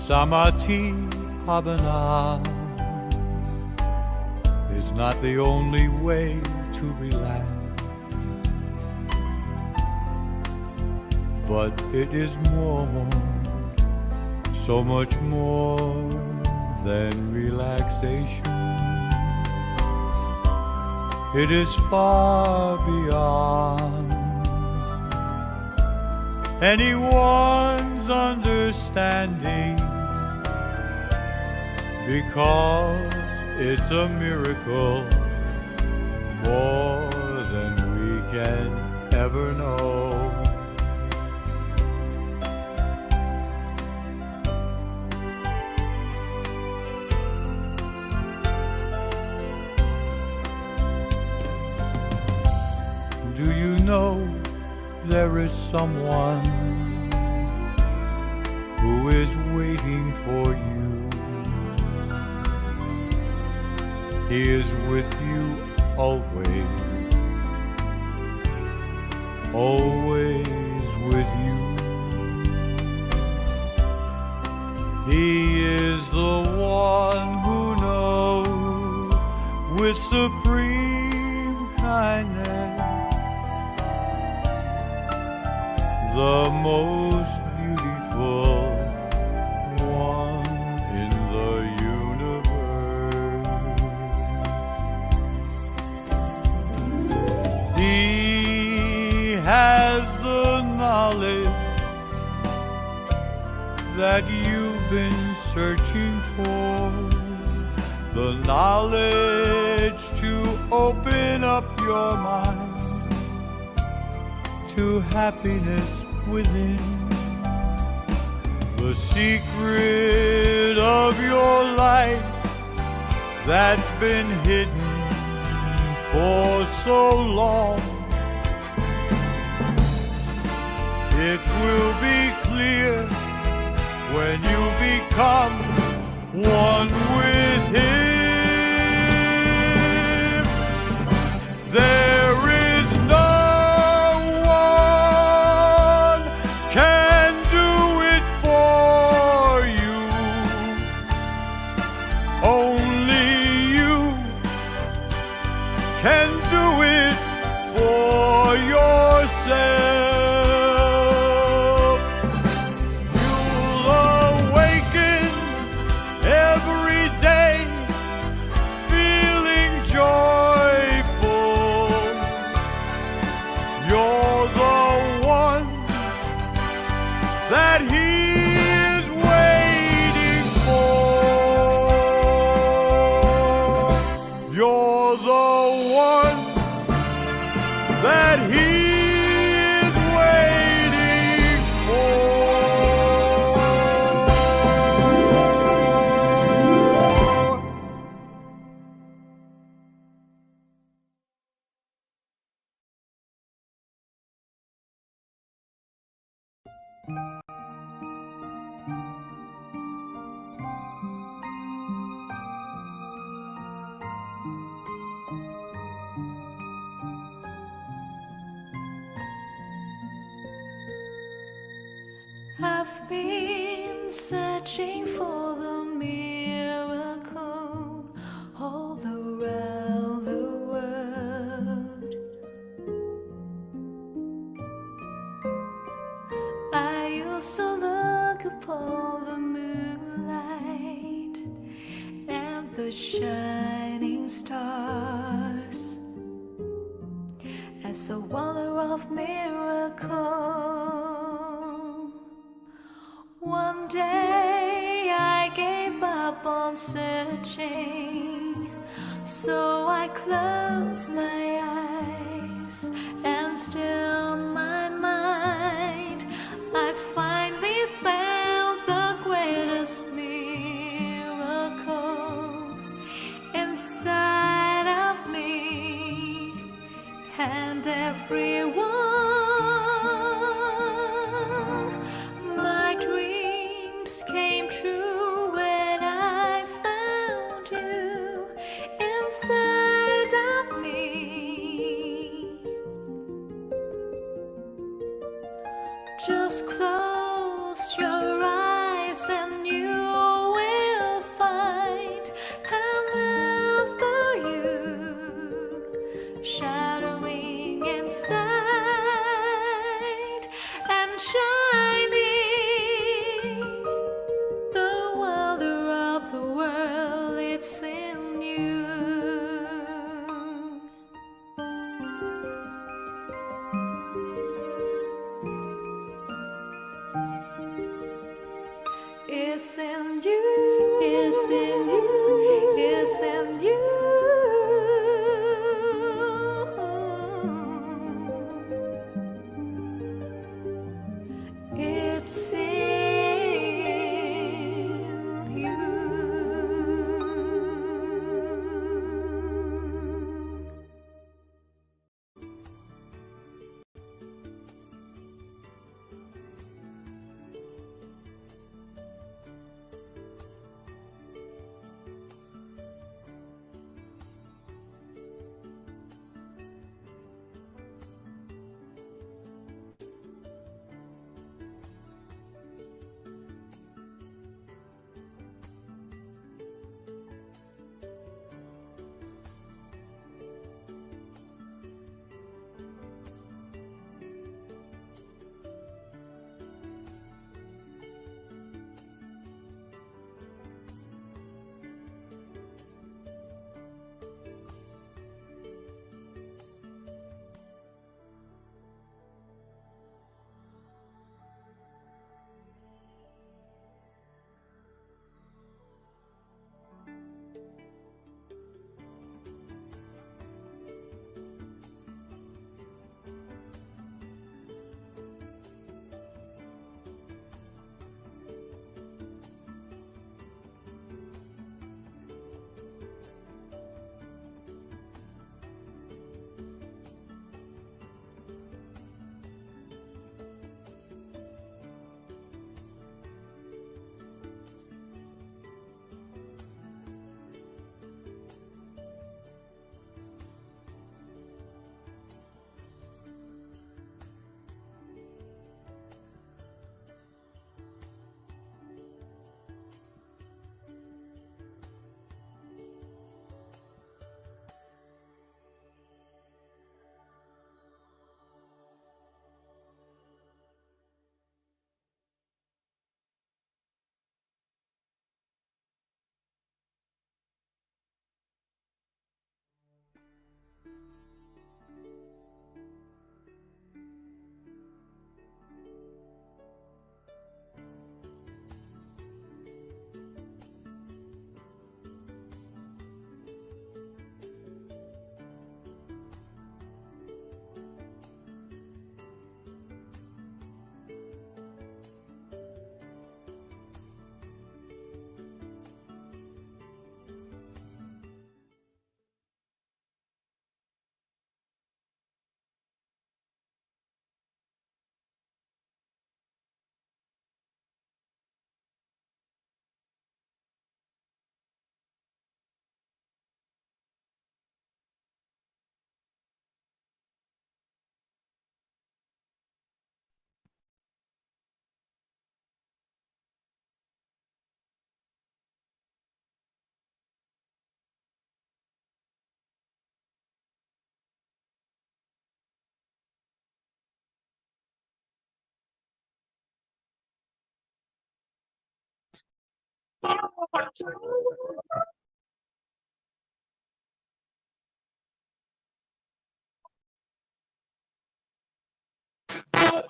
Samadhi Bhavana is not the only way to relax, but it is more, so much more than relaxation. It is far beyond anyone's understanding, because it's a miracle more than we can ever know. Do you know there is someone who is waiting for you? He is with you always, always with you. He is the one who knows with supreme kindness the most beautiful one in the universe. He has the knowledge that you've been searching for, the knowledge to open up your mind to happiness within, the secret of your life that's been hidden for so long. It will be clear when you become one with Him. There is no one can do it for you. Only you can do it for yourself. That He is waiting for. You're the one that He is waiting for. I've been searching for the miracle all around the world. I used to look upon the moonlight and the shining stars as a wonder of miracle. One day I gave up on searching, so I closed my eyes and still my mind. I finally found the greatest miracle inside of me and everyone. Came true when I found you inside of me. Just close your eyes and you shattering inside and shining. The wonder of the world, it's in you. It's in you, it's in you, it's in you. It's in you.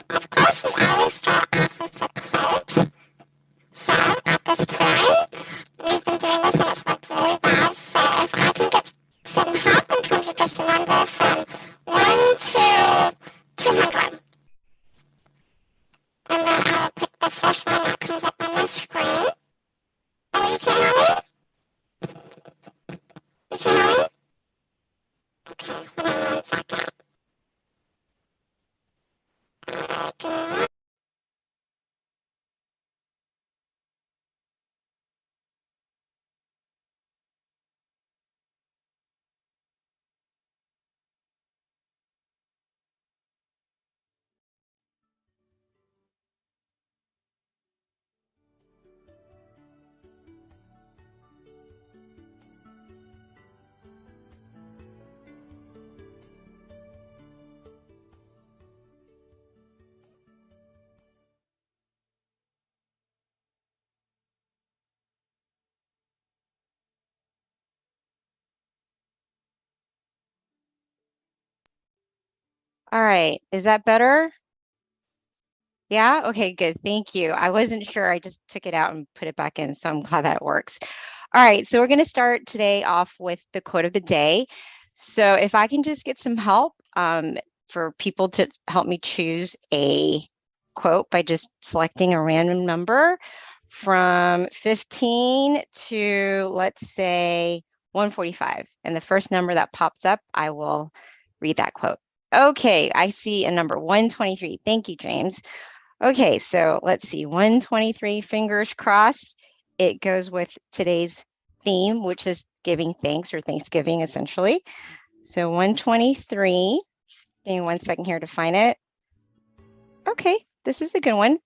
Of course, we always start off with a quote. So, at this time, we've been doing this and it's worked really well. So, if I can get some help in terms of just a number from 1 to 200. And then I'll pick the first one that comes up on my screen. Are you okay, Ollie? All right. Is that better? Yeah? Okay, good. Thank you. I wasn't sure. I just took it out and put it back in, so I'm glad that it works. All right, so we're going to start today off with the quote of the day. So if I can just get some help for people to help me choose a quote by just selecting a random number from 15 to, let's say, 145. And the first number that pops up, I will read that quote. Okay, I see a number 123. Thank you, James. Okay, so let's see, 123, fingers crossed. It goes with today's theme, which is giving thanks or Thanksgiving, essentially. So 123, give me 1 second here to find it. Okay, this is a good one.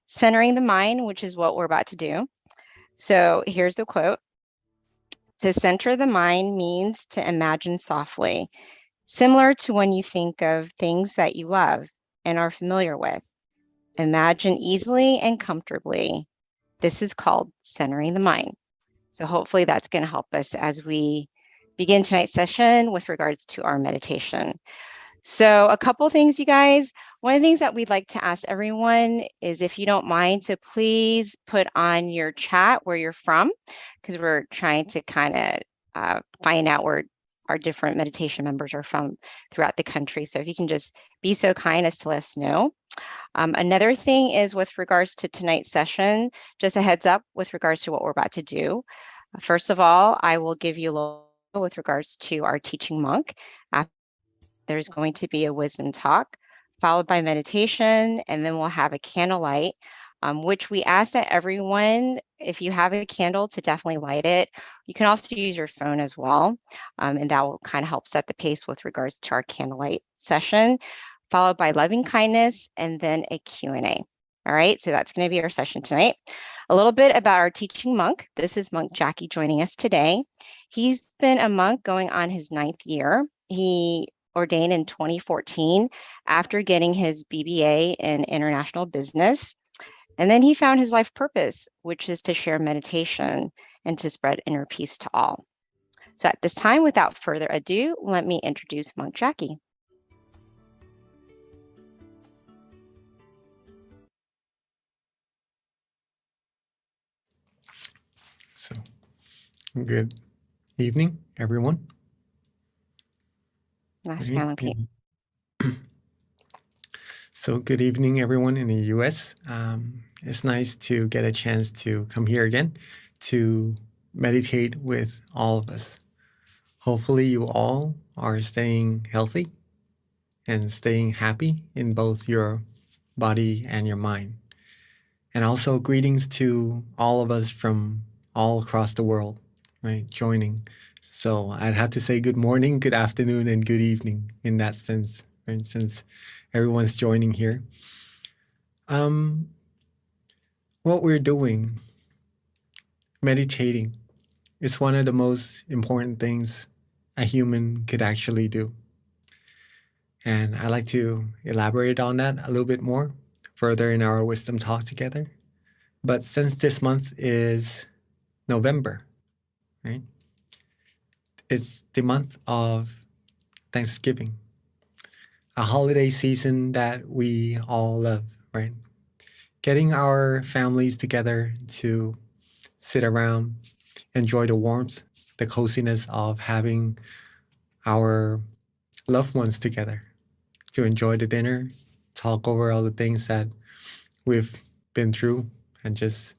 Centering the mind, which is what we're about to do. So here's the quote. To center the mind means to imagine softly, similar to when you think of things that you love and are familiar with. Imagine easily and comfortably. This is called centering the mind. So hopefully that's going to help us as we begin tonight's session with regards to our meditation. So a couple things, you guys. One of the things that we'd like to ask everyone is if you don't mind to please put on your chat where you're from, because we're trying to kind of find out where our different meditation members are from throughout the country. So if you can just be so kind as to let us know. Another thing is with regards to tonight's session, just a heads up with regards to what we're about to do. First of all, I will give you a little with regards to our teaching monk. After there's going to be a wisdom talk, followed by meditation, and then we'll have a candlelight, which we ask that everyone, if you have a candle, to definitely light it. You can also use your phone as well, and that will kind of help set the pace with regards to our candlelight session, followed by loving kindness, and then a Q&A. All right, so that's going to be our session tonight. A little bit about our teaching monk. This is Monk Jackie joining us today. He's been a monk going on his 9th year. He ordained in 2014 after getting his BBA in international business. And then he found his life purpose, which is to share meditation and to spread inner peace to all. So at this time, without further ado, let me introduce Monk Jackie. So, good evening, everyone. So, good evening, everyone in the US. It's nice to get a chance to come here again to meditate with all of us. Hopefully, you all are staying healthy and staying happy in both your body and your mind. And also, greetings to all of us from all across the world, right, joining. So I'd have to say good morning, good afternoon, and good evening in that sense, right, since everyone's joining here. What we're doing, meditating, is one of the most important things a human could actually do. And I'd like to elaborate on that a little bit more further in our wisdom talk together. But since this month is November, right? It's the month of Thanksgiving, a holiday season that we all love, right? Getting our families together to sit around, enjoy the warmth, the coziness of having our loved ones together, to enjoy the dinner, talk over all the things that we've been through, and just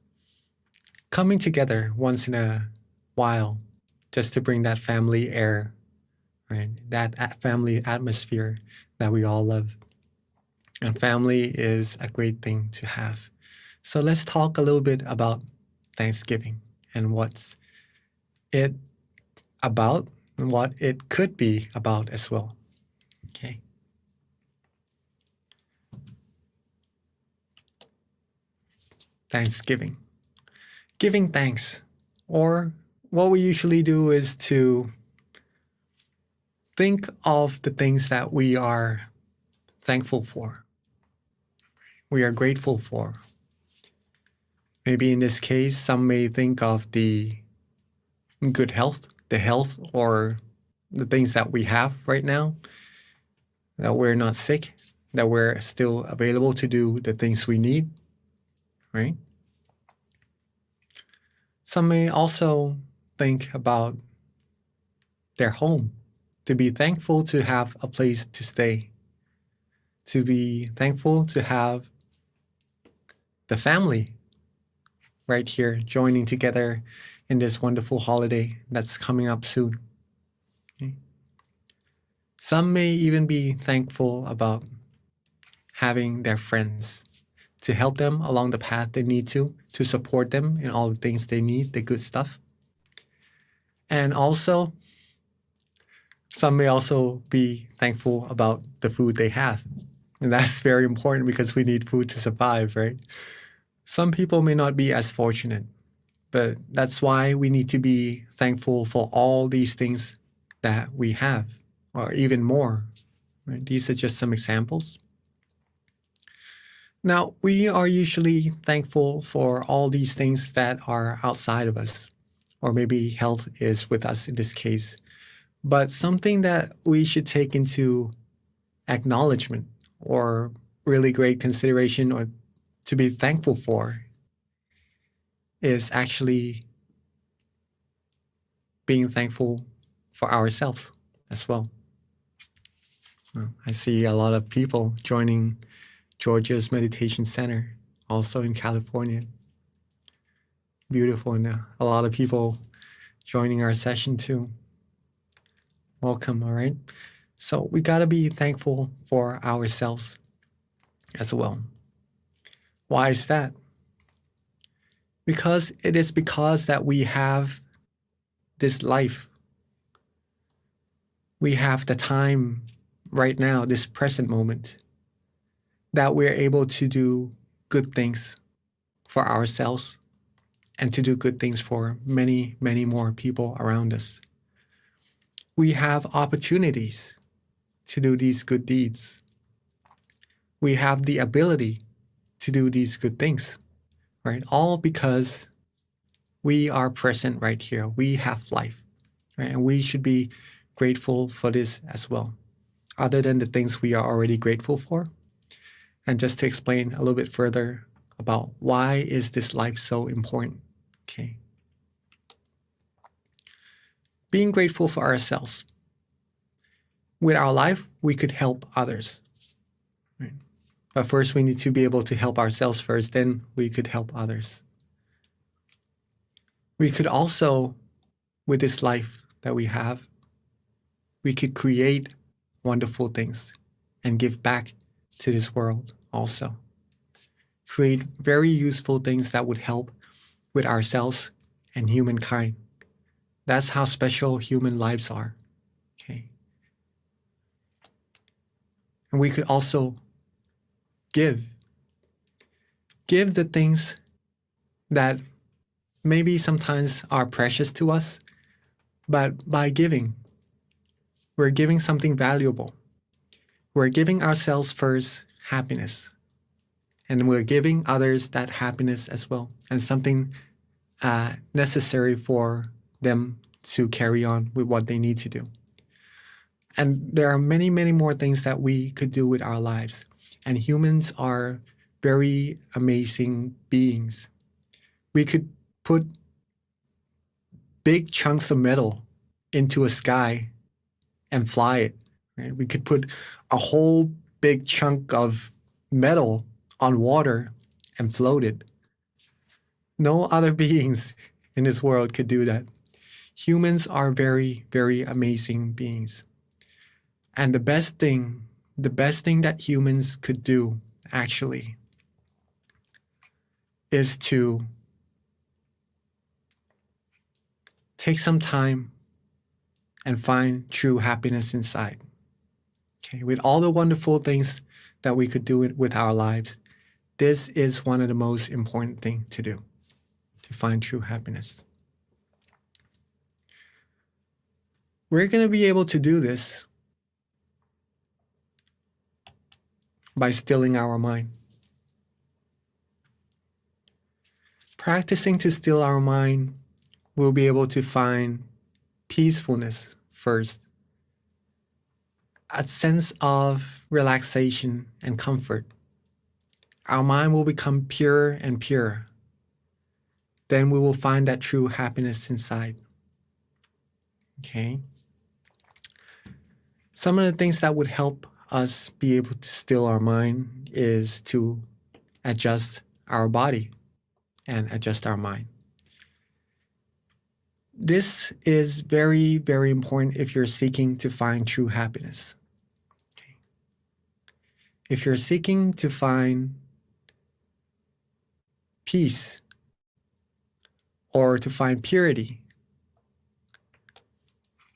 coming together once in a while just to bring that family air, right? That family atmosphere that we all love. And family is a great thing to have. So let's talk a little bit about Thanksgiving and what's it about and what it could be about as well. Okay. Thanksgiving. Giving thanks. Or what we usually do is to think of the things that we are thankful for, we are grateful for. Maybe in this case, some may think of the good health, the health or the things that we have right now. that we're not sick, that we're still available to do the things we need, right? Some may also think about their home, to be thankful to have a place to stay, to be thankful to have the family right here joining together in this wonderful holiday that's coming up soon. Okay. Some may even be thankful about having their friends to help them along the path they need to support them in all the things they need, the good stuff. And also, some may also be thankful about the food they have. And that's very important because we need food to survive, right? Some people may not be as fortunate, but that's why we need to be thankful for all these things that we have, or even more. Right? These are just some examples. Now, we are usually thankful for all these things that are outside of us, or maybe health is with us in this case. But something that we should take into acknowledgement or really great consideration or to be thankful for is actually being thankful for ourselves as well. I see a lot of people joining Georgia's Meditation Center, also in California. Beautiful, and a lot of people joining our session too. Welcome, all right? So we gotta be thankful for ourselves as well. Why is that? Because it is because that we have this life. We have the time right now, this present moment, that we're able to do good things for ourselves and to do good things for many, many more people around us. We have opportunities to do these good deeds. We have the ability to do these good things, right? All because we are present right here. We have life, right? And we should be grateful for this as well, other than the things we are already grateful for. And just to explain a little bit further about why is this life so important, okay? Being grateful for ourselves. With our life, we could help others, right? But first, we need to be able to help ourselves first, then we could help others. We could also, with this life that we have, we could create wonderful things and give back to this world also. Create very useful things that would help with ourselves and humankind. That's how special human lives are, okay? And we could also give the things that maybe sometimes are precious to us, but by giving, we're giving something valuable. We're giving ourselves first happiness, and we're giving others that happiness as well, and something necessary for them to carry on with what they need to do. And there are many, many more things that we could do with our lives. And humans are very amazing beings. We could put big chunks of metal into a sky and fly it, right? We could put a whole big chunk of metal on water and float it. No other beings in this world could do that. Humans are very, very amazing beings. And the best thing that humans could do, actually, is to take some time and find true happiness inside. Okay, with all the wonderful things that we could do with our lives, this is one of the most important things to do, to find true happiness. We're going to be able to do this by stilling our mind. Practicing to still our mind, we'll be able to find peacefulness first. a sense of relaxation and comfort. Our mind will become purer and purer. Then we will find that true happiness inside. Okay? Some of the things that would help us be able to still our mind is to adjust our body and adjust our mind. This is very, very important if you're seeking to find true happiness. Okay. If you're seeking to find peace or to find purity,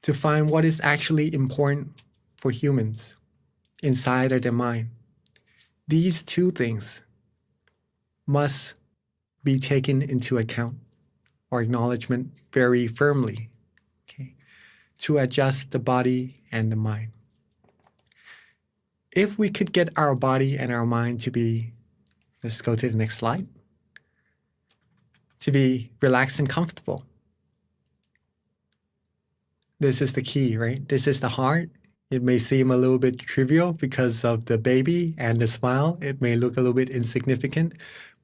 to find what is actually important for humans inside of their mind, these two things must be taken into account or acknowledgement very firmly, okay, to adjust the body and the mind. If we could get our body and our mind to be, let's go to the next slide, to be relaxed and comfortable. This is the key, right? This is the heart. It may seem a little bit trivial because of the baby and the smile. It may look a little bit insignificant,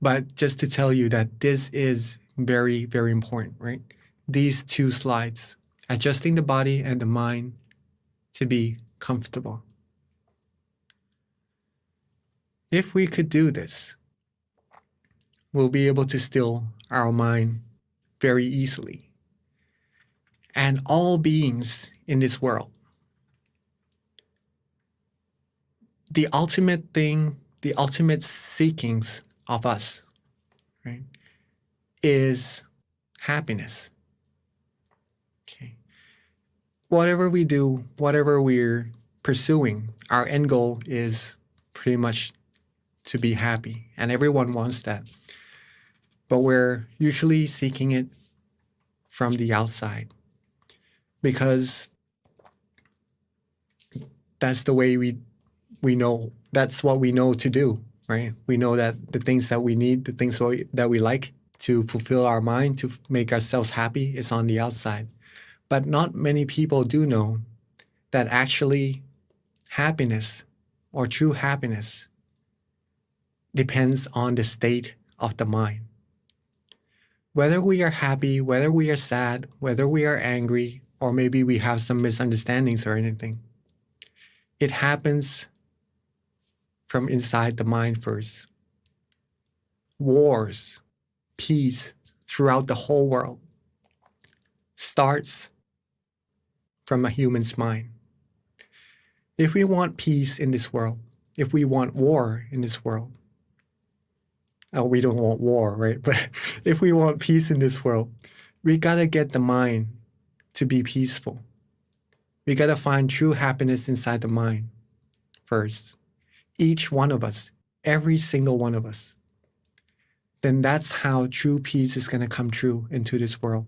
but just to tell you that this is very, very important, right? These two slides, adjusting the body and the mind to be comfortable. If we could do this, we'll be able to still our mind very easily. And all beings in this world, the ultimate thing, the ultimate seekings of us, right, is happiness. Okay. Whatever we do, whatever we're pursuing, our end goal is pretty much to be happy, and everyone wants that. But we're usually seeking it from the outside because that's the way we know, that's what we know to do, right? We know that the things that we need, the things that we like to fulfill our mind, to make ourselves happy is on the outside. But not many people do know that actually happiness or true happiness depends on the state of the mind. Whether we are happy, whether we are sad, whether we are angry, or maybe we have some misunderstandings or anything, it happens from inside the mind first. Wars, peace throughout the whole world starts from a human's mind. If we want peace in this world, if we want war in this world, we don't want war, right? But if we want peace in this world, we gotta get the mind to be peaceful. We gotta find true happiness inside the mind first. Each one of us, every single one of us. Then that's how true peace is gonna come true into this world.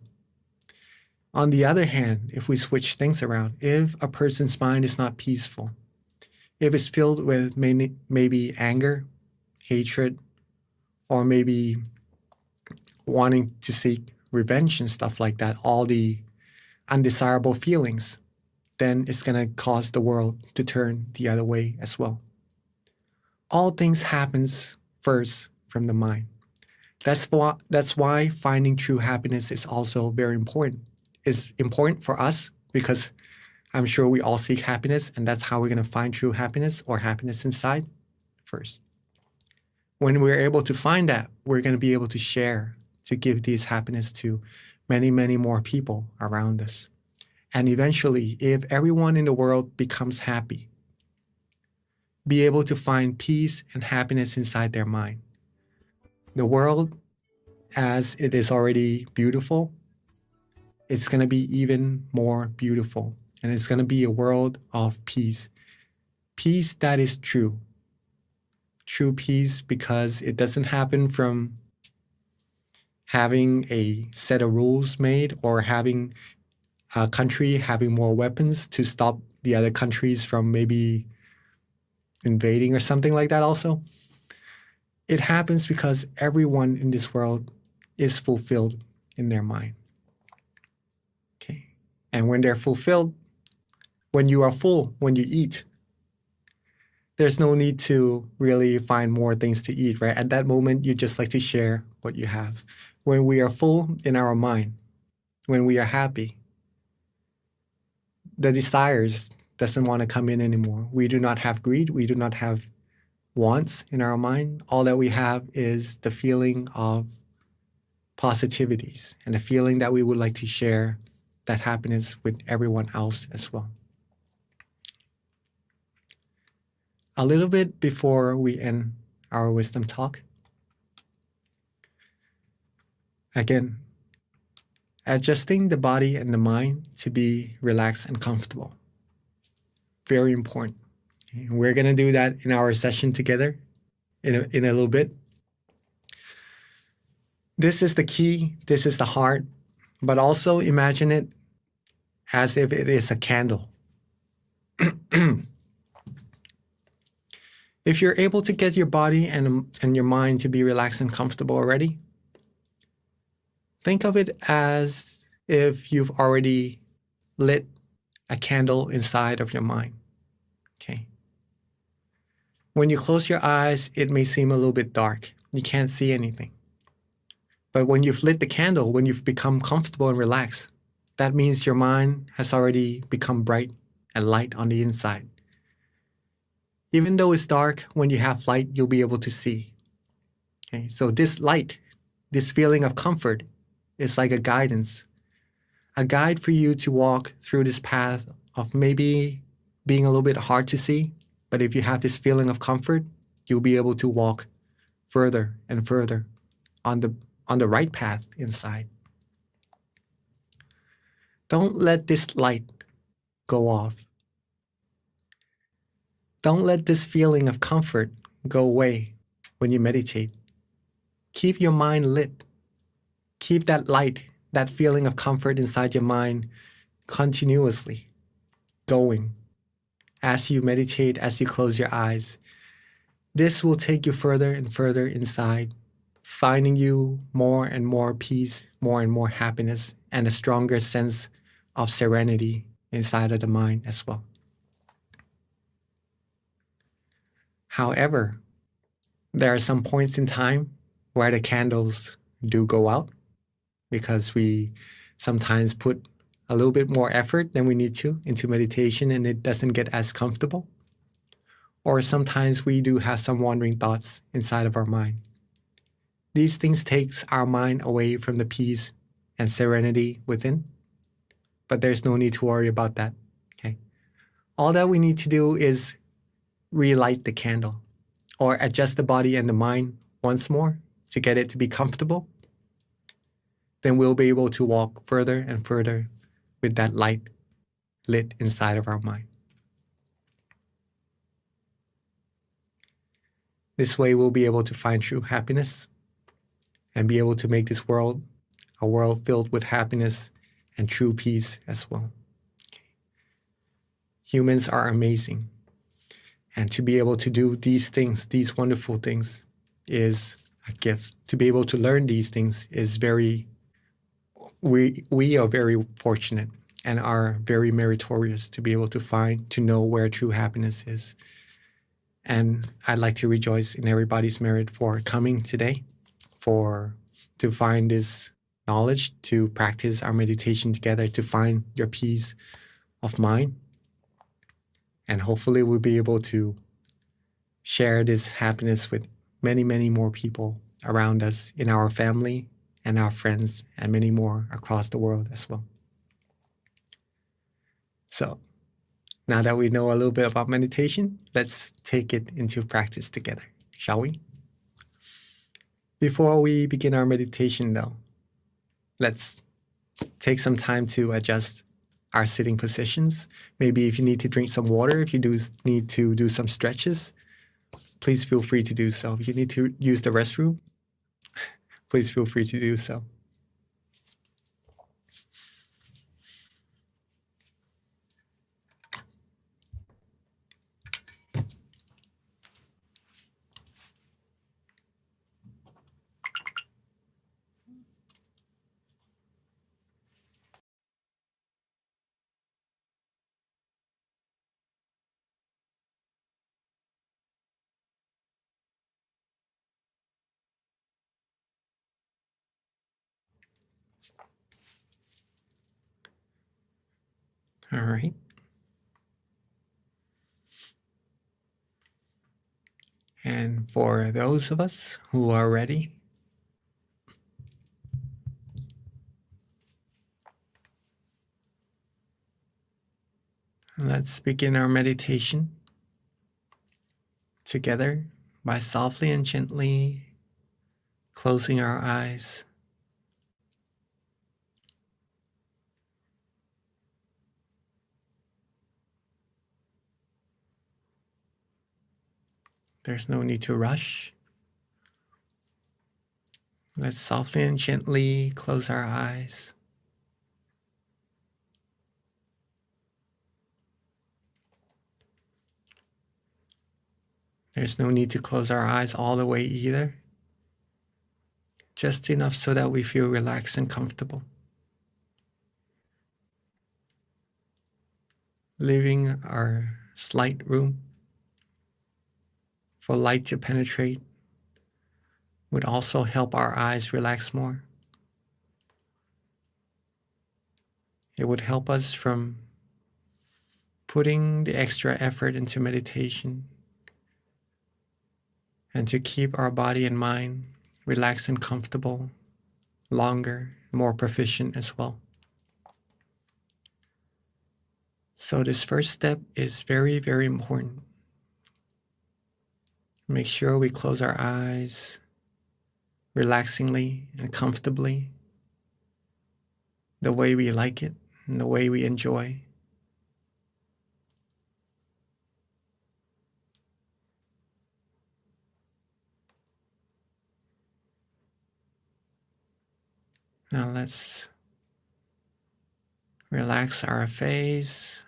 On the other hand, if we switch things around, if a person's mind is not peaceful, if it's filled with maybe anger, hatred, or maybe wanting to seek revenge and stuff like that, all the undesirable feelings, then it's going to cause the world to turn the other way as well. All things happens first from the mind. That's why finding true happiness is also very important. It's important for us because I'm sure we all seek happiness, and that's how we're going to find true happiness or happiness inside first. When we're able to find that, we're going to be able to share, to give this happiness to many, many more people around us. And eventually, if everyone in the world becomes happy, be able to find peace and happiness inside their mind, the world, as it is already beautiful, it's going to be even more beautiful. And it's going to be a world of peace. Peace that is true. True peace because it doesn't happen from having a set of rules made or having a country having more weapons to stop the other countries from maybe invading or something like that also. It happens because everyone in this world is fulfilled in their mind. Okay. And when they're fulfilled, When you are full, when you eat, there's no need to really find more things to eat, right? At that moment, you just like to share what you have. When we are full in our mind, when we are happy, the desires doesn't want to come in anymore. We do not have greed. We do not have wants in our mind. All that we have is the feeling of positivities and the feeling that we would like to share that happiness with everyone else as well. A little bit before we end our wisdom talk, again, adjusting the body and the mind to be relaxed and comfortable. Very important. We're going to do that in our session together in a little bit. This is the key. This is the heart. But also imagine it as if it is a candle. If you're able to get your body and your mind to be relaxed and comfortable already, think of it as if you've already lit a candle inside of your mind. Okay. When you close your eyes, it may seem a little bit dark. You can't see anything. But when you've lit the candle, when you've become comfortable and relaxed, that means your mind has already become bright and light on the inside. Even though it's dark, when you have light, you'll be able to see. Okay, so this light, this feeling of comfort is like a guidance, a guide for you to walk through this path of maybe being a little bit hard to see, but if you have this feeling of comfort, you'll be able to walk further and further on the right path inside. Don't let this light go off. Don't let this feeling of comfort go away when you meditate. Keep your mind lit. Keep that light, that feeling of comfort inside your mind continuously going as you meditate, as you close your eyes. This will take you further and further inside, finding you more and more peace, more and more happiness, and a stronger sense of serenity inside of the mind as well. However, there are some points in time where the candles do go out because we sometimes put a little bit more effort than we need to into meditation and it doesn't get as comfortable. Or sometimes we do have some wandering thoughts inside of our mind. These things takes our mind away from the peace and serenity within, but there's no need to worry about that. Okay. All that we need to do is relight the candle or adjust the body and the mind once more to get it to be comfortable. Then we'll be able to walk further and further with that light lit inside of our mind. This way we'll be able to find true happiness and be able to make this world a world filled with happiness and true peace as well. Humans are amazing. And to be able to do these things, these wonderful things, is a gift. To be able to learn these things is we are very fortunate and are very meritorious to be able to find, to know where true happiness is. And I'd like to rejoice in everybody's merit for coming today, to find this knowledge, to practice our meditation together, to find your peace of mind. And hopefully we'll be able to share this happiness with many, many more people around us in our family and our friends and many more across the world as well. So now that we know a little bit about meditation, let's take it into practice together, shall we? Before we begin our meditation though, let's take some time to adjust our sitting positions. Maybe if you need to drink some water, if you do need to do some stretches, please feel free to do so. If you need to use the restroom, please feel free to do so. All right. And for those of us who are ready, let's begin our meditation together by softly and gently closing our eyes. There's no need to rush. Let's softly and gently close our eyes. There's no need to close our eyes all the way either. Just enough so that we feel relaxed and comfortable. Leaving our slight room for light to penetrate would also help our eyes relax more. It would help us from putting the extra effort into meditation and to keep our body and mind relaxed and comfortable longer, more proficient as well. So this first step is very, very important. Make sure we close our eyes relaxingly and comfortably, the way we like it and the way we enjoy. Now let's relax our face.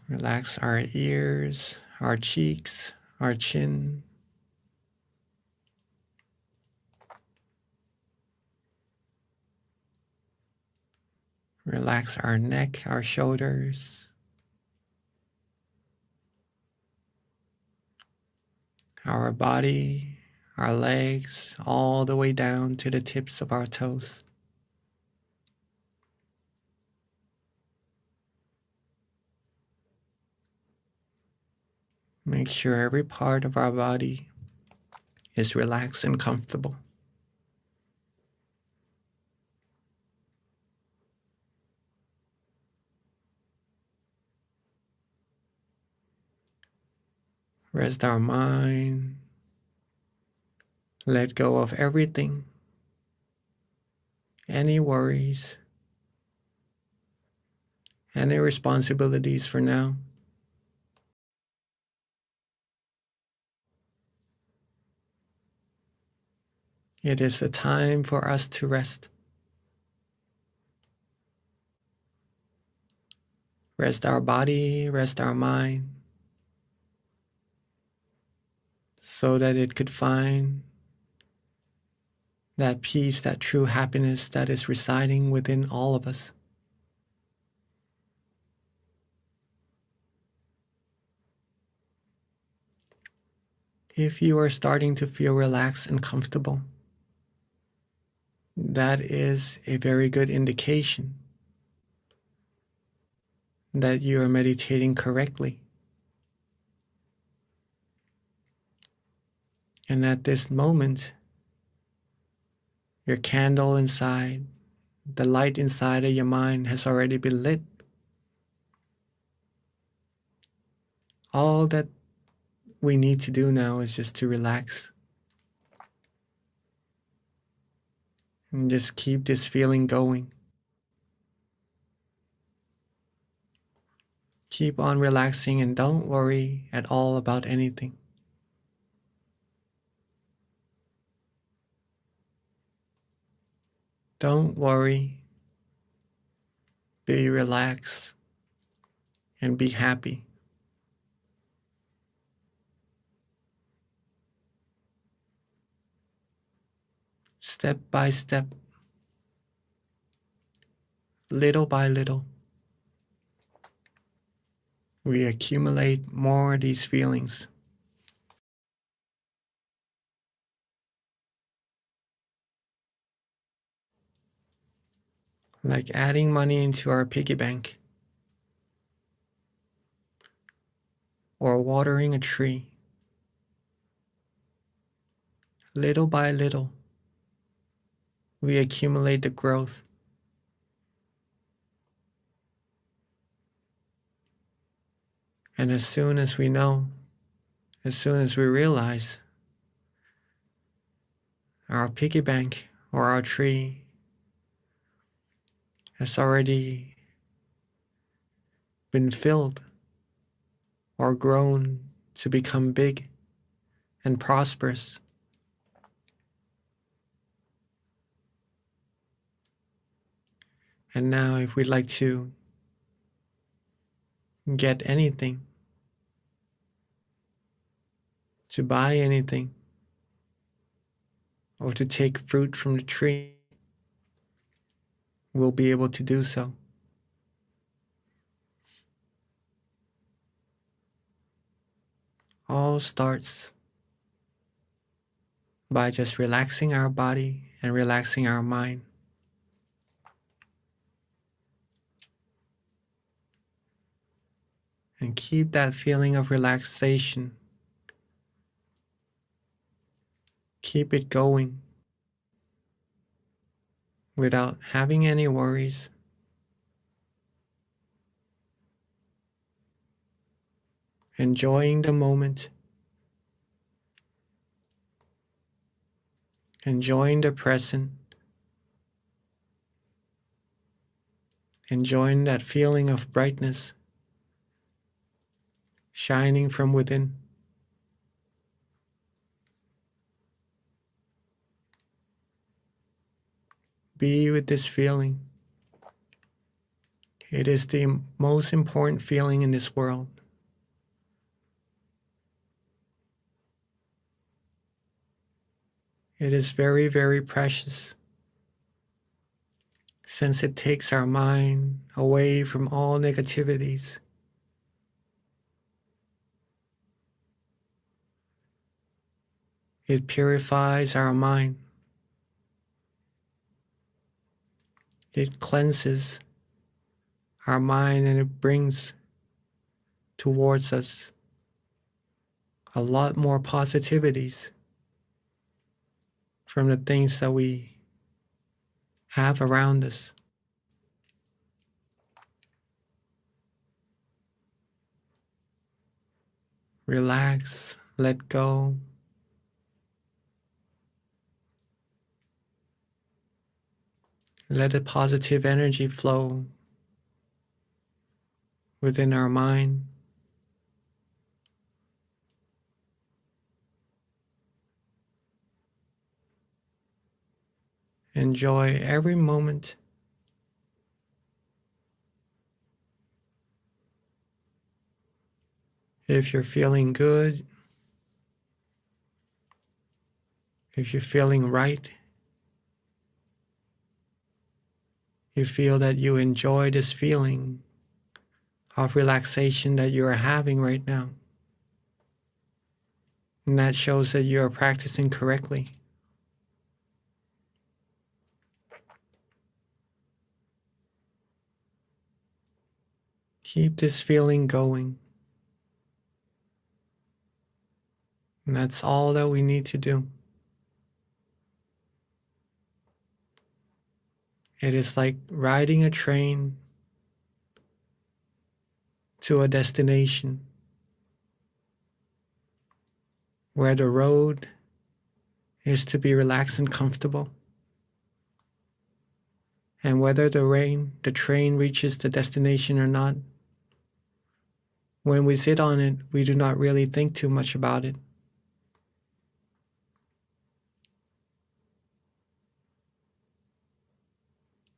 Relax our ears, our cheeks, our chin. Relax our neck, our shoulders, our body, our legs, all the way down to the tips of our toes. Make sure every part of our body is relaxed and comfortable. Rest our mind. Let go of everything, any worries, any responsibilities for now. It is a time for us to rest. Rest our body, rest our mind, so that it could find that peace, that true happiness that is residing within all of us. If you are starting to feel relaxed and comfortable, that is a very good indication that you are meditating correctly. And at this moment, your candle inside, the light inside of your mind has already been lit. All that we need to do now is just to relax and just keep this feeling going. Keep on relaxing and don't worry at all about anything. Don't worry. Be relaxed and be happy. Step by step, little by little, we accumulate more of these feelings. like adding money into our piggy bank or watering a tree. Little by little, we accumulate the growth. And as soon as we know, as soon as we realize our piggy bank or our tree has already been filled or grown to become big and prosperous, and now if we'd like to get anything, to buy anything, or to take fruit from the tree, we'll be able to do so. All starts by just relaxing our body and relaxing our mind. And keep that feeling of relaxation. Keep it going without having any worries. Enjoying the moment. Enjoying the present. Enjoying that feeling of brightness shining from within. Be with this feeling. It is the most important feeling in this world. It is very, very precious, since it takes our mind away from all negativities. It purifies our mind. It cleanses our mind, and it brings towards us a lot more positivities from the things that we have around us. Relax, let go. Let the positive energy flow within our mind. Enjoy every moment. If you're feeling good, if you're feeling right, you feel that you enjoy this feeling of relaxation that you are having right now. And that shows that you are practicing correctly. Keep this feeling going. And that's all that we need to do. It is like riding a train to a destination where the road is to be relaxed and comfortable. And whether the train reaches the destination or not, when we sit on it, we do not really think too much about it.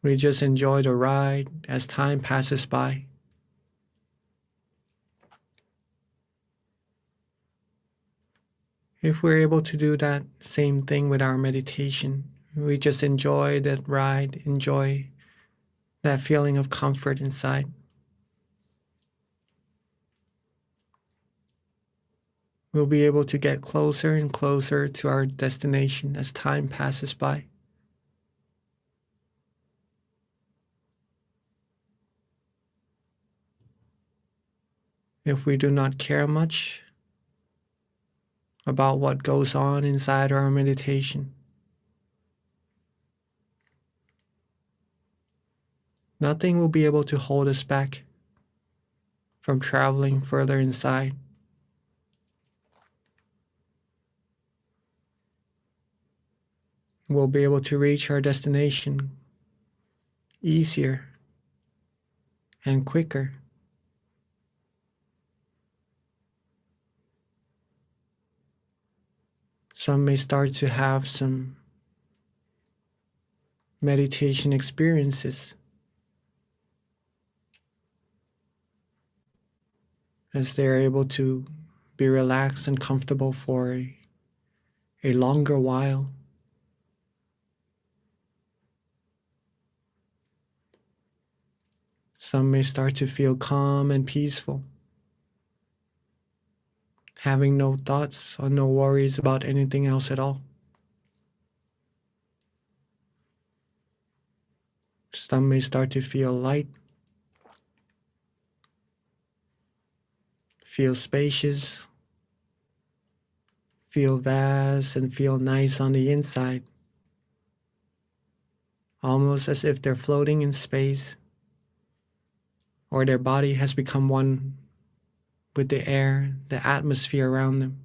We just enjoy the ride as time passes by. If we're able to do that same thing with our meditation, we just enjoy that ride, enjoy that feeling of comfort inside. We'll be able to get closer and closer to our destination as time passes by. if we do not care much about what goes on inside our meditation, nothing will be able to hold us back from traveling further inside. We'll be able to reach our destination easier and quicker. Some may start to have some meditation experiences as they're able to be relaxed and comfortable for a longer while. Some may start to feel calm and peaceful, having no thoughts or no worries about anything else at all. Some may start to feel light, feel spacious, feel vast, and feel nice on the inside, almost as if they're floating in space, or their body has become one with the air, the atmosphere around them.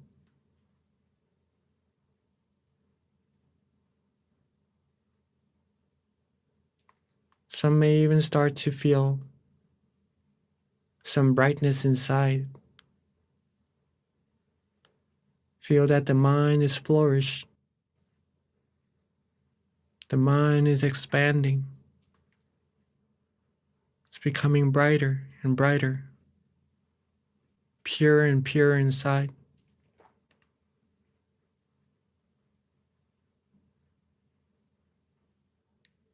Some may even start to feel some brightness inside. Feel that the mind is flourished. The mind is expanding. It's becoming brighter and brighter, pure and pure inside.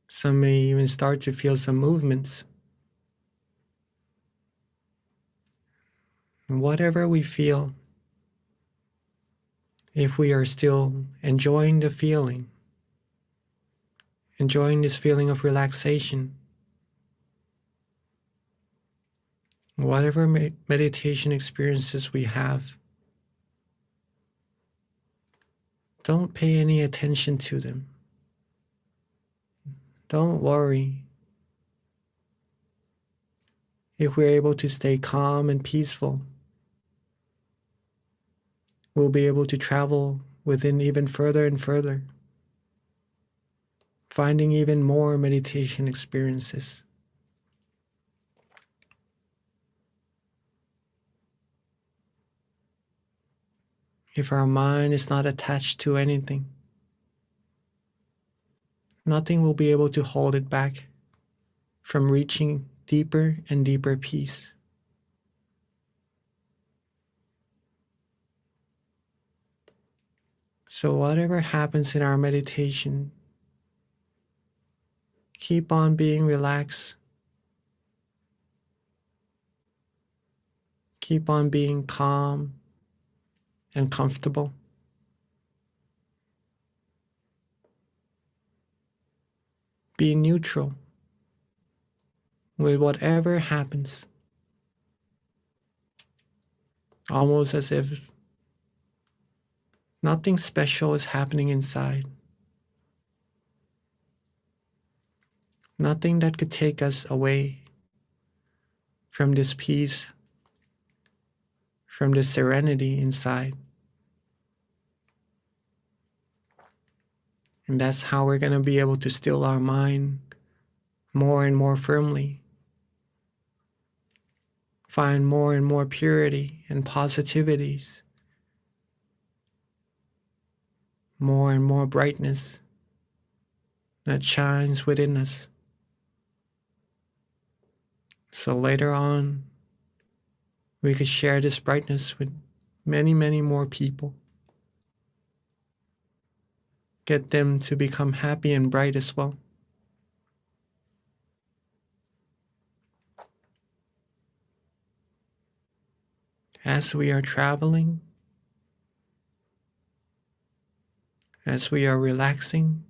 Some may even start to feel some movements. And whatever we feel, if we are still enjoying the feeling, enjoying this feeling of relaxation, whatever meditation experiences we have, don't pay any attention to them. Don't worry. If we're able to stay calm and peaceful, we'll be able to travel within even further and further, finding even more meditation experiences. If our mind is not attached to anything, nothing will be able to hold it back from reaching deeper and deeper peace. So whatever happens in our meditation, keep on being relaxed. Keep on being calm and comfortable. Be neutral with whatever happens, almost as if nothing special is happening inside. Nothing that could take us away from this peace, from this serenity inside. And that's how we're going to be able to still our mind more and more firmly, find more and more purity and positivities, more and more brightness that shines within us. So later on, we could share this brightness with many, many more people. Get them to become happy and bright as well. As we are traveling, as we are relaxing,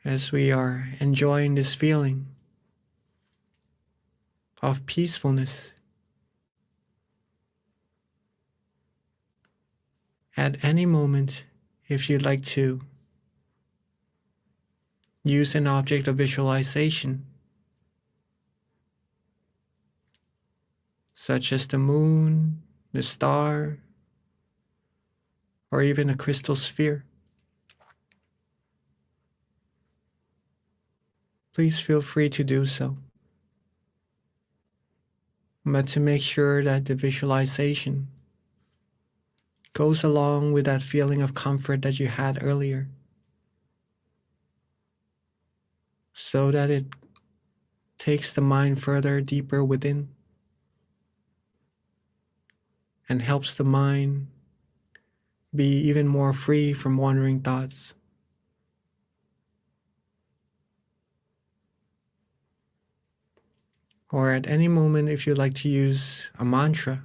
as we are enjoying this feeling, of peacefulness. At any moment, if you'd like to, use an object of visualization, such as the moon, the star, or even a crystal sphere. Please feel free to do so. But to make sure that the visualization goes along with that feeling of comfort that you had earlier, so that it takes the mind further deeper within and helps the mind be even more free from wandering thoughts. Or at any moment, if you'd like to use a mantra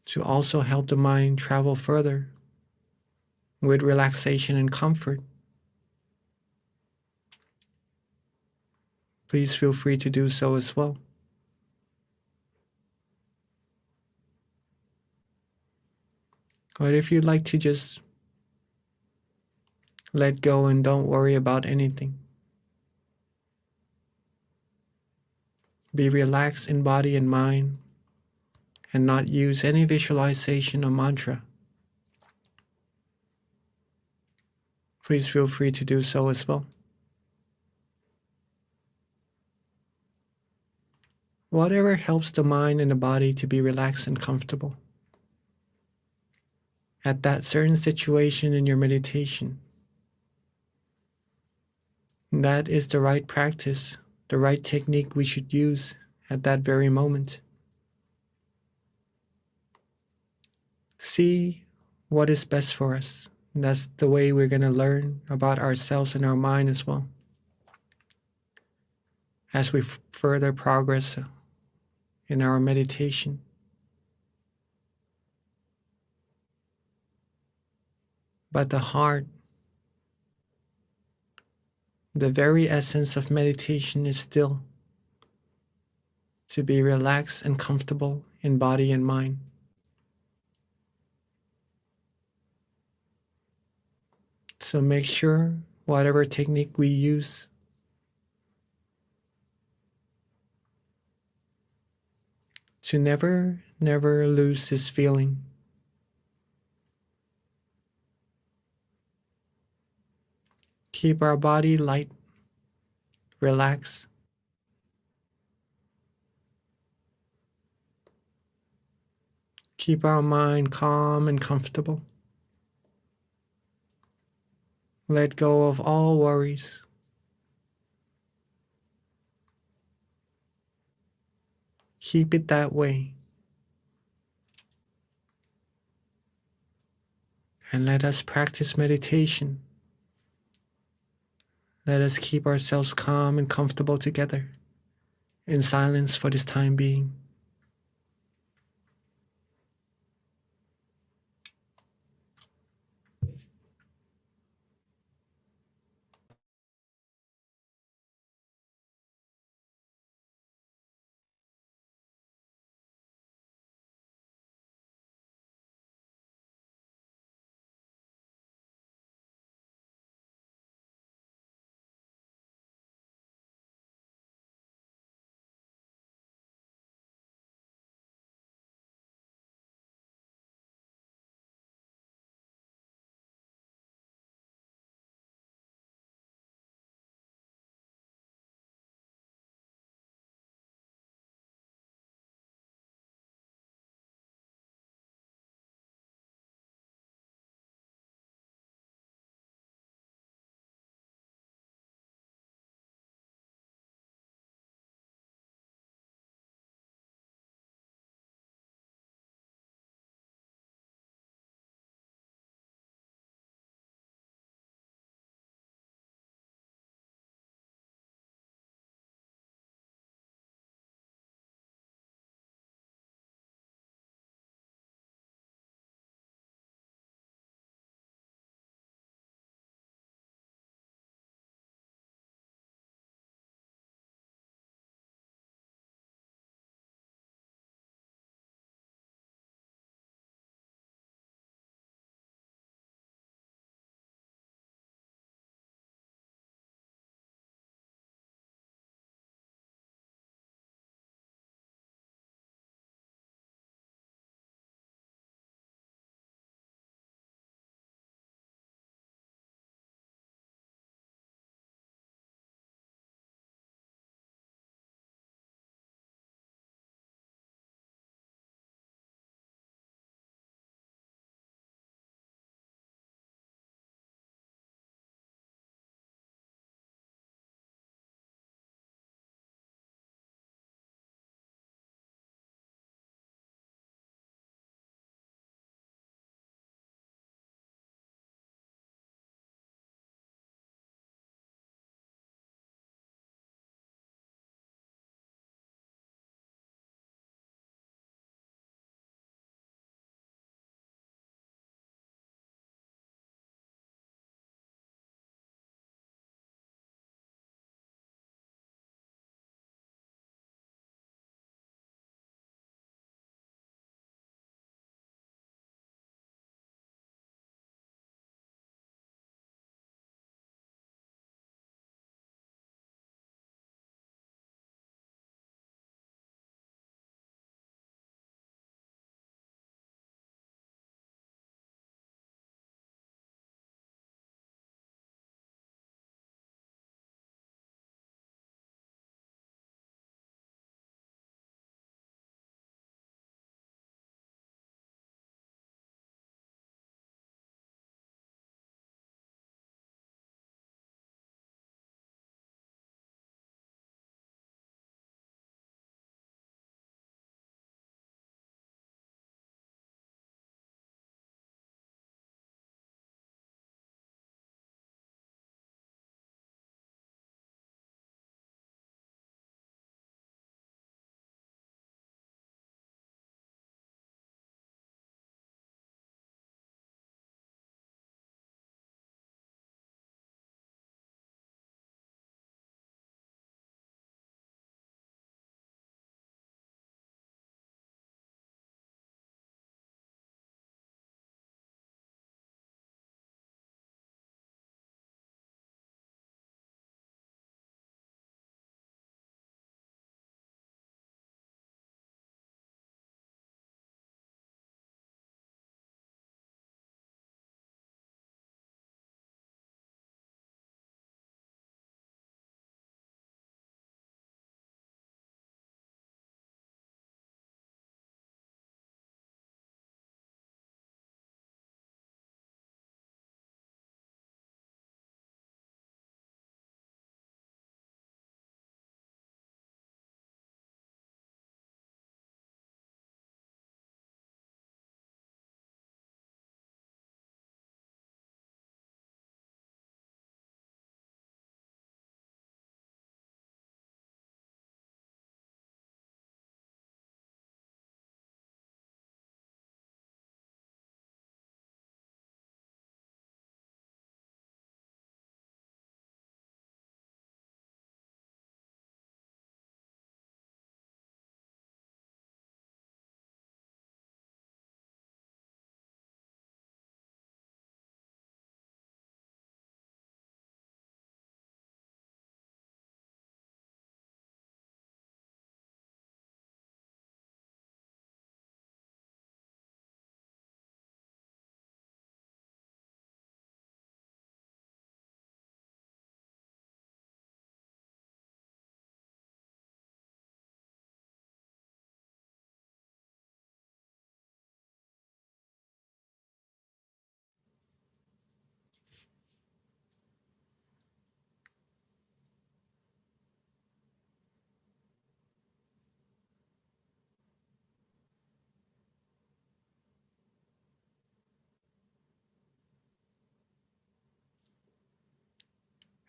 to also help the mind travel further with relaxation and comfort, please feel free to do so as well. Or if you'd like to just let go and don't worry about anything, be relaxed in body and mind and not use any visualization or mantra, please feel free to do so as well. Whatever helps the mind and the body to be relaxed and comfortable at that certain situation in your meditation. That is the right practice, the right technique we should use at that very moment. See what is best for us. That's the way we're going to learn about ourselves and our mind as well, as we further progress in our meditation. But the heart, the very essence of meditation is still to be relaxed and comfortable in body and mind. So make sure whatever technique we use to never lose this feeling. Keep our body light, relaxed. Keep our mind calm and comfortable. Let go of all worries. Keep it that way. And let us practice meditation. Let us keep ourselves calm and comfortable together in silence for this time being.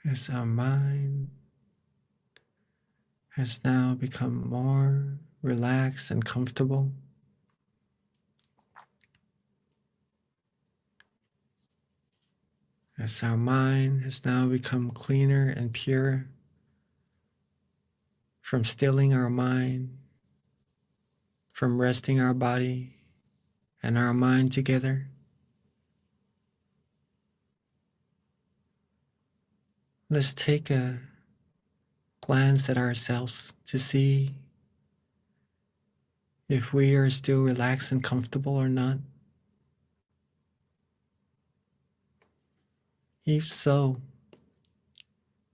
as our mind has now become more relaxed and comfortable. As our mind has now become cleaner and pure from stilling our mind, from resting our body and our mind together. Let's take a glance at ourselves to see if we are still relaxed and comfortable or not. If so,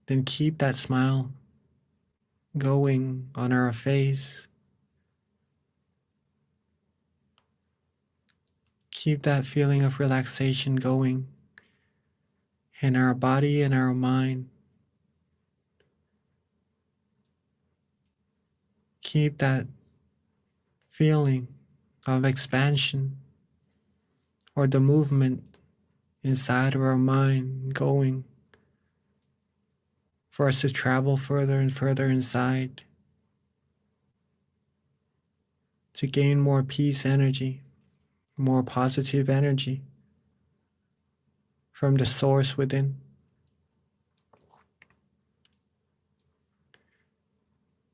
then keep that smile going on our face. Keep that feeling of relaxation going in our body and our mind. Keep that feeling of expansion or the movement inside of our mind going for us to travel further and further inside to gain more peace energy, more positive energy from the source within.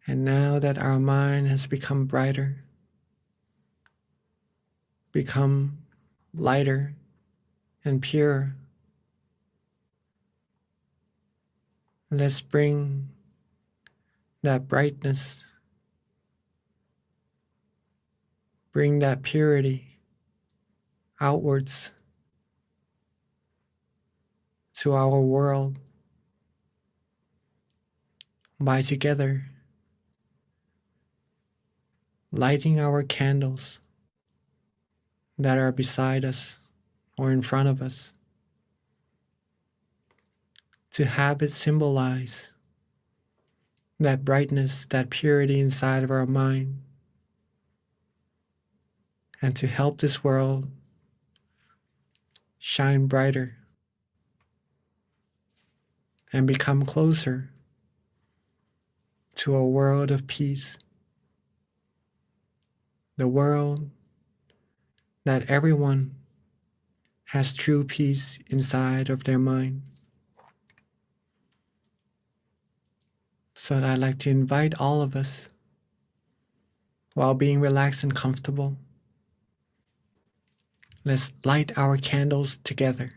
And now that our mind has become brighter, become lighter and pure, let's bring that brightness, bring that purity outwards to our world by together lighting our candles that are beside us or in front of us to have it symbolize that brightness, that purity inside of our mind, and to help this world shine brighter and become closer to a world of peace, the world that everyone has true peace inside of their mind. So I'd like to invite all of us, while being relaxed and comfortable, let's light our candles together.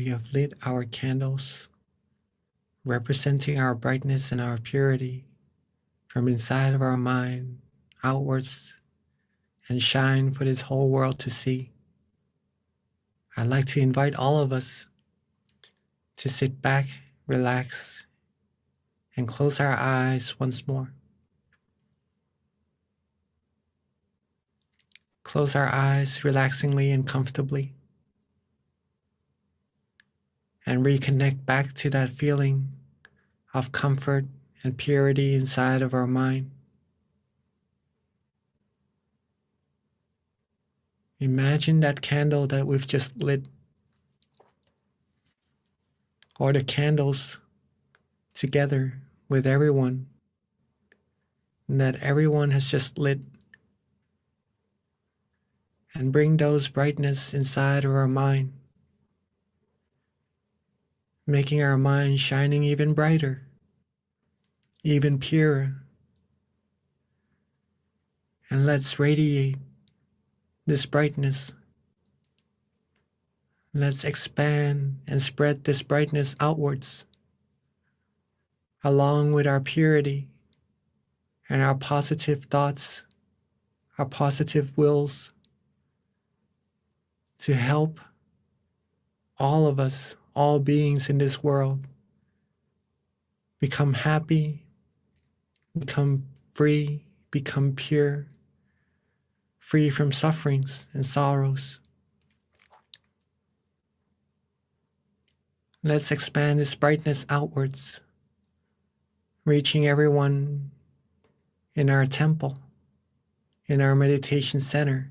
we have lit our candles, representing our brightness and our purity from inside of our mind outwards and shine for this whole world to see. I'd like to invite all of us to sit back, relax, and close our eyes once more. Close our eyes relaxingly and comfortably, and reconnect back to that feeling of comfort and purity inside of our mind. Imagine that candle that we've just lit, or the candles together with everyone that everyone has just lit, and bring those brightness inside of our mind, making our mind shining even brighter, even purer. And let's radiate this brightness. Let's expand and spread this brightness outwards, along with our purity and our positive thoughts, our positive wills, to help all of us, all beings in this world, become happy, become free, become pure, free from sufferings and sorrows. Let's expand this brightness outwards, reaching everyone in our temple, in our meditation center,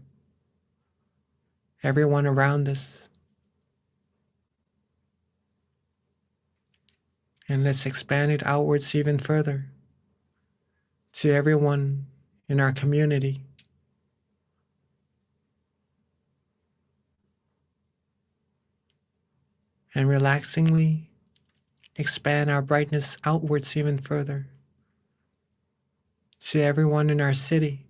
everyone around us. And let's expand it outwards even further to everyone in our community. And relaxingly expand our brightness outwards even further to everyone in our city.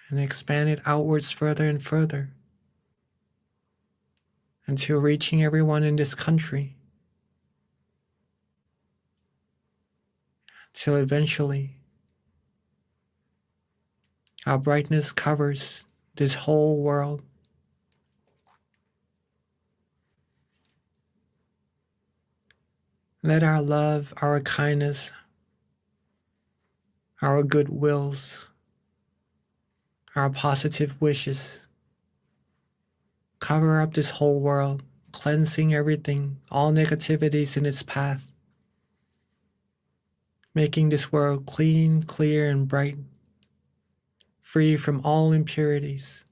And expand it outwards further and further until reaching everyone in this country, till eventually our brightness covers this whole world. Let our love, our kindness, our good wills, our positive wishes cover up this whole world, cleansing everything, all negativities in its path, making this world clean, clear, and bright, free from all impurities.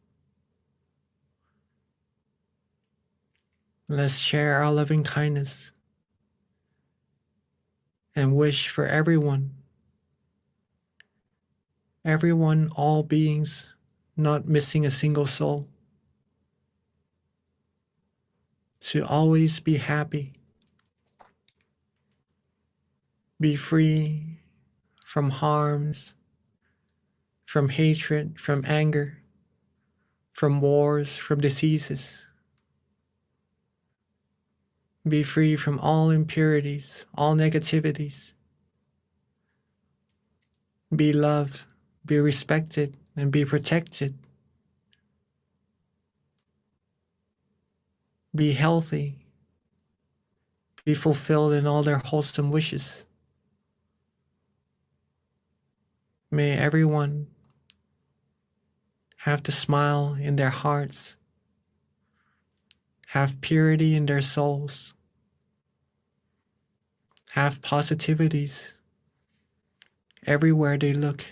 Let's share our loving kindness and wish for everyone, all beings, not missing a single soul, to always be happy, be free from harms, from hatred, from anger, from wars, from diseases. Be free from all impurities, all negativities. Be loved, be respected, and be protected. Be healthy, be fulfilled in all their wholesome wishes. May everyone have the smile in their hearts, have purity in their souls, have positivities everywhere they look,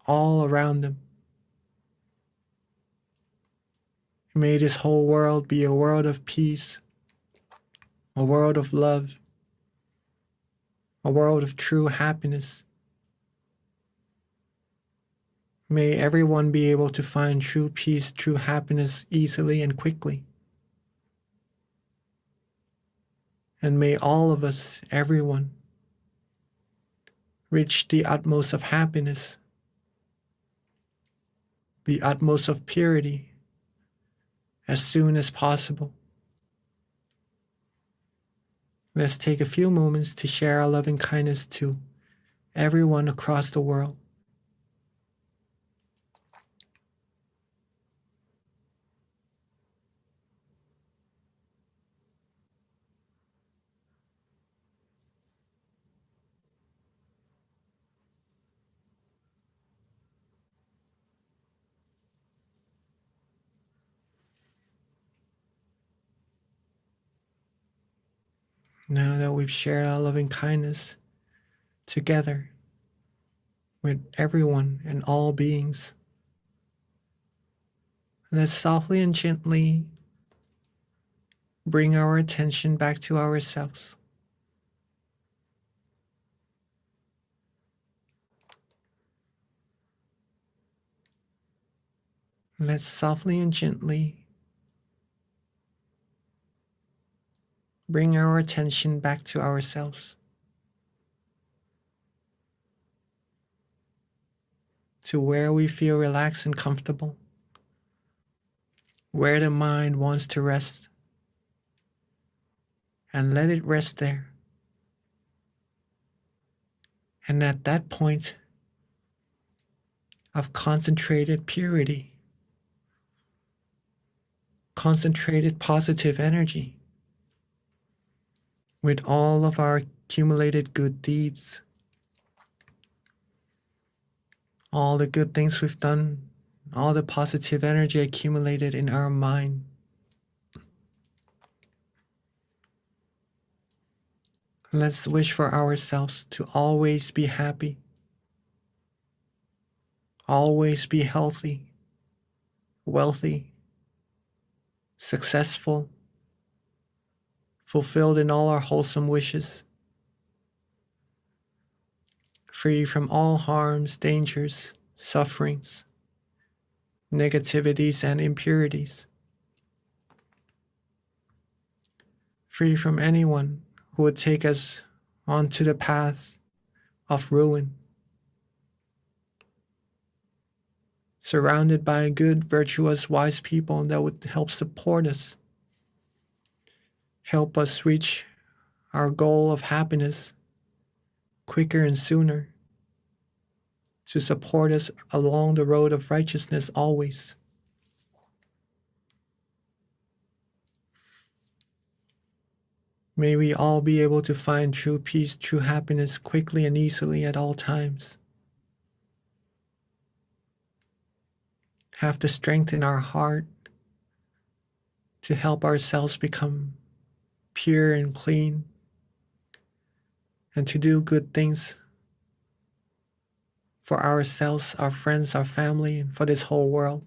all around them. May this whole world be a world of peace, a world of love, a world of true happiness. May everyone be able to find true peace, true happiness easily and quickly. And may all of us, everyone, reach the utmost of happiness, the utmost of purity, as soon as possible. Let's take a few moments to share our loving kindness to everyone across the world. Now that we've shared our loving kindness together with everyone and all beings, let's softly and gently bring our attention back to ourselves. Let's softly and gently bring our attention back to ourselves, to where we feel relaxed and comfortable, where the mind wants to rest, and let it rest there. And at that point of concentrated purity, concentrated positive energy, with all of our accumulated good deeds, all the good things we've done, all the positive energy accumulated in our mind, let's wish for ourselves to always be happy, always be healthy, wealthy, successful, fulfilled in all our wholesome wishes, free from all harms, dangers, sufferings, negativities, and impurities, free from anyone who would take us onto the path of ruin, surrounded by good, virtuous, wise people that would help support us, help us reach our goal of happiness quicker and sooner, to support us along the road of righteousness always. May we all be able to find true peace, true happiness quickly and easily at all times. Have the strength in our heart to help ourselves become pure and clean, and to do good things for ourselves, our friends, our family, and for this whole world,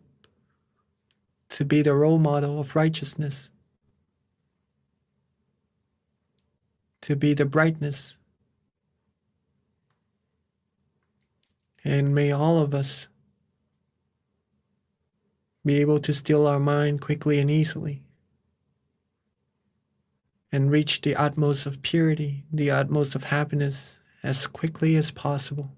to be the role model of righteousness, to be the brightness. And may all of us be able to still our mind quickly and easily, and reach the utmost of purity, the utmost of happiness as quickly as possible.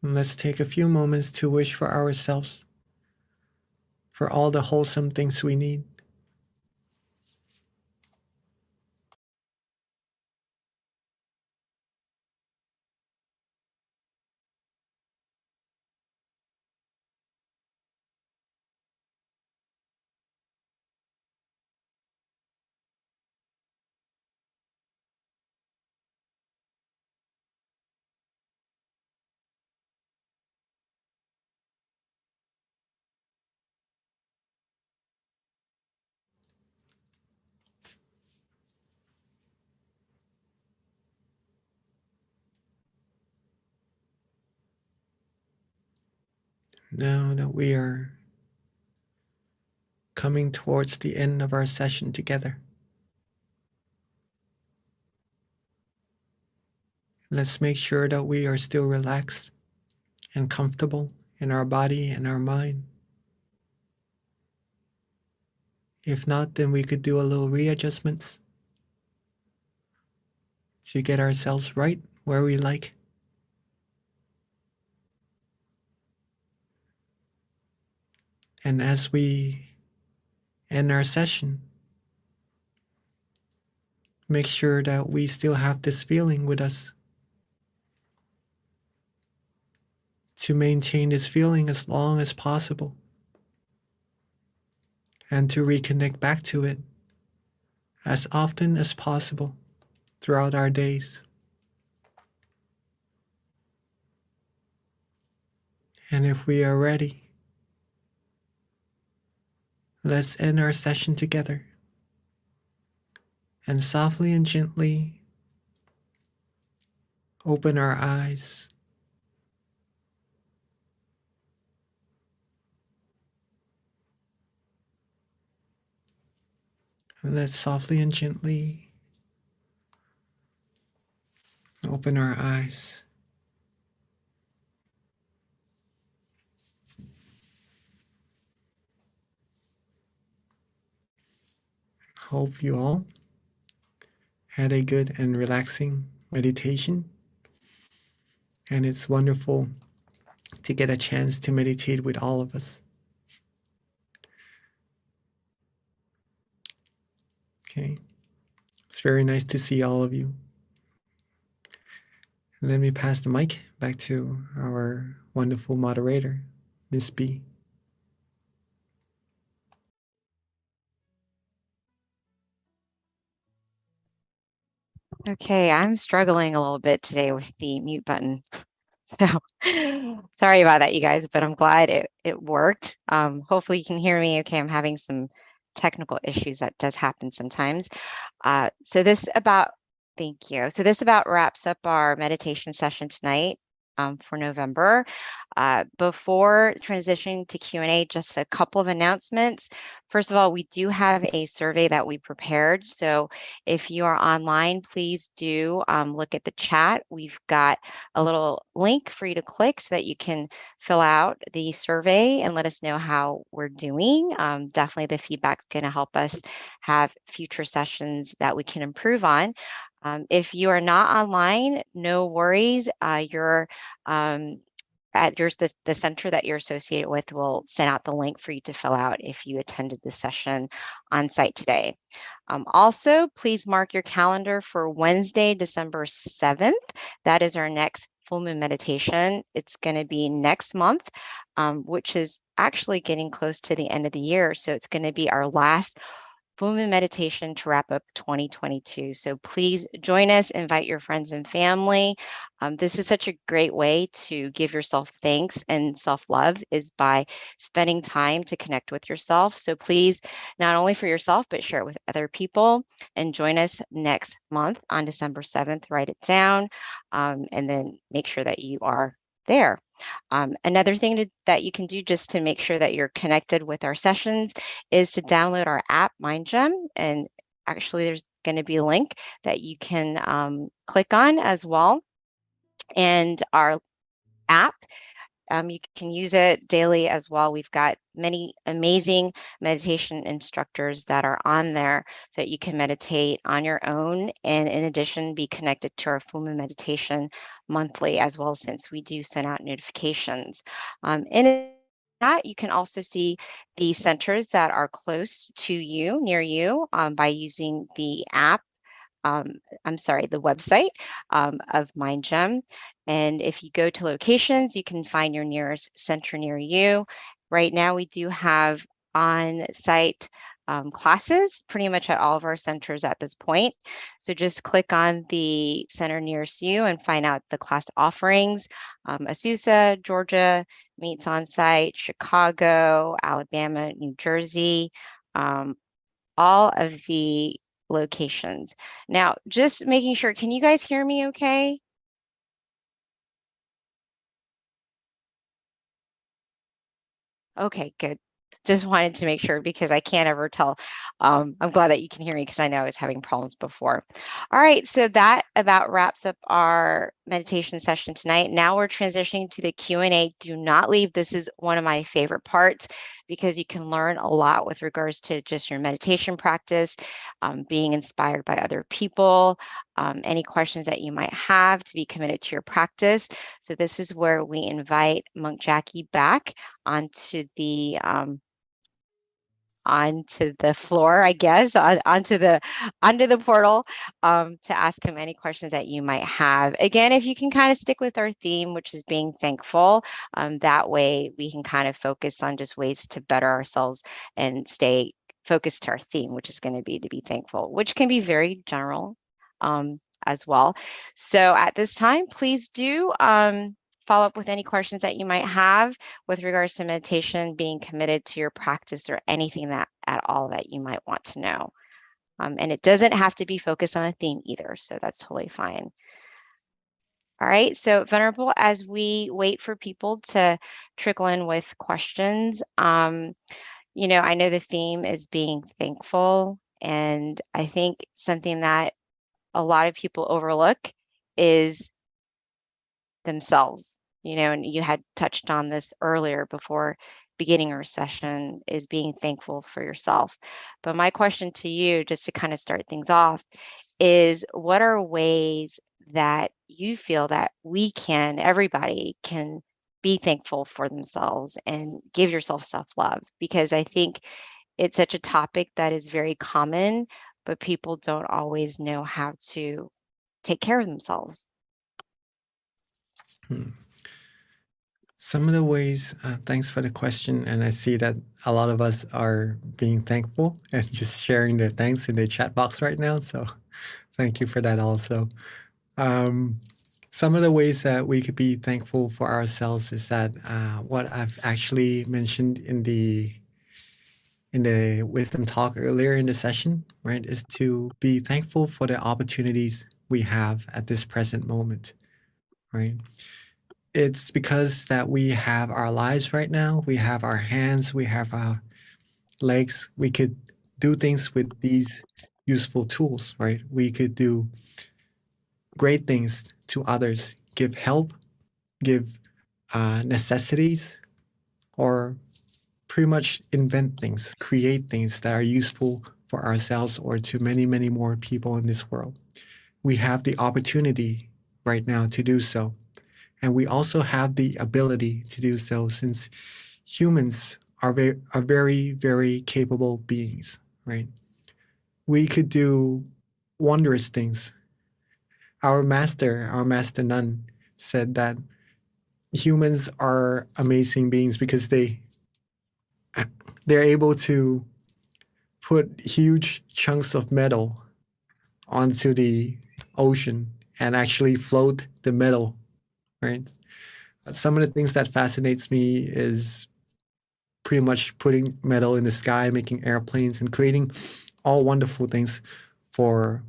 And let's take a few moments to wish for ourselves, for all the wholesome things we need. Now that we are coming towards the end of our session together, let's make sure that we are still relaxed and comfortable in our body and our mind. If not, then we could do a little readjustments to get ourselves right where we like. And as we end our session, make sure that we still have this feeling with us. To maintain this feeling as long as possible. And to reconnect back to it as often as possible throughout our days. And if we are ready, let's end our session together. And softly and gently open our eyes. And let's softly and gently open our eyes. Hope you all had a good and relaxing meditation. And it's wonderful to get a chance to meditate with all of us. Okay, it's very nice to see all of you. Let me pass the mic back to our wonderful moderator, Miss B. Okay, I'm struggling a little bit today with the mute button. So sorry about that, you guys, but I'm glad it worked. Hopefully you can hear me okay. I'm having some technical issues. That does happen sometimes. Thank you. So this about wraps up our meditation session tonight for November. Before transitioning to Q&A, just a couple of announcements. First of all, we do have a survey that we prepared. So if you are online, please do look at the chat. We've got a little link for you to click so that you can fill out the survey and let us know how we're doing. Definitely the feedback's going to help us have future sessions that we can improve on. If you are not online, no worries. The center that you're associated with will send out the link for you to fill out if you attended the session on site today. Also, please mark your calendar for Wednesday, December 7th. That is our next full moon meditation. It's going to be next month, which is actually getting close to the end of the year. So it's going to be our last full moon meditation to wrap up 2022. So please join us, invite your friends and family. This is such a great way to give yourself thanks and self-love is by spending time to connect with yourself. So please, not only for yourself, but share it with other people and join us next month on December 7th. Write it down and then make sure that you are there. Another thing that you can do just to make sure that you're connected with our sessions is to download our app, MindGem. And actually, there's going to be a link that you can click on as well. And our app, you can use it daily as well. We've got many amazing meditation instructors that are on there so that you can meditate on your own. And in addition, be connected to our full moon meditation monthly as well, since we do send out notifications. In that, you can also see the centers that are close to you, near you, by using the app. The website of MindGem. And if you go to locations, you can find your nearest center near you. Right now, we do have on-site classes pretty much at all of our centers at this point. So just click on the center nearest you and find out the class offerings. Azusa, Georgia meets on-site, Chicago, Alabama, New Jersey, all of the locations. Now, just making sure, can you guys hear me okay? Okay, good. Just wanted to make sure because I can't ever tell. I'm glad that you can hear me because I know I was having problems before. All right, so that about wraps up our meditation session tonight. Now we're transitioning to the Q&A. Do not leave. This is one of my favorite parts because you can learn a lot with regards to just your meditation practice, being inspired by other people, any questions that you might have to be committed to your practice. So this is where we invite Monk Jackie back onto the onto the floor, I guess, onto the portal to ask him any questions that you might have. Again, if you can kind of stick with our theme, which is being thankful, that way we can kind of focus on just ways to better ourselves and stay focused to our theme, which is going to be thankful, which can be very general as well. So at this time, please do follow up with any questions that you might have with regards to meditation, being committed to your practice, or anything that at all that you might want to know. And it doesn't have to be focused on a theme either, so that's totally fine. All right, so Venerable, as we wait for people to trickle in with questions, you know, I know the theme is being thankful, and I think something that a lot of people overlook is themselves, you know, and you had touched on this earlier before beginning our session, is being thankful for yourself. But my question to you, just to kind of start things off, is what are ways that you feel that everybody can be thankful for themselves and give yourself self-love? Because I think it's such a topic that is very common, but people don't always know how to take care of themselves. Hmm. Some of the ways, thanks for the question. And I see that a lot of us are being thankful and just sharing their thanks in the chat box right now. So thank you for that also. Some of the ways that we could be thankful for ourselves is that what I've actually mentioned in the wisdom talk earlier in the session, right, is to be thankful for the opportunities we have at this present moment, right? It's because that we have our lives right now, we have our hands, we have our legs, we could do things with these useful tools, right? We could do great things to others, give help, give necessities, or pretty much invent things, create things that are useful for ourselves or to many, many more people in this world. We have the opportunity right now to do so. And we also have the ability to do so, since humans are very, very capable beings, right? We could do wondrous things. Our master nun, said that humans are amazing beings because they're able to put huge chunks of metal onto the ocean and actually float the metal, right? Some of the things that fascinates me is pretty much putting metal in the sky, making airplanes, and creating all wonderful things for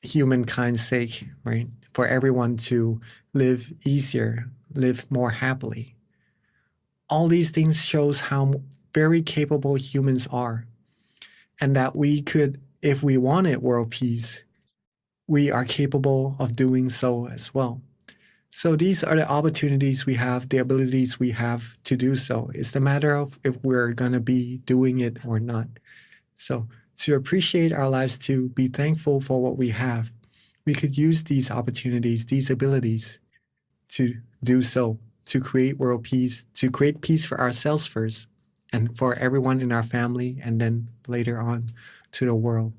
humankind's sake, right? For everyone to live easier, live more happily. All these things shows how very capable humans are, and that we could, if we wanted world peace, we are capable of doing so as well. So these are the opportunities we have, the abilities we have to do so. It's the matter of if we're going to be doing it or not. So to appreciate our lives, to be thankful for what we have, we could use these opportunities, these abilities to do so, to create world peace, to create peace for ourselves first, and for everyone in our family, and then later on to the world.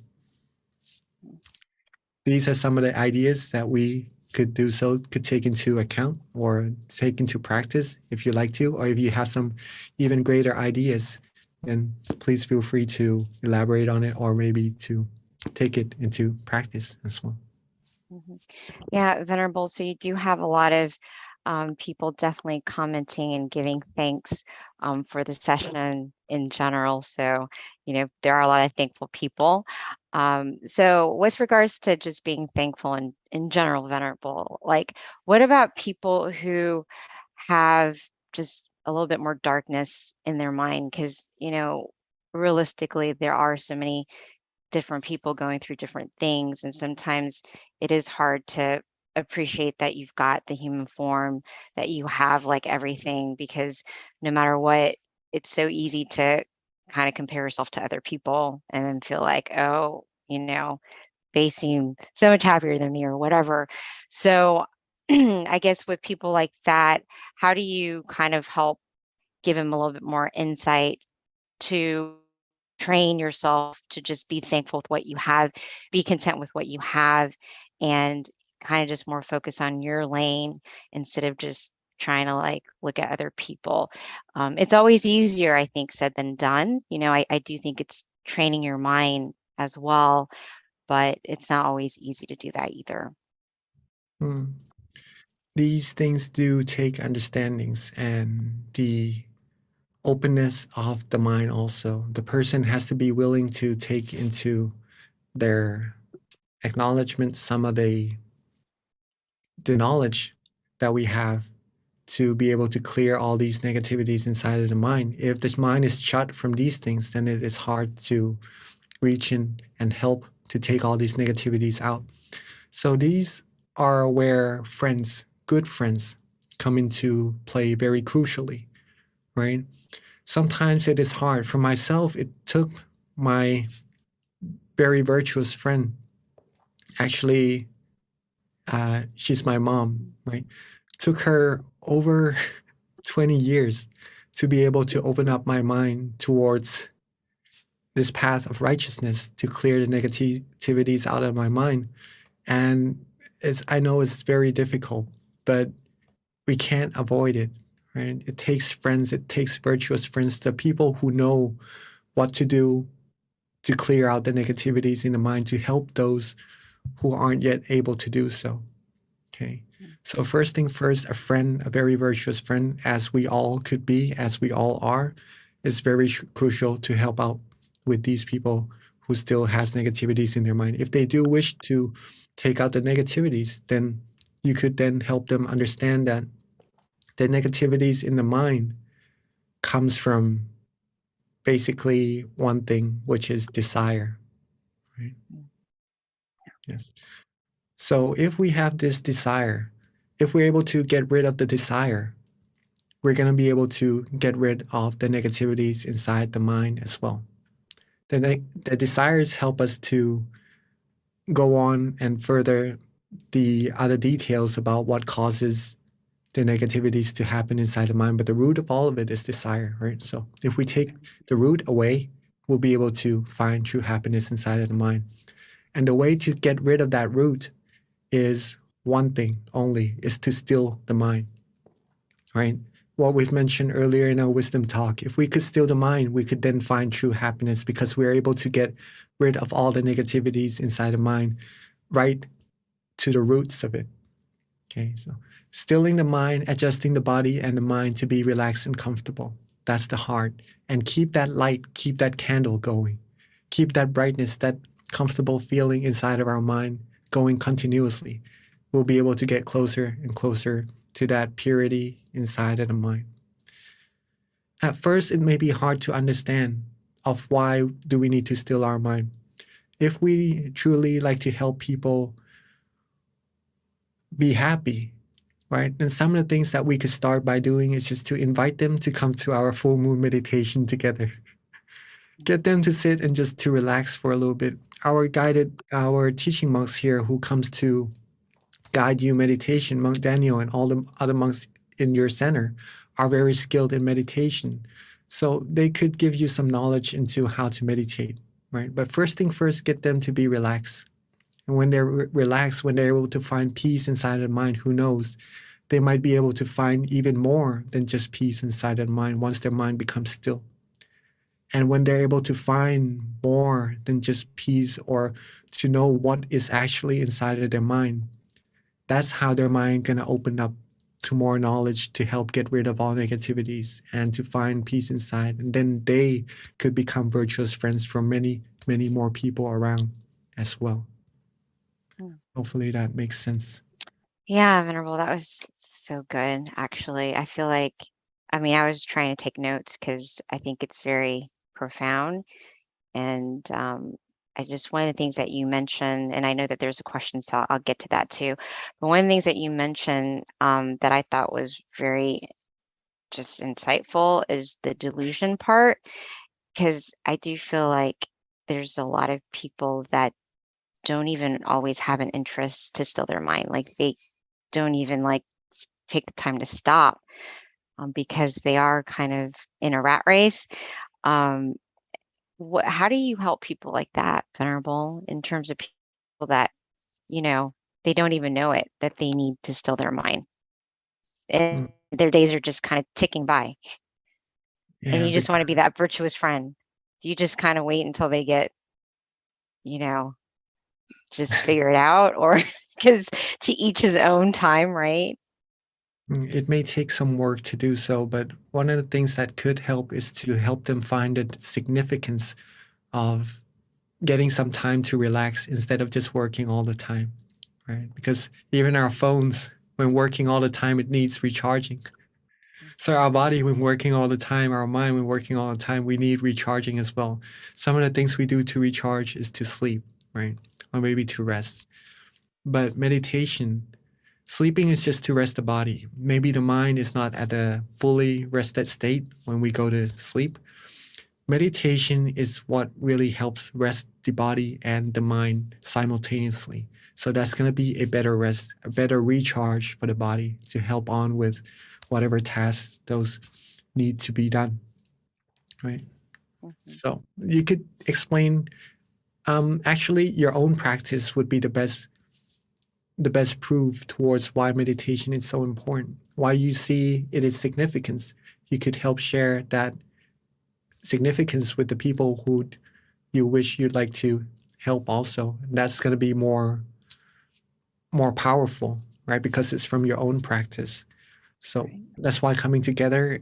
These are some of the ideas that we could do so, could take into account or take into practice if you like to, or if you have some even greater ideas, then please feel free to elaborate on it or maybe to take it into practice as well. Yeah, Venerable. So you do have a lot of people definitely commenting and giving thanks for the session in general. So, you know, there are a lot of thankful people. So with regards to just being thankful in general, Venerable, like what about people who have just a little bit more darkness in their mind? Because, you know, realistically, there are so many different people going through different things, and sometimes it is hard to appreciate that you've got the human form, that you have like everything, because no matter what, it's so easy to kind of compare yourself to other people and then feel like, oh, you know, they seem so much happier than me or whatever. So I guess with people like that, how do you kind of help give them a little bit more insight to train yourself to just be thankful with what you have, be content with what you have, and kind of just more focus on your lane instead of just trying to like look at other people. It's always easier, I think, said than done. I do think it's training your mind as well, but it's not always easy to do that either. Mm. These things do take understandings and the openness of the mind also. The person has to be willing to take into their acknowledgement some of the knowledge that we have to be able to clear all these negativities inside of the mind. If the mind is shut from these things, then it is hard to reach in and help to take all these negativities out. So these are where friends, good friends, come into play very crucially, right? Sometimes it is hard. For myself, it took my very virtuous friend, actually, she's my mom, right? Took her over 20 years to be able to open up my mind towards this path of righteousness to clear the negativities out of my mind. And I know it's very difficult, but we can't avoid it, right? It takes friends, it takes virtuous friends, the people who know what to do to clear out the negativities in the mind to help those who aren't yet able to do so. Okay. So first thing first, a friend, a very virtuous friend, as we all could be, as we all are, is very crucial to help out with these people who still has negativities in their mind. If they do wish to take out the negativities, then you could then help them understand that the negativities in the mind comes from basically one thing, which is desire, right? Yes. So if we have this desire, if we're able to get rid of the desire, we're going to be able to get rid of the negativities inside the mind as well. The desires help us to go on and further the other details about what causes the negativities to happen inside the mind. But the root of all of it is desire, right? So if we take the root away, we'll be able to find true happiness inside of the mind. And the way to get rid of that root is one thing only, is to still the mind, right? What we've mentioned earlier in our wisdom talk, if we could still the mind, we could then find true happiness because we're able to get rid of all the negativities inside the mind right to the roots of it. Okay, so stilling the mind, adjusting the body and the mind to be relaxed and comfortable. That's the heart. And keep that light, keep that candle going. Keep that brightness, that comfortable feeling inside of our mind going continuously. We'll be able to get closer and closer to that purity inside of the mind. At first, it may be hard to understand of why do we need to still our mind. If we truly like to help people be happy, right? And some of the things that we could start by doing is just to invite them to come to our full moon meditation together. Get them to sit and just to relax for a little bit. Our teaching monks here who comes to guide you meditation, Monk Daniel and all the other monks in your center are very skilled in meditation. So they could give you some knowledge into how to meditate, right? But first thing first, get them to be relaxed. And when they're relaxed, when they're able to find peace inside their mind, who knows, they might be able to find even more than just peace inside their mind once their mind becomes still. And when they're able to find more than just peace or to know what is actually inside of their mind, that's how their mind going to open up to more knowledge to help get rid of all negativities and to find peace inside. And then they could become virtuous friends for many, many more people around as well. Hopefully that makes sense. Yeah, Venerable, that was so good, actually. I feel like, I was trying to take notes because I think it's very profound. And one of the things that you mentioned, and I know that there's a question, so I'll get to that too. But one of the things that you mentioned that I thought was very just insightful is the delusion part, because I do feel like there's a lot of people that don't even always have an interest to still their mind. Like they don't even take the time to stop because they are kind of in a rat race. How do you help people like that, Venerable, in terms of people that, they don't even know it, that they need to still their mind? And their days are just kind of ticking by. And Yeah, you just want to be that virtuous friend. Do you just kind of wait until they get, just figure it out? Or because to each his own time, right? it may take some work to do so, but one of the things that could help is to help them find the significance of getting some time to relax instead of just working all the time, right? Because even our phones, when working all the time, it needs recharging. So our body, when working all the time, our mind, when working all the time, we need recharging as well. Some of the things we do to recharge is to sleep, right? Or maybe to rest. But meditation, sleeping is just to rest the body. Maybe the mind is not at a fully rested state when we go to sleep. Meditation is what really helps rest the body and the mind simultaneously. So that's going to be a better rest, a better recharge for the body to help on with whatever tasks those need to be done, right? So you could explain, actually your own practice would be the best proof towards why meditation is so important, why you see it is significance. You could help share that significance with the people who you wish you'd like to help also. And that's going to be more powerful, right? Because it's from your own practice. So that's why coming together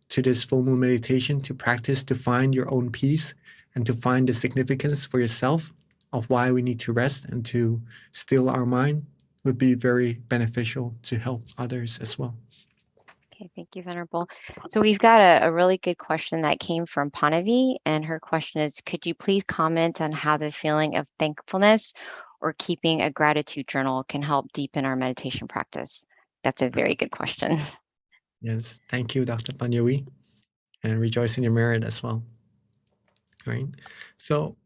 to this full moon meditation to practice, to find your own peace and to find the significance for yourself of why we need to rest and to still our mind would be very beneficial to help others as well. Okay, thank you, Venerable. So we've got a really good question that came from Panavi, and her question is, could you please comment on how the feeling of thankfulness or keeping a gratitude journal can help deepen our meditation practice? That's a very good question. Yes, thank you, Dr. Panyawi, and rejoice in your merit as well. Right? So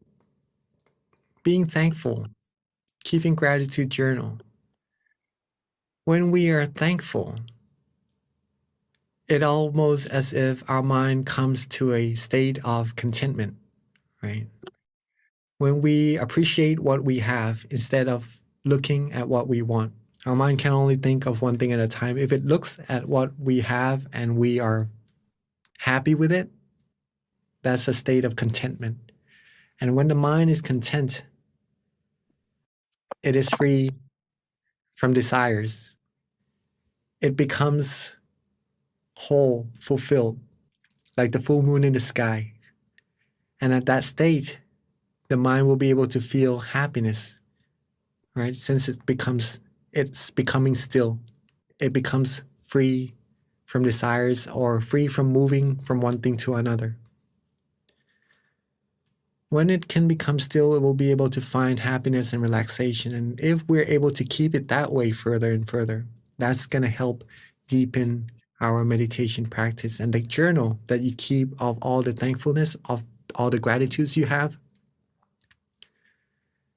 being thankful, keeping gratitude journal. When we are thankful, it almost as if our mind comes to a state of contentment, right? When we appreciate what we have instead of looking at what we want, our mind can only think of one thing at a time. If it looks at what we have and we are happy with it, that's a state of contentment. And when the mind is content, it is free from desires. It becomes whole, fulfilled, like the full moon in the sky. And at that state, the mind will be able to feel happiness, right? Since it's becoming still. It becomes free from desires or free from moving from one thing to another. When it can become still, it will be able to find happiness and relaxation. And if we're able to keep it that way further and further, that's going to help deepen our meditation practice. And the journal that you keep of all the thankfulness, of all the gratitudes you have,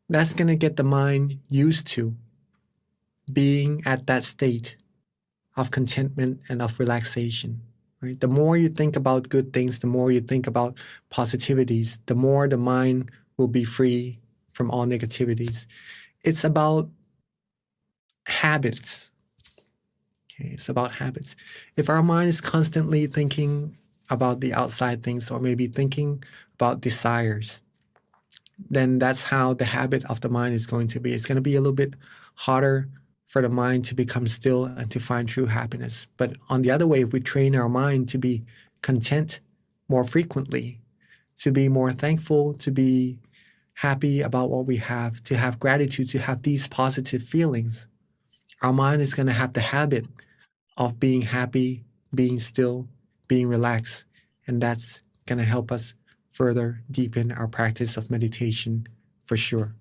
that's going to get the mind used to being at that state of contentment and of relaxation. Right? The more you think about good things, the more you think about positivities, the more the mind will be free from all negativities. It's about habits. Okay, it's about habits. If our mind is constantly thinking about the outside things or maybe thinking about desires, then that's how the habit of the mind is going to be. It's going to be a little bit harder for the mind to become still and to find true happiness. But on the other way, if we train our mind to be content more frequently, to be more thankful, to be happy about what we have, to have gratitude, to have these positive feelings, our mind is going to have the habit of being happy, being still, being relaxed. And that's going to help us further deepen our practice of meditation for sure.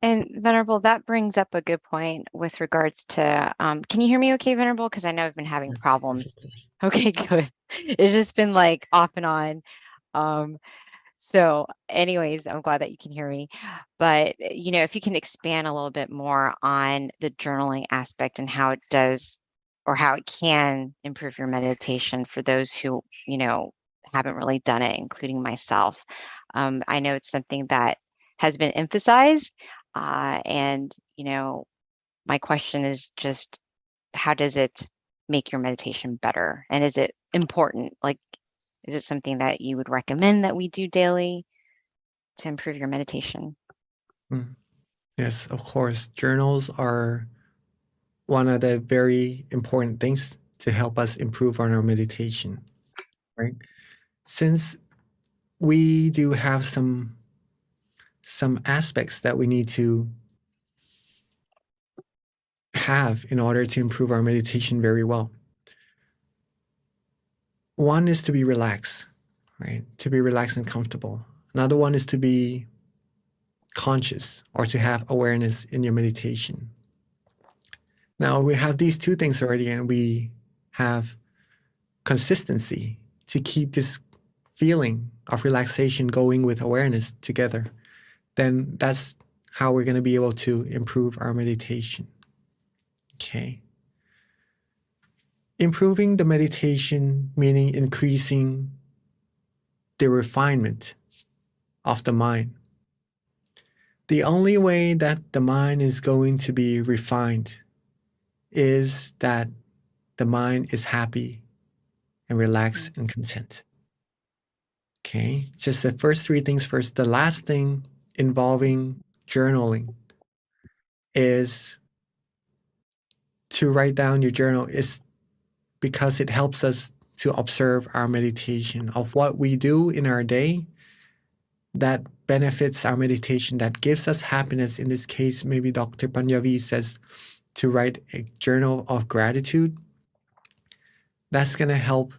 And Venerable, that brings up a good point with regards to, can you hear me okay, Venerable? Because I know I've been having problems. Okay, good. It's just been like off and on. So anyways, I'm glad that you can hear me. But, if you can expand a little bit more on the journaling aspect and how it does or how it can improve your meditation for those who, haven't really done it, including myself. I know it's something that has been emphasized, and my question is just, how does it make your meditation better? And is it important? Like, is it something that you would recommend that we do daily to improve your meditation? Mm. Yes, of course. Journals are one of the very important things to help us improve on our meditation, right? Since we do have some aspects that we need to have in order to improve our meditation very well. One is to be relaxed, right? To be relaxed and comfortable. Another one is to be conscious or to have awareness in your meditation. Now we have these two things already, and we have consistency to keep this feeling of relaxation going with awareness together. Then that's how we're going to be able to improve our meditation. Okay. Improving the meditation, meaning increasing the refinement of the mind. The only way that the mind is going to be refined is that the mind is happy and relaxed and content. Okay, just the first three things first. The last thing involving journaling is to write down your journal is because it helps us to observe our meditation of what we do in our day that benefits our meditation, that gives us happiness. In this case, maybe Dr. Panjavi says to write a journal of gratitude. That's going to help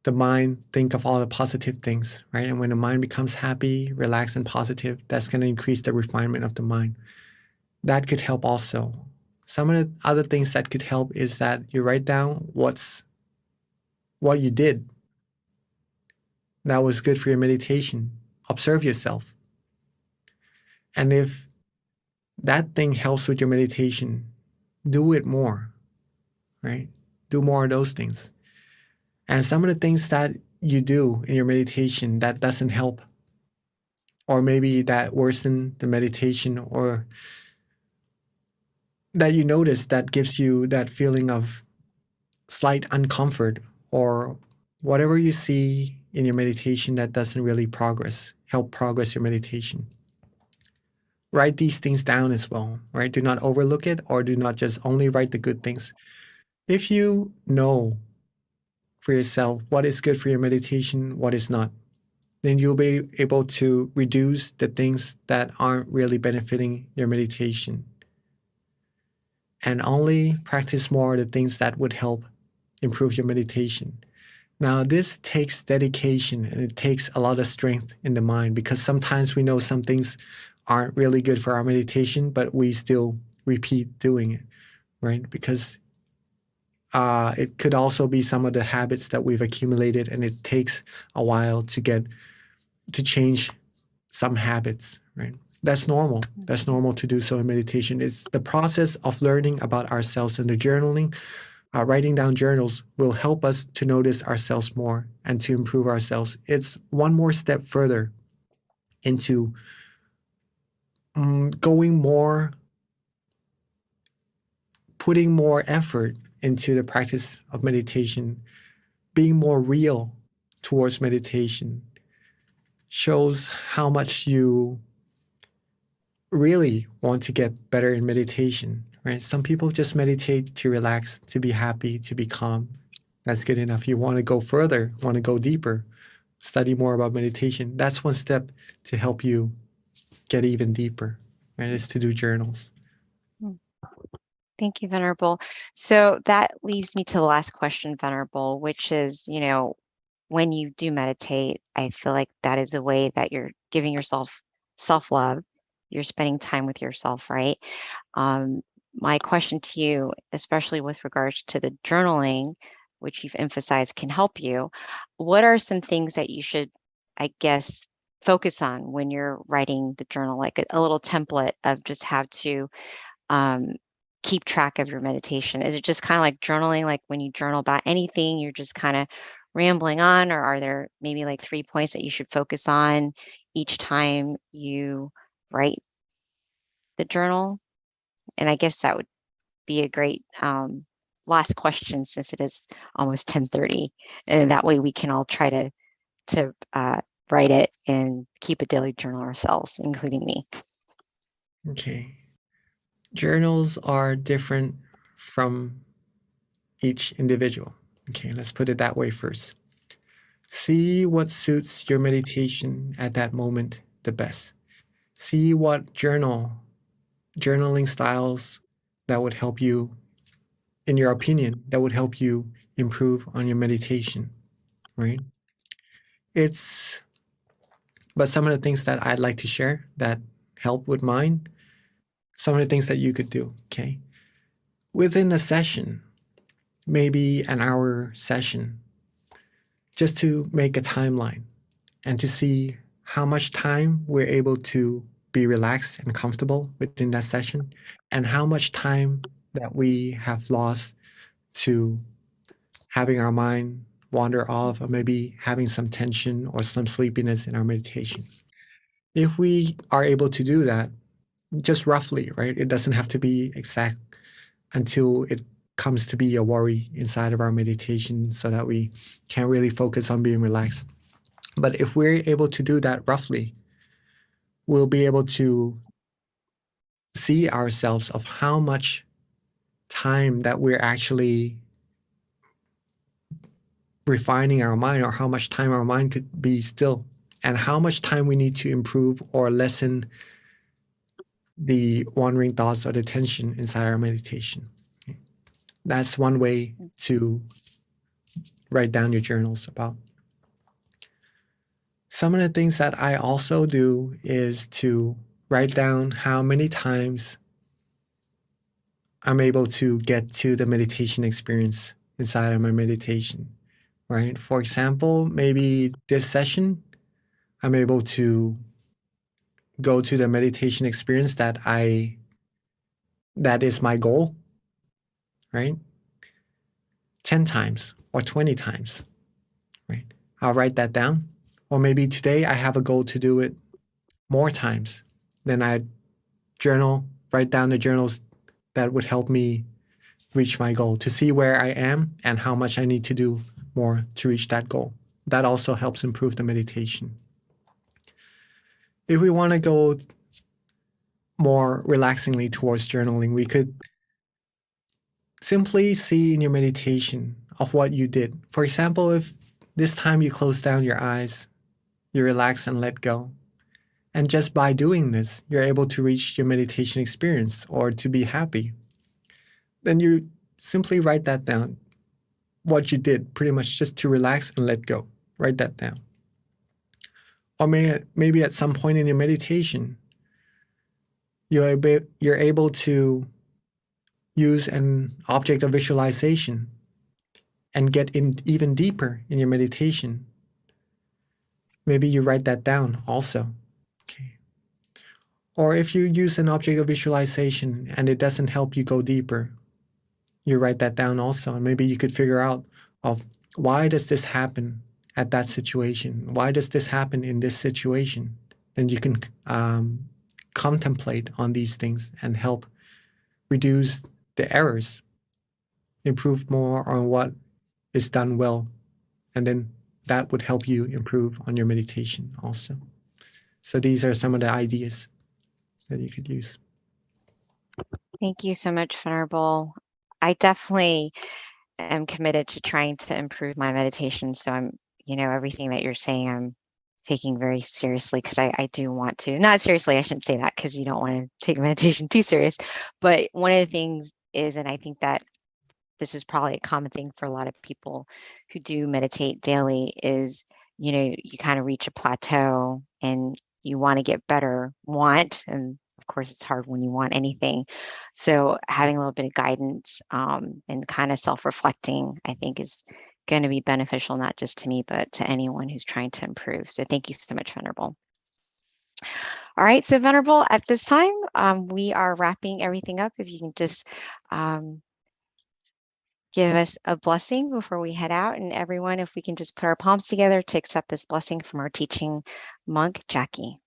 the mind think of all the positive things, right? And when the mind becomes happy, relaxed, and positive, that's going to increase the refinement of the mind. That could help also. Some of the other things that could help is that you write down what you did that was good for your meditation. Observe yourself. And if that thing helps with your meditation, do it more, right? Do more of those things. And some of the things that you do in your meditation that doesn't help, or maybe that worsen the meditation, or that you notice that gives you that feeling of slight uncomfort, or whatever you see in your meditation that doesn't really help progress your meditation. Write these things down as well, right? Do not overlook it, or do not just only write the good things. If you know for yourself what is good for your meditation, what is not, then you'll be able to reduce the things that aren't really benefiting your meditation and only practice more the things that would help improve your meditation. Now, this takes dedication, and it takes a lot of strength in the mind, because sometimes we know some things aren't really good for our meditation, but we still repeat doing it, right? Because it could also be some of the habits that we've accumulated, and it takes a while to change some habits, right? That's normal. That's normal to do so in meditation. It's the process of learning about ourselves, and the journaling, writing down journals will help us to notice ourselves more and to improve ourselves. It's one more step further into putting more effort into the practice of meditation, being more real towards meditation, shows how much you really want to get better in meditation, right? Some people just meditate to relax, to be happy, to be calm. That's good enough. You want to go further, want to go deeper, study more about meditation. That's one step to help you get even deeper, right? Is to do journals. Thank you, Venerable. So that leaves me to the last question, Venerable, which is, when you do meditate, I feel like that is a way that you're giving yourself self-love. You're spending time with yourself, right? My question to you, especially with regards to the journaling, which you've emphasized can help you, what are some things that you should, I guess, focus on when you're writing the journal, like a little template of just how to keep track of your meditation? Is it just kind of like journaling, like when you journal about anything, you're just kind of rambling on, or are there maybe like 3 points that you should focus on each time you write the journal? And I guess that would be a great last question, since it is almost 10:30, and that way we can all try to write it and keep a daily journal ourselves, including me. Okay. Journals are different from each individual. Okay, let's put it that way first. See what suits your meditation at that moment the best. See what journaling styles that would help you, in your opinion, that would help you improve on your meditation, right? But some of the things that I'd like to share that help with mine, some of the things that you could do, okay? Within a session, maybe an hour session, just to make a timeline and to see how much time we're able to be relaxed and comfortable within that session, and how much time that we have lost to having our mind wander off, or maybe having some tension or some sleepiness in our meditation. If we are able to do that, just roughly, right? It doesn't have to be exact until it comes to be a worry inside of our meditation, so that we can't really focus on being relaxed. But if we're able to do that roughly, we'll be able to see ourselves of how much time that we're actually refining our mind, or how much time our mind could be still, and how much time we need to improve or lessen the wandering thoughts or the tension inside our meditation. That's one way to write down your journals about. Some of the things that I also do is to write down how many times I'm able to get to the meditation experience inside of my meditation, right? For example, maybe this session, I'm able to go to the meditation experience that is my goal, right? 10 times or 20 times, right? I'll write that down. Or maybe today I have a goal to do it more times. Then I write down the journals that would help me reach my goal, to see where I am and how much I need to do more to reach that goal. That also helps improve the meditation. If we want to go more relaxingly towards journaling, we could simply see in your meditation of what you did. For example, if this time you close down your eyes, you relax and let go. And just by doing this, you're able to reach your meditation experience or to be happy. Then you simply write that down. What you did, pretty much just to relax and let go. Write that down. Or maybe at some point in your meditation, you're able to use an object of visualization and get in even deeper in your meditation. Maybe you write that down also. Okay. Or if you use an object of visualization and it doesn't help you go deeper, you write that down also. And maybe you could figure out of why does this happen at that situation? Why does this happen in this situation? Then you can contemplate on these things and help reduce the errors, improve more on what is done well, and then that would help you improve on your meditation also. So these are some of the ideas that you could use. Thank you so much, Venerable. I definitely am committed to trying to improve my meditation. So I'm, everything that you're saying, I'm taking very seriously, because I do want to. Not seriously, I shouldn't say that, because you don't want to take meditation too serious. But one of the things is, and I think that this is probably a common thing for a lot of people who do meditate daily, is, you kind of reach a plateau and you want to get better, and of course it's hard when you want anything. So having a little bit of guidance and kind of self-reflecting, I think, is going to be beneficial, not just to me, but to anyone who's trying to improve. So thank you so much, Venerable. All right, so Venerable, at this time, we are wrapping everything up. If you can just give us a blessing before we head out. And everyone, if we can just put our palms together to accept this blessing from our teaching monk, Jackie.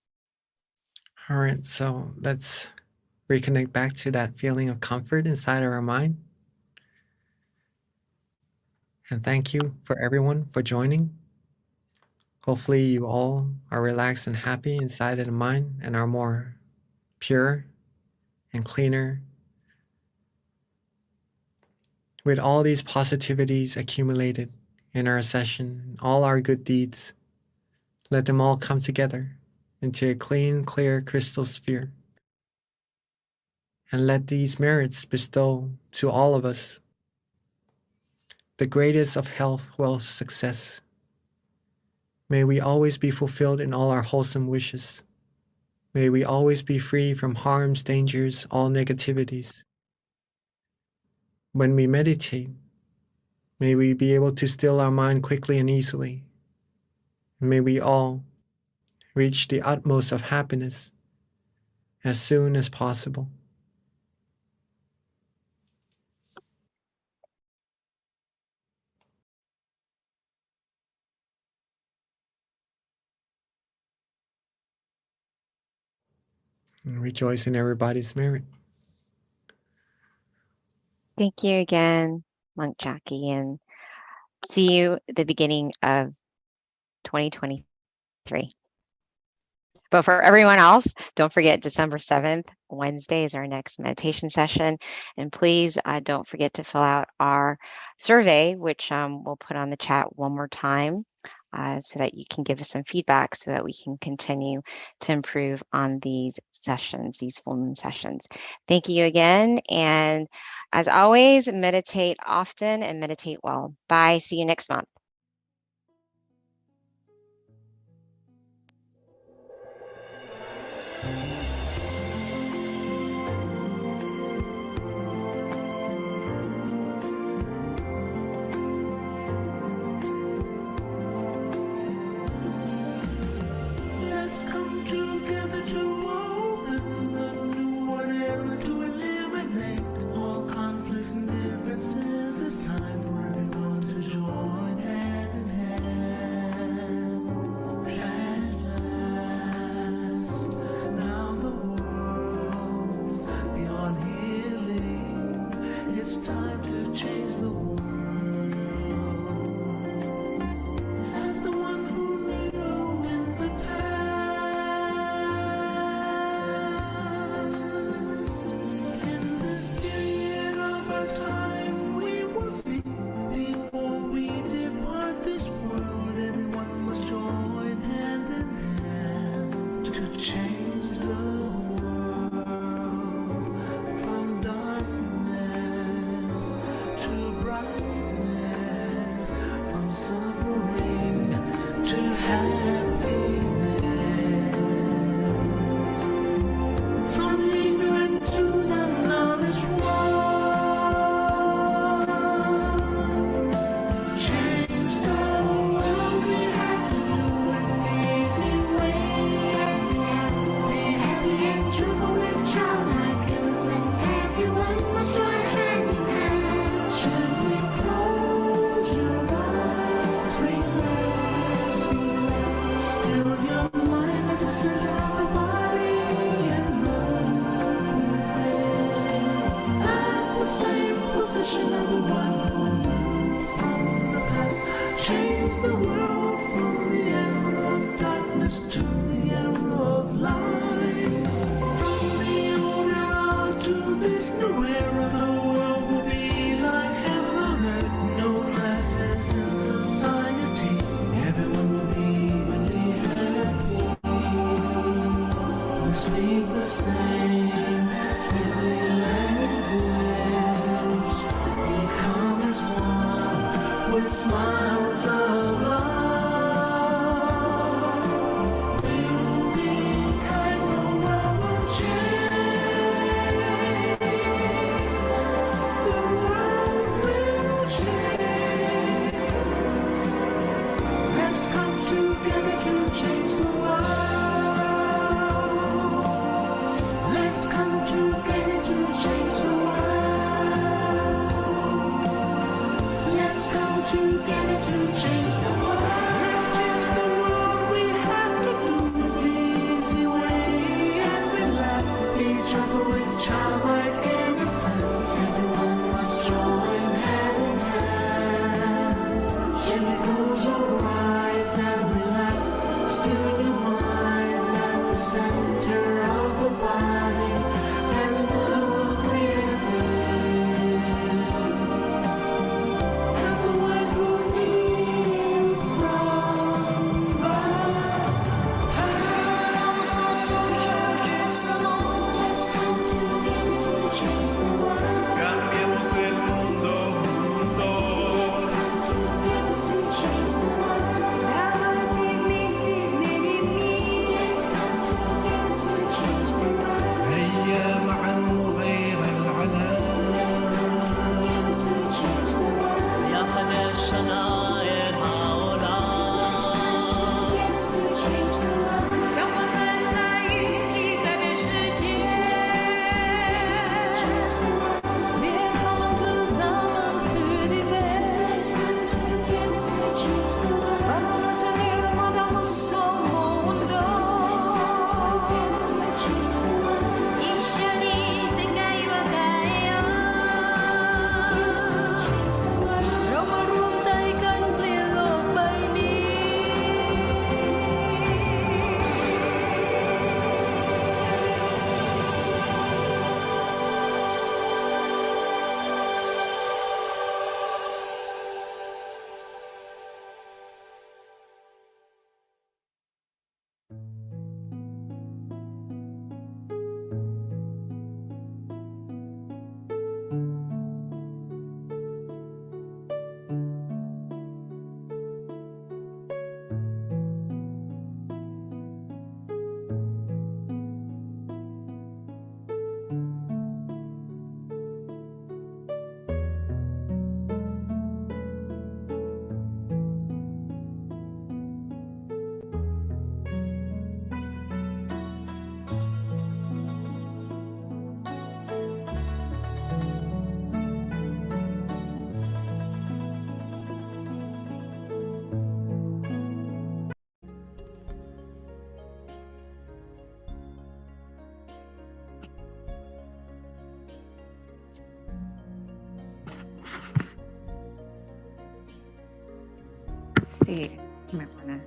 All right, so let's reconnect back to that feeling of comfort inside of our mind. And thank you for everyone for joining. Hopefully you all are relaxed and happy inside of the mind and are more pure and cleaner. With all these positivities accumulated in our session, all our good deeds, let them all come together into a clean, clear crystal sphere. And let these merits bestow to all of us the greatest of health, wealth, success. May we always be fulfilled in all our wholesome wishes. May we always be free from harms, dangers, all negativities. When we meditate, may we be able to still our mind quickly and easily. And may we all reach the utmost of happiness as soon as possible. And rejoice in everybody's merit. Thank you again, Monk Jackie, and see you at the beginning of 2023. But for everyone else, don't forget December 7th, Wednesday is our next meditation session. And please don't forget to fill out our survey, which we'll put on the chat one more time so that you can give us some feedback so that we can continue to improve on these sessions, these full moon sessions. Thank you again. And as always, meditate often and meditate well. Bye. See you next month. Let's come together to open a new whatever to eliminate all conflicts and differences. It's time for everyone to join hand in hand. At last, now the world's beyond healing. It's time to change the world. As the one who knew in the past, in this period of our time, we will see before we depart this world. Everyone must join hand in hand to change the world from darkness to brightness, from suffering to happiness, from ignorant to the knowledge world. Change the world we have to do an amazing way. Be happy and cheerful with childlike innocence. Everyone must join hand in hand. Gently close your eyes, relax, relax. Still your mind at the center of the body and move within. At the same position of the one who knew from the past. Change the world from the era of darkness to the era of light. From the old era to this new era, the world will be like heaven on earth. No classes in society. Everyone will be really happy. We speak the same holy language. Become as one with smiles of love. We'll be kind, the world will change. The world will change. Let's come together to change the world. Let's come together to change the world. see. I might wanna.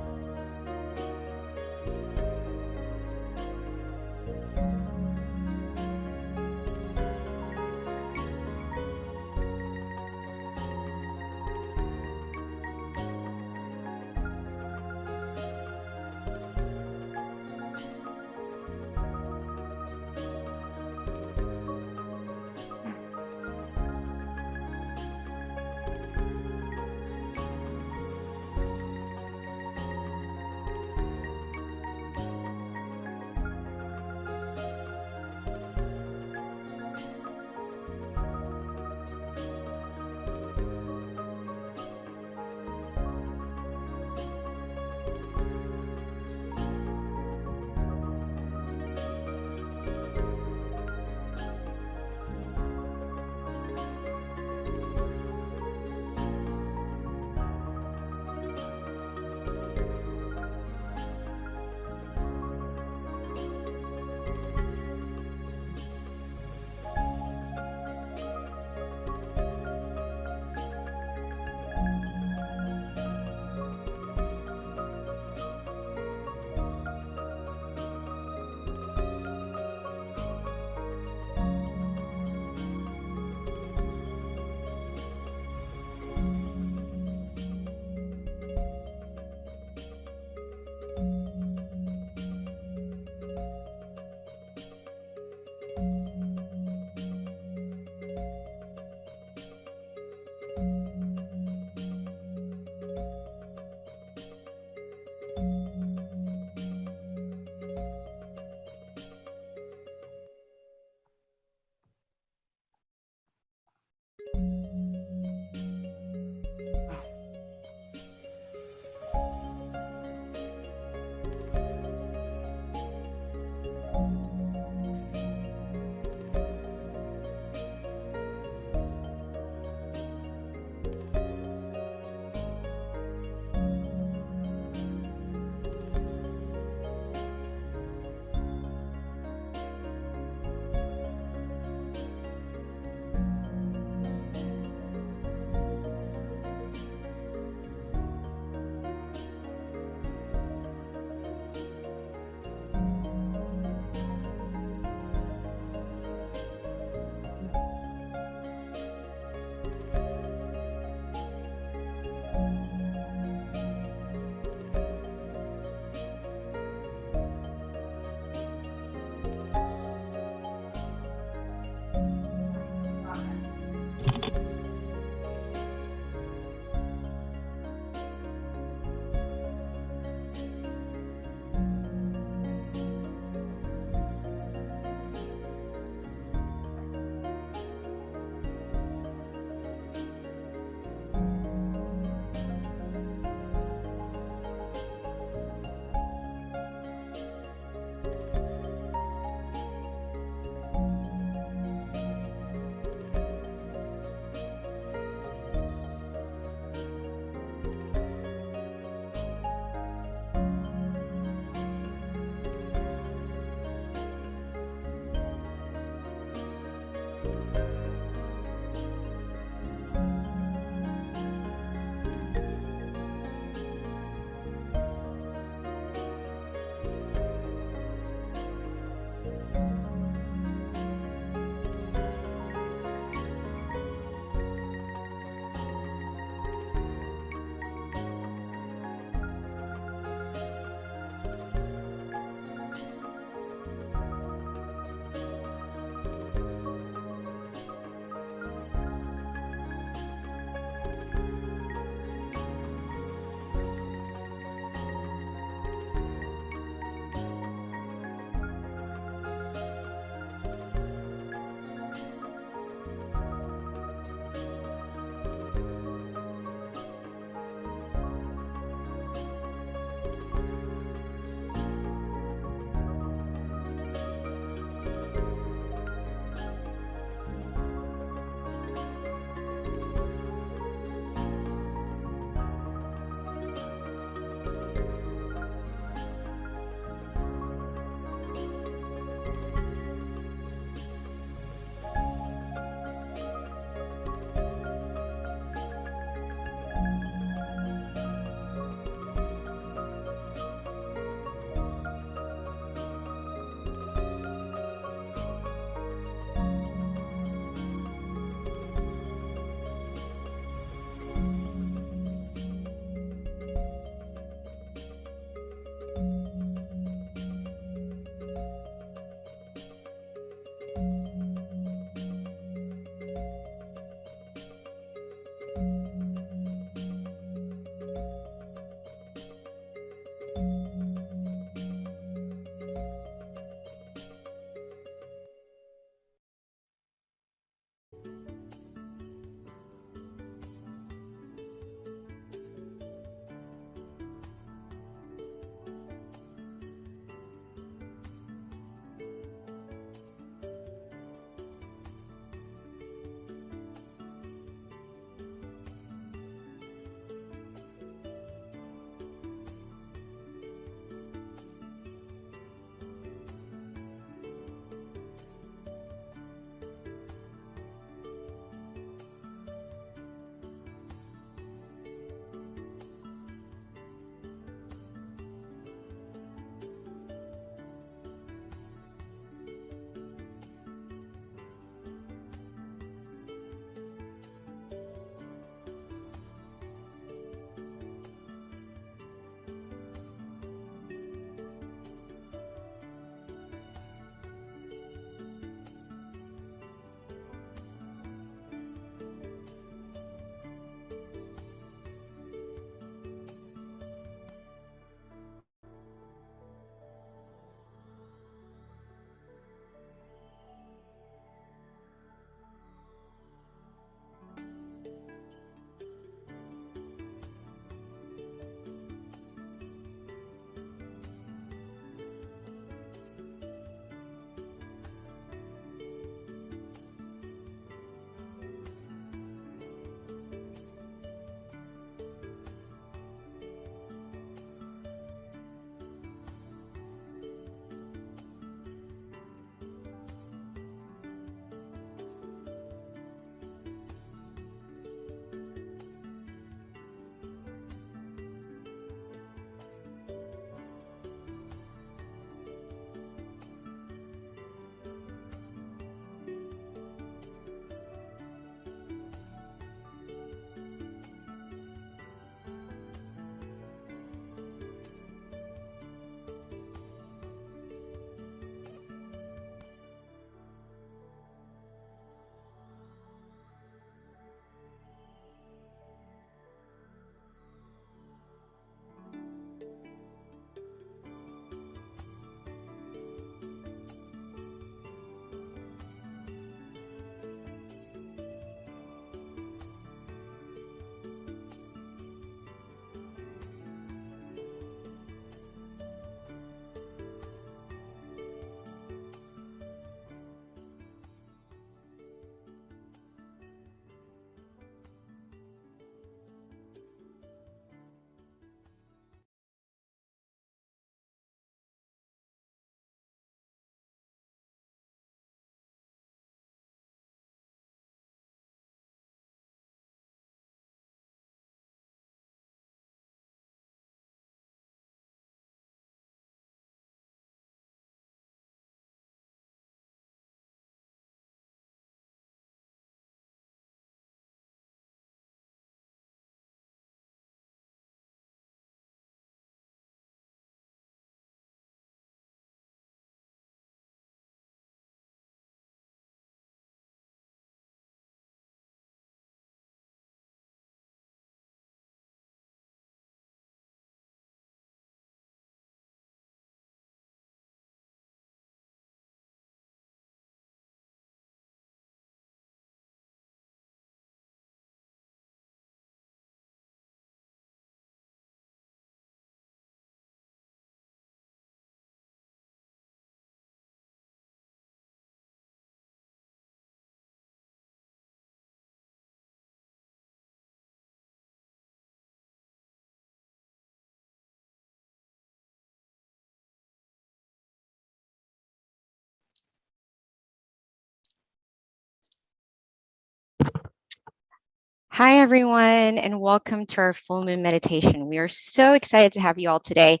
Hi, everyone, and welcome to our full moon meditation. We are so excited to have you all today.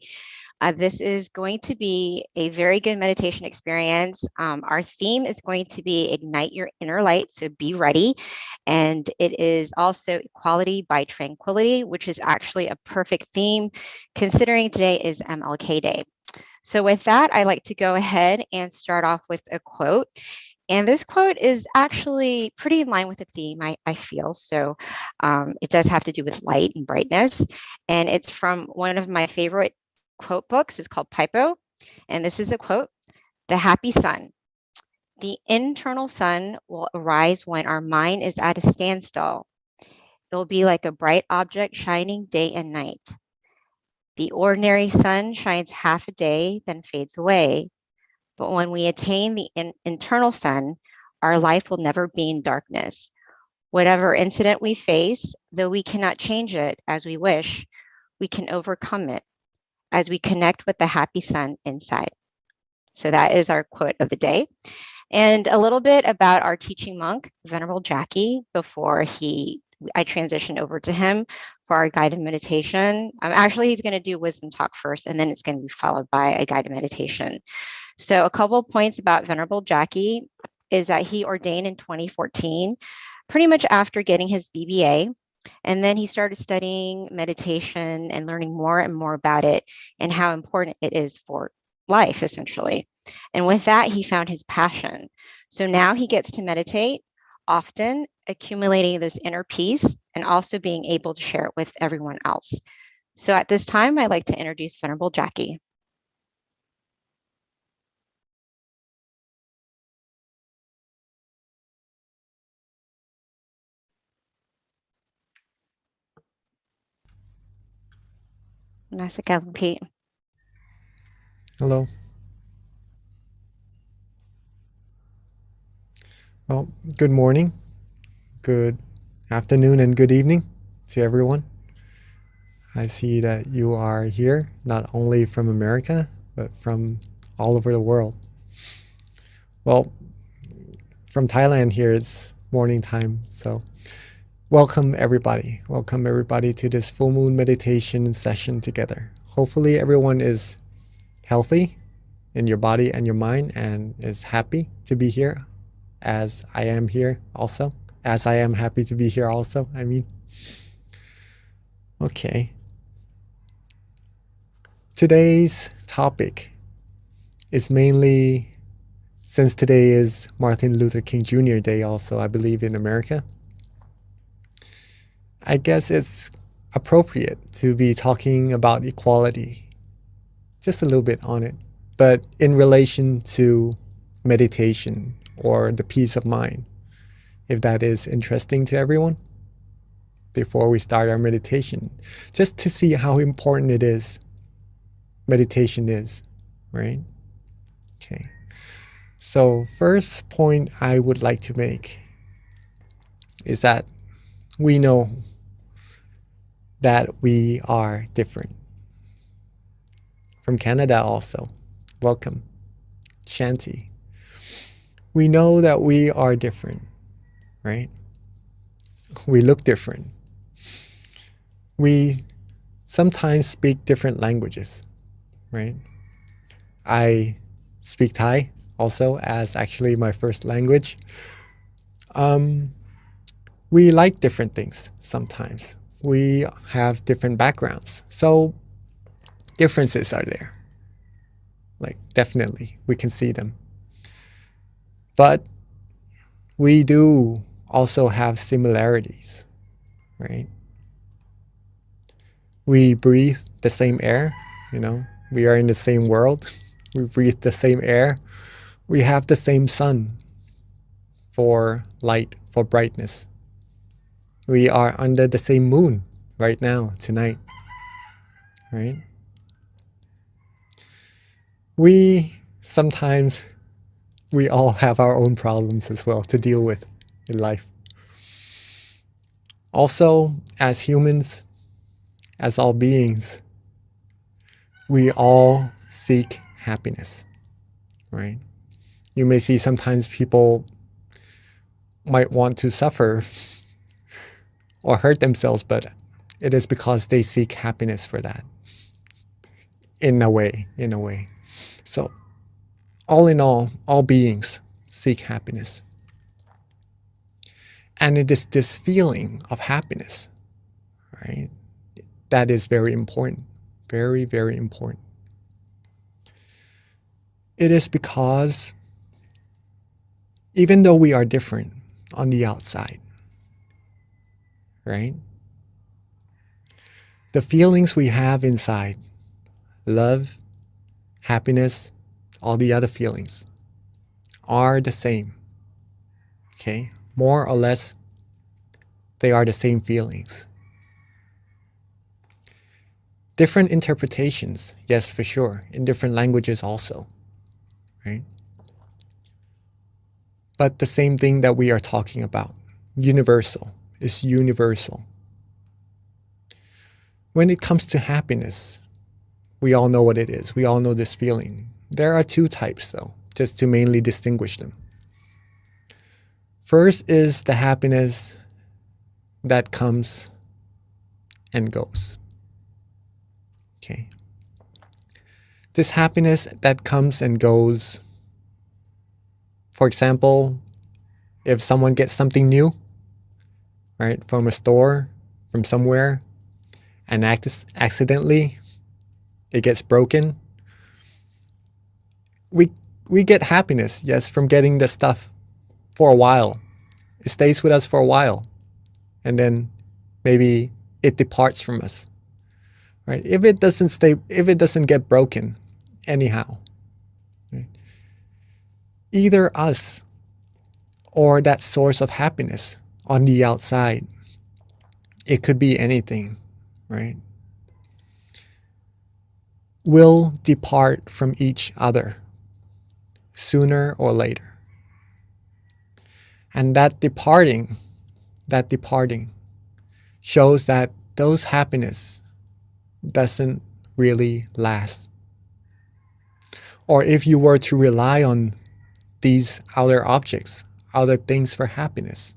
This is going to be a very good meditation experience. Our theme is going to be Ignite Your Inner Light, so be ready. And it is also Equality by Tranquility, which is actually a perfect theme considering today is MLK Day. So with that, I like to go ahead and start off with a quote. And this quote is actually pretty in line with the theme, I feel. So it does have to do with light and brightness. And it's from one of my favorite quote books. It's called Pipo. And this is the quote: "The happy sun. The internal sun will arise when our mind is at a standstill. It will be like a bright object shining day and night. The ordinary sun shines half a day, then fades away. But when we attain the internal sun, our life will never be in darkness. Whatever incident we face, though we cannot change it as we wish, we can overcome it as we connect with the happy sun inside." So that is our quote of the day. And a little bit about our teaching monk, Venerable Jackie, before I transitioned over to him for our guided meditation. Actually, he's going to do wisdom talk first, and then it's going to be followed by a guided meditation. So a couple of points about Venerable Jackie is that he ordained in 2014, pretty much after getting his BBA. And then he started studying meditation and learning more and more about it and how important it is for life, essentially. And with that, he found his passion. So now he gets to meditate often, accumulating this inner peace and also being able to share it with everyone else. So at this time, I'd like to introduce Venerable Jackie. Masaka, Pete. Hello. Well, good morning, good afternoon, and good evening to everyone. I see that you are here, not only from America, but from all over the world. Well, from Thailand here, it's morning time, so welcome everybody. Welcome everybody to this full moon meditation session together. Hopefully everyone is healthy in your body and your mind and is happy to be here, as I am here also, as I am happy to be here also, I mean. Okay. Today's topic is mainly, since today is Martin Luther King Jr. Day also, I believe, in America, I guess it's appropriate to be talking about equality, just a little bit on it, but in relation to meditation or the peace of mind, if that is interesting to everyone, before we start our meditation, just to see how important it is, meditation is, right? Okay. So first point I would like to make is that we know that we are different. From Canada also, welcome. Shanti. We know that we are different, right? We look different. We sometimes speak different languages, right? I speak Thai also as actually my first language. We like different things sometimes. We have different backgrounds. So differences are there. Like, definitely, we can see them. But we do also have similarities, right? We breathe the same air, you know, we are in the same world. We breathe the same air. We have the same sun for light, for brightness. We are under the same moon right now, tonight, right? We all have our own problems as well to deal with in life. Also, as humans, as all beings, we all seek happiness, right? You may see sometimes people might want to suffer or hurt themselves, but it is because they seek happiness for that. In a way. So all in all beings seek happiness. And it is this feeling of happiness, right, that is very important. Very, very important. It is because even though we are different on the outside, right, the feelings we have inside, love, happiness, all the other feelings, are the same. Okay? More or less, they are the same feelings. Different interpretations, yes, for sure, in different languages also, right? But the same thing that we are talking about, universal, is universal. When it comes to happiness, we all know what it is. We all know this feeling. There are two types, though, just to mainly distinguish them. First is the happiness that comes and goes. Okay. This happiness that comes and goes, for example, if someone gets something new, right, from a store, from somewhere, and accidentally it gets broken, we get happiness, yes, from getting the stuff for a while. It stays with us for a while, and then maybe it departs from us, right? If it doesn't get broken anyhow, right? Either us or that source of happiness on the outside, it could be anything, right, will depart from each other sooner or later. And that departing shows that those happiness doesn't really last. Or if you were to rely on these outer objects, other things for happiness,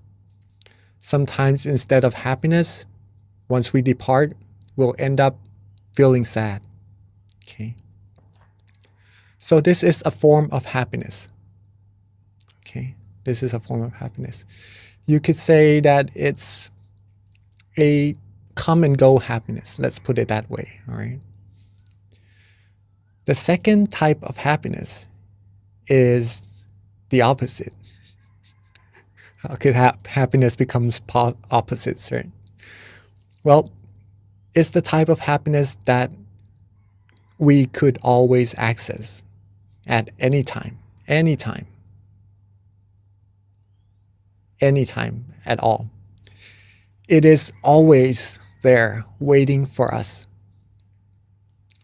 sometimes instead of happiness, once we depart, we'll end up feeling sad. Okay. So this is a form of happiness. Okay. This is a form of happiness. You could say that it's a come and go happiness. Let's put it that way. All right. The second type of happiness is the opposite. How could happiness becomes opposites, right? Well, it's the type of happiness that we could always access at any time at all. It is always there waiting for us.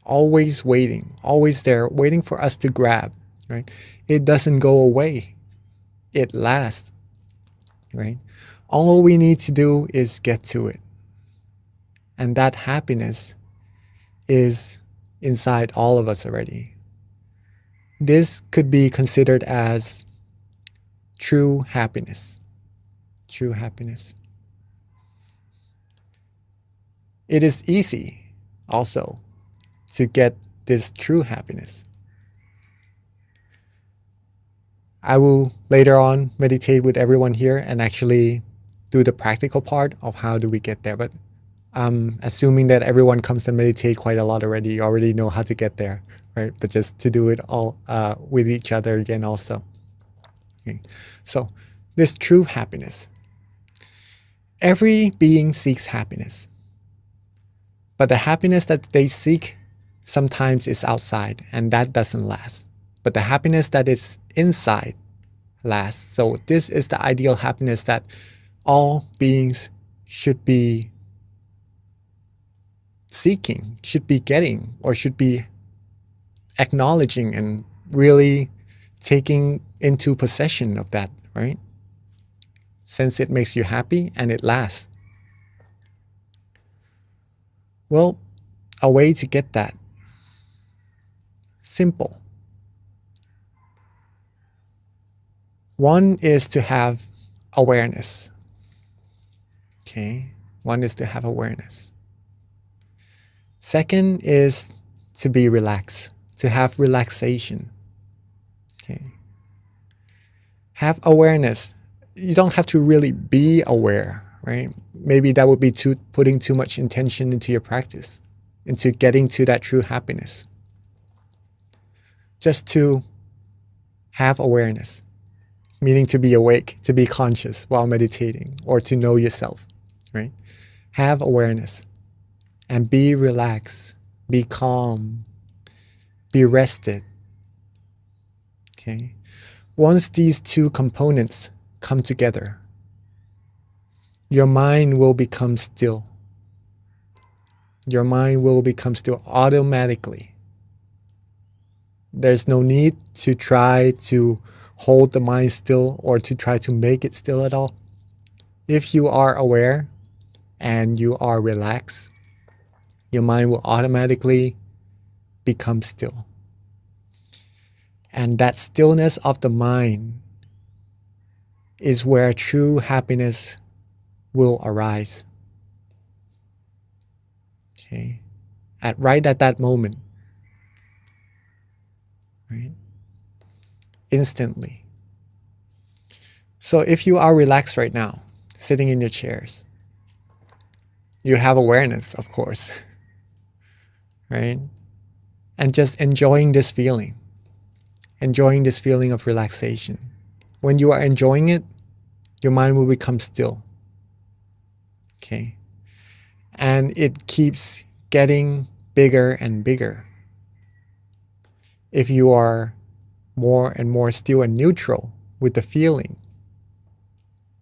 Always waiting, always there waiting for us to grab, right? It doesn't go away. It lasts, right? All we need to do is get to it. And that happiness is inside all of us already. This could be considered as true happiness. True happiness. It is easy also to get this true happiness. I will later on meditate with everyone here and actually do the practical part of how do we get there. But I'm assuming that everyone comes to meditate quite a lot already. You already know how to get there, right? But just to do it all with each other again also. Okay. So this true happiness. Every being seeks happiness. But the happiness that they seek sometimes is outside, and that doesn't last. But the happiness that is inside lasts. So this is the ideal happiness that all beings should be seeking, should be getting, or should be acknowledging and really taking into possession of that, right? Since it makes you happy and it lasts. Well, a way to get that. Simple. One is to have awareness. Okay? One is to have awareness. Second is to be relaxed, to have relaxation. Okay. Have awareness. You don't have to really be aware, right? Maybe that would be putting too much intention into your practice, into getting to that true happiness. Just to have awareness, meaning to be awake, to be conscious while meditating, or to know yourself, right? Have awareness and be relaxed, be calm, be rested. Okay. Once these two components come together, your mind will become still. Your mind will become still automatically. There's no need to try to hold the mind still or to try to make it still at all. If you are aware and you are relaxed, your mind will automatically become still. And that stillness of the mind is where true happiness will arise. Okay. Right at that moment. Right? Instantly. So if you are relaxed right now, sitting in your chairs, you have awareness, of course. Right? And just enjoying this feeling of relaxation. When you are enjoying it, your mind will become still. Okay. And it keeps getting bigger and bigger. If you are more and more still and neutral with the feeling,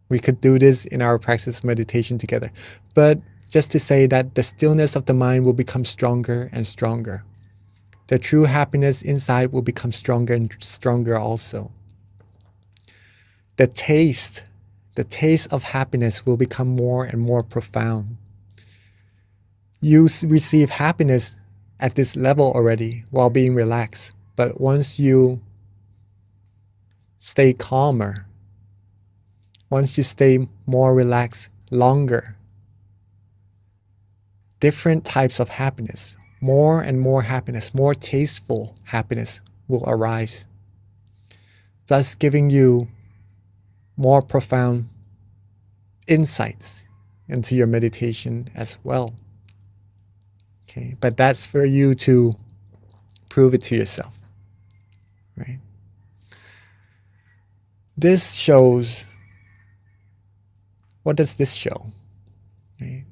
we could do this in our practice of meditation together. But just to say that the stillness of the mind will become stronger and stronger. The true happiness inside will become stronger and stronger also. The taste of happiness will become more and more profound. You receive happiness at this level already while being relaxed. But once you stay calmer, once you stay more relaxed longer, different types of happiness, more and more happiness, more tasteful happiness will arise, thus giving you more profound insights into your meditation as well. Okay, but that's for you to prove it to yourself, right? This shows, what does this show? Right?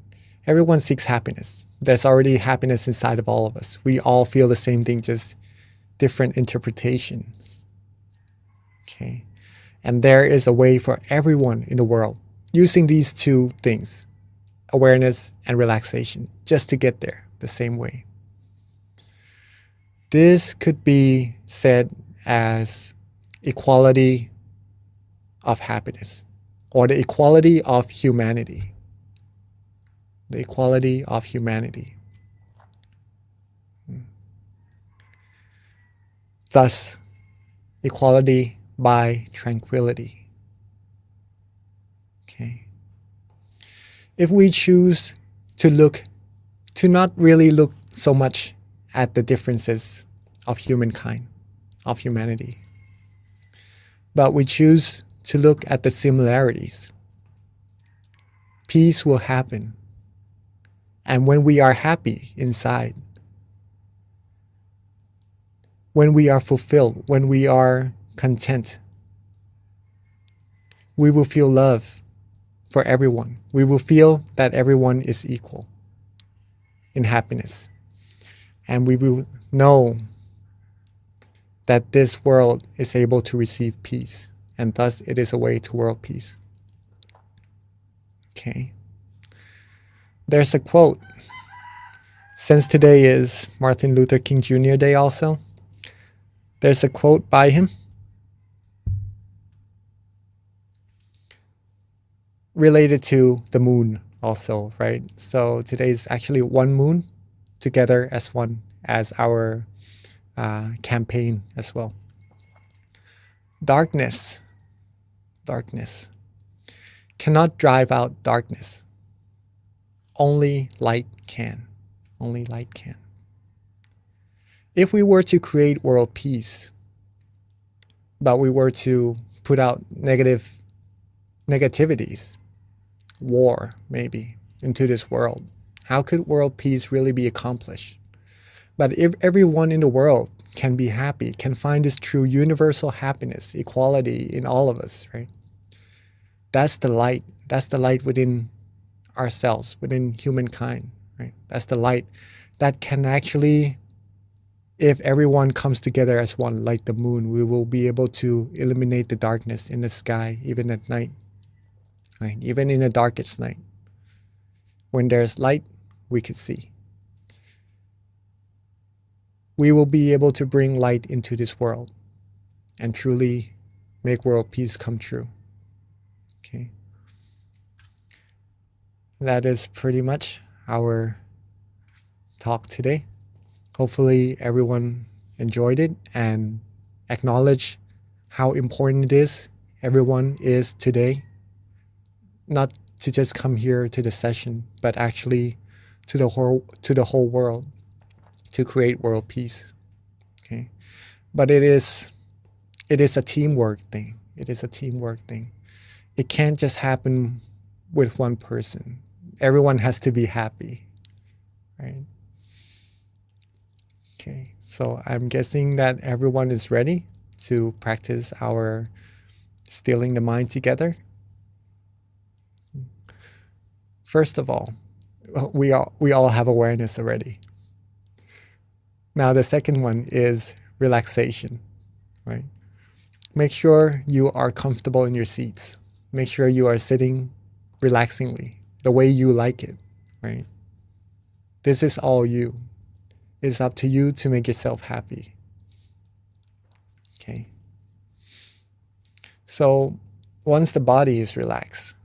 Everyone seeks happiness. There's already happiness inside of all of us. We all feel the same thing, just different interpretations. Okay, and there is a way for everyone in the world using these two things, awareness and relaxation, just to get there the same way. This could be said as equality of happiness, or the equality of humanity. The equality of humanity. Thus, equality by tranquility. Okay. If we choose to not really look so much at the differences of humankind, of humanity, but we choose to look at the similarities, peace will happen. And when we are happy inside, when we are fulfilled, when we are content, we will feel love for everyone. We will feel that everyone is equal in happiness. And we will know that this world is able to receive peace, and thus it is a way to world peace. Okay. There's a quote. Since today is Martin Luther King Jr. Day also, there's a quote by him related to the moon also, right? So today is actually one moon together as one, as our campaign as well. Darkness cannot drive out darkness. Only light can. Only light can. If we were to create world peace, but we were to put out negativities, war maybe, into this world, how could world peace really be accomplished? But if everyone in the world can be happy, can find this true universal happiness, equality in all of us, right? That's the light. That's the light within ourselves, within humankind, right? That's the light that can actually, if everyone comes together as one, like the moon, we will be able to eliminate the darkness in the sky, even at night, right? Even in the darkest night. When there's light, we can see. We will be able to bring light into this world and truly make world peace come true. Okay. That is pretty much our talk today. Hopefully everyone enjoyed it and acknowledge how important it is everyone is today. Not to just come here to the session, but actually to the whole world, to create world peace. Okay. But it is a teamwork thing. It is a teamwork thing. It can't just happen with one person. Everyone has to be happy, right? Okay, so I'm guessing that everyone is ready to practice our stilling the mind together. First of all, we all have awareness already. Now the second one is relaxation, right? Make sure you are comfortable in your seats. Make sure you are sitting relaxingly, the way you like it, right? This is all you. It's up to you to make yourself happy. Okay. So once the body is relaxed,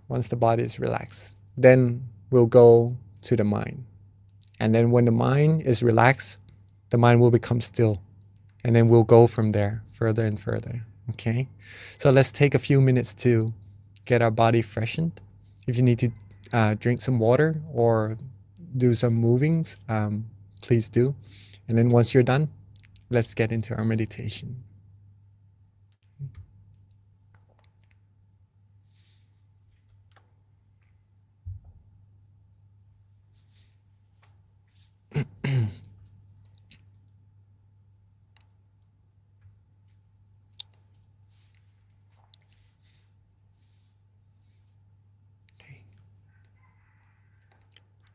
then we'll go to the mind. And then when the mind is relaxed, the mind will become still. And then we'll go from there further and further. Okay. So let's take a few minutes to get our body freshened. If you need to drink some water or do some movings, please do. And then once you're done, let's get into our meditation.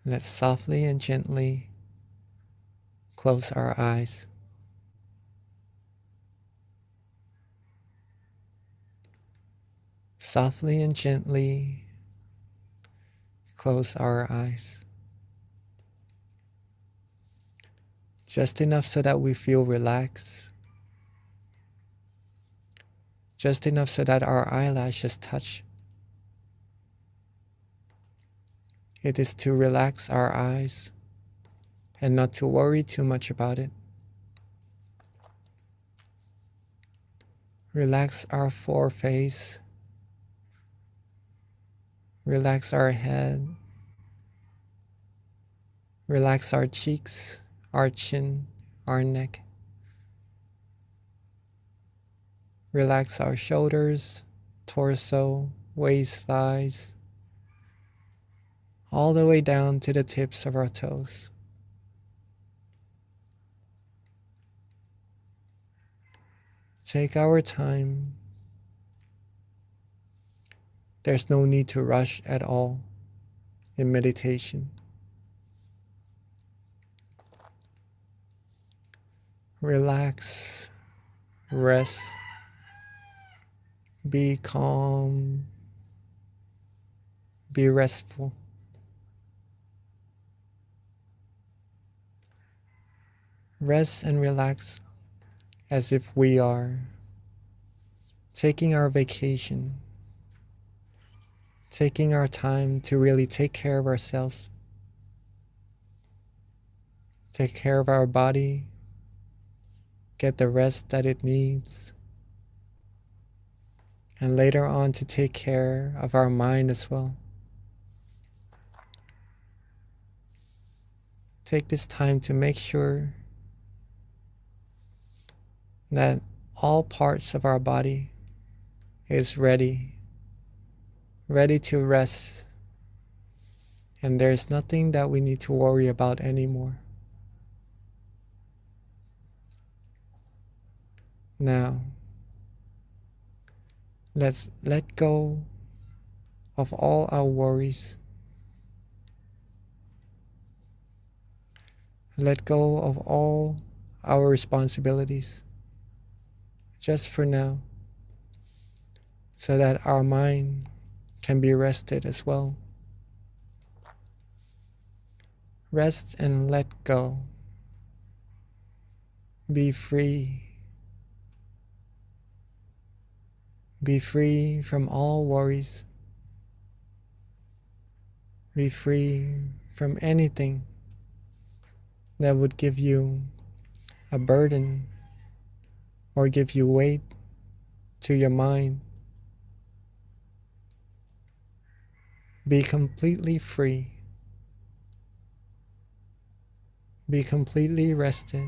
Let's softly and gently close our eyes. Softly and gently close our eyes. Just enough so that we feel relaxed. Just enough so that our eyelashes touch. It is to relax our eyes and not to worry too much about it. Relax our foreface. Relax our head. Relax our cheeks, our chin, our neck. Relax our shoulders, torso, waist, thighs, all the way down to the tips of our toes. Take our time. There's no need to rush at all in meditation. Relax, rest, be calm, be restful. Rest and relax as if we are taking our vacation, taking our time to really take care of ourselves, take care of our body, get the rest that it needs, and later on to take care of our mind as well. take this time to make sure that all parts of our body is ready to rest, and there's nothing that we need to worry about anymore. Now, let's let go of all our worries. Let go of all our responsibilities, just for now, so that our mind can be rested as well. Rest and let go. Be free. Be free from all worries. Be free from anything that would give you a burden or give you weight to your mind. Be completely free. Be completely rested.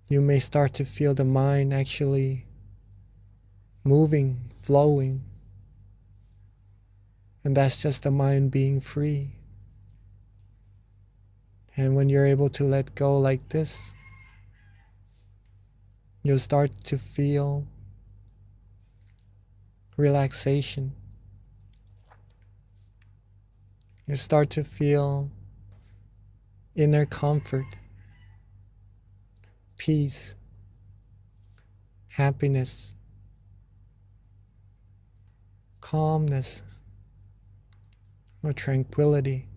You may start to feel the mind actually moving, flowing, and that's just the mind being free. And when you're able to let go like this, you'll start to feel relaxation. You start to feel inner comfort, peace, happiness, calmness, or tranquility.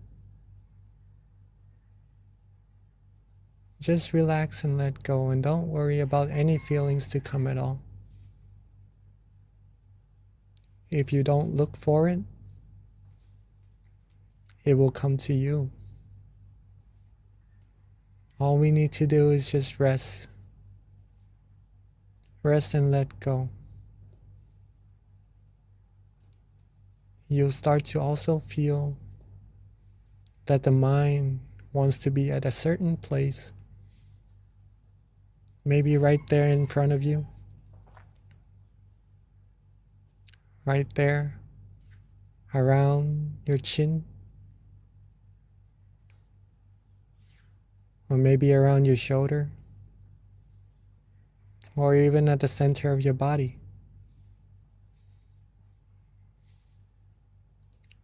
Just relax and let go, and don't worry about any feelings to come at all. If you don't look for it, it will come to you. All we need to do is just rest. Rest and let go. You'll start to also feel that the mind wants to be at a certain place, maybe right there in front of you, right there around your chin, or maybe around your shoulder, or even at the center of your body.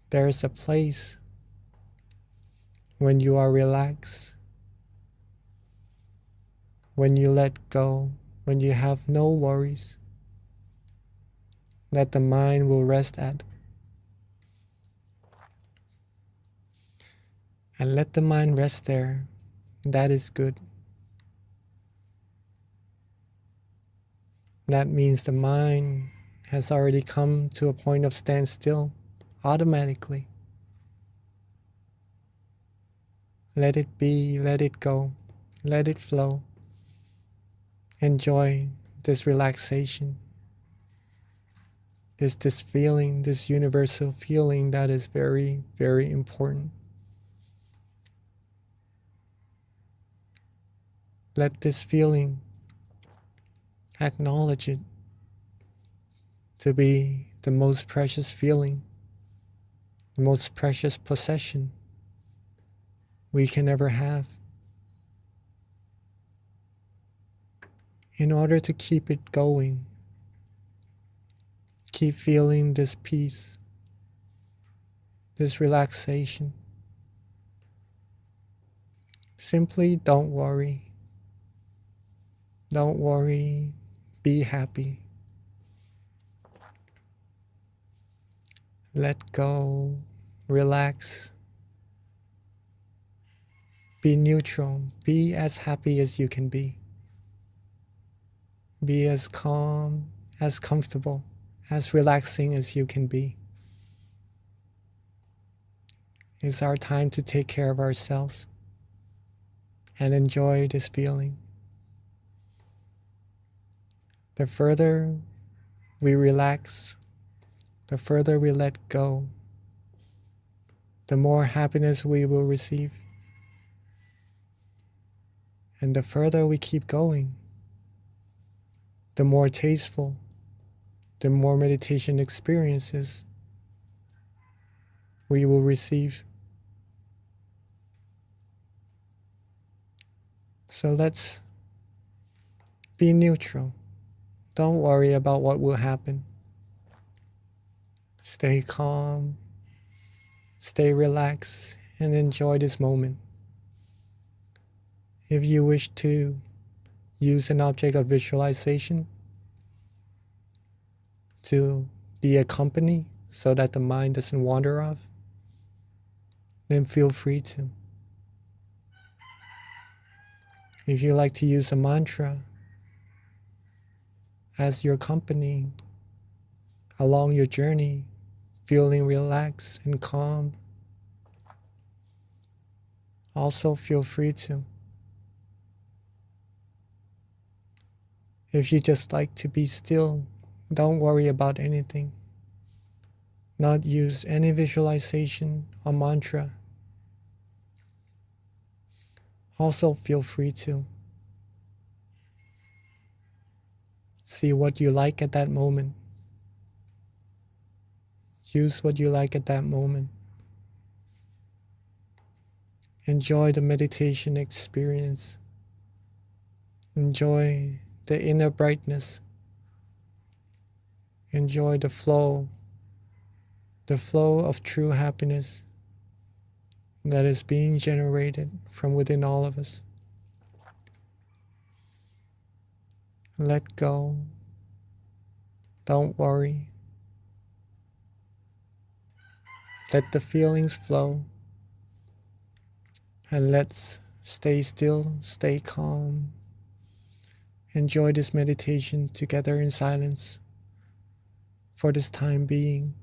There is a place when you are relaxed, when you let go, when you have no worries, that the mind will rest at. And let the mind rest there. That is good. That means the mind has already come to a point of standstill automatically. Let it be, let it go, let it flow. Enjoy this relaxation. It's this feeling, this universal feeling that is very, very important. Let this feeling, acknowledge it to be the most precious feeling, the most precious possession we can ever have. In order to keep it going, keep feeling this peace, this relaxation, simply don't worry. Don't worry, be happy. Let go, relax. Be neutral, be as happy as you can be. Be as calm, as comfortable, as relaxing as you can be. It's our time to take care of ourselves and enjoy this feeling. The further we relax, the further we let go, the more happiness we will receive. And the further we keep going, the more tasteful, the more meditation experiences we will receive. So let's be neutral. Don't worry about what will happen. Stay calm, stay relaxed, and enjoy this moment. If you wish to use an object of visualization to be a company so that the mind doesn't wander off, then feel free to. If you like to use a mantra as your company along your journey, feeling relaxed and calm, also feel free to. If you just like to be still, don't worry about anything. Not use any visualization or mantra. Also feel free to. See what you like at that moment. Use what you like at that moment. Enjoy the meditation experience. Enjoy the inner brightness. Enjoy the flow of true happiness that is being generated from within all of us. Let go. Don't worry. Let the feelings flow. And let's stay still, stay calm. Enjoy this meditation together in silence for this time being.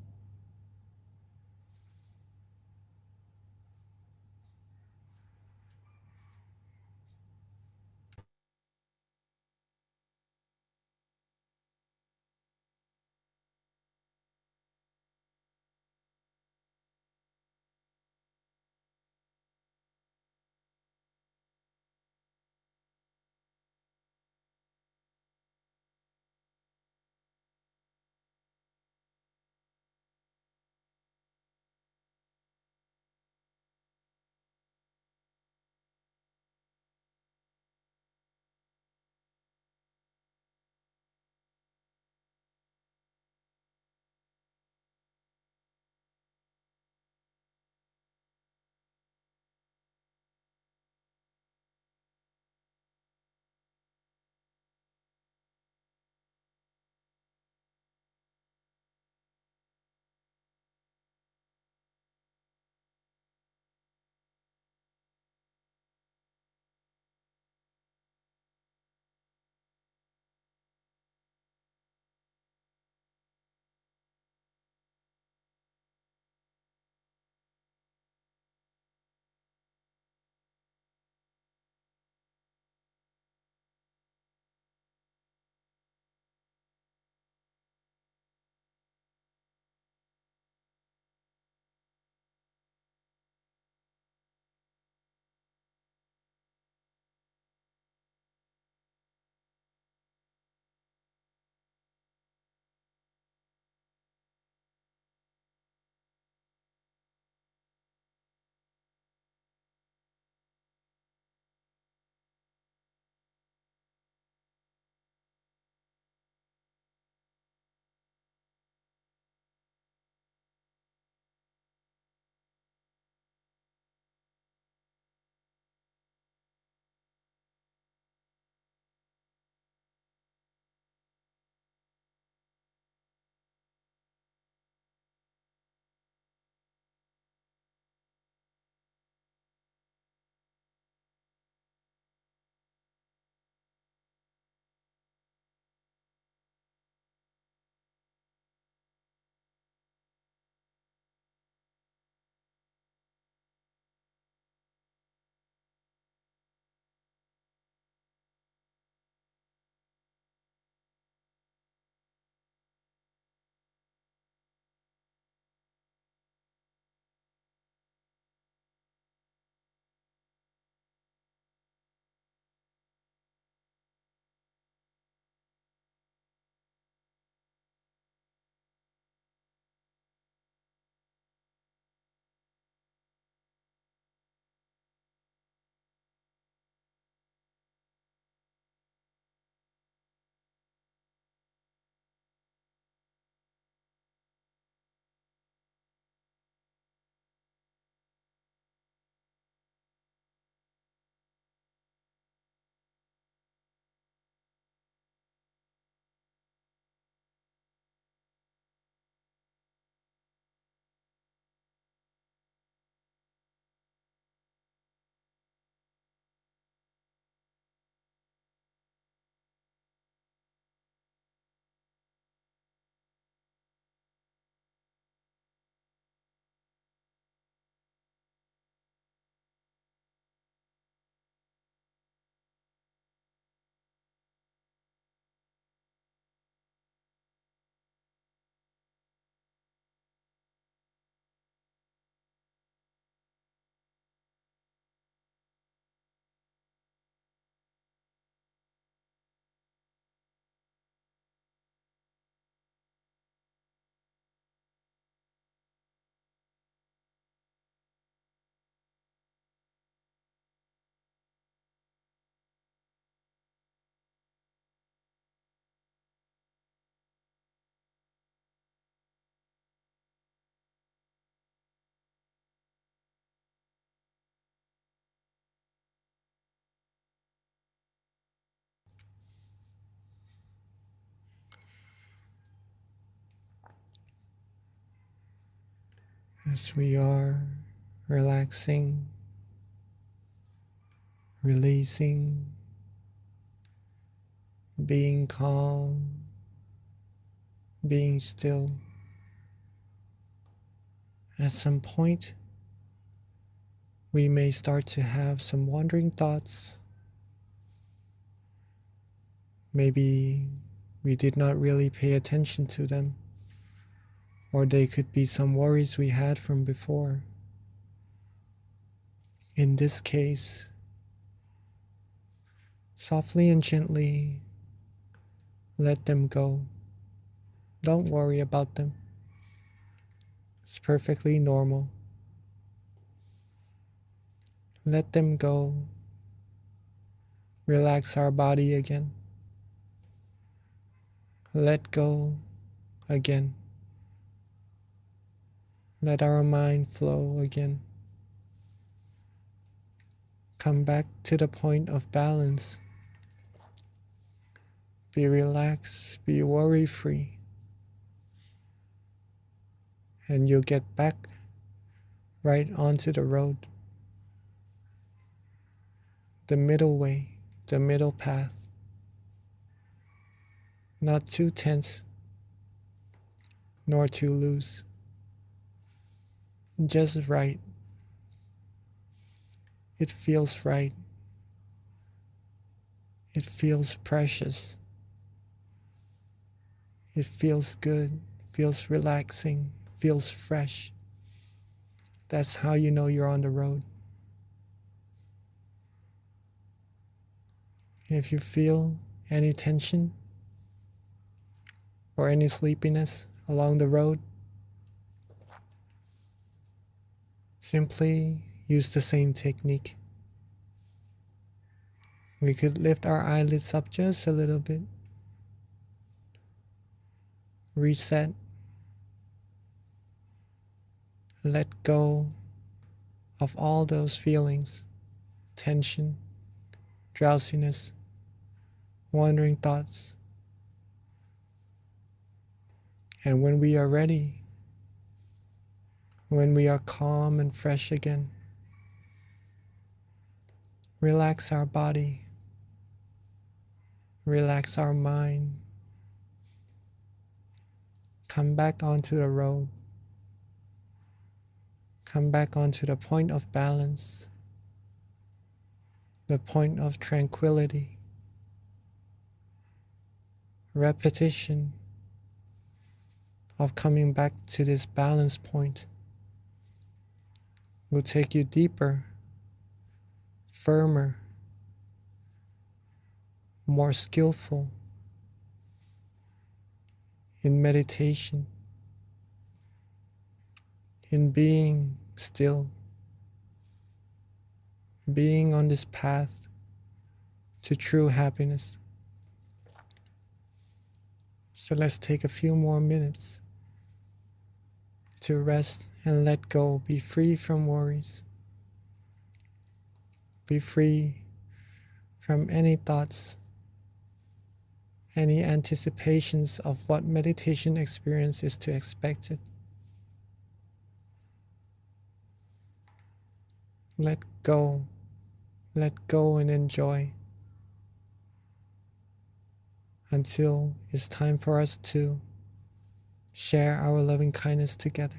as we are relaxing, releasing, being calm, being still. At some point, we may start to have some wandering thoughts. Maybe we did not really pay attention to them, or they could be some worries we had from before. In this case, softly and gently let them go. Don't worry about them. It's perfectly normal. Let them go. Relax our body again. Let go again. Let our mind flow again. Come back to the point of balance. Be relaxed, be worry free. And you'll get back right onto the road. The middle way, the middle path. Not too tense, nor too loose. Just right. It feels right. It feels precious. It feels good, feels relaxing, feels fresh. That's how you know you're on the road. If you feel any tension or any sleepiness along the road, simply use the same technique. We could lift our eyelids up just a little bit. Reset. Let go of all those feelings, tension, drowsiness, wandering thoughts. And when we are ready, when we are calm and fresh again, relax our body, relax our mind, come back onto the road, come back onto the point of balance, the point of tranquility. Repetition of coming back to this balance point will take you deeper, firmer, more skillful in meditation, in being still, being on this path to true happiness. So let's take a few more minutes to rest and let go, be free from worries, be free from any thoughts, any anticipations of what meditation experience is to expect it. Let go and enjoy until it's time for us to share our loving kindness together.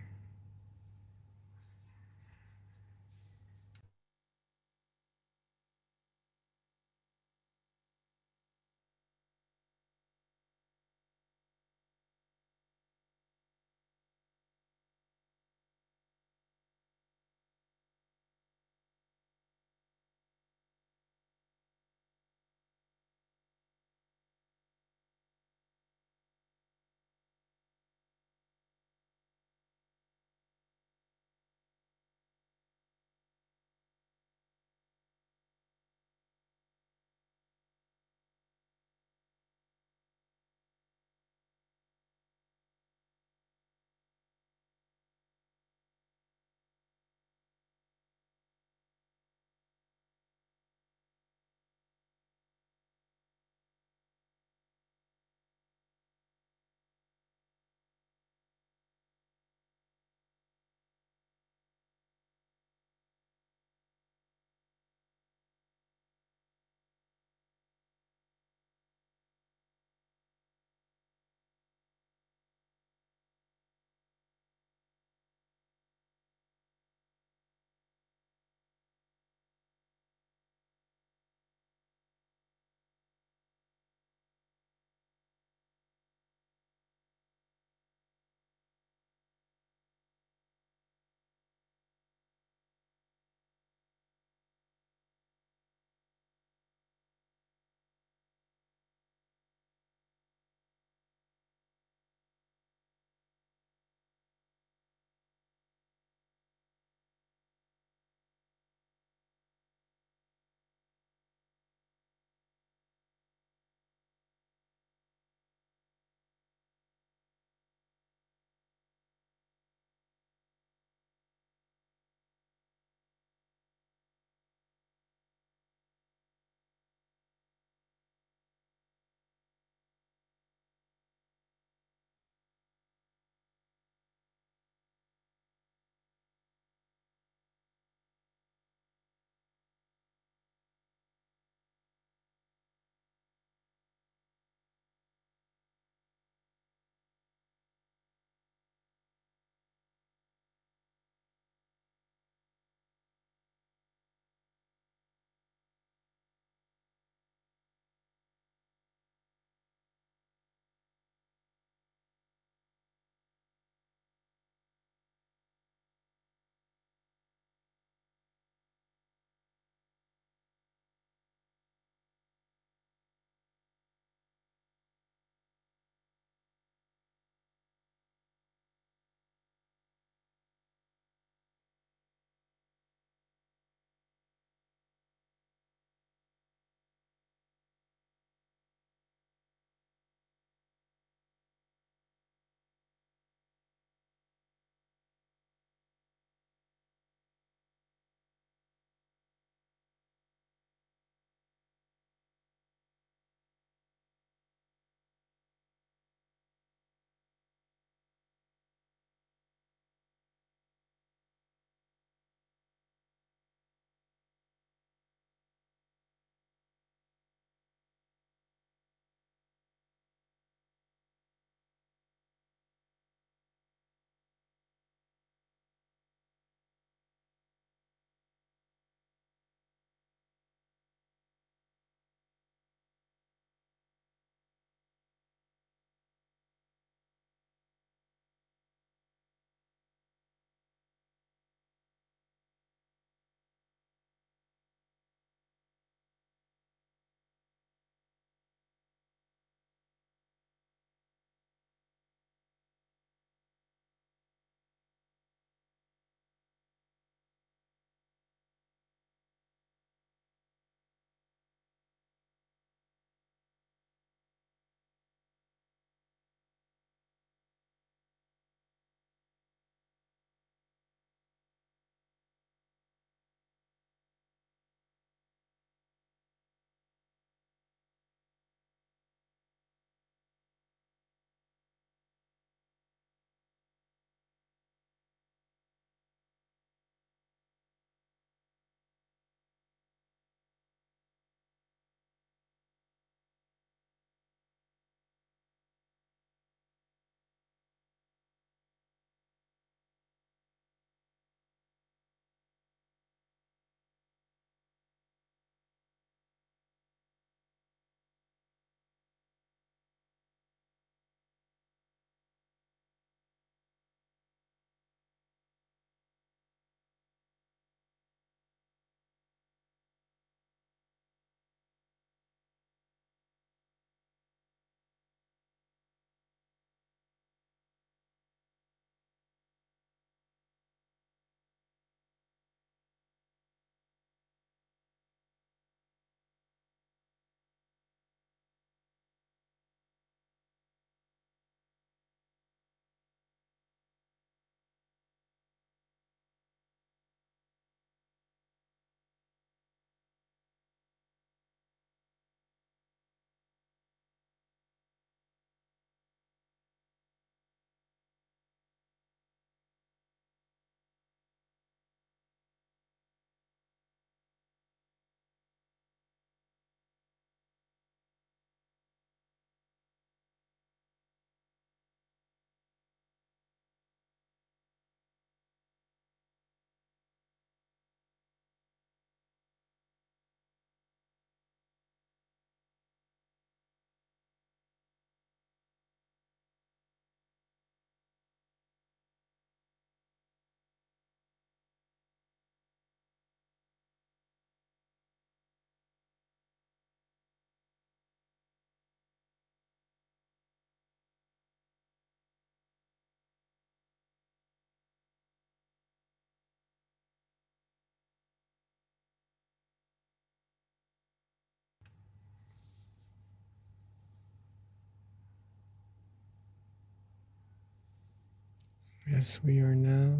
As we are now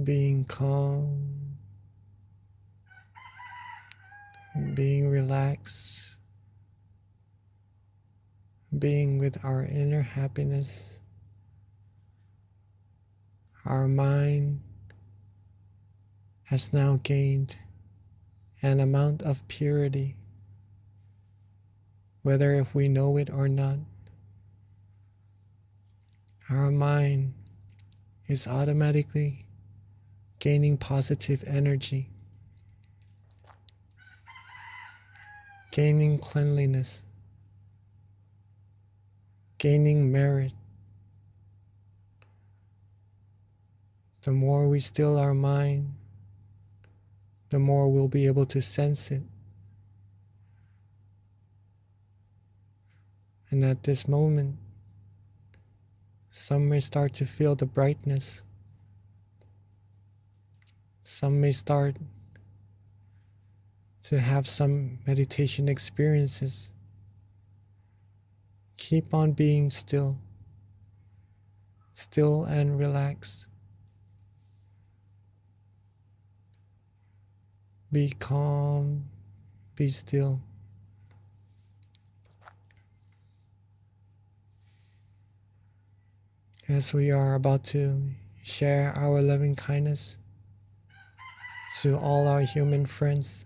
being calm, being relaxed, being with our inner happiness, our mind has now gained an amount of purity, whether if we know it or not. Our mind is automatically gaining positive energy, gaining cleanliness, gaining merit. The more we still our mind, the more we'll be able to sense it. And at this moment, some may start to feel the brightness. Some may start to have some meditation experiences. Keep on being still and relaxed. Be calm, be still. As we are about to share our loving kindness to all our human friends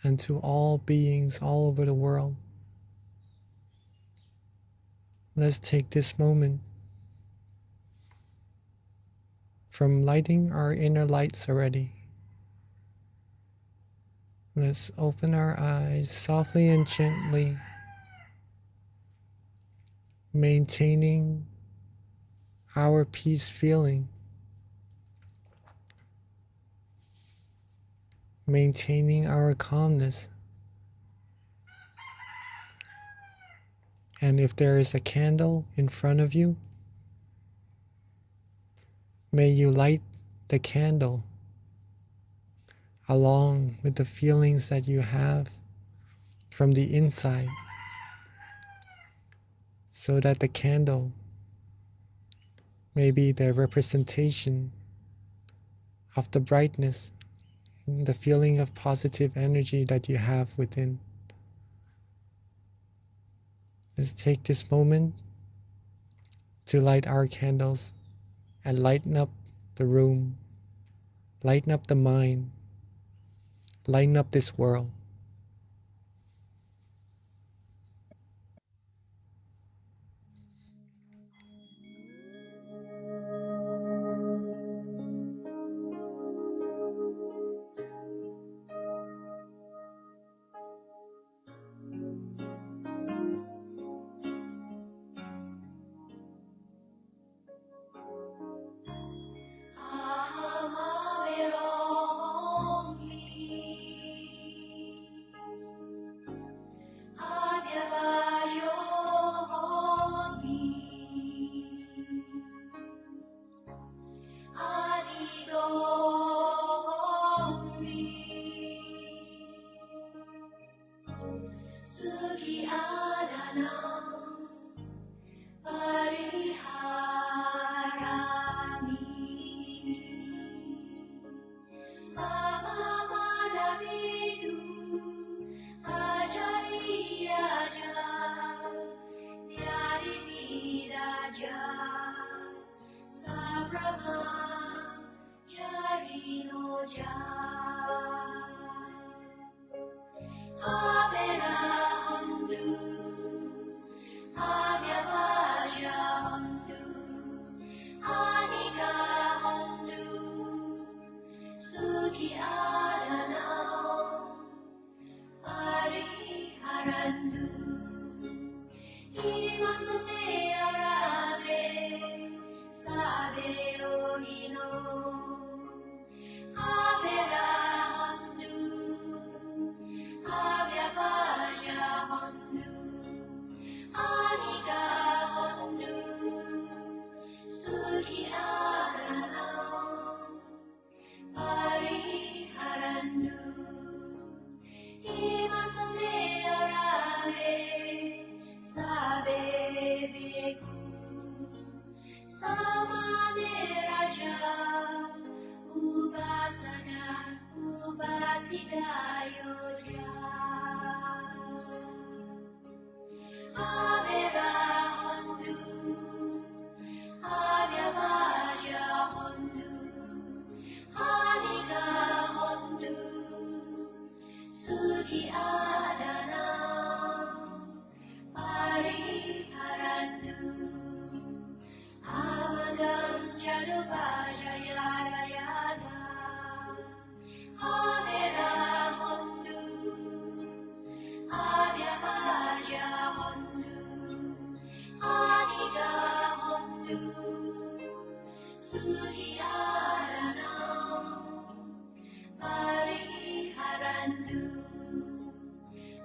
and to all beings all over the world, let's take this moment from lighting our inner lights already. Let's open our eyes softly and gently, maintaining our peace feeling, maintaining our calmness. And if there is a candle in front of you, may you light the candle along with the feelings that you have from the inside, so that the candle may be the representation of the brightness, the feeling of positive energy that you have within. Let's take this moment to light our candles and lighten up the room, lighten up the mind, lighten up this world. Avera hondu, avya vaja. Samane Raja Upasana Upasita Yoja Avera Hondu Avyavaja Hondu Haniga Hondu Suki Adana Pariharandu Avagam Jalupajayada Yada Avera Hondu Avyavaja Hondu Aniga Hondu Suhi Adana Pariharandu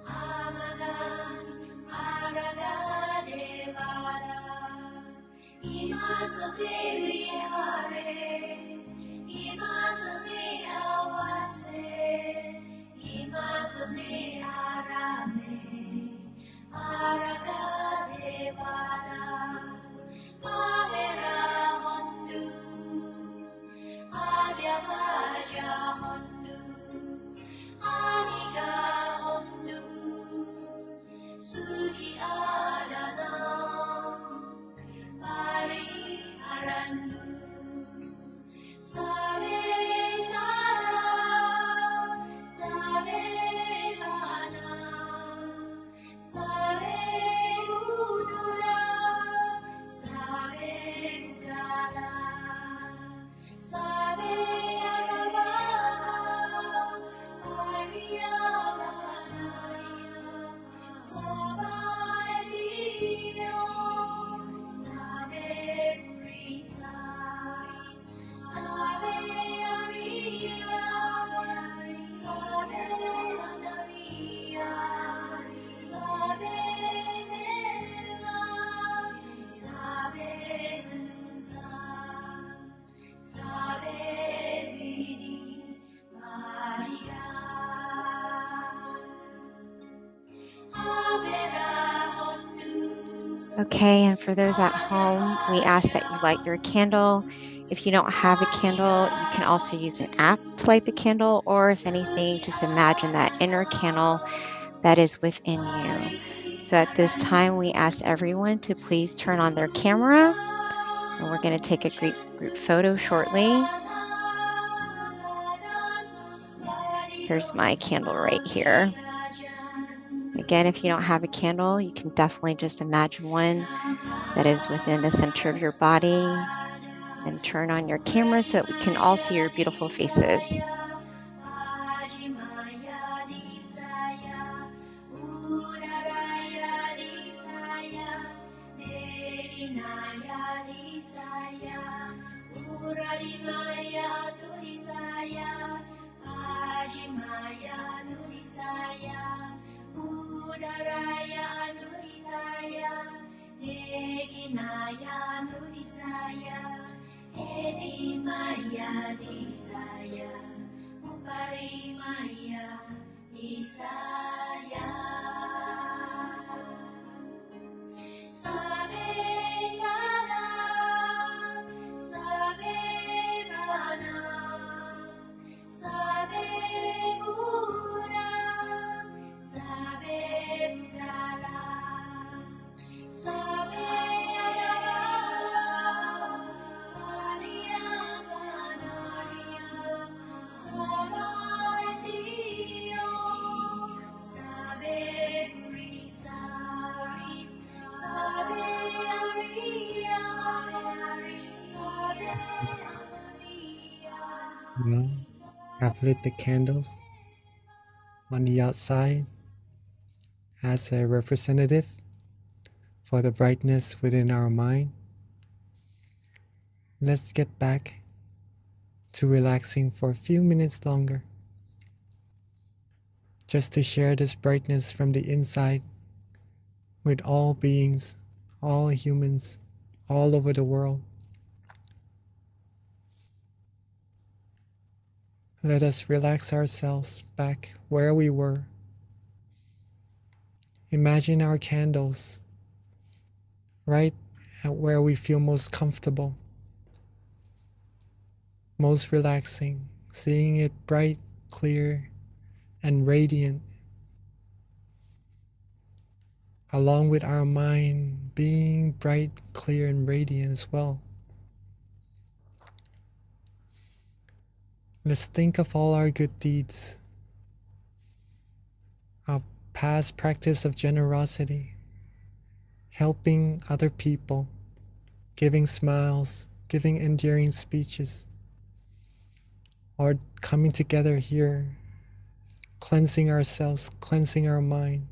Avagan Araga Devada Imasate Vihare Imasate Avase Imasate Arame Araga Devada Avera Hondu Avyavaja Hondu Aniga Hondu Suki Adana Pariharandu Save Sada Save Mana Save Buddha Save Buddha Save Arabana Ariyamanaya Savadiyo Save Precise Save Ariya Save Anariya Save Deva Save Manusa Save Vini Maria Avera Hondu. Okay, and for those at home, we ask that you light your candle. If you don't have a candle, you can also use an app to light the candle, or if anything, just imagine that inner candle that is within you. So at this time, we ask everyone to please turn on their camera, and we're going to take a group photo shortly. Here's my candle right here. Again, if you don't have a candle, you can definitely just imagine one that is within the center of your body, and turn on your camera so that we can all see your beautiful faces. Udaraya Nurisaya, Neginaya Nurisaya, Edimaya Disaya, Uparimaya Disaya. Save Sada, Save Mana, Save Buddha, Save Buddha, Save Now, I've lit the candles on the outside as a representative for the brightness within our mind. Let's get back to relaxing for a few minutes longer, just to share this brightness from the inside with all beings, all humans, all over the world. Let us relax ourselves back where we were. Imagine our candles right at where we feel most comfortable, most relaxing, seeing it bright, clear, and radiant, along with our mind being bright, clear, and radiant as well. Let's think of all our good deeds, our past practice of generosity, helping other people, giving smiles, giving endearing speeches, or coming together here, cleansing ourselves, cleansing our mind,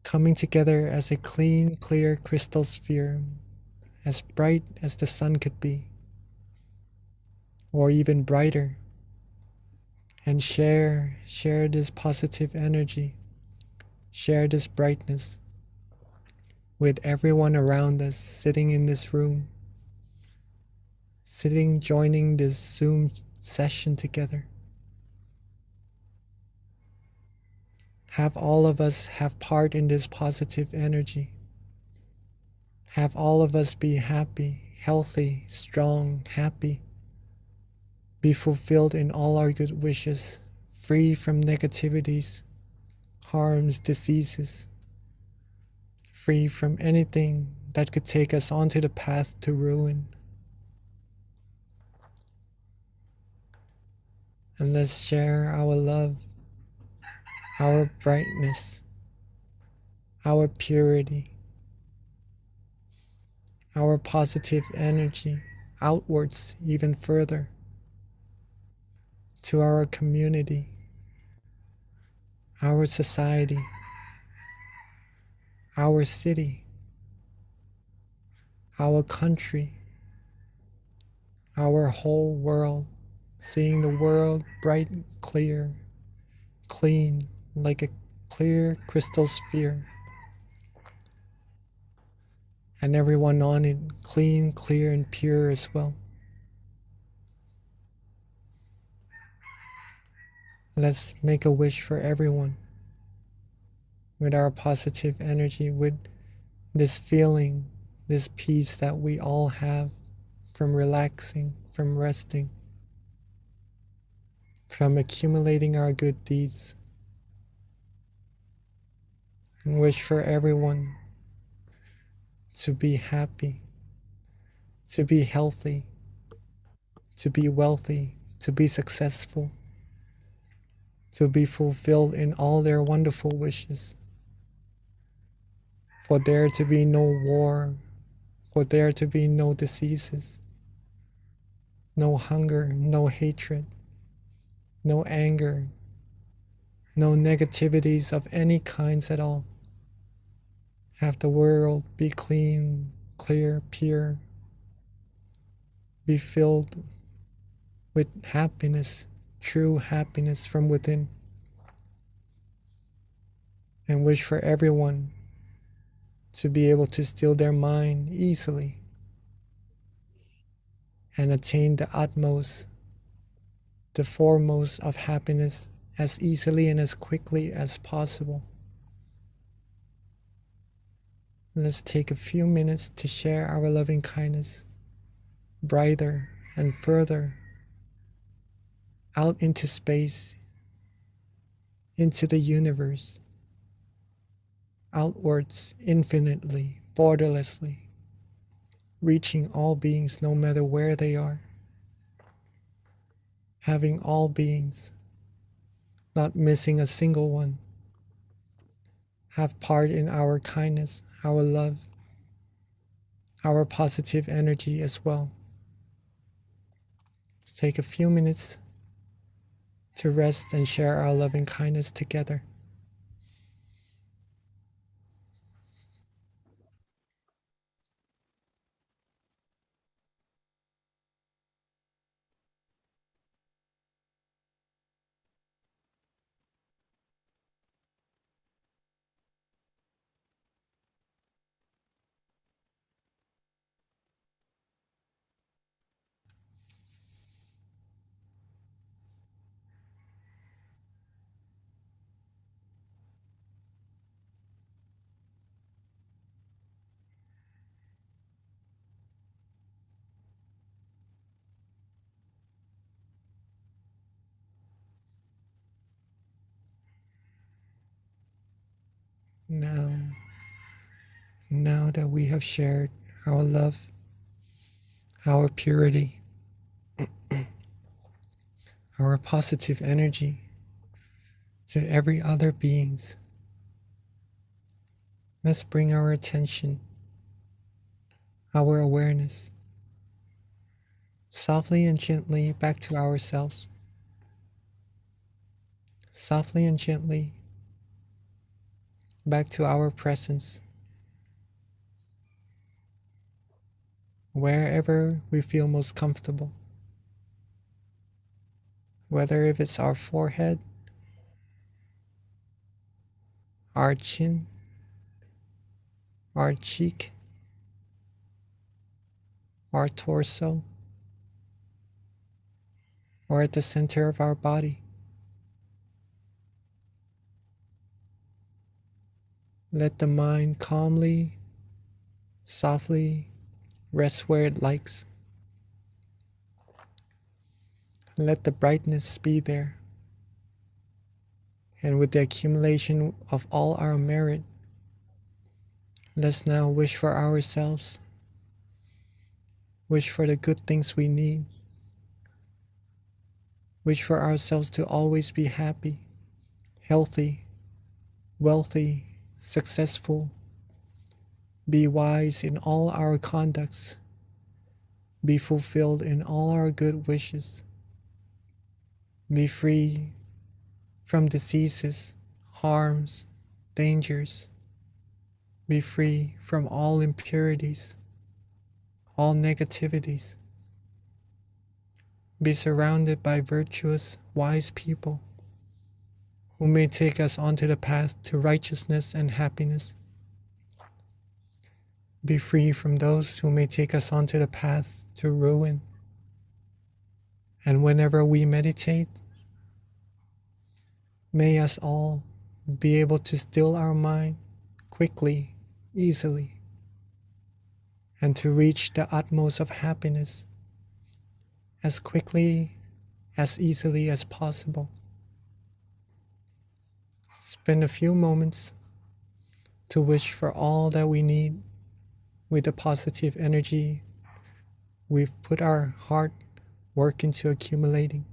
coming together as a clean, clear crystal sphere, as bright as the sun could be, or even brighter, and share this positive energy, share this brightness with everyone around us sitting in this room, joining this Zoom session together. Have all of us have part in this positive energy. Have all of us be happy, healthy, strong, happy. Be fulfilled in all our good wishes, free from negativities, harms, diseases, free from anything that could take us onto the path to ruin. And let's share our love, our brightness, our purity, our positive energy outwards even further to our community, our society, our city, our country, our whole world, seeing the world bright, clear, clean, like a clear crystal sphere, and everyone on it clean, clear, and pure as well. Let's make a wish for everyone with our positive energy, with this feeling, this peace that we all have from relaxing, from resting, from accumulating our good deeds. And wish for everyone to be happy, to be healthy, to be wealthy, to be successful, to be fulfilled in all their wonderful wishes. For there to be no war, for there to be no diseases, no hunger, no hatred, no anger, no negativities of any kinds at all. Have the world be clean, clear, pure, be filled with happiness, true happiness from within. And wish for everyone to be able to still their mind easily and attain the utmost, the foremost of happiness as easily and as quickly as possible. Let's take a few minutes to share our loving kindness brighter and further out into space, into the universe, outwards infinitely, borderlessly, reaching all beings no matter where they are, having all beings, not missing a single one, have part in our kindness, our love, our positive energy as well. Let's take a few minutes to rest and share our loving kindness together. Now that we have shared our love, our purity, our positive energy to every other beings, let's bring our attention, our awareness, softly and gently back to ourselves. Softly and gently back to our presence, wherever we feel most comfortable, whether if it's our forehead, our chin, our cheek, our torso, or at the center of our body. Let the mind calmly, softly rest where it likes. Let the brightness be there. And with the accumulation of all our merit, let's now wish for ourselves, wish for the good things we need, wish for ourselves to always be happy, healthy, wealthy, successful, be wise in all our conducts, be fulfilled in all our good wishes, be free from diseases, harms, dangers, be free from all impurities, all negativities, be surrounded by virtuous, wise people who may take us onto the path to righteousness and happiness. Be free from those who may take us onto the path to ruin. And whenever we meditate, may us all be able to still our mind quickly, easily, and to reach the utmost of happiness as quickly, as easily as possible. Spend a few moments to wish for all that we need with the positive energy we've put our hard work into accumulating.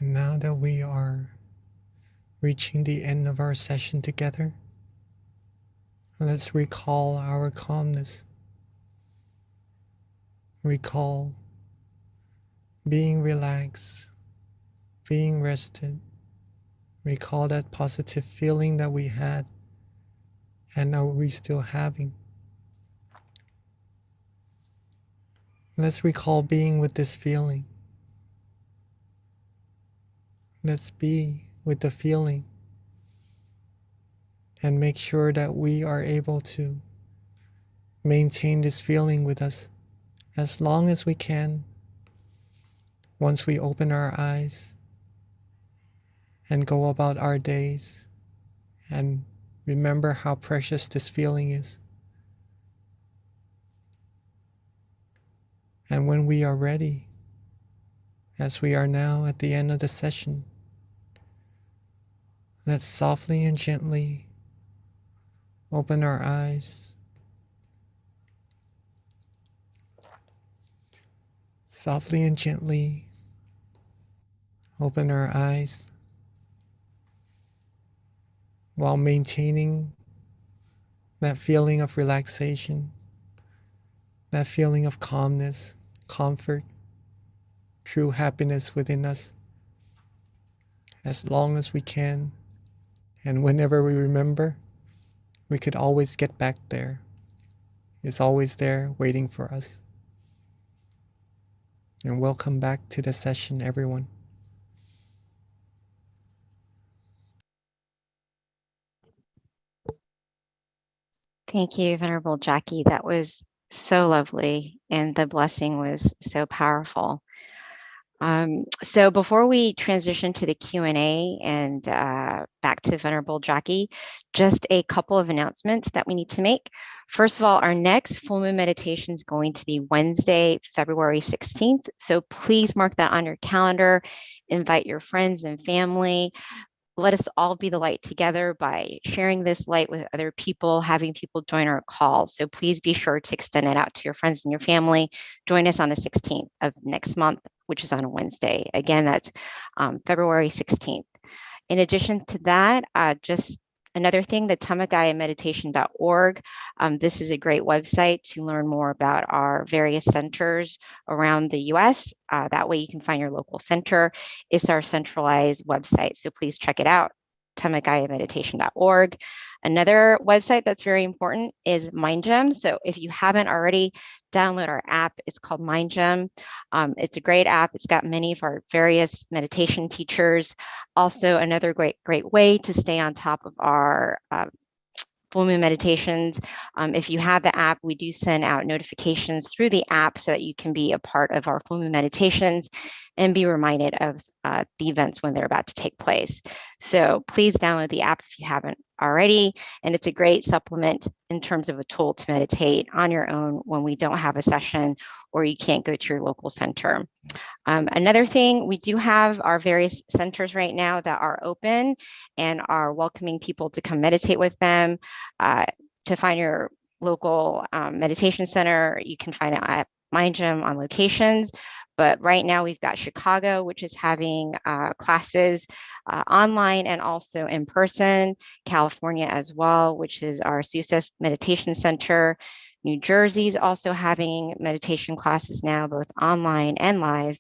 And now that we are reaching the end of our session together, let's recall our calmness. Recall being relaxed, being rested. Recall that positive feeling that we had and are we still having. Let's recall being with this feeling. Let's be with the feeling and make sure that we are able to maintain this feeling with us as long as we can once we open our eyes and go about our days and remember how precious this feeling is. And when we are ready, as we are now at the end of the session, let's softly and gently open our eyes. Softly and gently open our eyes while maintaining that feeling of relaxation, that feeling of calmness comfort, true happiness within us as long as we can. And whenever we remember, we could always get back there. It's always there waiting for us. And welcome back to the session, everyone. Thank you, Venerable Jackie. That was so lovely, and the blessing was so powerful. So before we transition to the Q&A and back to Venerable Jackie, just a couple of announcements that we need to make. First of all, our next full moon meditation is going to be Wednesday, February 16th. So please mark that on your calendar, invite your friends and family. Let us all be the light together by sharing this light with other people, having people join our call. So please be sure to extend it out to your friends and your family. Join us on the 16th of next month, which is on a Wednesday. Again, that's February 16th. In addition to that, just another thing, the tamagaямeditation.org. This is a great website to learn more about our various centers around the US. That way you can find your local center. It's our centralized website, so please check it out, tamagaямeditation.org. Another website that's very important is MindGem. So if you haven't already, download our app. It's called MindGem. It's a great app. It's got many of our various meditation teachers. Also, another great way to stay on top of our full moon meditations. If you have the app, we do send out notifications through the app so that you can be a part of our full moon meditations and be reminded of the events when they're about to take place. So please download the app if you haven't already. And it's a great supplement in terms of a tool to meditate on your own when we don't have a session or you can't go to your local center. Another thing, we do have our various centers right now that are open and are welcoming people to come meditate with them. To find your local meditation center, you can find it at MindGem on locations. But right now we've got Chicago, which is having classes online and also in person. California as well, which is our Success Meditation Center. New Jersey is also having meditation classes now, both online and live.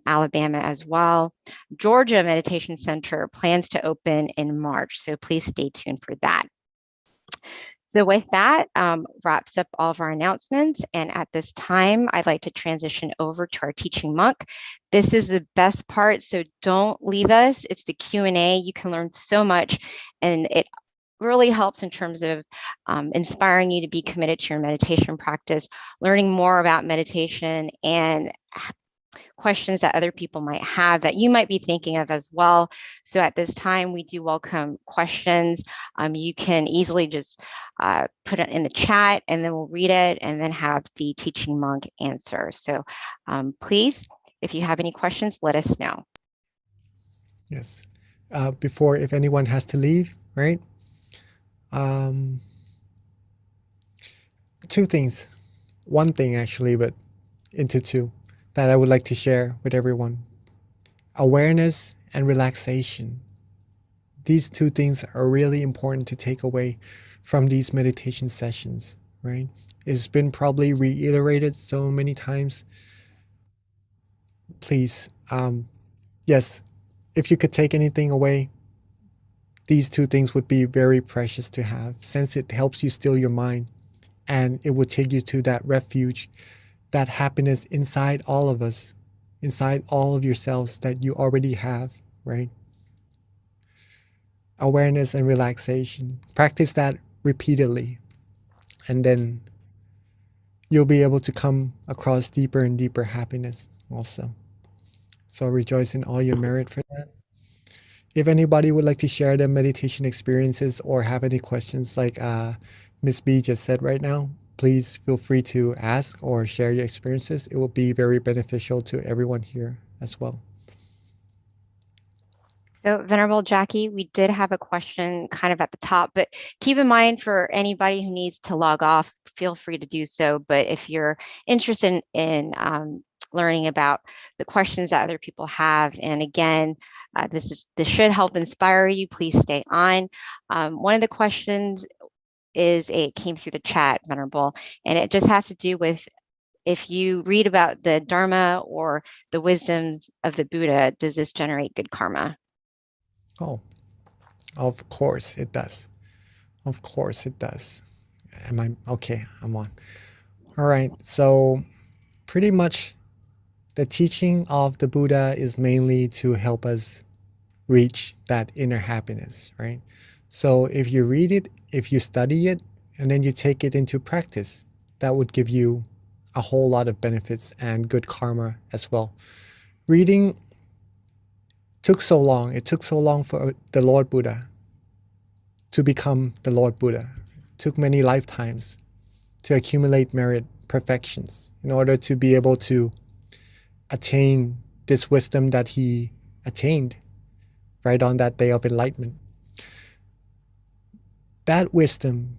Alabama as well. Georgia Meditation Center plans to open in March, so please stay tuned for that. So with that, wraps up all of our announcements. And at this time, I'd like to transition over to our teaching monk. This is the best part, so don't leave us. It's the Q&A. You can learn so much, and it really helps in terms of inspiring you to be committed to your meditation practice, learning more about meditation, and questions that other people might have that you might be thinking of as well. So at this time, we do welcome questions. You can easily just put it in the chat and then we'll read it and then have the teaching monk answer. So please, if you have any questions, let us know. Yes. Before, if anyone has to leave, right? Two things. One thing actually, but into two, that I would like to share with everyone. Awareness and relaxation. These two things are really important to take away from these meditation sessions, right? It's been probably reiterated so many times. Please, yes, if you could take anything away, these two things would be very precious to have, since it helps you still your mind and it will take you to that refuge, that happiness inside all of us, inside all of yourselves that you already have, right? Awareness and relaxation. Practice that repeatedly, and then you'll be able to come across deeper and deeper happiness also. So rejoice in all your merit for that. If anybody would like to share their meditation experiences or have any questions like Miss B just said right now, please feel free to ask or share your experiences. It will be very beneficial to everyone here as well. So Venerable Jackie, we did have a question kind of at the top, but keep in mind for anybody who needs to log off, feel free to do so. But if you're interested in learning about the questions that other people have, and again, this should help inspire you, please stay on. One of the questions is, it came through the chat, Venerable, and it just has to do with if you read about the Dharma or the wisdoms of the Buddha, does this generate good karma? Oh, of course it does. Of course it does. Am I okay? I'm on. All right. So pretty much the teaching of the Buddha is mainly to help us reach that inner happiness, right? So if you read it, if you study it, and then you take it into practice, that would give you a whole lot of benefits and good karma as well. Reading took so long. It took so long for the Lord Buddha to become the Lord Buddha. It took many lifetimes to accumulate merit, perfections, in order to be able to attain this wisdom that he attained right on that day of enlightenment. That wisdom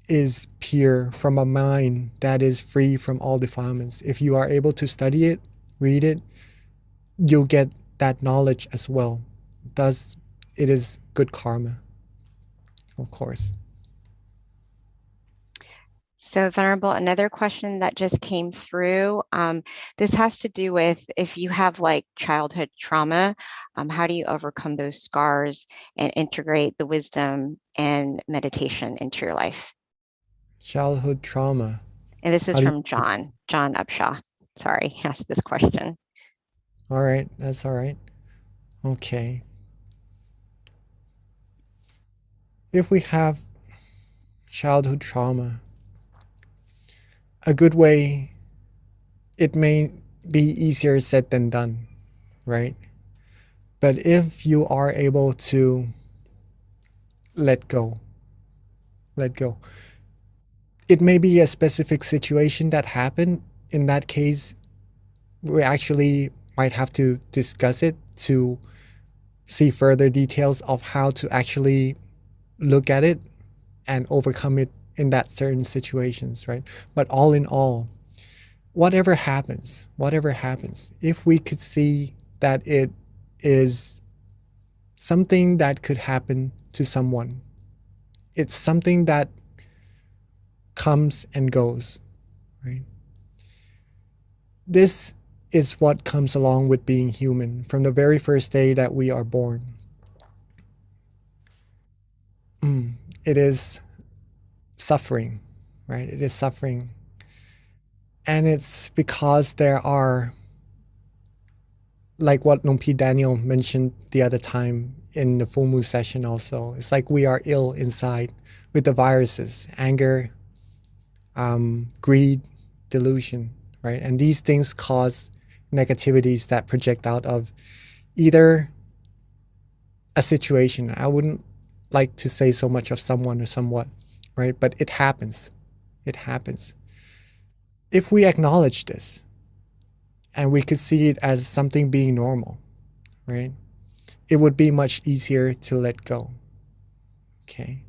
is pure from a mind that is free from all defilements. If you are able to study it, read it, you'll get that knowledge as well. Thus, it is good karma, of course. So, Venerable, another question that just came through. This has to do with if you have like childhood trauma, how do you overcome those scars and integrate the wisdom and meditation into your life? Childhood trauma. And this is How do you- from John Upshaw. Sorry, he asked this question. All right, that's all right. Okay. If we have childhood trauma, a good way, it may be easier said than done, right? But if you are able to let go, it may be a specific situation that happened. In that case, we actually might have to discuss it to see further details of how to actually look at it and overcome it in that certain situations, right? But all in all, whatever happens, if we could see that it is something that could happen to someone, it's something that comes and goes, right? This is what comes along with being human from the very first day that we are born. It is suffering, right? It is suffering. And it's because there are, like what Nong P. Daniel mentioned the other time in the full moon session also, it's like we are ill inside with the viruses, anger, greed, delusion, right? And these things cause negativities that project out of either a situation. I wouldn't like to say so much of someone or somewhat, right? But it happens. It happens. If we acknowledge this and we could see it as something being normal, right? It would be much easier to let go. Okay.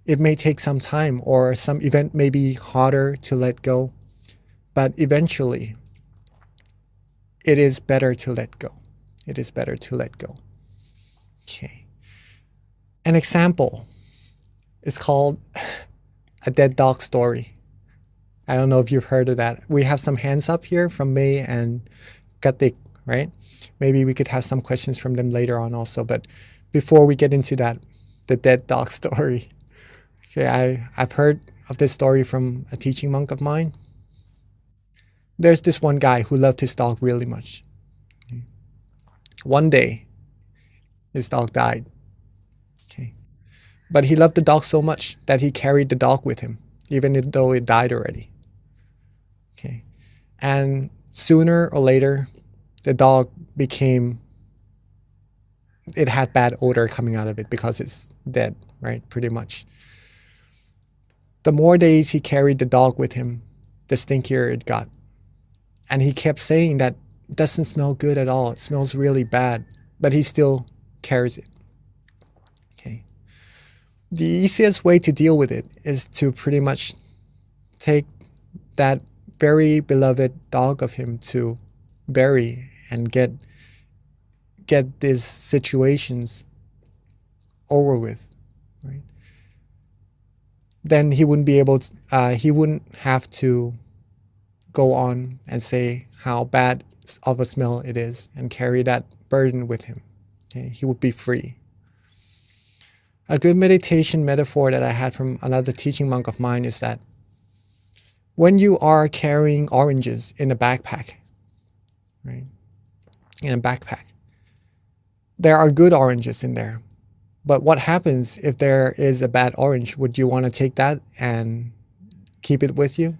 It may take some time, or some event may be harder to let go, but eventually it is better to let go. It is better to let go. Okay. An example is called a dead dog story. I don't know if you've heard of that. We have some hands up here from May and Katik, right? Maybe we could have some questions from them later on also. But before we get into that, the dead dog story. Okay, I've heard of this story from a teaching monk of mine. There's this one guy who loved his dog really much. One day, his dog died. Okay. But he loved the dog so much that he carried the dog with him, even though it died already. Okay. And sooner or later, the dog it had bad odor coming out of it because it's dead, right? Pretty much. The more days he carried the dog with him, the stinkier it got. And he kept saying that it doesn't smell good at all. It smells really bad, but he still carries it. Okay. The easiest way to deal with it is to pretty much take that very beloved dog of him to bury and get these situations over with, right? Then he wouldn't be able to, he wouldn't have to go on and say how bad of a smell it is and carry that burden with him. Okay? He would be free. A good meditation metaphor that I had from another teaching monk of mine is that when you are carrying oranges in a backpack, right? In a backpack, there are good oranges in there. But what happens if there is a bad orange? Would you want to take that and keep it with you?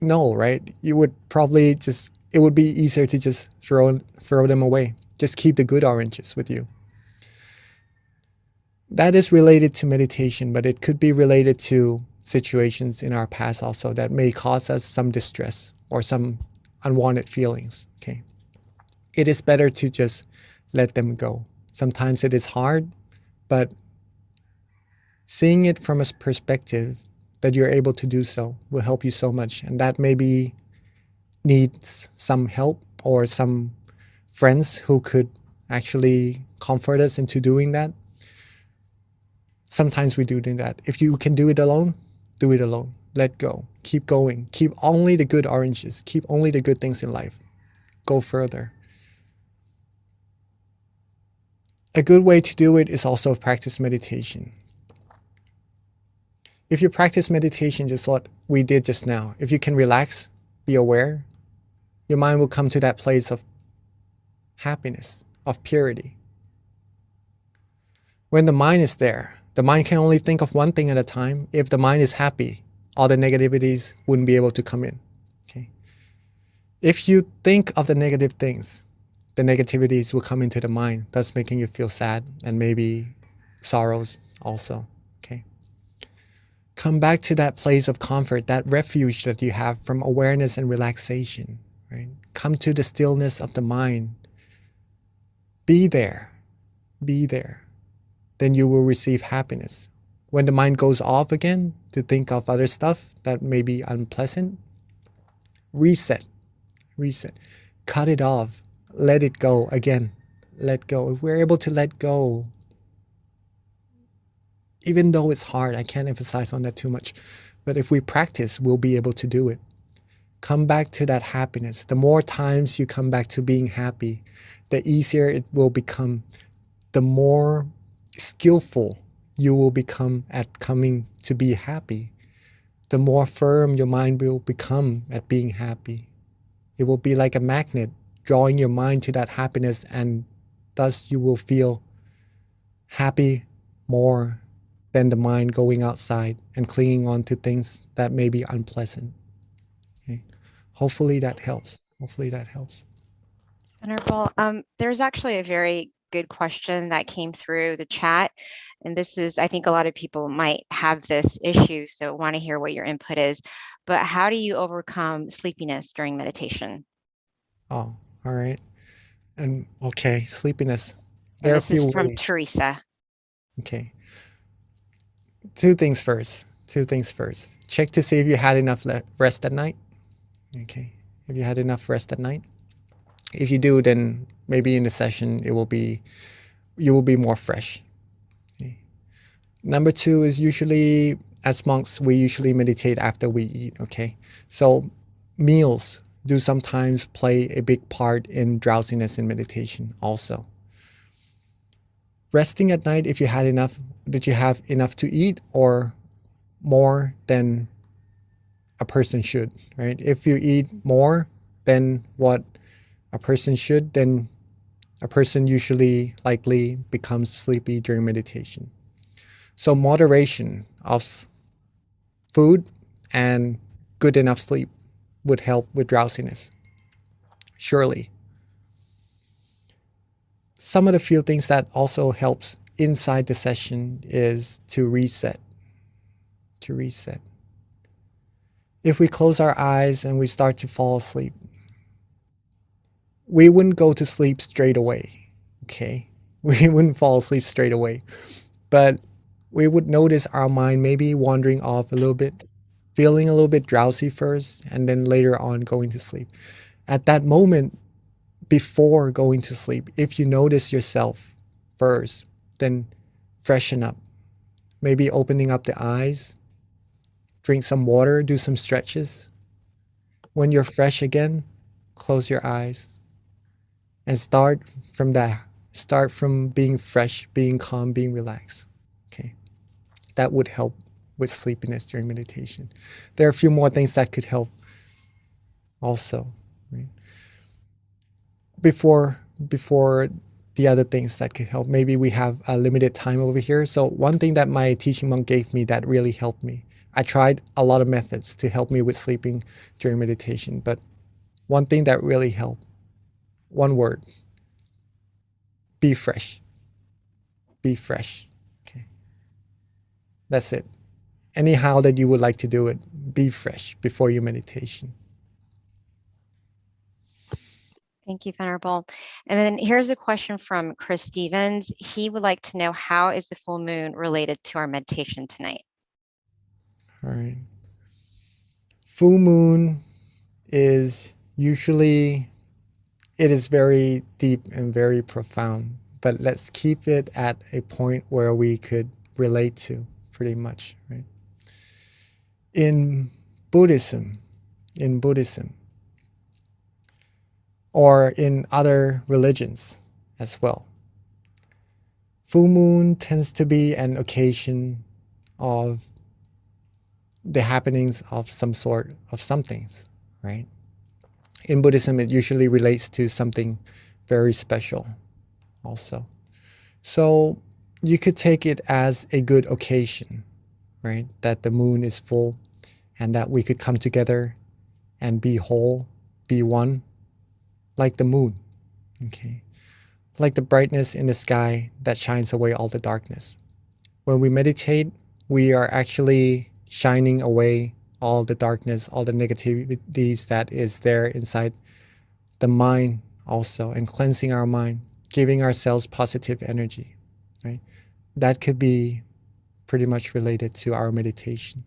No, right? You would probably it would be easier to just throw them away. Just keep the good oranges with you. That is related to meditation, but it could be related to situations in our past also that may cause us some distress or some unwanted feelings. Okay. It is better to just let them go. Sometimes it is hard, but seeing it from a perspective that you're able to do so will help you so much. And that maybe needs some help or some friends who could actually comfort us into doing that. Sometimes we do that. If you can do it alone, do it alone. Let go. Keep going. Keep only the good oranges. Keep only the good things in life. Go further. A good way to do it is also practice meditation. If you practice meditation, just what we did just now, if you can relax, be aware, your mind will come to that place of happiness, of purity. When the mind is there, the mind can only think of one thing at a time. If the mind is happy, all the negativities wouldn't be able to come in. Okay? If you think of the negative things, the negativities will come into the mind, thus making you feel sad and maybe sorrows also. Okay? Come back to that place of comfort, that refuge that you have from awareness and relaxation. Right? Come to the stillness of the mind. Be there. Be there. Then you will receive happiness. When the mind goes off again to think of other stuff that may be unpleasant, reset. Cut it off. Let it go again. Let go. If we're able to let go, even though it's hard, I can't emphasize on that too much, but if we practice, we'll be able to do it. Come back to that happiness. The more times you come back to being happy, the easier it will become. The more skillful you will become at coming to be happy. The more firm your mind will become at being happy. It will be like a magnet drawing your mind to that happiness, and thus you will feel happy more than the mind going outside and clinging on to things that may be unpleasant. Okay? Hopefully that helps. Venerable, there's actually a very good question that came through the chat. And this is, I think a lot of people might have this issue, so want to hear what your input is. But how do you overcome sleepiness during meditation? Oh, all right. And okay, sleepiness. And this is from Teresa. Okay. Two things first. Check to see if you had enough rest at night. Okay. If you had enough rest at night. If you do, then maybe in the session you will be more fresh. Okay. Number two is usually, as monks, we usually meditate after we eat. Okay. So meals do sometimes play a big part in drowsiness in meditation also. Resting at night, if you had enough, did you have enough to eat or more than a person should, right? If you eat more than what a person should, then a person usually likely becomes sleepy during meditation. So moderation of food and good enough sleep would help with drowsiness. Surely. Some of the few things that also helps inside the session is to reset. If we close our eyes and we start to fall asleep, we wouldn't go to sleep straight away, okay? We wouldn't fall asleep straight away, but we would notice our mind maybe wandering off a little bit, feeling a little bit drowsy first, and then later on going to sleep. At that moment, before going to sleep, if you notice yourself first, then freshen up. Maybe opening up the eyes, drink some water, do some stretches, When you're fresh again, close your eyes and start from that. Start from being fresh, being calm, being relaxed. Okay. That would help with sleepiness during meditation. There are a few more things that could help also, right? Before the other things that could help, maybe we have a limited time over here. So one thing that my teaching monk gave me that really helped me, I tried a lot of methods to help me with sleeping during meditation, but one thing that really helped, one word, be fresh. Be fresh. Okay. That's it. Anyhow that you would like to do it, be fresh before your meditation. Thank you, Venerable. And then here's a question from Chris Stevens. He would like to know, how is the full moon related to our meditation tonight? All right. Full moon is usually, it is very deep and very profound, but let's keep it at a point where we could relate to pretty much, right? In Buddhism, or in other religions as well, full moon tends to be an occasion of the happenings of some sort of somethings, right? In Buddhism, it usually relates to something very special also. So you could take it as a good occasion, right? That the moon is full and that we could come together and be whole, be one, like the moon, okay? Like the brightness in the sky that shines away all the darkness. When we meditate, we are actually shining away all the darkness, all the negativities that is there inside the mind also, and cleansing our mind, giving ourselves positive energy, right? That could be pretty much related to our meditation.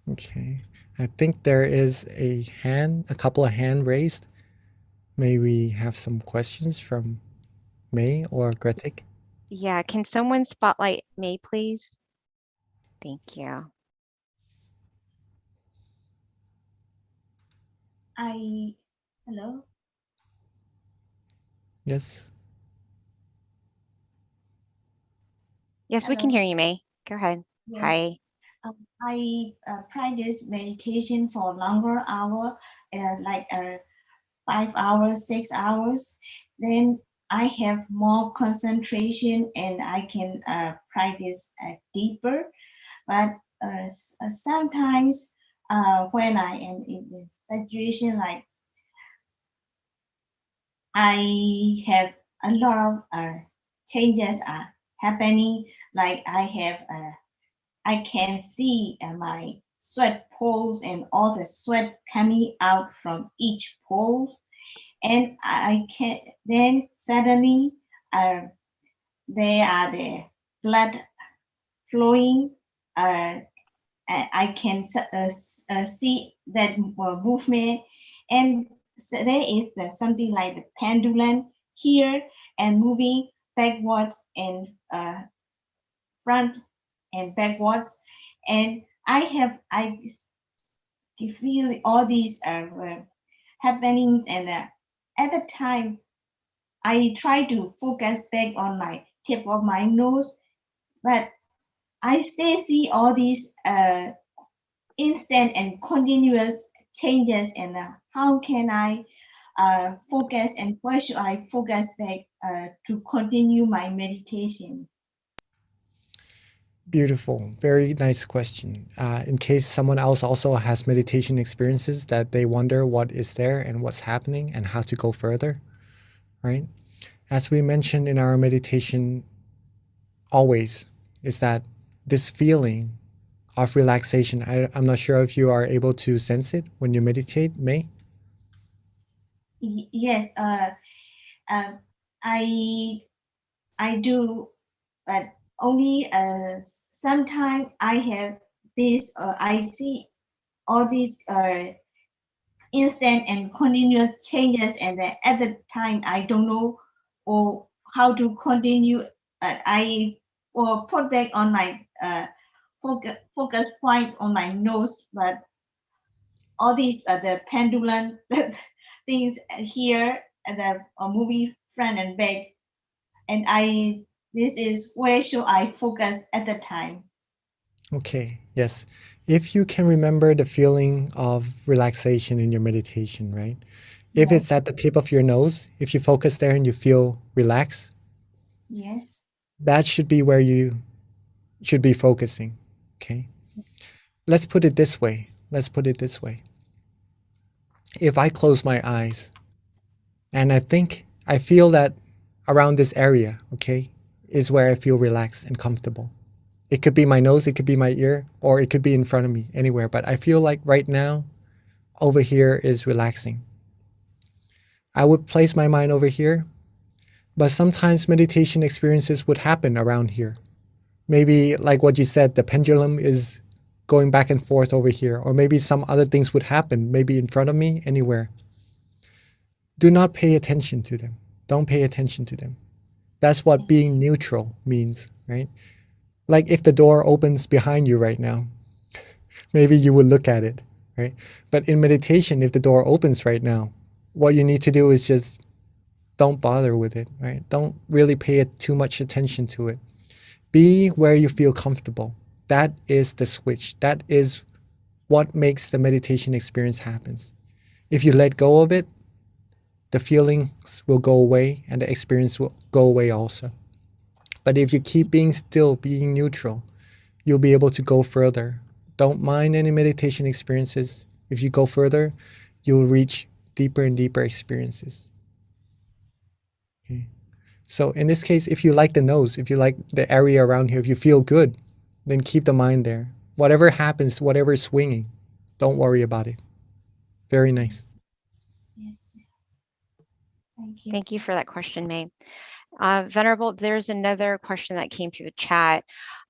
Okay, I think there is a couple of hands raised. May we have some questions from May or Gretik? Yeah, can someone spotlight May, please? Thank you. Hello? Yes. Yes, we can Hello. hear you, May. Go ahead. Yes. Hi. I practice meditation for longer hour, like 5 hours, 6 hours. Then I have more concentration and I can practice deeper. But sometimes when I am in this situation, like I have a lot of changes are happening. Like I can see my sweat poles and all the sweat coming out from each pole, and I can then suddenly there are the blood flowing. I can see that movement, and so there is something like the pendulum here and moving backwards and front and backwards, and I feel all these happenings, and at the time I try to focus back on my tip of my nose, but I still see all these instant and continuous changes, and how can I focus, and where should I focus back to continue my meditation? Beautiful. Very nice question. In case someone else also has meditation experiences that they wonder what is there and what's happening and how to go further, right? As we mentioned in our meditation always, is that this feeling of relaxation, I'm not sure if you are able to sense it when you meditate, May? Yes, I do, but only sometimes I have this, I see all these instant and continuous changes, and at the time I don't know or how to continue, but I or put back on my focus point on my nose, but all these the pendulum things here at the moving front and back, and this is where should I focus at the time. Okay, yes. If you can remember the feeling of relaxation in your meditation, right? If Yes. it's at the tip of your nose, if you focus there and you feel relaxed, Yes. that should be where you should be focusing. Okay. Let's put it this way. Let's put it this way. If I close my eyes and I feel that around this area, okay, is where I feel relaxed and comfortable. It could be my nose, it could be my ear, or it could be in front of me, anywhere. But I feel like right now, over here is relaxing. I would place my mind over here, but sometimes meditation experiences would happen around here. Maybe like what you said, the pendulum is going back and forth over here, or maybe some other things would happen, maybe in front of me, anywhere. Do not pay attention to them. Don't pay attention to them. That's what being neutral means, right? Like if the door opens behind you right now, maybe you would look at it, right? But in meditation, if the door opens right now, what you need to do is just don't bother with it, right? Don't really pay too much attention to it. Be where you feel comfortable. That is the switch. That is what makes the meditation experience happens. If you let go of it, the feelings will go away and the experience will go away also. But if you keep being still, being neutral, you'll be able to go further. Don't mind any meditation experiences. If you go further, you'll reach deeper and deeper experiences. Okay. So in this case, if you like the nose, if you like the area around here, if you feel good, then keep the mind there. Whatever happens, whatever is swinging, don't worry about it. Very nice. Yes. Thank you. Thank you for that question, May. Venerable, there's another question that came through the chat.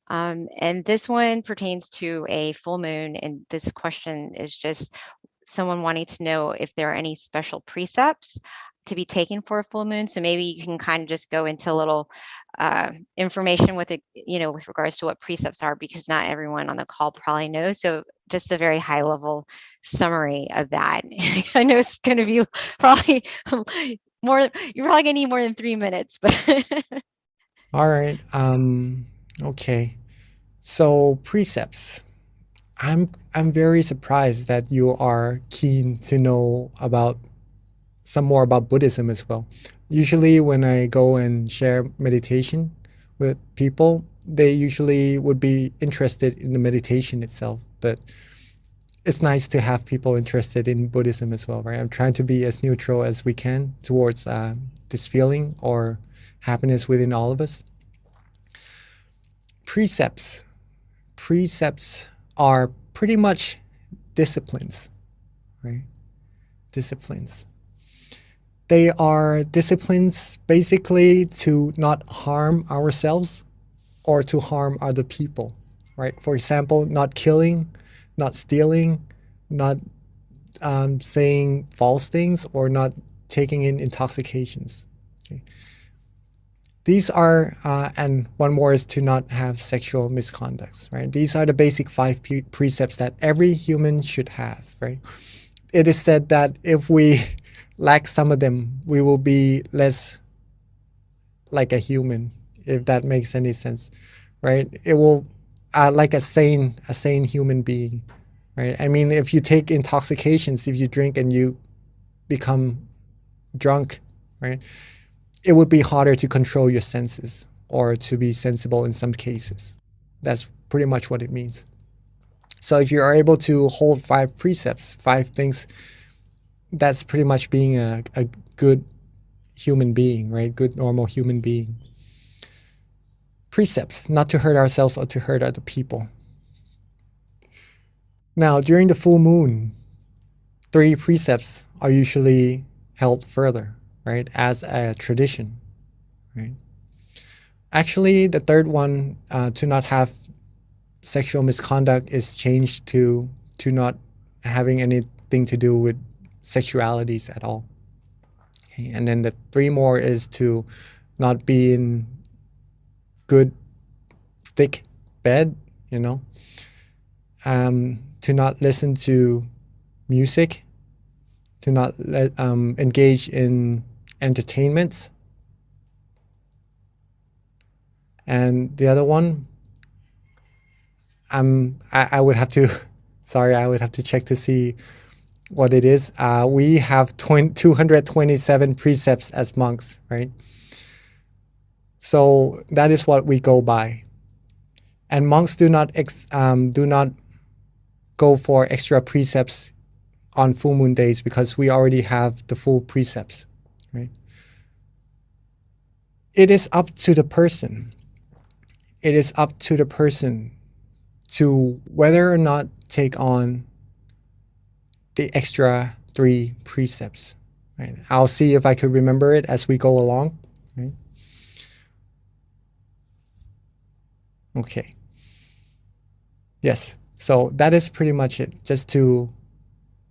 And this one pertains to a full moon. And this question is just someone wanting to know if there are any special precepts to be taken for a full moon. So maybe you can kind of just go into a little information with it, with regards to what precepts are, because not everyone on the call probably knows. So just a very high level summary of that. I know it's going to be probably more, you're probably gonna need more than 3 minutes, but All right. Okay. So precepts. I'm very surprised that you are keen to know about some more about Buddhism as well. Usually when I go and share meditation with people, they usually would be interested in the meditation itself, but it's nice to have people interested in Buddhism as well, right? I'm trying to be as neutral as we can towards this feeling or happiness within all of us. Precepts are pretty much disciplines, right? Disciplines. They are disciplines basically to not harm ourselves or to harm other people, right? For example, not killing, not stealing, not saying false things, or not taking in intoxications. Okay. These are, and one more is to not have sexual misconducts, right? These are the basic 5 precepts that every human should have, right? It is said that if we lack some of them, we will be less like a human, if that makes any sense, right? It will, like a sane human being, right? I mean, if you take intoxications, if you drink and you become drunk, right? It would be harder to control your senses or to be sensible in some cases. That's pretty much what it means. So if you are able to hold 5 precepts, 5 things, that's pretty much being a good human being, right? Good, normal human being. Precepts, not to hurt ourselves or to hurt other people. Now, during the full moon, 3 precepts are usually held further, right? As a tradition, right? Actually, the third one, to not have sexual misconduct, is changed to not having anything to do with sexualities at all. Okay. And then the 3 more is to not be in good, thick bed, to not listen to music, to not engage in entertainments. And the other one, I would have to, sorry, I would have to check to see what it is. We have 227 precepts as monks, right? So that is what we go by. And monks do not go for extra precepts on full moon days because we already have the full precepts, right? It is up to the person. It is up to the person to whether or not take on the extra 3 precepts, right? I'll see if I could remember it as we go along, right? Okay. Yes. So that is pretty much it. Just to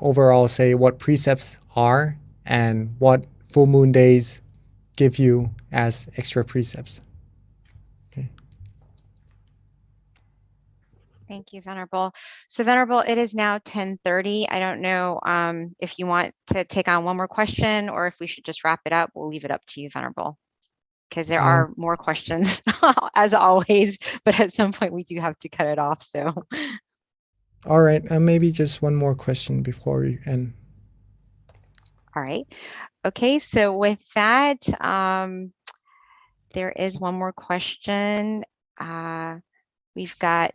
overall say what precepts are and what full moon days give you as extra precepts. Okay. Thank you, Venerable. So Venerable, it is now 10:30. I don't know if you want to take on one more question or if we should just wrap it up. We'll leave it up to you, Venerable, because there are more questions as always, but at some point we do have to cut it off. So. All right, maybe just one more question before we end. All right. Okay, so with that, there is one more question. We've got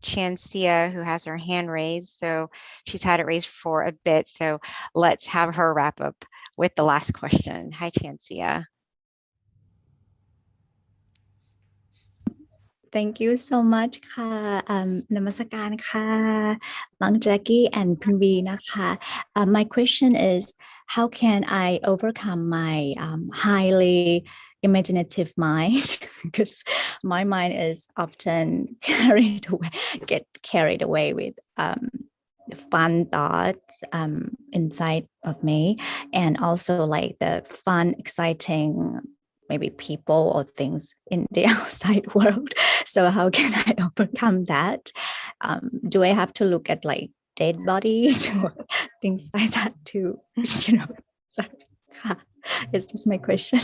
Chancia who has her hand raised, so she's had it raised for a bit. So let's have her wrap up with the last question. Hi, Chancia. Thank you so much ค่ะ นมัสการค่ะ Mang Jackie and Kun V นะคะ My question is, how can I overcome my highly imaginative mind? Because my mind is often get carried away with fun thoughts inside of me, and also like the fun, exciting maybe people or things in the outside world. So how can I overcome that? Do I have to look at like dead bodies or things like that too? Sorry. It's just my question.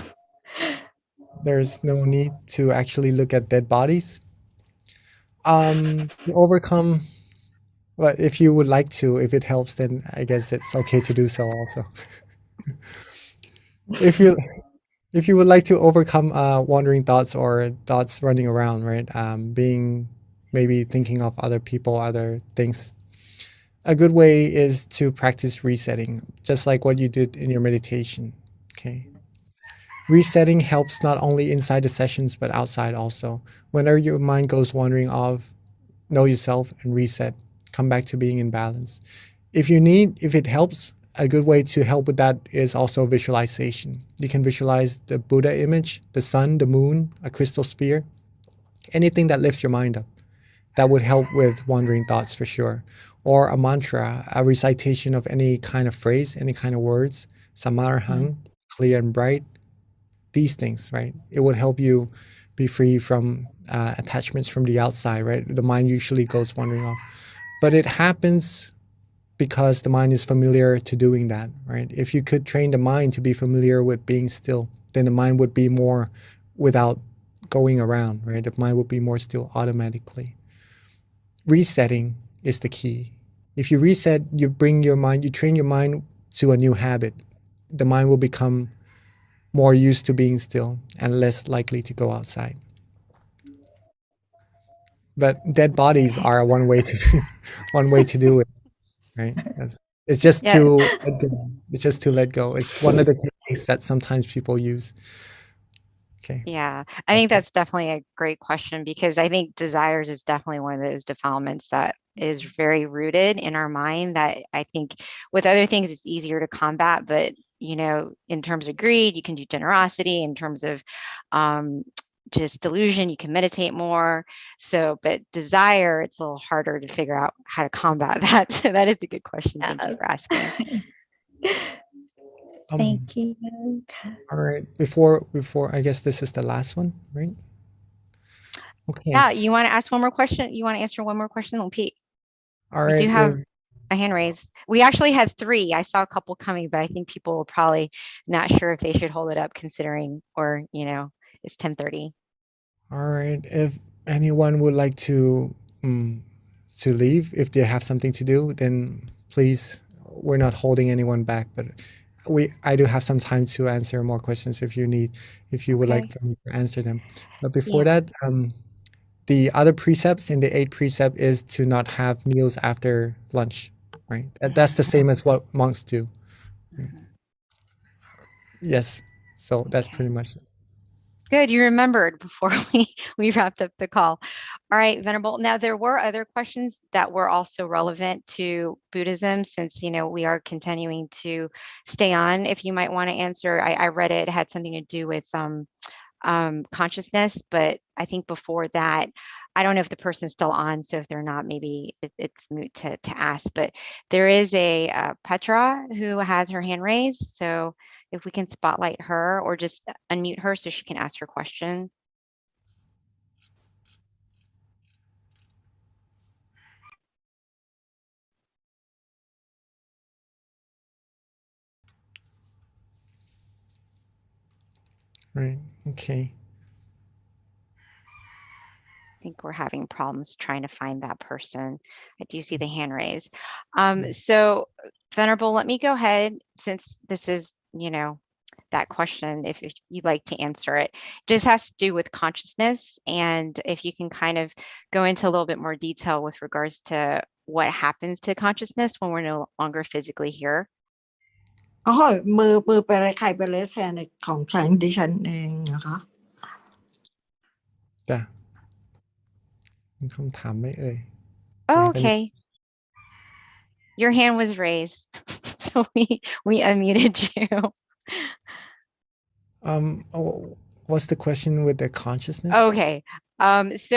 There's no need to actually look at dead bodies. To overcome, but if you would like to, if it helps, then I guess it's okay to do so also. If you would like to overcome wandering thoughts or thoughts running around, right? Being maybe thinking of other people, other things. A good way is to practice resetting, just like what you did in your meditation. Okay. Resetting helps not only inside the sessions but outside also. Whenever your mind goes wandering off, know yourself and reset. Come back to being in balance. If it helps, a good way to help with that is also visualization. You can visualize the Buddha image, the sun, the moon, a crystal sphere, anything that lifts your mind up. That would help with wandering thoughts for sure. Or a mantra, a recitation of any kind of phrase, any kind of words, samarahang, clear and bright, these things, right? It would help you be free from attachments from the outside, right? The mind usually goes wandering off. But it happens because the mind is familiar to doing that, right? If you could train the mind to be familiar with being still, then the mind would be more without going around, right? The mind would be more still automatically. Resetting is the key. If you reset, you train your mind to a new habit. The mind will become more used to being still and less likely to go outside. But dead bodies are one way to do it, right? It's just to let go. It's one of the techniques that sometimes people use. Okay. Yeah, I think that's definitely a great question, because I think desires is definitely one of those defilements that is very rooted in our mind, that I think with other things it's easier to combat, but in terms of greed, you can do generosity. In terms of just delusion, you can meditate more. So, but desire, it's a little harder to figure out how to combat that. So that is a good question. Thank you for asking. Thank you. All right. Before I guess this is the last one, right? Okay. Yeah, you want to ask one more question? You want to answer one more question, Pete? All We right. do have a hand raised. We actually had 3. I saw a couple coming, but I think people were probably not sure if they should hold it up considering, or, it's 10:30. All right. If anyone would like to leave, if they have something to do, then please. We're not holding anyone back, but I do have some time to answer more questions if you would like Okay. for me to answer them. But before Yeah. that, the other precepts in the 8th precept is to not have meals after lunch, right? That's the same as what monks do. Mhm. Yes. So that's Okay. pretty much it. Good, you remembered before we wrapped up the call. All right, Venerable. Now, there were other questions that were also relevant to Buddhism, since we are continuing to stay on. If you might want to answer, I read it had something to do with consciousness, but I think before that, I don't know if the person's still on. So if they're not, maybe it's moot to ask. But there is a Petra who has her hand raised. So if we can spotlight her or just unmute her so she can ask her question. Right. Okay. I think we're having problems trying to find that person. I do see the hand raised. Mm. So Venerable, let me go ahead, since this is, that question, if you'd like to answer it. Just has to do with consciousness, and if you can kind of go into a little bit more detail with regards to what happens to consciousness when we're no longer physically here. อ๋อมือไปเลยใครไปเลยแทนของฉันดิฉันเองนะคะ จ้ะมีคำถามไหมเอ่ย Oh, You have any- okay. Your hand was raised, so we unmuted you. What's the question with the consciousness? Okay. So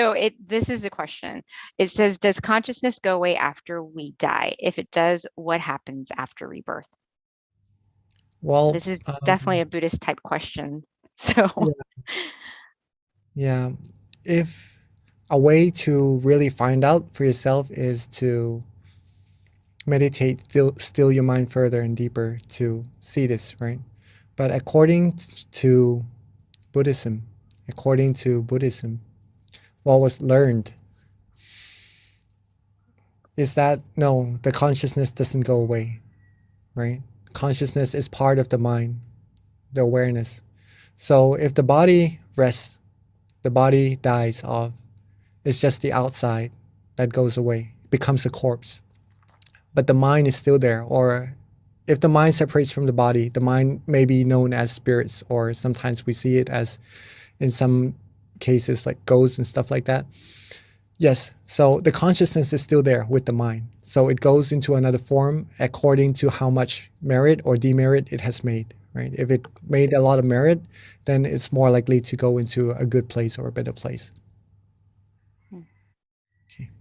this is the question. It says, does consciousness go away after we die? If it does, what happens after rebirth? Well, This is definitely a Buddhist type question. So yeah. If a way to really find out for yourself is to meditate, still your mind further and deeper to see this, right? But according to Buddhism, what was learned is that no, the consciousness doesn't go away, right? Consciousness is part of the mind, the awareness. So if the body rests, the body dies off. It's just the outside that goes away, it becomes a corpse. But the mind is still there. Or if the mind separates from the body, the mind may be known as spirits, or sometimes we see it as, in some cases, like ghosts and stuff like that. Yes, so the consciousness is still there with the mind. So it goes into another form according to how much merit or demerit it has made, right? If it made a lot of merit, then it's more likely to go into a good place or a better place.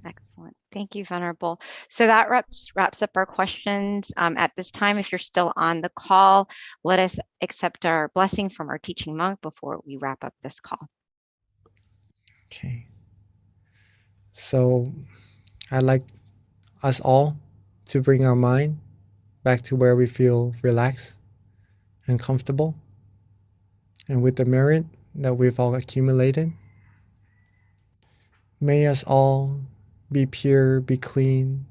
excellent. Thank you, Venerable. So that wraps up our questions. At this time, if you're still on the call, let us accept our blessing from our teaching monk before we wrap up this call. Okay. So I'd like us all to bring our mind back to where we feel relaxed and comfortable, and with the merit that we've all accumulated, may us all be pure, be clean,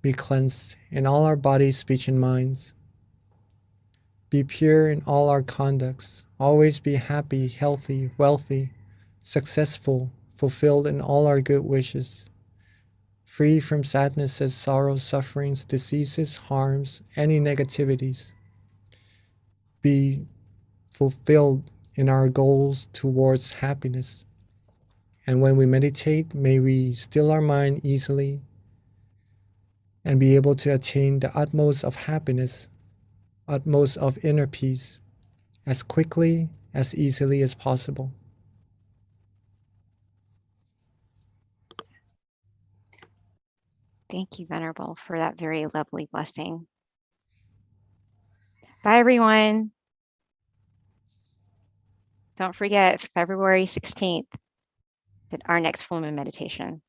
be cleansed in all our bodies, speech, and minds. Be pure in all our conducts. Always be happy, healthy, wealthy, successful, fulfilled in all our good wishes. Free from sadnesses, sorrows, sufferings, diseases, harms, any negativities. Be fulfilled in our goals towards happiness. And when we meditate, may we still our mind easily and be able to attain the utmost of happiness, utmost of inner peace, as quickly, as easily as possible. Thank you, Venerable, for that very lovely blessing. Bye, everyone. Don't forget, February 16th, our next full moon meditation.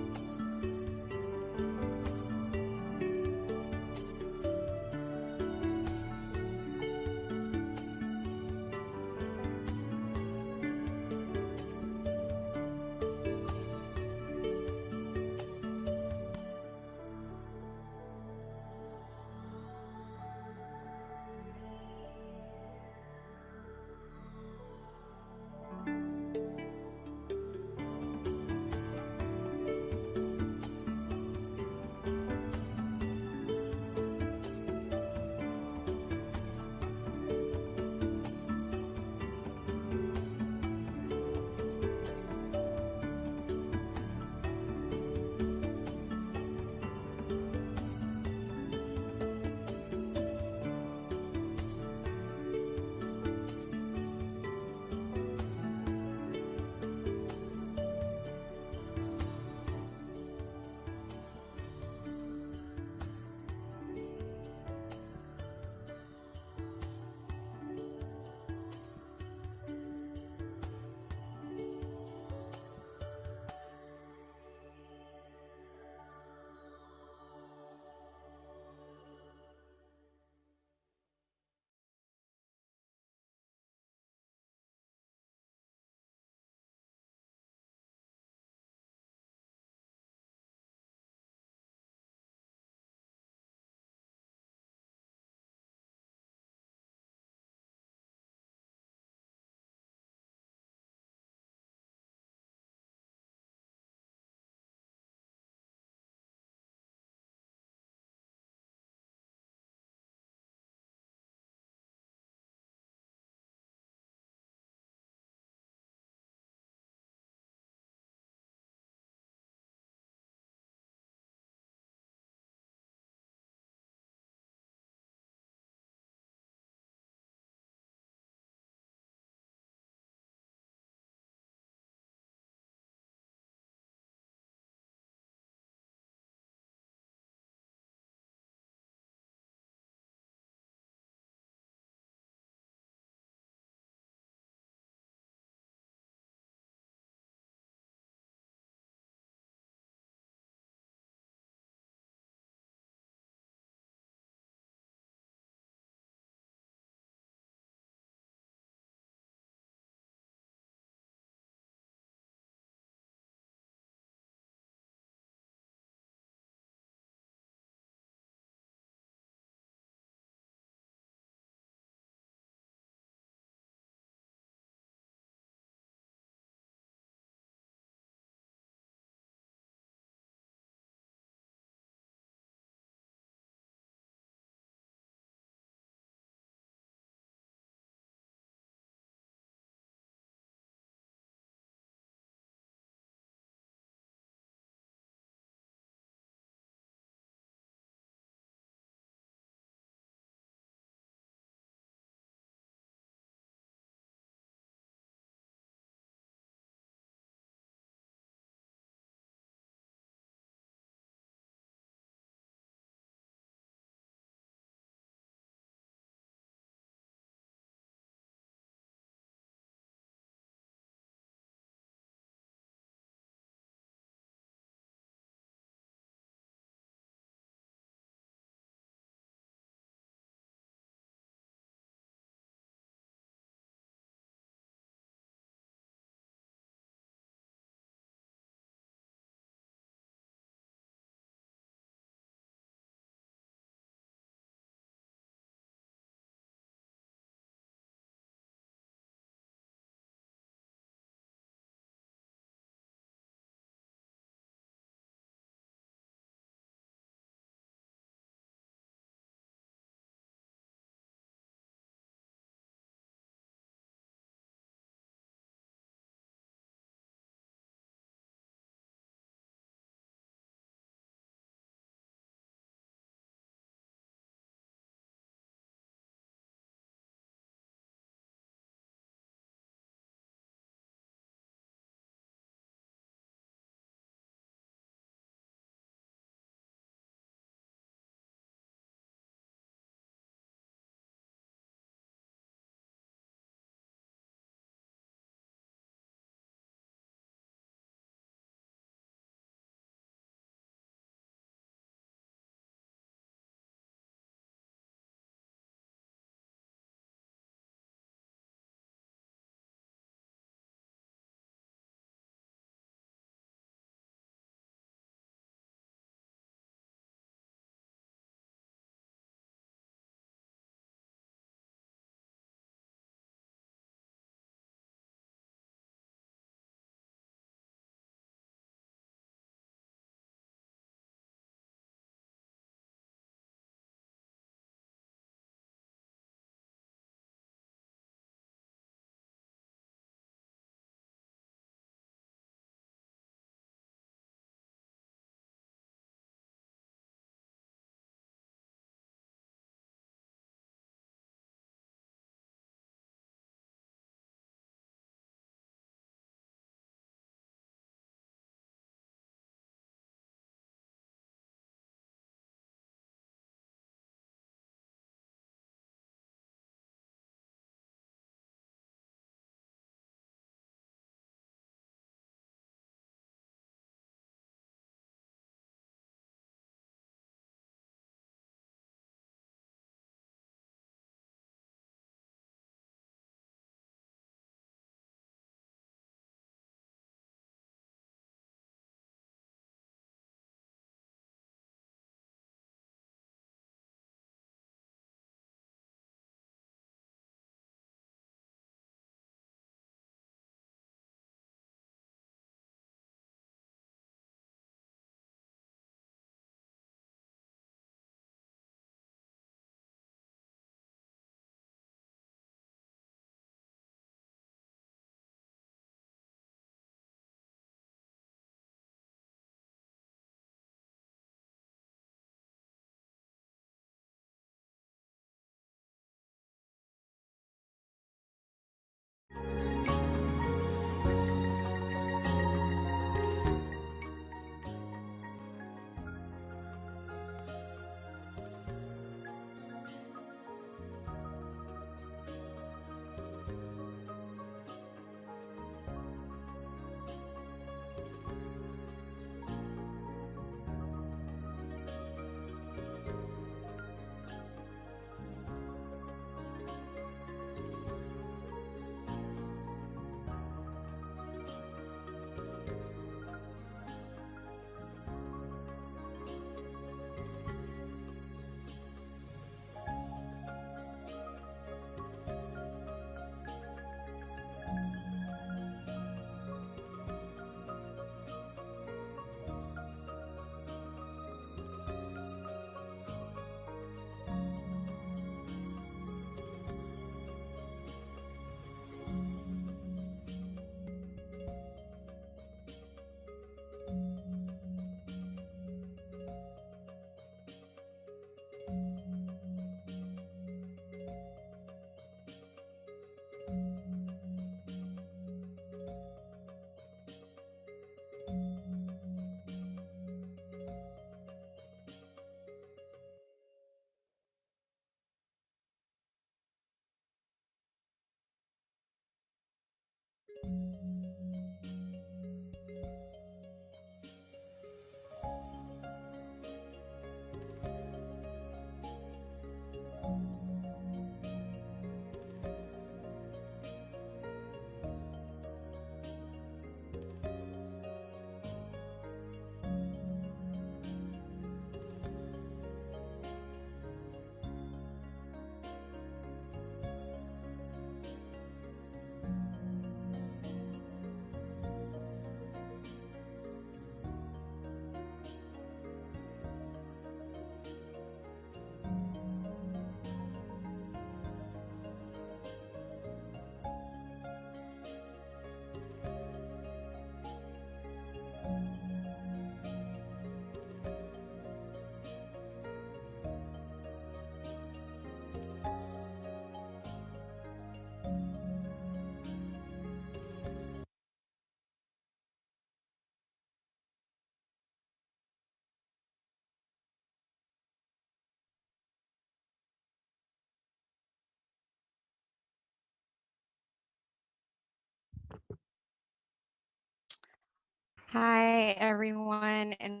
Hi, everyone, and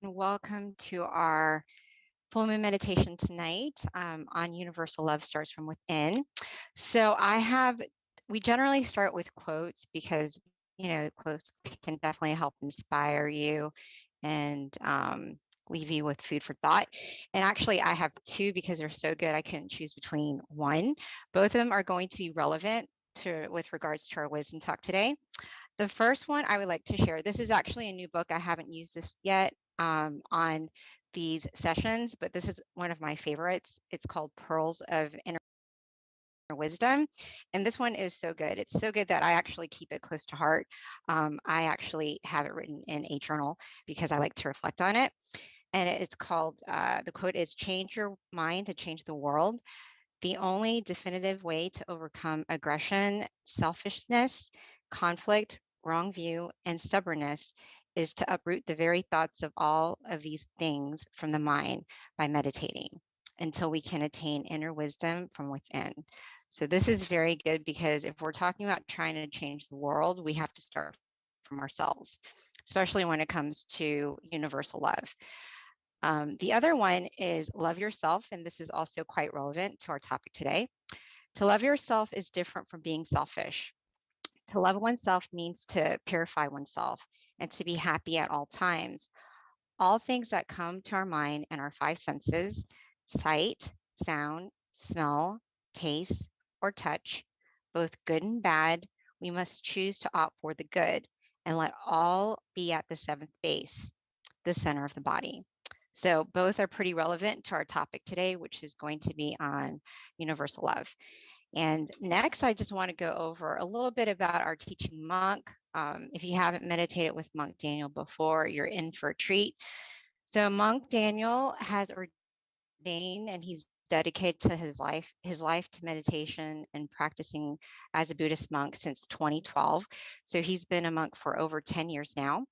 welcome to our full moon meditation tonight on Universal Love Starts from Within. So we generally start with quotes because, quotes can definitely help inspire you and leave you with food for thought. And actually, I have two because they're so good, I couldn't choose between one. Both of them are going to be relevant with regards to our wisdom talk today. The first one I would like to share, this is actually a new book. I haven't used this yet on these sessions, but this is one of my favorites. It's called Pearls of Inner Wisdom. And this one is so good. It's so good that I actually keep it close to heart. I actually have it written in a journal because I like to reflect on it. And it's called, the quote is, "Change your mind to change the world. The only definitive way to overcome aggression, selfishness, conflict, wrong view, and stubbornness is to uproot the very thoughts of all of these things from the mind by meditating until we can attain inner wisdom from within." So this is very good because if we're talking about trying to change the world, we have to start from ourselves, especially when it comes to universal love. The other one is love yourself, and this is also quite relevant to our topic today. To love yourself is different from being selfish. To love oneself means to purify oneself and to be happy at all times. All things that come to our mind and our five senses, sight, sound, smell, taste, or touch, both good and bad, we must choose to opt for the good and let all be at the seventh base, the center of the body. So both are pretty relevant to our topic today, which is going to be on universal love. And next, I just want to go over a little bit about our teaching monk. If you haven't meditated with Monk Daniel before, you're in for a treat. So Monk Daniel has ordained and he's dedicated to his life to meditation and practicing as a Buddhist monk since 2012. So he's been a monk for over 10 years now.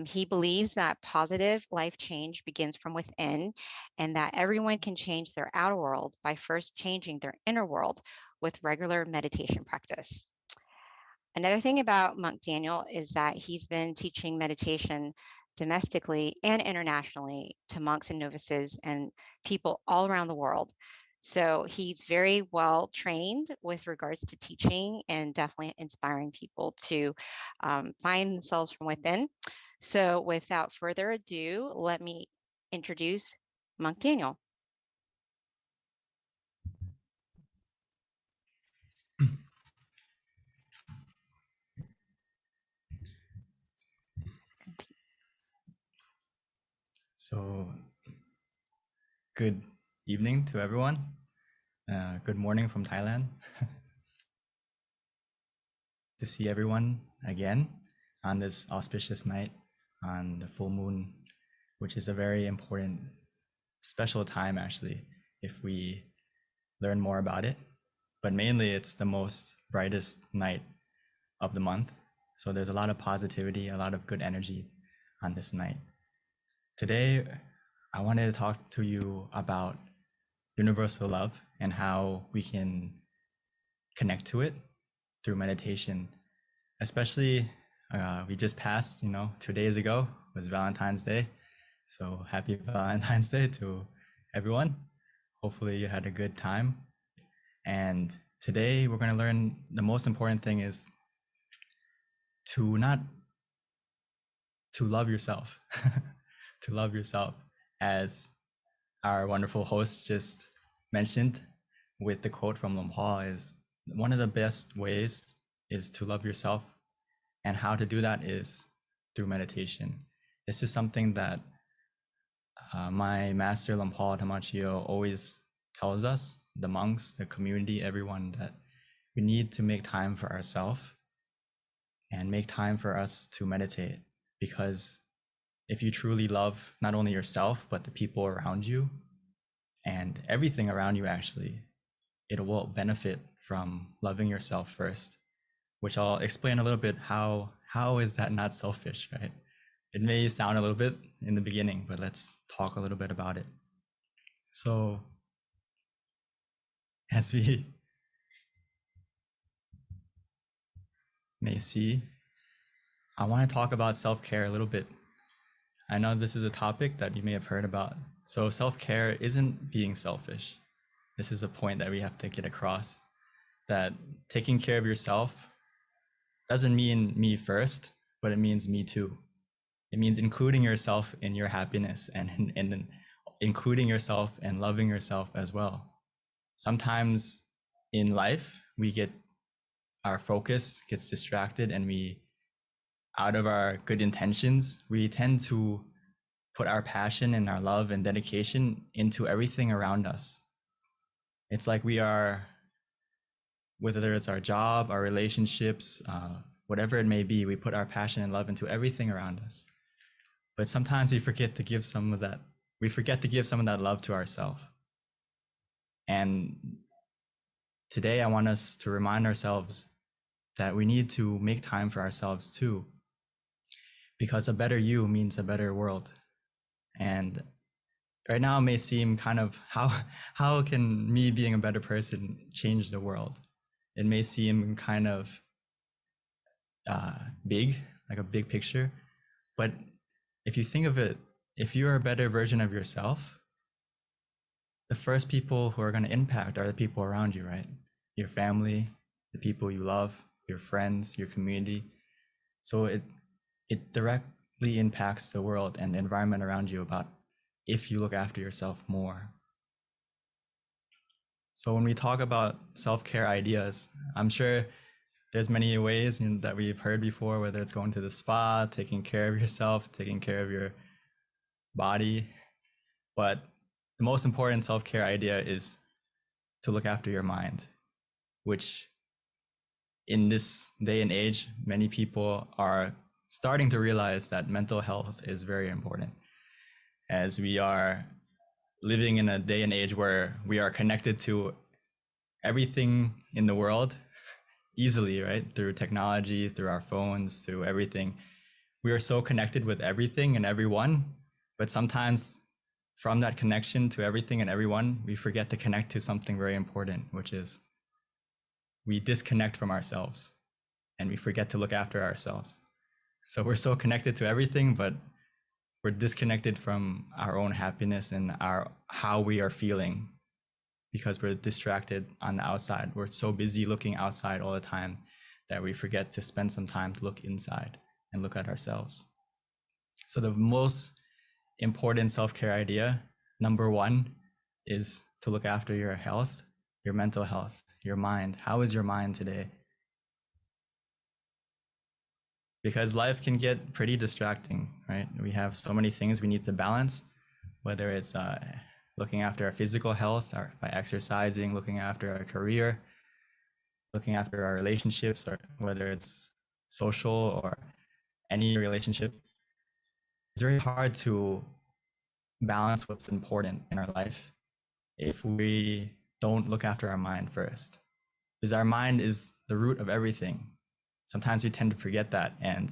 He believes that positive life change begins from within and that everyone can change their outer world by first changing their inner world with regular meditation practice. Another thing about Monk Daniel is that he's been teaching meditation domestically and internationally to monks and novices and people all around the world. So he's very well trained with regards to teaching and definitely inspiring people to find themselves from within. So without further ado, let me introduce Monk Daniel. So, good evening to everyone. Good morning from Thailand. To see everyone again on this auspicious night on the full moon, which is a very important, special time actually, if we learn more about it. But mainly it's the most brightest night of the month. So there's a lot of positivity, a lot of good energy on this night. Today, I wanted to talk to you about universal love and how we can connect to it through meditation. Especially, we just passed, 2 days ago was Valentine's Day. So happy Valentine's Day to everyone. Hopefully you had a good time. And today we're going to learn the most important thing is to love yourself, to love yourself, as our wonderful host just mentioned with the quote from Lumpur, is one of the best ways is to love yourself. And how to do that is through meditation. This is something that my master Lumpur Tamachio always tells us, the monks, the community, everyone, that we need to make time for ourselves and make time for us to meditate. Because if you truly love not only yourself, but the people around you and everything around you, actually, it will benefit from loving yourself first, which I'll explain a little bit how is that not selfish, right? It may sound a little bit in the beginning, but let's talk a little bit about it. So as we may see, I want to talk about self-care a little bit. I know this is a topic that you may have heard about. So self-care isn't being selfish. This is a point that we have to get across, that taking care of yourself doesn't mean me first, but it means me too. It means including yourself in your happiness and including yourself and loving yourself as well. Sometimes in life, our focus gets distracted, and out of our good intentions, we tend to put our passion and our love and dedication into everything around us. It's like we are, whether it's our job, our relationships, whatever it may be, we put our passion and love into everything around us. But sometimes we forget to give some of that. We forget to give some of that love to ourselves. And today I want us to remind ourselves that we need to make time for ourselves too, because a better you means a better world. And right now it may seem kind of, how can me being a better person change the world? It may seem kind of big, like a big picture, but if you think of it, if you're a better version of yourself, the first people who are going to impact are the people around you, right? Your family, the people you love, your friends, your community. So it directly impacts the world and the environment around you about if you look after yourself more. So when we talk about self-care ideas, I'm sure there's many ways that we've heard before, whether it's going to the spa, taking care of yourself, taking care of your body. But the most important self-care idea is to look after your mind, which in this day and age, many people are starting to realize that mental health is very important, as we are living in a day and age where we are connected to everything in the world easily, right? Through technology, through our phones, through everything. We are so connected with everything and everyone, but sometimes from that connection to everything and everyone, we forget to connect to something very important, which is we disconnect from ourselves and we forget to look after ourselves. So we're so connected to everything, but we're disconnected from our own happiness and how we are feeling, because we're distracted on the outside. We're so busy looking outside all the time that we forget to spend some time to look inside and look at ourselves. So the most important self-care idea, number one, is to look after your health, your mental health, your mind. How is your mind today? Because life can get pretty distracting, right? We have so many things we need to balance, whether it's looking after our physical health or by exercising, looking after our career, looking after our relationships, or whether it's social or any relationship. It's very hard to balance what's important in our life if we don't look after our mind first, because our mind is the root of everything. Sometimes we tend to forget that, and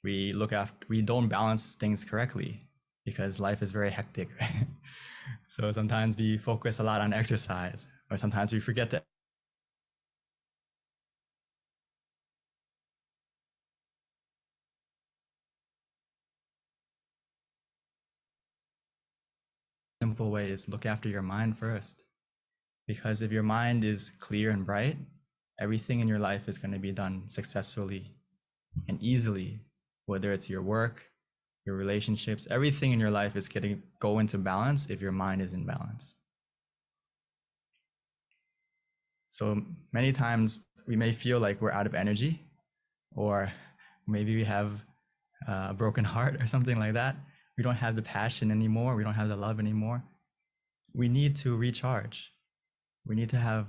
we don't balance things correctly because life is very hectic, right? So sometimes we focus a lot on exercise, or sometimes we forget to simple way is look after your mind first. Because if your mind is clear and bright, everything in your life is going to be done successfully and easily, whether it's your work, your relationships, everything in your life is go into balance if your mind is in balance. So many times we may feel like we're out of energy, or maybe we have a broken heart or something like that. We don't have the passion anymore. We don't have the love anymore. We need to recharge. We need to have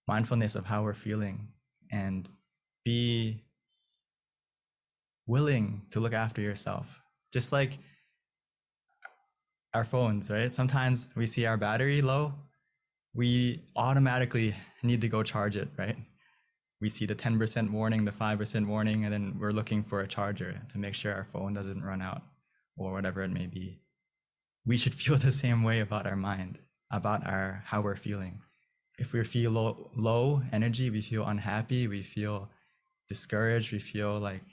mindfulness of how we're feeling and be willing to look after yourself. Just like our phones, right? Sometimes we see our battery low, we automatically need to go charge it, right? We see the 10% warning, the 5% warning, and then we're looking for a charger to make sure our phone doesn't run out or whatever it may be. We should feel the same way about our mind, about how we're feeling. If we feel low energy, we feel unhappy, we feel discouraged, we feel like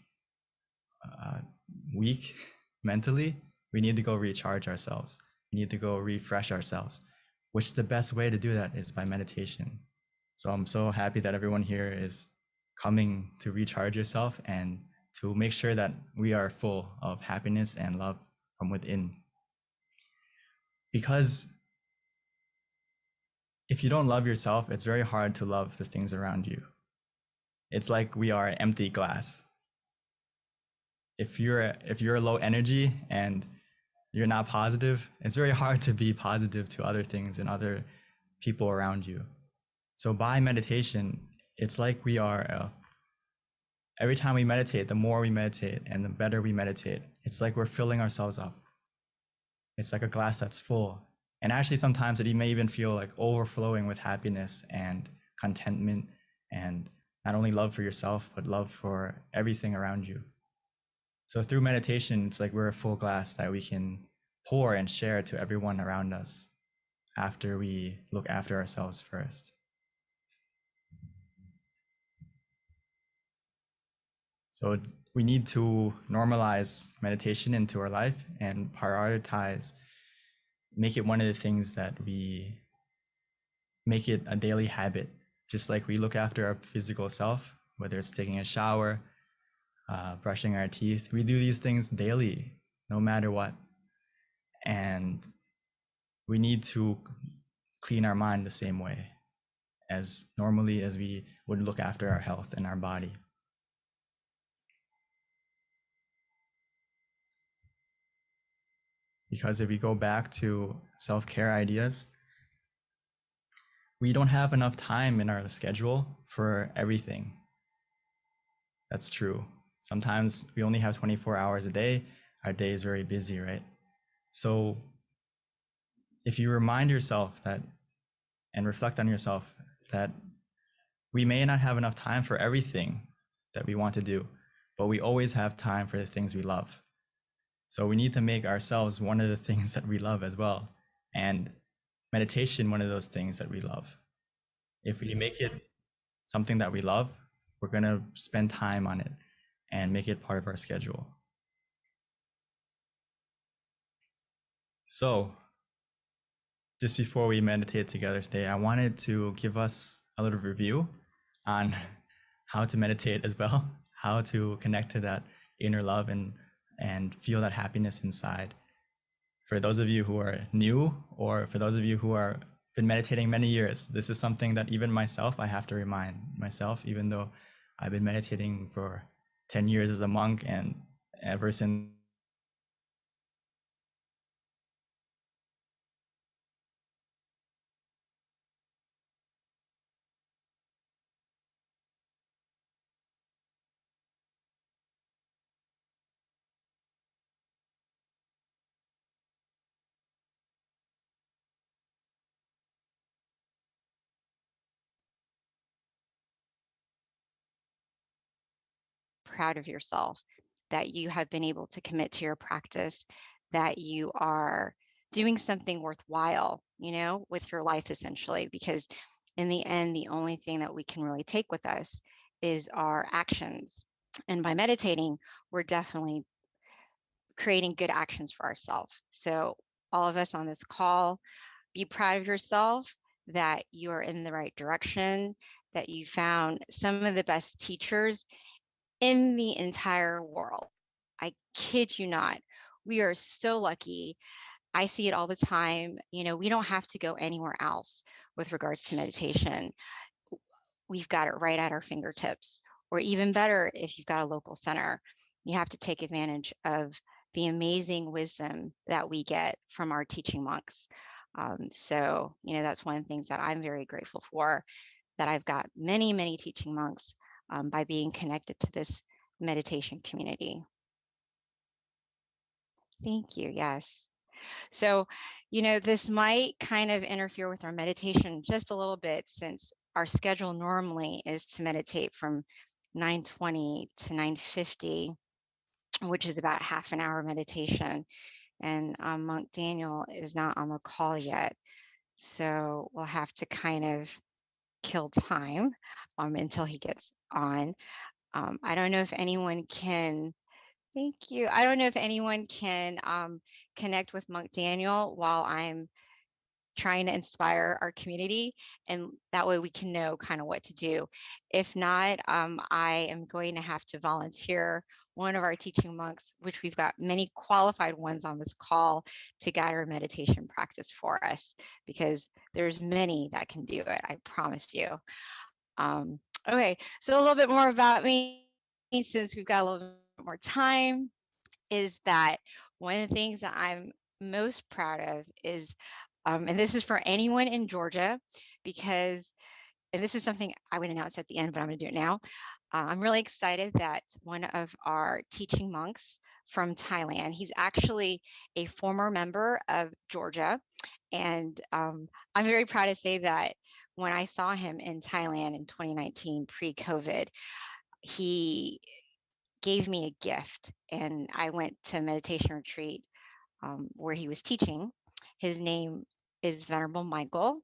weak mentally, we need to go recharge ourselves. We need to go refresh ourselves, which the best way to do that is by meditation. So I'm so happy that everyone here is coming to recharge yourself and to make sure that we are full of happiness and love from within. Because if you don't love yourself, it's very hard to love the things around you. It's like we are an empty glass. If you're low energy and you're not positive, it's very hard to be positive to other things and other people around you. So by meditation, it's like we are every time we meditate, the more we meditate and the better we meditate, it's like we're filling ourselves up. It's like a glass that's full. And actually sometimes it may even feel like overflowing with happiness and contentment and not only love for yourself, but love for everything around you. So through meditation, it's like we're a full glass that we can pour and share to everyone around us after we look after ourselves first. So we need to normalize meditation into our life and prioritize, make it one of the things that we make it a daily habit, just like we look after our physical self, whether it's taking a shower, brushing our teeth. We do these things daily, no matter what. And we need to clean our mind the same way as normally as we would look after our health and our body. Because if we go back to self-care ideas, we don't have enough time in our schedule for everything. That's true. Sometimes we only have 24 hours a day. Our day is very busy, right? So if you remind yourself that and reflect on yourself that we may not have enough time for everything that we want to do, but we always have time for the things we love. So we need to make ourselves one of the things that we love as well. And meditation, one of those things that we love. If we make it something that we love, we're going to spend time on it and make it part of our schedule. So just before we meditate together today, I wanted to give us a little review on how to meditate as well, how to connect to that inner love and feel that happiness inside. For those of you who are new, or for those of you who are been meditating many years, this is something that even myself, I have to remind myself, even though I've been meditating for 10 years as a monk, and ever since proud of yourself that you have been able to commit to your practice, that you are doing something worthwhile, with your life essentially, because in the end, the only thing that we can really take with us is our actions. And by meditating, we're definitely creating good actions for ourselves. So all of us on this call, be proud of yourself that you are in the right direction, that you found some of the best teachers in the entire world. I kid you not. We are so lucky. I see it all the time. We don't have to go anywhere else with regards to meditation. We've got it right at our fingertips. Or even better, if you've got a local center, you have to take advantage of the amazing wisdom that we get from our teaching monks. So, that's one of the things that I'm very grateful for, that I've got many, many teaching monks by being connected to this meditation community. Thank you. Yes. So, this might kind of interfere with our meditation just a little bit, since our schedule normally is to meditate from 9:20 to 9:50, which is about half an hour meditation. And Monk Daniel is not on the call yet. So we'll have to kind of kill time until he gets on. I don't know if anyone can Thank you. I don't know if anyone can connect with Monk Daniel while I'm trying to inspire our community, and that way we can know kind of what to do. If not, I am going to have to volunteer one of our teaching monks, which we've got many qualified ones on this call, to guide our meditation practice for us, because there's many that can do it, I promise you. Okay, so a little bit more about me, since we've got a little bit more time, is that one of the things that I'm most proud of is, and this is for anyone in Georgia, because, and this is something I would announce at the end, but I'm going to do it now. I'm really excited that one of our teaching monks from Thailand, he's actually a former member of Georgia. And I'm very proud to say that when I saw him in Thailand in 2019, pre-COVID, he gave me a gift, and I went to a meditation retreat where he was teaching. His name is Venerable Michael,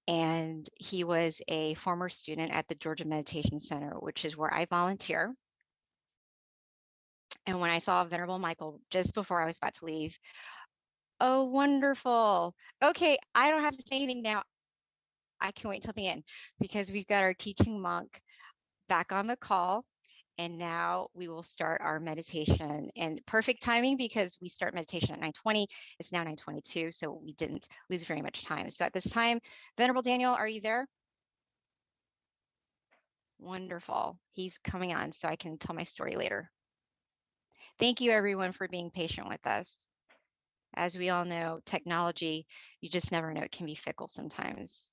and he was a former student at the Georgia Meditation Center, which is where I volunteer. And when I saw Venerable Michael just before I was about to leave, oh, wonderful. Okay, I don't have to say anything now. I can wait till the end, because we've got our teaching monk back on the call. And now we will start our meditation, and perfect timing, because we start meditation at 9:20. It's now 9:22, so we didn't lose very much time. So at this time, Venerable Daniel, are you there? Wonderful. He's coming on so I can tell my story later. Thank you, everyone, for being patient with us. As we all know, technology, you just never know, it can be fickle sometimes.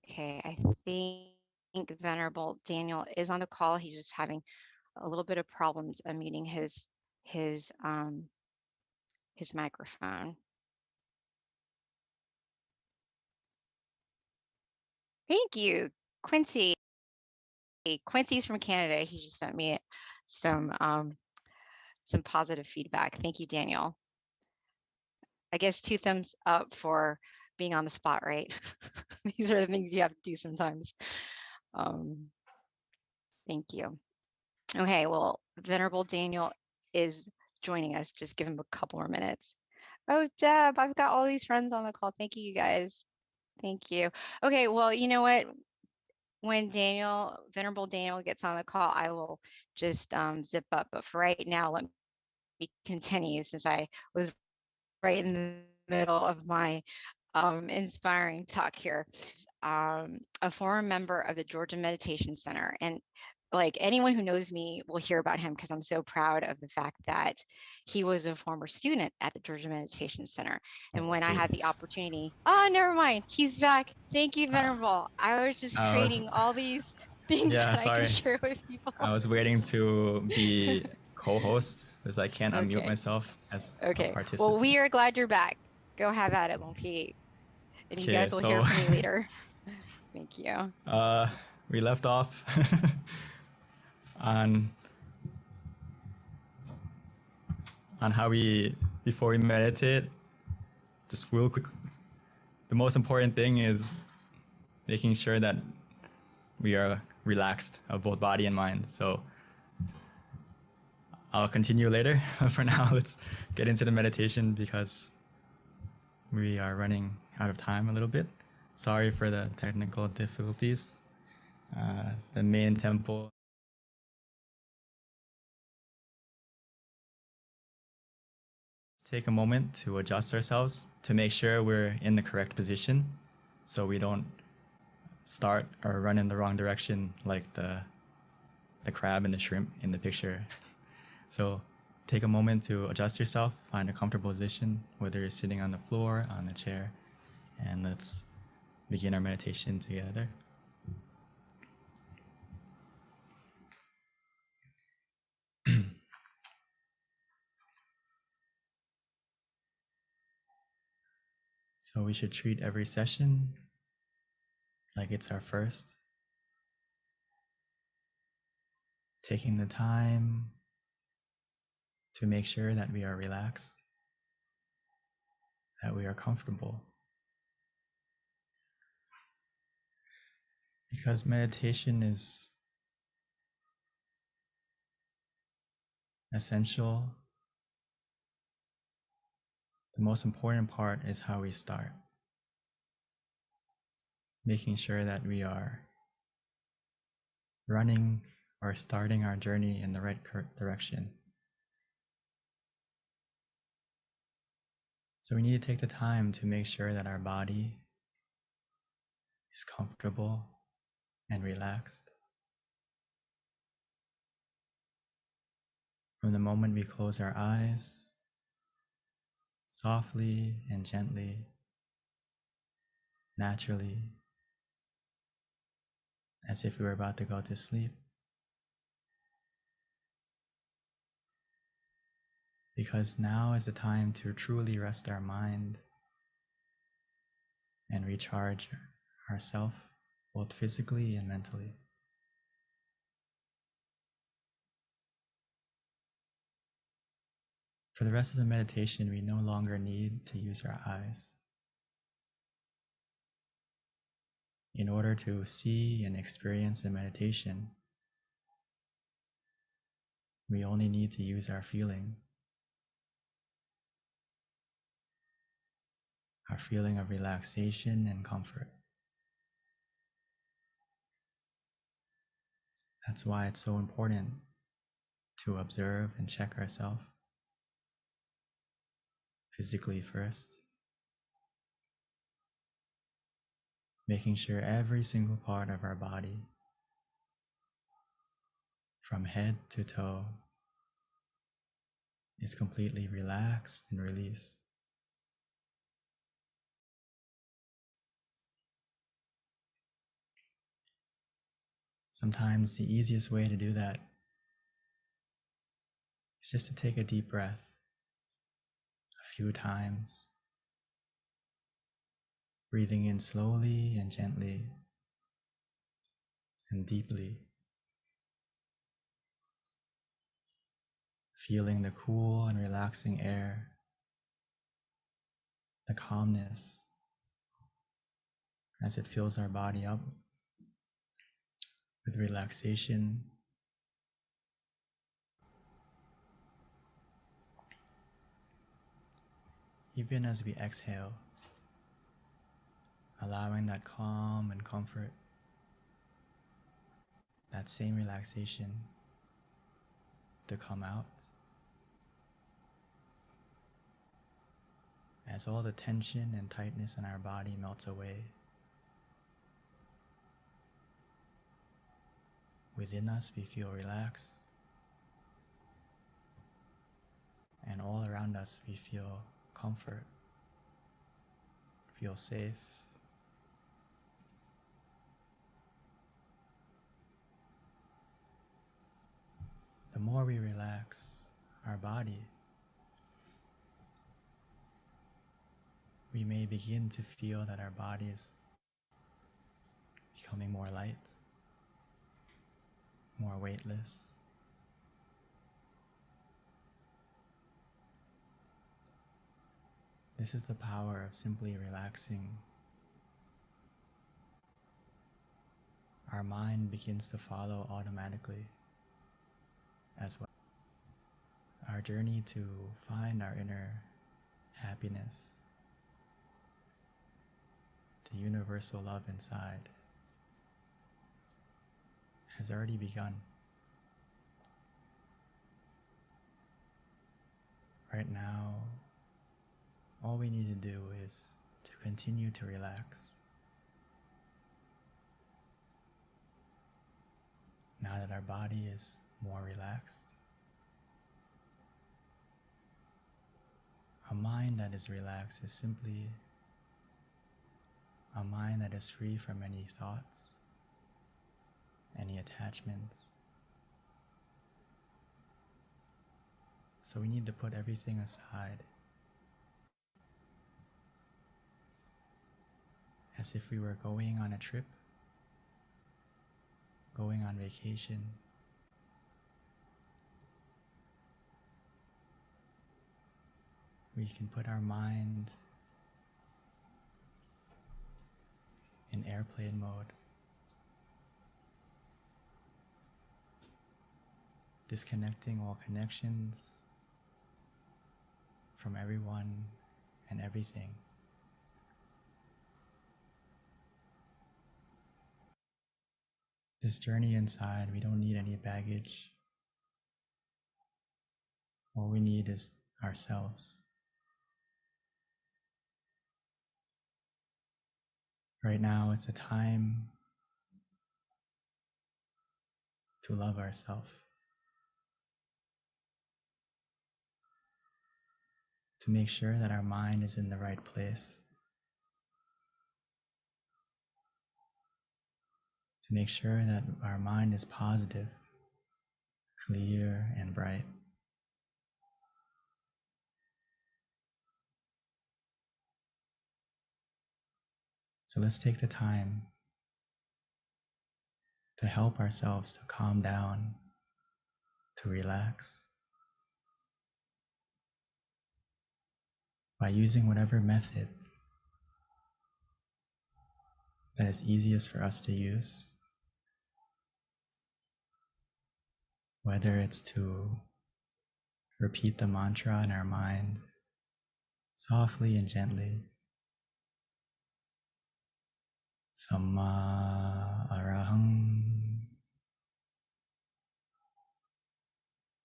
Okay, I think Venerable Daniel is on the call. He's just having a little bit of problems unmuting his microphone. Thank you, Quincy. Quincy's from Canada. He just sent me some positive feedback. Thank you, Daniel. I guess 2 thumbs up for being on the spot, right? These are the things you have to do sometimes. Thank you. Okay, well, Venerable Daniel is joining us. Just give him a couple more minutes. Oh, Deb, I've got all these friends on the call. Thank you, you guys. Thank you. Okay, well, you know what? When Venerable Daniel gets on the call, I will just zip up. But for right now, let me continue, since I was right in the middle of my inspiring talk here. A former member of the Georgia Meditation Center, and like anyone who knows me will hear about him, because I'm so proud of the fact that he was a former student at the Georgia Meditation Center. And when I had the opportunity, oh, never mind, he's back. Thank you, Venerable. I was just creating all these things that I can share with people. I was waiting to be co-host because I can't unmute myself as a participant. Well, we are glad you're back. Go have at it, Longpete. And you guys will hear from me later. Thank you. We left off on how before we meditate, just real quick, the most important thing is making sure that we are relaxed of both body and mind. So I'll continue later. For now, let's get into the meditation, because we are running out of time a little bit. Sorry for the technical difficulties. The main temple. Take a moment to adjust ourselves to make sure we're in the correct position, so we don't start or run in the wrong direction like the crab and the shrimp in the picture. So take a moment to adjust yourself, find a comfortable position, whether you're sitting on the floor, on a chair, and let's begin our meditation together. So we should treat every session like it's our first. Taking the time to make sure that we are relaxed, that we are comfortable. Because meditation is essential. The most important part is how we start, making sure that we are running or starting our journey in the right direction. So we need to take the time to make sure that our body is comfortable and relaxed. From the moment we close our eyes, softly and gently, naturally, as if we were about to go to sleep. Because now is the time to truly rest our mind and recharge ourselves, both physically and mentally. For the rest of the meditation, we no longer need to use our eyes. In order to see and experience the meditation, we only need to use our feeling of relaxation and comfort. That's why it's so important to observe and check ourselves physically first, making sure every single part of our body, from head to toe, is completely relaxed and released. Sometimes the easiest way to do that is just to take a deep breath a few times, breathing in slowly and gently and deeply, feeling the cool and relaxing air, the calmness as it fills our body up with relaxation. Even as we exhale, allowing that calm and comfort, that same relaxation to come out as all the tension and tightness in our body melts away. Within us, we feel relaxed, and all around us, we feel comfort, feel safe. The more we relax our body, we may begin to feel that our body is becoming more light, more weightless. This is the power of simply relaxing. Our mind begins to follow automatically as well. Our journey to find our inner happiness, the universal love inside, has already begun. Right now, all we need to do is to continue to relax. Now that our body is more relaxed, a mind that is relaxed is simply a mind that is free from any thoughts, any attachments. So we need to put everything aside, as if we were going on a trip, going on vacation. We can put our mind in airplane mode disconnecting all connections from everyone and everything. This journey inside, we don't need any baggage. All we need is ourselves. Right now, it's a time to love ourselves, to make sure that our mind is in the right place, to make sure that our mind is positive, clear, and bright. So let's take the time to help ourselves to calm down, to relax, by using whatever method that is easiest for us to use, whether it's to repeat the mantra in our mind softly and gently. Samma arahang,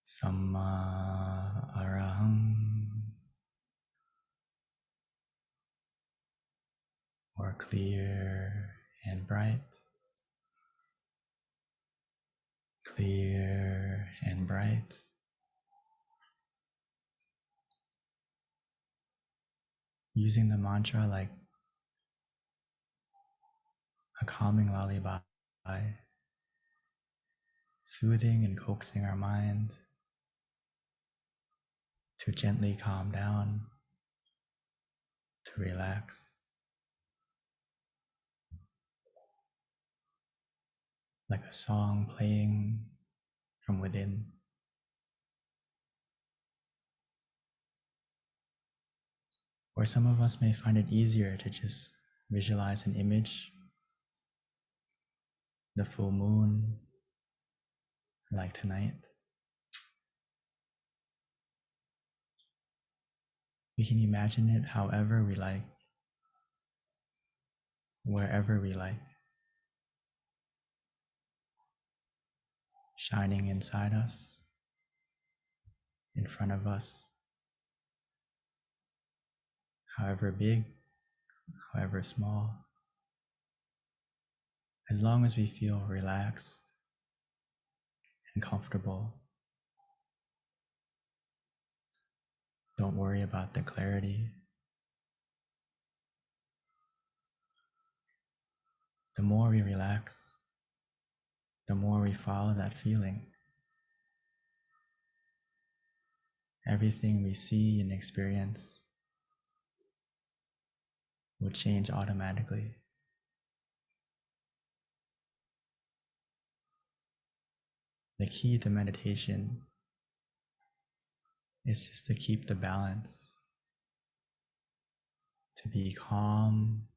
Samma arahang, or clear and bright, clear and bright. Using the mantra like a calming lullaby, soothing and coaxing our mind to gently calm down, to relax, like a song playing from within. Or some of us may find it easier to just visualize an image, the full moon, like tonight. We can imagine it however we like, wherever we like, shining inside us, in front of us, however big, however small. As long as we feel relaxed and comfortable, don't worry about the clarity. The more we relax, the more we follow that feeling. Everything we see and experience will change automatically. The key to meditation is just to keep the balance, to be calm,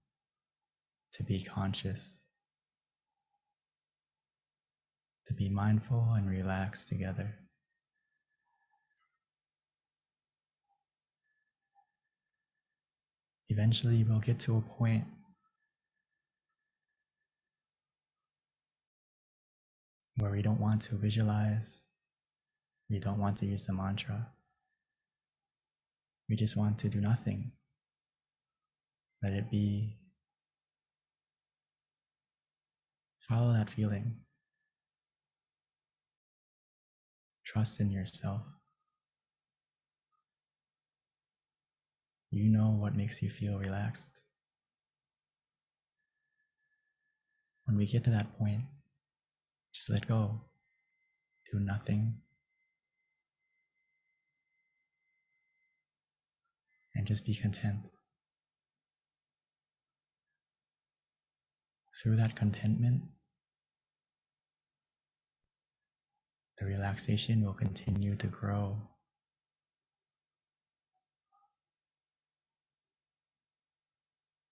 to be conscious, to be mindful and relaxed together. Eventually, we'll get to a point where we don't want to visualize, we don't want to use the mantra. We just want to do nothing. Let it be. Follow that feeling. Trust in yourself. You know what makes you feel relaxed. When we get to that point, just let go. Do nothing. And just be content. Through that contentment, the relaxation will continue to grow.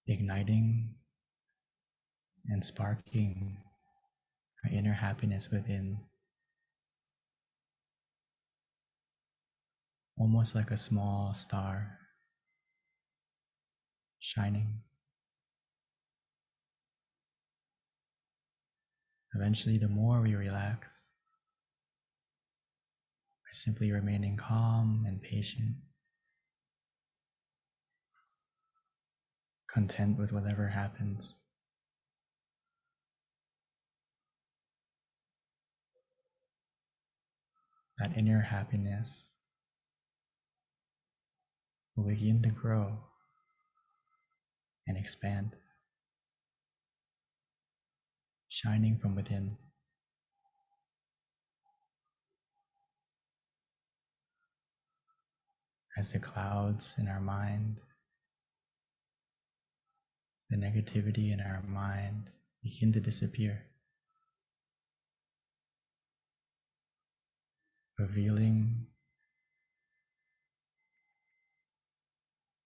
Igniting and sparking our inner happiness within. almost like a small star shining. Eventually, the more we relax, by simply remaining calm and patient, content with whatever happens, that inner happiness will begin to grow and expand, shining from within. As the clouds in our mind, the negativity in our mind begin to disappear, revealing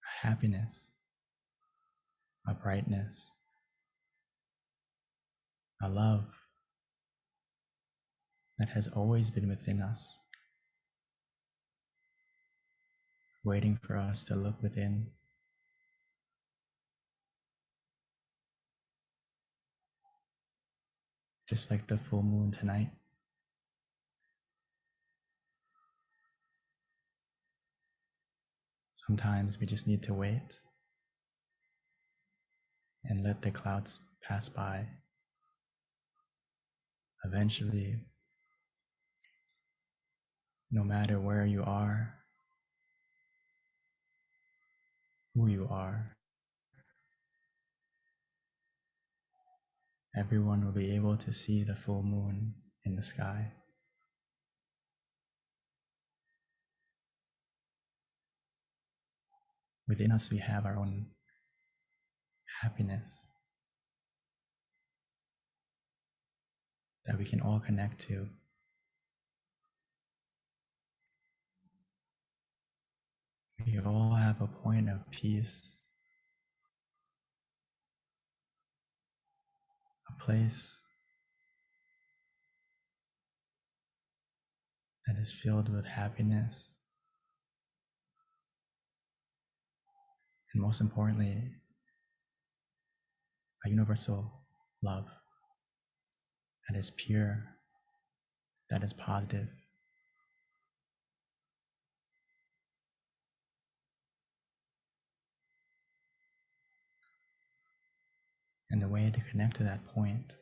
a happiness, a brightness, a love that has always been within us, waiting for us to look within. Just like the full moon tonight, sometimes we just need to wait and let the clouds pass by. Eventually, no matter where you are, who you are, everyone will be able to see the full moon in the sky. Within us, we have our own happiness that we can all connect to. We all have a point of peace, a place that is filled with happiness, and most importantly, a universal love that is pure, that is positive. And the way to connect to that point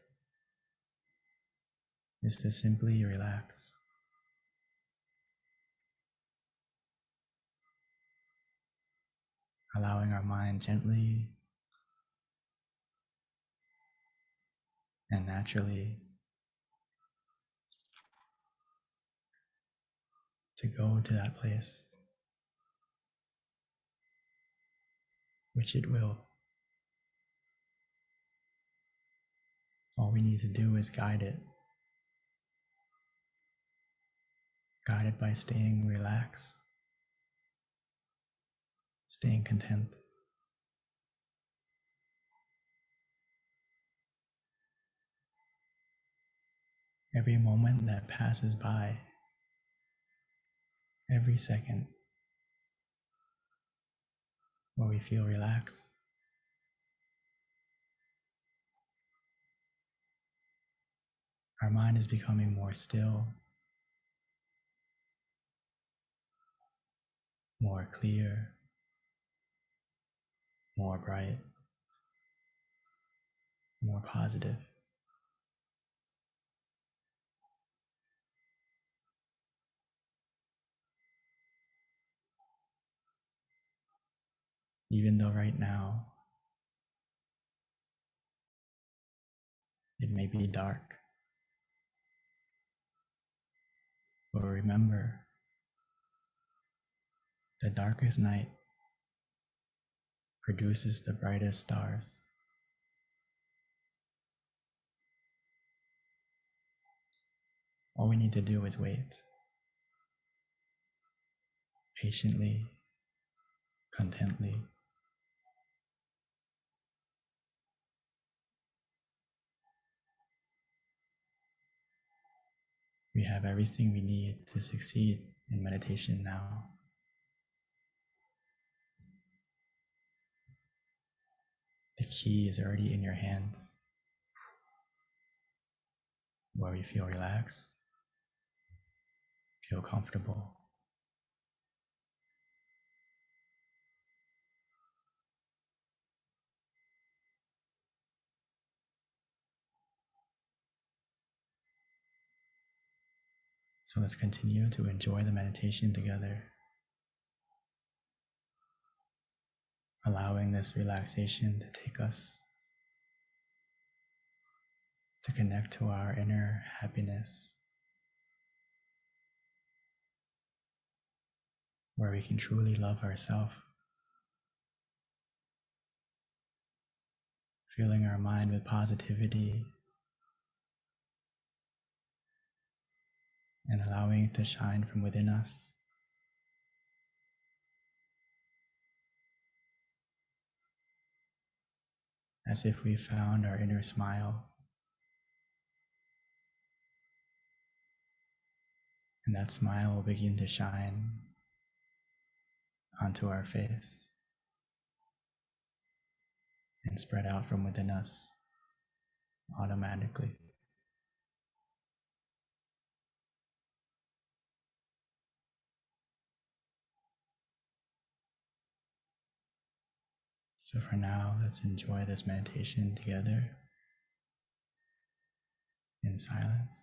is to simply relax. Allowing our mind gently and naturally to go to that place, which it will. All we need to do is guide it by staying relaxed, staying content. Every moment that passes by, every second where we feel relaxed, our mind is becoming more still, more clear, more bright, more positive. Even though right now it may be dark, but remember, the darkest night produces the brightest stars. All we need to do is wait, patiently, contently. We have everything we need to succeed in meditation now. key is already in your hands, where you feel relaxed, feel comfortable. So let's continue to enjoy the meditation together, allowing this relaxation to take us to connect to our inner happiness, where we can truly love ourselves, filling our mind with positivity and allowing it to shine from within us. As if we found our inner smile, and that smile will begin to shine onto our face and spread out from within us automatically. So for now, let's enjoy this meditation together in silence.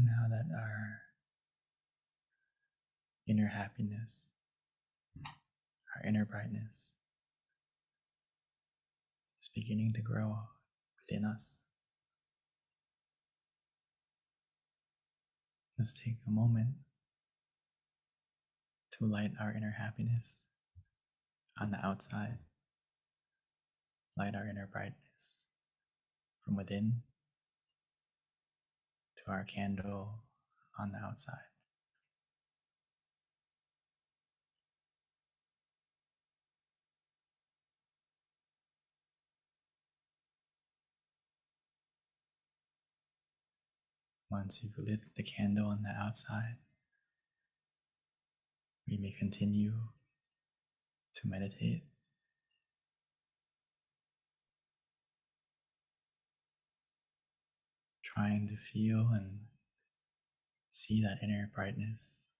Now that our inner happiness, our inner brightness is beginning to grow within us, let's take a moment to light our inner happiness on the outside, light our inner brightness from within to our candle on the outside. Once you've lit the candle on the outside, we may continue to meditate, trying to feel and see that inner brightness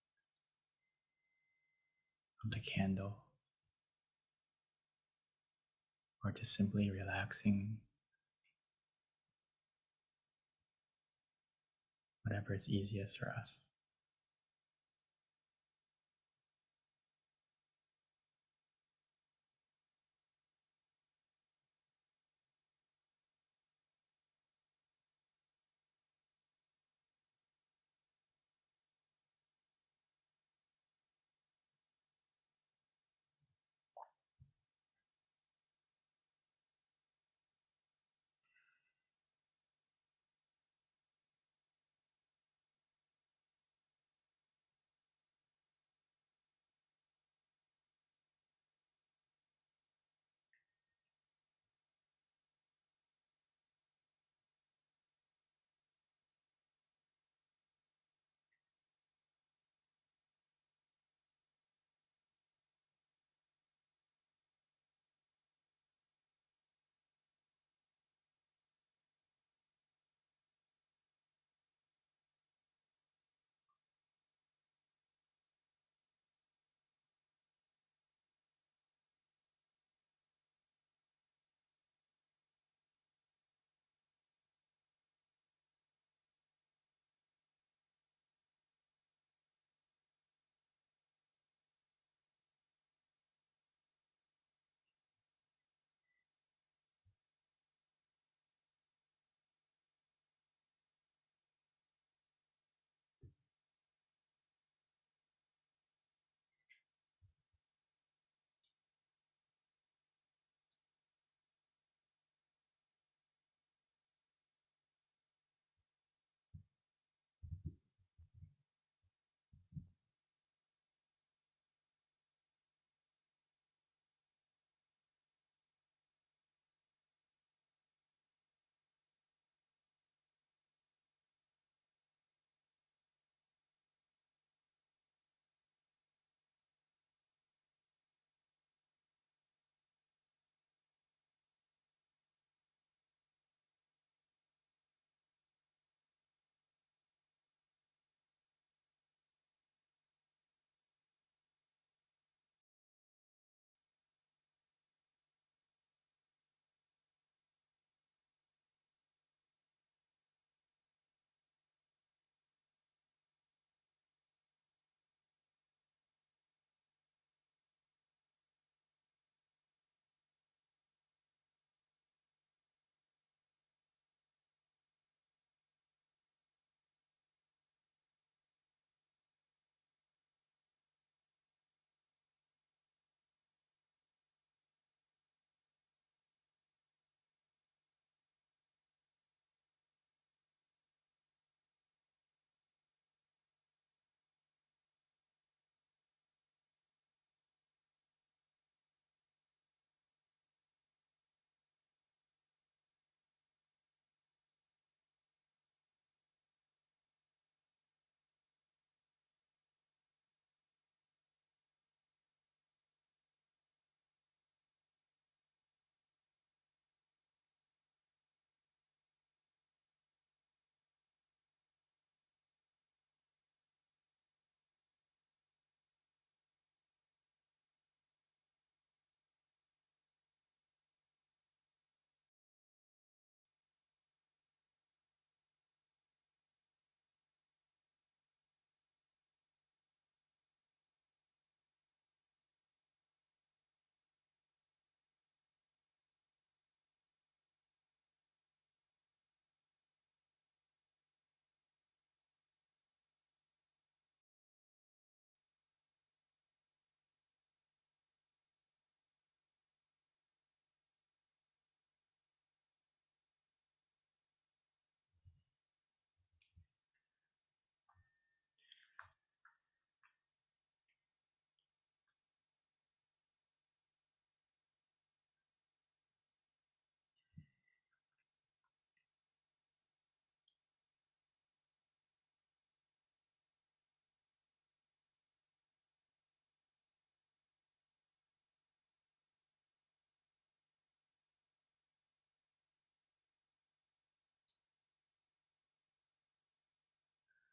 of the candle, or just simply relaxing, whatever is easiest for us.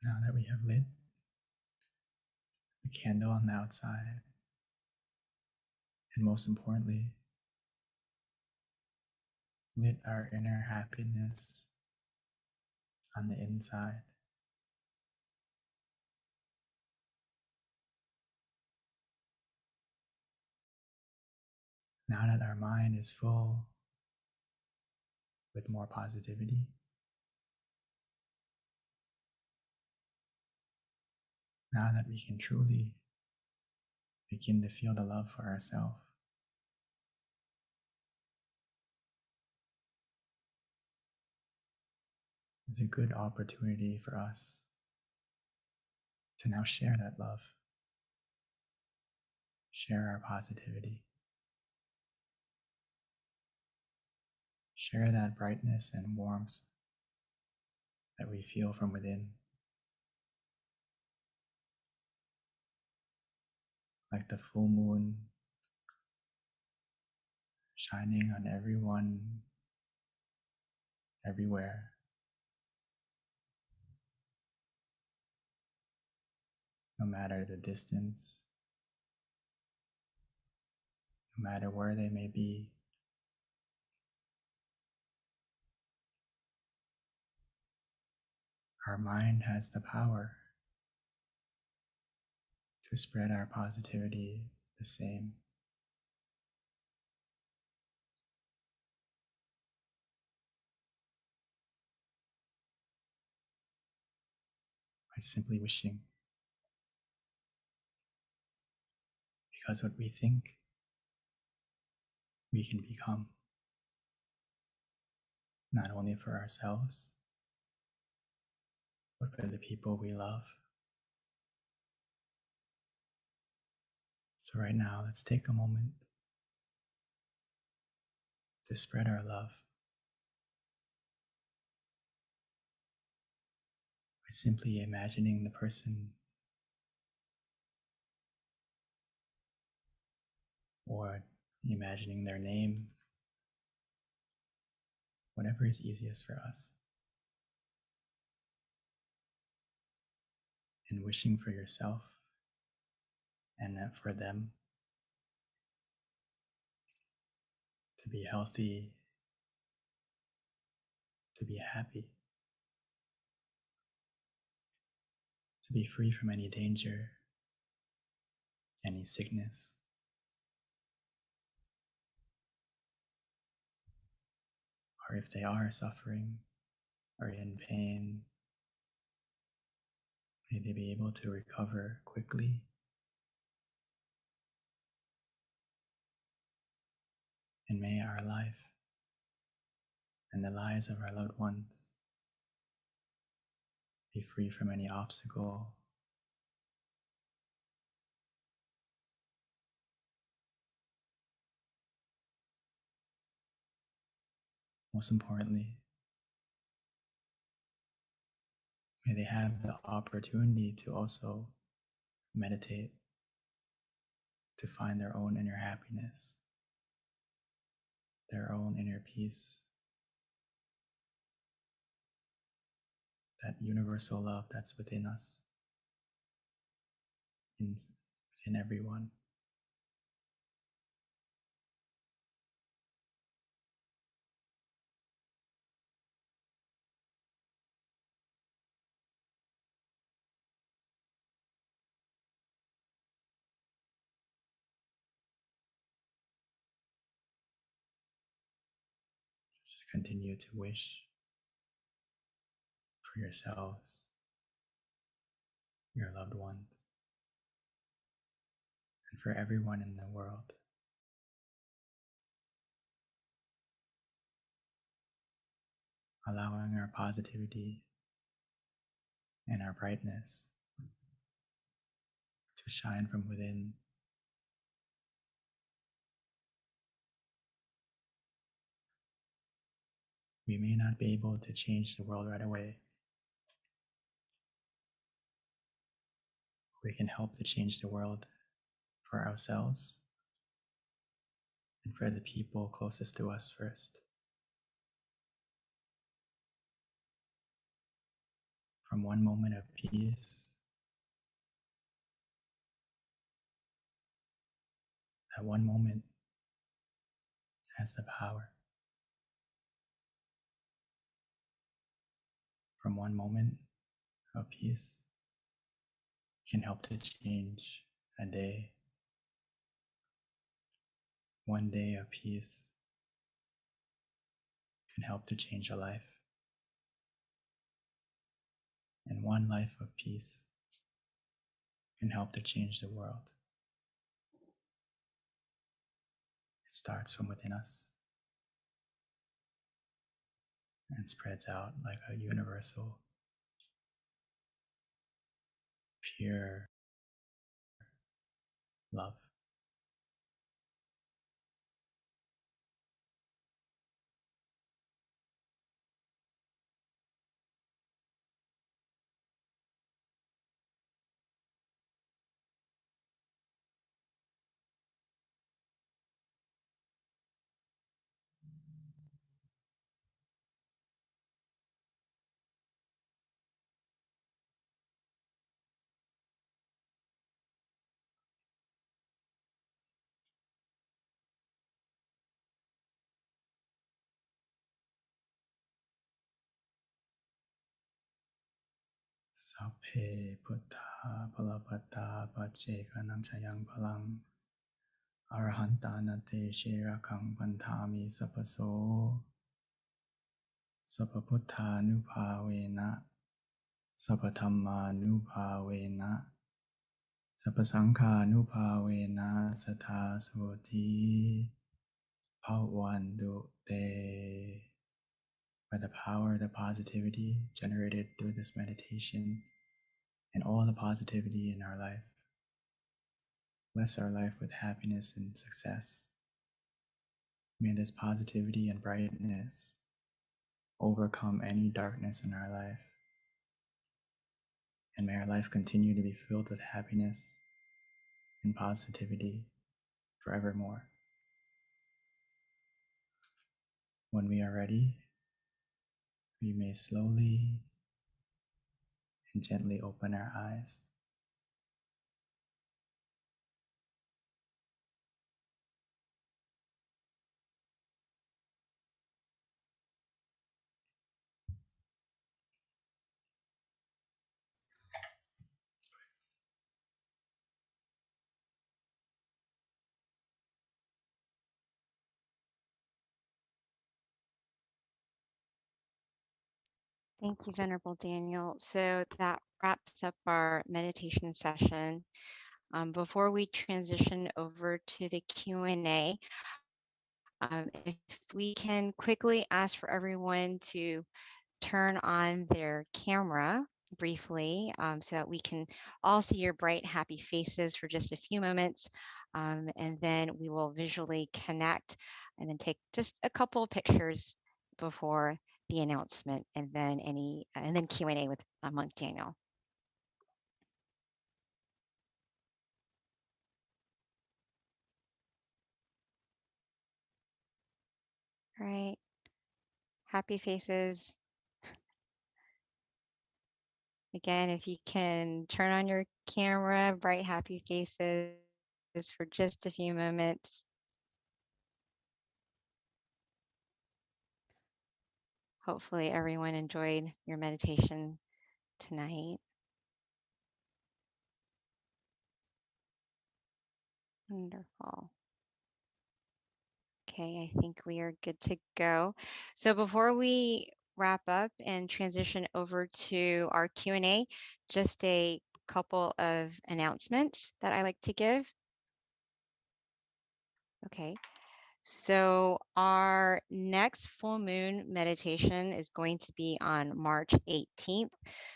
Now that we have lit the candle on the outside, and most importantly, lit our inner happiness on the inside, now that our mind is full with more positivity, now that we can truly begin to feel the love for ourselves, it's a good opportunity for us to now share that love, share our positivity, share that brightness and warmth that we feel from within, like the full moon shining on everyone, everywhere. No matter the distance, no matter where they may be, our mind has the power to spread our positivity the same. By simply wishing. Because what we think, we can become, not only for ourselves, but for the people we love. So right now, let's take a moment to spread our love by simply imagining the person or imagining their name, whatever is easiest for us, and wishing for yourself and for them to be healthy, to be happy, to be free from any danger, any sickness, or if they are suffering or in pain, may they be able to recover quickly. And may our life and the lives of our loved ones be free from any obstacle, most importantly, may they have the opportunity to also meditate, to find their own inner happiness, their own inner peace, that universal love that's within us, within everyone. So just continue to wish for yourselves, your loved ones, and for everyone in the world. Allowing our positivity and our brightness to shine from within. We may not be able to change the world right away. We can help to change the world for ourselves and for the people closest to us first. from one moment of peace. That one moment has the power. From one moment of peace can help to change a day. One day of peace can help to change a life. And one life of peace can help to change the world. It starts from within us and spreads out like a universal, pure love. Sapphe Buddha Palapata Pachekanam Chayang Palang Arahantana Te Shirakang Pantami Sapaso Sapaputta Nupavena Sapathamma Nupavena Sapasangha Nupavena Satha Soti Bhavantu Te. By the power of the positivity generated through this meditation and all the positivity in our life, bless our life with happiness and success. May this positivity and brightness overcome any darkness in our life. And may our life continue to be filled with happiness and positivity forevermore. When we are ready, we may slowly and gently open our eyes. Thank you, Venerable Daniel. So that wraps up our meditation session. Before we transition over to the Q&A, if we can quickly ask for everyone to turn on their camera briefly so that we can all see your bright, happy faces for just a few moments. And then we will visually connect and then take just a couple of pictures before the announcement and then Q&A with Monk Daniel. All right, happy faces. Again, if you can turn on your camera, bright, happy faces for just a few moments. Hopefully everyone enjoyed your meditation tonight. Wonderful. Okay, I think we are good to go. So before we wrap up and transition over to our Q&A, just a couple of announcements that I like to give. Okay, so our next full moon meditation is going to be on March 18th.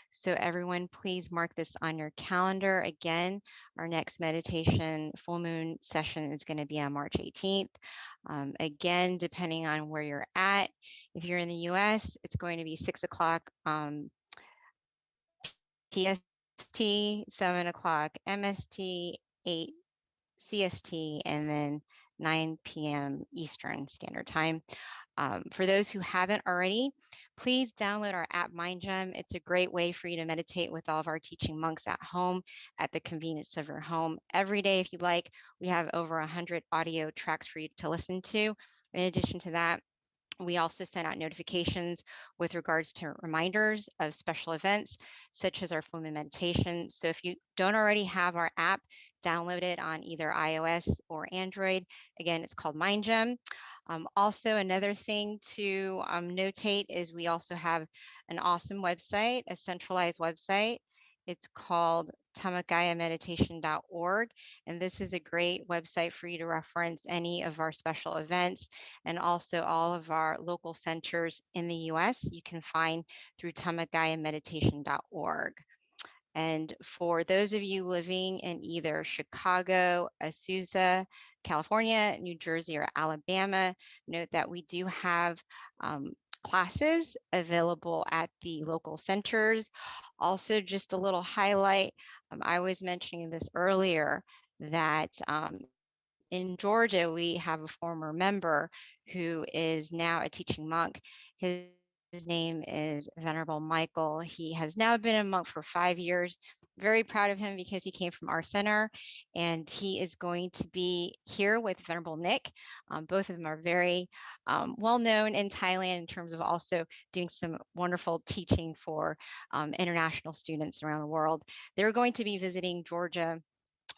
So everyone, please mark this on your calendar. Again, our next meditation full moon session is going to be on March 18th. Again, depending on where you're at, if you're in the US, it's going to be 6 o'clock PST, 7 o'clock MST, 8 CST, and then 9 p.m. Eastern Standard Time. For those who haven't already, please download our app MindGem. It's a great way for you to meditate with all of our teaching monks at home at the convenience of your home every day if you like. We have over 100 audio tracks for you to listen to. In addition to that, we also send out notifications with regards to reminders of special events, such as our full moon meditation. So if you don't already have our app, download it on either iOS or Android. Again, it's called MindGem. Also, another thing to notate is we also have an awesome website, a centralized website. It's called tamakayameditation.org, and this is a great website for you to reference any of our special events and also all of our local centers in the US you can find through tamakayameditation.org. And for those of you living in either Chicago, Azusa, California, New Jersey, or Alabama, note that we do have classes available at the local centers. Also, just a little highlight, I was mentioning this earlier, that in Georgia, we have a former member who is now a teaching monk. His name is Venerable Michael. He has now been a monk for 5 years. Very proud of him because he came from our center, and he is going to be here with Venerable Nick. Both of them are very well known in Thailand in terms of also doing some wonderful teaching for international students around the world. They're going to be visiting Georgia.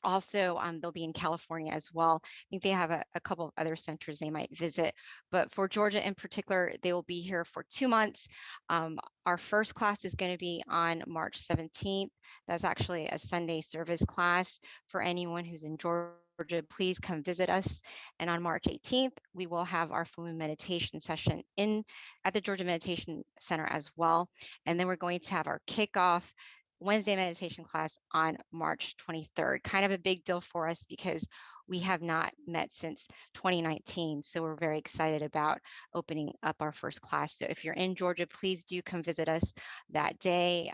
Also, they'll be in California as well. I think they have a couple of other centers they might visit, but for Georgia in particular, they will be here for 2 months. Our first class is going to be on March 17th. That's actually a Sunday service class. For anyone who's in Georgia, please come visit us. And on March 18th, we will have our full moon meditation session at the Georgia Meditation Center as well. And then we're going to have our kickoff Wednesday meditation class on March 23rd. Kind of a big deal for us because we have not met since 2019. So we're very excited about opening up our first class. So if you're in Georgia, please do come visit us that day.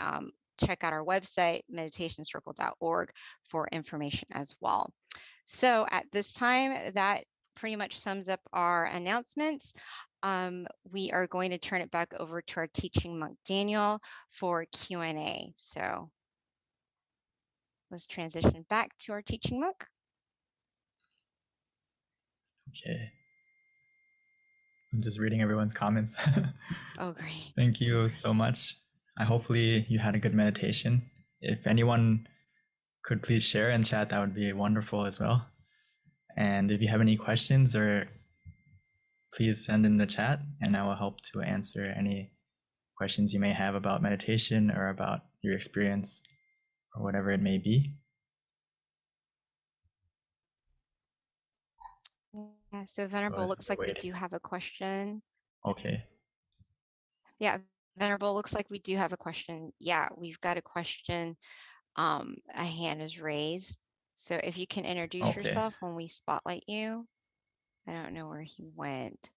Check out our website, meditationcircle.org, for information as well. So at this time, that pretty much sums up our announcements. We are going to turn it back over to our teaching monk, Daniel, for Q&A. So let's transition back to our teaching monk. Okay. I'm just reading everyone's comments. Oh, great. Thank you so much. Hopefully you had a good meditation. If anyone could please share in chat, that would be wonderful as well. And if you have any questions, or please send in the chat, and I will help to answer any questions you may have about meditation or about your experience or whatever it may be. Yeah, so Venerable, as looks we're like we waiting. do have a question. Okay. Yeah, Venerable, looks like we do have a question. Yeah, we've got a question. A hand is raised. So if you can introduce Okay. yourself when we spotlight you. I don't know where he went.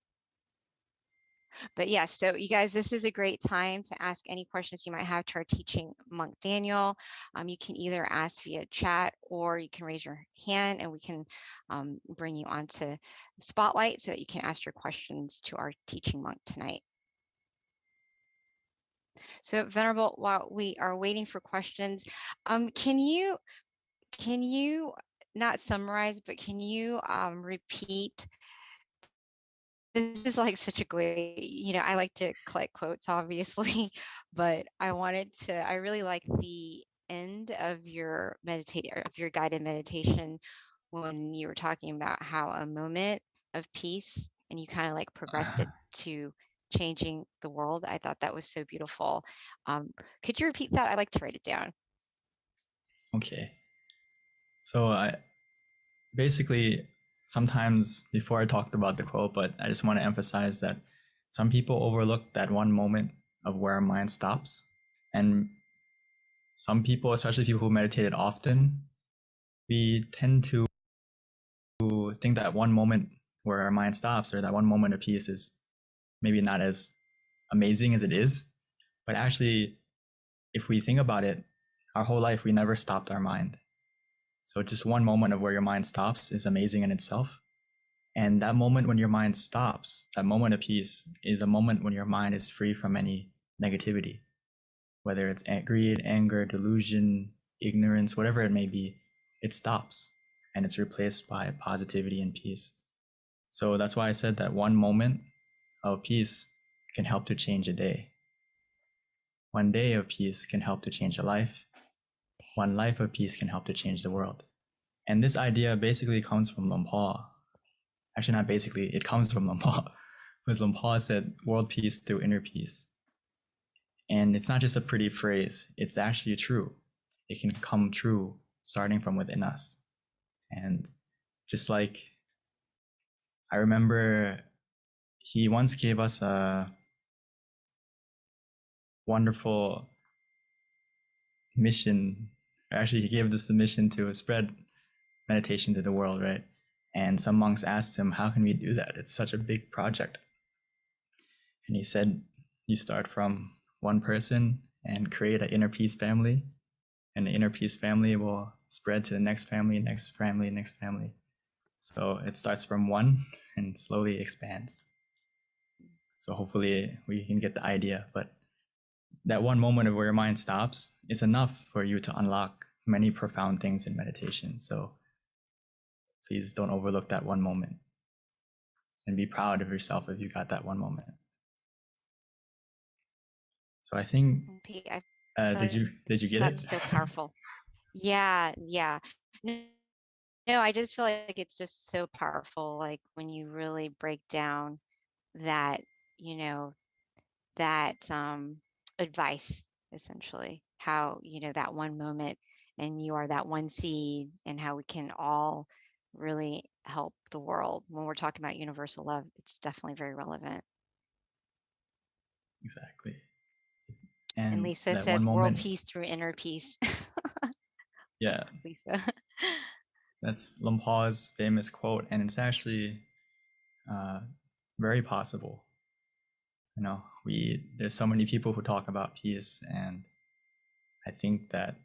But yes, so you guys, this is a great time to ask any questions you might have to our teaching monk, Daniel. You can either ask via chat or you can raise your hand and we can bring you onto the spotlight so that you can ask your questions to our teaching monk tonight. So Venerable, while we are waiting for questions, can you not summarize, but can you repeat? This is like such a great, I like to collect quotes, obviously, but I really like the end of your guided meditation when you were talking about how a moment of peace and you kind of like progressed it to changing the world. I thought that was so beautiful. Could you repeat that? I'd like to write it down. Okay. So basically, sometimes before I talked about the quote, but I just want to emphasize that some people overlook that one moment of where our mind stops. And some people, especially people who meditated often, we tend to think that one moment where our mind stops or that one moment of peace is maybe not as amazing as it is. But actually, if we think about it, our whole life, we never stopped our mind. So just one moment of where your mind stops is amazing in itself. And that moment when your mind stops, that moment of peace, is a moment when your mind is free from any negativity, whether it's greed, anger, delusion, ignorance, whatever it may be. It stops and it's replaced by positivity and peace. So that's why I said that one moment of peace can help to change a day. One day of peace can help to change a life. One life of peace can help to change the world. And this idea basically comes from Luang Por. Actually, not basically, it comes from Luang Por. Because Luang Por said, world peace through inner peace. And it's not just a pretty phrase, it's actually true. It can come true starting from within us. And just like, I remember he once gave us a wonderful mission. Actually, he gave us the mission to spread meditation to the world, right? And some monks asked him, how can we do that? It's such a big project. And he said, you start from one person and create an inner peace family, and the inner peace family will spread to the next family, next family, next family. So it starts from one and slowly expands. So hopefully we can get the idea, but that one moment of where your mind stops is enough for you to unlock many profound things in meditation. So please don't overlook that one moment and be proud of yourself if you got that one moment. So I think, Pete, I did you get that's it? so powerful. Yeah. No, I just feel like it's just so powerful. Like when you really break down that, that advice, essentially, how, that one moment and you are that one seed, and how we can all really help the world. When we're talking about universal love, it's definitely very relevant. Exactly. And And Lisa that said, one world moment, peace through inner peace. yeah, Lisa. that's Luang Por's famous quote, and it's actually very possible. There's so many people who talk about peace, and I think that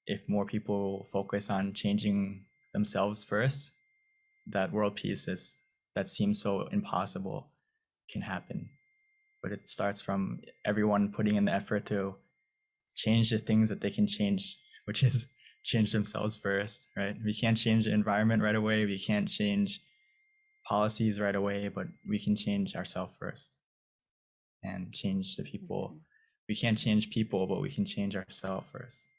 if more people focus on changing themselves first, that world peace that seems so impossible can happen. But it starts from everyone putting in the effort to change the things that they can change, which is change themselves first, right? We can't change the environment right away. We can't change policies right away, but we can change ourselves first and change the people. Mm-hmm. We can't change people, but we can change ourselves first.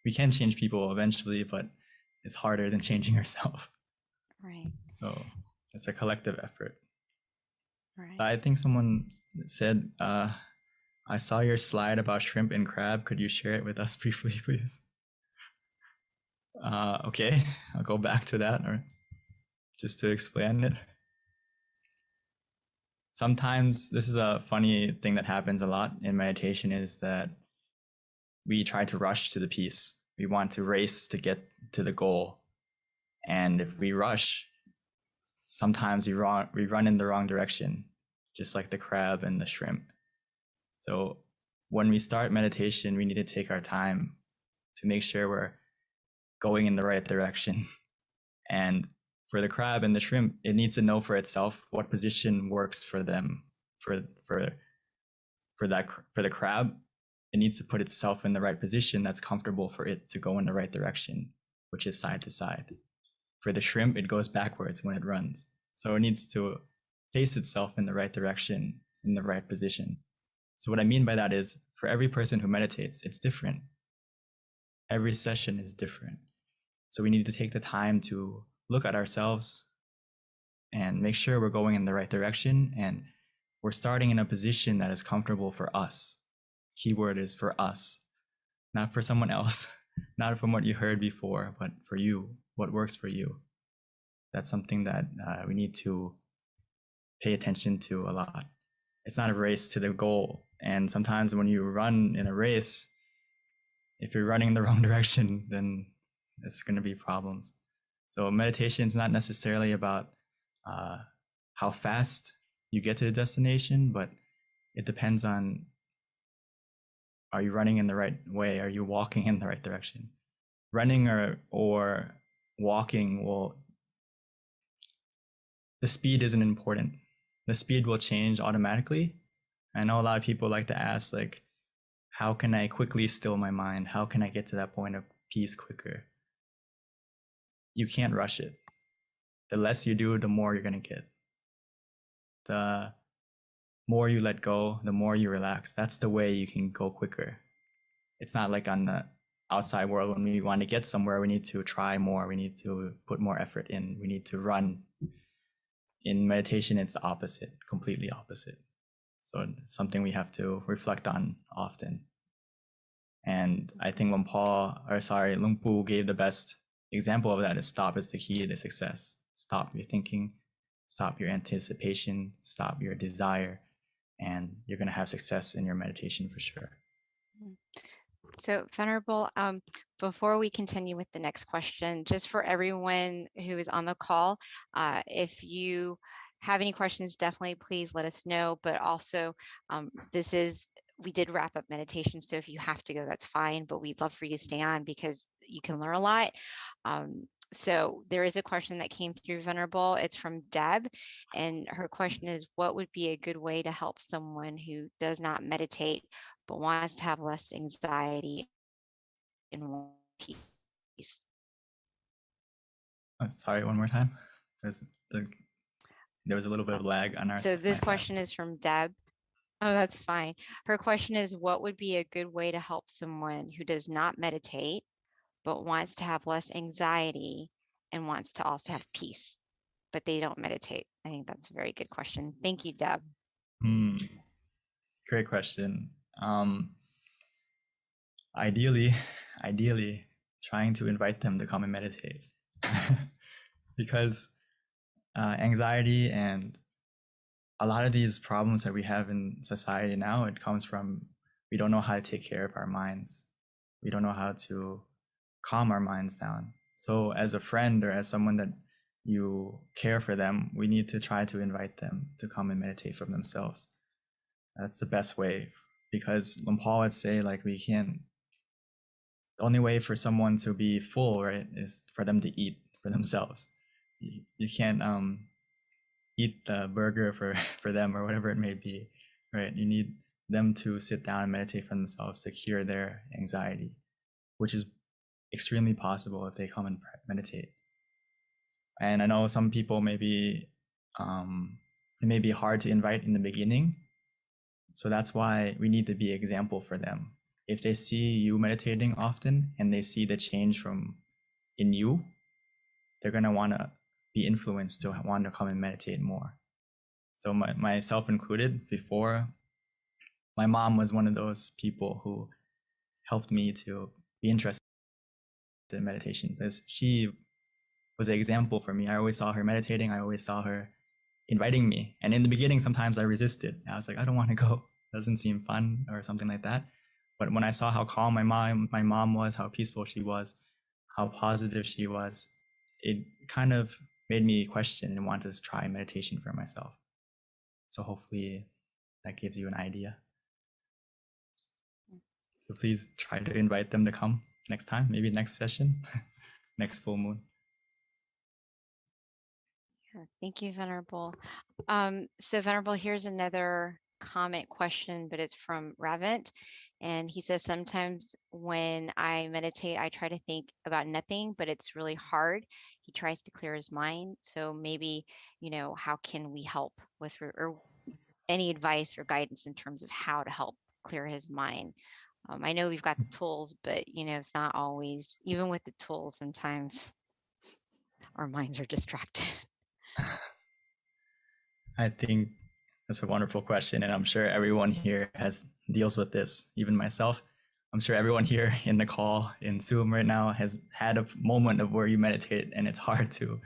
We can change people eventually, but it's harder than changing ourselves. Right. So it's a collective effort. Right. So I think someone said, I saw your slide about shrimp and crab. Could you share it with us briefly, please? Okay, I'll go back to that, or just to explain it. Sometimes this is a funny thing that happens a lot in meditation, is that we try to rush to the peace. We want to race to get to the goal. And if we rush, sometimes we run in the wrong direction, just like the crab and the shrimp. So when we start meditation, we need to take our time to make sure we're going in the right direction. And for the crab and the shrimp, it needs to know for itself what position works for them. For the crab, it needs to put itself in the right position that's comfortable for it to go in the right direction, which is side to side. For the shrimp, it goes backwards when it runs. So it needs to face itself in the right direction, in the right position. So what I mean by that is, for every person who meditates, it's different. Every session is different. So we need to take the time to look at ourselves and make sure we're going in the right direction, and we're starting in a position that is comfortable for us. Keyword is for us, not for someone else, not from what you heard before, but for you, what works for you. That's something that we need to pay attention to a lot. It's not a race to the goal. And sometimes when you run in a race, if you're running in the wrong direction, then it's going to be problems. So meditation is not necessarily about how fast you get to the destination, but it depends on, are you running in the right way? Are you walking in the right direction? Running or walking the speed isn't important. The speed will change automatically. I know a lot of people like to ask, like, how can I quickly still my mind? How can I get to that point of peace quicker? You can't rush it. The less you do, the more you're going to get. The more you let go, the more you relax. That's the way you can go quicker. It's not like on the outside world when we want to get somewhere, we need to try more. We need to put more effort in. We need to run. In meditation, it's the opposite, completely opposite. So it's something we have to reflect on often. And I think Luang Pu gave the best example of that is stop is the key to success. Stop your thinking, stop your anticipation, stop your desire, and you're going to have success in your meditation for sure. So Venerable, before we continue with the next question, just for everyone who is on the call, if you have any questions, definitely please let us know. But also, we did wrap up meditation, so if you have to go, that's fine. But we'd love for you to stay on because you can learn a lot. So there is a question that came through, Venerable. It's from Deb, and her question is, what would be a good way to help someone who does not meditate but wants to have less anxiety and more peace? Sorry, one more time. There was a little bit of lag on our So this my question side. is from Deb. Oh, that's fine. Her question is, what would be a good way to help someone who does not meditate but wants to have less anxiety and wants to also have peace, but they don't meditate? I think that's a very good question. Thank you, Deb. Great question. Ideally, trying to invite them to come and meditate. Because anxiety and a lot of these problems that we have in society now, it comes from we don't know how to take care of our minds. We don't know how to calm our minds down. So as a friend or as someone that you care for them, we need to try to invite them to come and meditate for themselves. That's the best way, because Luang Por would say, like, we can't, the only way for someone to be full, right, is for them to eat for themselves. You can't eat the burger for them or whatever it may be, right? You need them to sit down and meditate for themselves to cure their anxiety, which is extremely possible if they come and meditate. And I know some people maybe it may be hard to invite in the beginning. So that's why we need to be example for them. If they see you meditating often and they see the change in you, they're going to want to be influenced to want to come and meditate more. So myself included, before, my mom was one of those people who helped me to be interested in meditation, because she was an example for me. I always saw her meditating. I always saw her inviting me. And in the beginning, sometimes I resisted. I was like, I don't want to go. It doesn't seem fun or something like that. But when I saw how calm my mom was, how peaceful she was, how positive she was, it kind of made me question and want to try meditation for myself. So hopefully that gives you an idea. So please try to invite them to come next time, maybe next session, next full moon. Sure. Thank you, Venerable. So Venerable, here's another comment question, but it's from Ravint. And he says, sometimes when I meditate, I try to think about nothing, but it's really hard. He tries to clear his mind. So maybe, how can we help with, or any advice or guidance in terms of how to help clear his mind? I know we've got the tools, but it's not always, even with the tools, sometimes our minds are distracted. I think that's a wonderful question, and I'm sure everyone here deals with this, even myself. I'm sure everyone here in the call in Zoom right now has had a moment of where you meditate and it's hard to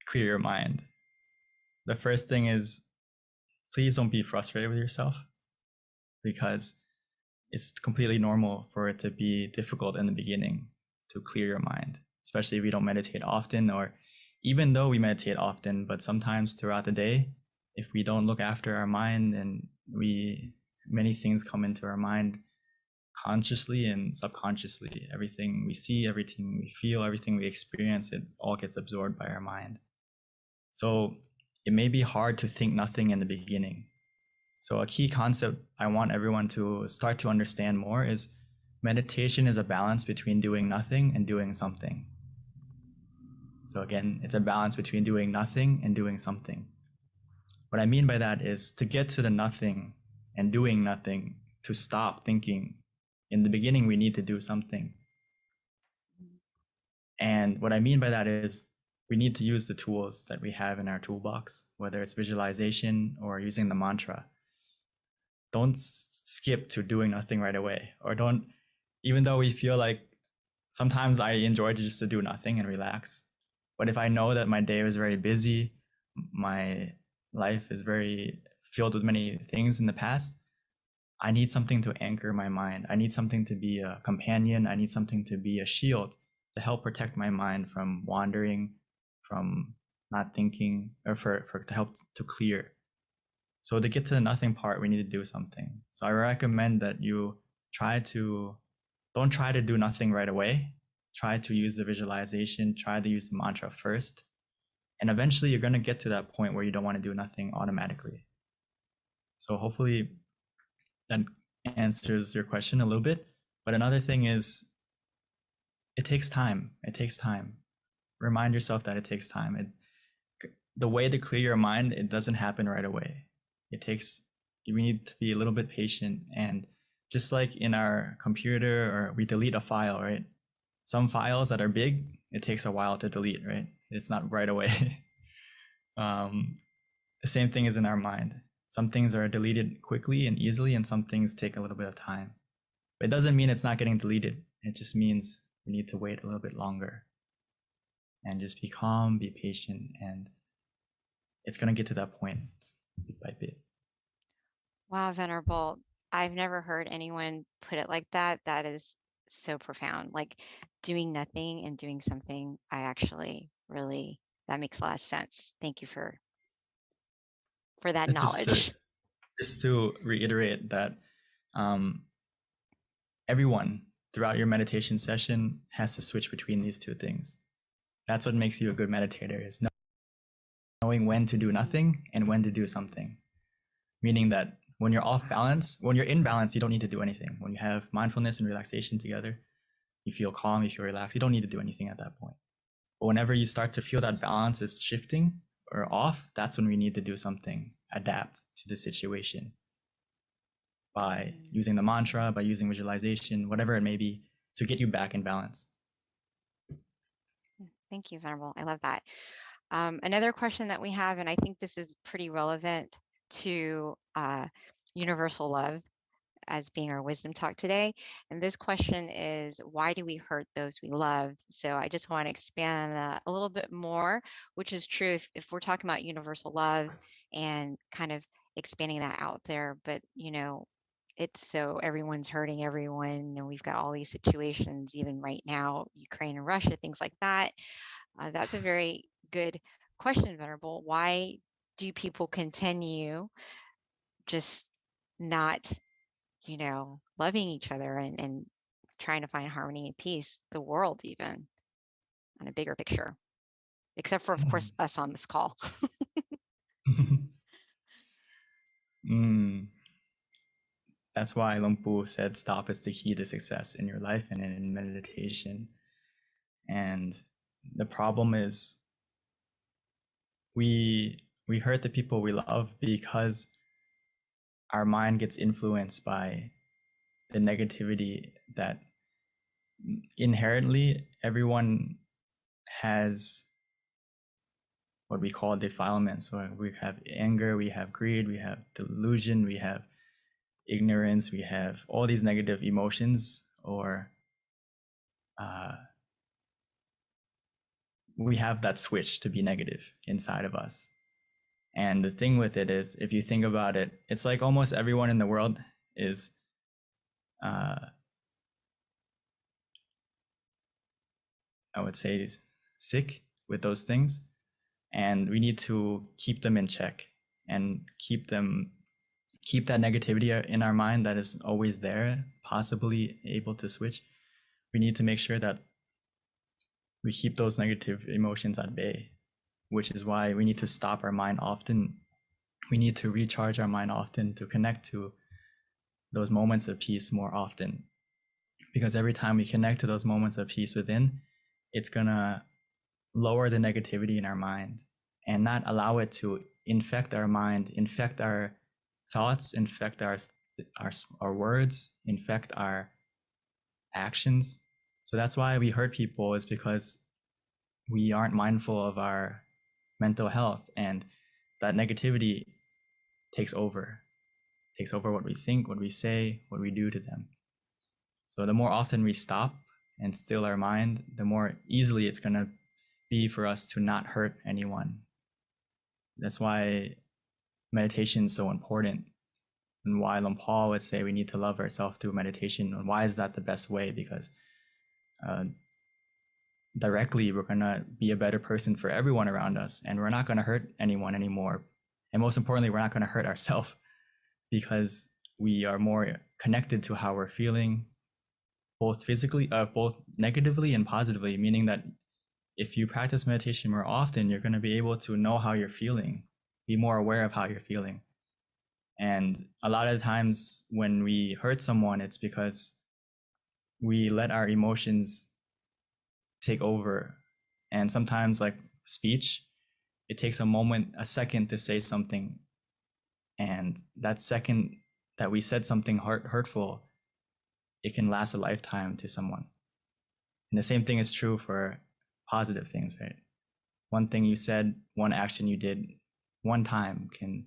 clear your mind. The first thing is, please don't be frustrated with yourself, because it's completely normal for it to be difficult in the beginning to clear your mind, especially if we don't meditate often, or even though we meditate often, but sometimes throughout the day, if we don't look after our mind, and many things come into our mind consciously and subconsciously. Everything we see, everything we feel, everything we experience, it all gets absorbed by our mind. So it may be hard to think nothing in the beginning. So a key concept I want everyone to start to understand more is meditation is a balance between doing nothing and doing something. So again, it's a balance between doing nothing and doing something. What I mean by that is to get to the nothing and doing nothing, to stop thinking, in the beginning, we need to do something. And what I mean by that is we need to use the tools that we have in our toolbox, whether it's visualization or using the mantra. Don't skip to doing nothing right away, or don't, even though we feel like sometimes I enjoy just to do nothing and relax. But if I know that my day is very busy, my life is very filled with many things in the past, I need something to anchor my mind. I need something to be a companion. I need something to be a shield to help protect my mind from wandering, from not thinking, or to help to clear. So to get to the nothing part, we need to do something. So I recommend that you don't try to do nothing right away. Try to use the visualization, try to use the mantra first. And eventually you're going to get to that point where you don't want to do nothing automatically. So hopefully that answers your question a little bit. But another thing is, it takes time. It takes time. Remind yourself that it takes time. The way to clear your mind, it doesn't happen right away. We need to be a little bit patient. And just like in our computer, or we delete a file, right? Some files that are big, it takes a while to delete, right? It's not right away. The same thing is in our mind. Some things are deleted quickly and easily, and some things take a little bit of time. But it doesn't mean it's not getting deleted. It just means we need to wait a little bit longer and just be calm, be patient, and it's going to get to that point bit by bit. Wow, Venerable. I've never heard anyone put it like that. That is so profound. Like doing nothing and doing something. I actually really, that makes a lot of sense. Thank you for that knowledge. Just to reiterate that everyone throughout your meditation session has to switch between these two things. That's what makes you a good meditator, is knowing when to do nothing and when to do something. Meaning that when you're off balance, when you're in balance, you don't need to do anything. When you have mindfulness and relaxation together, you feel calm, you feel relaxed, you don't need to do anything at that point. But whenever you start to feel that balance is shifting or off, that's when we need to do something, adapt to the situation by using the mantra, by using visualization, whatever it may be, to get you back in balance. Thank you, Venerable. I love that. Another question that we have, and I think this is pretty relevant to universal love as being our wisdom talk today. And this question is, why do we hurt those we love? So I just want to expand that a little bit more, which is true if we're talking about universal love and kind of expanding that out there. But, it's so everyone's hurting everyone, and we've got all these situations, even right now, Ukraine and Russia, things like that. That's a very good question, Venerable. Why do people continue just not, loving each other and trying to find harmony and peace, the world even, on a bigger picture, except for, of course, us on this call? That's why Luang Pu said stop is the key to success in your life and in meditation. And the problem is we hurt the people we love because our mind gets influenced by the negativity that inherently everyone has what we call defilements, where we have anger, we have greed, we have delusion, we have ignorance, we have all these negative emotions, or we have that switch to be negative inside of us. And the thing with it is, if you think about it, it's like almost everyone in the world is I would say sick with those things, and we need to keep them in check and keep that negativity in our mind that is always there, possibly able to switch. We need to make sure that we keep those negative emotions at bay. which is why we need to stop our mind often. We need to recharge our mind often to connect to those moments of peace more often. Because every time we connect to those moments of peace within, it's gonna lower the negativity in our mind and not allow it to infect our mind, infect our thoughts, infect our words, infect our actions. So that's why we hurt people, is because we aren't mindful of our mental health, and that negativity takes over what we think, what we say, what we do to them. So the more often we stop and still our mind, the more easily it's going to be for us to not hurt anyone. That's why meditation is so important, and why Luang Por would say we need to love ourselves through meditation. And why is that the best way? Because directly we're going to be a better person for everyone around us, and we're not going to hurt anyone anymore. And most importantly, we're not going to hurt ourselves, because we are more connected to how we're feeling, both physically, both negatively and positively, meaning that if you practice meditation more often, you're going to be able to know how you're feeling, be more aware of how you're feeling. And a lot of times when we hurt someone, it's because we let our emotions take over. And sometimes, like speech, it takes a second to say something. And that second that we said something hurtful, it can last a lifetime to someone. And the same thing is true for positive things, right? One thing you said, one action you did one time can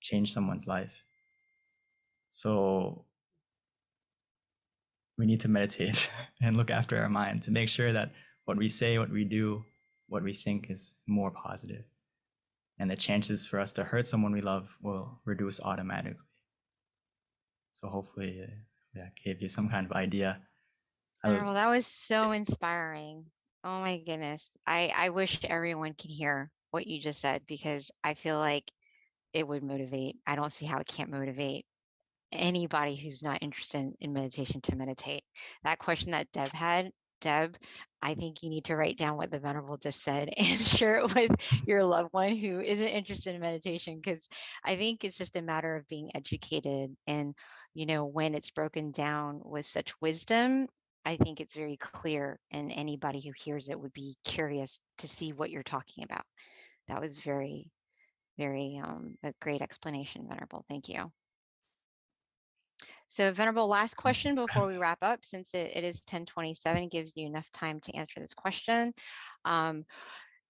change someone's life. So we need to meditate and look after our mind to make sure that what we say, what we do, what we think is more positive. And the chances for us to hurt someone we love will reduce automatically. So hopefully that gave you some kind of idea. Well, that was so inspiring. Oh my goodness. I wish everyone could hear what you just said, because I feel like it would motivate. I don't see how it can't motivate anybody who's not interested in meditation to meditate. That question that Deb had, Deb, I think you need to write down what the Venerable just said and share it with your loved one who isn't interested in meditation, because I think it's just a matter of being educated. And, when it's broken down with such wisdom, I think it's very clear, and anybody who hears it would be curious to see what you're talking about. That was very, very a great explanation, Venerable. Thank you. So Venerable, last question before we wrap up, since it is 10:27, gives you enough time to answer this question.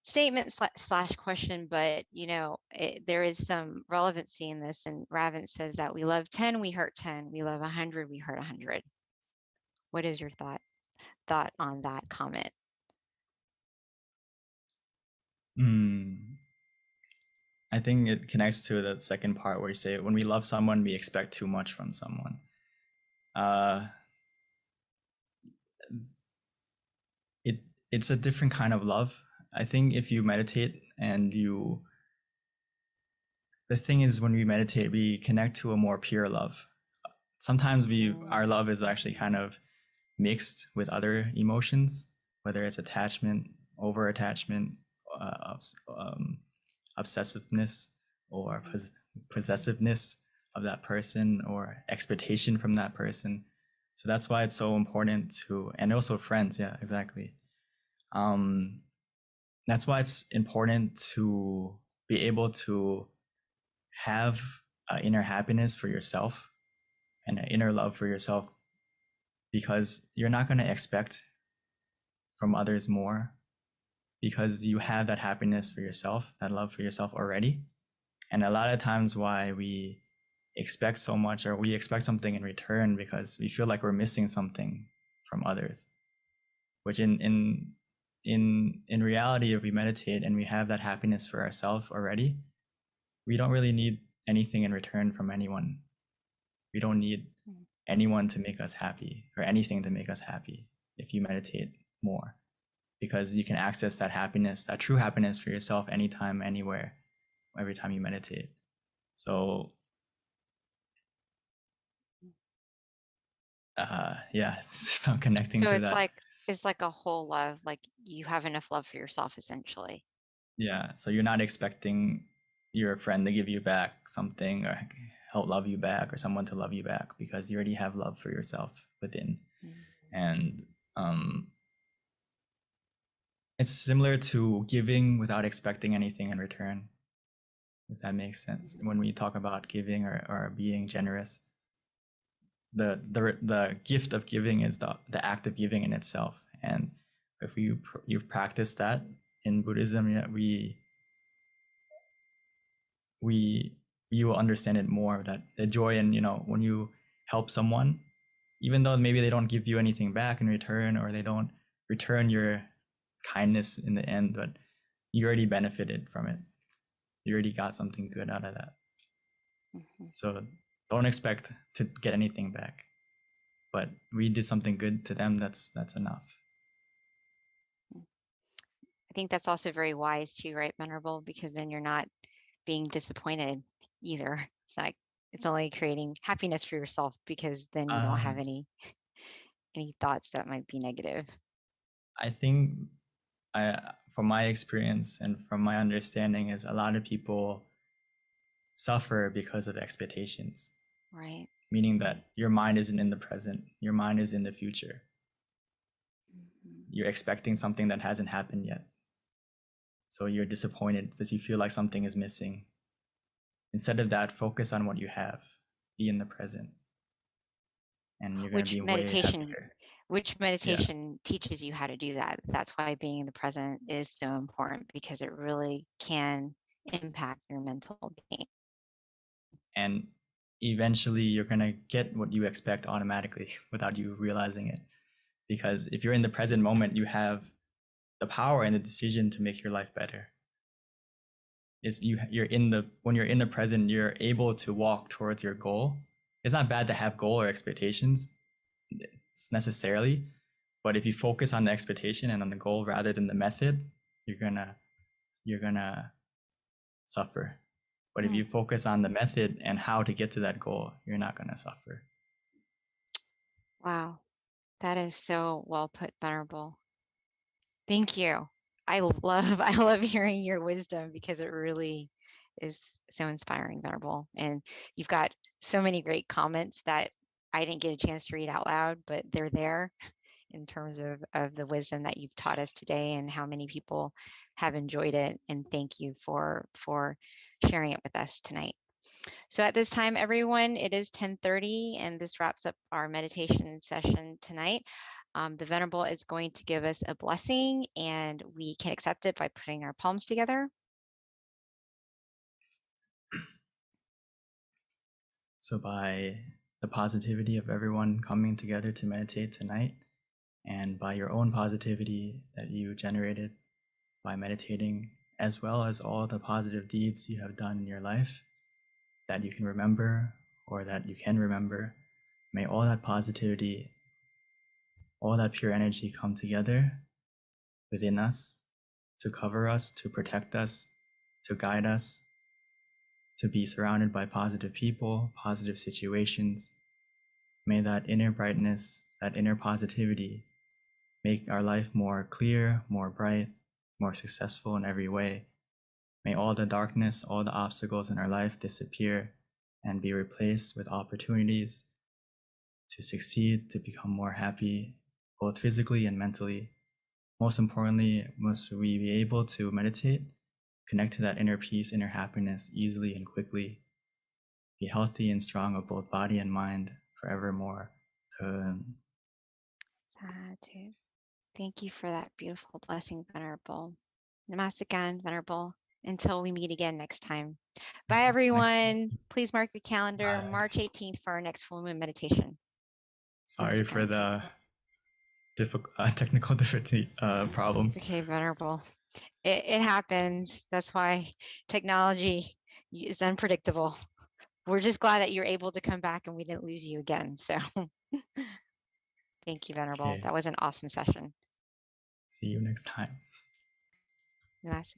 Statement slash question, but there is some relevancy in this. And Ravin says that we love 10, we hurt 10. We love 100, we hurt 100. What is your thought on that comment? I think it connects to the second part where you say, when we love someone, we expect too much from someone. It's a different kind of love. I think if you meditate and the thing is, when we meditate, we connect to a more pure love. Sometimes our love is actually kind of mixed with other emotions, whether it's attachment, over-attachment, obsessiveness, or possessiveness of that person, or expectation from that person. So that's why it's so important and also friends. Yeah, exactly. That's why it's important to be able to have inner happiness for yourself and an inner love for yourself, because you're not going to expect from others more, because you have that happiness for yourself, that love for yourself already. And a lot of times why we expect so much, or we expect something in return, because we feel like we're missing something from others, which in reality, if we meditate and we have that happiness for ourselves already, we don't really need anything in return from anyone. We don't need anyone to make us happy, or anything to make us happy, if you meditate more, because you can access that happiness, that true happiness for yourself, anytime, anywhere, every time you meditate. So yeah, it's about connecting so to it's that. it's like a whole love, like you have enough love for yourself, essentially. Yeah, so you're not expecting your friend to give you back something or help love you back or someone to love you back because you already have love for yourself within. And it's similar to giving without expecting anything in return, if that makes sense. When we talk about giving or being generous, the gift of giving is the act of giving in itself. And if you practice that in Buddhism, you will understand it more, that the joy in, when you help someone, even though maybe they don't give you anything back in return or they don't return your kindness in the end, but you already benefited from it. You already got something good out of that. So don't expect to get anything back, but we did something good to them. That's enough. I think that's also very wise too, right, Venerable? Because then you're not being disappointed either. It's like it's only creating happiness for yourself because then you don't have any thoughts that might be negative. I think from my experience and from my understanding is a lot of people suffer because of expectations. Right. Meaning that your mind isn't in the present, your mind is in the future. You're expecting something that hasn't happened yet. So you're disappointed because you feel like something is missing. Instead of that, focus on what you have. Be in the present. And you're going to be way happier. Which meditation teaches you how to do that. That's why being in the present is so important, because it really can impact your mental being. And eventually you're going to get what you expect automatically without you realizing it. Because if you're in the present moment, you have the power and the decision to make your life better. When you're in the present, you're able to walk towards your goal. It's not bad to have goal or expectations necessarily, but if you focus on the expectation and on the goal rather than the method, you're gonna suffer. But if you focus on the method and how to get to that goal, you're not gonna suffer. Wow, that is so well put, Venerable. Thank you. I love hearing your wisdom, because it really is so inspiring, Venerable. And you've got so many great comments that I didn't get a chance to read out loud, but they're there in terms of the wisdom that you've taught us today and how many people have enjoyed it. And thank you for sharing it with us tonight. So at this time, everyone, it is 10:30, and this wraps up our meditation session tonight. The Venerable is going to give us a blessing, and we can accept it by putting our palms together. So by the positivity of everyone coming together to meditate tonight, and by your own positivity that you generated by meditating, as well as all the positive deeds you have done in your life that you can remember or that you can remember, may all that positivity, all that pure energy come together within us to cover us, to protect us, to guide us, to be surrounded by positive people, positive situations. May that inner brightness, that inner positivity make our life more clear, more bright, more successful in every way. May all the darkness, all the obstacles in our life disappear and be replaced with opportunities to succeed, to become more happy, both physically and mentally. Most importantly, must we be able to meditate, connect to that inner peace, inner happiness easily and quickly, be healthy and strong of both body and mind forevermore. Sadhu. Thank you for that beautiful blessing, Venerable. Namaste, Venerable. Until we meet again next time. Bye, everyone. Please mark your calendar, March 18th, for our next full moon meditation. Sorry for the technical difficulty problems. It's okay, Venerable. It happens. That's why technology is unpredictable. We're just glad that you're able to come back and we didn't lose you again. So thank you, Venerable. Okay. That was an awesome session. See you next time. Namaste.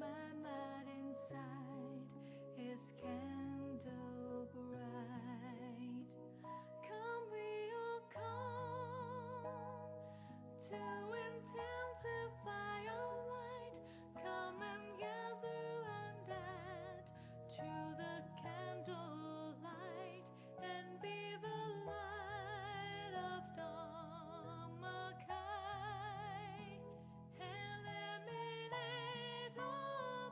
my mind inside is candle bright. Come we all come to intensify our light. Come and gather and add to the candlelight and be the light of Dharmakai. Eliminate all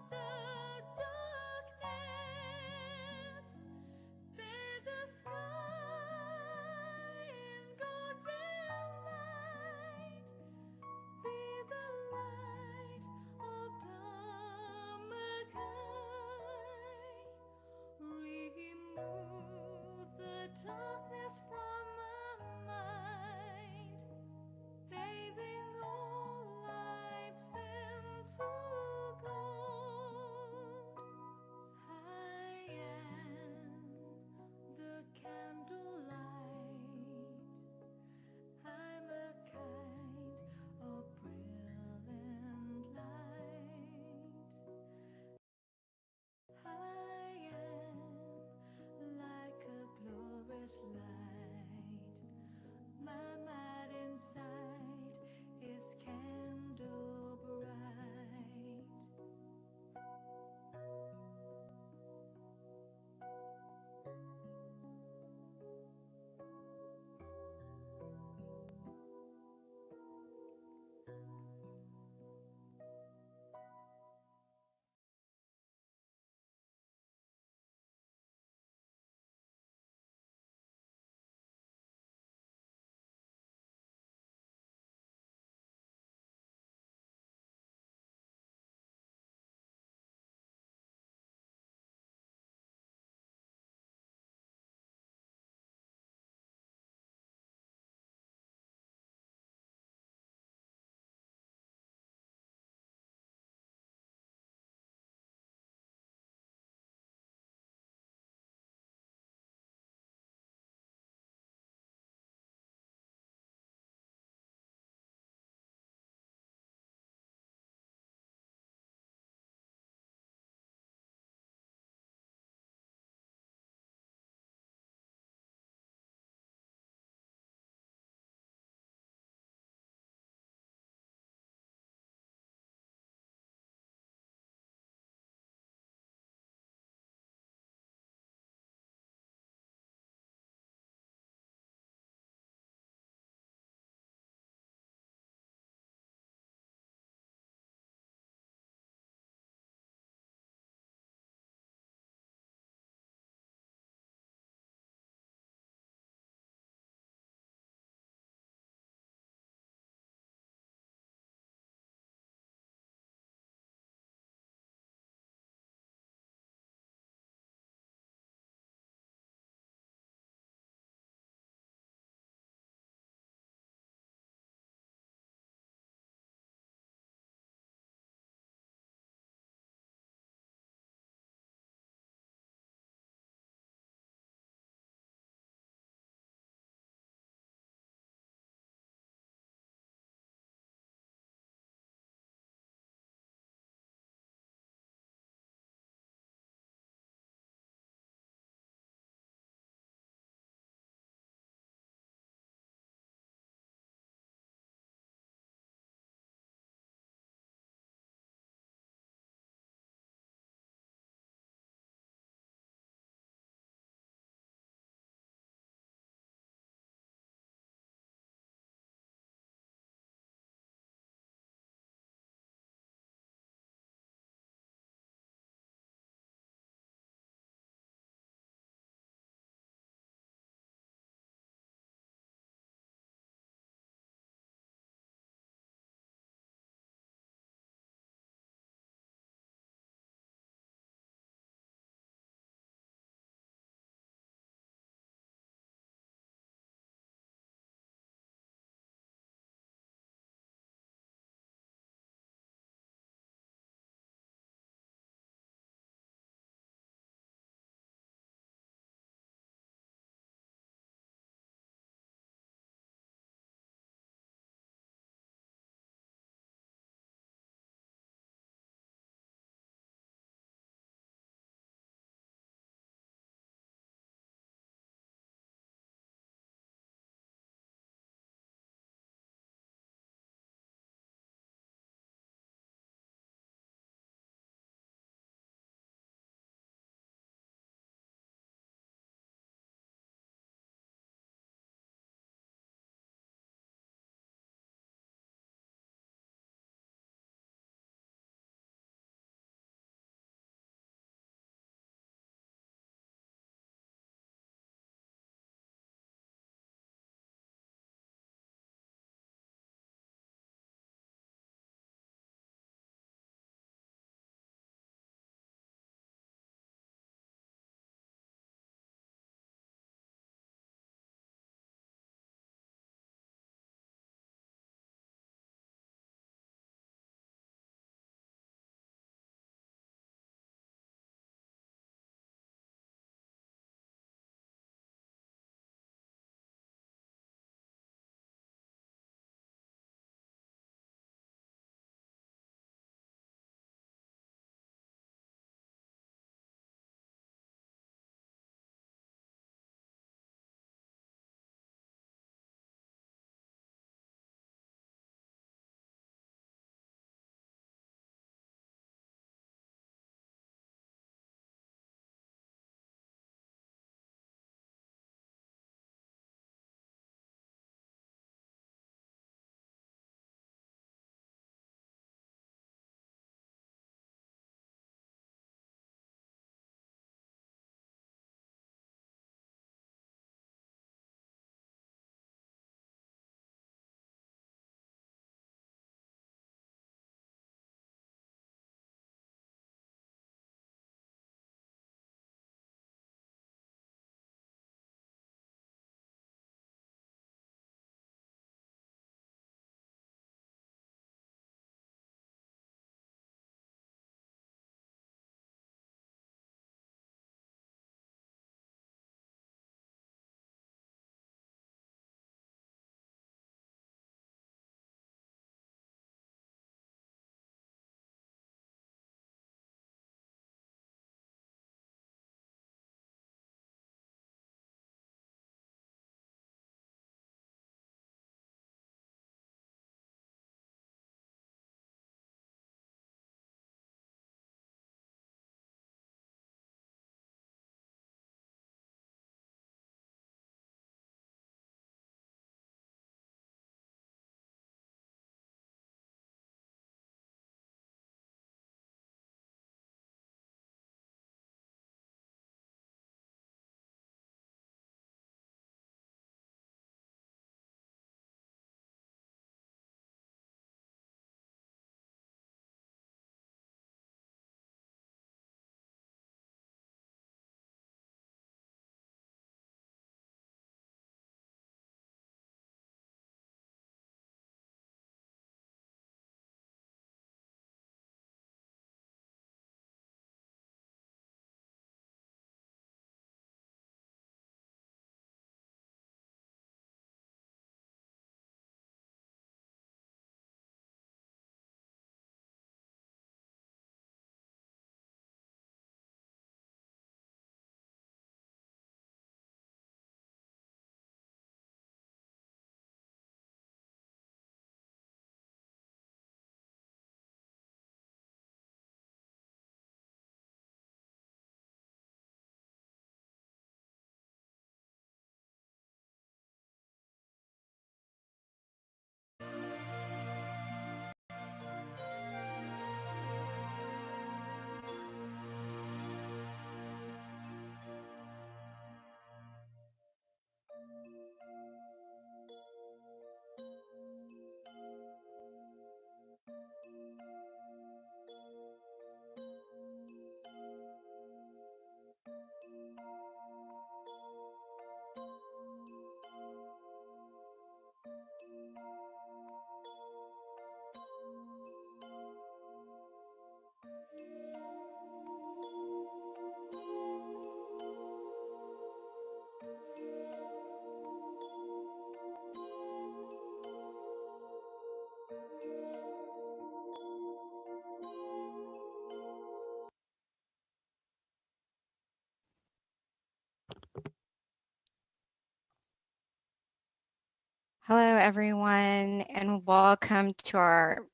everyone, and welcome to our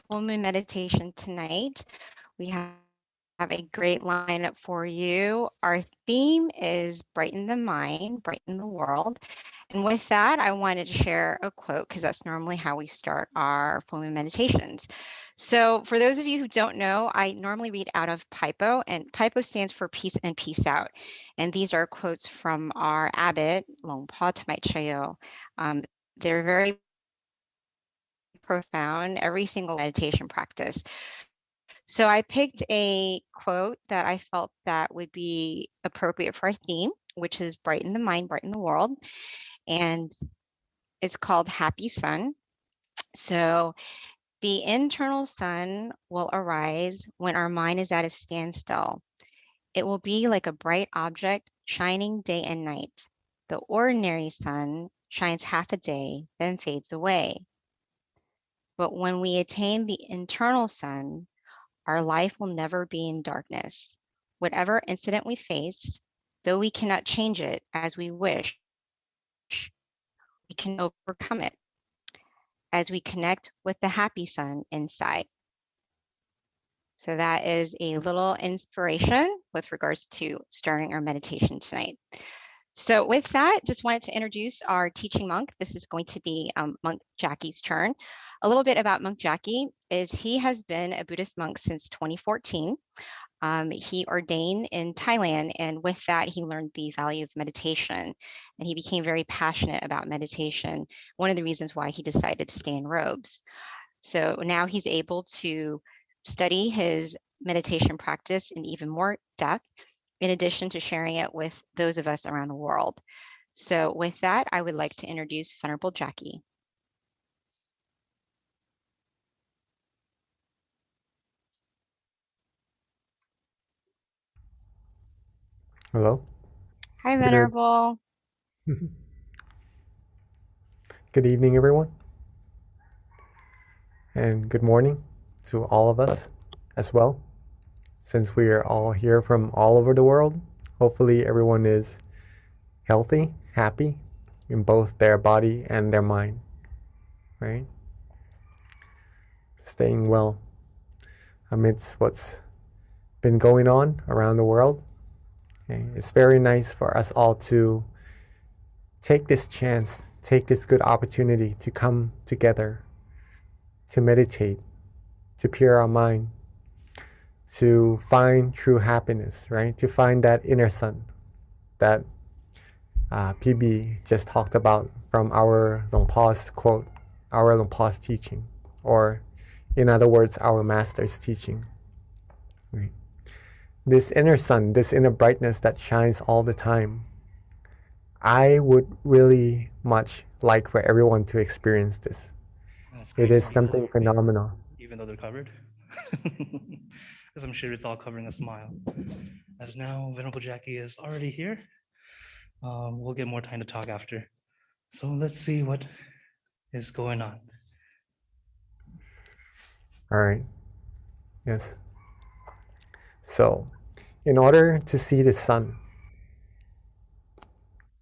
full moon meditation tonight. We have a great lineup for you. Our theme is brighten the mind, brighten the world. And with that, I wanted to share a quote because that's normally how we start our full moon meditations. So for those of you who don't know, I normally read out of Paipo, and Paipo stands for peace and peace out. And these are quotes from our abbot, Longpa Tamai Chayo. They're very profound, every single meditation practice. So I picked a quote that I felt that would be appropriate for our theme, which is brighten the mind, brighten the world. And it's called Happy Sun. So the internal sun will arise when our mind is at a standstill. It will be like a bright object shining day and night. The ordinary sun shines half a day, then fades away. But when we attain the internal sun, our life will never be in darkness. Whatever incident we face, though we cannot change it as we wish, we can overcome it as we connect with the happy sun inside. So that is a little inspiration with regards to starting our meditation tonight. So with that, just wanted to introduce our teaching monk. This is going to be Monk Jackie's turn. A little bit about Monk Jackie is he has been a Buddhist monk since 2014. He ordained in Thailand, and with that, he learned the value of meditation, and he became very passionate about meditation. One of the reasons why he decided to stay in robes. So now he's able to study his meditation practice in even more depth, in addition to sharing it with those of us around the world. So with that, I would like to introduce Venerable Jackie. Hello. Hi, Venerable. Good evening, everyone. And good morning to all of us as well. Since we are all here from all over the world, hopefully everyone is healthy, happy in both their body and their mind, right? Staying well amidst what's been going on around the world. Okay? It's very nice for us all to take this chance, take this good opportunity to come together, to meditate, to pure our mind, to find true happiness, right? To find that inner sun that PB just talked about from our Longpa's quote, our Longpa's teaching, or in other words, our master's teaching. Right? This inner sun, this inner brightness that shines all the time, I would really much like for everyone to experience this. It is something phenomenal. Even though they're covered. Because I'm sure it's all covering a smile. As now Venerable Jackie is already here. We'll get more time to talk after. So let's see what is going on. All right. Yes. So, in order to see the sun,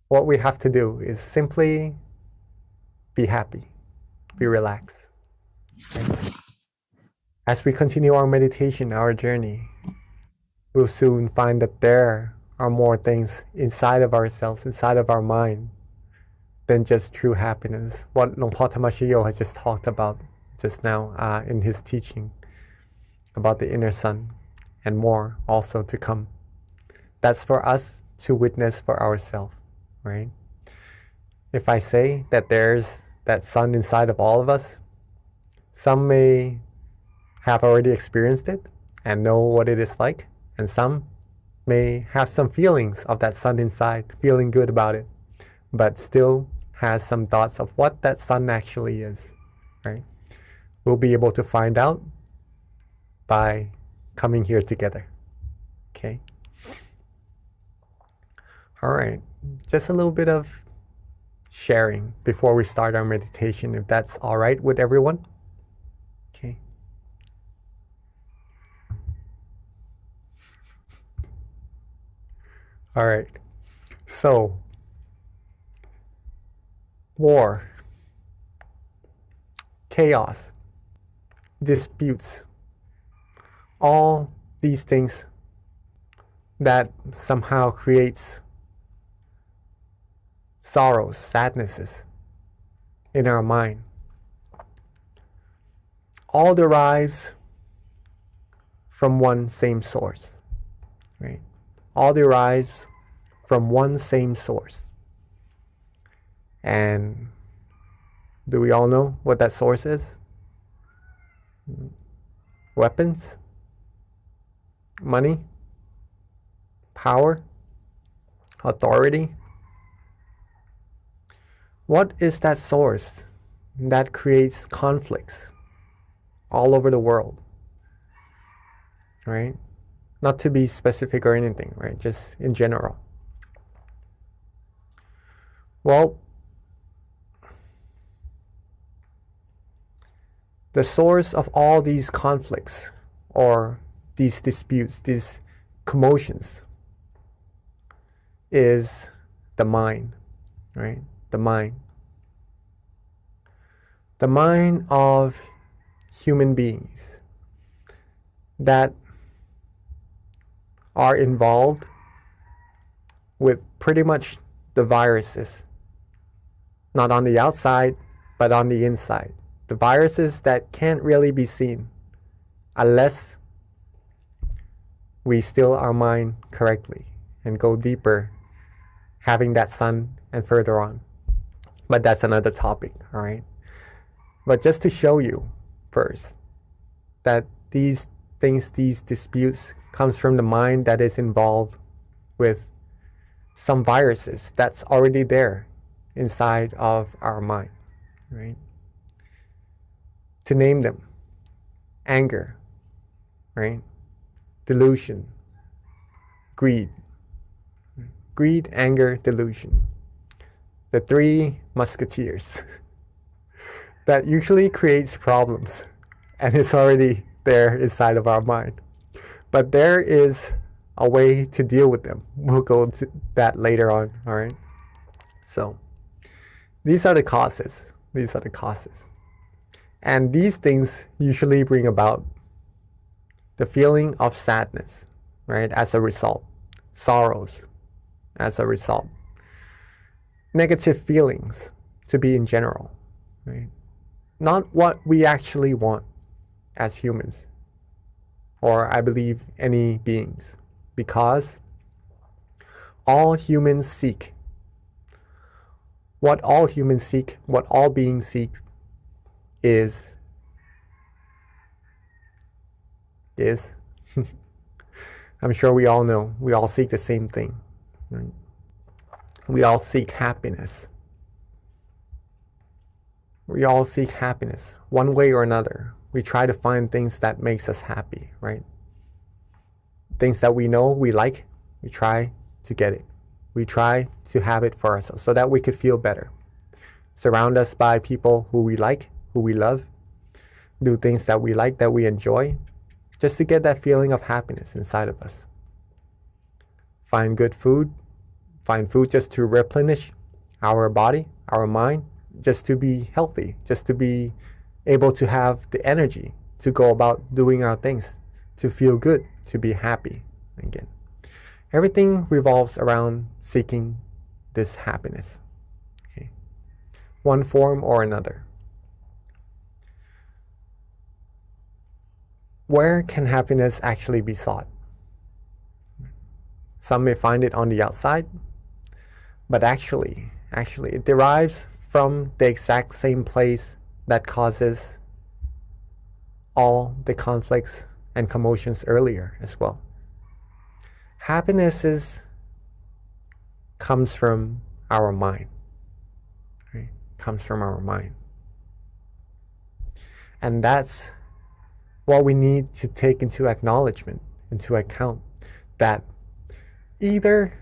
what we have to do is simply be happy, be relaxed. Right? As we continue our meditation, our journey, we'll soon find that there are more things inside of ourselves, inside of our mind, than just true happiness. What Longpa Tamashiyo has just talked about just now in his teaching about the inner sun, and more also to come. That's for us to witness for ourselves, right? If I say that there's that sun inside of all of us, some may have already experienced it and know what it is like, and some may have some feelings of that sun inside, feeling good about it, but still has some thoughts of what that sun actually is, right? We'll be able to find out by coming here together, okay? All right, just a little bit of sharing before we start our meditation, if that's all right with everyone. Okay. All right. So, war, chaos, disputes, all these things that somehow creates sorrows, sadnesses in our mind, all derives from one same source, right? All derives from one same source. And do we all know what that source is? Weapons? Money? Power? Authority? What is that source that creates conflicts all over the world? Right? Not to be specific or anything, right? Just in general. Well, the source of all these conflicts or these disputes, these commotions, is the mind, right? The mind. The mind of human beings that are involved with pretty much the viruses, not on the outside, but on the inside. The viruses that can't really be seen unless we still our mind correctly and go deeper, having that sun and further on. But that's another topic, all right? But just to show you first that these things, these disputes comes from the mind that is involved with some viruses that's already there inside of our mind, right? To name them: anger, right? Delusion, greed, anger, delusion. The three musketeers that usually creates problems and it's already there inside of our mind. But there is a way to deal with them. We'll go into that later on, all right? So these are the causes. These are the causes. And these things usually bring about the feeling of sadness, right? As a result. Sorrows as a result. Negative feelings to be in general, right? Not what we actually want as humans, or I believe any beings, because all humans seek, what all humans seek, what all beings seek is I'm sure we all know, we all seek the same thing, right? We all seek happiness. We all seek happiness one way or another. We try to find things that makes us happy, right? Things that we know we like, we try to get it. We try to have it for ourselves so that we could feel better. Surround us by people who we like, who we love. Do things that we like, that we enjoy, just to get that feeling of happiness inside of us. Find good food. Find food just to replenish our body, our mind, just to be healthy, just to be able to have the energy to go about doing our things, to feel good, to be happy again. Everything revolves around seeking this happiness, okay? One form or another. Where can happiness actually be sought? Some may find it on the outside, but actually it derives from the exact same place that causes all the conflicts and commotions earlier as well. Happiness comes from our mind, right? Comes from our mind. And that's what we need to take into acknowledgement, into account, that either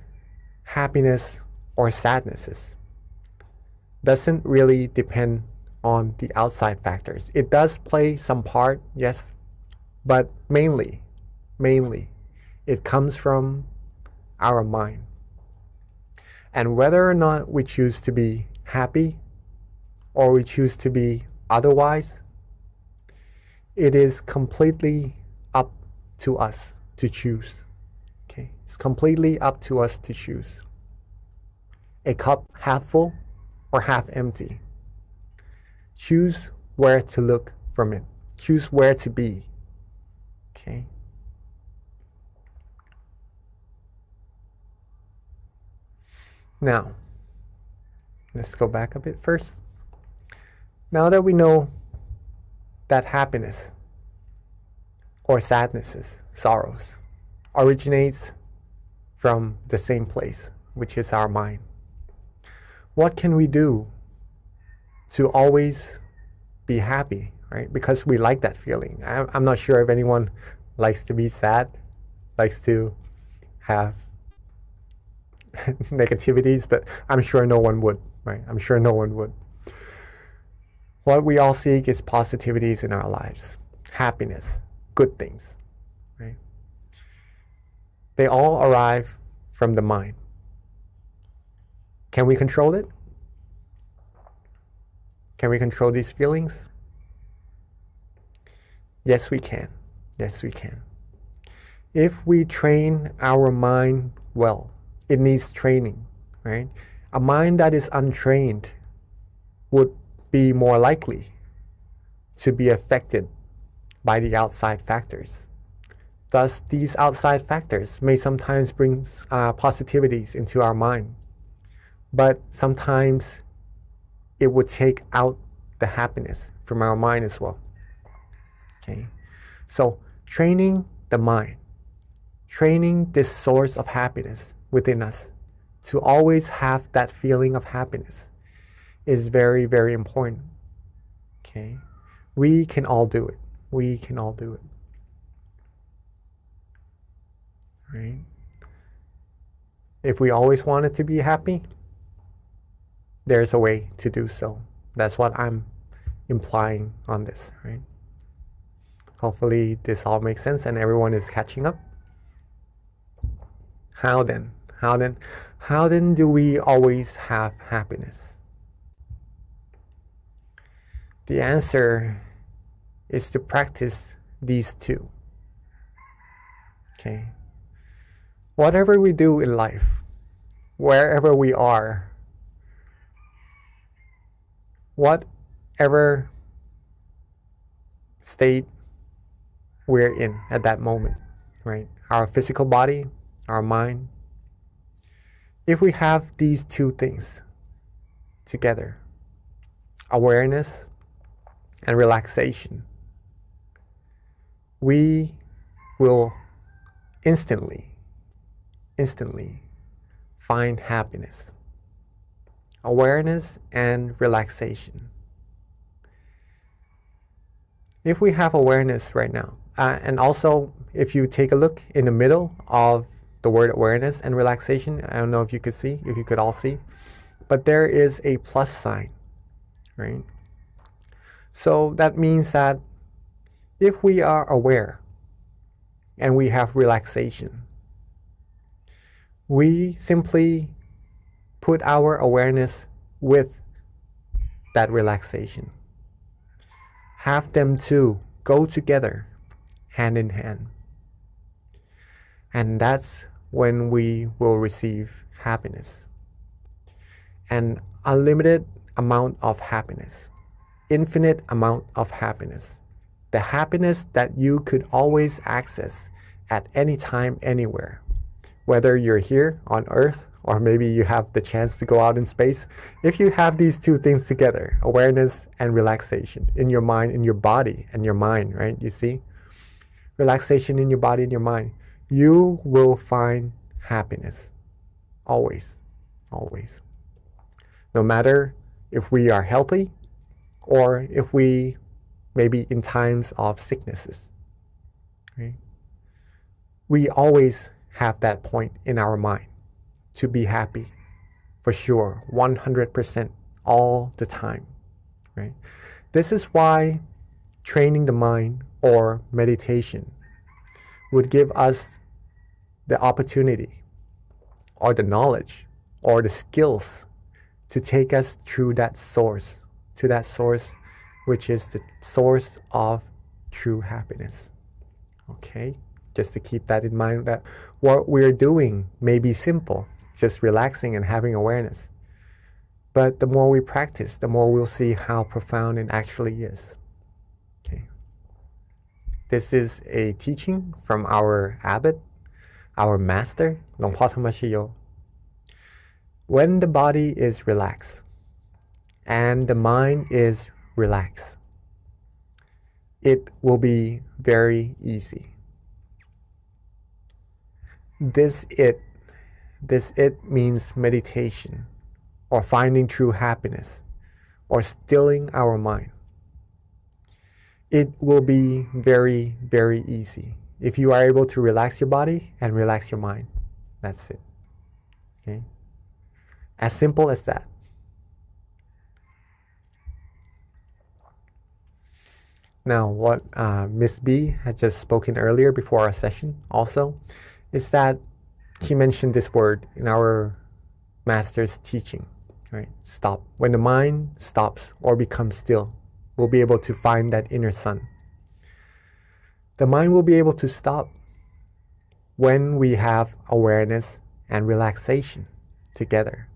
happiness or sadnesses doesn't really depend on the outside factors. It does play some part, yes, but mainly, it comes from our mind. And whether or not we choose to be happy or we choose to be otherwise, it is completely up to us to choose. Okay, it's completely up to us to choose. A cup half full or half empty. Choose where to look from it. Choose where to be. Okay. Now, let's go back a bit first. Now that we know that happiness or sadnesses, sorrows, originates from the same place, which is our mind, what can we do to always be happy, right? Because we like that feeling. I'm not sure if anyone likes to be sad, likes to have negativities, but I'm sure no one would, right? I'm sure no one would. What we all seek is positivities in our lives, happiness, good things, right? They all arrive from the mind. Can we control it? Can we control these feelings? Yes, we can. Yes, we can. If we train our mind well, it needs training, right? A mind that is untrained would be more likely to be affected by the outside factors. Thus, these outside factors may sometimes bring positivities into our mind, but sometimes it would take out the happiness from our mind as well. Okay, so training the mind, training this source of happiness within us to always have that feeling of happiness is very, very important. Okay, we can all do it. We can all do it. Right? If we always wanted to be happy, there's a way to do so. That's what I'm implying on this, right? Hopefully this all makes sense and everyone is catching up. How then? How then do we always have happiness? The answer is to practice these two. Okay. Whatever we do in life, wherever we are, whatever state we're in at that moment, right? Our physical body, our mind. If we have these two things together, awareness and relaxation, we will instantly find happiness. Awareness and relaxation. If we have awareness right now, and also if you take a look in the middle of the word awareness and relaxation, I don't know if you could all see, but there is a plus sign, right? So that means that if we are aware and we have relaxation, we simply put our awareness with that relaxation. Have them two go together, hand in hand. And that's when we will receive happiness. An unlimited amount of happiness. Infinite amount of happiness. The happiness that you could always access at any time, anywhere. Whether you're here on Earth or maybe you have the chance to go out in space, if you have these two things together, awareness and relaxation in your mind, in your body and your mind, right? You see? Relaxation in your body and your mind, you will find happiness. Always. Always. No matter if we are healthy or if we maybe in times of sicknesses, right? We always have that point in our mind to be happy, for sure, 100% all the time, right? This is why training the mind or meditation would give us the opportunity or the knowledge or the skills to take us through that source, to that source which is the source of true happiness. Okay, just to keep that in mind, that what we're doing may be simple, just relaxing and having awareness. But the more we practice, the more we'll see how profound it actually is. Okay. This is a teaching from our abbot, our master, Longpo Thamashiyo. When the body is relaxed and the mind is relaxed, it will be very easy. This it means meditation, or finding true happiness, or stilling our mind. It will be very, very easy if you are able to relax your body and relax your mind. That's it. Okay? As simple as that. Now, what Miss B had just spoken earlier before our session also is that she mentioned this word in our master's teaching, right? Stop. When the mind stops or becomes still, we'll be able to find that inner sun. The mind will be able to stop when we have awareness and relaxation together.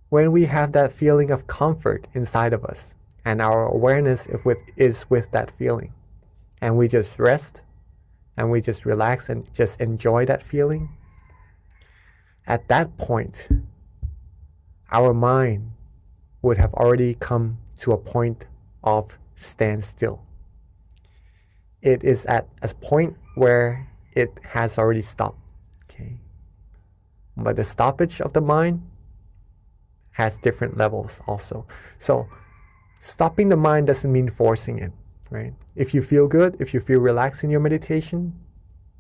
When we have that feeling of comfort inside of us, and our awareness is with that feeling, and we just rest and we just relax and just enjoy that feeling, at that point, our mind would have already come to a point of standstill. It is at a point where it has already stopped. Okay? But the stoppage of the mind has different levels also. So stopping the mind doesn't mean forcing it, right? If you feel good, if you feel relaxed in your meditation,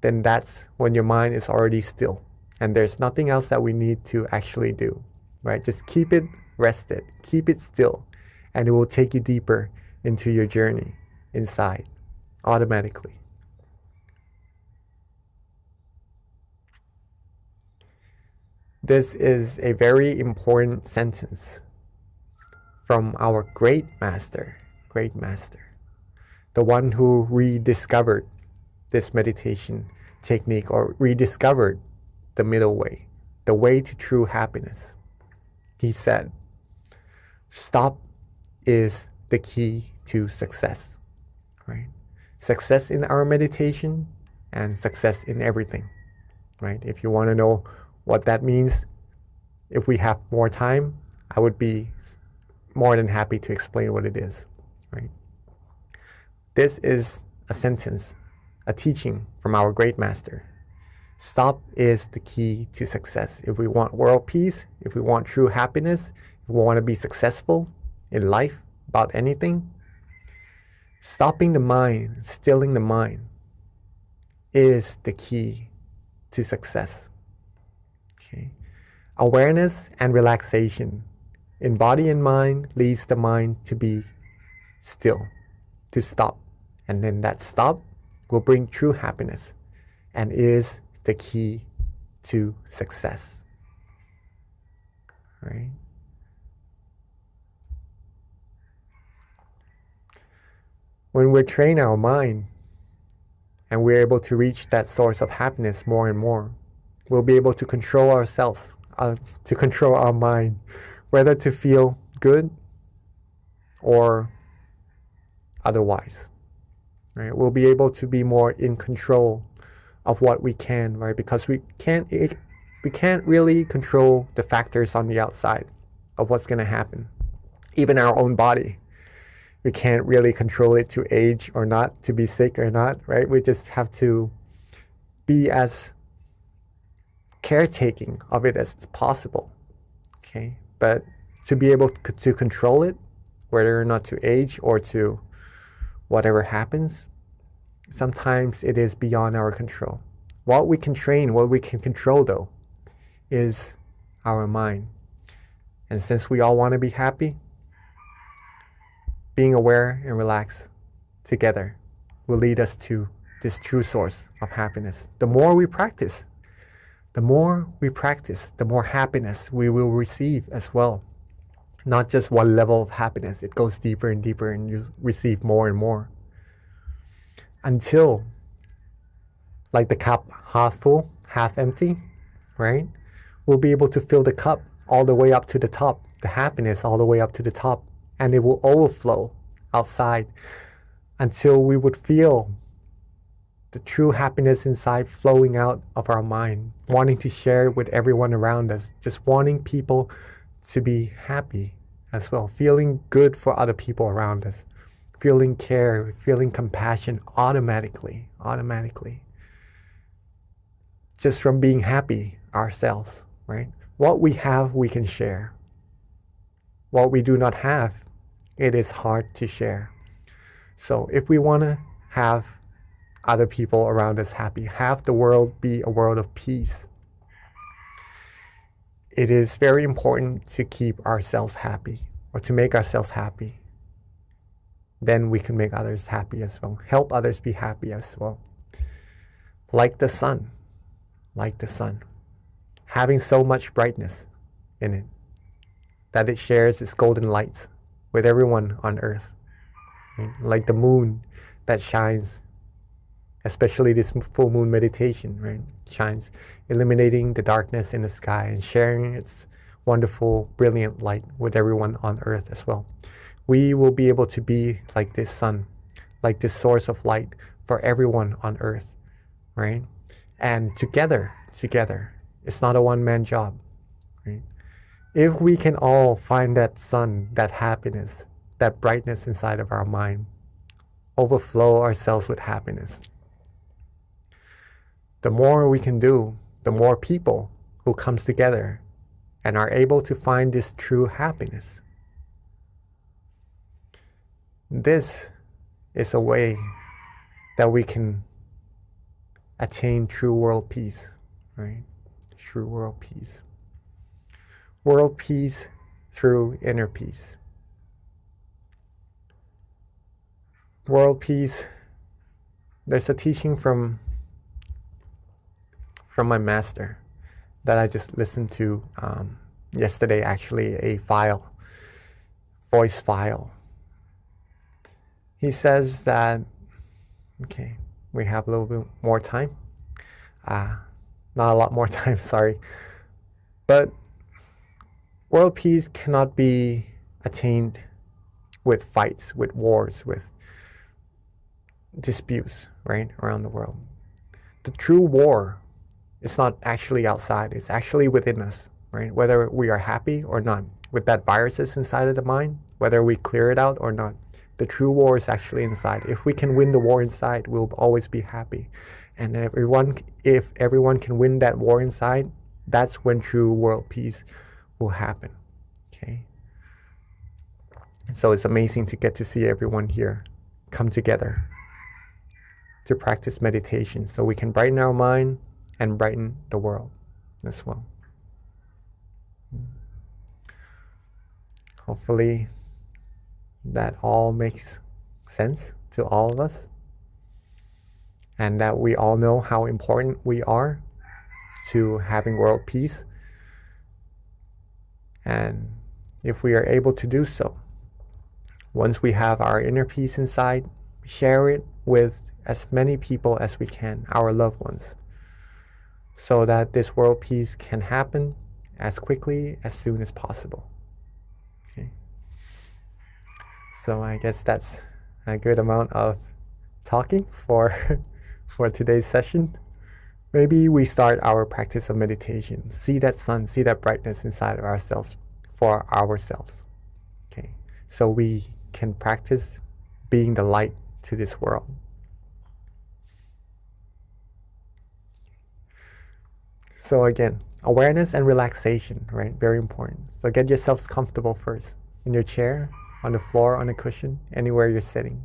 then that's when your mind is already still. And there's nothing else that we need to actually do, right? Just keep it rested, keep it still, and it will take you deeper into your journey inside automatically. This is a very important sentence from our great master, the one who rediscovered this meditation technique, or rediscovered the middle way, the way to true happiness. He said, stop is the key to success, right? Success in our meditation and success in everything, right? If you want to know what that means, if we have more time, I would be more than happy to explain what it is, right? This is a sentence, a teaching from our great master. Stop is the key to success. If we want world peace, if we want true happiness, if we want to be successful in life about anything, stopping the mind, stilling the mind is the key to success. Okay. Awareness and relaxation in body and mind leads the mind to be still, to stop. And then that stop will bring true happiness and is the key to success. Right? When we train our mind and we're able to reach that source of happiness more and more, we'll be able to control ourselves, to control our mind, whether to feel good or otherwise. Right? We'll be able to be more in control of what we can, right? Because we can't really control the factors on the outside of what's going to happen. Even our own body, we can't really control it to age or not, to be sick or not, right? We just have to be as caretaking of it as possible, okay? But to be able to control it, whether or not to age or to whatever happens, sometimes it is beyond our control. What we can train, what we can control though, is our mind. And since we all want to be happy, being aware and relaxed together will lead us to this true source of happiness. The more we practice, the more happiness we will receive as well. not just one level of happiness. It goes deeper and deeper, and you receive more and more. Until, like the cup half full, half empty, right? We'll be able to fill the cup all the way up to the top, the happiness all the way up to the top, and it will overflow outside until we would feel the true happiness inside flowing out of our mind, wanting to share it with everyone around us, just wanting people to be happy as well, feeling good for other people around us, feeling care, feeling compassion automatically, just from being happy ourselves, right? What we have, we can share. What we do not have, it is hard to share. So if we want to have other people around us happy, have the world be a world of peace, it is very important to keep ourselves happy, or to make ourselves happy. Then we can make others happy as well, help others be happy as well. Like the sun, having so much brightness in it that it shares its golden lights with everyone on earth. Right? Like the moon that shines, especially this full moon meditation, right? Shines, illuminating the darkness in the sky and sharing its wonderful, brilliant light with everyone on earth as well. We will be able to be like this sun, like this source of light for everyone on earth, right? And together, it's not a one-man job, right? If we can all find that sun, that happiness, that brightness inside of our mind, overflow ourselves with happiness, the more we can do, the more people who comes together and are able to find this true happiness. This is a way that we can attain true world peace, right? True world peace. World peace through inner peace. World peace, there's a teaching from my master that I just listened to yesterday, actually, a voice file. He says that, okay, we have a little bit more time. Not a lot more time, sorry. But world peace cannot be attained with fights, with wars, with disputes, right, around the world. The true war is not actually outside, it's actually within us, right? Whether we are happy or not, with that viruses inside of the mind, whether we clear it out or not, the true war is actually inside. If we can win the war inside, we'll always be happy. And if everyone can win that war inside, that's when true world peace will happen, okay? So it's amazing to get to see everyone here come together to practice meditation so we can brighten our mind and brighten the world as well. Hopefully that all makes sense to all of us, and that we all know how important we are to having world peace. And if we are able to do so, once we have our inner peace inside, share it with as many people as we can, our loved ones, so that this world peace can happen as quickly, as soon as possible. Okay. So I guess that's a good amount of talking for today's session. Maybe we start our practice of meditation. See that sun, see that brightness inside of ourselves for ourselves. Okay. So we can practice being the light to this world. So again, awareness and relaxation, right? Very important. So get yourselves comfortable first. In your chair, on the floor, on a cushion, anywhere you're sitting.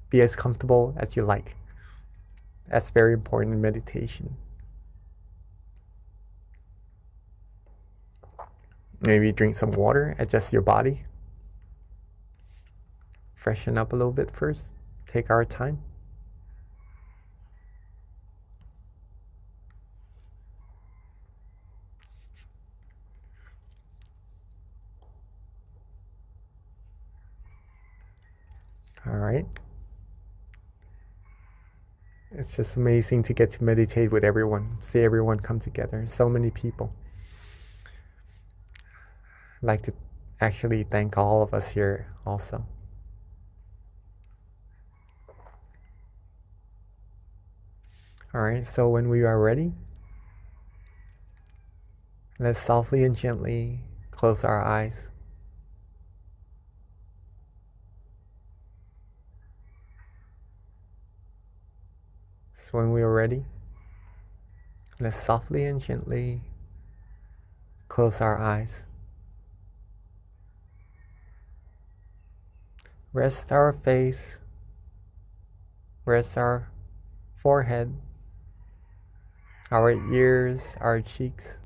Be as comfortable as you like. That's very important in meditation. Maybe drink some water, adjust your body. Freshen up a little bit first. Take our time. right. It's just amazing to get to meditate with everyone, see everyone come together, so many people. I'd like to actually thank all of us here also. All right, so when we are ready, let's softly and gently close our eyes. So when we are ready, let's softly and gently close our eyes. Rest our face, rest our forehead, our ears, our cheeks.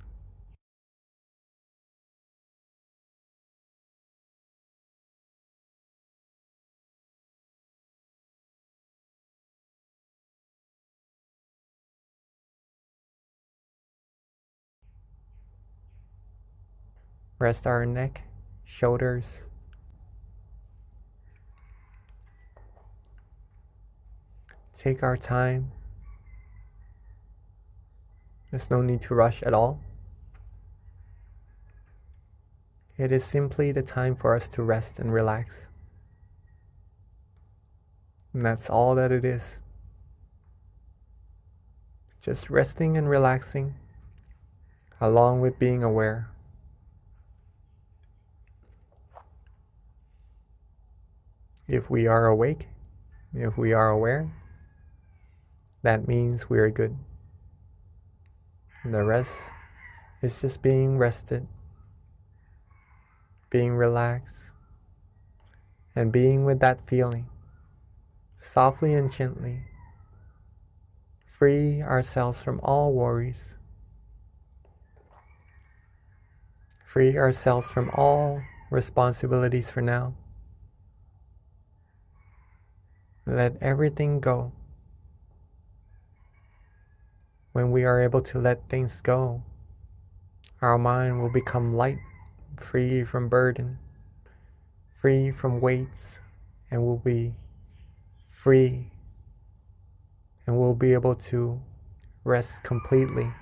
Rest our neck, shoulders. Take our time. There's no need to rush at all. It is simply the time for us to rest and relax. And that's all that it is. Just resting and relaxing, along with being aware. If we are awake, if we are aware, that means we are good. And the rest is just being rested, being relaxed, and being with that feeling, softly and gently. Free ourselves from all worries. Free ourselves from all responsibilities for now. Let everything go. When we are able to let things go, our mind will become light, free from burden, free from weights, and will be free, and we'll be able to rest completely.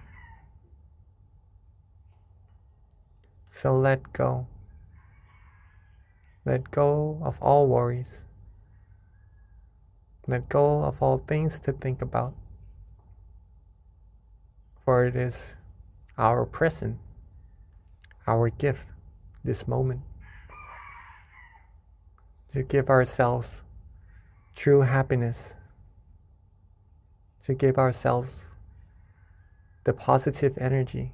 So let go. Let go of all worries. Let go of all things to think about. For it is our present, our gift, this moment, to give ourselves true happiness, to give ourselves the positive energy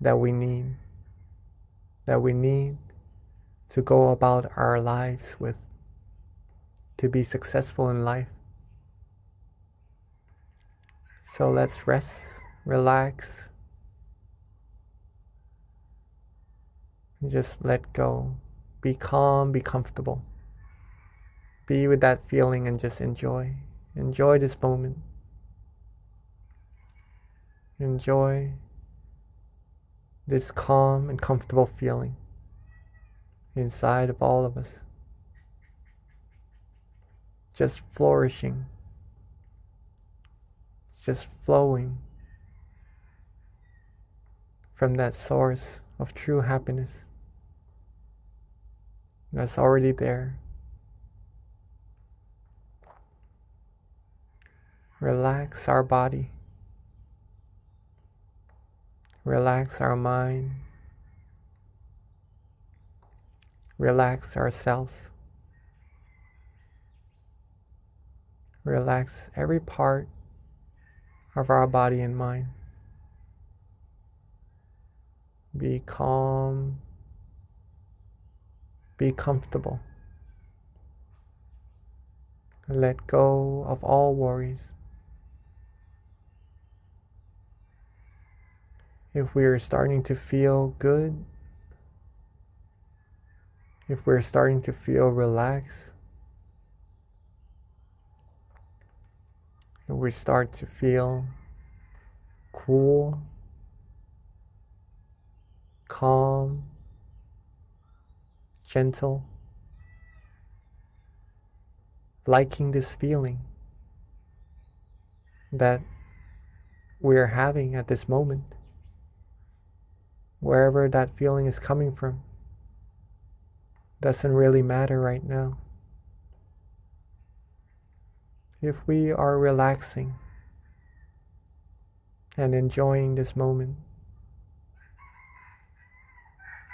that we need to go about our lives with, to be successful in life. So let's rest, relax, and just let go. Be calm, be comfortable. Be with that feeling and just enjoy. Enjoy this moment. Enjoy this calm and comfortable feeling inside of all of us. Just flourishing. Just flowing from that source of true happiness that's already there. Relax our body. Relax our mind. Relax ourselves. Relax every part of our body and mind. Be calm. Be comfortable. Let go of all worries. If we are starting to feel good, if we're starting to feel relaxed, if we start to feel cool, calm, gentle, liking this feeling that we're having at this moment, wherever that feeling is coming from, doesn't really matter right now. If we are relaxing and enjoying this moment,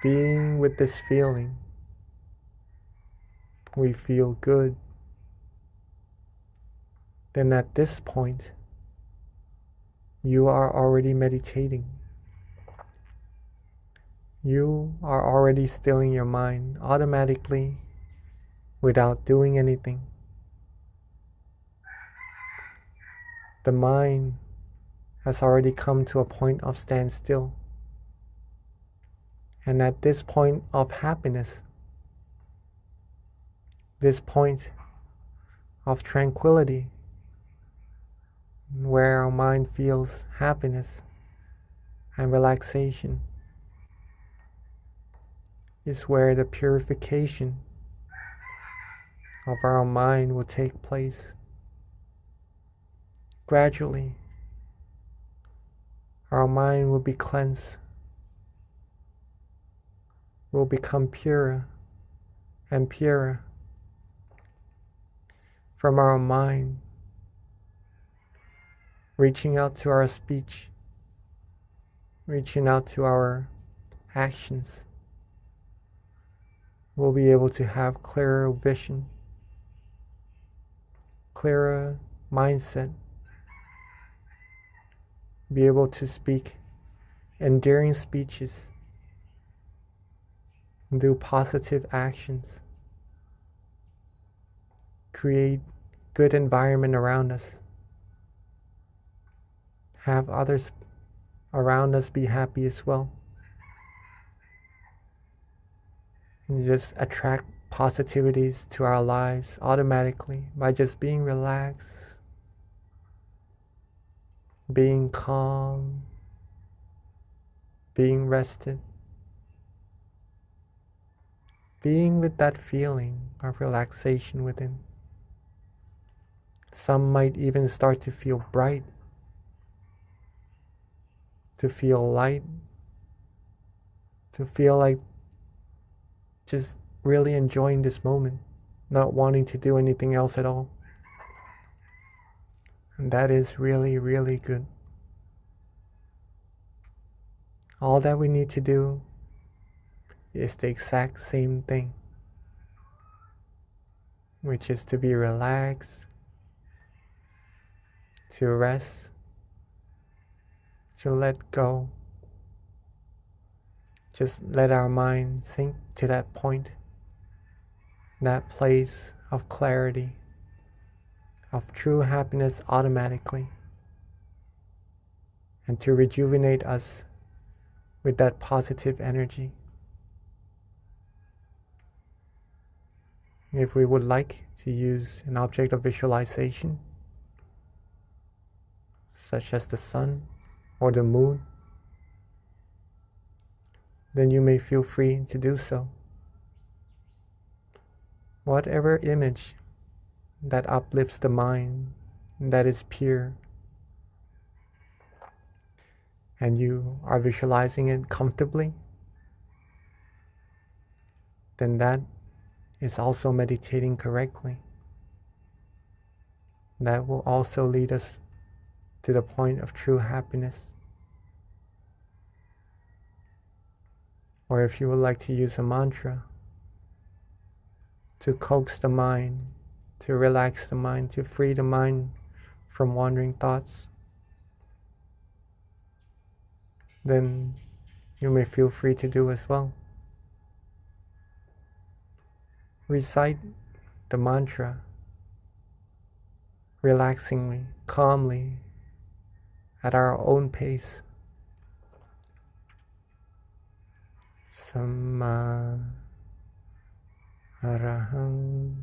being with this feeling, we feel good, then at this point, you are already meditating. You are already stilling your mind automatically without doing anything. The mind has already come to a point of standstill. And at this point of happiness, this point of tranquility, where our mind feels happiness and relaxation, is where the purification of our mind will take place. Gradually, our mind will be cleansed, will become purer and purer. From our mind, reaching out to our speech, reaching out to our actions, we'll be able to have clearer vision, clearer mindset, be able to speak endearing speeches, do positive actions, create good environment around us, have others around us be happy as well, and just attract positivities to our lives automatically by just being relaxed, being calm, being rested, being with that feeling of relaxation within. Some might even start to feel bright, to feel light, to feel like just really enjoying this moment, not wanting to do anything else at all. And that is really, really good. All that we need to do is the exact same thing, which is to be relaxed, to rest, to let go. Just let our mind sink to that point, that place of clarity, of true happiness automatically, and to rejuvenate us with that positive energy. If we would like to use an object of visualization, such as the sun or the moon, then you may feel free to do so. Whatever image that uplifts the mind, that is pure, and you are visualizing it comfortably, then that is also meditating correctly. That will also lead us to the point of true happiness. Or if you would like to use a mantra to coax the mind, to relax the mind, to free the mind from wandering thoughts, then you may feel free to do as well. Recite the mantra relaxingly, calmly, at our own pace. Samma Arahang,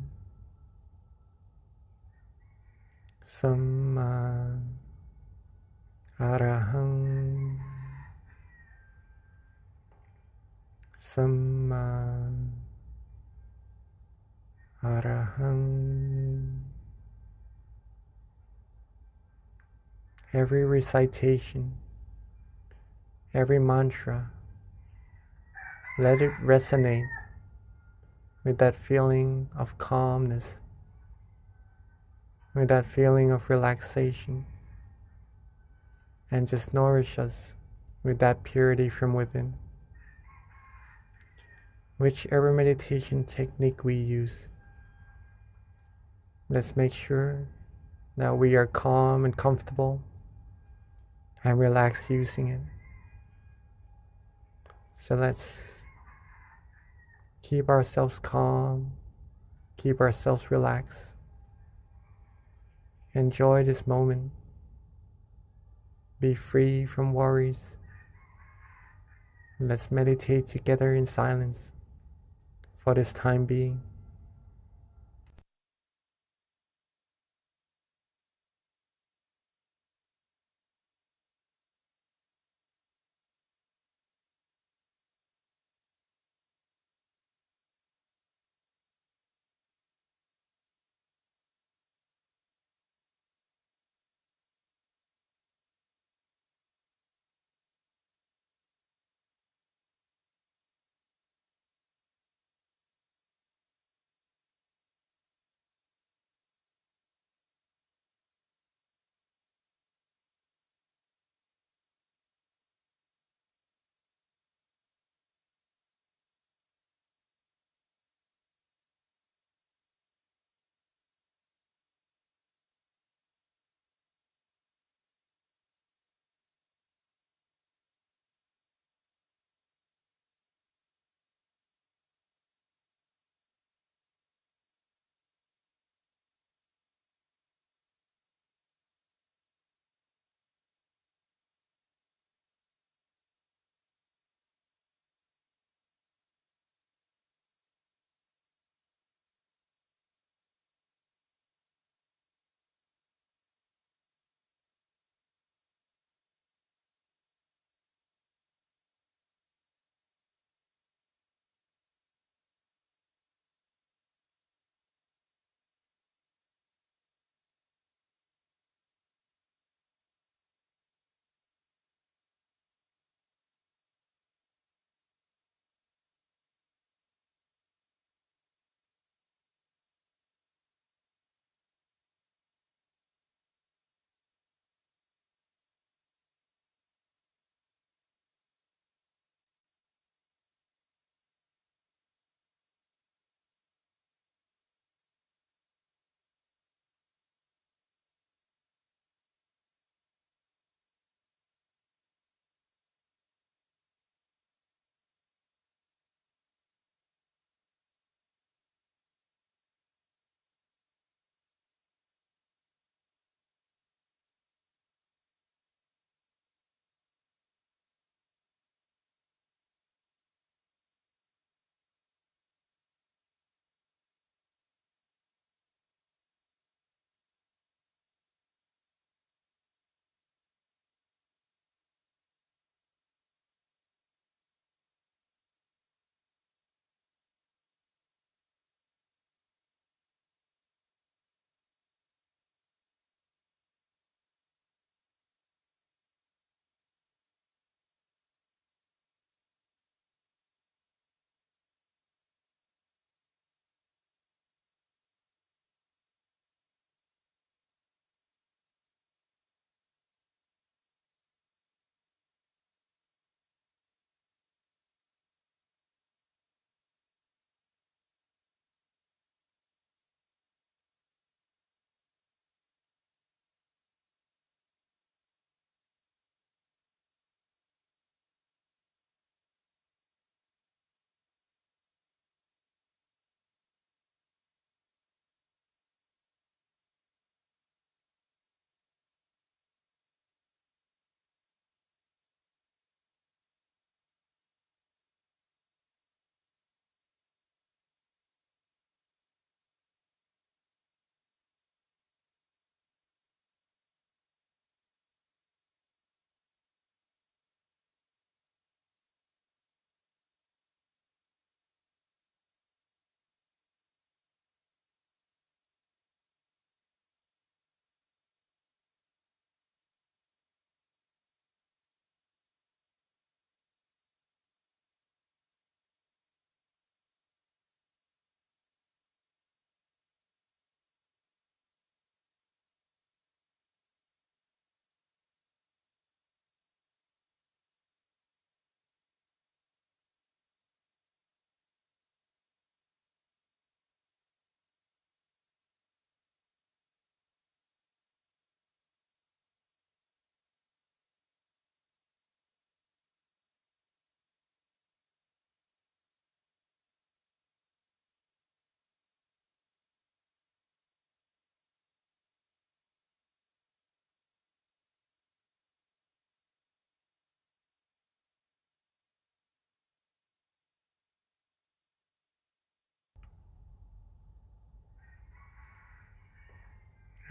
Samma Arahang, Samma Arahang. every recitation, every mantra, let it resonate with that feeling of calmness, with that feeling of relaxation, and just nourish us with that purity from within. Whichever meditation technique we use, let's make sure that we are calm and comfortable and relaxed using it. So let's keep ourselves calm, keep ourselves relaxed. Enjoy this moment. Be free from worries. Let's meditate together in silence for this time being.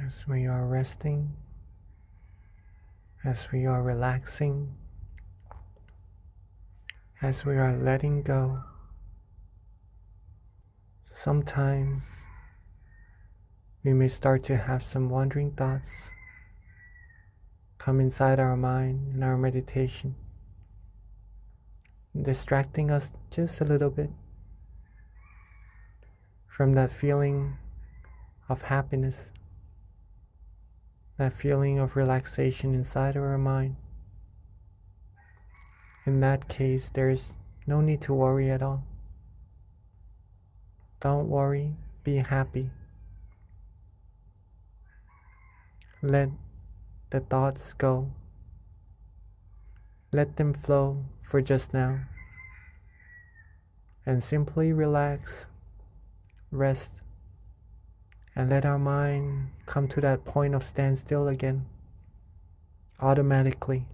as we are resting, as we are relaxing, as we are letting go. Sometimes we may start to have some wandering thoughts come inside our mind in our meditation, distracting us just a little bit from that feeling of happiness, that feeling of relaxation inside of our mind. In that case, there's no need to worry at all. Don't worry, be happy. Let the thoughts go. Let them flow for just now. And simply relax, rest, and let our mind come to that point of standstill again, automatically.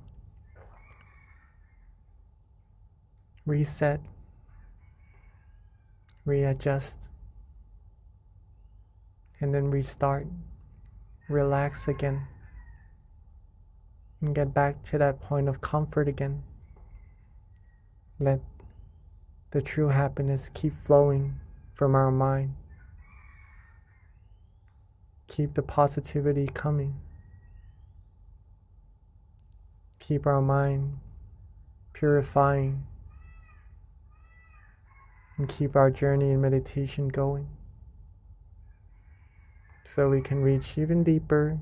Reset, readjust, and then restart. Relax again, and get back to that point of comfort again. Let the true happiness keep flowing from our mind. Keep the positivity coming. Keep our mind purifying, and keep our journey in meditation going, so we can reach even deeper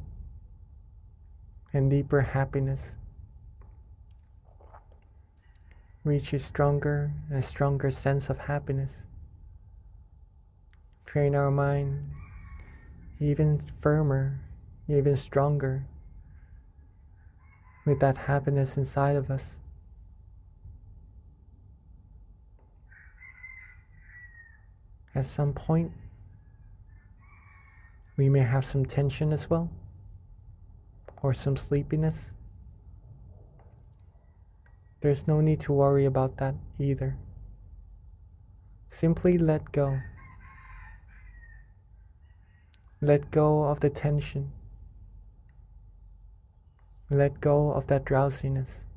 and deeper happiness, reach a stronger and stronger sense of happiness, train our mind even firmer, even stronger, with that happiness inside of us. At some point, we may have some tension as well, or some sleepiness. There's no need to worry about that either. Simply let go. Let go of the tension. Let go of that drowsiness.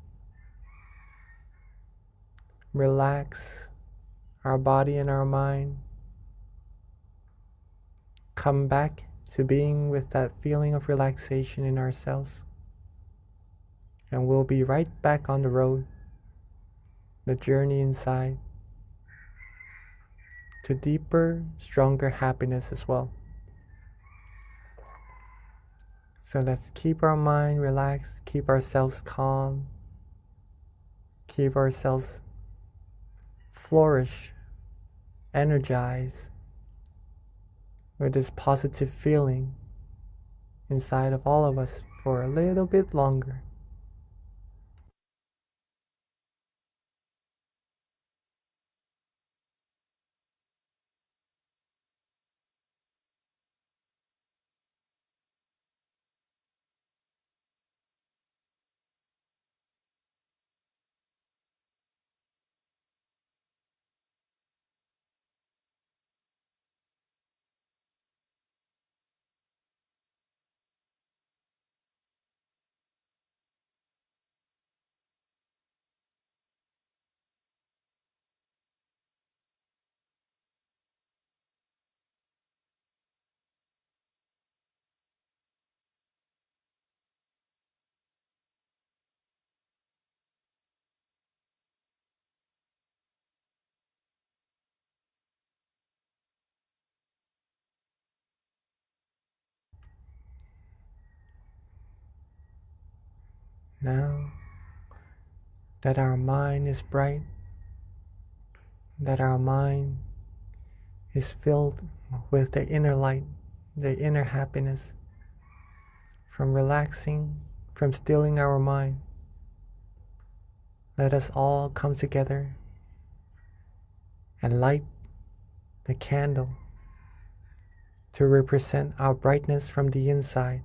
Relax our body and our mind. Come back to being with that feeling of relaxation in ourselves. And we'll be right back on the road, the journey inside, to deeper, stronger happiness as well. So let's keep our mind relaxed, keep ourselves calm, keep ourselves flourish, energized with this positive feeling inside of all of us for a little bit longer. Now that our mind is bright, that our mind is filled with the inner light, the inner happiness, from relaxing, from stilling our mind, let us all come together and light the candle to represent our brightness from the inside,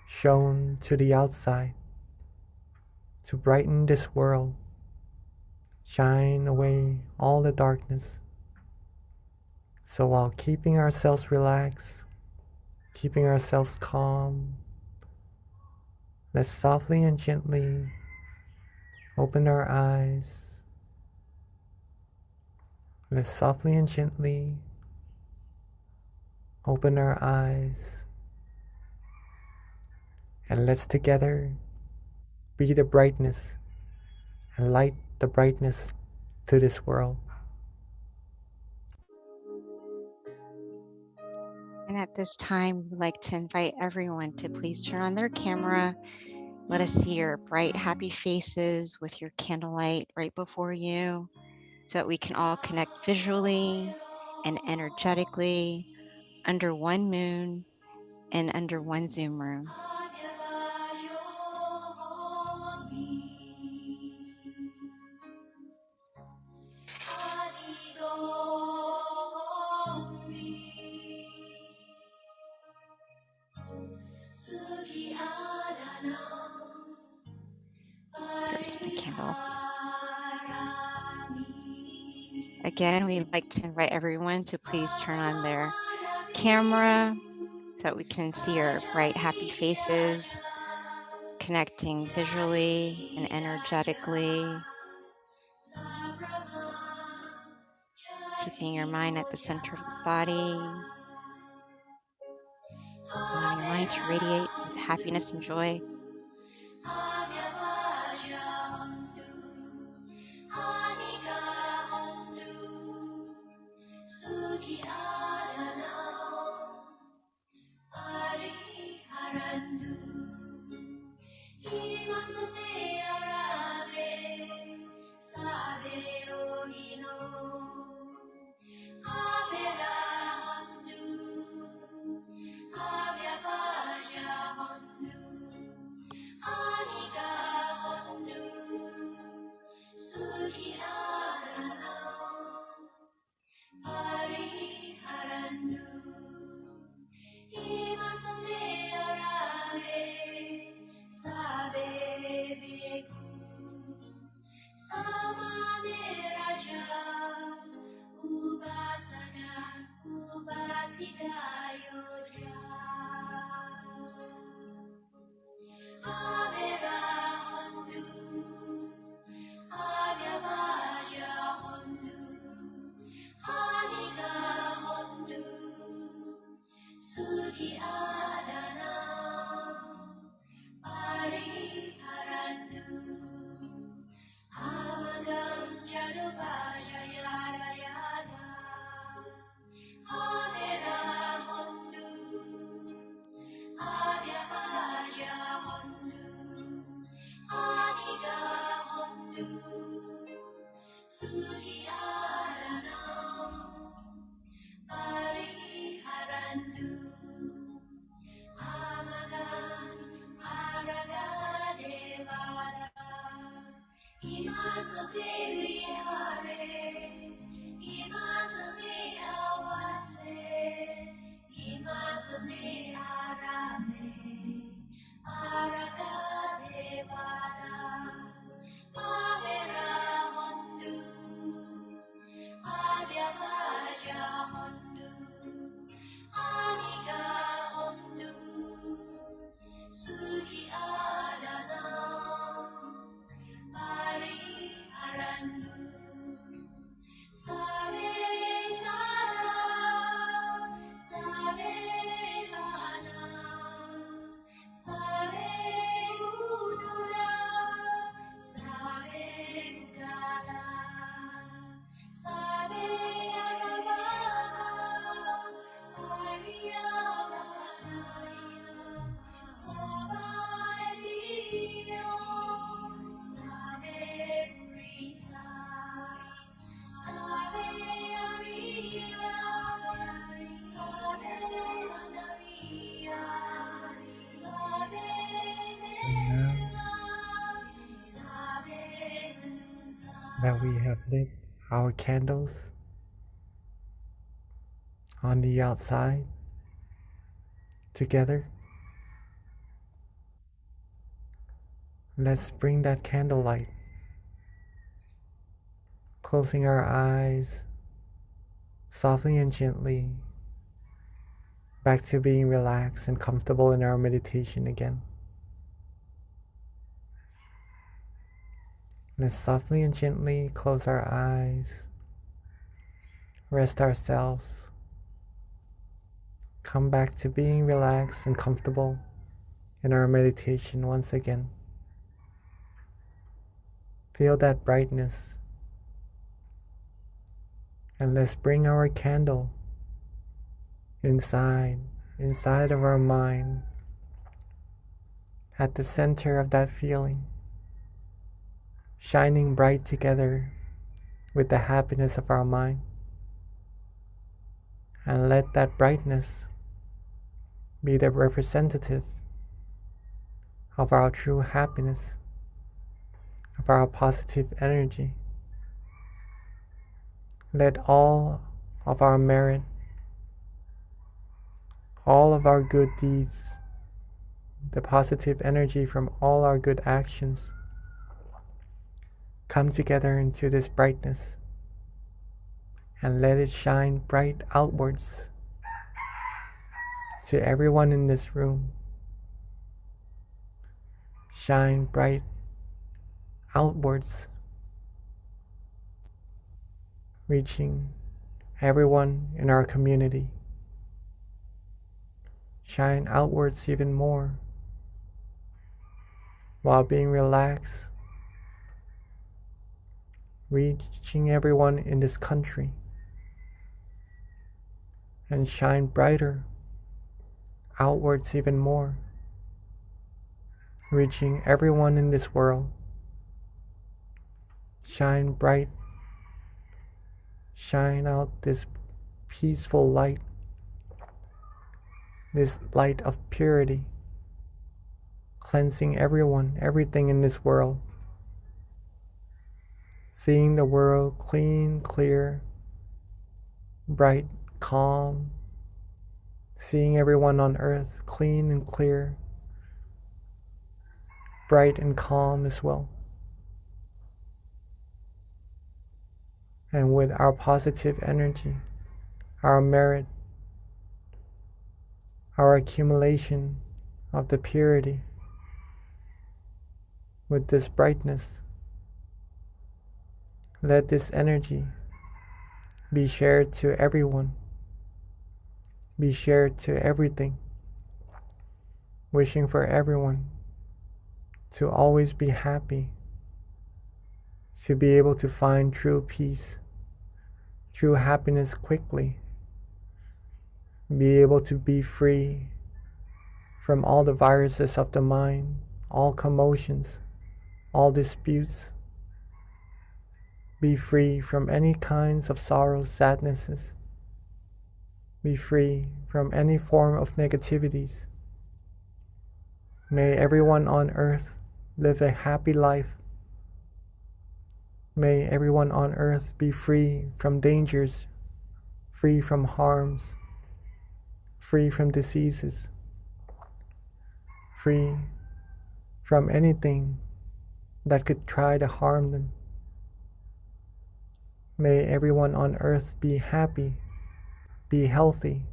shown to the outside, to brighten this world, shine away all the darkness. So while keeping ourselves relaxed, keeping ourselves calm. Let's softly and gently open our eyes. Let's softly and gently open our eyes. And let's together be the brightness and light the brightness to this world. And at this time, we'd like to invite everyone to please turn on their camera. Let us see your bright, happy faces with your candlelight right before you so that we can all connect visually and energetically under one moon and under one Zoom room. There's my candle. Again, we'd like to invite everyone to please turn on their camera so that we can see our bright, happy faces, connecting visually and energetically, keeping your mind at the center of the body, allowing your mind to radiate with happiness and joy. Now that we have lit our candles on the outside together, let's bring that candlelight, closing our eyes softly and gently, back to being relaxed and comfortable in our meditation again. Let's softly and gently close our eyes, rest ourselves, come back to being relaxed and comfortable in our meditation once again. Feel that brightness, and let's bring our candle inside of our mind, at the center of that feeling, shining bright together with the happiness of our mind. And let that brightness be the representative of our true happiness, of our positive energy. Let all of our merit, all of our good deeds, the positive energy from all our good actions come together into this brightness, and let it shine bright outwards to everyone in this room. Shine bright outwards, reaching everyone in our community. Shine outwards even more while being relaxed, reaching everyone in this country, and shine brighter outwards even more, reaching everyone in this world. Shine bright, shine out this peaceful light, this light of purity, cleansing everyone, everything in this world, seeing the world clean, clear, bright, calm, seeing everyone on earth clean and clear, bright and calm as well. And with our positive energy, our merit, our accumulation of the purity, with this brightness, let this energy be shared to everyone, be shared to everything, wishing for everyone to always be happy, to be able to find true peace, true happiness quickly, be able to be free from all the viruses of the mind, all commotions, all disputes, be free from any kinds of sorrows, sadnesses, be free from any form of negativities. May everyone on earth live a happy life. May everyone on earth be free from dangers, free from harms, free from diseases, free from anything that could try to harm them. May everyone on earth be happy, be healthy,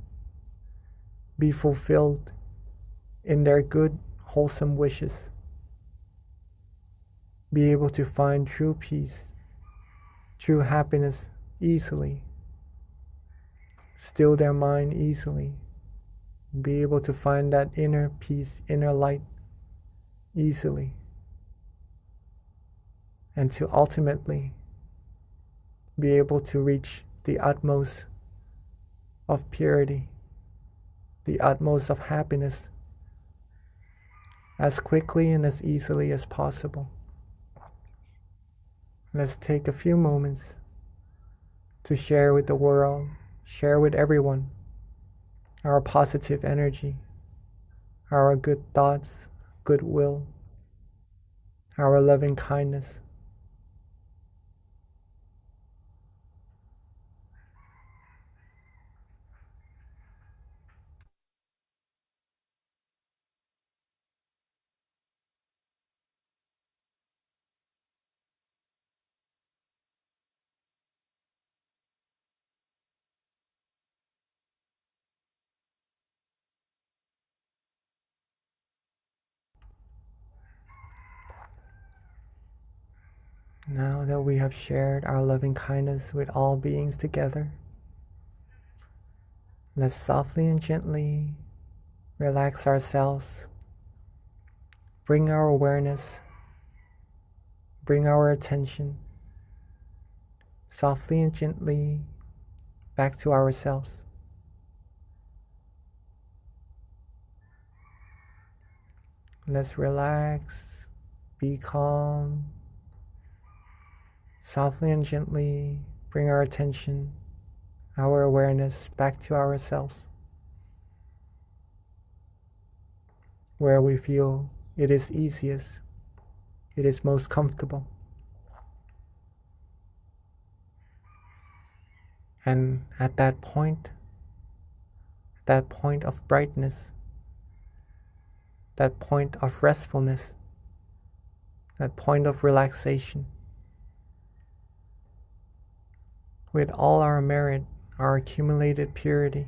be fulfilled in their good, wholesome wishes, be able to find true peace, true happiness easily, still their mind easily, be able to find that inner peace, inner light easily, and to ultimately be able to reach the utmost of purity, the utmost of happiness, as quickly and as easily as possible. Let's take a few moments to share with the world, share with everyone our positive energy, our good thoughts, goodwill, our loving kindness. Now that we have shared our loving kindness with all beings together, let's softly and gently relax ourselves, bring our awareness, bring our attention softly and gently back to ourselves. Let's relax, be calm, softly and gently bring our attention, our awareness back to ourselves, where we feel it is easiest, it is most comfortable. And at that point of brightness, that point of restfulness, that point of relaxation, with all our merit, our accumulated purity,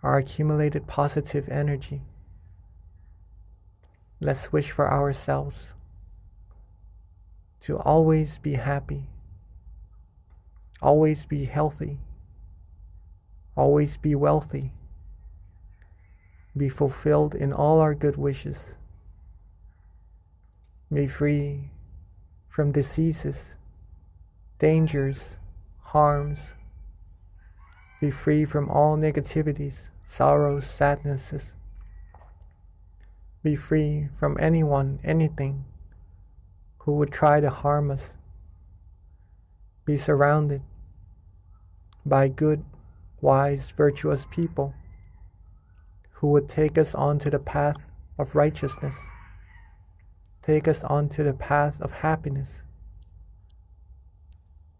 our accumulated positive energy, let's wish for ourselves to always be happy, always be healthy, always be wealthy, be fulfilled in all our good wishes, be free from diseases, dangers, harms, be free from all negativities, sorrows, sadnesses, be free from anyone, anything who would try to harm us, be surrounded by good, wise, virtuous people who would take us onto the path of righteousness, take us onto the path of happiness.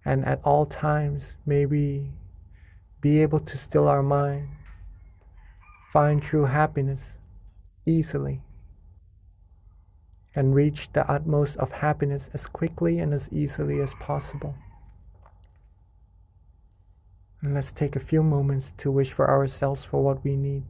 And at all times, may we be able to still our mind, find true happiness easily, and reach the utmost of happiness as quickly and as easily as possible. And let's take a few moments to wish for ourselves for what we need.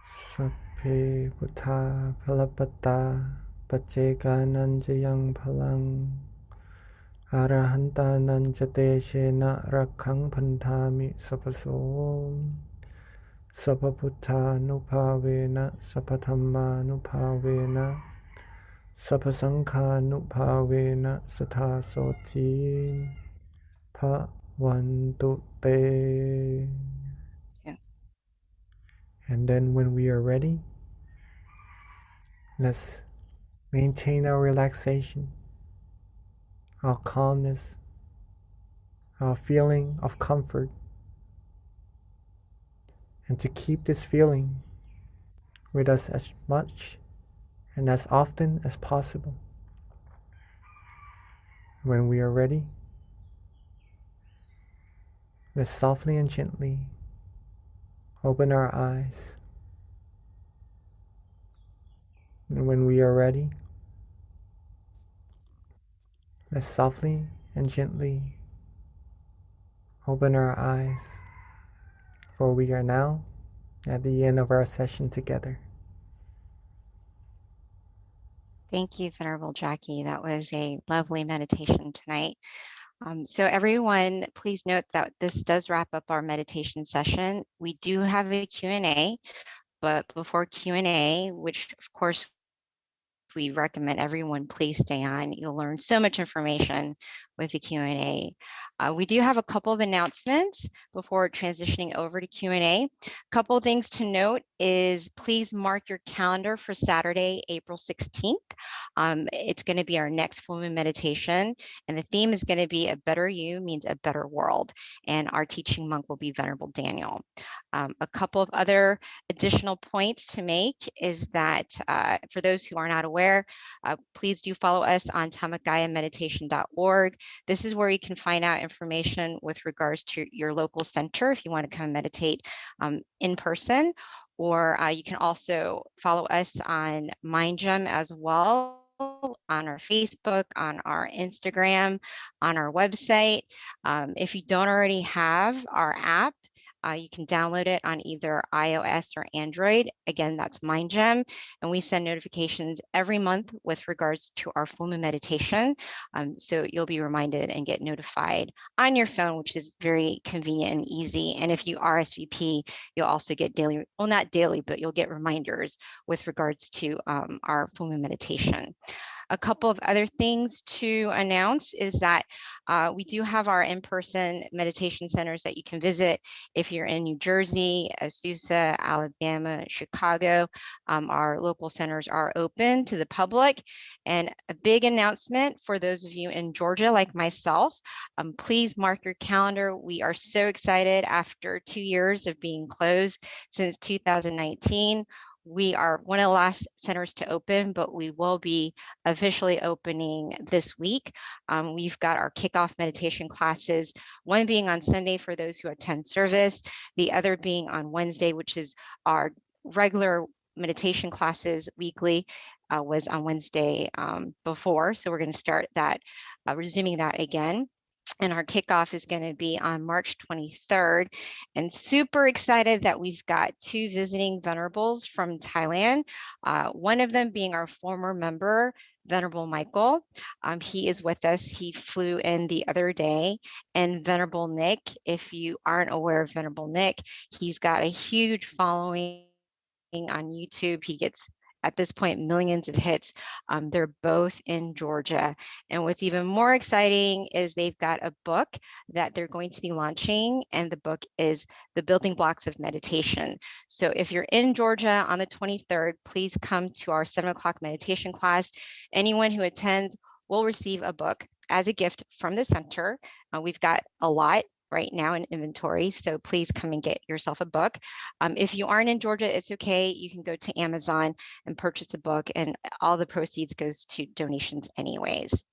Sapphe Buddha Phalapata Pacceka Jayang Phalang Arahanta Nanjate Shena Rakhang Pandhami Sapaso Sapaputtha Nupavena Sapathamma Nupavena Sapasangha Nupavena Satha Soti Bhavantu Te. And then when we are ready, let's maintain our relaxation, our calmness, our feeling of comfort, and to keep this feeling with us as much and as often as possible. When we are ready, let's softly and gently open our eyes. And when we are ready, let's softly and gently open our eyes, for we are now at the end of our session together. Thank you, Venerable Jackie. That was a lovely meditation tonight. So everyone, please note that this does wrap up our meditation session. We do have a Q&A, but before Q&A, which of course we recommend everyone please stay on. You'll learn so much information with the Q&A. We do have a couple of announcements before transitioning over to Q&A. A couple of things to note is please mark your calendar for Saturday, April 16th. It's going to be our next full moon meditation, and the theme is going to be a better you means a better world. And our teaching monk will be Venerable Daniel. A couple of other additional points to make is that for those who are not aware, please do follow us on tamakayameditation.org. This is where you can find out information with regards to your local center if you want to come meditate in person, or you can also follow us on MindGem as well, on our Facebook, on our Instagram, on our website. If you don't already have our app, you can download it on either iOS or Android. Again, that's MindGem, and we send notifications every month with regards to our full moon meditation. So you'll be reminded and get notified on your phone, which is very convenient and easy. And if you RSVP, you'll also get daily, well, not daily, but you'll get reminders with regards to our full moon meditation. A couple of other things to announce is that we do have our in-person meditation centers that you can visit if you're in New Jersey, Azusa, Alabama, Chicago. Our local centers are open to the public. And a big announcement for those of you in Georgia like myself, please mark your calendar. We are so excited after 2 years of being closed since 2019. We are one of the last centers to open, but we will be officially opening this week. We've got our kickoff meditation classes, one being on Sunday for those who attend service, the other being on Wednesday, which is our regular meditation classes weekly, was on Wednesday before. So we're going to start that, resuming that again. And our kickoff is going to be on March 23rd. And super excited that we've got 2 visiting venerables from Thailand. One of them being our former member, Venerable Michael. He is with us. He flew in the other day. And Venerable Nick, if you aren't aware of Venerable Nick, he's got a huge following on YouTube. He gets, at this point, millions of hits. They're both in Georgia. And what's even more exciting is they've got a book that they're going to be launching, and the book is The Building Blocks of Meditation. So if you're in Georgia on the 23rd, please come to our 7 o'clock meditation class. Anyone who attends will receive a book as a gift from the center. We've got a lot right now in inventory, so please come and get yourself a book. If you aren't in Georgia, it's okay. You can go to Amazon and purchase a book, and all the proceeds goes to donations anyways.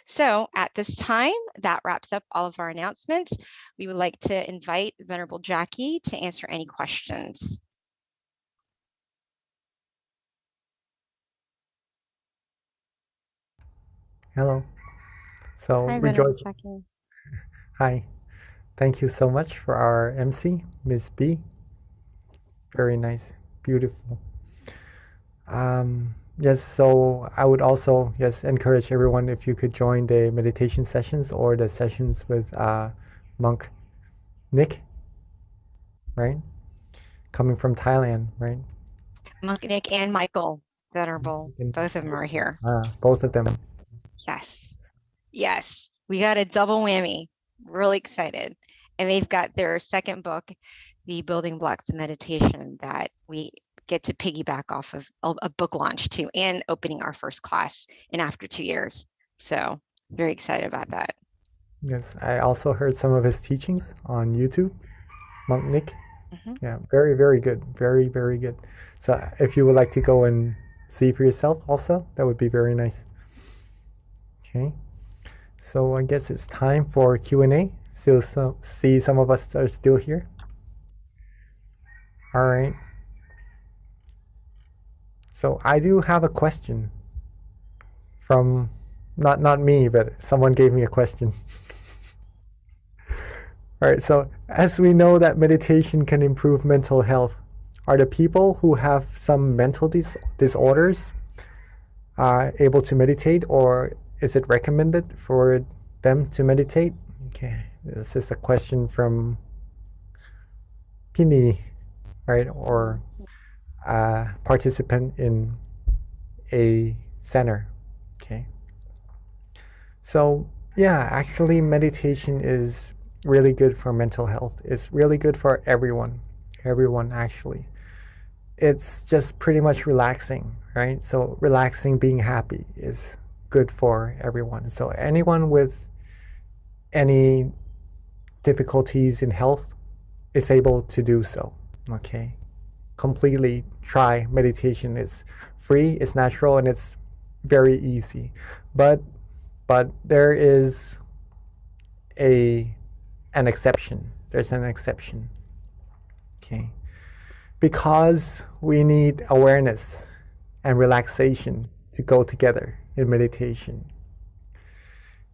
So at this time, that wraps up all of our announcements. We would like to invite Venerable Jackie to answer any questions. Hello. So Hi, Venerable Rejoice. Jackie. Hi. Thank you so much for our MC, Miss B. Very nice. Beautiful. Yes, so I would also, yes, encourage everyone if you could join the meditation sessions or the sessions with Monk Nick, right? Coming from Thailand, right? Monk Nick and Michael Venerable, both of them are here. Both of them. Yes. Yes. We got a double whammy. Really excited. And they've got their second book, The Building Blocks of Meditation, that we get to piggyback off of a book launch too, and opening our first class in after 2 years. So very excited about that. Yes, I also heard some of his teachings on YouTube, Monk Nick. Yeah, very, very good. Very, very good. So if you would like to go and see for yourself also, that would be very nice. Okay. So I guess it's time for Q&A. So see some of us are still here. All right. So I do have a question from, not me, but someone gave me a question. All right, so as we know that meditation can improve mental health, are the people who have some mental disorders able to meditate, or is it recommended for them to meditate? Okay, this is a question from Pini, right, or a participant in a center. Okay. So yeah, actually meditation is really good for mental health. It's really good for everyone actually. it's just pretty much relaxing, right? So relaxing, being happy is good for everyone. So anyone with any difficulties in health is able to do so, okay? Completely try meditation. It's free, it's natural, and it's very easy. But there is an exception. There's an exception, okay? Because we need awareness and relaxation to go together in meditation.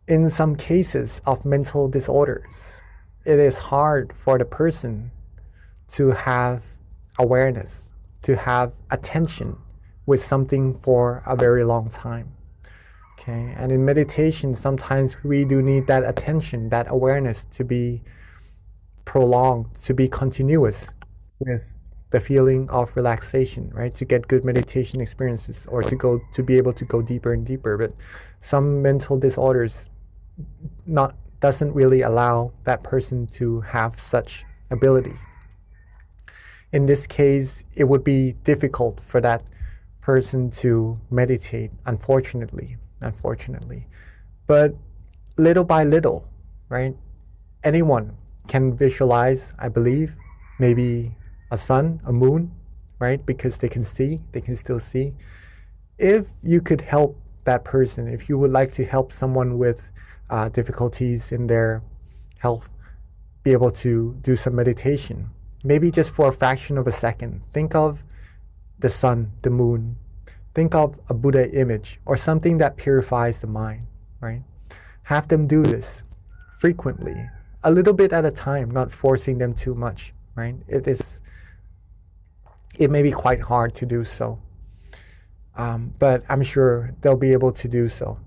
In some cases of mental disorders, it is hard for the person to have awareness, to have attention with something for a very long time. Okay, and in meditation, sometimes we do need that attention, that awareness to be prolonged, to be continuous with the feeling of relaxation, right? To get good meditation experiences, or to be able to go deeper and deeper. But some mental disorders doesn't really allow that person to have such ability. In this case, it would be difficult for that person to meditate, unfortunately. But little by little, right? Anyone can visualize, I believe, maybe a sun, a moon, right? Because they can still see. If you could help that person, if you would like to help someone with difficulties in their health be able to do some meditation, maybe just for a fraction of a second, think of the sun, the moon, think of a Buddha image or something that purifies the mind, right? Have them do this frequently, a little bit at a time, not forcing them too much, right? It may be quite hard to do so, but I'm sure they'll be able to do so.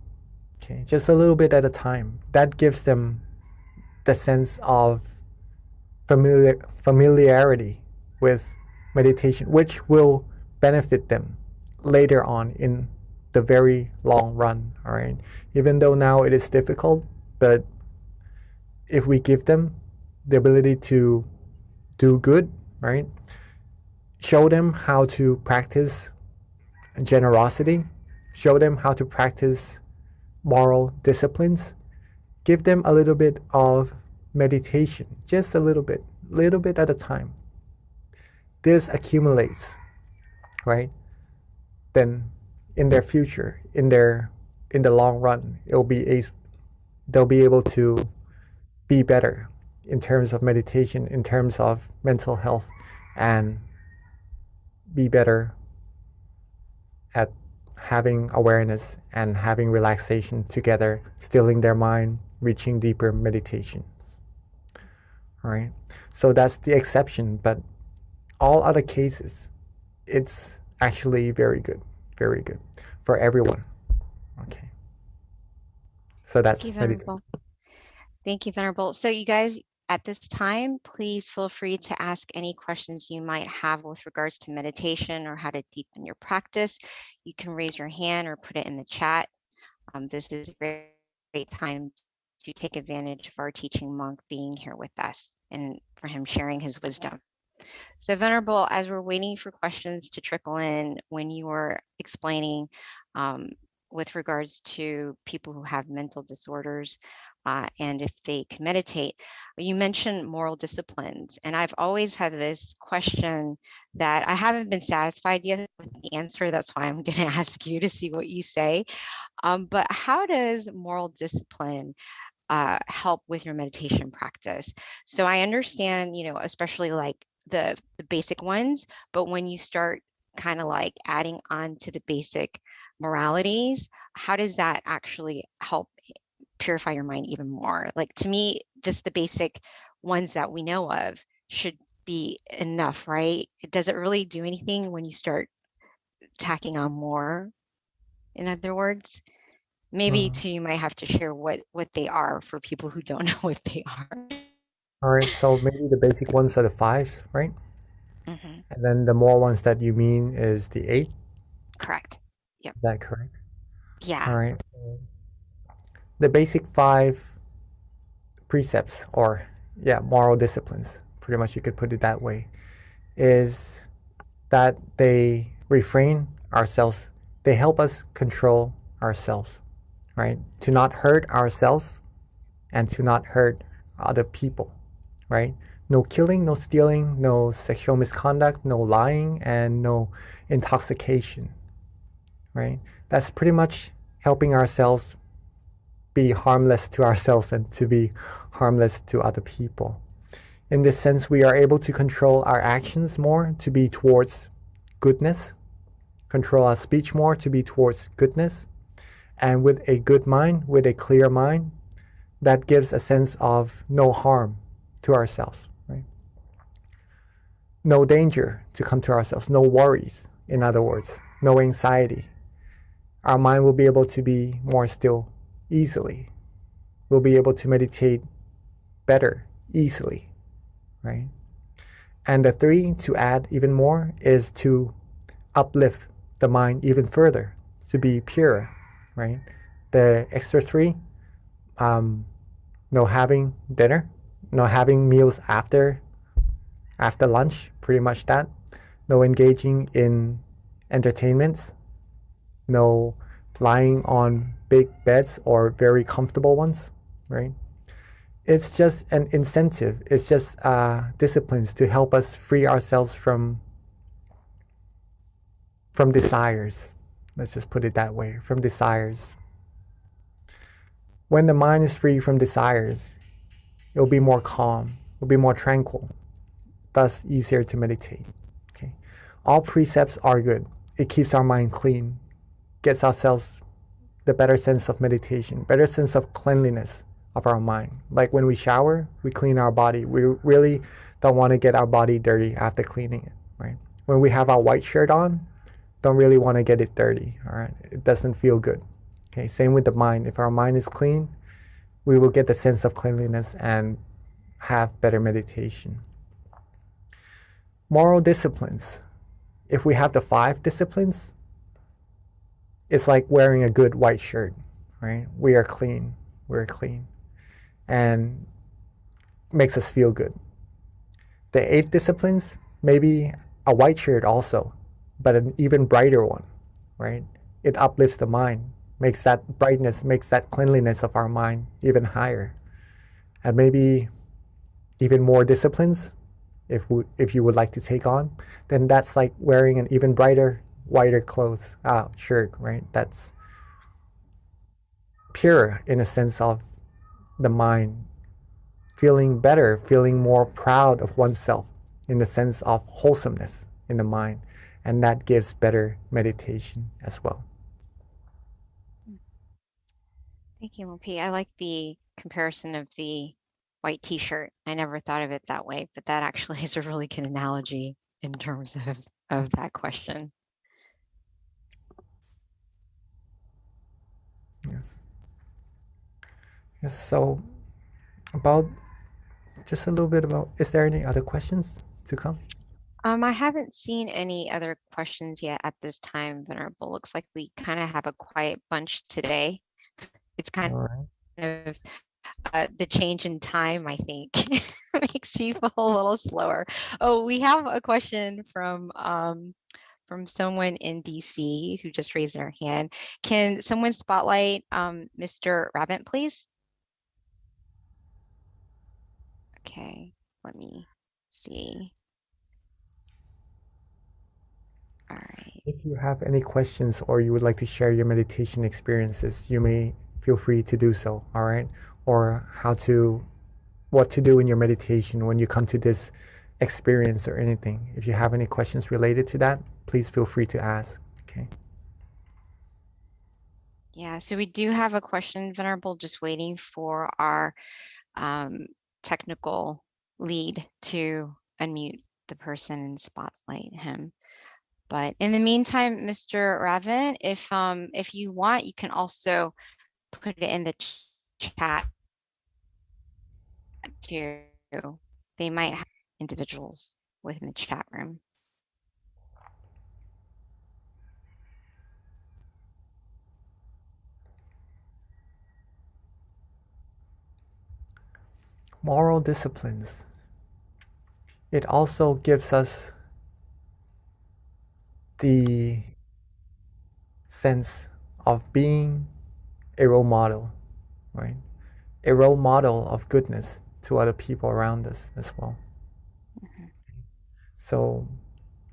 Okay, just a little bit at a time. That gives them the sense of familiarity with meditation, which will benefit them later on in the very long run. All right, even though now it is difficult, but if we give them the ability to do good, right? Show them how to practice generosity, show them how to practice moral disciplines, give them a little bit of meditation, just a little bit at a time. This accumulates, right? Then in their future, in the long run, they'll be able to be better in terms of meditation, in terms of mental health, and be better at having awareness and having relaxation together, stilling their mind, reaching deeper meditations. All right, so that's the exception, but all other cases, it's actually very good for everyone. Okay, so that's meditation. Thank you, Venerable. So you guys, at this time, please feel free to ask any questions you might have with regards to meditation or how to deepen your practice. You can raise your hand or put it in the chat. This is a great time to take advantage of our teaching monk being here with us and for him sharing his wisdom. So Venerable, as we're waiting for questions to trickle in, when you were explaining with regards to people who have mental disorders and if they can meditate, you mentioned moral disciplines. And I've always had this question that I haven't been satisfied yet with the answer. That's why I'm going to ask you to see what you say. But how does moral discipline help with your meditation practice? So I understand, especially like the basic ones, but when you start kind of like adding on to the basic moralities, how does that actually help purify your mind even more? Like, to me, just the basic ones that we know of should be enough, right? Does it really do anything when you start tacking on more? In other words, maybe too, you might have to share what they are for people who don't know what they are. All right, so maybe the basic ones are the 5s, right? Mm-hmm. And then the more ones that you mean is the 8? Correct. Yep. Is that correct? Yeah. All right. So the basic 5 precepts, or moral disciplines, pretty much you could put it that way, is that they refrain ourselves. They help us control ourselves, right? To not hurt ourselves and to not hurt other people, right? No killing, no stealing, no sexual misconduct, no lying, and no intoxication, right? That's pretty much helping ourselves be harmless to ourselves and to be harmless to other people. In this sense, we are able to control our actions more to be towards goodness, control our speech more to be towards goodness, and with a good mind, with a clear mind, that gives a sense of no harm to ourselves, right? No danger to come to ourselves, no worries, in other words, no anxiety. Our mind will be able to be more still easily. We'll be able to meditate better easily, right? And the three, to add even more, is to uplift the mind even further, to be pure, right? The extra three, no having dinner, no having meals after lunch, pretty much that. No engaging in entertainments, no lying on big beds or very comfortable ones, right? It's just an incentive. It's just disciplines to help us free ourselves from desires. Let's just put it that way, from desires. When the mind is free from desires, it'll be more calm, it'll be more tranquil, thus easier to meditate. Okay. All precepts are good. It keeps our mind clean, gets ourselves the better sense of meditation, better sense of cleanliness of our mind. Like when we shower, we clean our body. We really don't want to get our body dirty after cleaning it, right? When we have our white shirt on, don't really want to get it dirty, all right? It doesn't feel good. Okay, same with the mind. If our mind is clean, we will get the sense of cleanliness and have better meditation. Moral disciplines. If we have the 5 disciplines, it's like wearing a good white shirt, right? We are clean. We're clean. And makes us feel good. The 8 disciplines, maybe a white shirt also, but an even brighter one, right? It uplifts the mind, makes that brightness, makes that cleanliness of our mind even higher. And maybe even more disciplines, if you would like to take on, then that's like wearing an even brighter, whiter clothes, shirt, right? That's pure in a sense of the mind, feeling better, feeling more proud of oneself in the sense of wholesomeness in the mind. And that gives better meditation as well. Thank you, LP. I like the comparison of the white t-shirt. I never thought of it that way, but that actually is a really good analogy in terms of that question. Yes. Yes, so about just a little bit about, is there any other questions to come? I haven't seen any other questions yet at this time, Venerable. Looks like we kind of have a quiet bunch today. It's kind All right. of the change in time, I think, makes people a little slower. Oh, we have a question from someone in DC who just raised their hand. Can someone spotlight Mr. Rabbit, please? Okay, let me see. All right. If you have any questions or you would like to share your meditation experiences, you may feel free to do so, all right? Or what to do in your meditation when you come to this experience or anything. If you have any questions related to that, please feel free to ask, okay? Yeah, so we do have a question, Venerable, just waiting for our technical lead to unmute the person and spotlight him. But in the meantime, Mr. Raven, if you want, you can also put it in the chat too. They might have individuals within the chat room. Moral disciplines. It also gives us the sense of being a role model, right? A role model of goodness to other people around us as well. So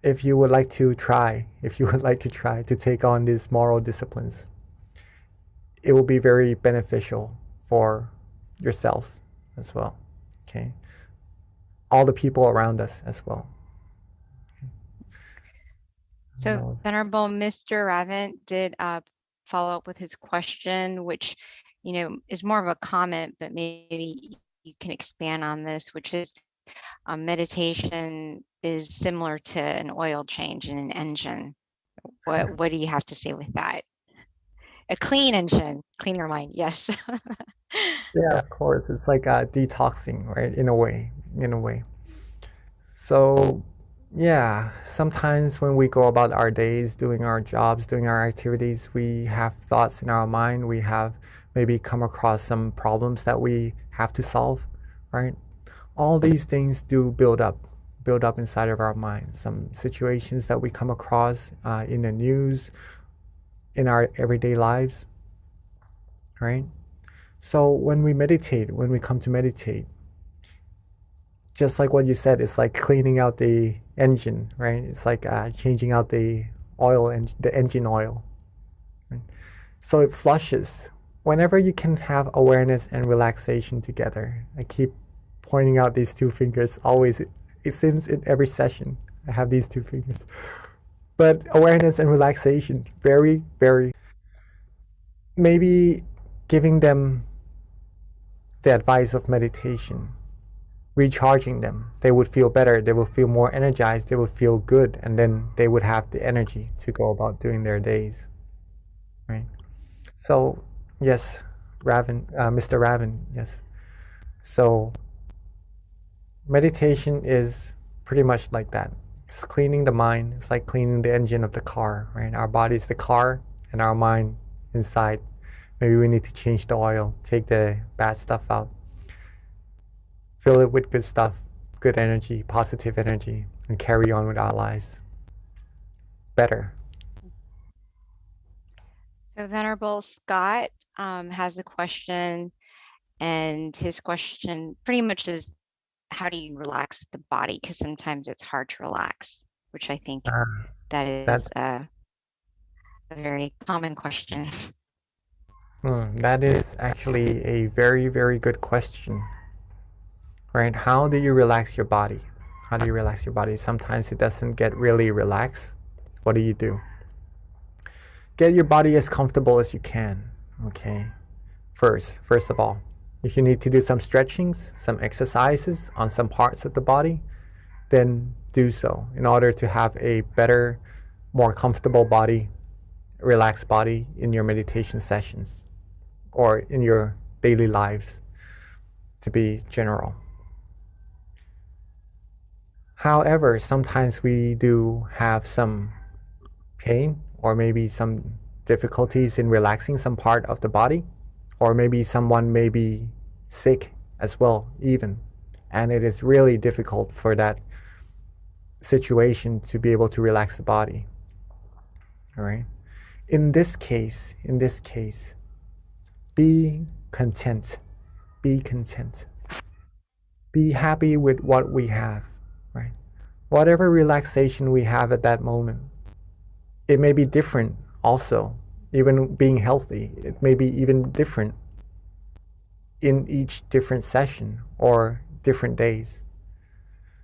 if you would like to try to take on these moral disciplines, it will be very beneficial for yourselves as well, okay? All the people around us as well. So Venerable Mr. Ravent did follow up with his question, which, is more of a comment, but maybe you can expand on this, which is meditation is similar to an oil change in an engine. What do you have to say with that? A clean engine, clean your mind, yes. Yeah, of course. It's like detoxing, right? In a way. So, yeah, sometimes when we go about our days, doing our jobs, doing our activities, we have thoughts in our mind. We have maybe come across some problems that we have to solve, right? All these things do build up inside of our minds. Some situations that we come across in the news, in our everyday lives, right? So when we come to meditate, just like what you said, it's like cleaning out the engine, right? It's like changing out the oil and the engine oil. Right? So it flushes. Whenever you can have awareness and relaxation together, I keep pointing out these two fingers always. It seems in every session I have these two fingers. But awareness and relaxation, very, very, maybe giving them the advice of meditation, recharging them. They would feel better, they would feel more energized, they would feel good, and then they would have the energy to go about doing their days, right? So yes, Mr. Raven, yes. So meditation is pretty much like that. It's cleaning the mind. It's like cleaning the engine of the car, right? Our body is the car and our mind inside. Maybe we need to change the oil, take the bad stuff out, fill it with good stuff, good energy, positive energy, and carry on with our lives better. So Venerable Scott has a question, and his question pretty much is, how do you relax the body? Because sometimes it's hard to relax, which I think that is a very common question. That is actually a very, very good question, right? How do you relax your body? How do you relax your body? Sometimes it doesn't get really relaxed. What do you do? Get your body as comfortable as you can, okay? First of all, if you need to do some stretchings, some exercises on some parts of the body, then do so in order to have a better, more comfortable body, relaxed body in your meditation sessions or in your daily lives, to be general. However, sometimes we do have some pain or maybe some difficulties in relaxing some part of the body, or maybe someone may be sick as well even, and it is really difficult for that situation to be able to relax the body. All right. In this case, be content. Be content. Be happy with what we have, right? Whatever relaxation we have at that moment, it may be different also. Even being healthy, it may be even different in each different session or different days.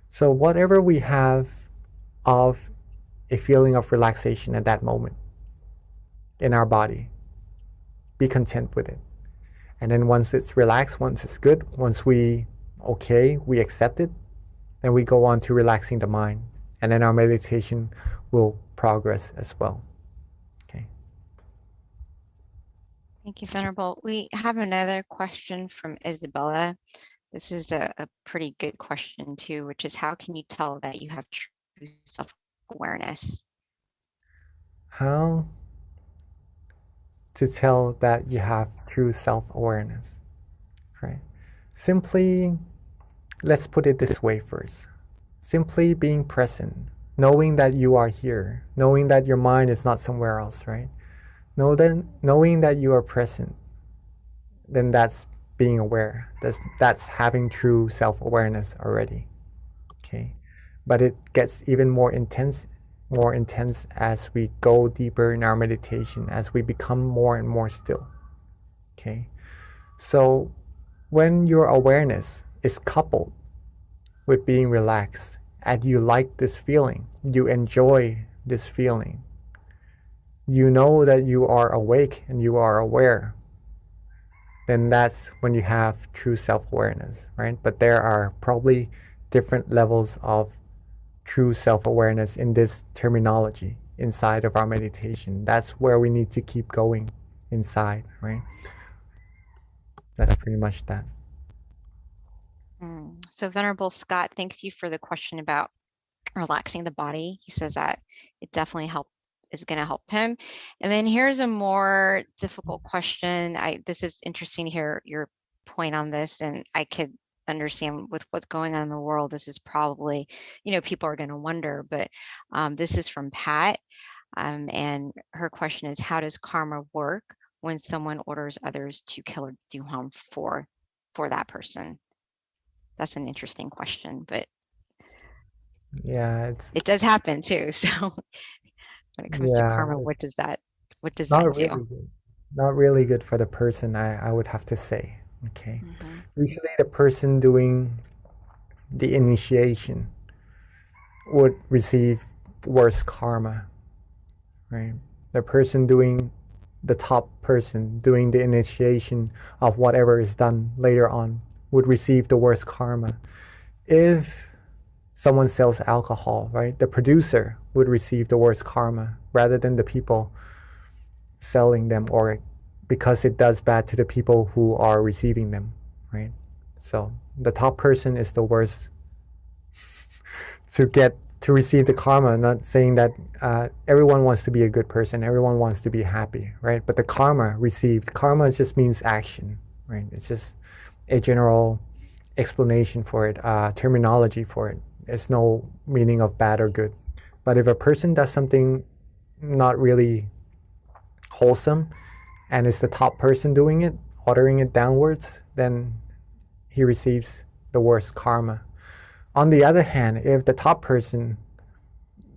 So whatever we have of a feeling of relaxation at that moment in our body, be content with it. And then once it's relaxed, once it's good, once we accept it, then we go on to relaxing the mind. And then our meditation will progress as well. Okay. Thank you, Venerable. We have another question from Isabella. This is a pretty good question too, which is, how can you tell that you have true self-awareness? How to tell that you have true self-awareness, right? Simply, let's put it this way first. Simply being present, knowing that you are here, knowing that your mind is not somewhere else, right? Knowing that you are present, then that's being aware. That's having true self-awareness already. Okay. But it gets even more intense as we go deeper in our meditation, as we become more and more still. Okay. So when your awareness is coupled with being relaxed and you like this feeling, you enjoy this feeling, you know that you are awake and you are aware, then that's when you have true self-awareness, right? But there are probably different levels of true self-awareness in this terminology inside of our meditation. That's where we need to keep going inside, right? That's pretty much that. So Venerable Scott, thanks you for the question about relaxing the body. He says that it definitely is going to help him. And then here's a more difficult question. This is interesting to hear your point on this, and I could understand with what's going on in the world. This is probably, people are going to wonder, but this is from Pat. And her question is, how does karma work when someone orders others to kill or do harm for that person? That's an interesting question, but yeah, it does happen too. So when it comes to karma, what does that do? Not really good for the person, I would have to say. Okay. Usually the person doing the initiation would receive worse karma, right? The top person doing the initiation of whatever is done later on would receive the worst karma. If someone sells alcohol, right, the producer would receive the worst karma rather than the people selling them, or because it does bad to the people who are receiving them, right? So the top person is the worst to receive the karma. Not saying that everyone wants to be a good person, everyone wants to be happy, right? But the karma just means action, right? It's just a general explanation for it, terminology for it. There's no meaning of bad or good. But if a person does something not really wholesome and it's the top person doing it, ordering it downwards, then he receives the worst karma. On the other hand, if the top person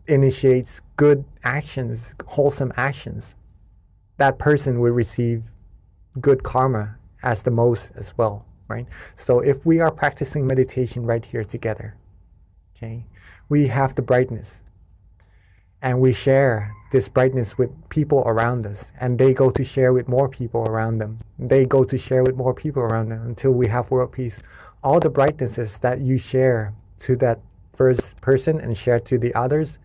initiates good actions, wholesome actions, that person will receive good karma as the most as well, right? So if we are practicing meditation right here together, okay, we have the brightness and we share this brightness with people around us, and they go to share with more people around them. They go to share with more people around them until we have world peace. All the brightnesses that you share to that first person and share to the others,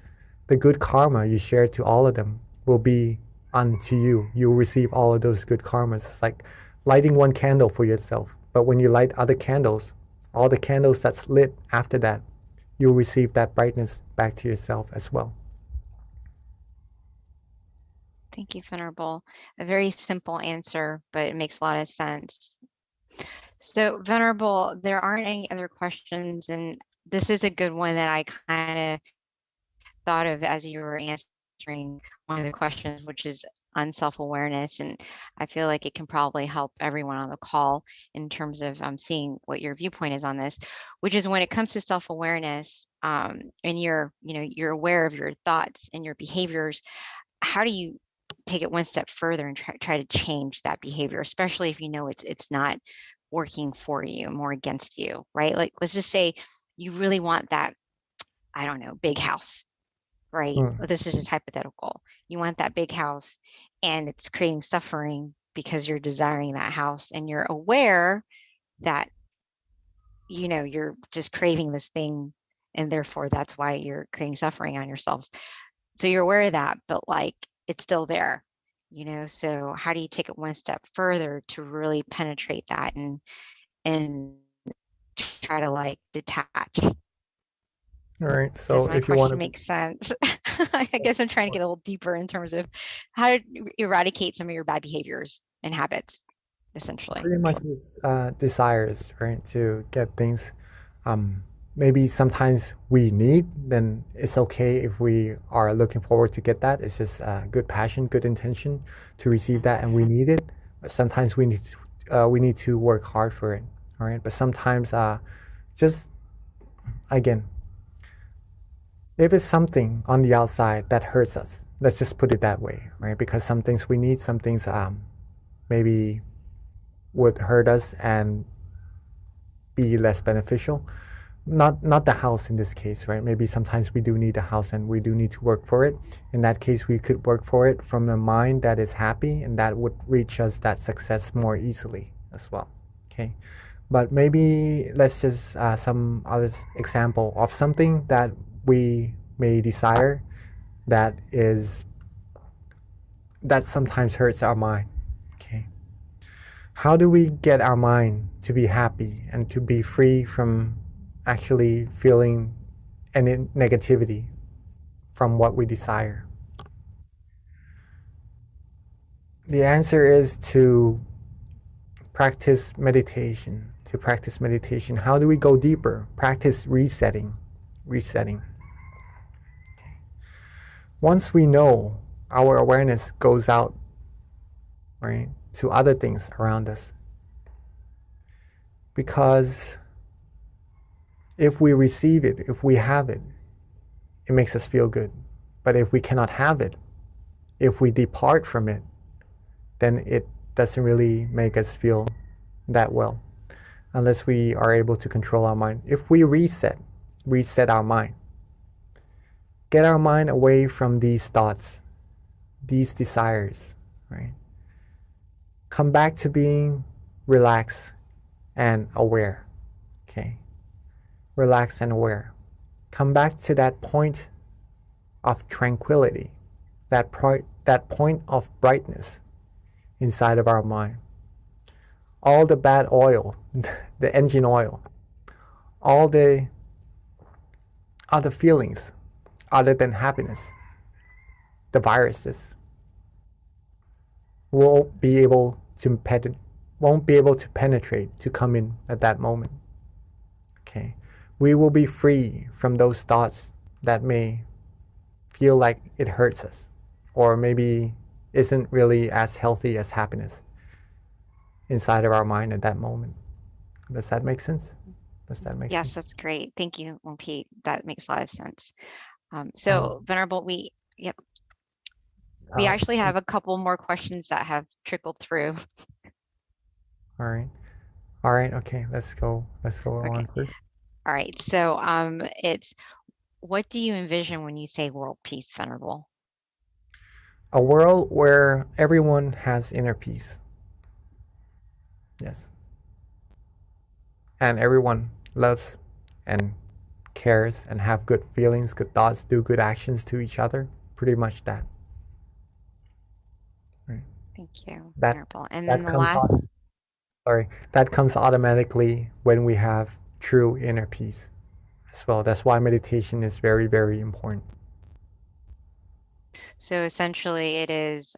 the good karma you share to all of them will be unto you. You'll receive all of those good karmas. It's like lighting one candle for yourself. But when you light other candles, all the candles that's lit after that, you'll receive that brightness back to yourself as well. Thank you, Venerable. A very simple answer, but it makes a lot of sense. So, Venerable, there aren't any other questions, and this is a good one that I kind of thought of as you were answering one of the questions, which is on self-awareness, and I feel like it can probably help everyone on the call in terms of seeing what your viewpoint is on this, which is when it comes to self-awareness, and you're aware of your thoughts and your behaviors, how do you take it one step further and try to change that behavior, especially if you know it's not working for you, more against you, right? Like, let's just say you really want that, I don't know, big house, right? This is just hypothetical. You want that big house and it's creating suffering because you're desiring that house, and you're aware that, you're just craving this thing, and therefore that's why you're creating suffering on yourself. So you're aware of that, but like, it's still there, so how do you take it one step further to really penetrate that and try to like detach? All right. So does my if you want to make sense? I guess I'm trying to get a little deeper in terms of how to eradicate some of your bad behaviors and habits, essentially. Pretty much is desires, right? To get things maybe sometimes we need, then it's okay if we are looking forward to get that. It's just good passion, good intention to receive that, and we need it. But sometimes we need to work hard for it. All right. But sometimes just again, if it's something on the outside that hurts us, let's just put it that way, right? Because some things we need, some things maybe would hurt us and be less beneficial. Not the house in this case, right? Maybe sometimes we do need a house and we do need to work for it. In that case, we could work for it from a mind that is happy, and that would reach us that success more easily as well. Okay. But maybe let's just some other example of something that we may desire that sometimes hurts our mind. Okay. How do we get our mind to be happy and to be free from actually feeling any negativity from what we desire? The answer is to practice meditation. How do we go deeper? Practice resetting. Okay. Once we know, our awareness goes out, right, to other things around us. Because if we receive it, if we have it, it makes us feel good. But if we cannot have it, if we depart from it, then it doesn't really make us feel that well, unless we are able to control our mind. If we reset our mind, get our mind away from these thoughts, these desires, right? Come back to being relaxed and aware, okay? Relaxed and aware. Come back to that point of tranquility, that point of brightness inside of our mind. All the bad oil, the engine oil, all the other feelings other than happiness, the viruses, won't be able to penetrate, to come in at that moment. Okay, we will be free from those thoughts that may feel like it hurts us, or maybe isn't really as healthy as happiness inside of our mind at that moment. Does that make sense? Yes, that's great. Thank you, Pete. That makes a lot of sense. So Venerable, we actually have a couple more questions that have trickled through. All right. Okay, let's go on first. All right. So it's, what do you envision when you say world peace, Venerable? A world where everyone has inner peace. Yes. And everyone loves and cares and have good feelings, good thoughts, do good actions to each other. Pretty much that. Right. Thank you, Venerable. And then that comes automatically when we have true inner peace as well. That's why meditation is very, very important. So essentially it is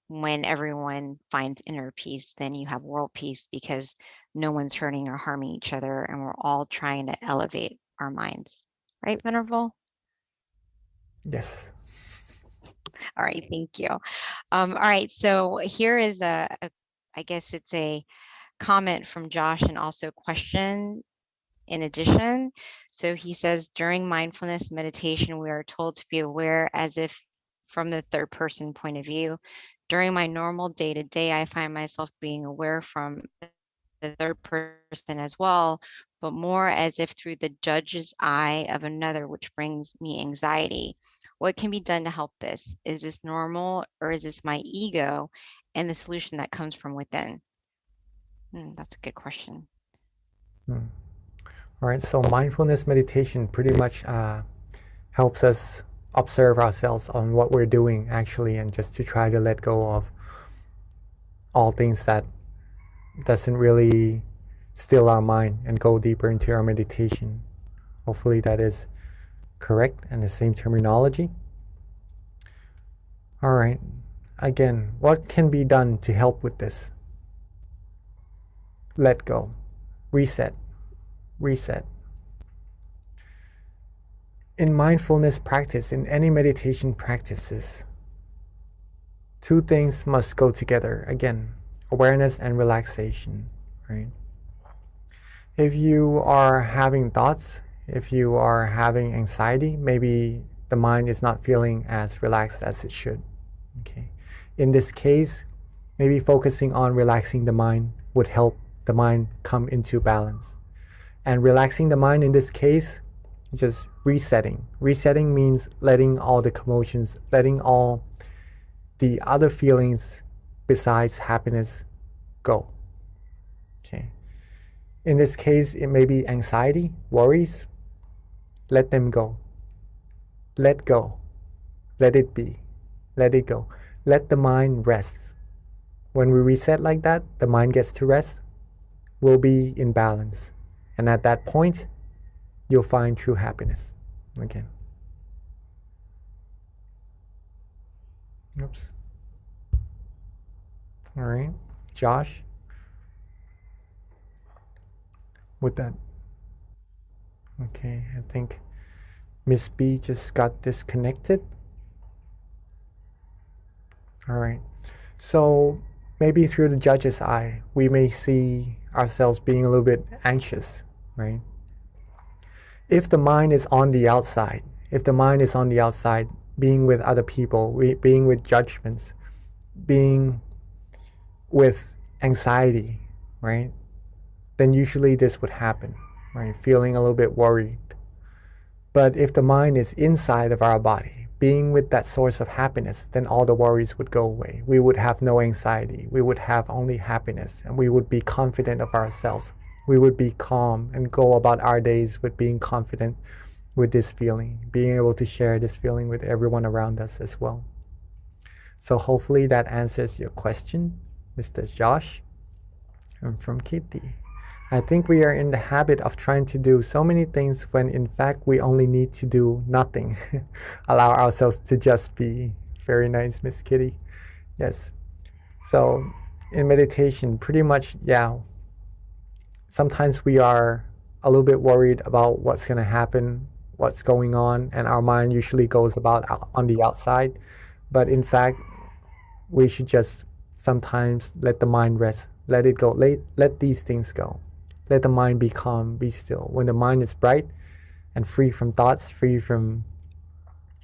when everyone finds inner peace, then you have world peace, because no one's hurting or harming each other, and we're all trying to elevate our minds. Right, Venerable? Yes. All right, thank you. All right, so here is I guess it's a comment from Josh, and also a question in addition. So he says, during mindfulness meditation, we are told to be aware as if from the third person point of view. During my normal day-to-day, I find myself being aware from the third person as well, but more as if through the judge's eye of another, which brings me anxiety. What can be done to help this? Is this normal, or is this my ego and the solution that comes from within? That's a good question. All right, so mindfulness meditation pretty much helps us observe ourselves on what we're doing actually, and just to try to let go of all things that doesn't really still our mind and go deeper into our meditation. Hopefully that is correct and the same terminology. All right, again, what can be done to help with this? Let go, reset. In mindfulness practice, in any meditation practices, two things must go together. Again, awareness and relaxation, right? If you are having thoughts, if you are having anxiety, maybe the mind is not feeling as relaxed as it should. Okay. In this case, maybe focusing on relaxing the mind would help the mind come into balance. And relaxing the mind in this case is just resetting. Resetting means letting all the commotions, letting all the other feelings besides happiness go. Okay. In this case, it may be anxiety, worries. Let them go. Let go. Let it be. Let it go. Let the mind rest. When we reset like that, the mind gets to rest. We'll be in balance. And at that point, you'll find true happiness again. Oops. All right. Josh? With that. Okay, I think Miss B just got disconnected. All right. So maybe through the judge's eye, we may see ourselves being a little bit anxious, right? If the mind is on the outside, being with other people, being with judgments, being with anxiety, right? Then usually this would happen, right? Feeling a little bit worried. But if the mind is inside of our body, being with that source of happiness, then all the worries would go away. We would have no anxiety. We would have only happiness, and we would be confident of ourselves. We would be calm and go about our days with being confident with this feeling, being able to share this feeling with everyone around us as well. So hopefully that answers your question, Mr. Josh. I'm from Kitty. I think we are in the habit of trying to do so many things when in fact we only need to do nothing. Allow ourselves to just be. Very nice, Miss Kitty. Yes. So in meditation, pretty much, yeah, sometimes we are a little bit worried about what's going to happen, what's going on, and our mind usually goes about on the outside. But in fact, we should just sometimes let the mind rest, let it go, let these things go. Let the mind be calm, be still. When the mind is bright and free from thoughts, free from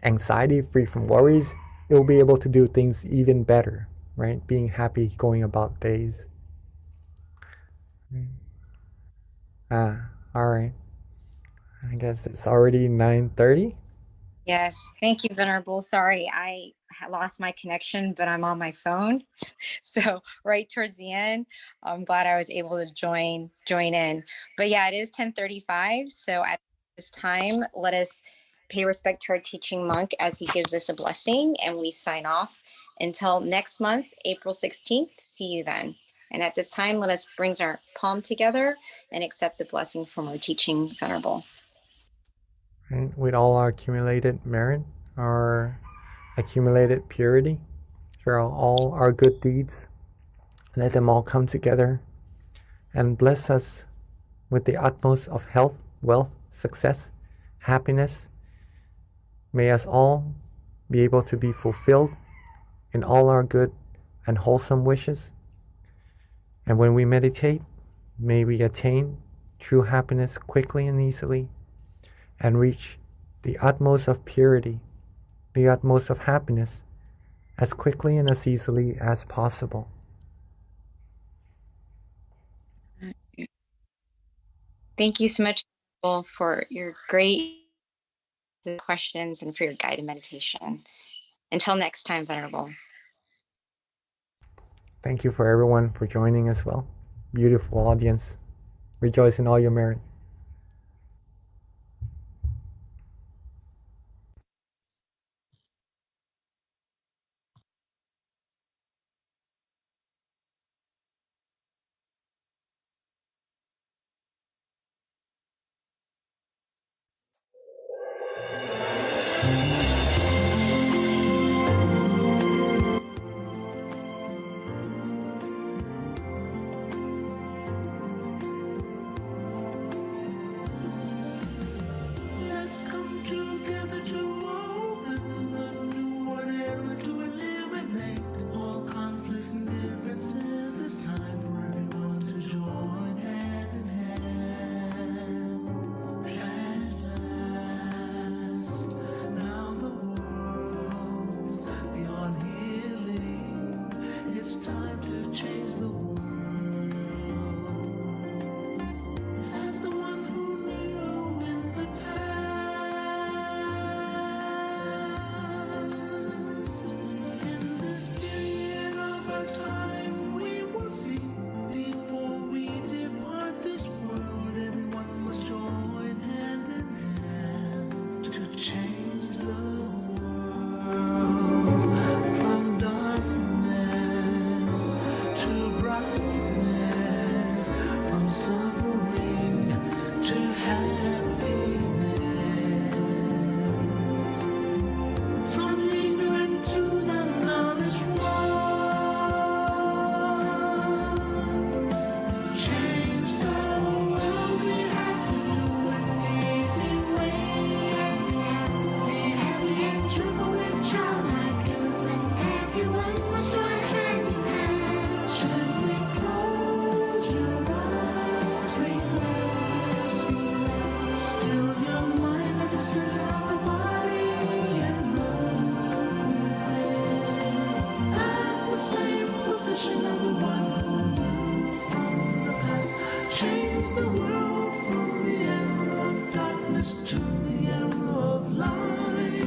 anxiety, free from worries, it will be able to do things even better, right? Being happy, going about days. All right. I guess it's already 9:30. Yes, thank you, Venerable. Sorry, I lost my connection, but I'm on my phone. So right towards the end, I'm glad I was able to join in. But yeah, it is 10:35. So at this time, let us pay respect to our teaching monk as he gives us a blessing, and we sign off until next month, April 16th. See you then. And at this time, let us bring our palm together and accept the blessing from our teaching Venerable. Right? With all our accumulated merit, our accumulated purity, for all our good deeds, let them all come together and bless us with the utmost of health, wealth, success, happiness. May us all be able to be fulfilled in all our good and wholesome wishes. And when we meditate, may we attain true happiness quickly and easily, and reach the utmost of purity, the utmost of happiness, as quickly and as easily as possible. Thank you so much for your great questions and for your guided meditation. Until next time, Venerable. Thank you for everyone for joining as well. Beautiful audience. Rejoice in all your merit. Let's come together to open a new whatever to eliminate all conflicts and differences. It's time for everyone to join hand in hand. At last, now the world's beyond healing. It's time to change the world. As the one who knew in the past, in this period of our time, we will see before we depart this world. Everyone must join hand in hand to change the world from darkness to brightness, from suffering to happiness, from the ignorant to the knowledge one. Change the world, we have to do it the easy way. Be happy and cheerful with childlike innocence. Everyone must join hand in hand. Gently close your eyes, relax, relax. Still your mind at the center of the body and move at the same position of the one who knew from the past. Change the world from the era of darkness to the era of light.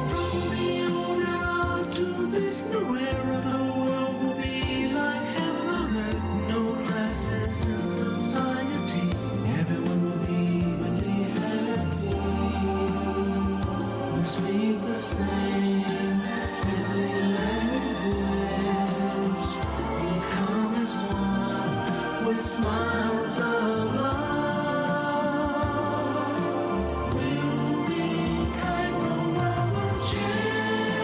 From the old era to this new era, the world will be like heaven on earth. No classes in society. Everyone will be evenly happy. We speak the same heavenly language. Become as one with smiles of love. We'll be kind, the world will change.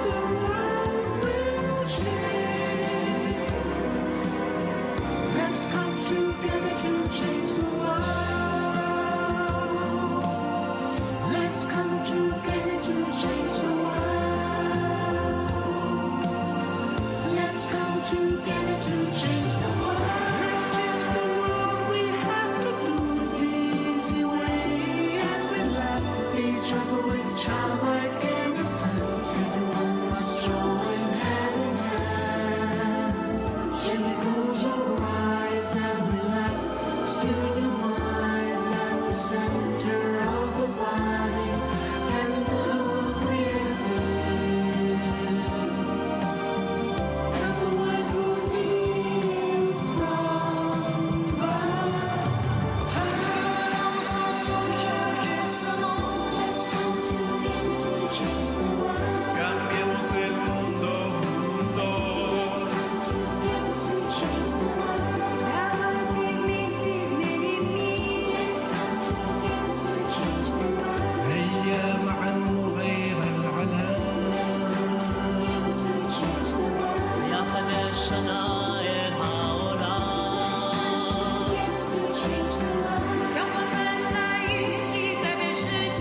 The world will change. Let's come together to change the world. Let's come together to change the world. Let's come together to change the world. Let's change the world. We have to do it the easy way and relax. Each other with childlike innocence. Everyone must join hand in hand. Gently close your eyes and relax. Still your mind at the center of the body and move weirdly. As the one who knew from the past. Let's come together to change the world. Cambiemos el mundo juntos. Let's come together to change the world. Let's come together to change the world. هيا معا نغير العالم. Let's come together to change the world. يا الشناير Let's come together to change the world. 让我们来一起改变世界。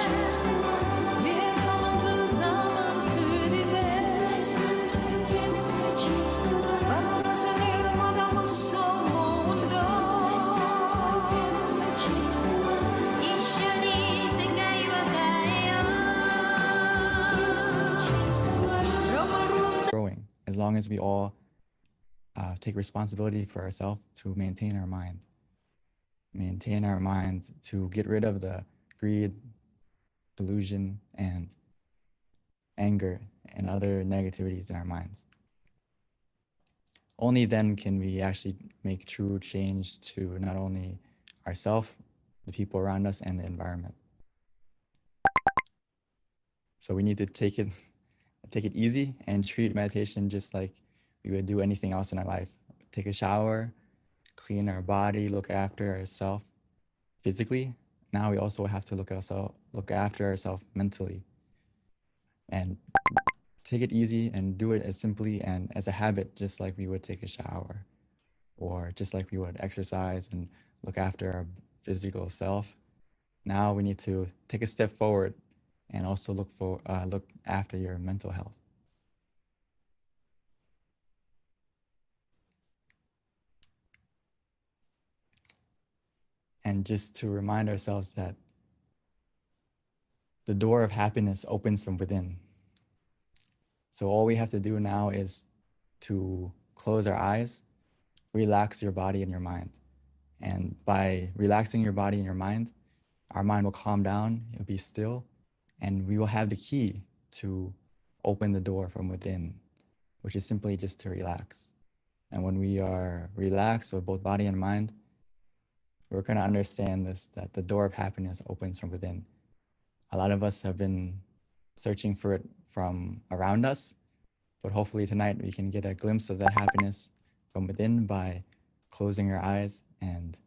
Change the world. Välkommen tillsammans för din Let's bästa. come together to change the world. Vamos a ver podamos mundo. Let's come together to change the world. 一緒に世界を変えよ To change the world. う。เรามารวมใจ Growing, as long as we all take responsibility for ourselves to maintain our mind to get rid of the greed, delusion, and anger and other negativities in our minds. Only then can we actually make true change to not only ourselves, the people around us, and the environment. So we need to take it easy and treat meditation just like we would do anything else in our life. Take a shower, clean our body, look after ourselves physically. Now we also have to look after ourselves mentally. And take it easy and do it as simply and as a habit, just like we would take a shower or just like we would exercise and look after our physical self, now we need to take a step forward and also look after your mental health. And just to remind ourselves that the door of happiness opens from within. So all we have to do now is to close our eyes, relax your body and your mind. And by relaxing your body and your mind, our mind will calm down, it'll be still, and we will have the key to open the door from within, which is simply just to relax. And when we are relaxed with both body and mind, we're going to understand this, that the door of happiness opens from within. A lot of us have been searching for it from around us, but hopefully tonight we can get a glimpse of that happiness from within by closing your eyes and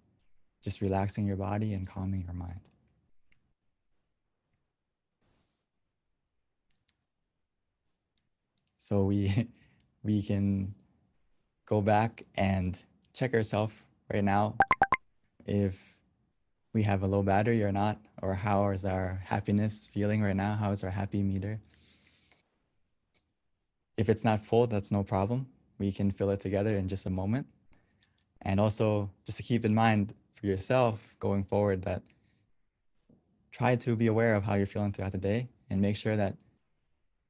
just relaxing your body and calming your mind. So we can go back and check ourselves right now if we have a low battery or not, or how is our happiness feeling right now? How is our happy meter? If it's not full, that's no problem. We can fill it together in just a moment. And also just to keep in mind for yourself going forward that try to be aware of how you're feeling throughout the day and make sure that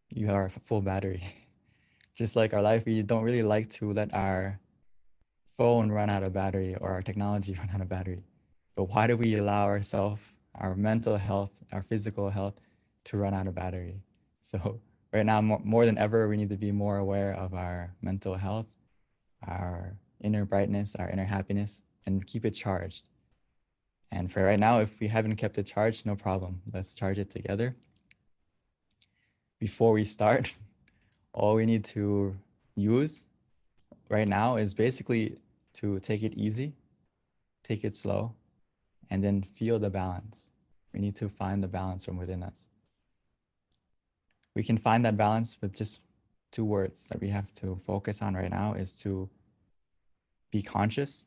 you are a full battery. Just like our life, we don't really like to let our phone run out of battery or our technology run out of battery. But why do we allow ourselves, our mental health, our physical health to run out of battery? So right now, more than ever, we need to be more aware of our mental health, our inner brightness, our inner happiness, and keep it charged. And for right now, if we haven't kept it charged, no problem. Let's charge it together. Before we start, all we need to use right now is basically to take it easy, take it slow, and then feel the balance. We need to find the balance from within us. We can find that balance with just 2 words that we have to focus on right now is to be conscious,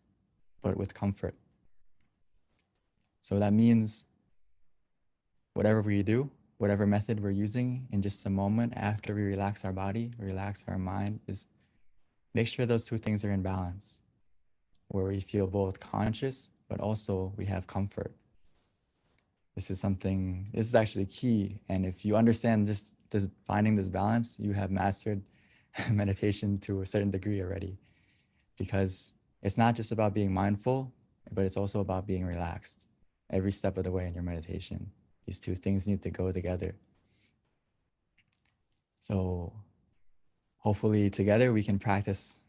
but with comfort. So that means whatever we do, whatever method we're using in just a moment after we relax our body, relax our mind, is make sure those 2 things are in balance, where we feel both conscious, but also we have comfort. This is actually key. And if you understand this finding this balance, you have mastered meditation to a certain degree already, because it's not just about being mindful, but it's also about being relaxed every step of the way in your meditation. These 2 things need to go together. So hopefully together we can practice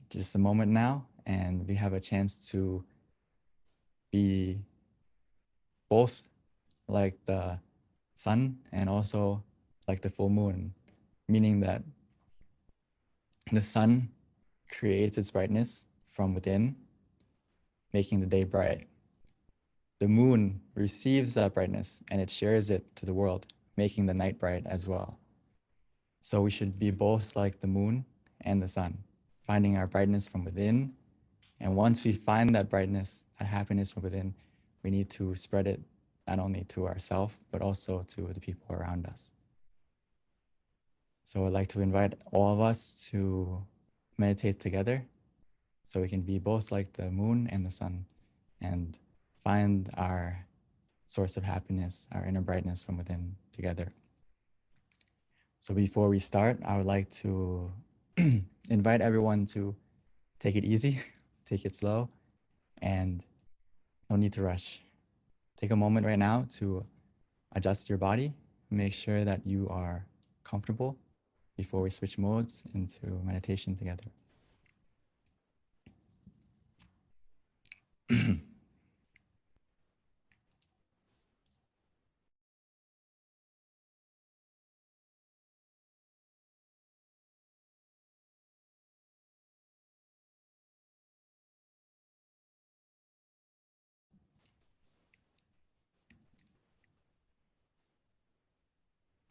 just a moment now, and we have a chance to be both like the sun and also like the full moon, meaning that the sun creates its brightness from within, making the day bright. The moon receives that brightness and it shares it to the world, making the night bright as well. So we should be both like the moon and the sun, finding our brightness from within. And once we find that brightness, that happiness from within, we need to spread it not only to ourselves, but also to the people around us. So I'd like to invite all of us to meditate together so we can be both like the moon and the sun and find our source of happiness, our inner brightness from within together. So before we start, I would like to invite everyone to take it easy, take it slow, and no need to rush. Take a moment right now to adjust your body, make sure that you are comfortable before we switch modes into meditation together.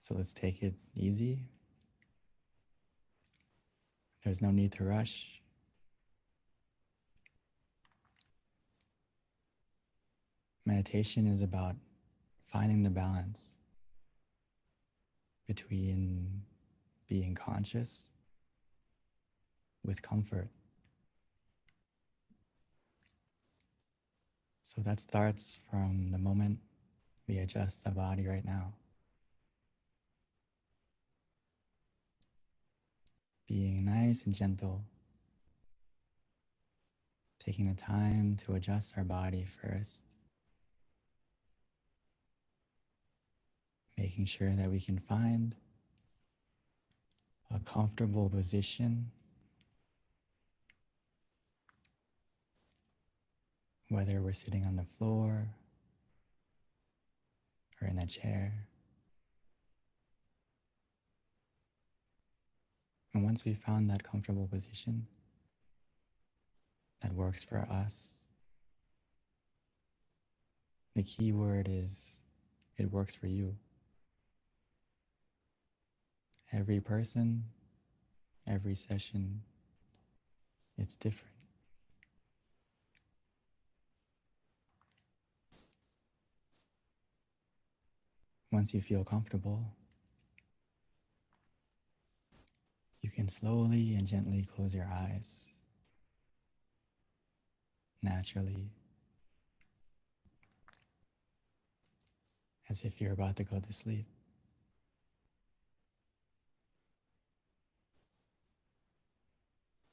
So let's take it easy. There's no need to rush. Meditation is about finding the balance between being conscious with comfort. So that starts from the moment we adjust the body right now. Being nice and gentle, taking the time to adjust our body first, making sure that we can find a comfortable position, whether we're sitting on the floor or in a chair. And once we've found that comfortable position that works for us, the key word is it works for you. Every person, every session, it's different. Once you feel comfortable, you can slowly and gently close your eyes, naturally, as if you're about to go to sleep.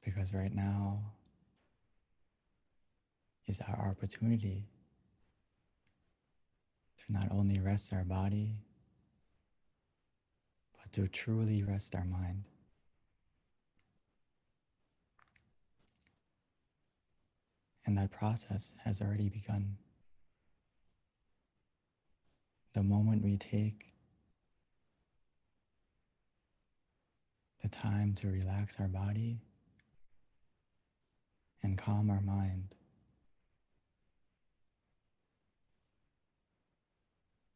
Because right now is our opportunity to not only rest our body, but to truly rest our mind. And that process has already begun. The moment we take the time to relax our body and calm our mind,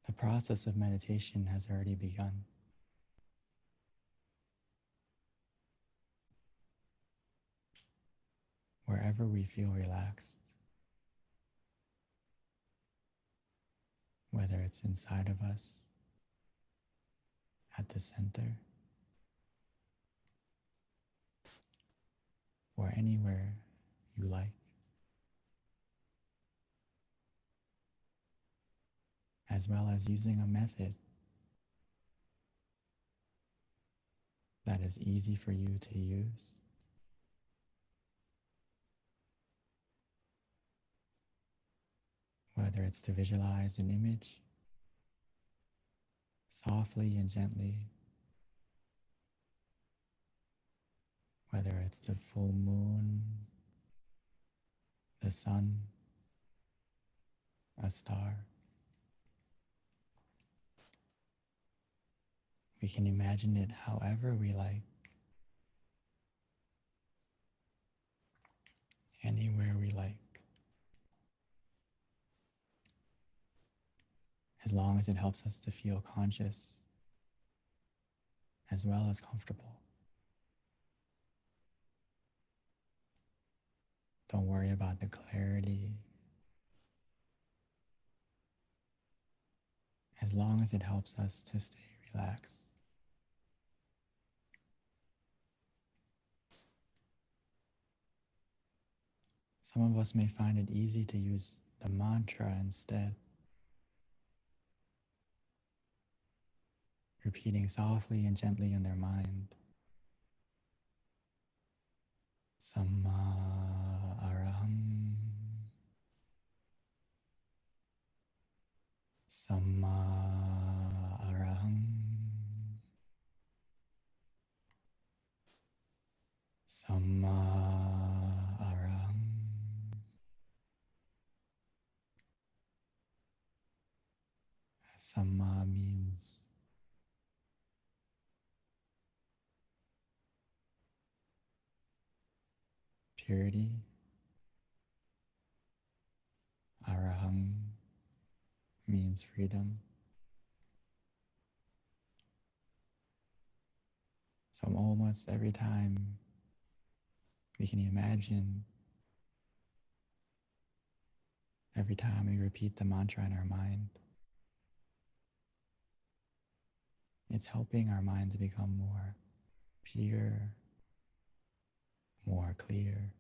the process of meditation has already begun. Wherever we feel relaxed, whether it's inside of us, at the center, or anywhere you like, as well as using a method that is easy for you to use, whether it's to visualize an image softly and gently, whether it's the full moon, the sun, a star. We can imagine it however we like, anywhere we like, as long as it helps us to feel conscious as well as comfortable. Don't worry about the clarity, as long as it helps us to stay relaxed. Some of us may find it easy to use the mantra instead, repeating softly and gently in their mind, Samma Araham, Samma Araham, Samma Araham. Samma means purity. Araham means freedom. So almost every time we can imagine every time we repeat the mantra in our mind, it's helping our mind to become more pure, more clear,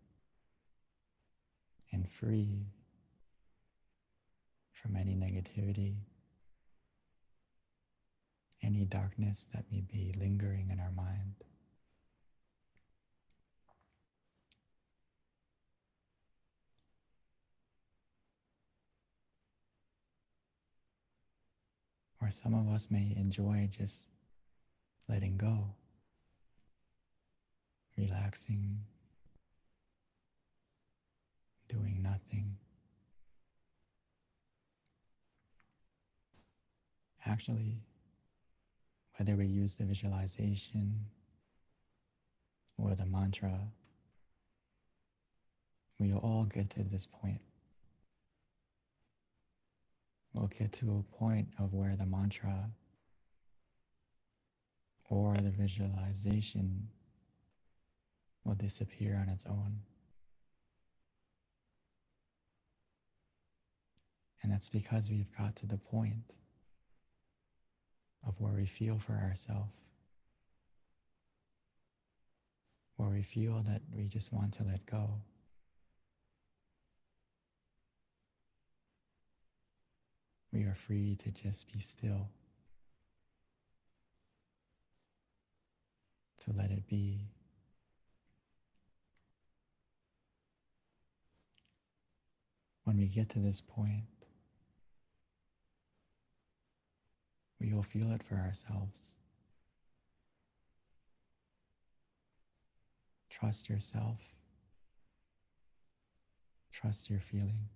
and free from any negativity, any darkness that may be lingering in our mind. Or some of us may enjoy just letting go, relaxing, doing nothing. Actually, whether we use the visualization or the mantra, we will all get to this point. We'll get to a point of where the mantra or the visualization will disappear on its own. And that's because we've got to the point of where we feel for ourselves, where we feel that we just want to let go. We are free to just be still, to let it be. When we get to this point, we will feel it for ourselves. Trust yourself. Trust your feeling.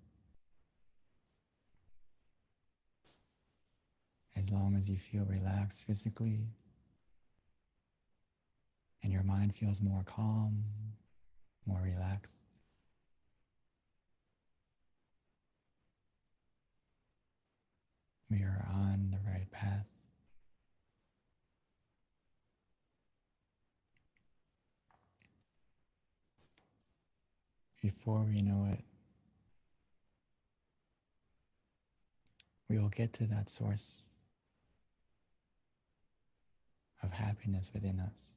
As long as you feel relaxed physically and your mind feels more calm, more relaxed, we are on the right path. Before we know it, we will get to that source of happiness within us.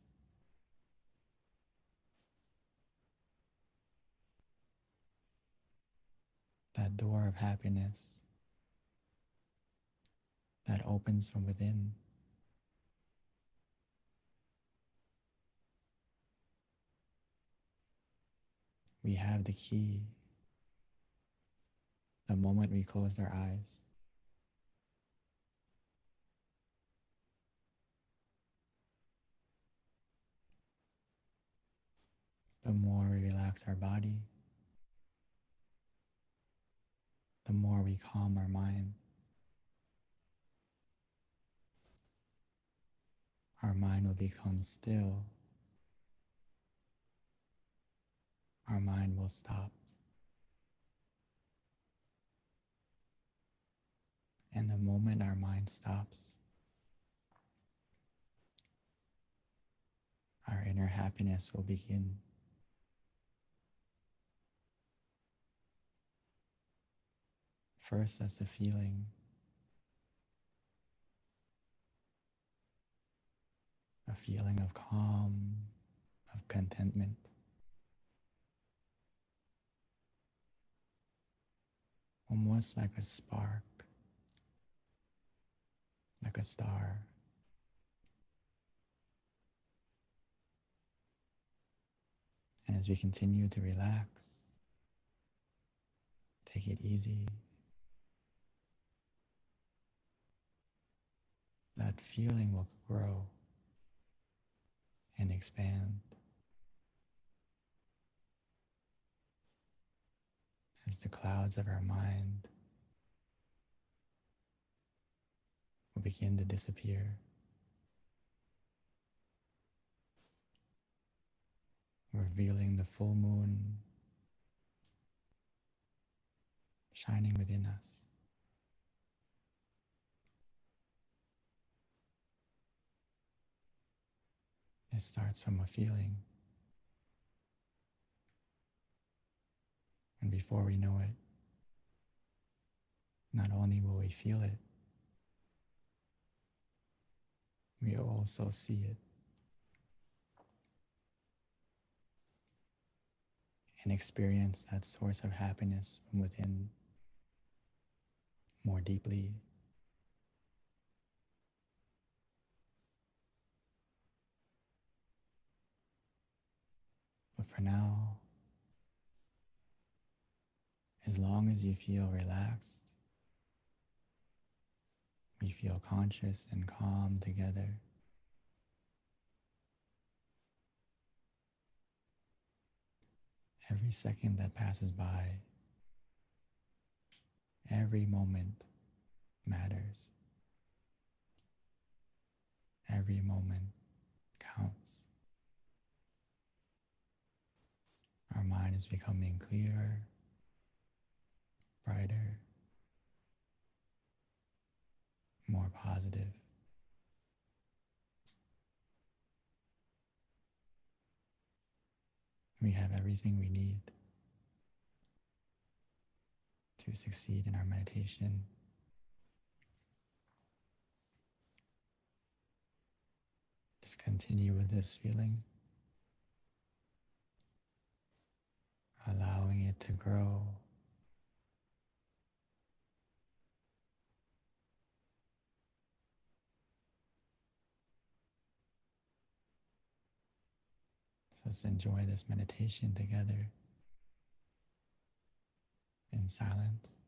That door of happiness that opens from within. We have the key the moment we close our eyes. The more we relax our body, the more we calm our mind. Our mind will become still. Our mind will stop. And the moment our mind stops, our inner happiness will begin. First as a feeling, of calm, of contentment. Almost like a spark, like a star. And as we continue to relax, take it easy, that feeling will grow and expand as the clouds of our mind will begin to disappear, revealing the full moon shining within us. It starts from a feeling, and before we know it, not only will we feel it, we will also see it and experience that source of happiness from within more deeply. But for now, as long as you feel relaxed, we feel conscious and calm together. Every second that passes by, every moment matters. Every moment counts. Our mind is becoming clearer, brighter, more positive. We have everything we need to succeed in our meditation. Just continue with this feeling, allowing it to grow. Just enjoy this meditation together in silence.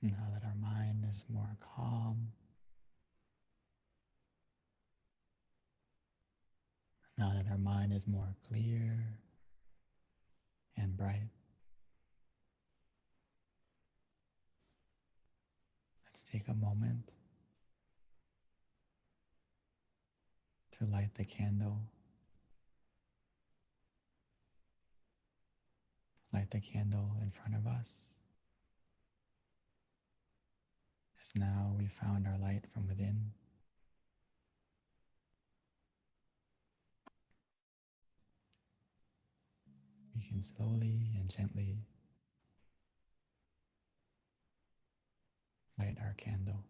Now that our mind is more calm, now that our mind is more clear and bright, let's take a moment to light the candle. Light the candle in front of us, as now we found our light from within. We can slowly and gently light our candle.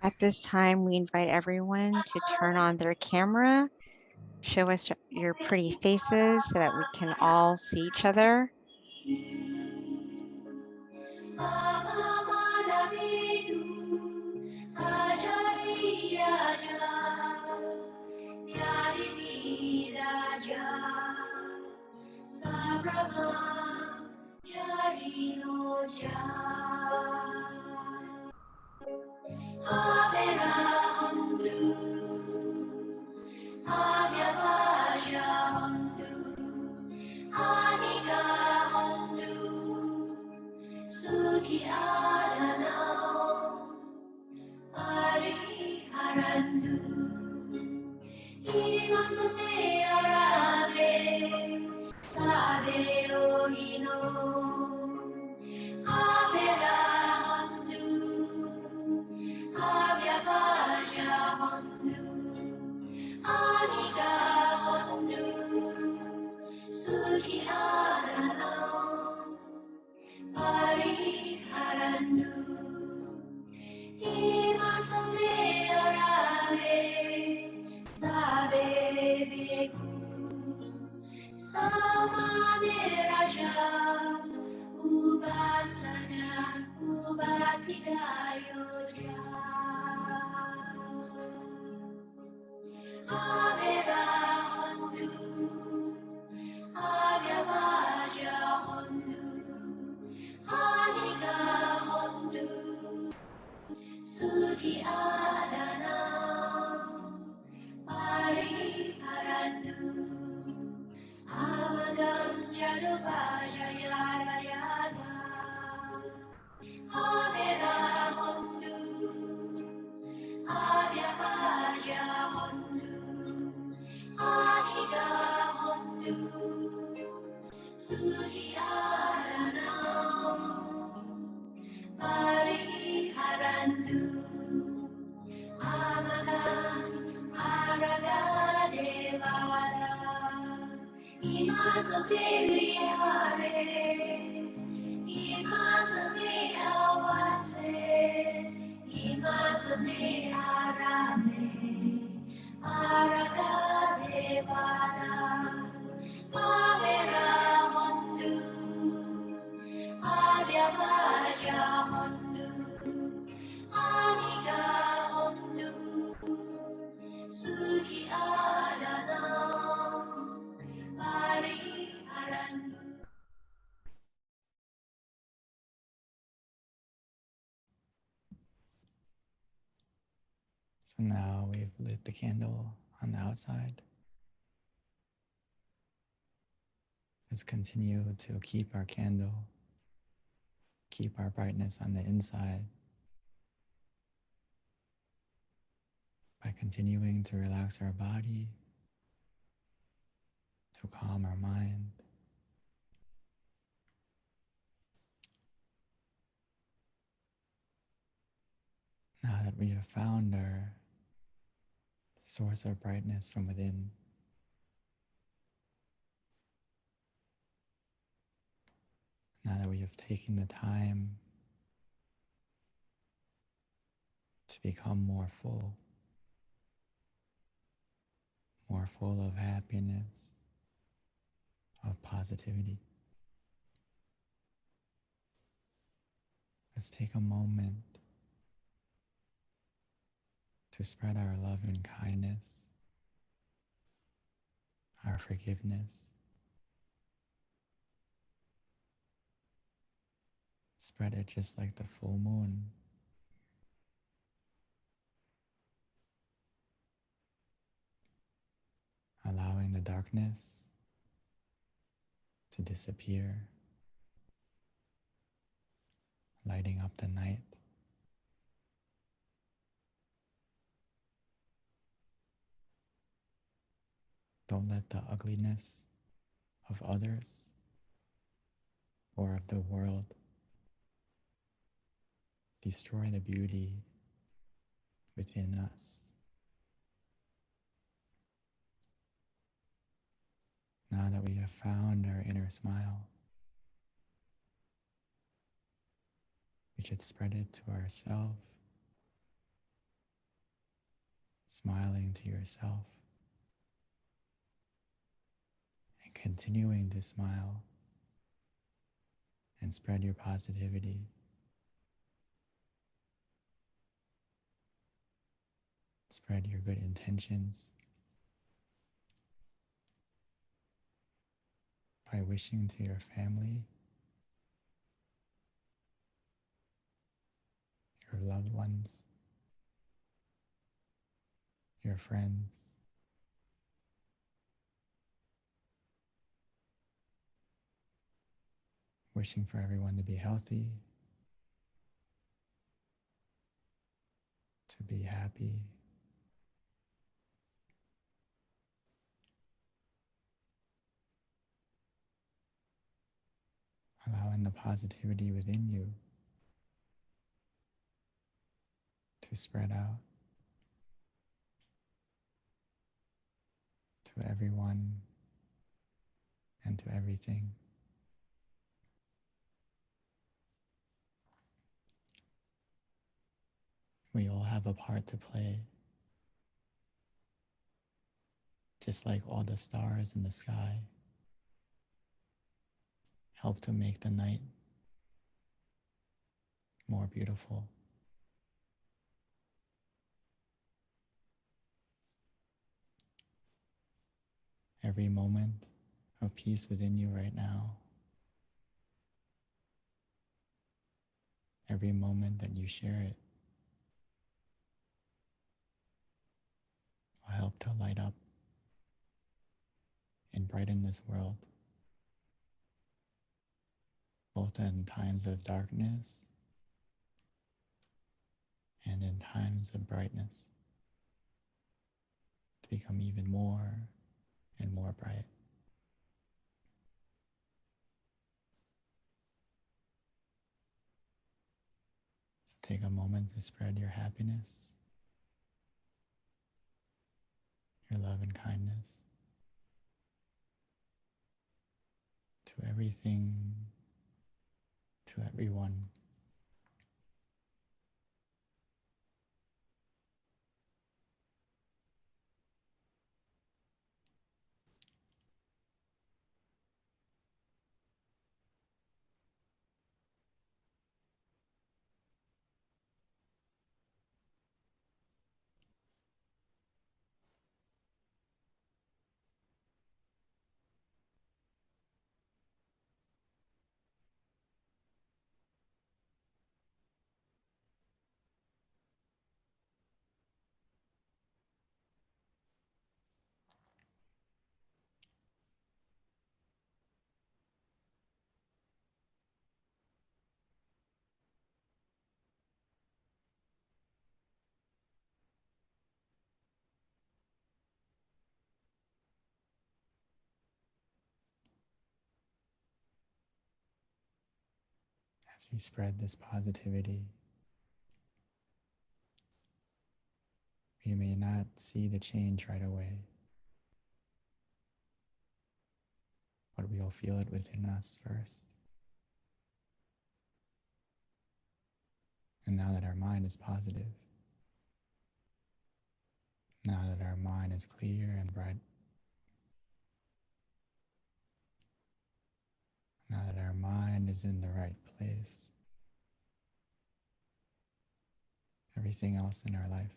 At this time, we invite everyone to turn on their camera, show us your pretty faces so that we can all see each other. So now we've lit the candle on the outside. Let's continue to keep our candle, keep our brightness on the inside by continuing to relax our body, to calm our mind. Now that we have found our source of brightness from within, Now that we have taken the time to become more full of happiness, of positivity, let's take a moment to spread our love and kindness, our forgiveness. Spread it just like the full moon. Allowing the darkness to disappear, lighting up the night. Don't let the ugliness of others or of the world destroy the beauty within us. Now that we have found our inner smile, we should spread it to ourselves, smiling to yourself, and continuing to smile and spread your positivity. Spread your good intentions by wishing to your family, your loved ones, your friends, wishing for everyone to be healthy, to be happy, allowing the positivity within you to spread out to everyone and to everything. We all have a part to play, just like all the stars in the sky help to make the night more beautiful. Every moment of peace within you right now, every moment that you share it, will help to light up and brighten this world, both in times of darkness and in times of brightness, to become even more and more bright. So take a moment to spread your happiness, your love and kindness to everything, to everyone. As we spread this positivity, we may not see the change right away, but we'll feel it within us first. And now that our mind is positive, now that our mind is clear and bright, now that our mind is in the right place, everything else in our life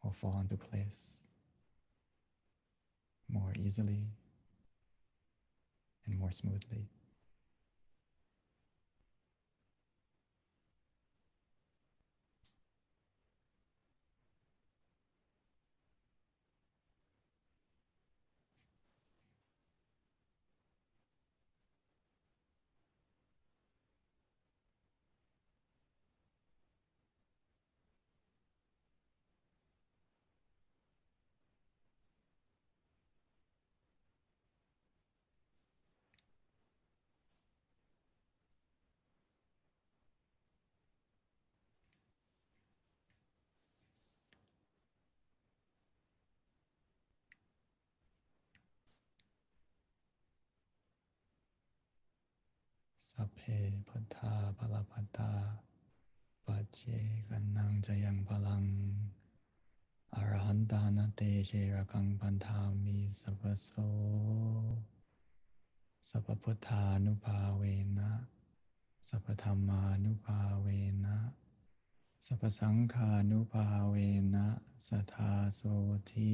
will fall into place more easily and more smoothly. Sapphe patta palapatta pache kannang jayang palang arahantana te sherakang pantami sapaso sapaputta nupavena sapathamma nupavena sapasangha nupavena sathasoti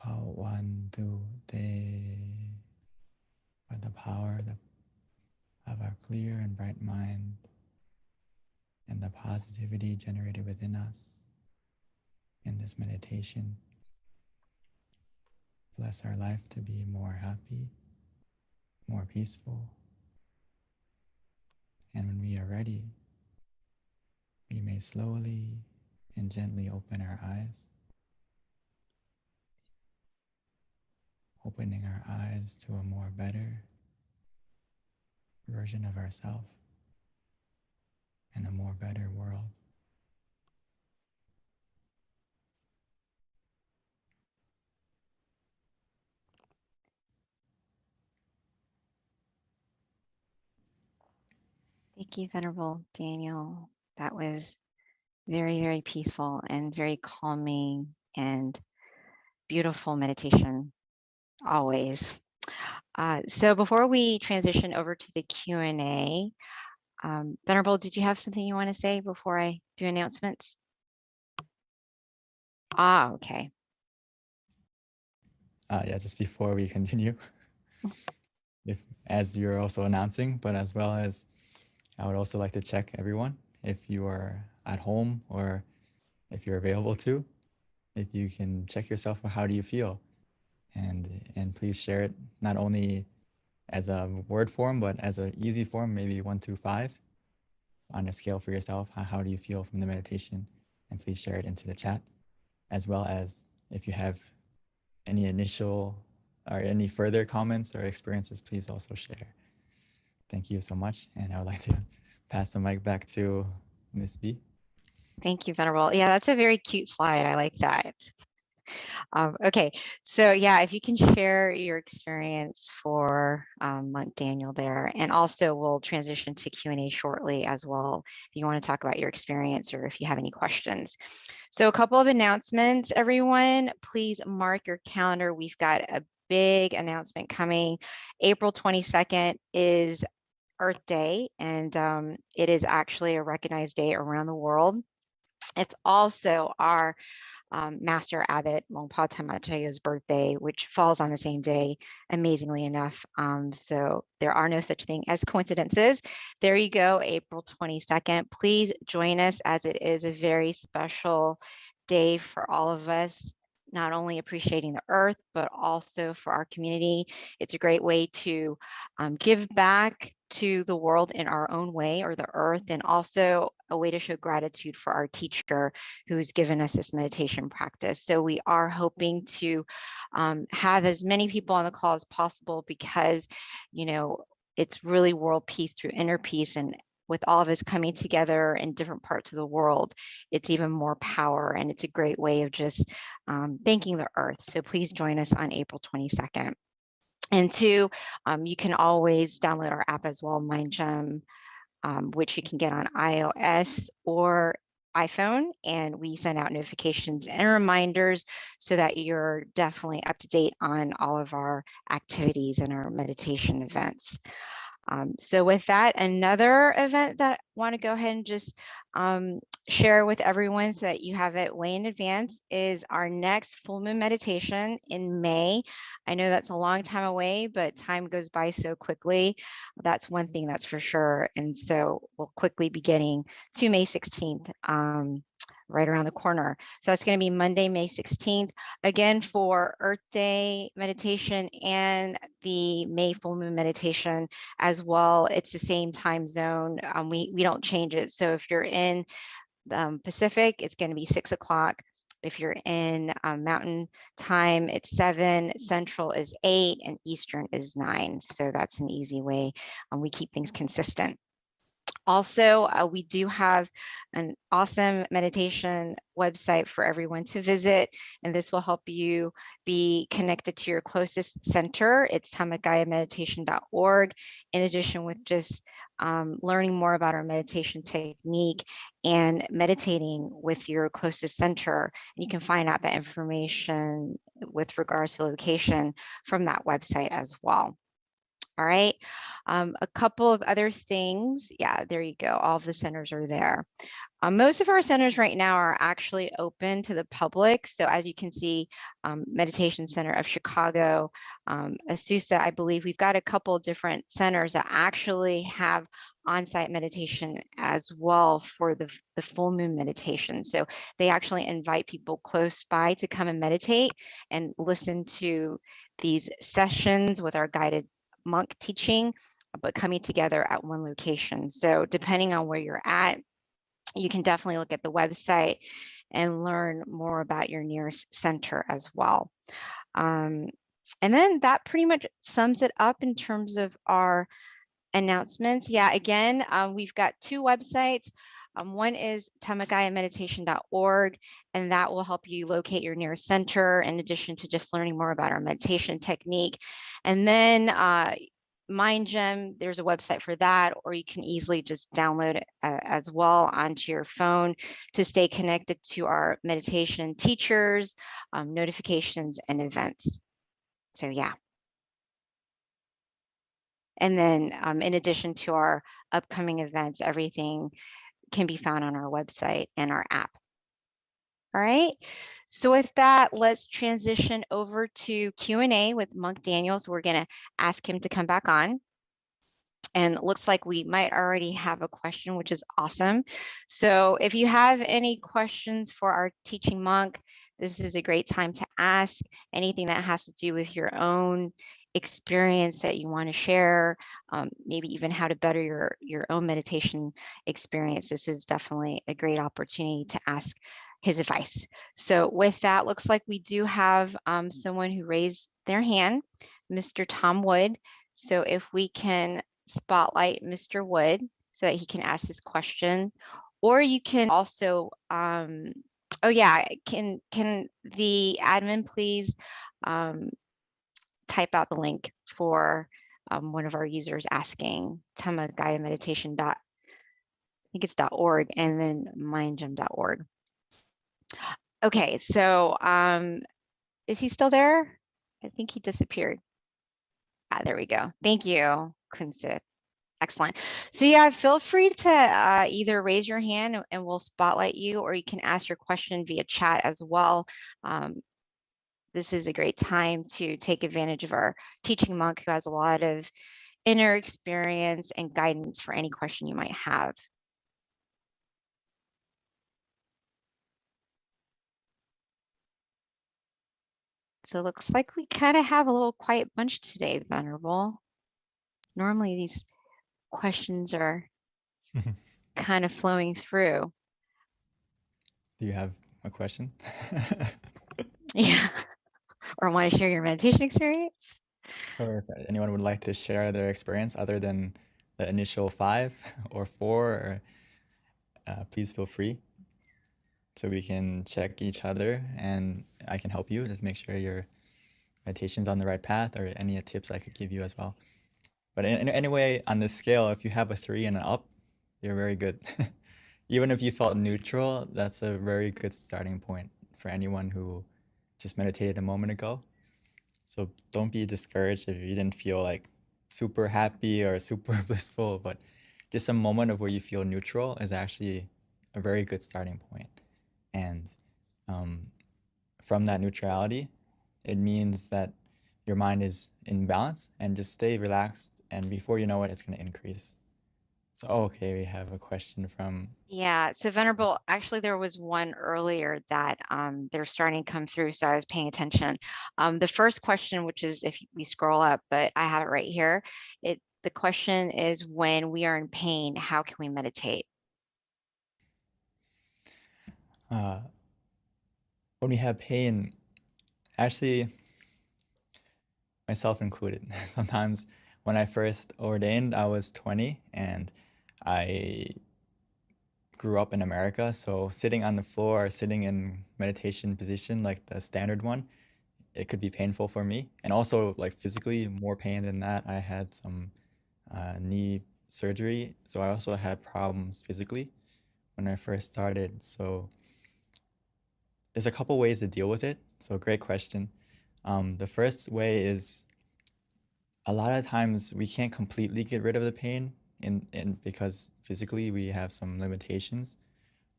bhavantu te. By the power of our clear and bright mind and the positivity generated within us in this meditation, bless our life to be more happy, more peaceful. And when we are ready, we may slowly and gently open our eyes, opening our eyes to a more better version of ourselves and a more better world. Thank you, Venerable Daniel. That was very, very peaceful and very calming and beautiful meditation, always. So before we transition over to the Q&A, Venerable, did you have something you want to say before I do announcements? Okay. Yeah, just before we continue, as you're also announcing, but as well as I would also like to check everyone, if you are at home or if you're available to, if you can check yourself, how do you feel? And please share it not only as a word form, but as an easy form, maybe 1 to 5 on a scale for yourself. How do you feel from the meditation? And please share it into the chat, as well as if you have any initial or any further comments or experiences, please also share. Thank you so much. And I would like to pass the mic back to Ms. B. Thank you, Venerable. Yeah, that's a very cute slide. I like that. Okay, so yeah, if you can share your experience for Monk Daniel there, and also we'll transition to Q&A shortly as well, if you want to talk about your experience or if you have any questions. So a couple of announcements, everyone, please mark your calendar. We've got a big announcement coming. April 22nd is Earth Day, and it is actually a recognized day around the world. It's also our Master Abbot Longpa Tamachayo's birthday, which falls on the same day, amazingly enough. So there are no such thing as coincidences. There you go, April 22nd. Please join us, as it is a very special day for all of us, not only appreciating the earth, but also for our community. It's a great way to give back to the world in our own way, or the earth, and also a way to show gratitude for our teacher who's given us this meditation practice. So we are hoping to have as many people on the call as possible, because, you know, it's really world peace through inner peace, and with all of us coming together in different parts of the world, it's even more power, and it's a great way of just thanking the earth. So please join us on April 22nd. And 2, you can always download our app as well, MindGem. which you can get on iOS or iPhone, and we send out notifications and reminders so that you're definitely up to date on all of our activities and our meditation events. So with that, another event that I want to go ahead and just share with everyone so that you have it way in advance is our next full moon meditation in May. I know that's a long time away, but time goes by so quickly. That's one thing that's for sure. And so we'll quickly be getting to May 16th. Right around the corner. So that's going to be Monday, May 16th, again for Earth Day meditation and the May full moon meditation as well. It's the same time zone. We don't change it. So if you're in Pacific, it's going to be 6 o'clock. If you're in Mountain Time, it's 7, Central is 8, and Eastern is 9. So that's an easy way. We keep things consistent. Also, we do have an awesome meditation website for everyone to visit, and this will help you be connected to your closest center. It's tamagayameditation.org. In addition with just learning more about our meditation technique and meditating with your closest center, and you can find out that information with regards to location from that website as well. All right, a couple of other things. Yeah, there you go. All of the centers are there. Most of our centers right now are actually open to the public. So as you can see, Meditation Center of Chicago, Azusa, I believe we've got a couple different centers that actually have on-site meditation as well for the full moon meditation. So they actually invite people close by to come and meditate and listen to these sessions with our guided monk teaching, but coming together at one location. So depending on where you're at, you can definitely look at the website and learn more about your nearest center as well. And then that pretty much sums it up in terms of our announcements. Yeah, again, we've got 2 websites. One is tamagayameditation.org, and that will help you locate your nearest center in addition to just learning more about our meditation technique. And then MindGem, there's a website for that, or you can easily just download it as well onto your phone to stay connected to our meditation teachers, notifications, and events. So yeah. And then in addition to our upcoming events, everything can be found on our website and our app. All right, so with that, let's transition over to Q&A with Monk Daniels. We're gonna ask him to come back on. And it looks like we might already have a question, which is awesome. So if you have any questions for our teaching monk, this is a great time to ask anything that has to do with your own experience that you want to share, maybe even how to better your own meditation experience. This is definitely a great opportunity to ask his advice. So with that, looks like we do have someone who raised their hand, Mr. Tom Wood. So if we can spotlight Mr. Wood so that he can ask his question, or you can also, oh yeah, can the admin please type out the link for one of our users asking Tamagaya Meditation I think it's .org and then mindgem.org. Okay, so is he still there? I think he disappeared. Ah, there we go. Thank you, Kunsit. Excellent. So yeah, feel free to either raise your hand and we'll spotlight you, or you can ask your question via chat as well. This is a great time to take advantage of our teaching monk who has a lot of inner experience and guidance for any question you might have. So it looks like we kind of have a little quiet bunch today, Venerable. Normally these questions are kind of flowing through. Do you have a question? Yeah. Or want to share your meditation experience? Or if anyone would like to share their experience other than the initial 5 or 4, please feel free. So we can check each other and I can help you. Just make sure your meditation's on the right path, or any tips I could give you as well. But anyway, on this scale, if you have a 3 and an up, You're very good. Even if you felt neutral, that's a very good starting point for anyone who just meditated a moment ago. So don't be discouraged if you didn't feel like super happy or super blissful, but just a moment of where you feel neutral is actually a very good starting point. And um, from that neutrality, it means that your mind is in balance, and just stay relaxed. And before you know it, it's going to increase. So, okay, we have a question from. Yeah, so Venerable, actually there was one earlier that they're starting to come through, so I was paying attention. The first question, which is if we scroll up, but I have it right here. The question is, when we are in pain, how can we meditate? When we have pain, actually, myself included, sometimes when I first ordained, I was 20 and I grew up in America. So sitting on the floor, sitting in meditation position, like the standard one, it could be painful for me. And also like physically more pain than that. I had some knee surgery. So I also had problems physically when I first started. So there's a couple ways to deal with it. So great question. The first way is a lot of times we can't completely get rid of the pain because physically we have some limitations.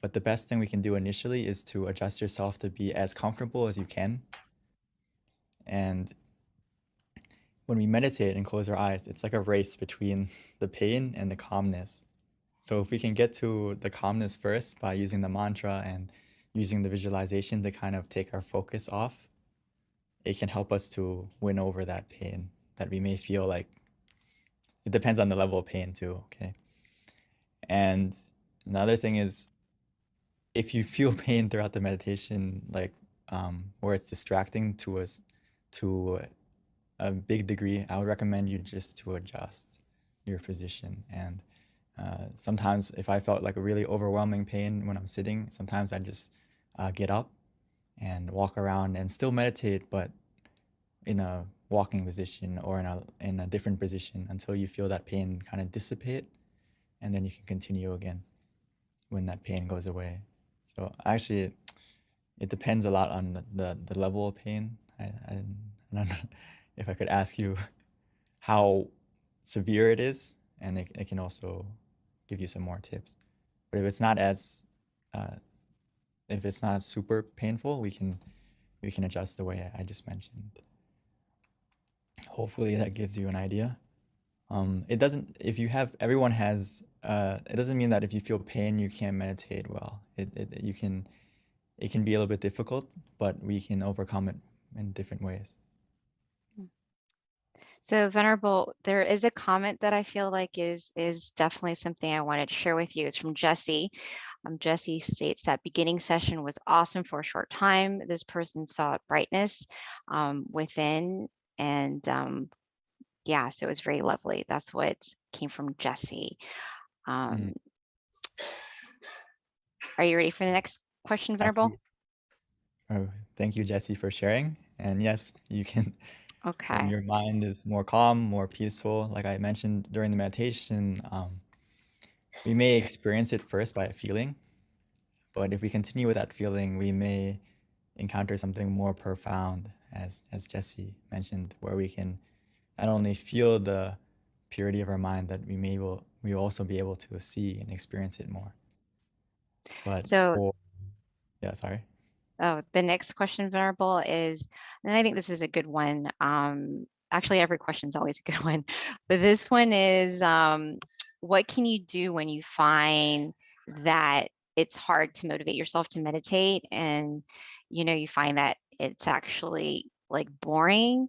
But the best thing we can do initially is to adjust yourself to be as comfortable as you can. And when we meditate and close our eyes, it's like a race between the pain and the calmness. So if we can get to the calmness first by using the mantra and using the visualization to kind of take our focus off, it can help us to win over that pain that we may feel like. It depends on the level of pain too, okay? And another thing is, if you feel pain throughout the meditation, like where it's distracting to us to a big degree, I would recommend you just to adjust your position. And sometimes if I felt like a really overwhelming pain when I'm sitting, sometimes I just get up and walk around and still meditate, but in a walking position or in a different position until you feel that pain kind of dissipate, and then you can continue again when that pain goes away. So actually, it depends a lot on the level of pain. I don't know if I could ask you how severe it is, and it can also give you some more tips. But if it's not super painful, we can adjust the way I just mentioned. Hopefully that gives you an idea. It doesn't. If you have, everyone has. It doesn't mean that if you feel pain, you can't meditate well. You can. It can be a little bit difficult, but we can overcome it in different ways. So Venerable, there is a comment that I feel like is definitely something I wanted to share with you. It's from Jesse. Jesse states that beginning session was awesome for a short time. This person saw brightness within, and yeah, so it was very lovely. That's what came from Jesse. Are you ready for the next question, Venerable? Oh, thank you, Jesse, for sharing. And yes, you can. Okay. When your mind is more calm, more peaceful, like I mentioned during the meditation, we may experience it first by a feeling, but if we continue with that feeling, we may encounter something more profound, as Jesse mentioned, where we can not only feel the purity of our mind, that we will also be able to see and experience it more. But yeah, sorry. Oh, the next question, Venerable, is, and I think this is a good one. Actually, every question is always a good one, but this one is, what can you do when you find that it's hard to motivate yourself to meditate, and you find that it's actually like boring?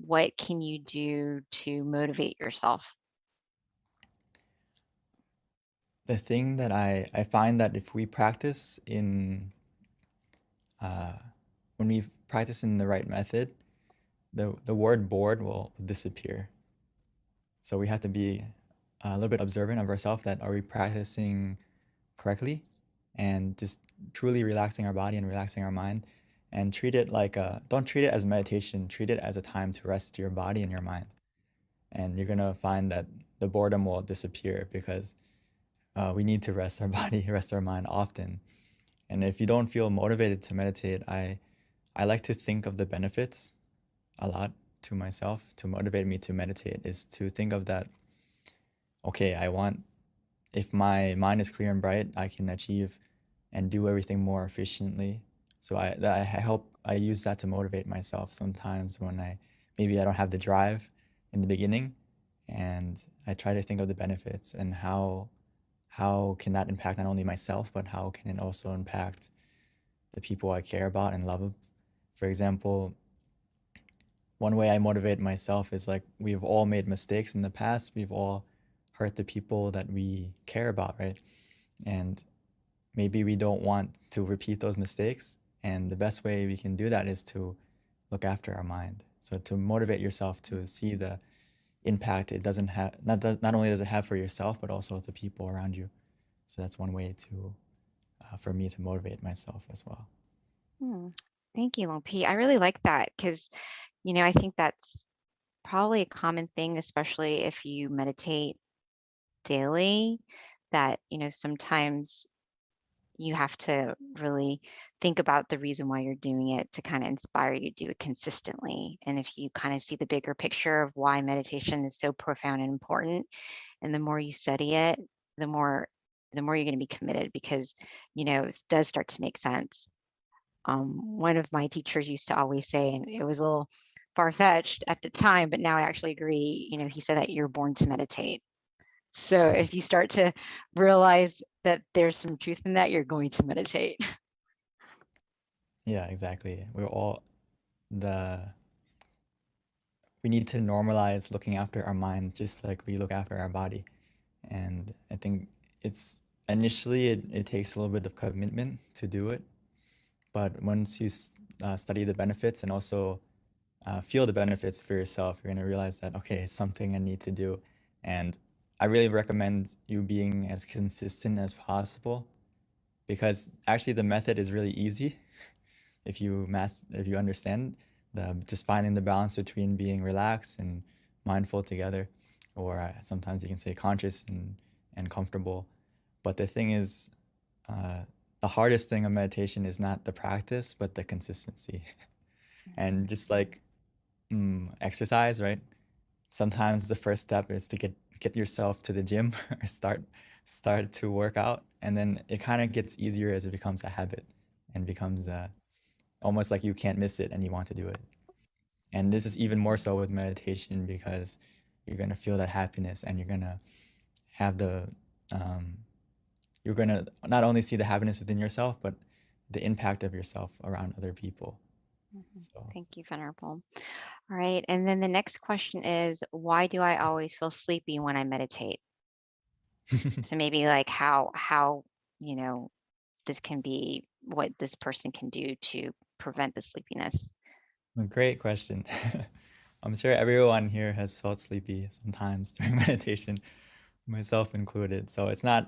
What can you do to motivate yourself? The thing that I find that if we practice when we practice in the right method, the word bored will disappear. So we have to be a little bit observant of ourselves, that are we practicing correctly, and just truly relaxing our body and relaxing our mind, and treat it like don't treat it as meditation, treat it as a time to rest your body and your mind. And you're gonna find that the boredom will disappear, because we need to rest our body, rest our mind often. And if you don't feel motivated to meditate, I like to think of the benefits a lot to myself. To motivate me to meditate is to think of that, okay, if my mind is clear and bright, I can achieve and do everything more efficiently. So I use that to motivate myself sometimes when maybe I don't have the drive in the beginning, and I try to think of the benefits and how can that impact not only myself, but how can it also impact the people I care about and love. For example, one way I motivate myself is like, we've all made mistakes in the past. We've all hurt the people that we care about, right? And maybe we don't want to repeat those mistakes. And the best way we can do that is to look after our mind. So to motivate yourself to see the impact it doesn't have, not only does it have for yourself, but also the people around you. So that's one way to, for me to motivate myself as well. Thank you, Long P. I really like that because, I think that's probably a common thing, especially if you meditate daily, that, sometimes you have to really think about the reason why you're doing it to kind of inspire you to do it consistently. And if you kind of see the bigger picture of why meditation is so profound and important, and the more you study it, the more you're going to be committed, because, it does start to make sense. One of my teachers used to always say, and it was a little far-fetched at the time, but now I actually agree, he said that you're born to meditate. So if you start to realize that there's some truth in that, you're going to meditate. Yeah, exactly. We need to normalize looking after our mind just like we look after our body. And I think initially it takes a little bit of commitment to do it. But once you study the benefits and also feel the benefits for yourself, you're going to realize that, okay, it's something I need to do. And I really recommend you being as consistent as possible, because actually the method is really easy if you understand just finding the balance between being relaxed and mindful together, or sometimes you can say conscious and comfortable. But the thing is, the hardest thing of meditation is not the practice, but the consistency. And just like exercise, right? Sometimes the first step is to get yourself to the gym or start to work out, and then it kind of gets easier as it becomes a habit and becomes almost like you can't miss it and you want to do it. And this is even more so with meditation, because you're going to feel that happiness, and you're going to have you're going to not only see the happiness within yourself, but the impact of yourself around other people. So. Thank you, Venerable. All right. And then the next question is, why do I always feel sleepy when I meditate? So maybe like how, this can be what this person can do to prevent the sleepiness. Great question. I'm sure everyone here has felt sleepy sometimes during meditation, myself included. So it's not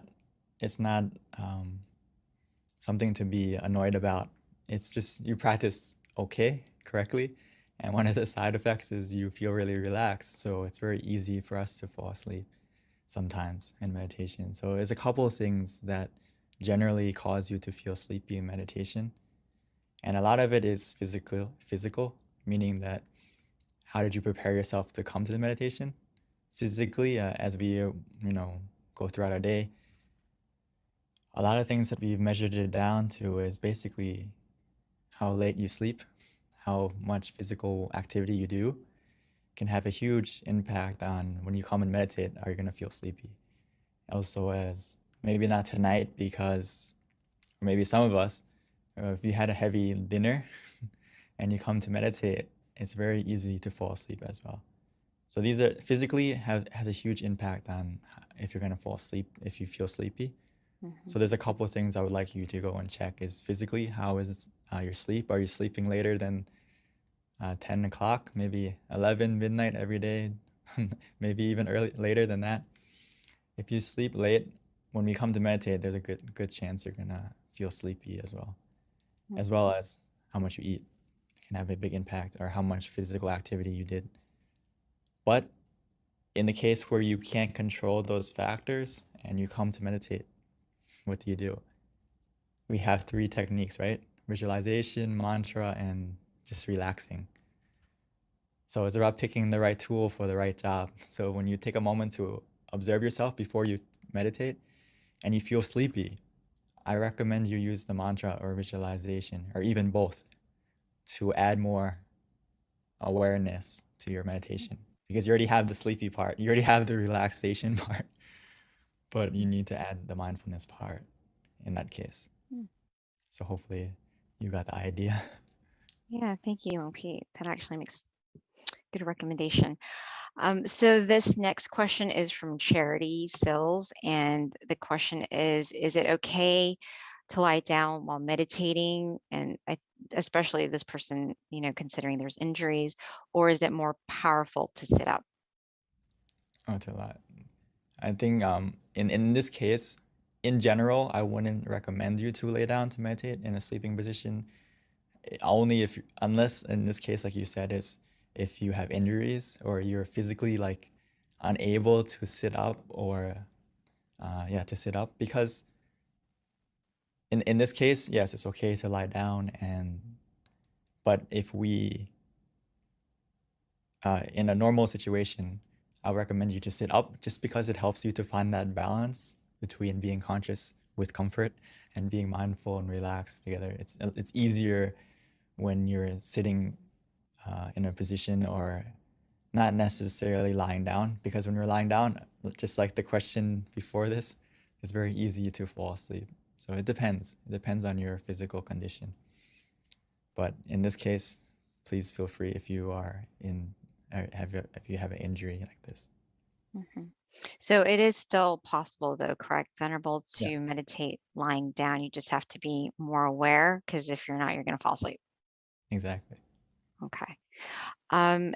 something to be annoyed about. It's just you practice correctly, and one of the side effects is you feel really relaxed. So it's very easy for us to fall asleep sometimes in meditation. So there's a couple of things that generally cause you to feel sleepy in meditation. And a lot of it is physical, meaning that how did you prepare yourself to come to the meditation? Physically, as we go throughout our day, a lot of things that we've measured it down to is basically how late you sleep, how much physical activity you do can have a huge impact on when you come and meditate, are you going to feel sleepy? Also, as maybe not tonight, or maybe some of us, if you had a heavy dinner and you come to meditate, it's very easy to fall asleep as well. So these are physically has a huge impact on if you're going to fall asleep, if you feel sleepy. So there's a couple of things I would like you to go and check. Is physically, how is your sleep? Are you sleeping later than 10 o'clock, maybe 11 midnight every day, maybe even later than that? If you sleep late, when we come to meditate, there's a good chance you're gonna feel sleepy as well. As well as how much you eat can have a big impact, or how much physical activity you did. But in the case where you can't control those factors and you come to meditate, what do? We have 3 techniques, right? Visualization, mantra, and just relaxing. So it's about picking the right tool for the right job. So when you take a moment to observe yourself before you meditate and you feel sleepy, I recommend you use the mantra or visualization, or even both, to add more awareness to your meditation. Because you already have the sleepy part, you already have the relaxation part, but you need to add the mindfulness part in that case. So hopefully you got the idea. Yeah, thank you, Pete. That actually makes good recommendation. So this next question is from Charity Sills, and the question is it okay to lie down while meditating? And especially this person, considering there's injuries, or is it more powerful to sit up? Oh, to a lot. I think in this case, in general, I wouldn't recommend you to lay down to meditate in a sleeping position. Only if, unless in this case, like you said, is if you have injuries or you're physically like unable to sit up, or to sit up. Because in this case, yes, it's okay to lie down, but if we in a normal situation, I recommend you to sit up, just because it helps you to find that balance between being conscious with comfort and being mindful and relaxed together. It's easier when you're sitting in a position or not necessarily lying down, because when you're lying down, just like the question before this, it's very easy to fall asleep. So it depends. It depends on your physical condition. But in this case, please feel free if you are if you have an injury like this. So it is still possible, though, correct, Venerable, to Yeah. meditate lying down. You just have to be more aware, because if you're not, you're going to fall asleep. Exactly. Okay.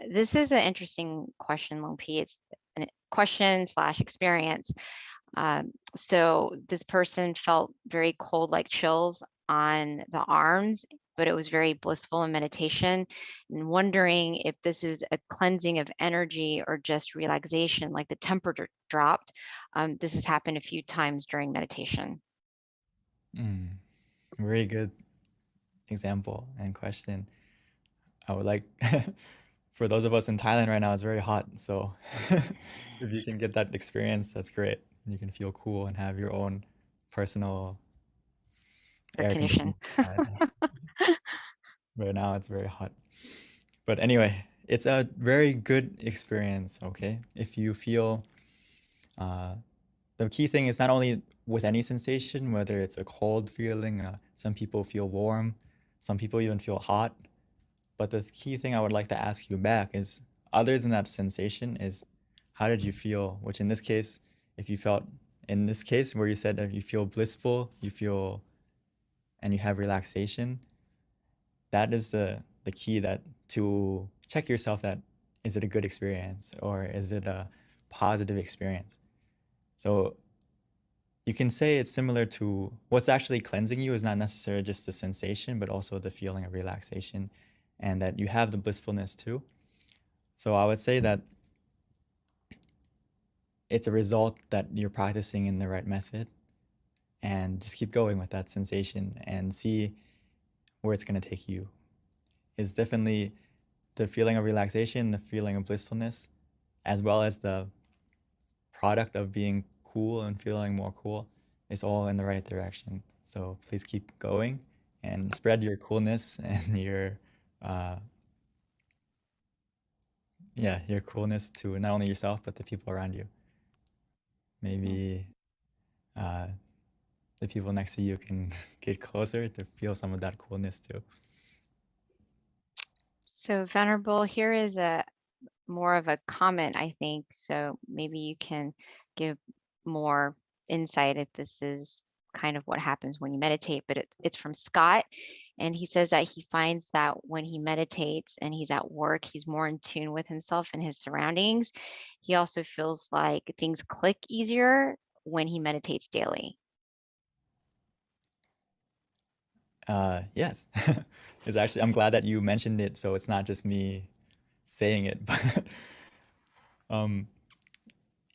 This is an interesting question, Lone P. It's a question/experience. So this person felt very cold, like chills on the arms, but it was very blissful in meditation, and wondering if this is a cleansing of energy or just relaxation, like the temperature dropped. This has happened a few times during meditation. Very good example and question. I would like, for those of us in Thailand right now, it's very hot. So if you can get that experience, that's great. You can feel cool and have your own personal air conditioning. Right now it's very hot. But anyway, it's a very good experience, okay? If you feel, the key thing is not only with any sensation, whether it's a cold feeling, some people feel warm, some people even feel hot. But the key thing I would like to ask you back is, other than that sensation, is how did you feel? Which in this case, if you felt, in this case where you said that you feel blissful, you feel, and you have relaxation, that is the key, that to check yourself, that is it a good experience or is it a positive experience? So you can say it's similar to what's actually cleansing you is not necessarily just the sensation, but also the feeling of relaxation, and that you have the blissfulness too. So I would say that it's a result that you're practicing in the right method, and just keep going with that sensation and see where it's going to take you. It's definitely the feeling of relaxation, the feeling of blissfulness, as well as the product of being cool and feeling more cool. It's all in the right direction. So please keep going and spread your coolness and your your coolness to not only yourself, but the people around you. Maybe the people next to you can get closer to feel some of that coolness too. So Venerable, here is a more of a comment, I think. So maybe you can give more insight if this is kind of what happens when you meditate, but it's from Scott. And he says that he finds that when he meditates and he's at work, he's more in tune with himself and his surroundings. He also feels like things click easier when he meditates daily. Yes, it's actually, I'm glad that you mentioned it, so it's not just me saying it, but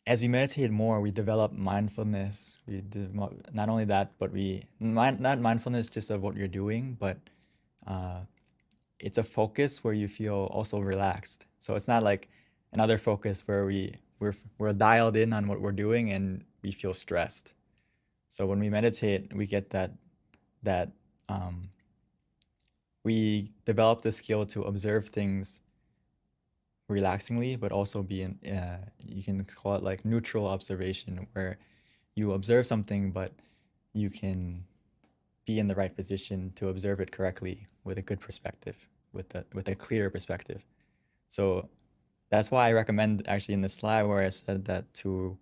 as we meditate more, we develop mindfulness. Not only that, but not mindfulness just of what you're doing, but it's a focus where you feel also relaxed. So it's not like another focus where we're dialed in on what we're doing and we feel stressed. So when we meditate, we get that we develop the skill to observe things relaxingly, but also be in you can call it like neutral observation, where you observe something, but you can be in the right position to observe it correctly with a good perspective, with a clear perspective. So that's why I recommend actually in the slide where I said that to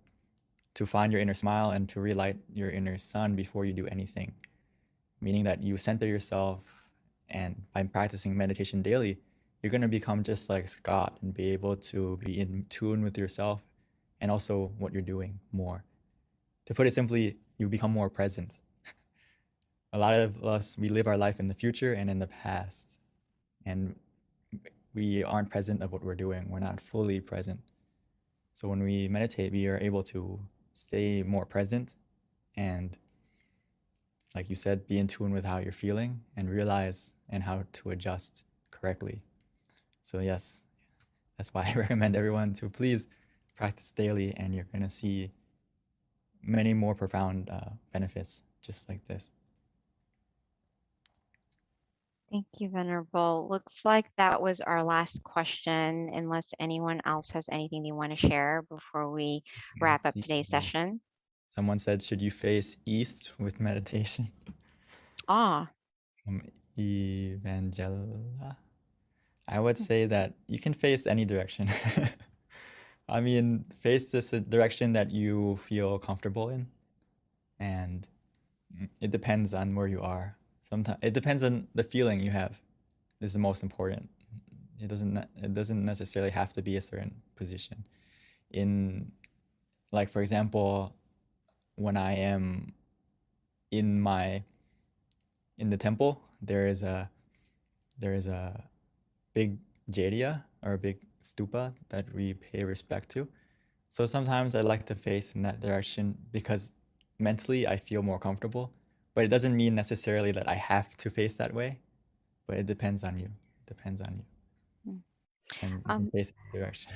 find your inner smile and to relight your inner sun before you do anything, meaning that you center yourself, and by practicing meditation daily, you're going to become just like Scott and be able to be in tune with yourself and also what you're doing more. To put it simply, you become more present. A lot of us, we live our life in the future and in the past, and we aren't present of what we're doing. We're not fully present. So when we meditate, we are able to stay more present and, like you said, be in tune with how you're feeling and realize and how to adjust correctly. So yes, that's why I recommend everyone to please practice daily, and you're going to see many more profound benefits just like this. Thank you, Venerable. Looks like that was our last question, unless anyone else has anything they want to share before we wrap up today's session. Someone said, should you face east with meditation? Ah, Evangela. I would say that you can face any direction. I mean, face this direction that you feel comfortable in, and it depends on where you are. Sometimes it depends on the feeling you have. This is the most important. It doesn't necessarily have to be a certain position. In, like, for example, when I am in the temple, there is a big jariya, or a big stupa, that we pay respect to. So sometimes I like to face in that direction because mentally I feel more comfortable, but it doesn't mean necessarily that I have to face that way, but it depends on you. And you can face the direction.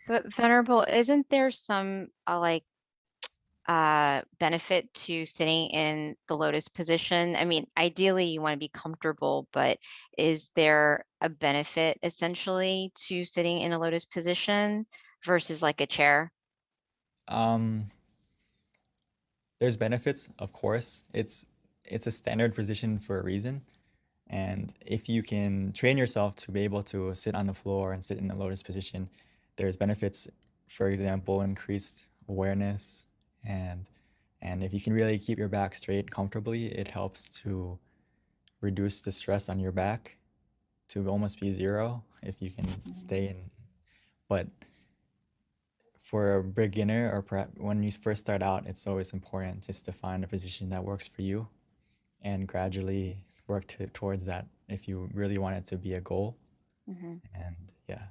but Venerable, isn't there some benefit to sitting in the lotus position? I mean, ideally you want to be comfortable, but is there a benefit essentially to sitting in a lotus position versus like a chair? There's benefits, of course. It's a standard position for a reason. And if you can train yourself to be able to sit on the floor and sit in the lotus position, there's benefits, for example, increased awareness, and if you can really keep your back straight comfortably, it helps to reduce the stress on your back to almost be zero if you can stay in. But for a beginner, or perhaps when you first start out, it's always important just to find a position that works for you and gradually work towards that if you really want it to be a goal. Mm-hmm. And yeah.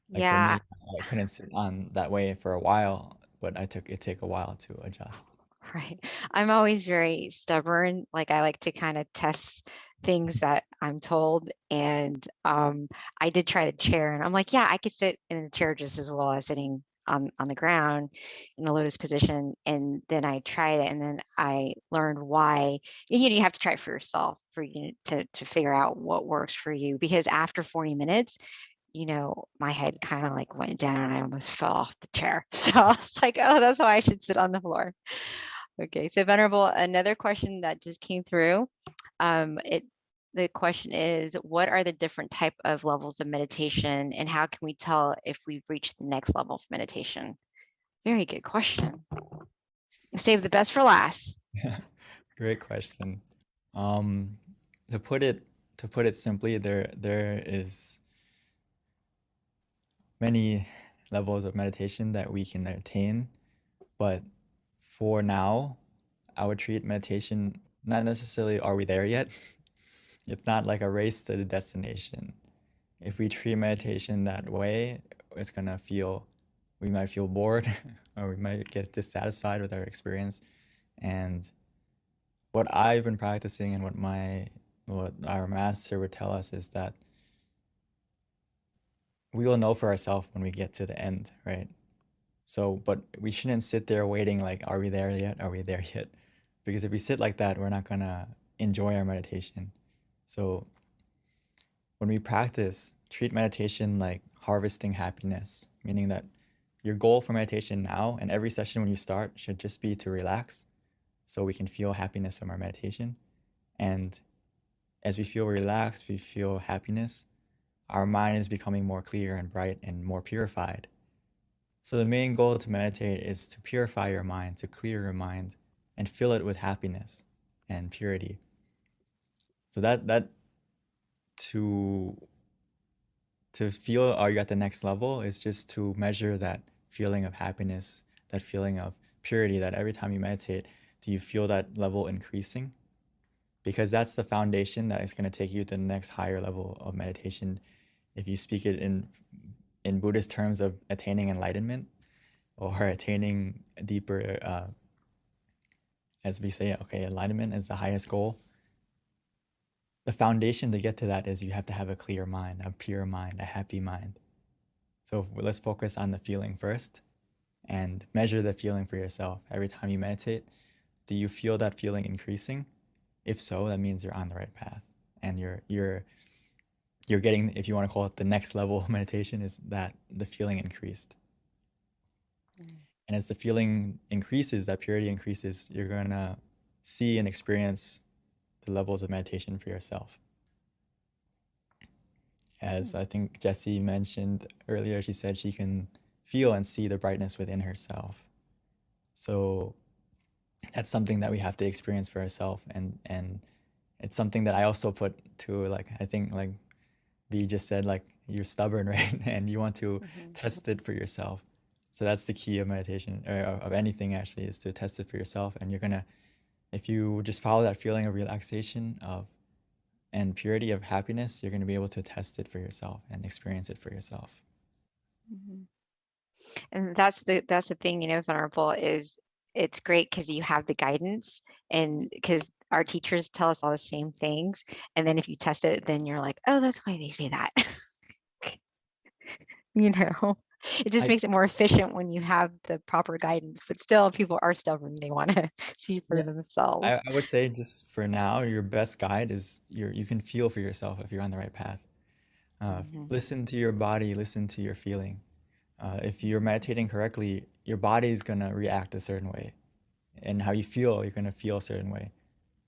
Yeah. For me, I couldn't sit on that way for a while, but it took a while to adjust. Right. I'm always very stubborn. Like, I like to kind of test things that I'm told. And I did try the chair, and I'm like, yeah, I could sit in a chair just as well as sitting on the ground in a lotus position. And then I tried it, and then I learned why. You have to try it for yourself for you to figure out what works for you. Because after 40 minutes, my head kind of like went down and I almost fell off the chair. So I was like, oh, that's why I should sit on the floor. Okay, so Venerable, another question that just came through. The question is, what are the different type of levels of meditation, and how can we tell if we've reached the next level of meditation? Very good question. Save the best for last. Great question. To put it simply, there is many levels of meditation that we can attain, but for now, I would treat meditation not necessarily are we there yet. It's not like a race to the destination. If we treat meditation that way, we might feel bored or we might get dissatisfied with our experience. And what I've been practicing and what our master would tell us is that we will know for ourselves when we get to the end, right? So, but we shouldn't sit there waiting like, are we there yet? Are we there yet? Because if we sit like that, we're not gonna enjoy our meditation. So when we practice, treat meditation like harvesting happiness, meaning that your goal for meditation now and every session when you start should just be to relax so we can feel happiness from our meditation. And as we feel relaxed, we feel happiness, our mind is becoming more clear and bright and more purified. So the main goal to meditate is to purify your mind, to clear your mind, and fill it with happiness and purity. So that to feel are you at the next level is just to measure that feeling of happiness, that feeling of purity, that every time you meditate, do you feel that level increasing? Because that's the foundation that is going to take you to the next higher level of meditation. If you speak it in Buddhist terms of attaining enlightenment or attaining a deeper, as we say, okay, enlightenment is the highest goal. The foundation to get to that is you have to have a clear mind, a pure mind, a happy mind. So let's focus on the feeling first and measure the feeling for yourself. Every time you meditate, do you feel that feeling increasing? If so, that means you're on the right path, and you're getting, if you want to call it the next level of meditation, is that the feeling increased. And as the feeling increases, that purity increases, you're gonna see and experience the levels of meditation for yourself. As I think Jessie mentioned earlier, she said she can feel and see the brightness within herself. So that's something that we have to experience for ourselves, and it's something that I also put to, like, I think like B just said, like, you're stubborn, right? And you want to test it for yourself. So that's the key of meditation, or of anything actually, is to test it for yourself. And you're gonna, if you just follow that feeling of relaxation and purity of happiness, you're gonna be able to test it for yourself and experience it for yourself. And that's the thing, Venerable, is it's great because you have the guidance, and because our teachers tell us all the same things. And then if you test it, then you're like, oh, that's why they say that. It just makes it more efficient when you have the proper guidance, but still people are stubborn. They want to see for themselves. I would say, just for now, your best guide is you can feel for yourself if you're on the right path. Listen to your body, listen to your feeling. If you're meditating correctly, your body is going to react a certain way, and how you feel, you're going to feel a certain way.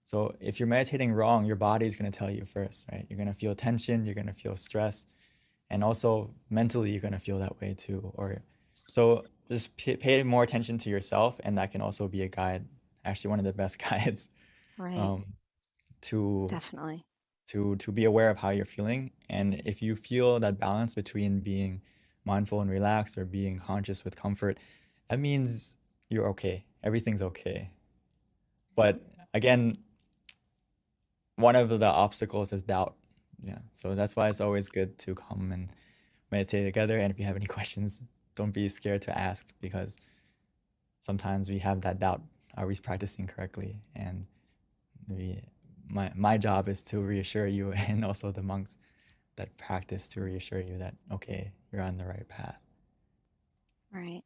So if you're meditating wrong, your body is going to tell you first, right? You're going to feel tension, you're going to feel stress, and also mentally you're going to feel that way too. Or so just pay more attention to yourself, and that can also be a guide, actually one of the best guides, Right. to Definitely. to be aware of how you're feeling. And if you feel that balance between being mindful and relaxed or being conscious with comfort, that means you're okay. Everything's okay. But again, one of the obstacles is doubt. Yeah. So that's why it's always good to come and meditate together. And if you have any questions, don't be scared to ask, because sometimes we have that doubt. Are we practicing correctly? And my job is to reassure you, and also the monks that practice, to reassure you that, okay, you're on the right path. Right.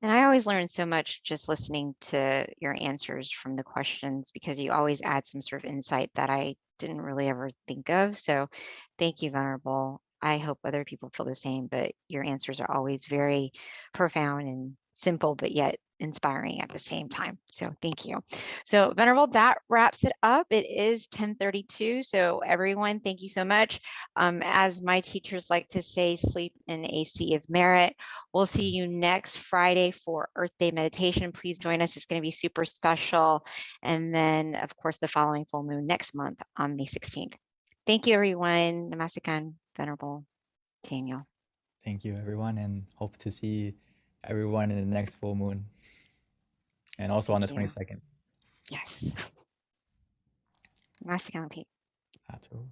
And I always learn so much just listening to your answers from the questions, because you always add some sort of insight that I didn't really ever think of. So thank you, Venerable. I hope other people feel the same, but your answers are always very profound and simple, but yet inspiring at the same time. So thank you. So Venerable, that wraps it up. It is 10:32. So everyone, thank you so much. As my teachers like to say, sleep in a sea of merit. We'll see you next Friday for Earth Day meditation. Please join us. It's going to be super special. And then, of course, the following full moon next month on May 16th. Thank you, everyone. Namaskaran, Venerable Daniel. Thank you, everyone, and hope to see everyone in the next full moon, and also on the 22nd. Yes. Namaskaran, Pete. Atu.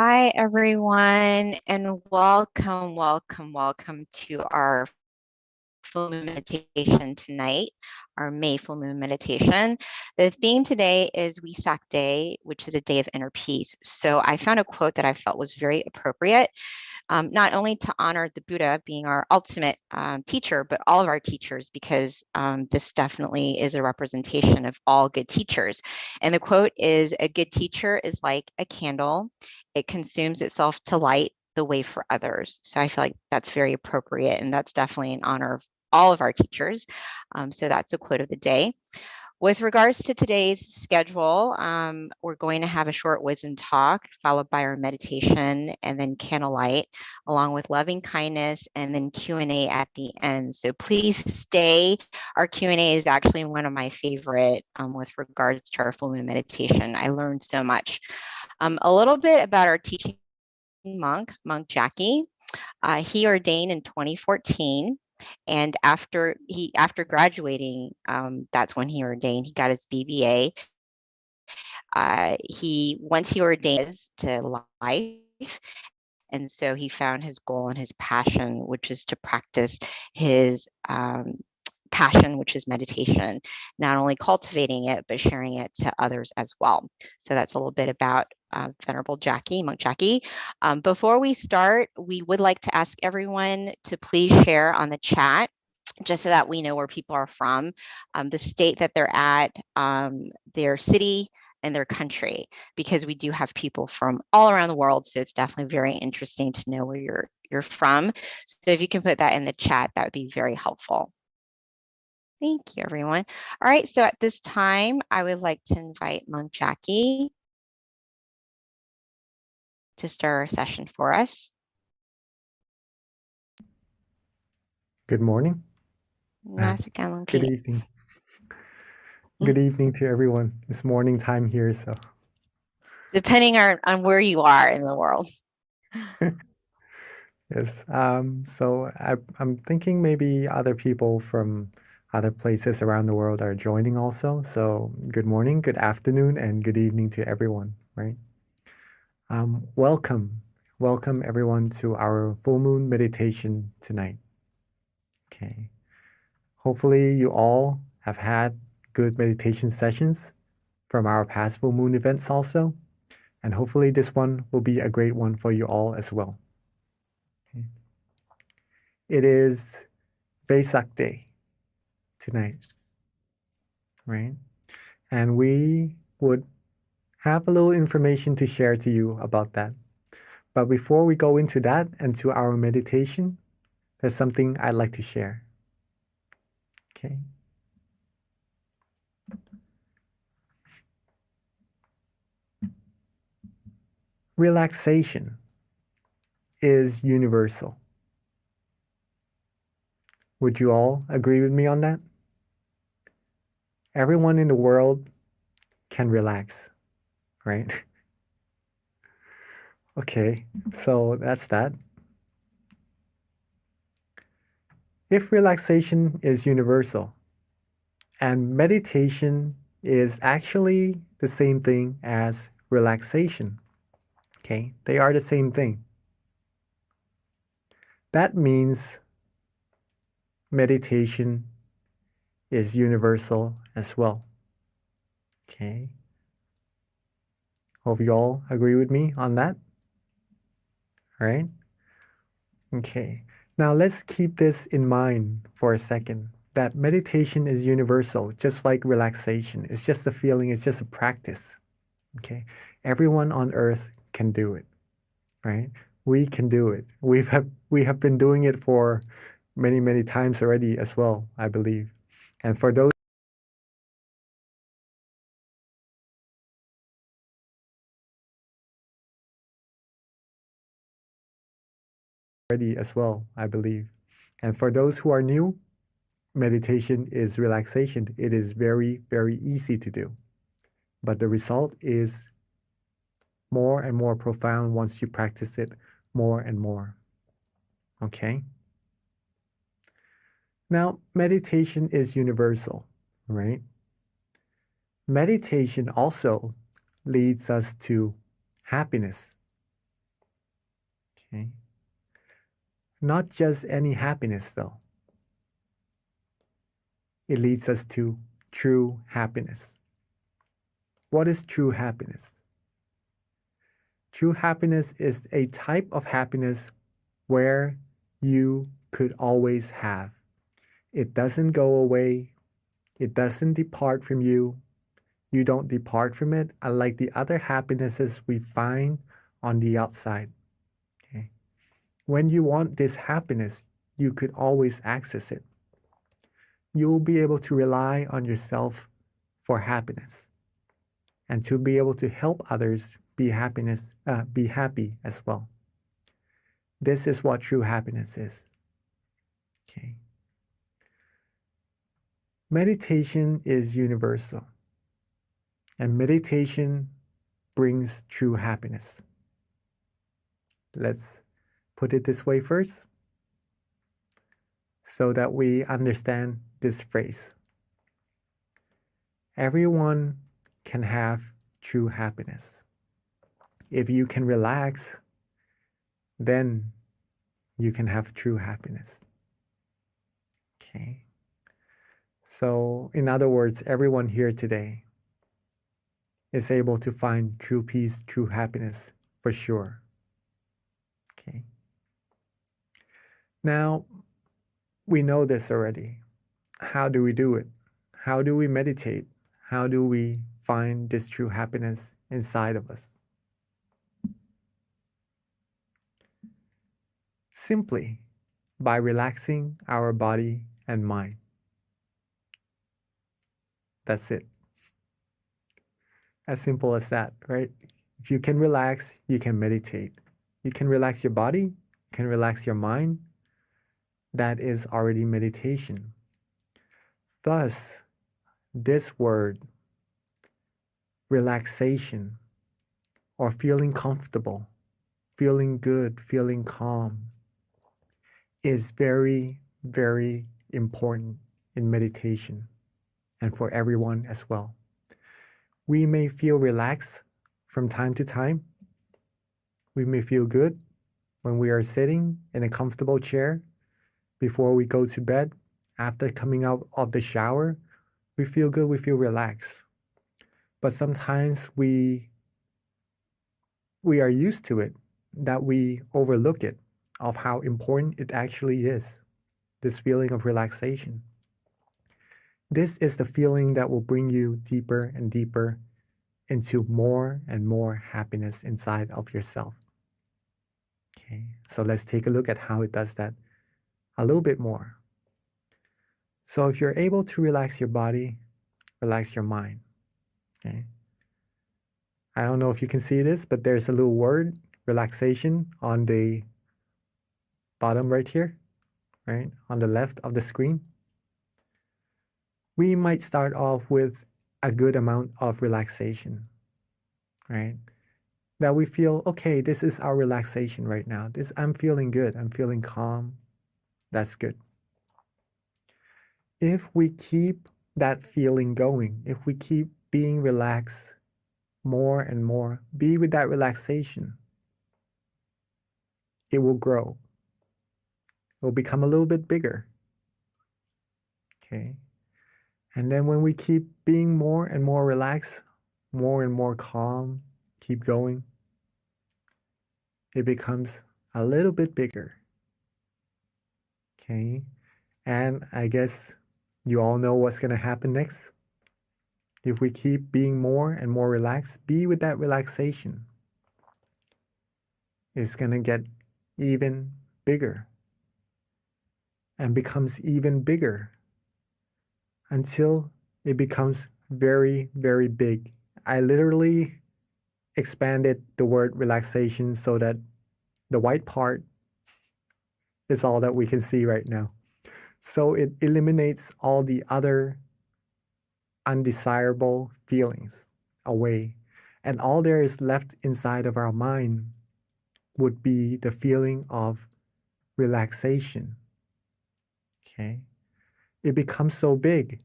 Hi, everyone, and welcome to our full moon meditation tonight, our May full moon meditation. The theme today is Wesak Day, which is a day of inner peace. So I found a quote that I felt was very appropriate, not only to honor the Buddha being our ultimate teacher, but all of our teachers, because this definitely is a representation of all good teachers. And the quote is, "A good teacher is like a candle. It consumes itself to light the way for others." So I feel like that's very appropriate, and that's definitely in honor of all of our teachers. So that's a quote of the day. With regards to today's schedule, we're going to have a short wisdom talk followed by our meditation and then candlelight, along with loving kindness and then Q&A at the end. So please stay. Our Q&A is actually one of my favorite with regards to our full moon meditation. I learned so much. A little bit about our teaching monk Jackie. He ordained in 2014. And after graduating, that's when he ordained. He got his BBA. Once he ordained to life, and so he found his goal and his passion, which is to practice his passion, which is meditation, not only cultivating it, but sharing it to others as well. So that's a little bit about Venerable Jackie, Monk Jackie. Before we start, we would like to ask everyone to please share on the chat, just so that we know where people are from, the state that they're at, their city, and their country, because we do have people from all around the world. So it's definitely very interesting to know where you're from. So if you can put that in the chat, that would be very helpful. Thank you, everyone. All right, so at this time, I would like to invite Monk Jackie to start our session for us. Good morning. Good evening. Good evening to everyone. It's morning time here, so. Depending on where you are in the world. Yes. So I'm thinking maybe other people from other places around the world are joining also. So good morning, good afternoon, and good evening to everyone, right? Welcome everyone to our full moon meditation tonight. Okay. Hopefully you all have had good meditation sessions from our past full moon events also. And hopefully this one will be a great one for you all as well. Okay. It is Vesak Day tonight, right? And we would have a little information to share to you about that. But before we go into that and to our meditation, there's something I'd like to share. Okay. Relaxation is universal. Would you all agree with me on that? Everyone in the world can relax, right? Okay, so that's that. If relaxation is universal, and meditation is actually the same thing as relaxation, okay? They are the same thing. That means meditation is universal as well, okay? Hope you all agree with me on that. All right? Okay. Now let's keep this in mind for a second, that meditation is universal, just like relaxation. It's just a feeling, it's just a practice. Okay? Everyone on earth can do it, right? We can do it. We have been doing it for many times already as well, I believe. And for those already as well, I believe. And for those who are new, meditation is relaxation. It is very easy to do. But the result is more and more profound once you practice it more and more. Okay? Now, meditation is universal, right? Meditation also leads us to happiness, Okay. Not just any happiness, though. It leads us to true happiness. What is true happiness? True happiness is a type of happiness where you could always have. It doesn't go away. It doesn't depart from you. You don't depart from it, unlike the other happinesses we find on the outside. Okay. When you want this happiness, you could always access it. You'll be able to rely on yourself for happiness and to be able to help others be happy as well. This is what true happiness is. Okay. Meditation is universal, and meditation brings true happiness. Let's put it this way first so that we understand this phrase. Everyone can have true happiness. If you can relax, then you can have true happiness. Okay. So, in other words, everyone here today is able to find true peace, true happiness for sure. Okay. Now, we know this already. How do we do it? How do we meditate? How do we find this true happiness inside of us? Simply by relaxing our body and mind. That's it. As simple as that, right? If you can relax, you can meditate. You can relax your body, you can relax your mind. That is already meditation. Thus, this word, relaxation, or feeling comfortable, feeling good, feeling calm, is very, very important in meditation and for everyone as well. We may feel relaxed from time to time. We may feel good when we are sitting in a comfortable chair before we go to bed. After coming out of the shower, we feel good, we feel relaxed. But sometimes we are used to it, that we overlook it, of how important it actually is, this feeling of relaxation. This is the feeling that will bring you deeper and deeper into more and more happiness inside of yourself. Okay, so let's take a look at how it does that a little bit more. So if you're able to relax your body, relax your mind. Okay. I don't know if you can see this, but there's a little word, relaxation, on the bottom right here, right? On the left of the screen. We might start off with a good amount of relaxation, right? That we feel, okay, this is our relaxation right now. I'm feeling good. I'm feeling calm. That's good. If we keep that feeling going, if we keep being relaxed more and more, be with that relaxation, it will grow. It will become a little bit bigger. Okay. And then when we keep being more and more relaxed, more and more calm, keep going, it becomes a little bit bigger. Okay. And I guess you all know what's going to happen next. If we keep being more and more relaxed, be with that relaxation, it's going to get even bigger and becomes even bigger until it becomes very, very big. I literally expanded the word relaxation so that the white part is all that we can see right now. So it eliminates all the other undesirable feelings away. And all there is left inside of our mind would be the feeling of relaxation. Okay? It becomes so big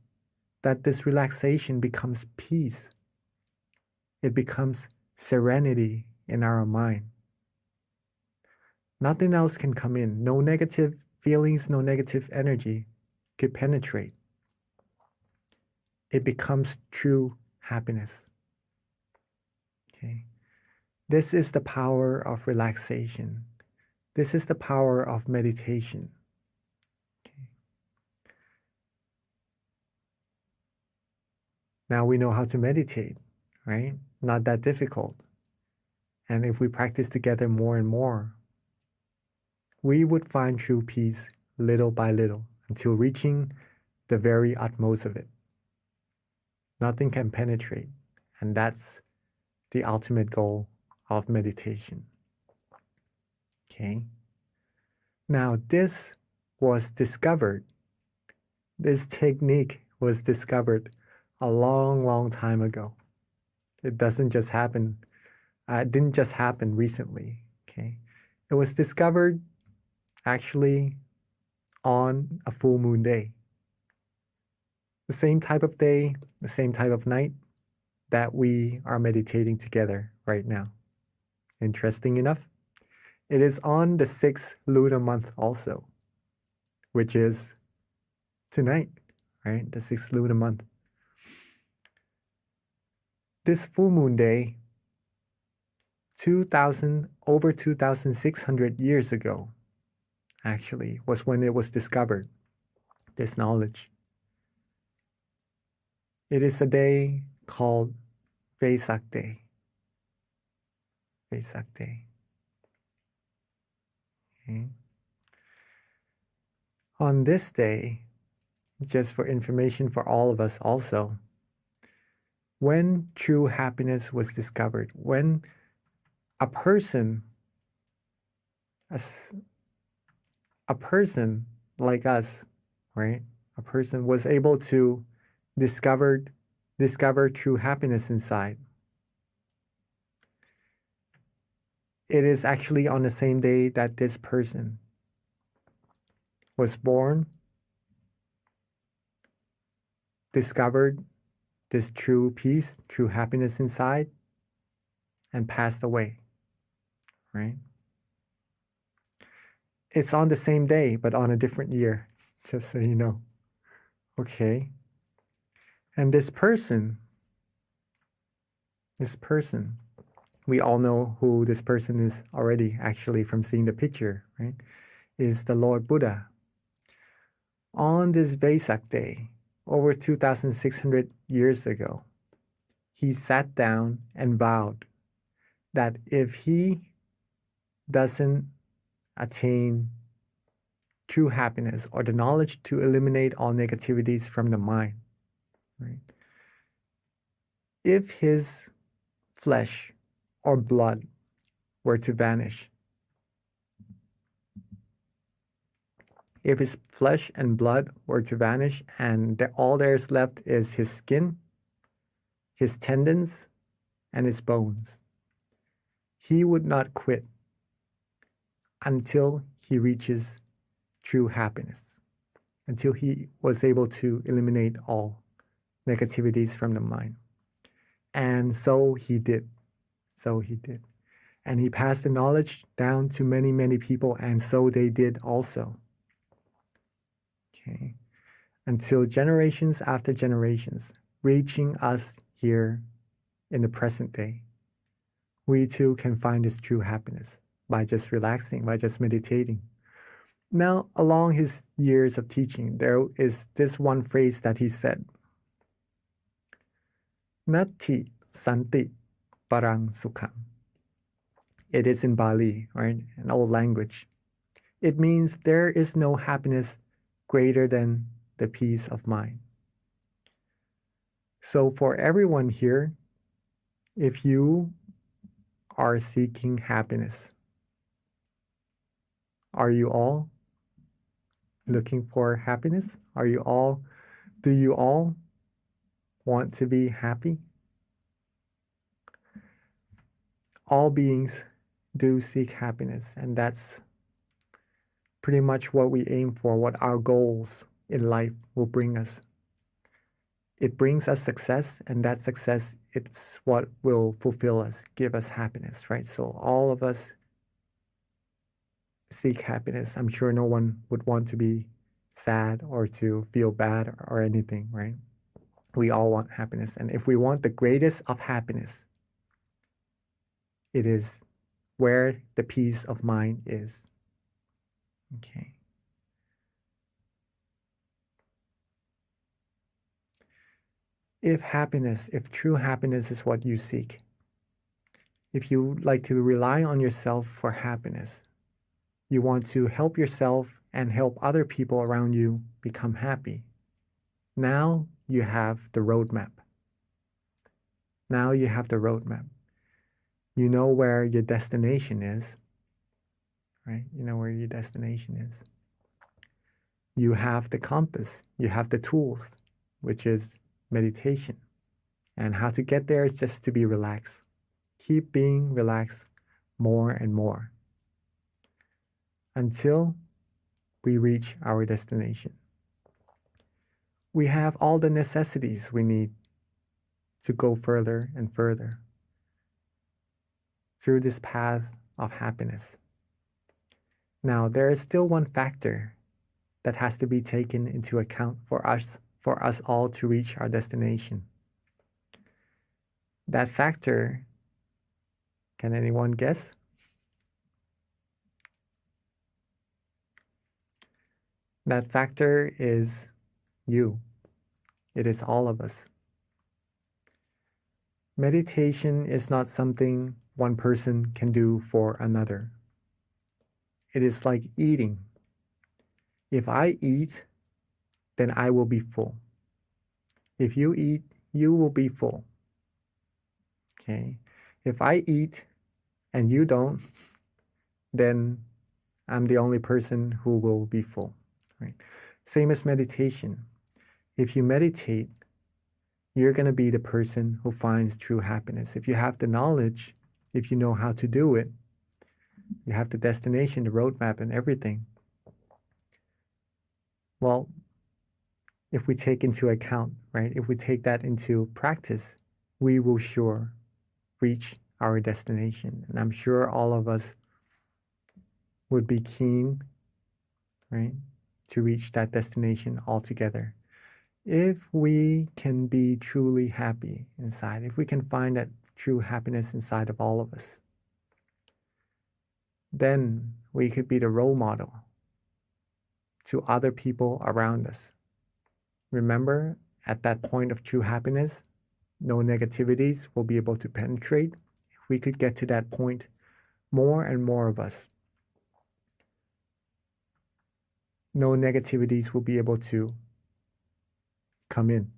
that this relaxation becomes peace. It becomes serenity in our mind. Nothing else can come in. No negative feelings, no negative energy could penetrate. It becomes true happiness. Okay. This is the power of relaxation. This is the power of meditation. Okay. Now we know how to meditate, right? Not that difficult. And if we practice together more and more, we would find true peace little by little until reaching the very utmost of it. Nothing can penetrate, and that's the ultimate goal of meditation. Okay. Now this was discovered. This technique was discovered a long, long time ago. It doesn't just happen. It didn't just happen recently. Okay. It was discovered actually on a full moon day. The same type of day, the same type of night that we are meditating together right now. Interesting enough, it is on the 6th lunar month also, which is tonight, right? The 6th lunar month. This full moon day, over 2,600 years ago, actually, was when it was discovered, this knowledge. It is a day called Vesak Day. Vesak Day. Okay. On this day, just for information for all of us also, when true happiness was discovered, when a person like us, right? A person was able to discover true happiness inside. It is actually on the same day that this person was born, discovered this true peace, true happiness inside, and passed away, right? It's on the same day, but on a different year, just so you know. Okay. And this person, we all know who this person is already, actually, from seeing the picture, right? Is the Lord Buddha. On this Vesak Day, over 2,600 years ago, he sat down and vowed that if he doesn't attain true happiness or the knowledge to eliminate all negativities from the mind, right? If his flesh or blood were to vanish, if his flesh and blood were to vanish and all there's left is his skin, his tendons, and his bones, he would not quit until he reaches true happiness, until he was able to eliminate all negativities from the mind. And so he did. And he passed the knowledge down to many, many people, and so they did also. Okay. Until generations after generations, reaching us here in the present day. We too can find this true happiness by just relaxing, by just meditating. Now, along his years of teaching, there is this one phrase that he said, Nati Santi Parang Sukham. It is in Bali, right? An old language. It means there is no happiness greater than the peace of mind. So for everyone here, if you are seeking happiness, are you all looking for happiness? Do you all want to be happy? All beings do seek happiness, and that's pretty much what we aim for, what our goals in life will bring us. It brings us success, and that success, it's what will fulfill us, give us happiness, right? So all of us seek happiness. I'm sure no one would want to be sad or to feel bad or anything, right? We all want happiness. And if we want the greatest of happiness, it is where the peace of mind is. Okay. If true happiness is what you seek, if you like to rely on yourself for happiness, you want to help yourself and help other people around you become happy, now you have the roadmap. Now you have the roadmap. You know where your destination is, right? You know where your destination is. You have the compass, you have the tools, which is meditation. And how to get there is just to be relaxed. Keep being relaxed more and more until we reach our destination. We have all the necessities we need to go further and further through this path of happiness. Now, there is still one factor that has to be taken into account for us all to reach our destination. That factor, can anyone guess? That factor is you. It is all of us. Meditation is not something one person can do for another. It is like eating. If I eat, then I will be full. If you eat, you will be full. Okay? If I eat and you don't, then I'm the only person who will be full. Right? Same as meditation. If you meditate, you're going to be the person who finds true happiness. If you have the knowledge, if you know how to do it, you have the destination, the roadmap, and everything. Well, if we take into account, right, if we take that into practice, we will sure reach our destination. And I'm sure all of us would be keen, right, to reach that destination altogether. If we can be truly happy inside, if we can find that true happiness inside of all of us, then we could be the role model to other people around us. Remember, at that point of true happiness, no negativities will be able to penetrate. If we could get to that point, more and more of us, no negativities will be able to come in,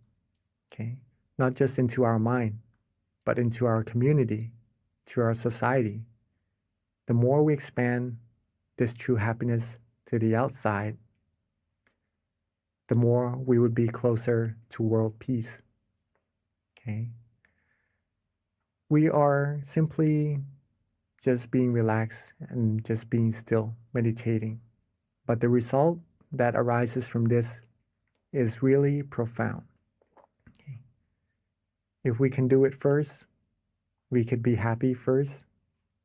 okay? Not just into our mind, but into our community, to our society. The more we expand this true happiness to the outside, the more we would be closer to world peace, okay? We are simply just being relaxed and just being still, meditating. But the result that arises from this is really profound. Okay. If we can do it first, we could be happy first,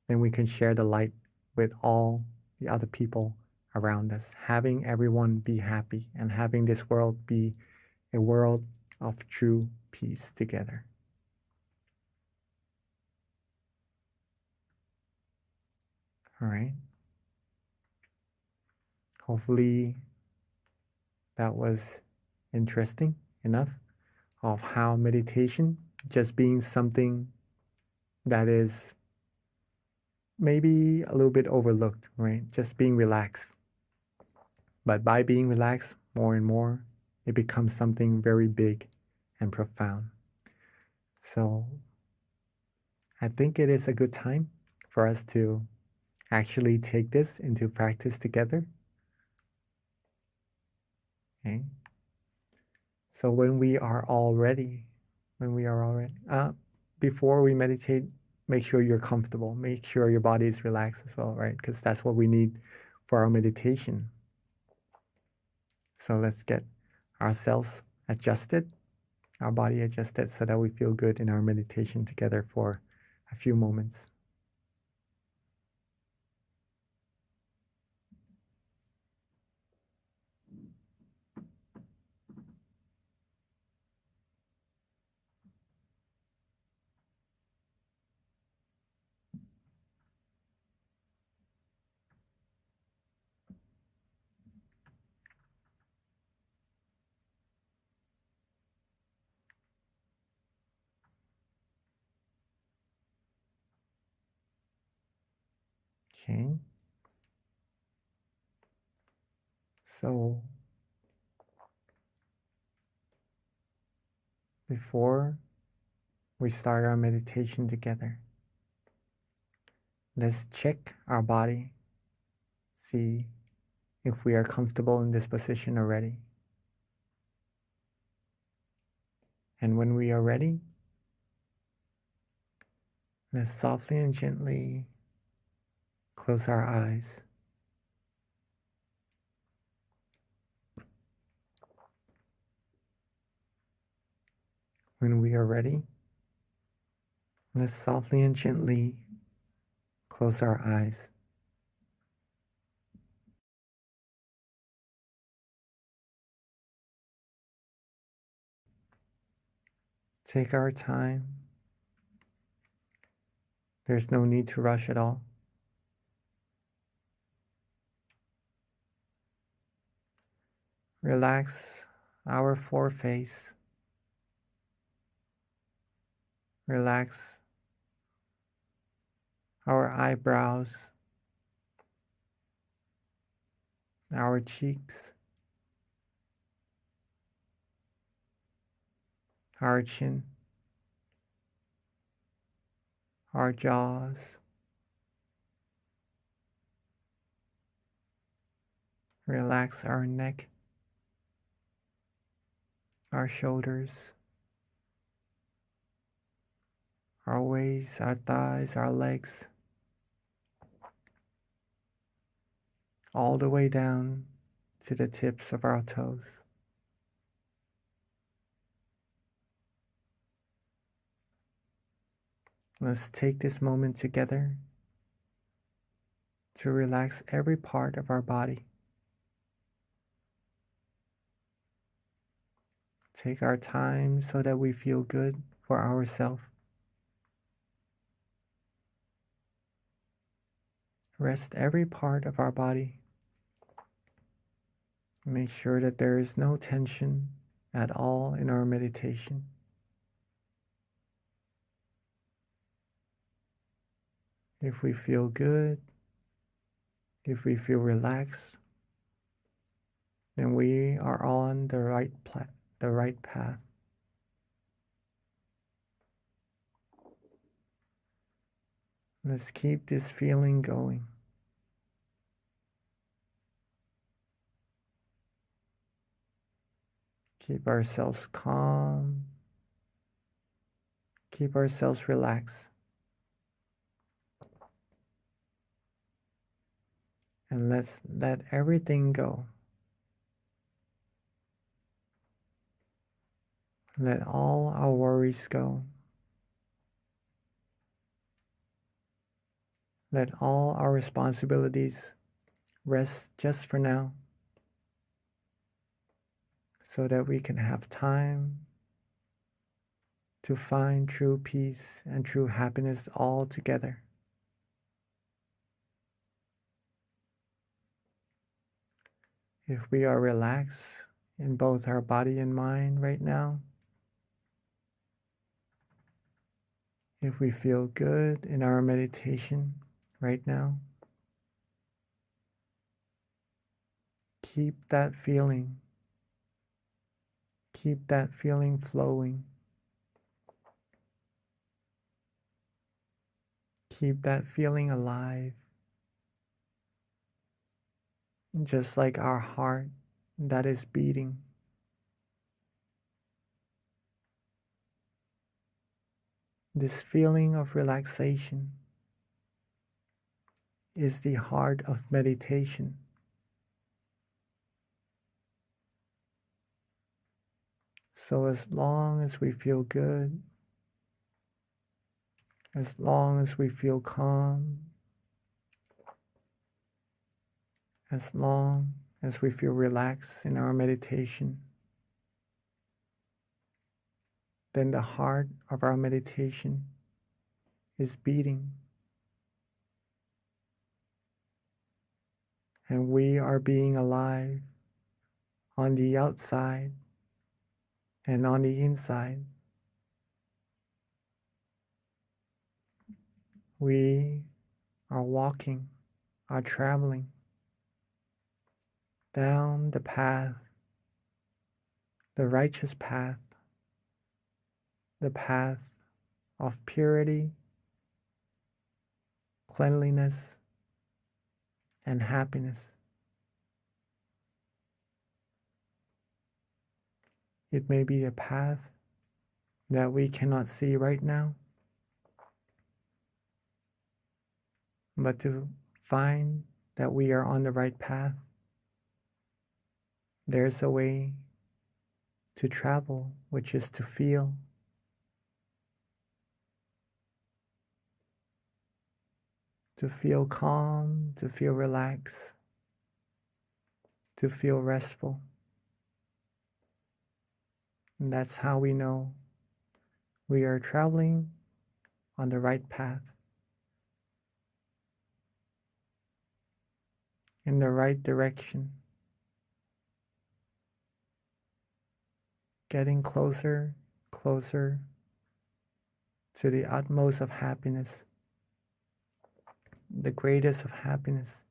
then we can share the light with all the other people around us, having everyone be happy and having this world be a world of true peace together. All right. Hopefully that was interesting enough of how meditation just being something that is maybe a little bit overlooked, right? Just being relaxed. But by being relaxed more and more, it becomes something very big and profound. So I think it is a good time for us to actually take this into practice together. Okay. So when we are all ready, before we meditate, make sure you're comfortable. Make sure your body is relaxed as well, right? Because that's what we need for our meditation. So let's get ourselves adjusted, our body adjusted, so that we feel good in our meditation together for a few moments. Okay. So before we start our meditation together, let's check our body, see if we are comfortable in this position already. And when we are ready, let's softly and gently close our eyes. When we are ready, let's softly and gently close our eyes. Take our time. There's no need to rush at all. Relax our foreface. Relax our eyebrows, our cheeks, our chin, our jaws. Relax our neck, our shoulders, our waist, our thighs, our legs, all the way down to the tips of our toes. Let's take this moment together to relax every part of our body. Take our time so that we feel good for ourselves. Rest every part of our body. Make sure that there is no tension at all in our meditation. If we feel good, if we feel relaxed, then we are on the right path. Let's keep this feeling going. Keep ourselves calm. Keep ourselves relaxed. And let's let everything go. Let all our worries go. Let all our responsibilities rest just for now, so that we can have time to find true peace and true happiness all together. If we are relaxed in both our body and mind right now, if we feel good in our meditation right now, keep that feeling. Keep that feeling flowing. Keep that feeling alive. Just like our heart that is beating. This feeling of relaxation is the heart of meditation. So as long as we feel good, as long as we feel calm, as long as we feel relaxed in our meditation, then the heart of our meditation is beating. And we are being alive on the outside and on the inside. We are walking are traveling down the path, the righteous path, the path of purity, cleanliness, and happiness. It may be a path that we cannot see right now, but to find that we are on the right path, there's a way to travel, which is to feel. To feel calm, to feel relaxed, to feel restful. And that's how we know we are traveling on the right path, in the right direction, getting closer, closer to the utmost of happiness, the greatest of happiness.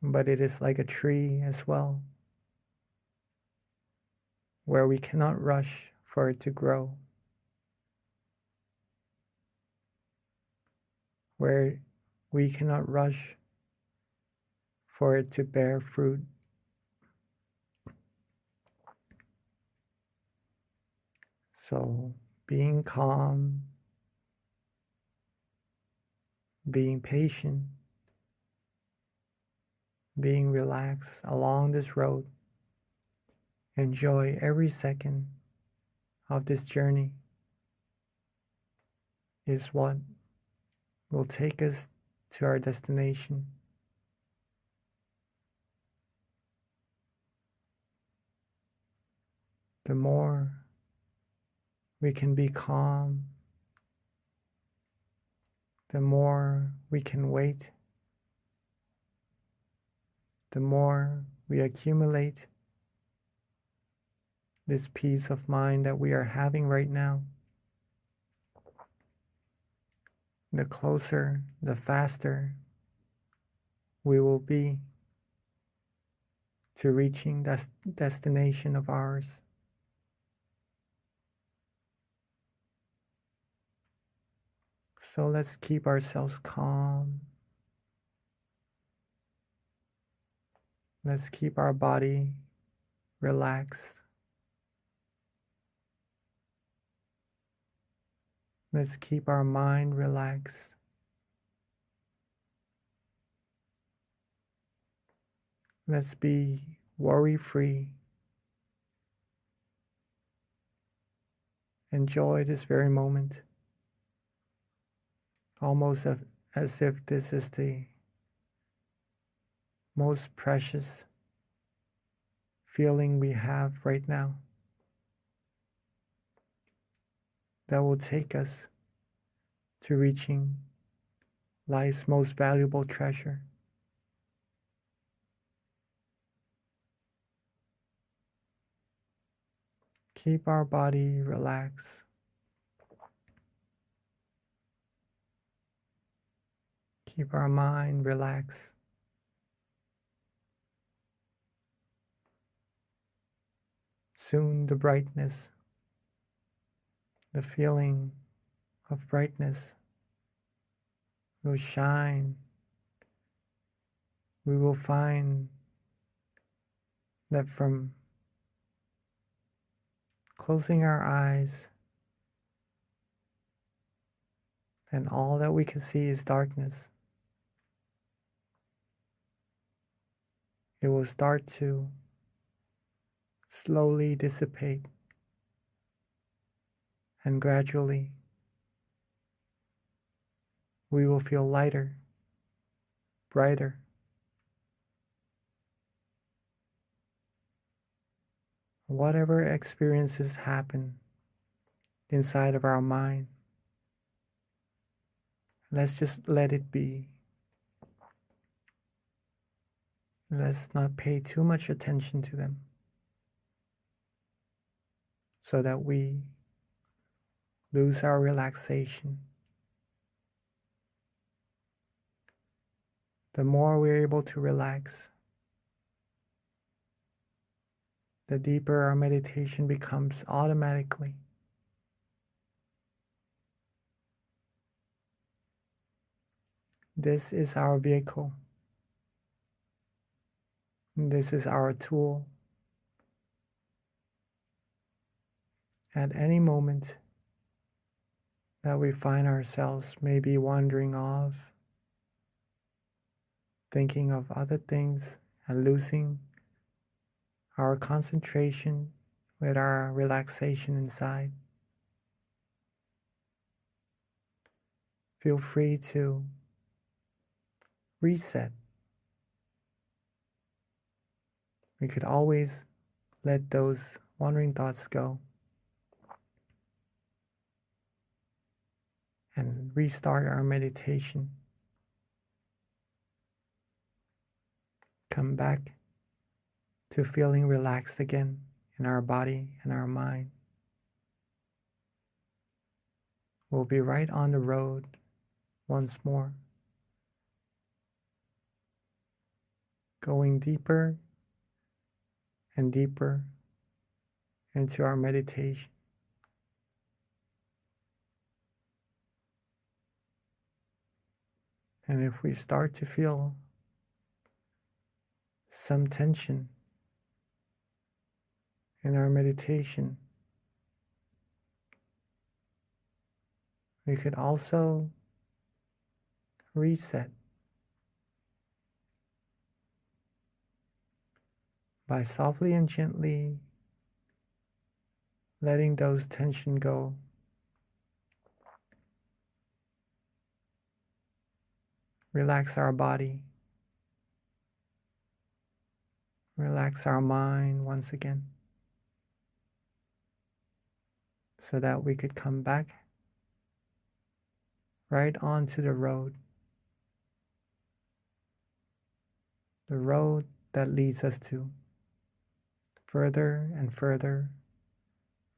But it is like a tree as well, where we cannot rush for it to grow, where we cannot rush for it to bear fruit. So being calm, being patient, being relaxed along this road, enjoy every second of this journey is what will take us to our destination. The more we can be calm, the more we can wait, the more we accumulate this peace of mind that we are having right now, the closer, the faster we will be to reaching that destination of ours. So let's keep ourselves calm. Let's keep our body relaxed. Let's keep our mind relaxed. Let's be worry-free. Enjoy this very moment, almost as if this is the most precious feeling we have right now that will take us to reaching life's most valuable treasure. Keep our body relaxed. Keep our mind relaxed. Soon the brightness, the feeling of brightness will shine. We will find that from closing our eyes and all that we can see is darkness, it will start to slowly dissipate, and gradually we will feel lighter, brighter. Whatever experiences happen inside of our mind, let's just let it be. Let's not pay too much attention to them, so that we lose our relaxation the more we're able to relax, the deeper our meditation becomes automatically. This is our vehicle. This is our tool. At any moment that we find ourselves maybe wandering off, thinking of other things and losing our concentration with our relaxation inside, feel free to reset. We could always let those wandering thoughts go and restart our meditation. Come back to feeling relaxed again in our body and our mind. We'll be right on the road once more, going deeper and deeper into our meditation. And if we start to feel some tension in our meditation, we could also reset by softly and gently letting those tension go. Relax our body. Relax our mind once again, so that we could come back right onto the road that leads us to further and further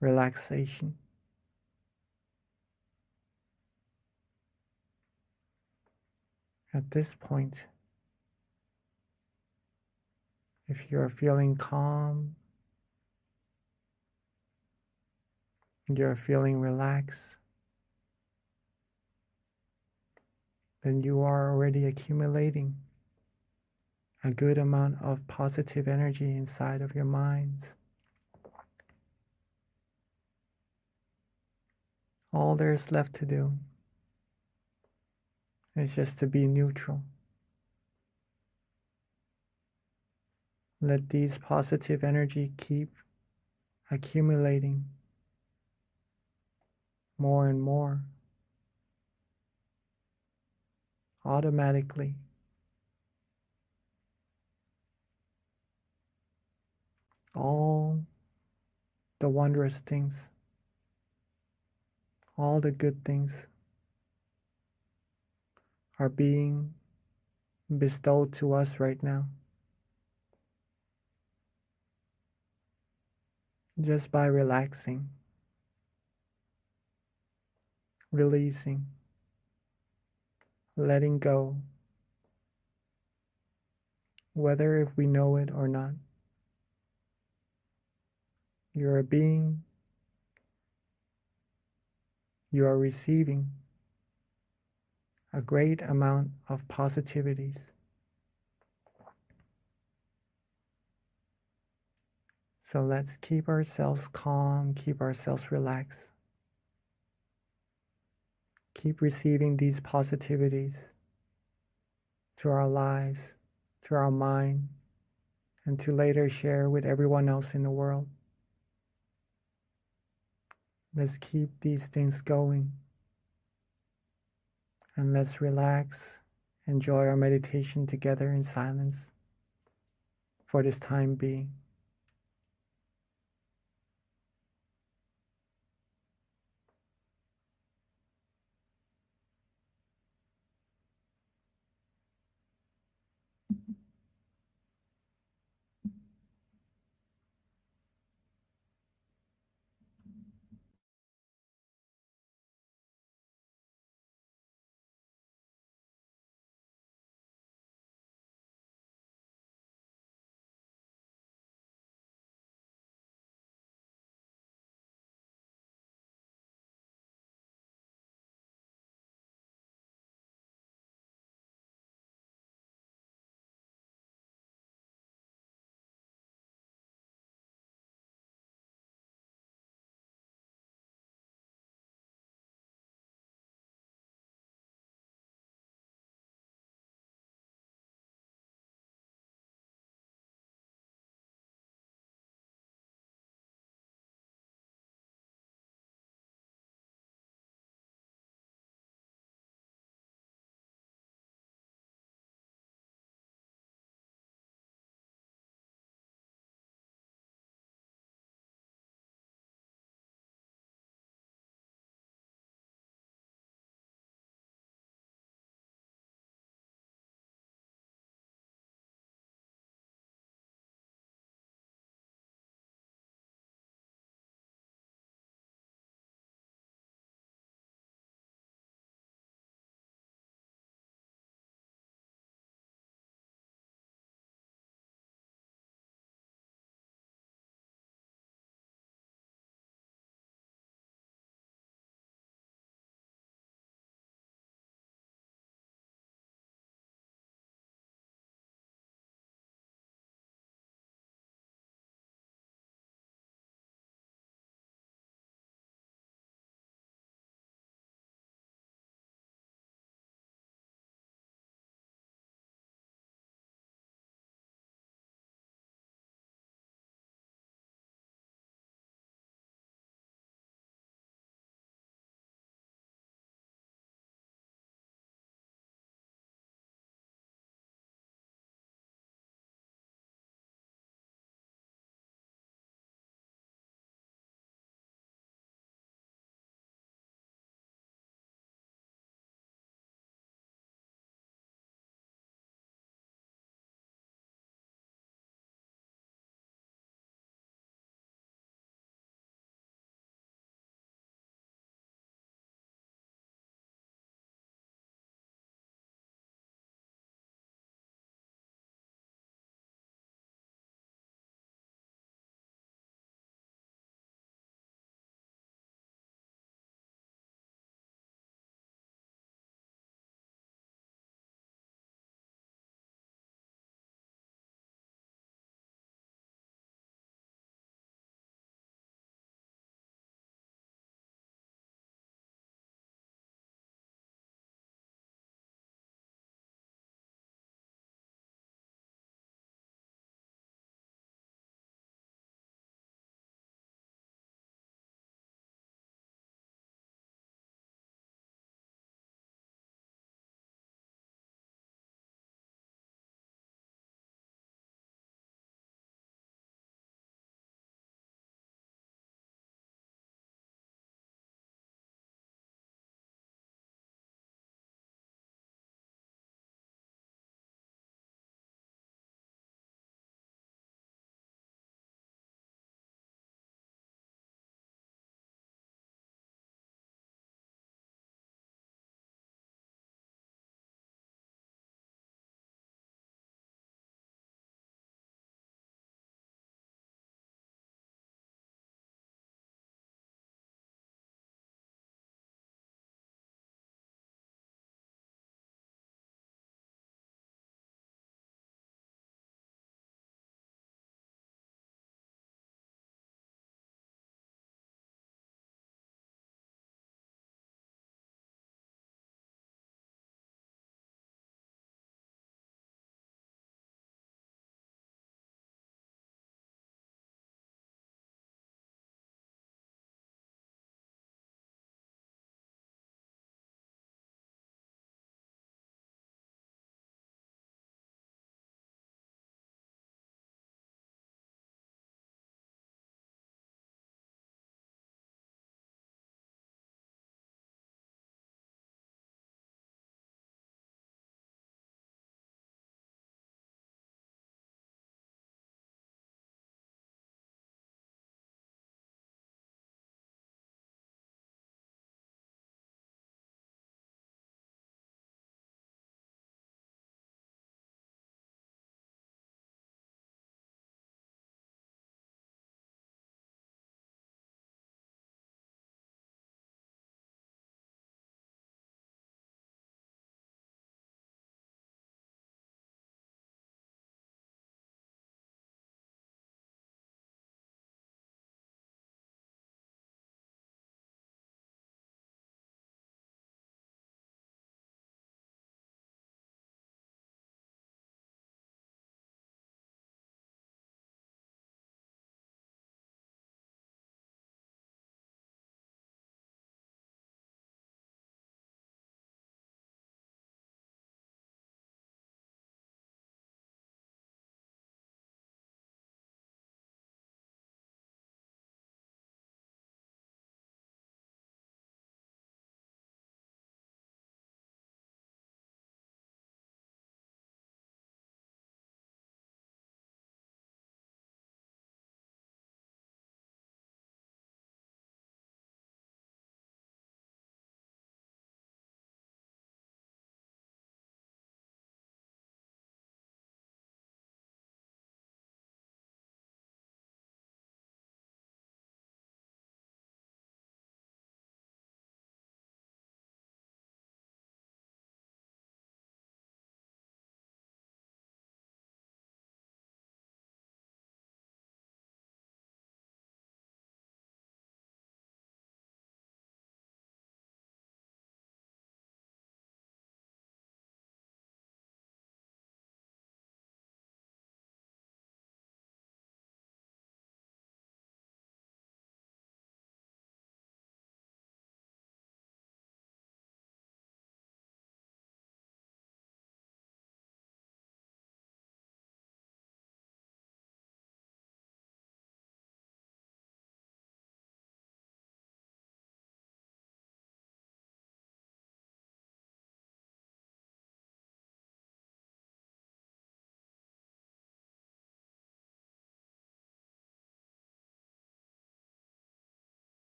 relaxation. At this point, if you're feeling calm, you're feeling relaxed, then you are already accumulating a good amount of positive energy inside of your minds. All there's left to do is just to be neutral. Let these positive energy keep accumulating more and more automatically. All the wondrous things, all the good things are being bestowed to us right now, just by relaxing, releasing, letting go, whether if we know it or not. You're a being, you are receiving a great amount of positivities. So let's keep ourselves calm, keep ourselves relaxed. Keep receiving these positivities to our lives, to our mind, and to later share with everyone else in the world. Let's keep these things going. And let's relax, enjoy our meditation together in silence for this time being.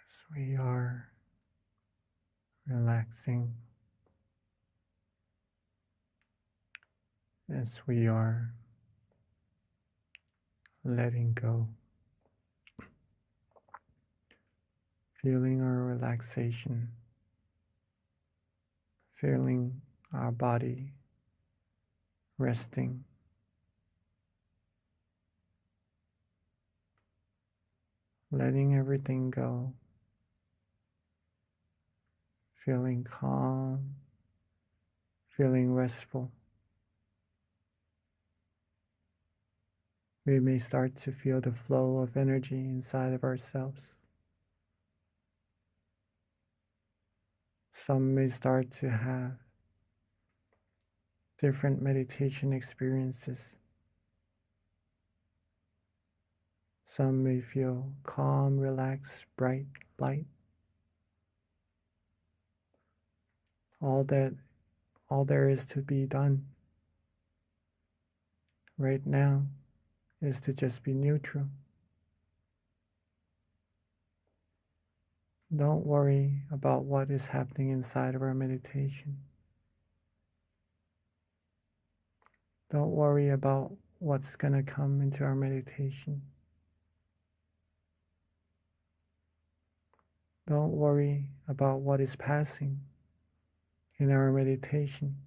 as we are relaxing, as we are letting go, feeling our relaxation, feeling our body resting, letting everything go, feeling calm, feeling restful. We may start to feel the flow of energy inside of ourselves. Some may start to have different meditation experiences. Some may feel calm, relaxed, bright, light. All there is to be done right now is to just be neutral. Don't worry about what is happening inside of our meditation. Don't worry about what's going to come into our meditation. Don't worry about what is passing in our meditation.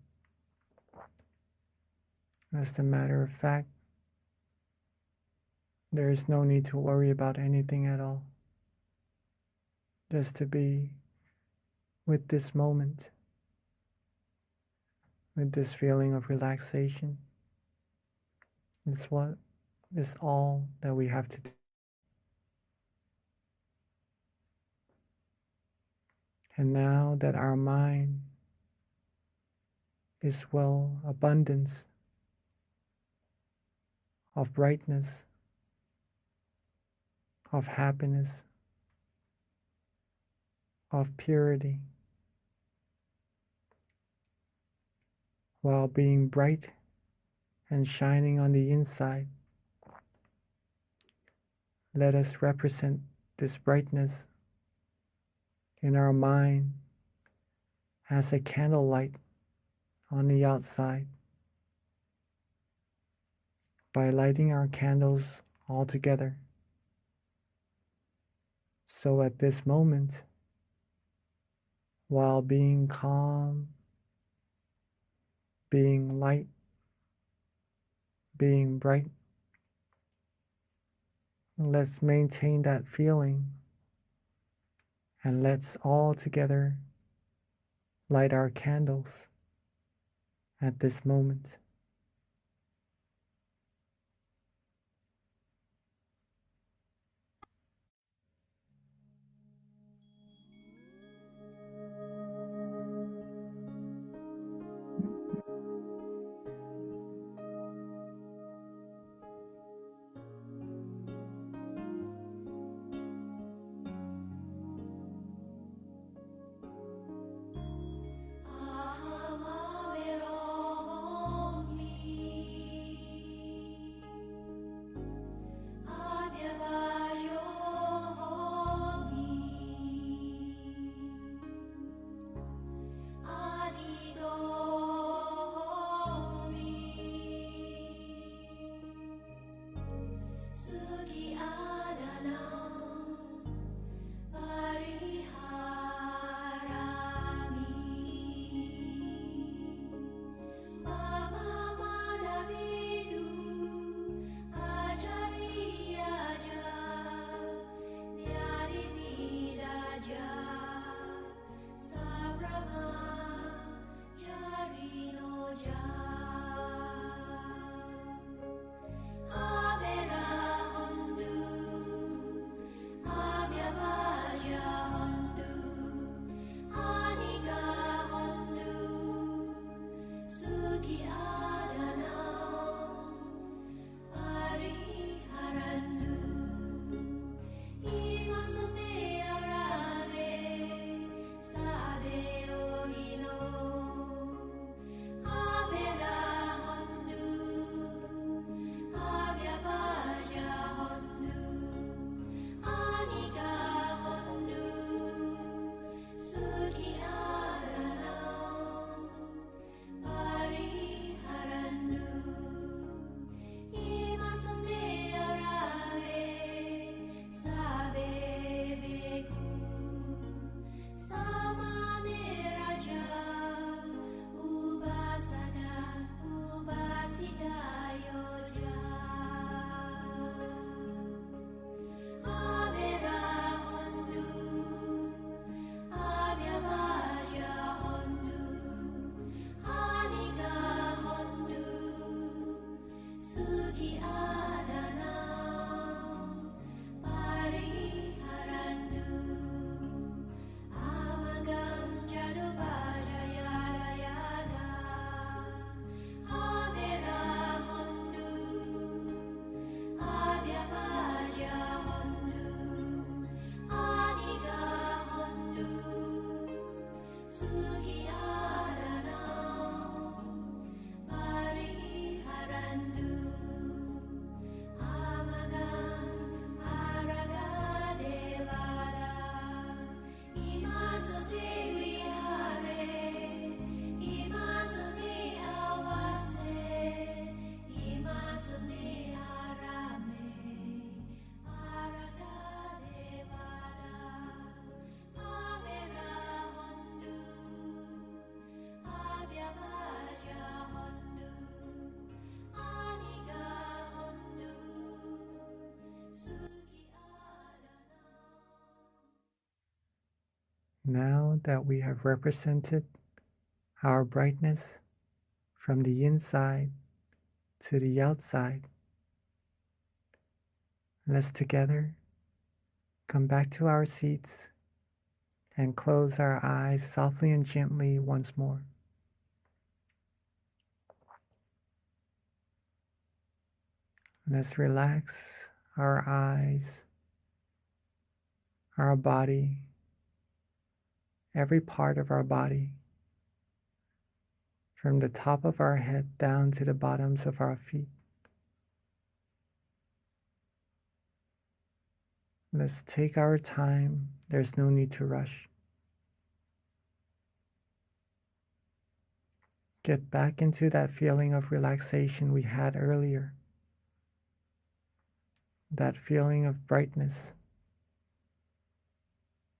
As a matter of fact, there is no need to worry about anything at all. Just to be with this moment, with this feeling of relaxation, is what is all that we have to do. And now that our mind is well abundance of brightness, of happiness, of purity, while being bright and shining on the inside, let us represent this brightness in our mind as a candlelight on the outside by lighting our candles all together. So at this moment, while being calm, being light, being bright, let's maintain that feeling and let's all together light our candles at this moment. Now that we have represented our brightness from the inside to the outside, let's together come back to our seats and close our eyes softly and gently once more. Let's relax our eyes, our body, every part of our body, from the top of our head down to the bottoms of our feet. Let's take our time. There's no need to rush. Get back into that feeling of relaxation we had earlier. That feeling of brightness.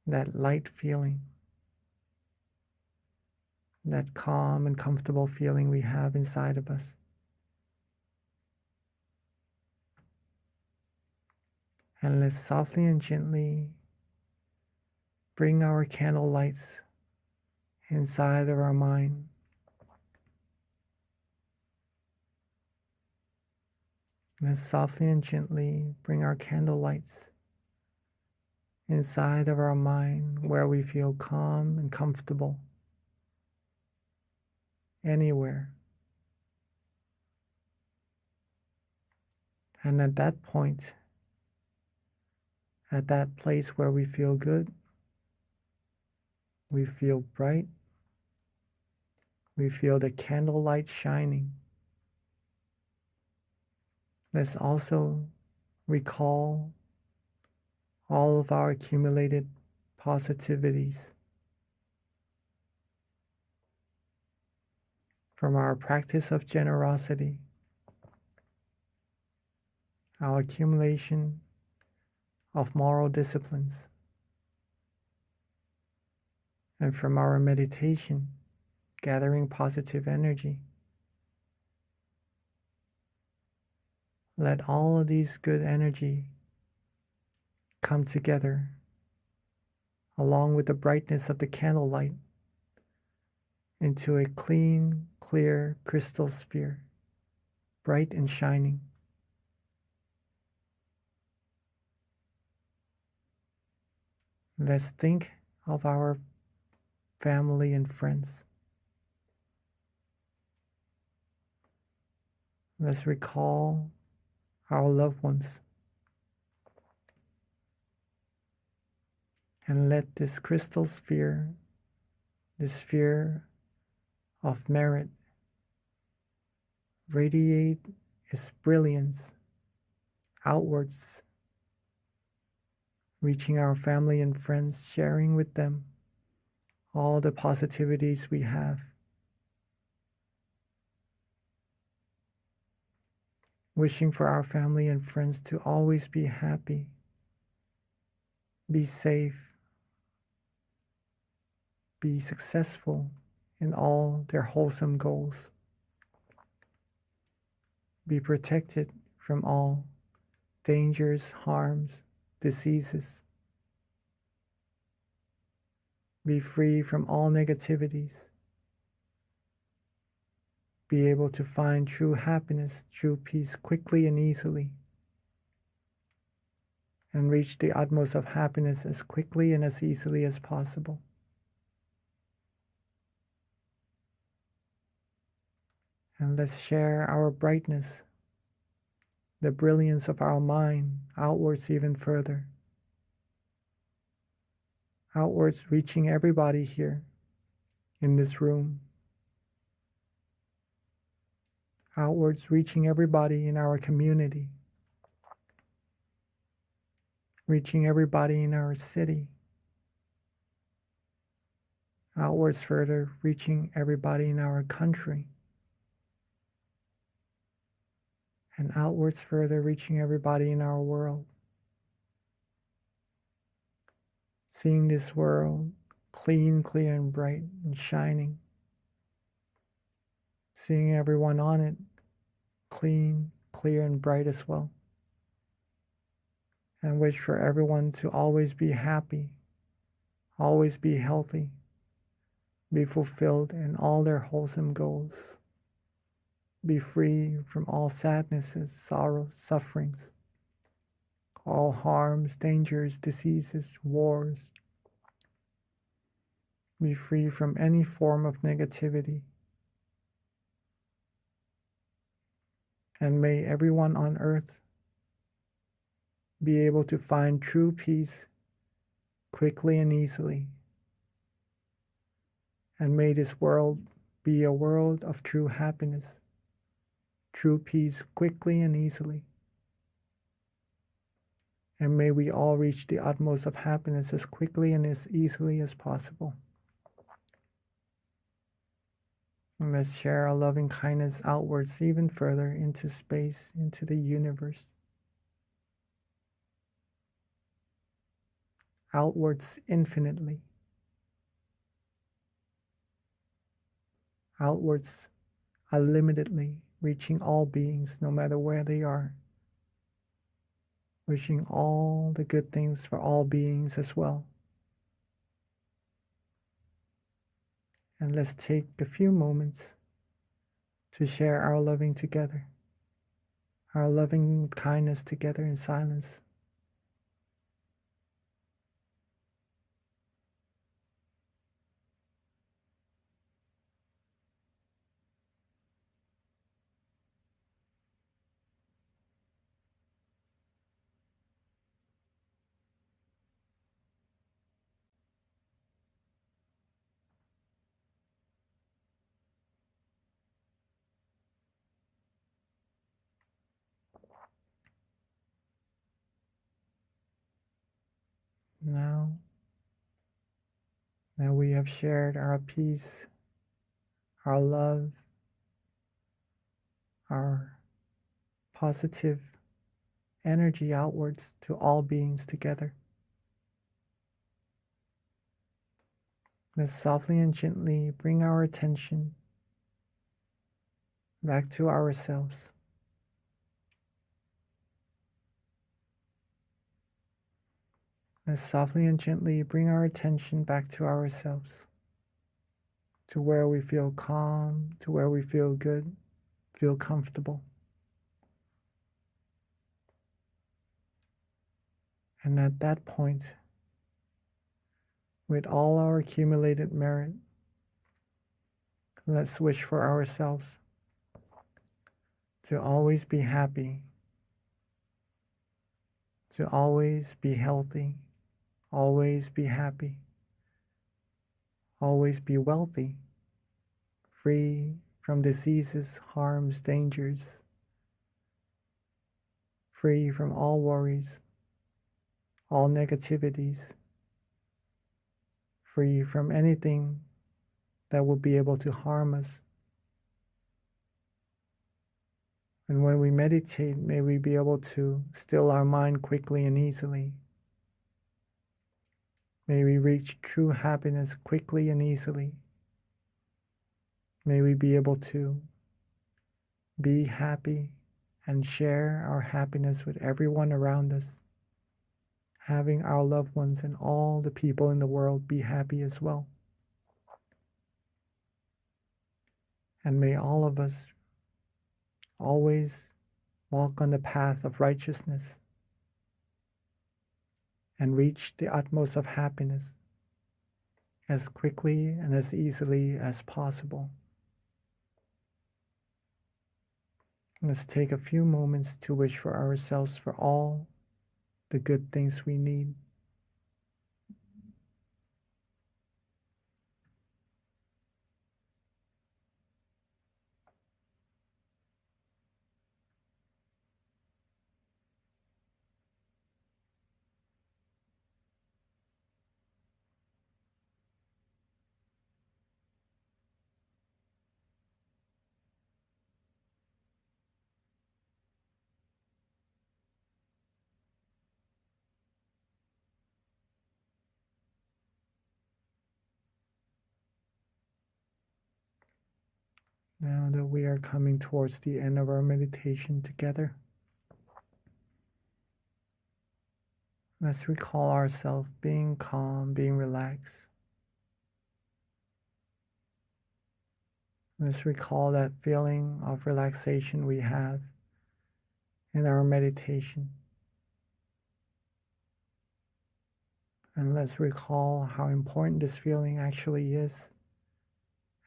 That light feeling. That calm and comfortable feeling we have inside of us. And let's softly and gently bring our candle lights inside of our mind. Let's softly and gently bring our candle lights inside of our mind where we feel calm and comfortable. Anywhere. And at that point, at that place where we feel good, we feel bright, we feel the candlelight shining. Let's also recall all of our accumulated positivities from our practice of generosity, our accumulation of moral disciplines, and from our meditation, gathering positive energy. Let all of these good energy come together along with the brightness of the candlelight into a clean, clear crystal sphere, bright and shining. Let's think of our family and friends. Let's recall our loved ones. And let this crystal sphere, this sphere of merit, radiate its brilliance outwards, reaching our family and friends, sharing with them all the positivities we have. Wishing for our family and friends to always be happy, be safe, be successful in all their wholesome goals, be protected from all dangers, harms, diseases, be free from all negativities, be able to find true happiness, true peace quickly and easily, and reach the utmost of happiness as quickly and as easily as possible. And let's share our brightness, the brilliance of our mind outwards even further. Outwards, reaching everybody here in this room. Outwards, reaching everybody in our community. Reaching everybody in our city. Outwards further, reaching everybody in our country. And outwards further, reaching everybody in our world. Seeing this world clean, clear, and bright and shining. Seeing everyone on it clean, clear, and bright as well. And wish for everyone to always be happy, always be healthy, be fulfilled in all their wholesome goals, be free from all sadnesses, sorrows, sufferings, all harms, dangers, diseases, wars. Be free from any form of negativity. And may everyone on earth be able to find true peace quickly and easily. And may this world be a world of true happiness, true peace quickly and easily. And may we all reach the utmost of happiness as quickly and as easily as possible. And let's share our loving kindness outwards even further into space, into the universe. Outwards infinitely. Outwards unlimitedly, reaching all beings no matter where they are. Wishing all the good things for all beings as well. And let's take a few moments to share our loving together, our loving kindness together in silence. Now we have shared our peace, our love, our positive energy outwards to all beings together. Let's softly and gently bring our attention back to ourselves. Let's softly and gently bring our attention back to ourselves, to where we feel calm, to where we feel good, feel comfortable. And at that point, with all our accumulated merit, let's wish for ourselves to always be happy, to always be healthy, always be happy, always be wealthy, free from diseases, harms, dangers, free from all worries, all negativities, free from anything that would be able to harm us. And when we meditate, may we be able to still our mind quickly and easily. May we reach true happiness quickly and easily. May we be able to be happy and share our happiness with everyone around us, having our loved ones and all the people in the world be happy as well. And may all of us always walk on the path of righteousness and reach the utmost of happiness as quickly and as easily as possible. Let's take a few moments to wish for ourselves for all the good things we need. Now that we are coming towards the end of our meditation together, Let's recall ourselves being calm, being relaxed. Let's recall that feeling of relaxation we have in our meditation. And let's recall how important this feeling actually is,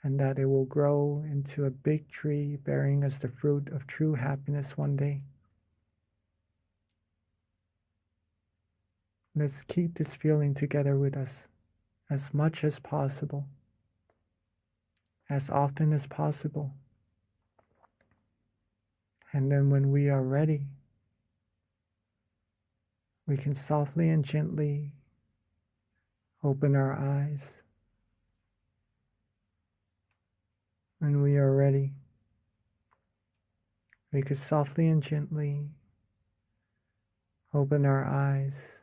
and that it will grow into a big tree bearing us the fruit of true happiness one day. Let's keep this feeling together with us as much as possible, as often as possible. And then when we are ready, we can softly and gently open our eyes. When we are ready, we could softly and gently open our eyes.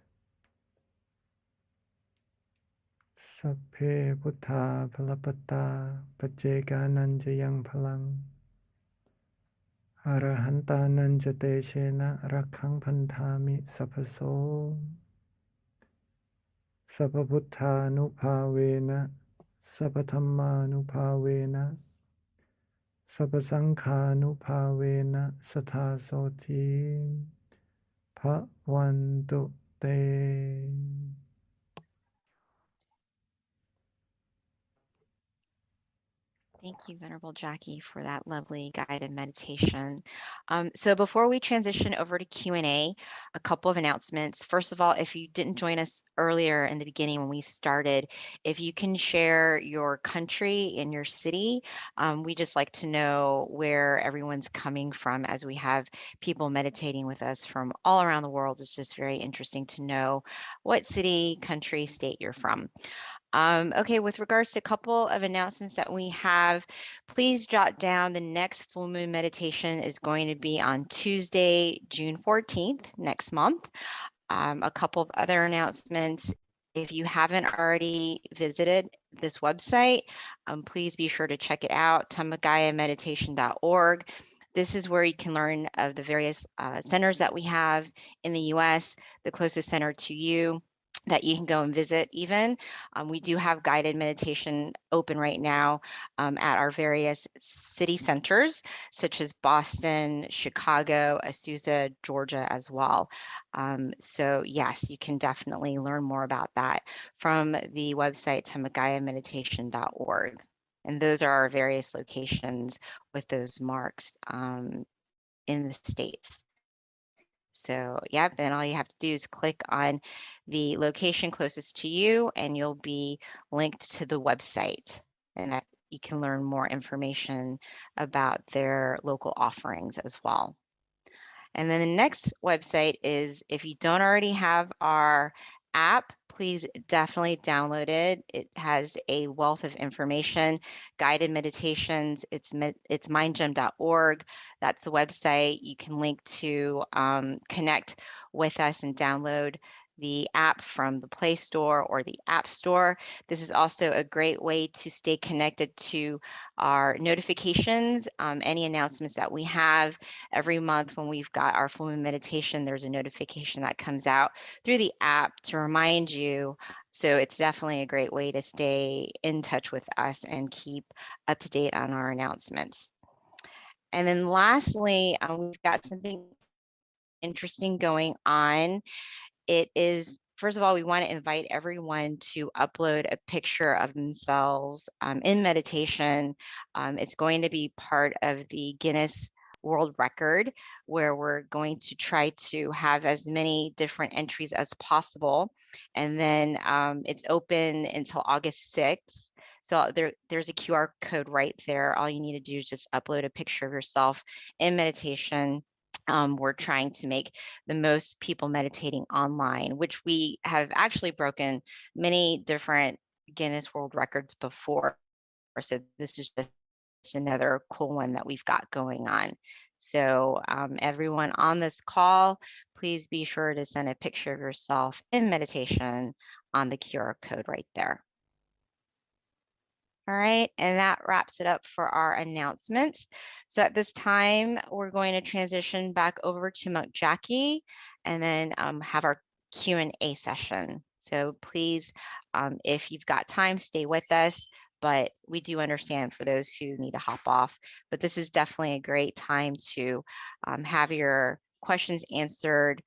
Sapphe Buddha Palapata Pajeka Nanjayang Palang Arahanta Nanjate Shena Rakhang Pantami Sapaso Sapabuddha Nupavena Sapathamma Nupavena Sapasangha Nupavena Sathasoti Bhavantu Te. Thank you, Venerable Jackie, for that lovely guided meditation. So before we transition over to Q&A, a couple of announcements. First of all, if you didn't join us earlier in the beginning when we started, if you can share your country and your city, we just like to know where everyone's coming from as we have people meditating with us from all around the world. It's just very interesting to know what city, country, state you're from. Okay, with regards to a couple of announcements that we have, please jot down the next full moon meditation is going to be on Tuesday, June 14th, next month. A couple of other announcements. If you haven't already visited this website, please be sure to check it out, tammagayameditation.org. This is where you can learn of the various centers that we have in the US, the closest center to you that you can go and visit even. We do have guided meditation open right now at our various city centers, such as Boston, Chicago, Azusa, Georgia as well. So yes, you can definitely learn more about that from the website tammagayameditation.org. And those are our various locations with those marks in the states. So yep, and all you have to do is click on the location closest to you and you'll be linked to the website, and that you can learn more information about their local offerings as well. And then the next website is, if you don't already have our app, please definitely download it. It has a wealth of information, guided meditations. It's mindgem.org. That's the website. You can link to connect with us and download the app from the Play Store or the App Store. This is also a great way to stay connected to our notifications, any announcements that we have. Every month when we've got our full moon meditation, there's a notification that comes out through the app to remind you. So it's definitely a great way to stay in touch with us and keep up to date on our announcements. And then lastly, we've got something interesting going on. It is, first of all, we want to invite everyone to upload a picture of themselves in meditation. It's going to be part of the Guinness World Record, where we're going to try to have as many different entries as possible. And then it's open until August 6th. So there's a QR code right there. All you need to do is just upload a picture of yourself in meditation. We're trying to make the most people meditating online, which we have actually broken many different Guinness World Records before. So this is just another cool one that we've got going on. So everyone on this call, please be sure to send a picture of yourself in meditation on the QR code right there. All right, and that wraps it up for our announcements. So at this time, we're going to transition back over to Monk Jackie and then have our Q&A session. So please, if you've got time, stay with us, but we do understand for those who need to hop off. But this is definitely a great time to have your questions answered,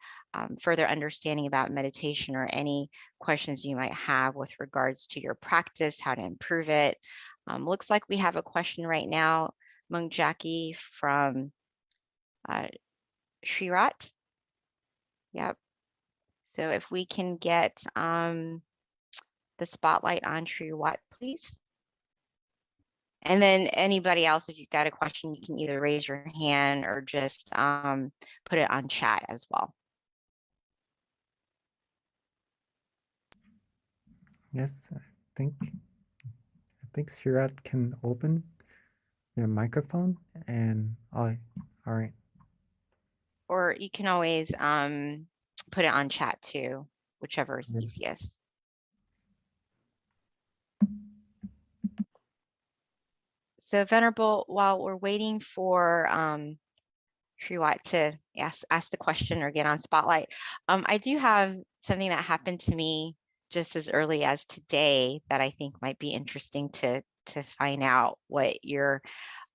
further understanding about meditation or any questions you might have with regards to your practice, how to improve it. Looks like we have a question right now, Mung Jackie from Shrirat. Yep. So if we can get the spotlight on Shrirat, please. And then anybody else, if you've got a question, you can either raise your hand or just put it on chat as well. Yes, I think Shirat can open your microphone and all right. Or you can always put it on chat too, whichever is easiest. So Venerable, while we're waiting for Shriwat to ask the question or get on spotlight, I do have something that happened to me just as early as today that I think might be interesting to find out what your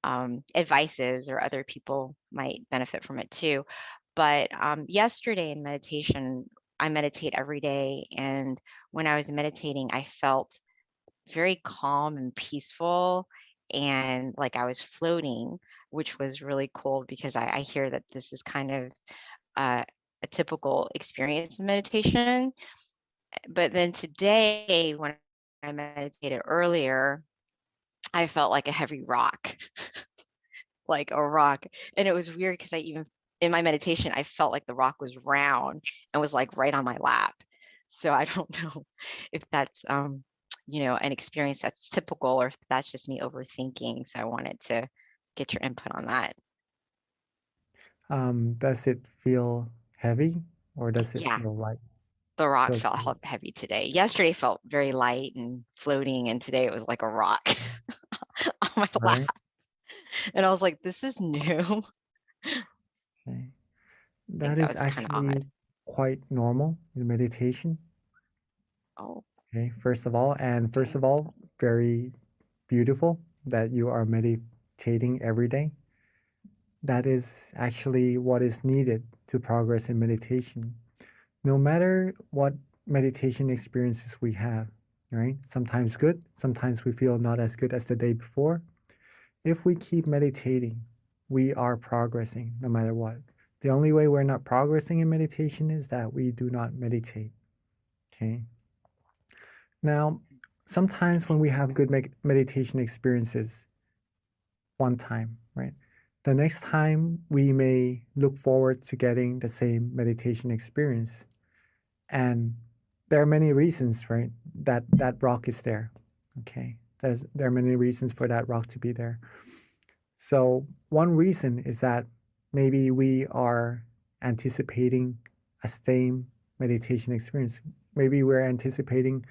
advice is, or other people might benefit from it too. But yesterday in meditation, I meditate every day, and when I was meditating, I felt very calm and peaceful, and like I was floating, which was really cool because I hear that this is kind of a typical experience in meditation. But then today, when I meditated earlier, I felt like a heavy rock, like a rock. And it was weird because in my meditation, I felt like the rock was round and was like right on my lap. So I don't know if that's, an experience that's typical, or if that's just me overthinking. So I wanted to get your input on that. Does it feel heavy or does it Yeah. feel light? The rock Feels felt light. heavy today. Yesterday felt very light and floating, and today it was like a rock on my lap. Right. And I was like, this is new. Okay. I That think is that was kind of actually odd. quite normal in meditation. Oh, Okay, first of all, very beautiful that you are meditating every day. That is actually what is needed to progress in meditation. No matter what meditation experiences we have, right? Sometimes good, sometimes we feel not as good as the day before. If we keep meditating, we are progressing no matter what. The only way we're not progressing in meditation is that we do not meditate. Okay. Now, sometimes when we have good meditation experiences one time, right? The next time we may look forward to getting the same meditation experience. And there are many reasons, right? That rock is there. Okay. There are many reasons for that rock to be there. So one reason is that maybe we are anticipating a same meditation experience. Maybe we're anticipating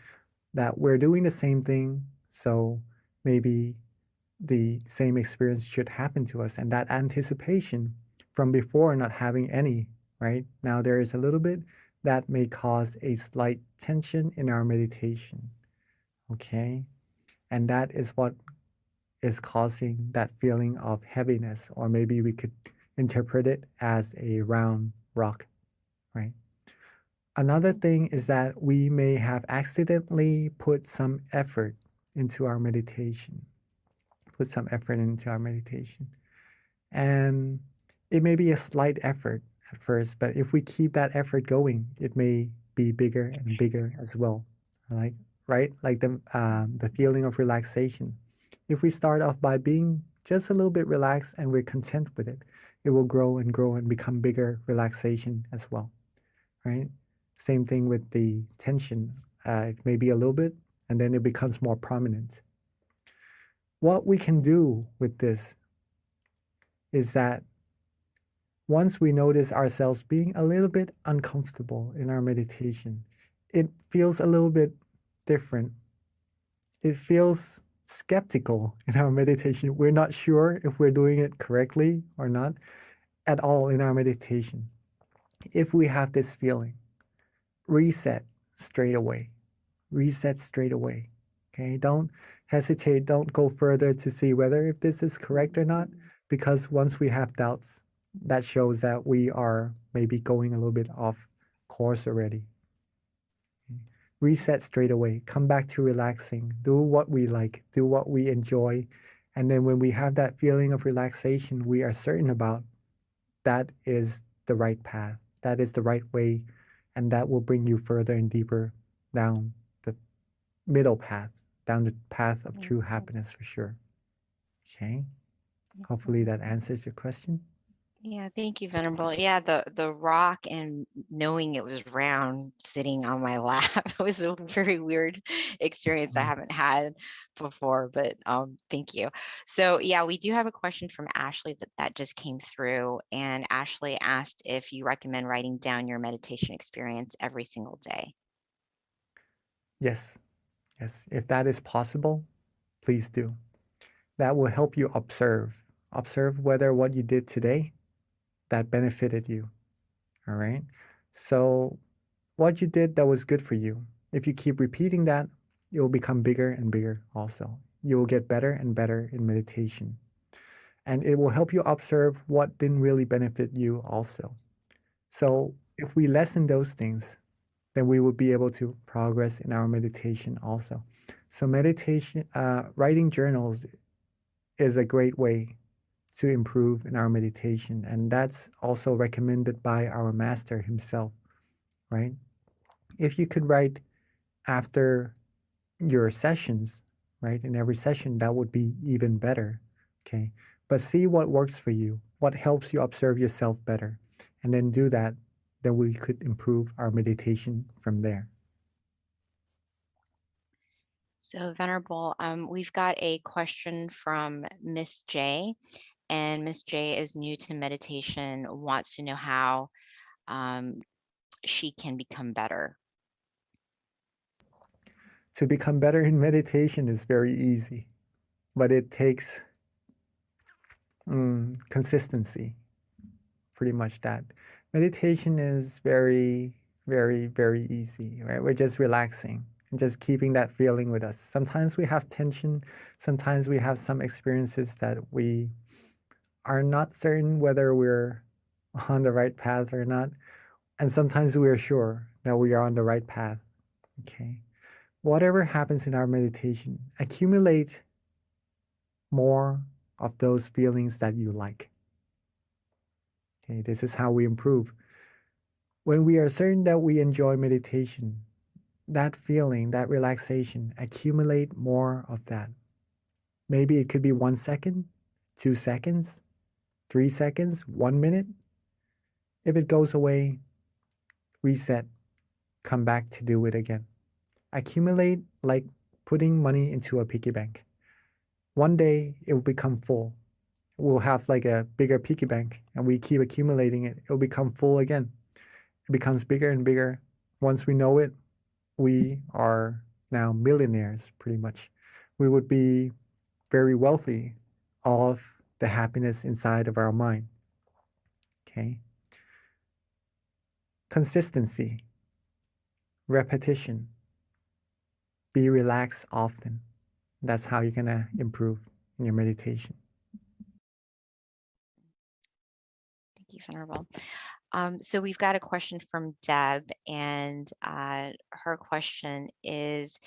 that we're doing the same thing, so maybe the same experience should happen to us. And that anticipation from before not having any, right? Now there is a little bit that may cause a slight tension in our meditation. Okay. And that is what is causing that feeling of heaviness, or maybe we could interpret it as a round rock, right? Another thing is that we may have accidentally put some effort into our meditation, And it may be a slight effort at first, but if we keep that effort going, it may be bigger and bigger as well, right? Like the feeling of relaxation. If we start off by being just a little bit relaxed and we're content with it, it will grow and grow and become bigger relaxation as well, right? Same thing with the tension. It may be a little bit, and then it becomes more prominent. What we can do with this is that once we notice ourselves being a little bit uncomfortable in our meditation, it feels a little bit different. It feels skeptical in our meditation. We're not sure if we're doing it correctly or not at all in our meditation. If we have this feeling, reset straight away. Reset straight away. Okay, don't hesitate, don't go further to see whether if this is correct or not, because once we have doubts, that shows that we are maybe going a little bit off course already. Reset straight away, come back to relaxing, do what we like, do what we enjoy. And then when we have that feeling of relaxation, we are certain about that is the right path, that is the right way, and that will bring you further and deeper down the middle path, down the path of true happiness for sure. Okay, hopefully that answers your question. Yeah, thank you, Venerable. Yeah, the rock and knowing it was round sitting on my lap was a very weird experience I haven't had before, but thank you. So yeah, we do have a question from Ashley that just came through, and Ashley asked if you recommend writing down your meditation experience every single day. Yes, yes, if that is possible, please do. That will help you observe whether what you did today that benefited you. All right. So what you did that was good for you, if you keep repeating that, it will become bigger and bigger also. You will get better and better in meditation. And it will help you observe what didn't really benefit you also. So if we lessen those things, then we will be able to progress in our meditation also. So meditation, writing journals is a great way to improve in our meditation. And that's also recommended by our master himself, right? If you could write after your sessions, right, in every session, that would be even better, okay? But see what works for you, what helps you observe yourself better, and then do that, then we could improve our meditation from there. So Venerable, we've got a question from Miss J, and Miss J is new to meditation, wants to know how she can become better. To become better in meditation is very easy, but it takes consistency, pretty much that. Meditation is very, very, very easy, right? We're just relaxing and just keeping that feeling with us. Sometimes we have tension, sometimes we have some experiences that we are not certain whether we're on the right path or not. And sometimes we are sure that we are on the right path, okay? Whatever happens in our meditation, accumulate more of those feelings that you like. Okay, this is how we improve. When we are certain that we enjoy meditation, that feeling, that relaxation, accumulate more of that. Maybe it could be 1 second, 2 seconds, 3 seconds, 1 minute. If it goes away, reset, come back to do it again. Accumulate like putting money into a piggy bank. One day it will become full. We'll have like a bigger piggy bank and we keep accumulating it. It will become full again. It becomes bigger and bigger. Once we know it, we are now millionaires pretty much. We would be very wealthy of the happiness inside of our mind. Okay. Consistency, repetition, be relaxed often. That's how you're gonna improve in your meditation. Thank you, Venerable. So we've got a question from Deb, and her question is,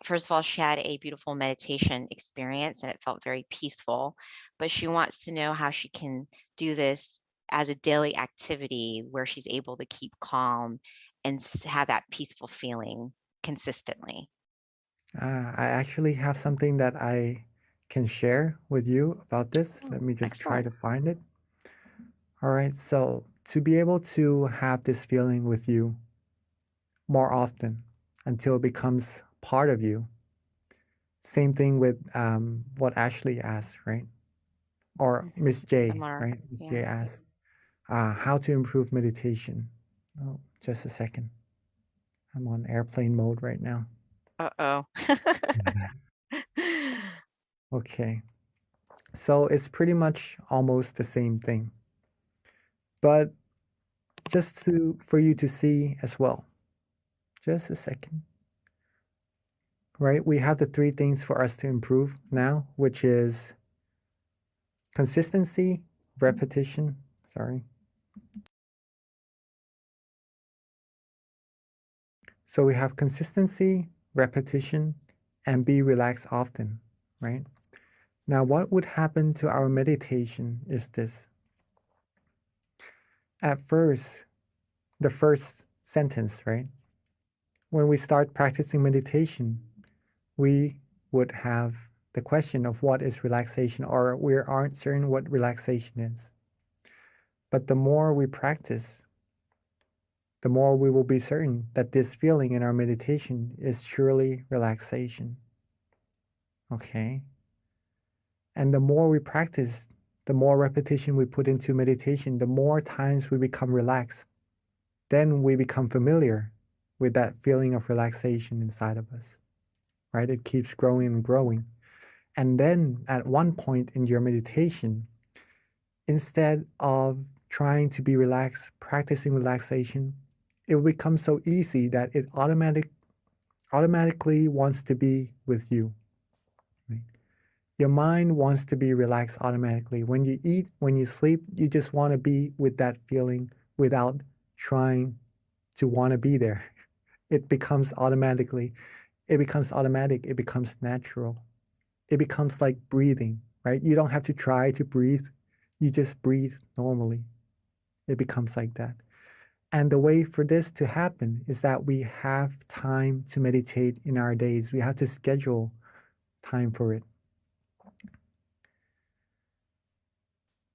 first of all, she had a beautiful meditation experience and it felt very peaceful, but she wants to know how she can do this as a daily activity where she's able to keep calm and have that peaceful feeling consistently. I actually have something that I can share with you about this. Let me just try to find it. All right, so to be able to have this feeling with you more often until it becomes part of you. Same thing with what Ashley asked, right? Or Miss J, right? Miss J asked, how to improve meditation. Oh, just a second. I'm on airplane mode right now. Uh-oh. Okay. So it's pretty much almost the same thing. But just for you to see as well. Just a second. Right? We have the 3 things for us to improve now, which is consistency, repetition, sorry. So we have consistency, repetition, and be relaxed often, right? Now, what would happen to our meditation is this. At first, the first sentence, right? When we start practicing meditation, we would have the question of what is relaxation, or we aren't certain what relaxation is. But the more we practice, the more we will be certain that this feeling in our meditation is truly relaxation. Okay? And the more we practice, the more repetition we put into meditation, the more times we become relaxed. Then we become familiar with that feeling of relaxation inside of us, right? It keeps growing and growing. And then at one point in your meditation, instead of trying to be relaxed, practicing relaxation, it will become so easy that it automatically wants to be with you. Right? Your mind wants to be relaxed automatically. When you eat, when you sleep, you just want to be with that feeling without trying to want to be there. It becomes automatic, it becomes natural. It becomes like breathing, right? You don't have to try to breathe. You just breathe normally. It becomes like that. And the way for this to happen is that we have time to meditate in our days. We have to schedule time for it.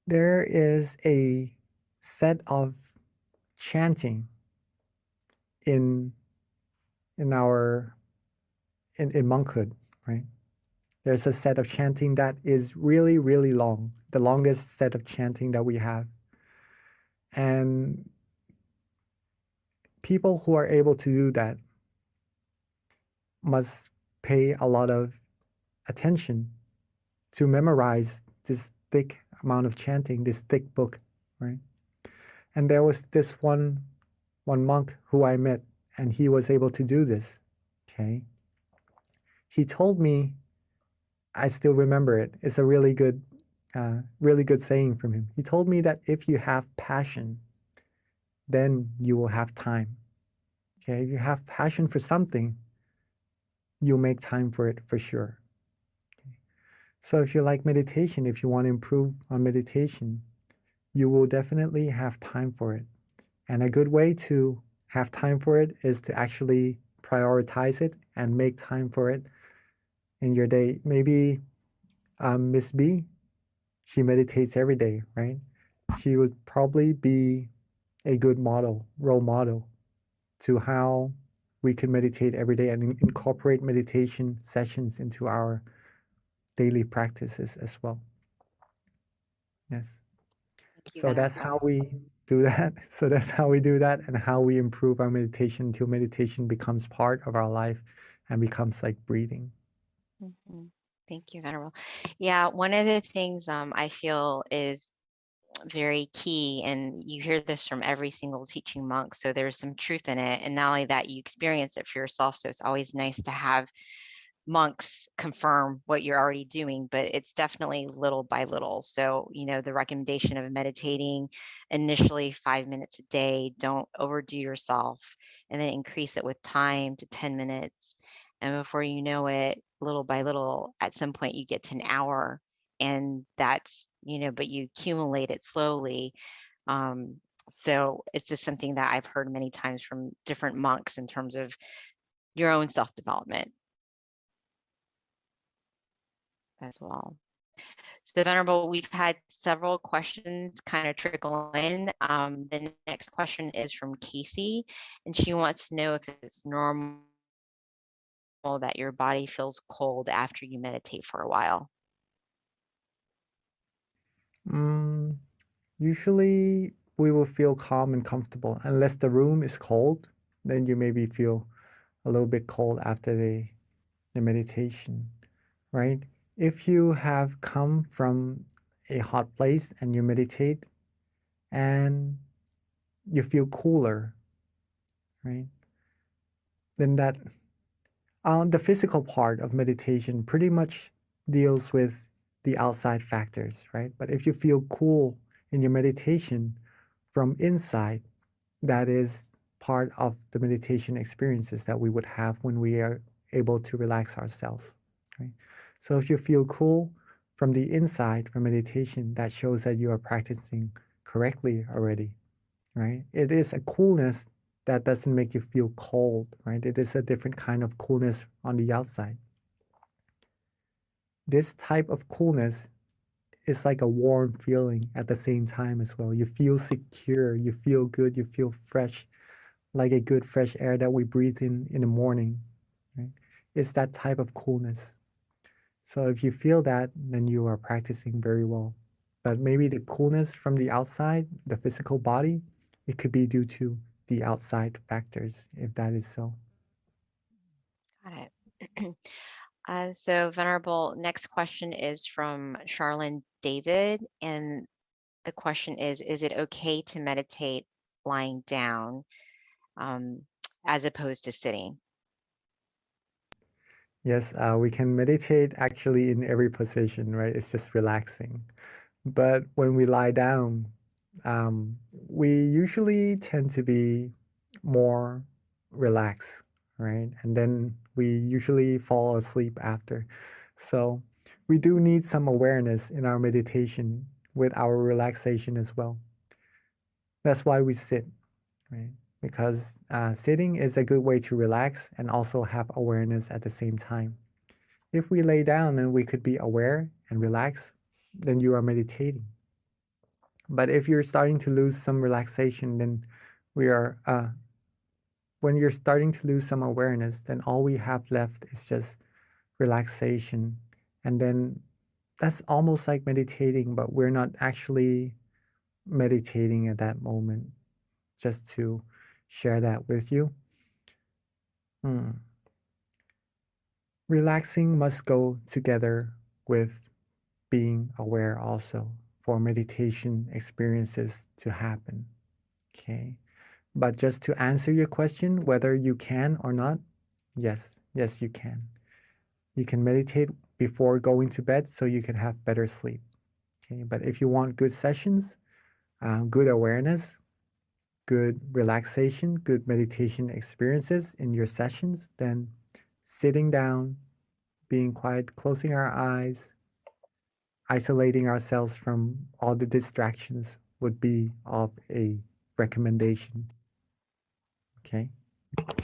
There is a set of chanting in monkhood, right? There's a set of chanting that is really, really long, the longest set of chanting that we have. And people who are able to do that must pay a lot of attention to memorize this thick amount of chanting, this thick book, right? And there was this one monk who I met, and he was able to do this, okay? He told me, I still remember it, it's a really good saying from him. He told me that if you have passion, then you will have time, okay? If you have passion for something, you'll make time for it for sure. Okay? So if you like meditation, if you want to improve on meditation, you will definitely have time for it. And a good way to have time for it is to actually prioritize it and make time for it in your day. Maybe Miss B, she meditates every day, right? She would probably be a good role model to how we can meditate every day and incorporate meditation sessions into our daily practices as well. Yes. So that's how we do that. So that's how we do that, and how we improve our meditation until meditation becomes part of our life and becomes like breathing. Mhm. Thank you, Venerable. Yeah, one of the things I feel is very key, and you hear this from every single teaching monk, so there's some truth in it. And not only that, you experience it for yourself, so it's always nice to have monks confirm what you're already doing, but it's definitely little by little. So, the recommendation of meditating initially 5 minutes a day, don't overdo yourself, and then increase it with time to 10 minutes. And before you know it, little by little, at some point you get to an hour, and that's, but you accumulate it slowly. So it's just something that I've heard many times from different monks in terms of your own self-development as well. So Venerable, we've had several questions kind of trickle in. The next question is from Casey, and she wants to know if it's normal that your body feels cold after you meditate for a while. Usually we will feel calm and comfortable. Unless the room is cold, then you maybe feel a little bit cold after the meditation, right? If you have come from a hot place and you meditate, and you feel cooler, right? Then that the physical part of meditation pretty much deals with the outside factors, right? But if you feel cool in your meditation from inside, that is part of the meditation experiences that we would have when we are able to relax ourselves, right? So if you feel cool from the inside from meditation, that shows that you are practicing correctly already, right? It is a coolness that doesn't make you feel cold, right? It is a different kind of coolness on the outside. This type of coolness is like a warm feeling at the same time as well. You feel secure, you feel good, you feel fresh, like a good fresh air that we breathe in the morning, right? It's that type of coolness. So if you feel that, then you are practicing very well. But maybe the coolness from the outside, the physical body, it could be due to the outside factors, if that is so. Got it. So Venerable, next question is from Charlene David. And the question is it okay to meditate lying down as opposed to sitting? Yes, we can meditate actually in every position, right? It's just relaxing. But when we lie down, we usually tend to be more relaxed, right? And then we usually fall asleep after. So we do need some awareness in our meditation with our relaxation as well. That's why we sit, right? Because sitting is a good way to relax and also have awareness at the same time. If we lay down and we could be aware and relax, then you are meditating. But if you're starting to lose some relaxation, then we are, when you're starting to lose some awareness, then all we have left is just relaxation. And then that's almost like meditating, but we're not actually meditating at that moment. Just to share that with you. Relaxing must go together with being aware also for meditation experiences to happen. Okay. But just to answer your question, whether you can or not, yes, you can. You can meditate before going to bed so you can have better sleep. Okay. But if you want good sessions, good awareness, good relaxation, good meditation experiences in your sessions, then sitting down, being quiet, closing our eyes, isolating ourselves from all the distractions would be of a recommendation. Okay.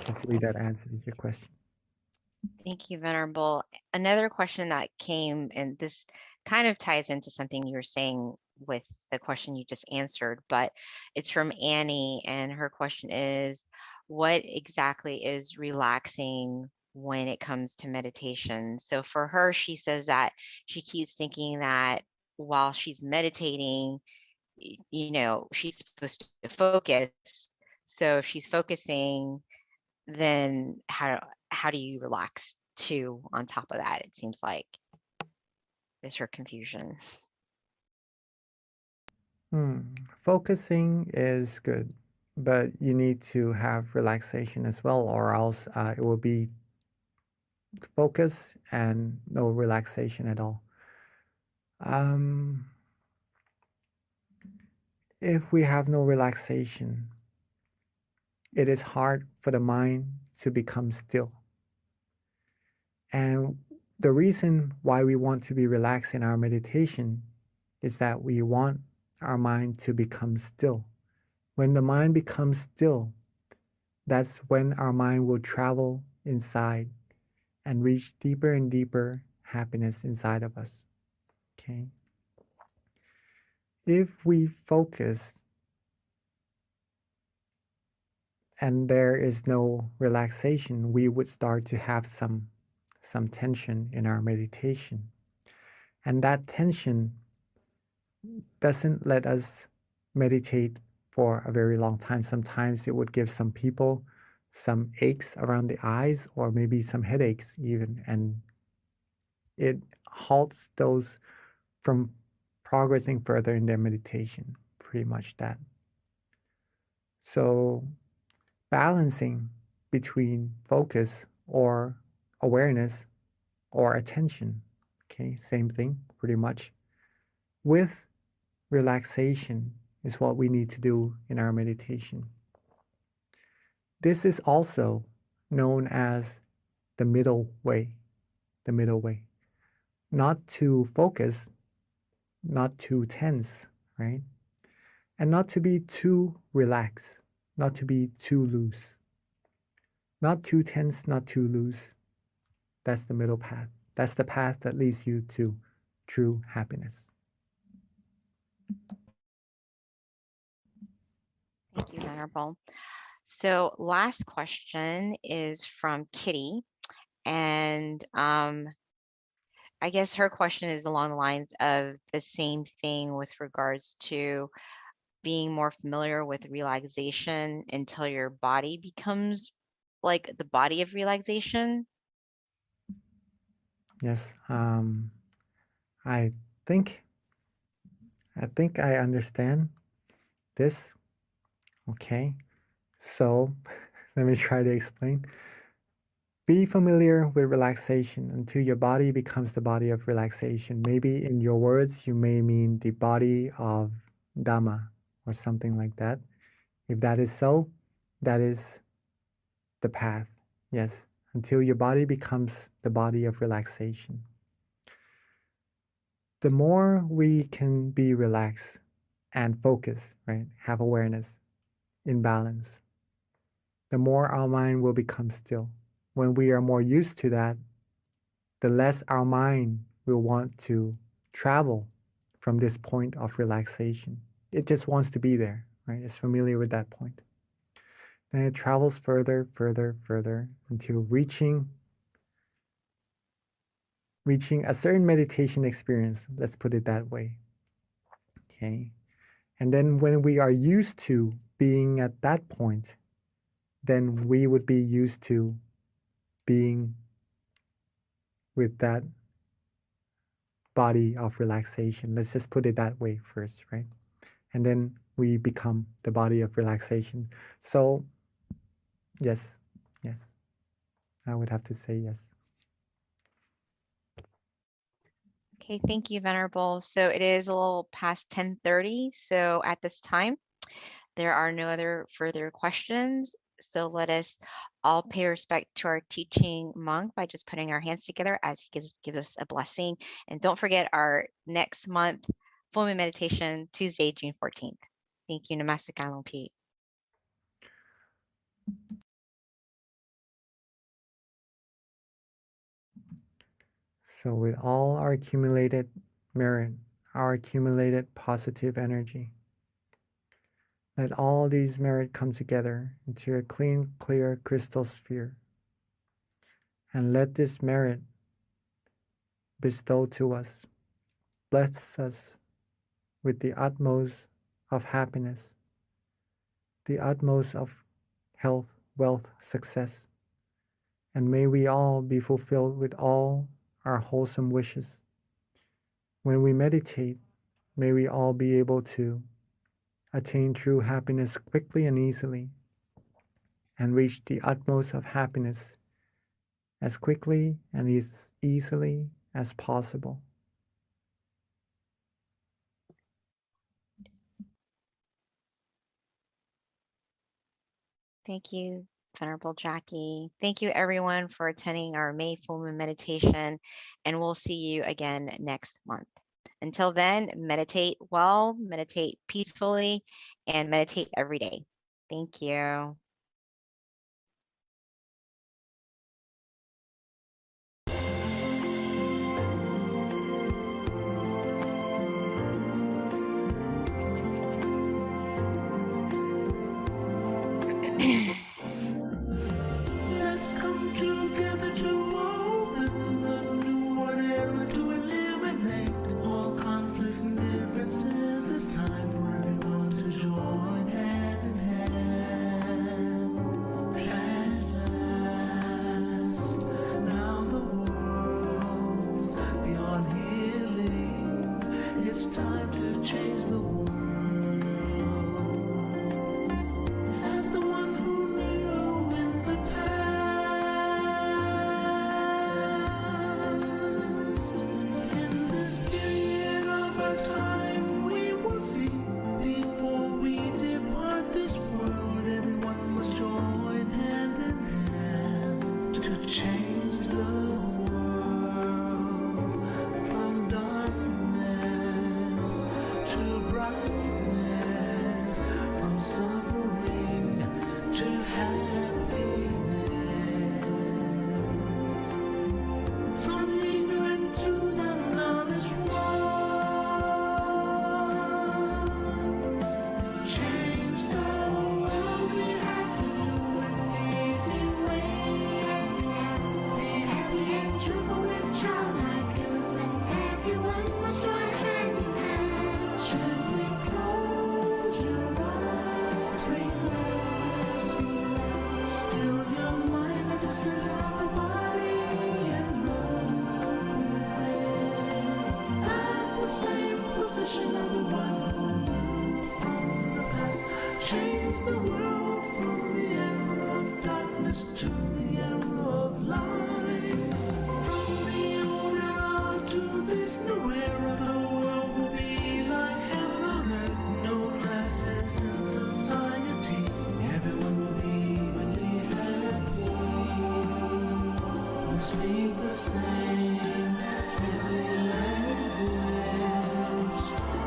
Hopefully that answers your question. Thank you, Venerable. Another question that came, and this kind of ties into something you were saying with the question you just answered, but it's from Annie, and her question is, what exactly is relaxing when it comes to meditation? So for her, she says that she keeps thinking that while she's meditating, she's supposed to focus. So if she's focusing, then how do you relax too on top of that? It seems like is her confusion. Focusing is good, but you need to have relaxation as well, or else it will be focus and no relaxation at all. If we have no relaxation, it is hard for the mind to become still. And the reason why we want to be relaxed in our meditation is that we want our mind to become still. When the mind becomes still, that's when our mind will travel inside and reach deeper and deeper happiness inside of us. Okay? If we focus and there is no relaxation, we would start to have some tension in our meditation. And that tension doesn't let us meditate for a very long time. Sometimes it would give some people some aches around the eyes or maybe some headaches even, and it halts those from progressing further in their meditation, pretty much that. So balancing between focus or awareness or attention, okay, same thing pretty much, with relaxation is what we need to do in our meditation. This is also known as the middle way, the middle way. Not to focus, not too tense, right? And not to be too relaxed, not to be too loose. Not too tense, not too loose. That's the middle path. That's the path that leads you to true happiness. Thank you, Venerable. So last question is from Kitty. And I guess her question is along the lines of the same thing with regards to being more familiar with relaxation until your body becomes like the body of relaxation. Yes, I think I understand this. Okay, so let me try to explain. Be familiar with relaxation until your body becomes the body of relaxation. Maybe in your words, you may mean the body of Dhamma or something like that. If that is so, that is the path. Yes, until your body becomes the body of relaxation. The more we can be relaxed and focus, right, have awareness in balance, the more our mind will become still. When we are more used to that, the less our mind will want to travel from this point of relaxation. It just wants to be there, right? It's familiar with that point. Then it travels further, further, further until reaching a certain meditation experience. Let's put it that way. Okay. And then when we are used to being at that point, then we would be used to being with that body of relaxation. Let's just put it that way first, right? And then we become the body of relaxation. So, yes, I would have to say yes. Okay, thank you, Venerable. So it is a little past 10:30. So at this time, there are no other further questions. So let us all pay respect to our teaching monk by just putting our hands together as he gives us a blessing. And don't forget our next month full moon meditation, Tuesday, June 14th. Thank you. Namaste Kalompi. So with all our accumulated merit, our accumulated positive energy, let all these merit come together into a clean, clear crystal sphere. And let this merit bestow to us, bless us with the utmost of happiness, the utmost of health, wealth, success. And may we all be fulfilled with all our wholesome wishes. When we meditate, may we all be able to attain true happiness quickly and easily, and reach the utmost of happiness as quickly and as easily as possible. Thank you, Venerable Jackie. Thank you, everyone, for attending our May full moon meditation, and we'll see you again next month. Until then, meditate well, meditate peacefully, and meditate every day. Thank you. Let's come together to open the new whatever to eliminate all conflicts and differences. It's time for everyone to join hand in hand. At last, now the world's beyond healing. It's time to change the world. change the world from darkness to brightness, from suffering to happiness, from ignorant to the knowledge one. Change the world, we have to do it the easy way. Be happy and cheerful with childlike innocence. Everyone must join hand in hand. Gently close your eyes, relax, relax. Still your mind at the center of the body and roll with it. At the same position of the one who knew from the past. Change the world from the era of darkness to the era of light. From the old era to this new era, the world will be like heaven on earth. No classes in society. Everyone will be evenly happy. We speak the same heavenly language.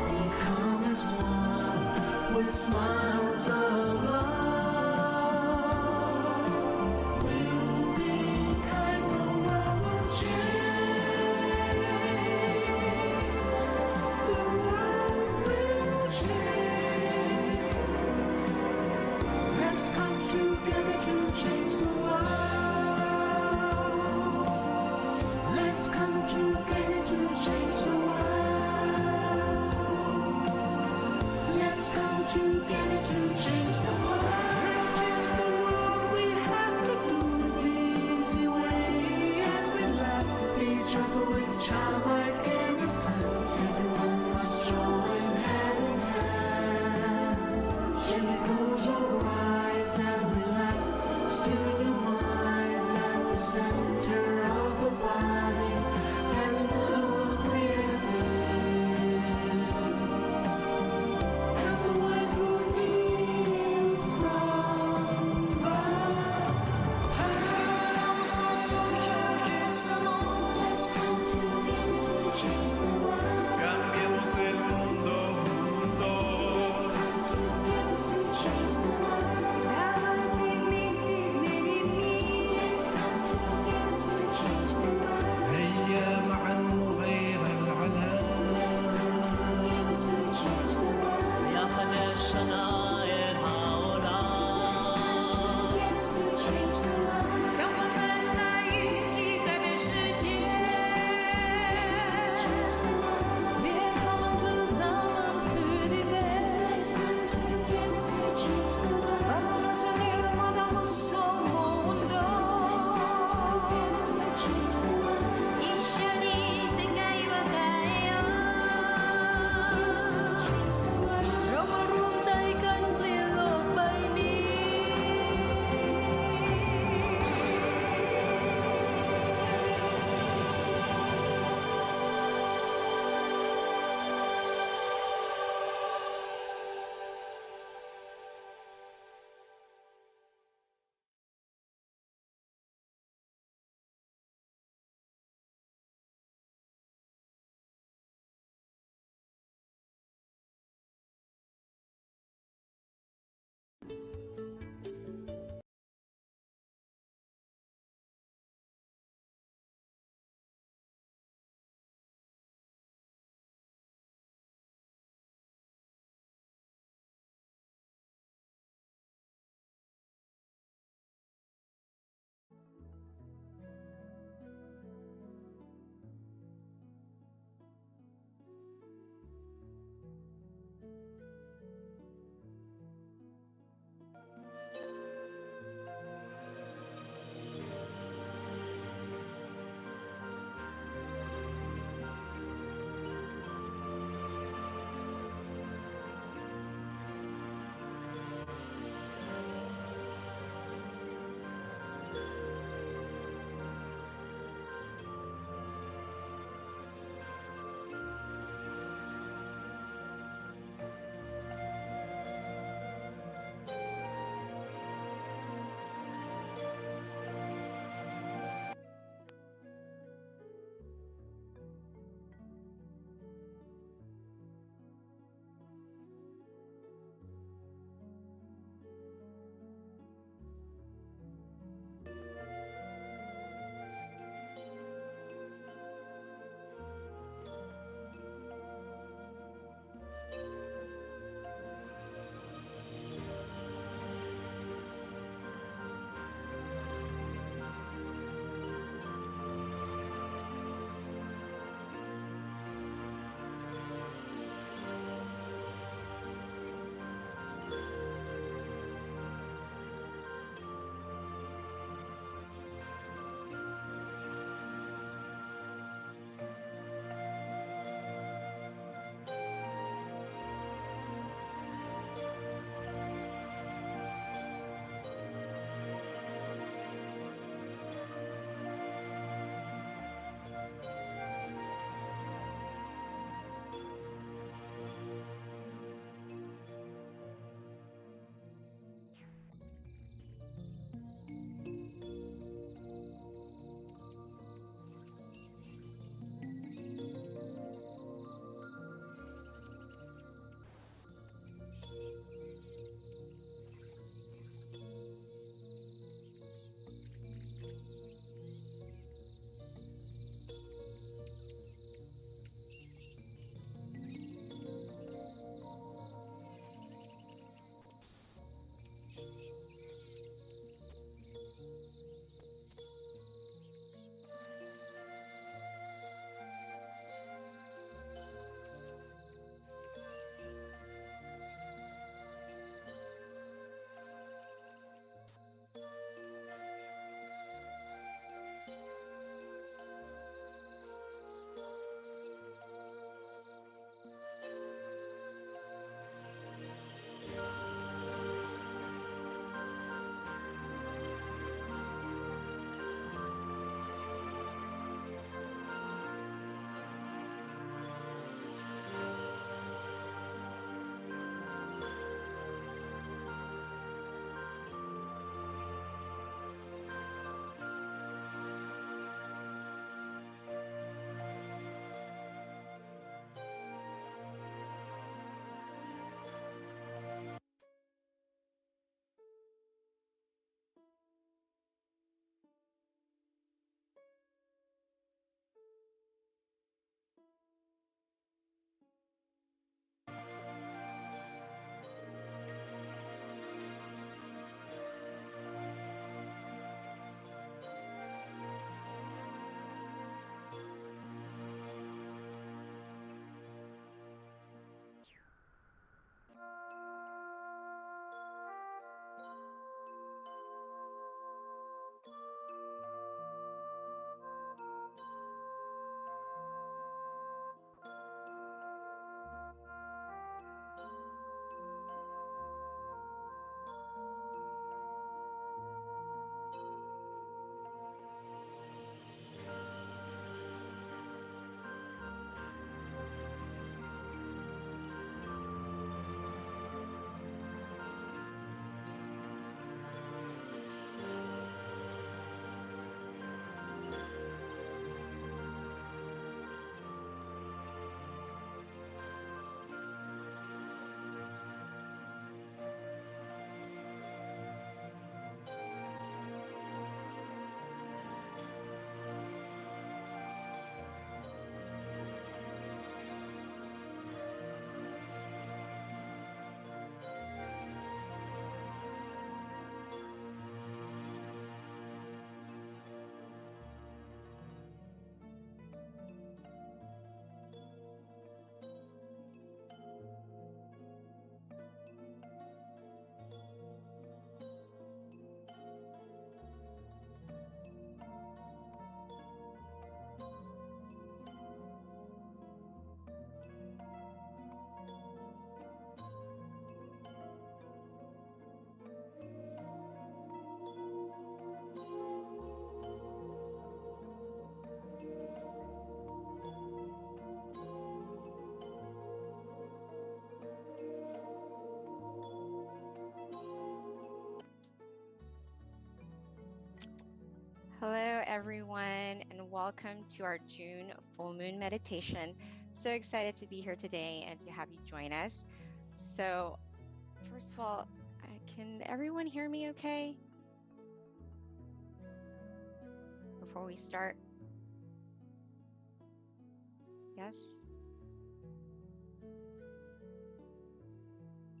Become as one with smiles of love. We'll be kind, the world will change. The world will change. Let's come together to change the world. Let's come together to change the world. Let's come together to everyone, and welcome to our June full moon meditation. So excited to be here today and to have you join us. So, first of all, can everyone hear me okay? Before we start? Yes?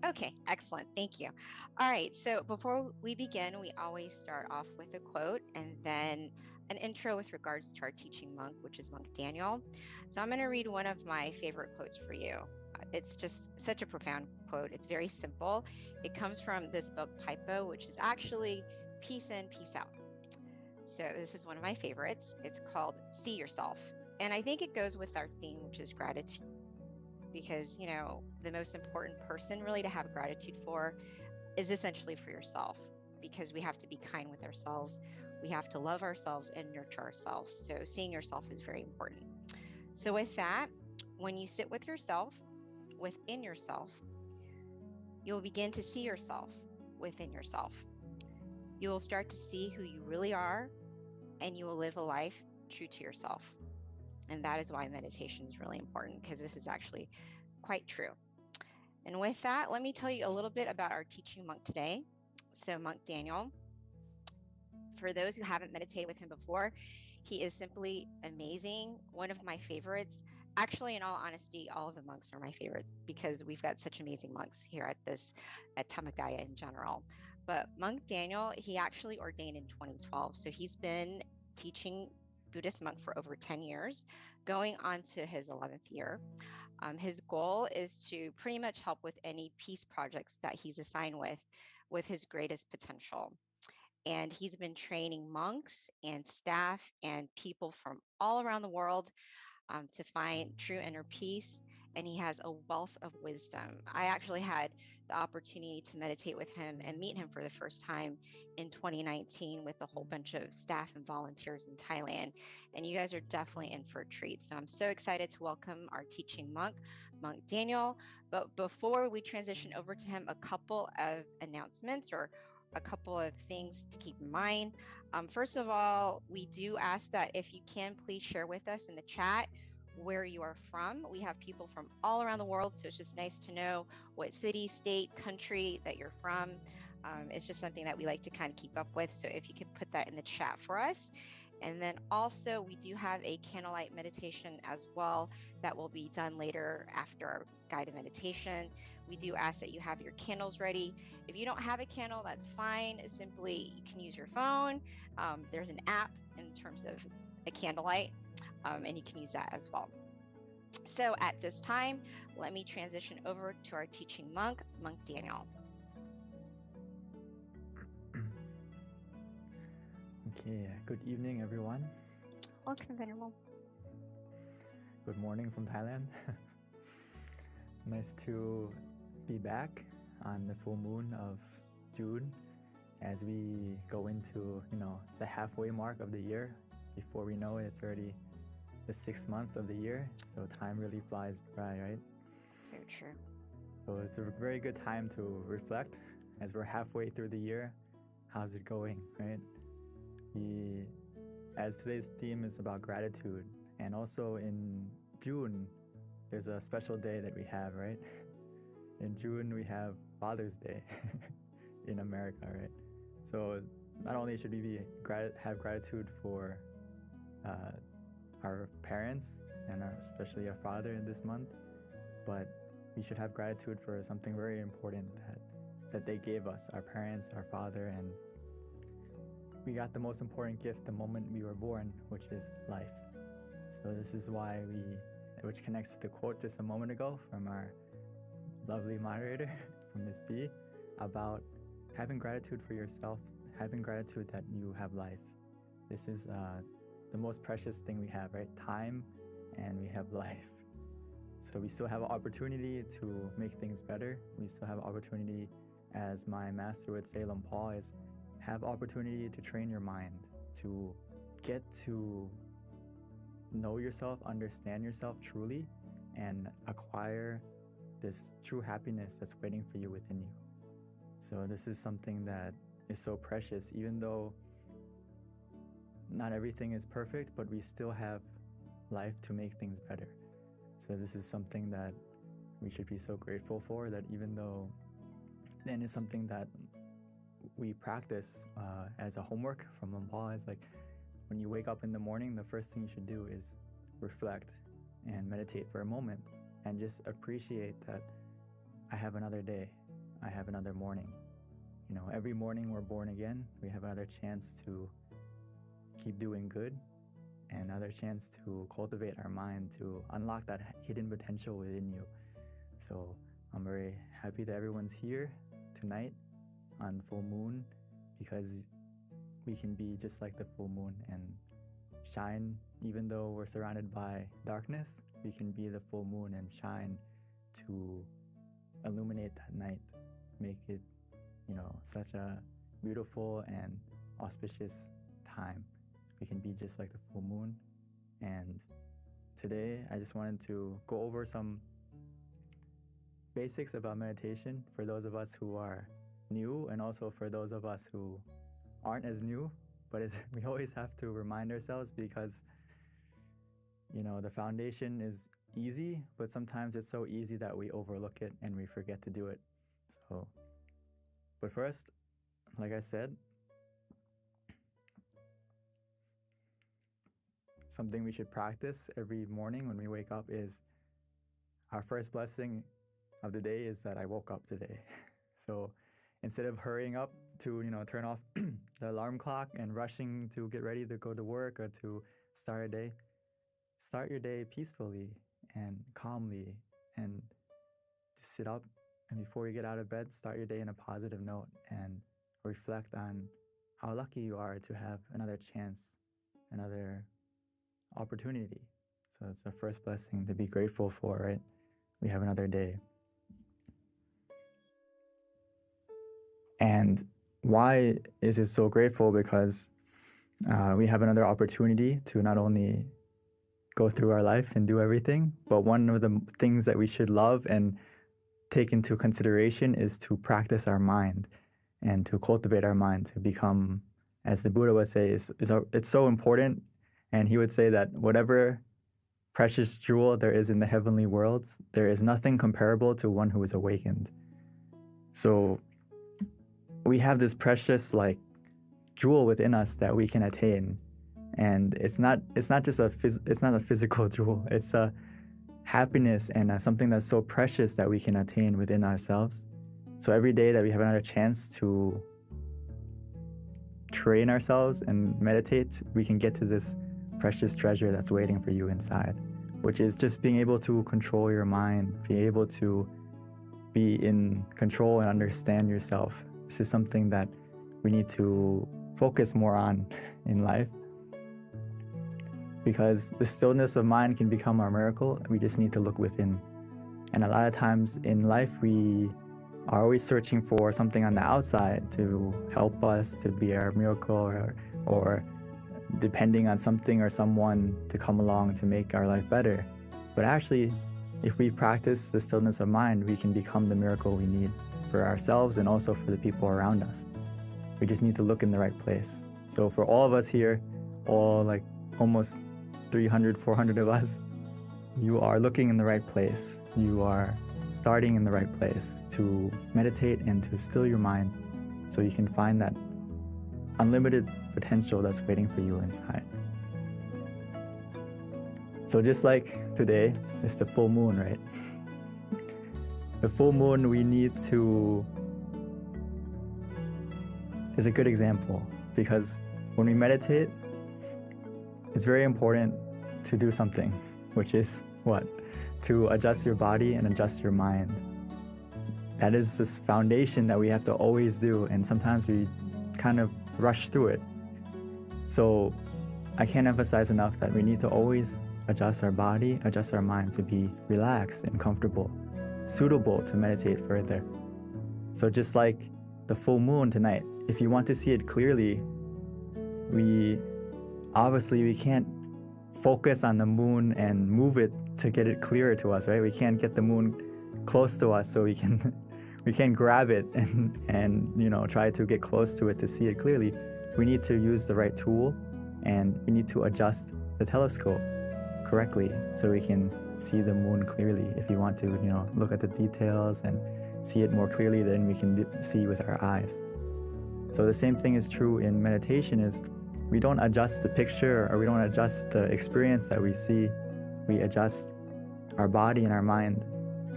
Okay, excellent. Thank you. All right, so before we begin, we always start off with a quote and then an intro with regards to our teaching monk, which is Monk Daniel. So I'm going to read one of my favorite quotes for you. It's just such a profound quote. It's very simple. It comes from this book, Paipo, which is actually Peace In, Peace Out. So this is one of my favorites. It's called See Yourself. And I think it goes with our theme, which is gratitude. Because, you know, the most important person really to have gratitude for is essentially for yourself, because we have to be kind with ourselves. We have to love ourselves and nurture ourselves. So seeing yourself is very important. So with that, when you sit with yourself, within yourself, you'll begin to see yourself within yourself. You will start to see who you really are, and you will live a life true to yourself. And that is why meditation is really important, because this is actually quite true. And with that, let me tell you a little bit about our teaching monk today. So Monk Daniel, for those who haven't meditated with him before, he is simply amazing. One of my favorites. Actually, in all honesty, all of the monks are my favorites because we've got such amazing monks here at Tamagaya in general. But Monk Daniel, he actually ordained in 2012. So he's been teaching Buddhist monk for over 10 years, going on to his 11th year. His goal is to pretty much help with any peace projects that he's assigned with his greatest potential. And he's been training monks and staff and people from all around the world to find true inner peace. And he has a wealth of wisdom. I actually had the opportunity to meditate with him and meet him for the first time in 2019 with a whole bunch of staff and volunteers in Thailand. And you guys are definitely in for a treat. So I'm so excited to welcome our teaching monk, Monk Daniel. But before we transition over to him, a couple of announcements or a couple of things to keep in mind. First of all, we do ask that if you can, please share with us in the chat where you are from. We have people from all around the world, so it's just nice to know what city, state, country that you're from. It's just something that we like to kind of keep up with, so if you could put that in the chat for us. And then also we do have a candlelight meditation as well that will be done later after our guided meditation. We do ask that you have your candles ready. If you don't have a candle, that's fine. Simply, you can use your phone. There's an app in terms of a candlelight, and you can use that as well. So at this time, let me transition over to our teaching monk, Monk Daniel. Okay, good evening, everyone. Welcome, Venerable. Good morning from Thailand. Nice to be back on the full moon of June as we go into, the halfway mark of the year. Before we know it, it's already the 6th month of the year. So time really flies by, right? So true. So it's a very good time to reflect as we're halfway through the year. How's it going, right? As today's theme is about gratitude, and also in June, there's a special day that we have, right? In June, we have Father's Day in America, right? So not only should we have gratitude for our parents and especially our father in this month, but we should have gratitude for something very important that they gave us, our parents, our father, and we got the most important gift the moment we were born, which is life. So this is why which connects to the quote just a moment ago from our lovely moderator, from Ms. B, about having gratitude for yourself, having gratitude that you have life. This is the most precious thing we have, right? Time, and we have life. So we still have an opportunity to make things better. We still have opportunity, as my master would say, Lom Paul, is have opportunity to train your mind, to get to know yourself, understand yourself truly, and acquire this true happiness that's waiting for you within you. So this is something that is so precious, even though not everything is perfect, but we still have life to make things better. So this is something that we should be so grateful for, that even though then it's something that we practice as a homework from Lampal. It's like when you wake up in the morning, the first thing you should do is reflect and meditate for a moment and just appreciate that I have another day, I have another morning. You know, every morning we're born again, we have another chance to keep doing good and another chance to cultivate our mind, to unlock that hidden potential within you. So I'm very happy that everyone's here tonight on full moon, because we can be just like the full moon and shine. Even though we're surrounded by darkness, we can be the full moon and shine to illuminate that night, make it, you know, such a beautiful and auspicious time. We can be just like the full moon. And today I just wanted to go over some basics about meditation for those of us who are new, and also for those of us who aren't as new. But we always have to remind ourselves, because, you know, the foundation is easy, but sometimes it's so easy that we overlook it and we forget to do it. So, but first, like I said, something we should practice every morning when we wake up is our first blessing of the day is that I woke up today. So instead of hurrying up to, you know, turn off the alarm clock and rushing to get ready to go to work or to start a day, start your day peacefully and calmly, and just sit up, and before you get out of bed, start your day in a positive note and reflect on how lucky you are to have another chance, another opportunity. So it's the first blessing to be grateful for, right? We have another day. And why is it so grateful? Because we have another opportunity to not only go through our life and do everything, but one of the things that we should love and take into consideration is to practice our mind and to cultivate our mind to become, as the Buddha would say, it's so important. And he would say that whatever precious jewel there is in the heavenly worlds, there is nothing comparable to one who is awakened. So we have this precious jewel within us that we can attain, and it's not just a physical jewel. It's a happiness and something that's so precious that we can attain within ourselves. So every day that we have another chance to train ourselves and meditate, we can get to this precious treasure that's waiting for you inside, which is just being able to control your mind, be able to be in control and understand yourself. This is something that we need to focus more on in life, because the stillness of mind can become our miracle. We just need to look within. And a lot of times in life, we are always searching for something on the outside to help us to be our miracle, or depending on something or someone to come along to make our life better. But actually, if we practice the stillness of mind, we can become the miracle we need for ourselves and also for the people around us. We just need to look in the right place. So for all of us here, all almost 300, 400 of us, you are looking in the right place. You are starting in the right place to meditate and to still your mind so you can find that unlimited potential that's waiting for you inside. So just like today, it's the full moon, right? The full moon is a good example, because when we meditate, it's very important to do something, which is what? To adjust your body and adjust your mind. That is this foundation that we have to always do, and sometimes we kind of rush through it. So I can't emphasize enough that we need to always adjust our body, adjust our mind to be relaxed and comfortable, suitable to meditate further. So just like the full moon tonight, if you want to see it clearly, we can't focus on the moon and move it to get it clearer to us, right? We can't get the moon close to us so we can grab it and try to get close to it to see it clearly. We need to use the right tool and we need to adjust the telescope correctly so we can see the moon clearly. If you want to, look at the details and see it more clearly, then we can see with our eyes. So the same thing is true in meditation, is we don't adjust the picture or we don't adjust the experience that we see. We adjust our body and our mind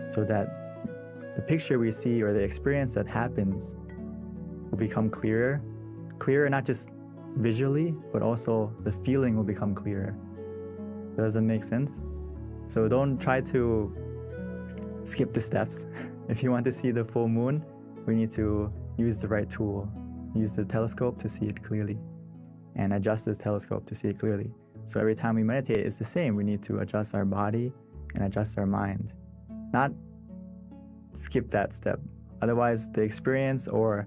so that the picture we see or the experience that happens will become clearer not just visually, but also the feeling will become clearer. Does that make sense? So don't try to skip the steps. If you want to see the full moon, we need to use the right tool. Use the telescope to see it clearly and adjust the telescope to see it clearly. So every time we meditate, it's the same. We need to adjust our body and adjust our mind, not skip that step. Otherwise, the experience or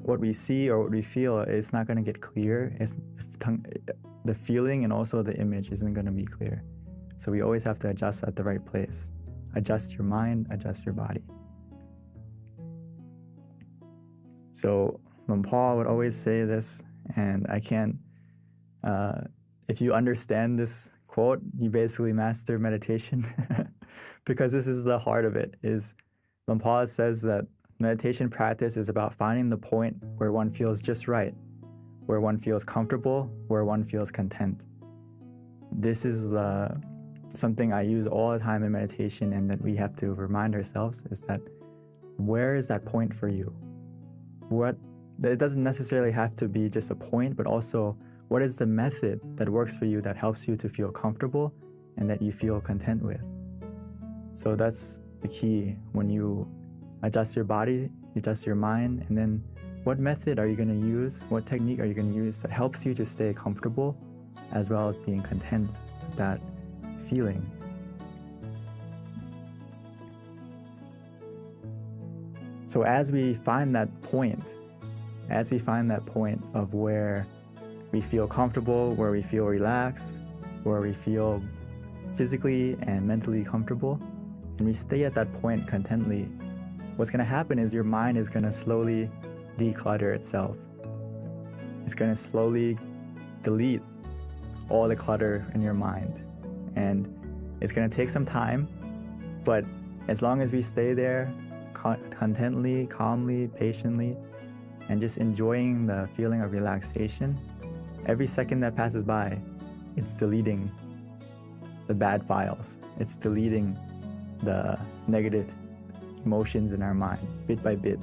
what we see or what we feel is not going to get clear. The feeling and also the image isn't going to be clear. So we always have to adjust at the right place. Adjust your mind, adjust your body. So Luang Por would always say this, and I can't, if you understand this quote, you basically master meditation because this is the heart of it. Is Luang Por says that meditation practice is about finding the point where one feels just right, where one feels comfortable, where one feels content. This is something I use all the time in meditation, and that we have to remind ourselves is that where is that point for you? It doesn't necessarily have to be just a point, but also what is the method that works for you that helps you to feel comfortable and that you feel content with? So that's the key. When you adjust your body, you adjust your mind, and then what method are you going to use? What technique are you going to use that helps you to stay comfortable as well as being content with that feeling? So as we find that point of where we feel comfortable, where we feel relaxed, where we feel physically and mentally comfortable, and we stay at that point contently, what's going to happen is your mind is going to slowly declutter itself. It's going to slowly delete all the clutter in your mind. And it's going to take some time, but as long as we stay there contently, calmly, patiently, and just enjoying the feeling of relaxation, every second that passes by, it's deleting the bad files. It's deleting the negative emotions in our mind, bit by bit.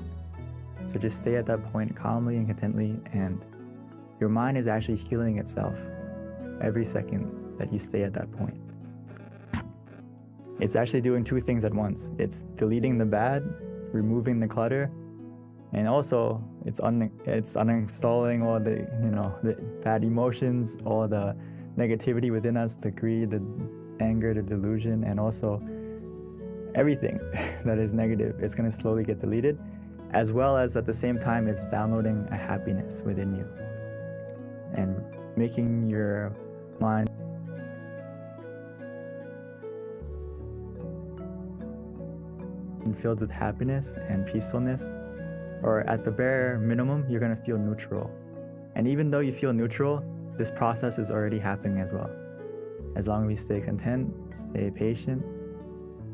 So just stay at that point calmly and contently, and your mind is actually healing itself every second that you stay at that point. It's actually doing two things at once. It's deleting the bad, removing the clutter, and also it's uninstalling all the bad emotions, all the negativity within us, the greed, the anger, the delusion, and also everything that is negative. It's going to slowly get deleted, as well as at the same time it's downloading a happiness within you and making your mind filled with happiness and peacefulness, or at the bare minimum, you're going to feel neutral. And even though you feel neutral, this process is already happening as well. As long as we stay content, stay patient,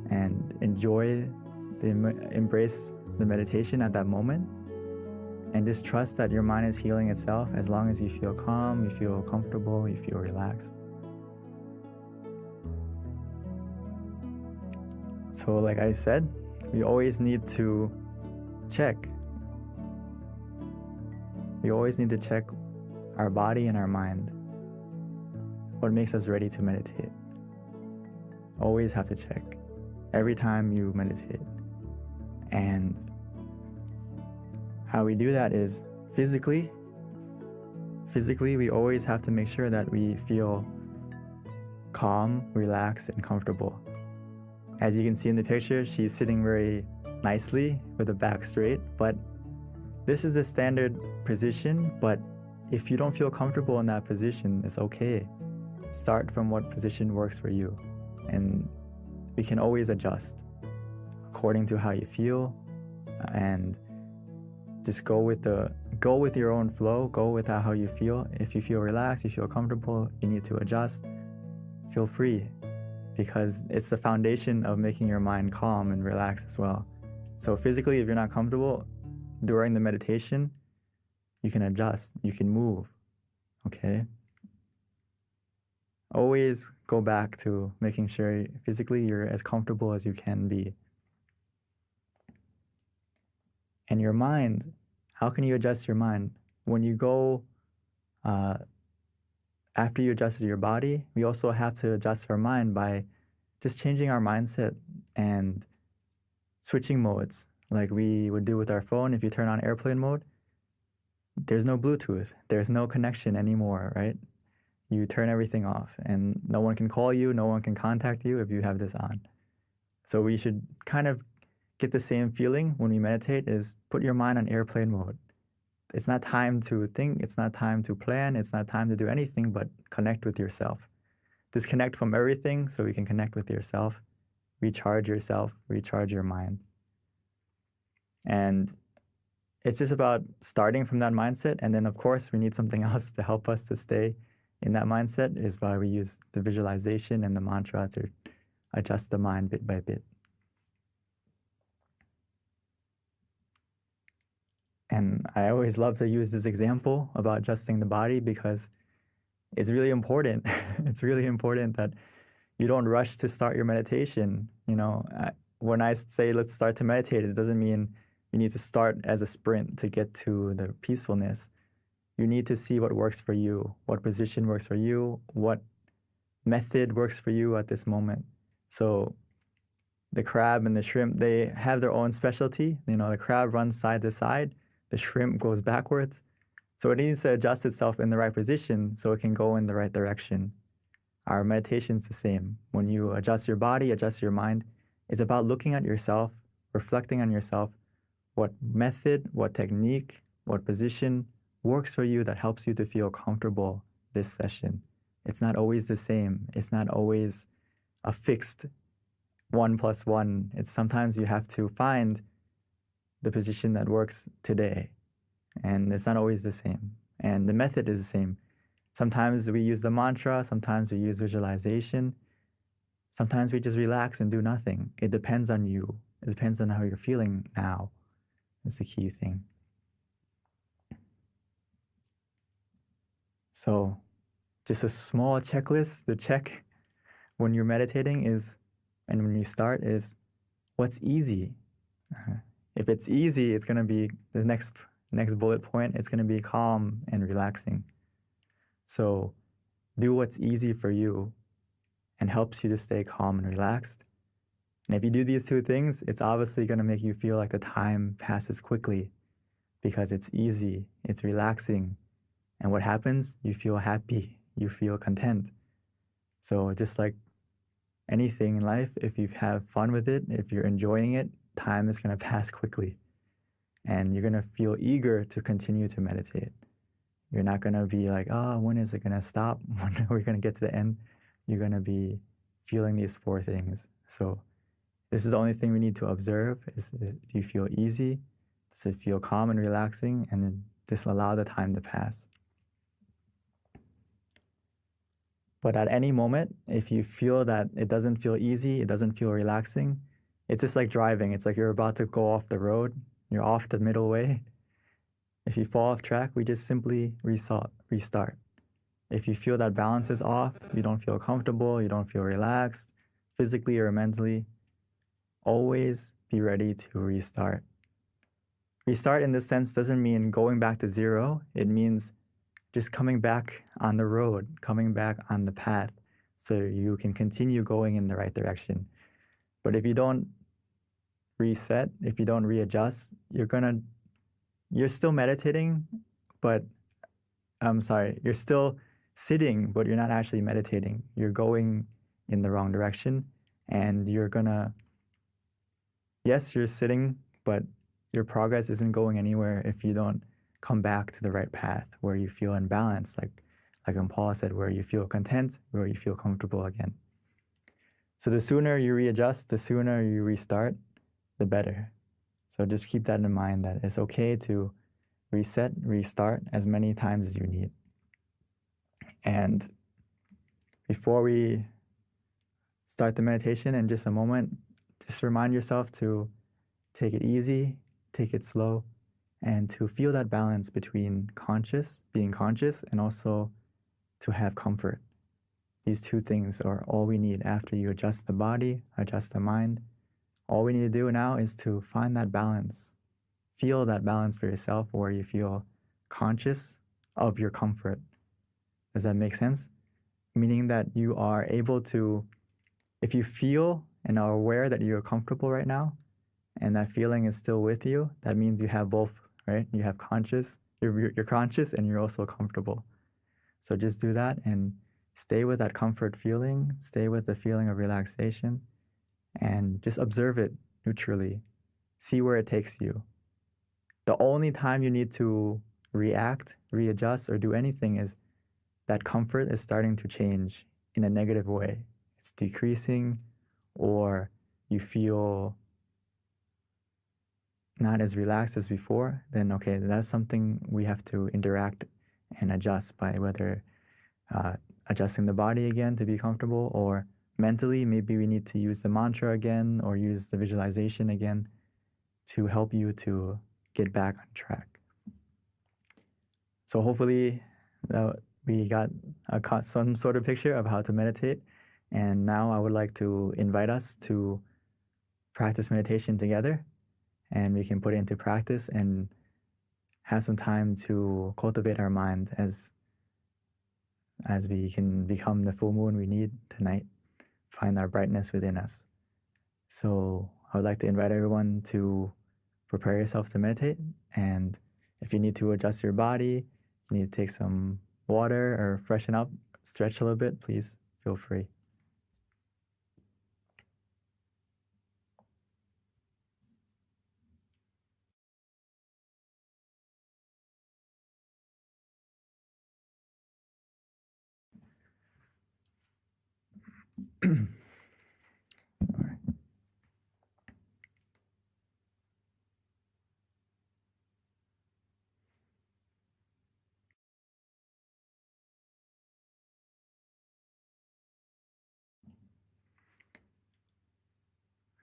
and embrace the meditation at that moment, and just trust that your mind is healing itself. As long as you feel calm, you feel comfortable, you feel relaxed. So like I said, we always need to check. We always need to check our body and our mind. What makes us ready to meditate? Always have to check every time you meditate. And how we do that is physically, we always have to make sure that we feel calm, relaxed, and comfortable. As you can see in the picture, she's sitting very nicely with the back straight, but this is the standard position. But if you don't feel comfortable in that position, it's okay. Start from what position works for you, and we can always adjust according to how you feel. And just go with your own flow, go with how you feel. If you feel relaxed, you feel comfortable, you need to adjust, feel free, because it's the foundation of making your mind calm and relaxed as well. So physically, if you're not comfortable during the meditation, you can adjust, you can move, okay? Always go back to making sure physically you're as comfortable as you can be. And your mind, how can you adjust your mind? When you go, after you adjusted your body, we also have to adjust our mind by just changing our mindset and switching modes, like we would do with our phone. If you turn on airplane mode, there's no Bluetooth, there's no connection anymore, right? You turn everything off and no one can call you, no one can contact you if you have this on. So we should kind of get the same feeling when we meditate, is put your mind on airplane mode. It's not time to think, it's not time to plan, it's not time to do anything but connect with yourself. Disconnect from everything so you can connect with yourself, recharge yourself, recharge your mind. And it's just about starting from that mindset. And then, of course, we need something else to help us to stay in that mindset, is why we use the visualization and the mantra to adjust the mind bit by bit. And I always love to use this example about adjusting the body because it's really important. It's really important that you don't rush to start your meditation. You know, when I say let's start to meditate, it doesn't mean you need to start as a sprint to get to the peacefulness. You need to see what works for you, what position works for you, what method works for you at this moment. So the crab and the shrimp, they have their own specialty. You know, the crab runs side to side, the shrimp goes backwards. So it needs to adjust itself in the right position so it can go in the right direction. Our meditation's the same. When you adjust your body, adjust your mind, it's about looking at yourself, reflecting on yourself, what method, what technique, what position works for you that helps you to feel comfortable this session. It's not always the same. It's not always a fixed 1 + 1. It's sometimes you have to find the position that works today. And it's not always the same. And the method is the same. Sometimes we use the mantra, sometimes we use visualization. Sometimes we just relax and do nothing. It depends on you. It depends on how you're feeling now. That's the key thing. So just a small checklist to check when you're meditating is, and when you start, is what's easy. If it's easy, it's going to be the next bullet point. It's going to be calm and relaxing. So do what's easy for you and helps you to stay calm and relaxed. And if you do these two things, it's obviously going to make you feel like the time passes quickly because it's easy, it's relaxing. And what happens? You feel happy, you feel content. So just like anything in life, if you have fun with it, if you're enjoying it, time is going to pass quickly. And you're going to feel eager to continue to meditate. You're not going to be like, oh, when is it going to stop? When are we going to get to the end? You're going to be feeling these 4 things. So this is the only thing we need to observe is, do you feel easy? Does it feel calm and relaxing? And then just allow the time to pass. But at any moment, if you feel that it doesn't feel easy, it doesn't feel relaxing, it's just like driving. It's like you're about to go off the road. You're off the middle way. If you fall off track, we just simply restart. If you feel that balance is off, you don't feel comfortable, you don't feel relaxed, physically or mentally, always be ready to restart. Restart in this sense doesn't mean going back to zero. It means just coming back on the road, coming back on the path so you can continue going in the right direction. But if you don't reset, if you don't readjust, you're still meditating, but you're still sitting, but you're not actually meditating. You're going in the wrong direction and yes, you're sitting, but your progress isn't going anywhere if you don't come back to the right path where you feel in balance, like Paul said, where you feel content, where you feel comfortable again. So the sooner you readjust, the sooner you restart, the better. So just keep that in mind, that it's okay to reset, restart as many times as you need. And before we start the meditation in just a moment, just remind yourself to take it easy, take it slow, and to feel that balance between being conscious, and also to have comfort. These two things are all we need after you adjust the body, adjust the mind. All we need to do now is to find that balance. Feel that balance for yourself where you feel conscious of your comfort. Does that make sense? Meaning that you are able to, if you feel and are aware that you're comfortable right now, and that feeling is still with you, that means you have both, right? You have you're conscious and you're also comfortable. So just do that and stay with that comfort feeling, stay with the feeling of relaxation, and just observe it neutrally. See where it takes you. The only time you need to react, readjust, or do anything is that comfort is starting to change in a negative way. It's decreasing, or you feel not as relaxed as before, then okay, that's something we have to interact and adjust by whether adjusting the body again to be comfortable, or mentally, maybe we need to use the mantra again or use the visualization again to help you to get back on track. So hopefully we got some sort of picture of how to meditate. And now I would like to invite us to practice meditation together, and we can put it into practice and have some time to cultivate our mind as we can become the full moon we need tonight, find our brightness within us. So I would like to invite everyone to prepare yourself to meditate. And if you need to adjust your body, you need to take some water or freshen up, stretch a little bit, please feel free.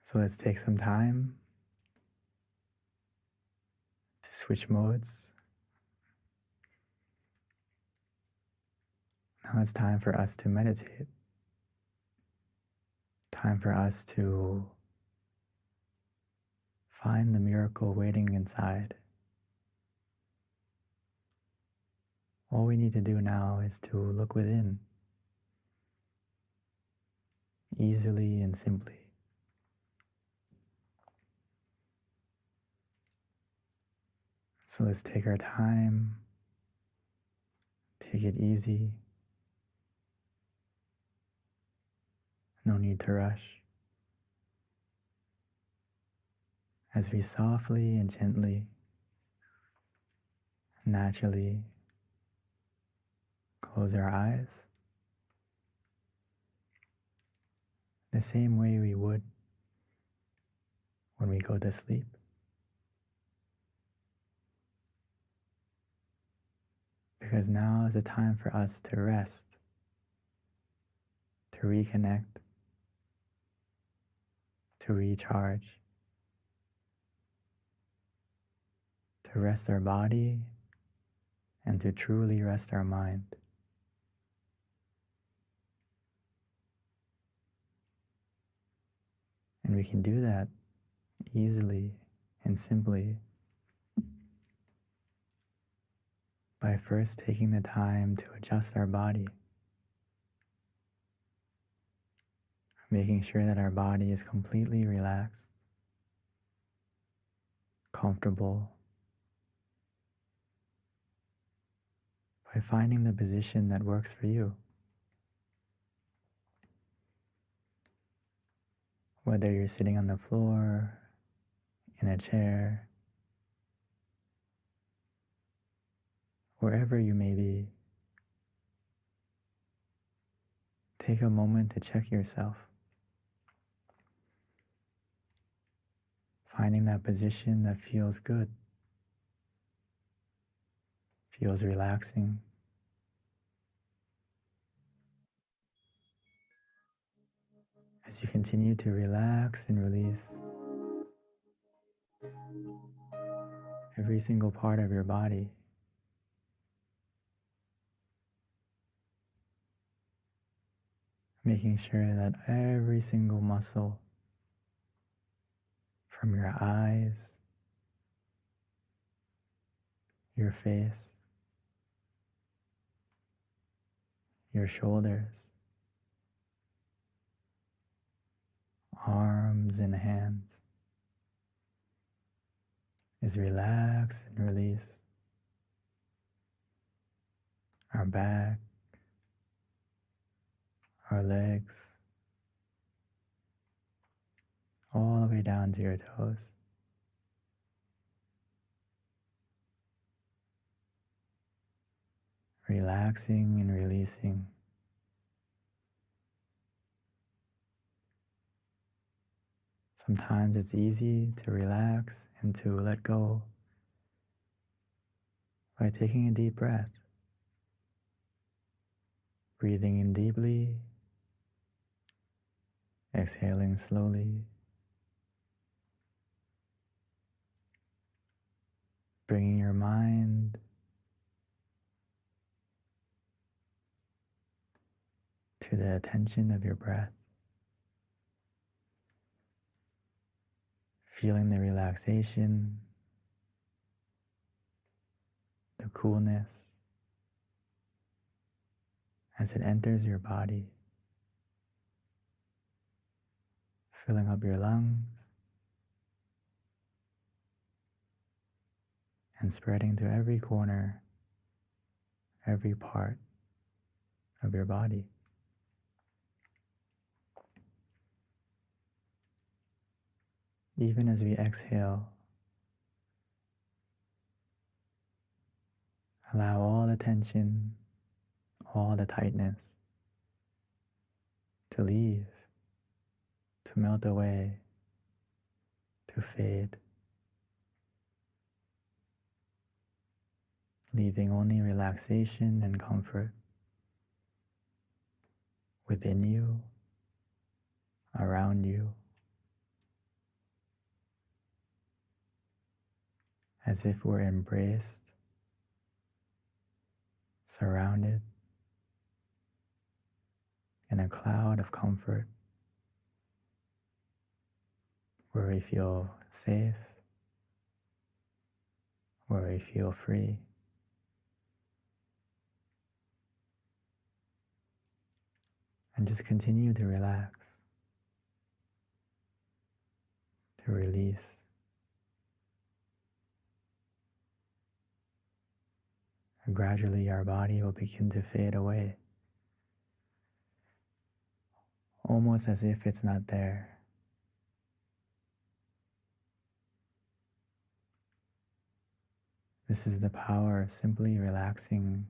So let's take some time to switch modes. Now it's time for us to meditate. Time for us to find the miracle waiting inside. All we need to do now is to look within, easily and simply. So let's take our time, take it easy. No need to rush. As we softly and gently, naturally close our eyes, the same way we would when we go to sleep. Because now is a time for us to rest, to reconnect, to recharge, to rest our body, and to truly rest our mind. And we can do that easily and simply by first taking the time to adjust our body, making sure that our body is completely relaxed, comfortable, by finding the position that works for you. Whether you're sitting on the floor, in a chair, wherever you may be, take a moment to check yourself. Finding that position that feels good, feels relaxing. As you continue to relax and release every single part of your body, making sure that every single muscle from your eyes, your face, your shoulders, arms and hands is relaxed and released. Our back, our legs, all the way down to your toes. Relaxing and releasing. Sometimes it's easy to relax and to let go by taking a deep breath, breathing in deeply, exhaling slowly, bringing your mind to the attention of your breath, feeling the relaxation, the coolness as it enters your body, filling up your lungs and spreading to every corner, every part of your body. Even as we exhale, allow all the tension, all the tightness to leave, to melt away, to fade, leaving only relaxation and comfort within you, around you, as if we're embraced, surrounded in a cloud of comfort where we feel safe, where we feel free. And just continue to relax, to release. And gradually our body will begin to fade away, almost as if it's not there. This is the power of simply relaxing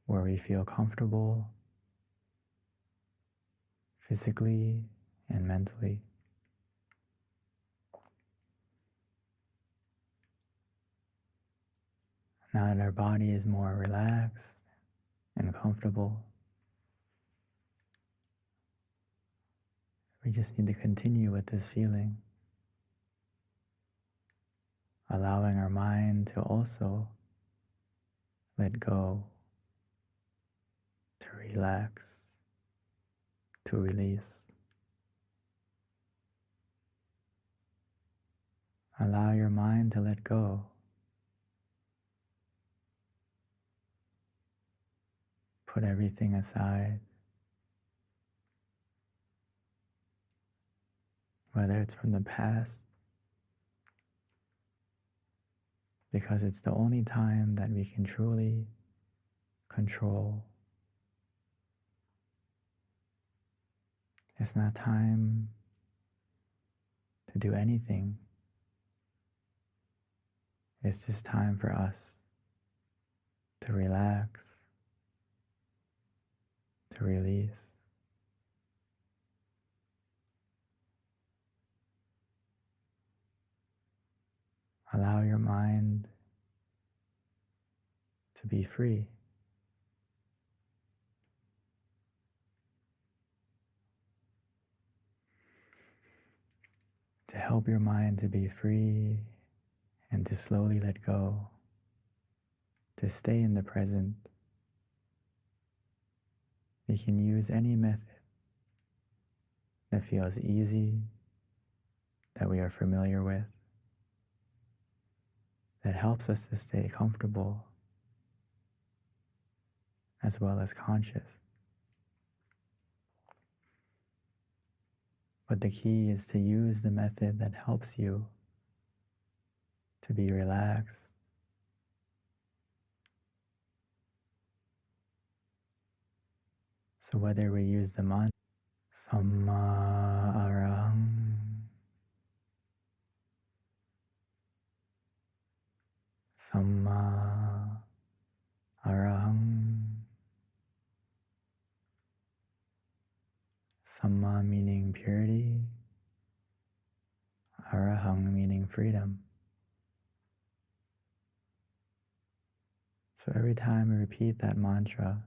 where we feel comfortable physically and mentally. Now that our body is more relaxed and comfortable, we just need to continue with this feeling, allowing our mind to also let go, to relax, to release. Allow your mind to let go. Put everything aside, whether it's from the past, because it's the only time that we can truly control. It's not time to do anything. It's just time for us to relax, to release. Allow your mind to be free. To help your mind to be free and to slowly let go, to stay in the present, we can use any method that feels easy, that we are familiar with, that helps us to stay comfortable as well as conscious. But the key is to use the method that helps you to be relaxed, so whether we use the mantra Samma Arahang, Samma Arahang, Samma meaning purity, Arahang meaning freedom. So every time we repeat that mantra,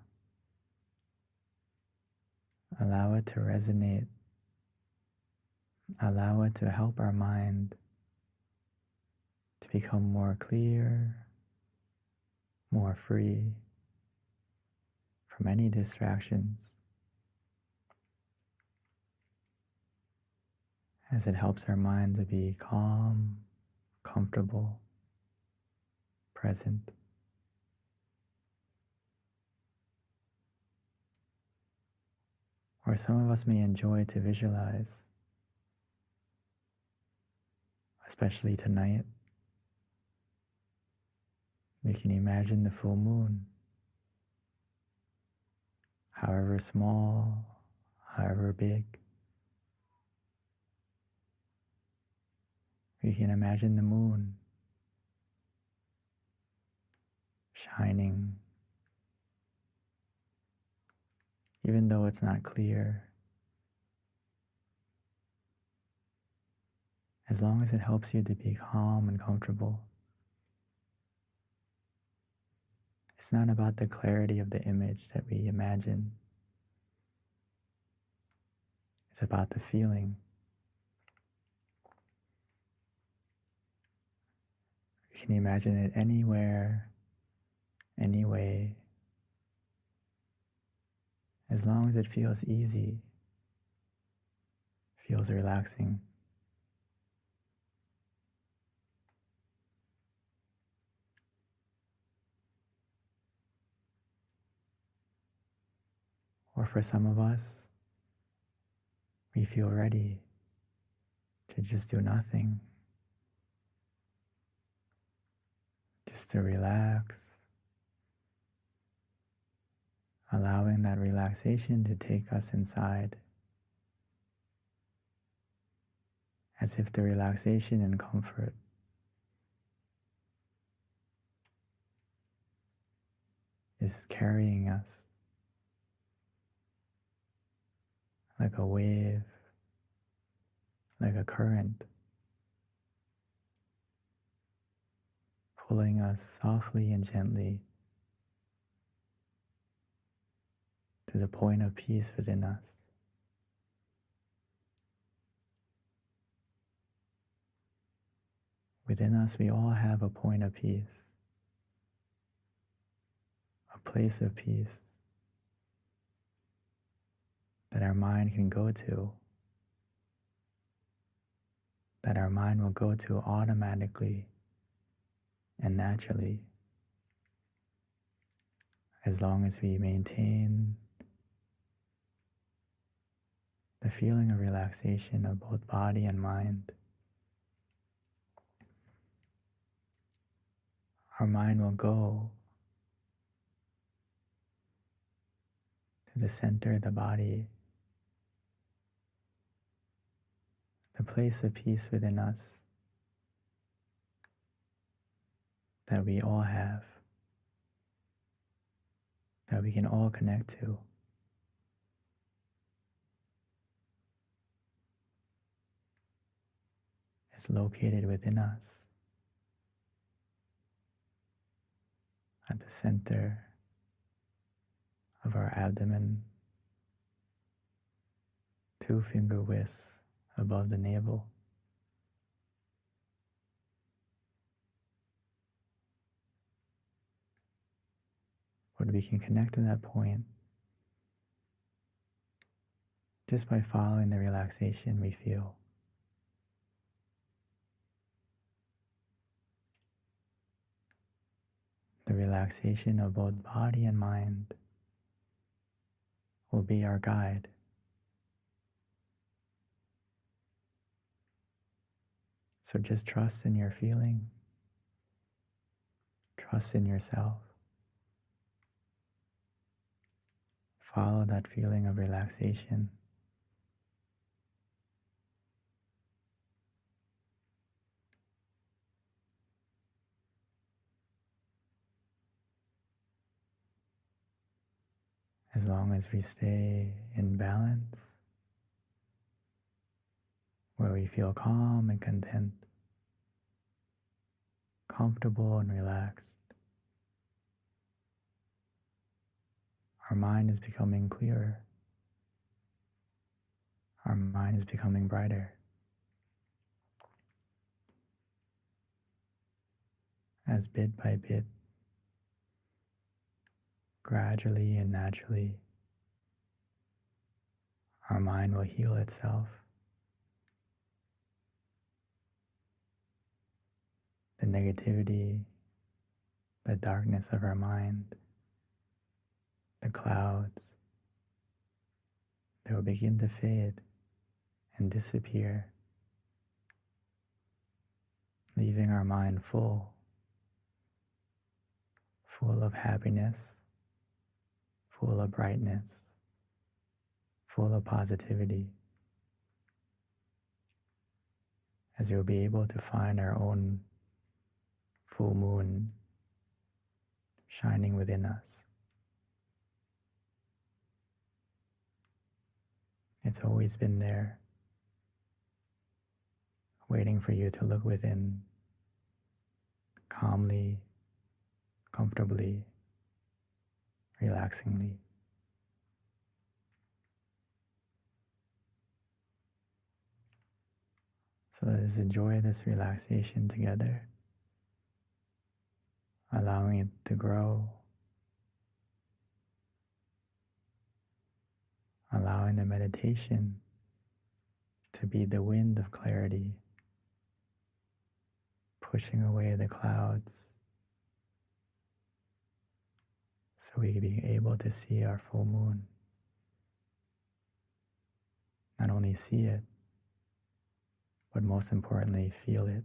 allow it to resonate, allow it to help our mind to become more clear, more free from any distractions, as it helps our mind to be calm, comfortable, present. Or some of us may enjoy to visualize, especially tonight. We can imagine the full moon, however small, however big. We can imagine the moon shining, even though it's not clear, as long as it helps you to be calm and comfortable. It's not about the clarity of the image that we imagine. It's about the feeling. You can imagine it anywhere, any way, as long as it feels easy, feels relaxing. Or for some of us, we feel ready to just do nothing, just to relax, allowing that relaxation to take us inside, as if the relaxation and comfort is carrying us like a wave, like a current, pulling us softly and gently to the point of peace within us. Within us, we all have a point of peace, a place of peace that our mind can go to, that our mind will go to automatically and naturally, as long as we maintain the feeling of relaxation of both body and mind. Our mind will go to the center of the body, the place of peace within us that we all have, that we can all connect to. It's located within us. at the center of our abdomen, 2 finger widths above the navel. But we can connect to that point just by following the relaxation we feel. The relaxation of both body and mind will be our guide. So just trust in your feeling, trust in yourself. Follow that feeling of relaxation. As long as we stay in balance, where we feel calm and content, comfortable and relaxed, our mind is becoming clearer. Our mind is becoming brighter. As bit by bit, gradually and naturally, our mind will heal itself. The negativity, the darkness of our mind, the clouds, they will begin to fade and disappear, leaving our mind full of happiness, full of brightness, full of positivity, as you'll be able to find our own full moon shining within us. It's always been there, waiting for you to look within, calmly, comfortably, relaxingly. So let's enjoy this relaxation together, allowing it to grow, allowing the meditation to be the wind of clarity, pushing away the clouds so we can be able to see our full moon. Not only see it, but most importantly, feel it.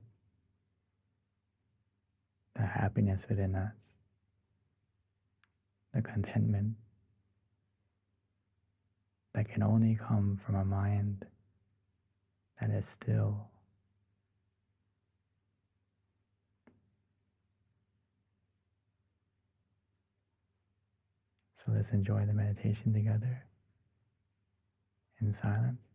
The happiness within us, the contentment that can only come from a mind that is still. So let's enjoy the meditation together in silence.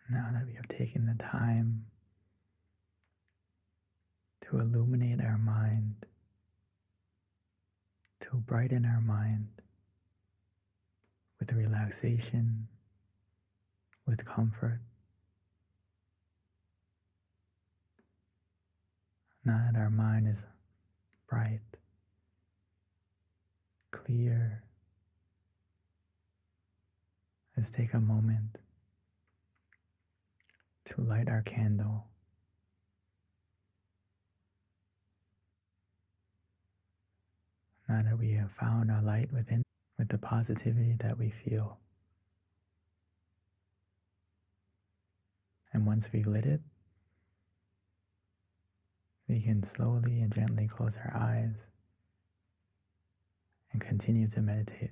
Now that we have taken the time to illuminate our mind, to brighten our mind with relaxation, with comfort. Now that our mind is bright, clear, let's take a moment to light our candle. Now that we have found our light within, with the positivity that we feel. And once we've lit it, we can slowly and gently close our eyes and continue to meditate.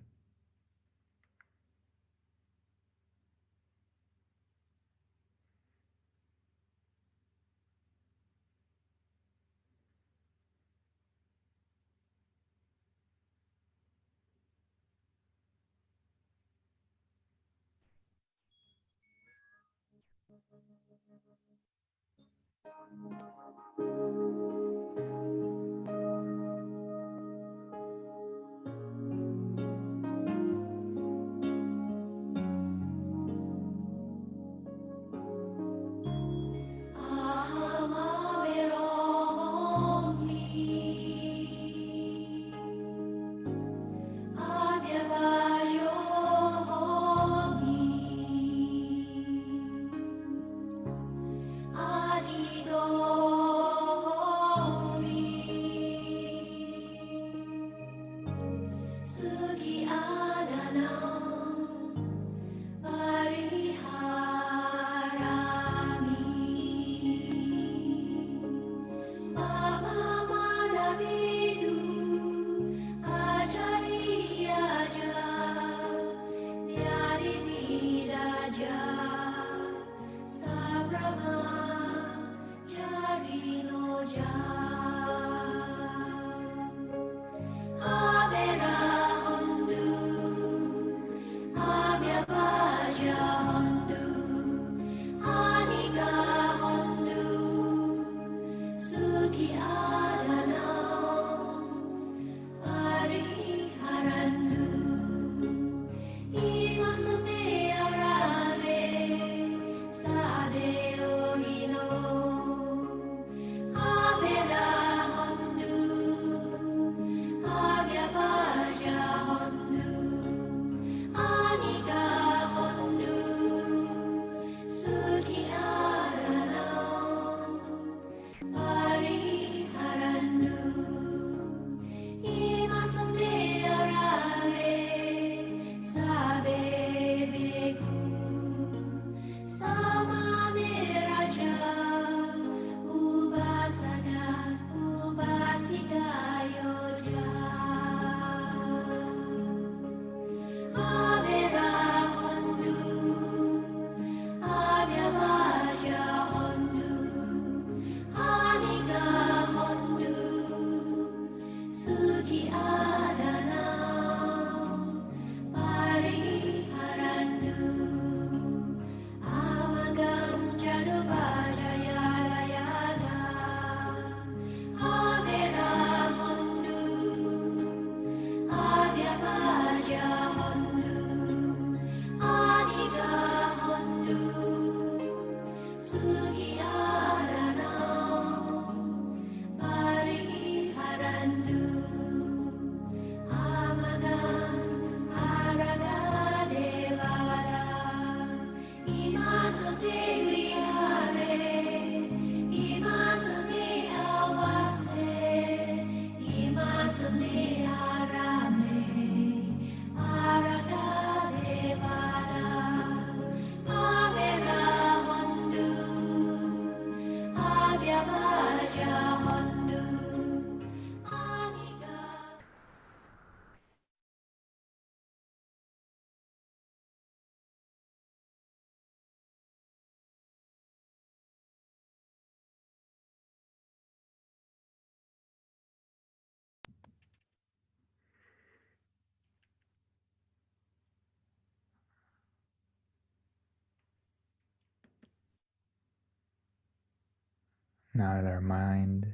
Now that our mind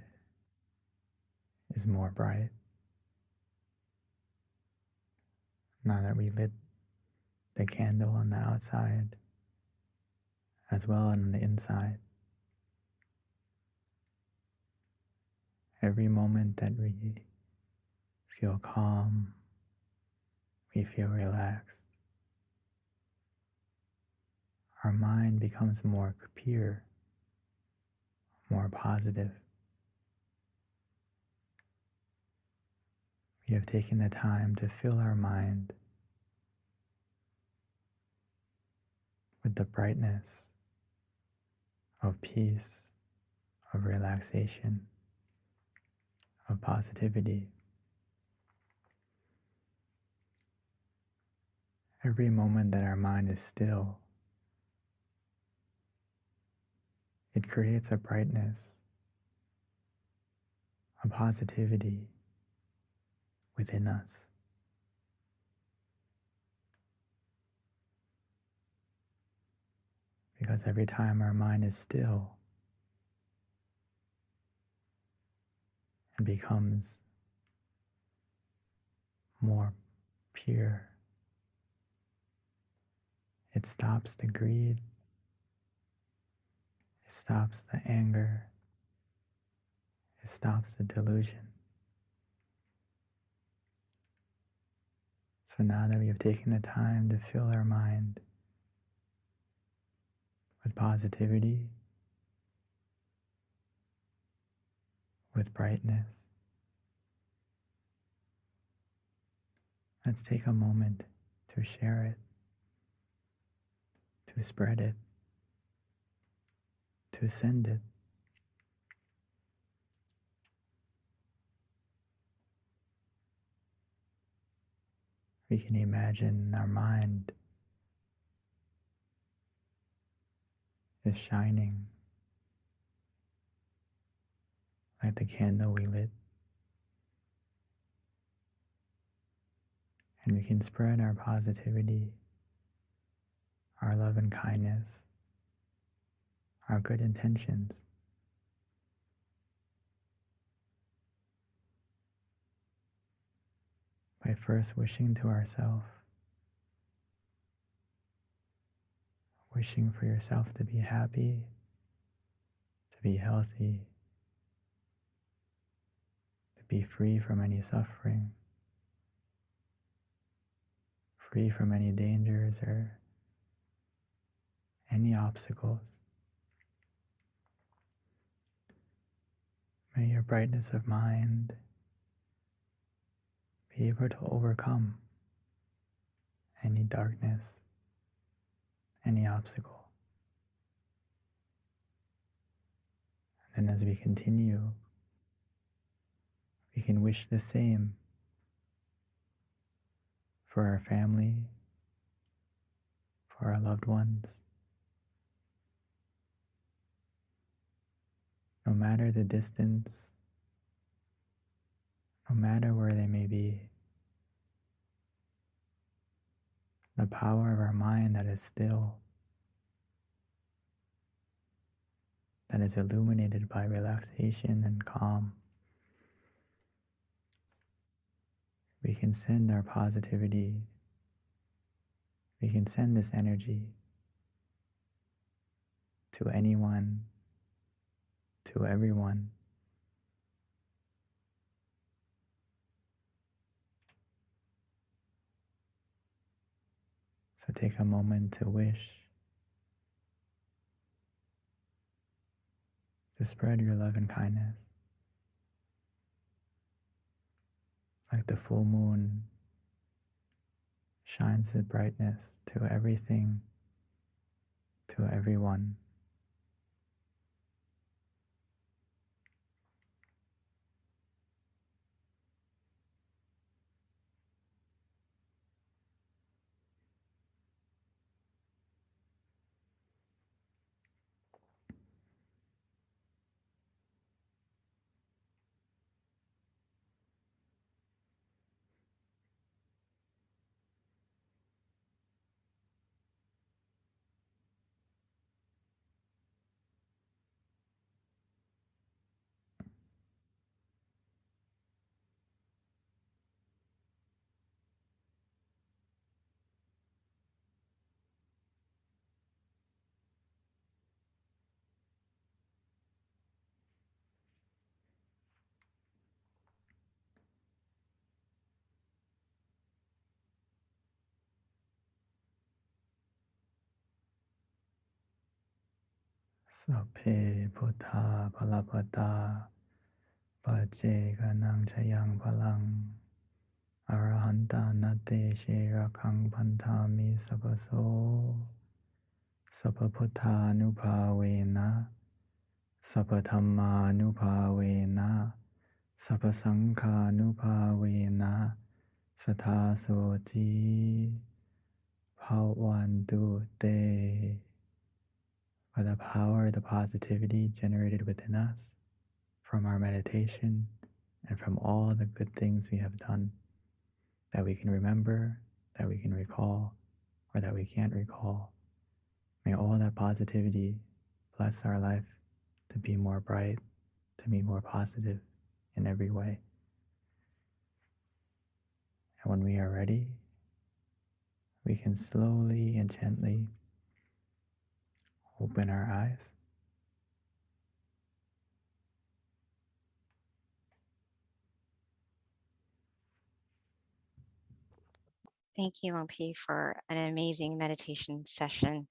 is more bright, now that we lit the candle on the outside as well on the inside, every moment that we feel calm, we feel relaxed, our mind becomes more pure, more positive. We have taken the time to fill our mind with the brightness of peace, of relaxation, of positivity. Every moment that our mind is still, it creates a brightness, a positivity within us. Because every time our mind is still, it becomes more pure. It stops the greed, it stops the anger, it stops the delusion. So now that we have taken the time to fill our mind with positivity, with brightness, let's take a moment to share it, to spread it, to send it. We can imagine our mind is shining like the candle we lit. And we can spread our positivity, our love and kindness, our good intentions by first wishing to ourselves, wishing for yourself to be happy, to be healthy, to be free from any suffering, free from any dangers or any obstacles. May your brightness of mind be able to overcome any darkness, any obstacle. And then as we continue, we can wish the same for our family, for our loved ones. No matter the distance, no matter where they may be, the power of our mind that is still, that is illuminated by relaxation and calm. We can send our positivity, we can send this energy to anyone, to everyone. So take a moment to wish, to spread your love and kindness. Like the full moon shines its brightness to everything, to everyone. Sapphe Buddha Palapada Pajeganang Chayang Palang Arahanta Nate Shirakang Pantami Sabaso Sappaputta Nupavena Sappathamma Nupavena Sappasangha Nupavena Sathasoti Bhavantu Te. By the power, the positivity generated within us from our meditation and from all the good things we have done that we can remember, that we can recall, or that we can't recall. May all that positivity bless our life to be more bright, to be more positive in every way. And when we are ready, we can slowly and gently open our eyes. Thank you, Longpi, for an amazing meditation session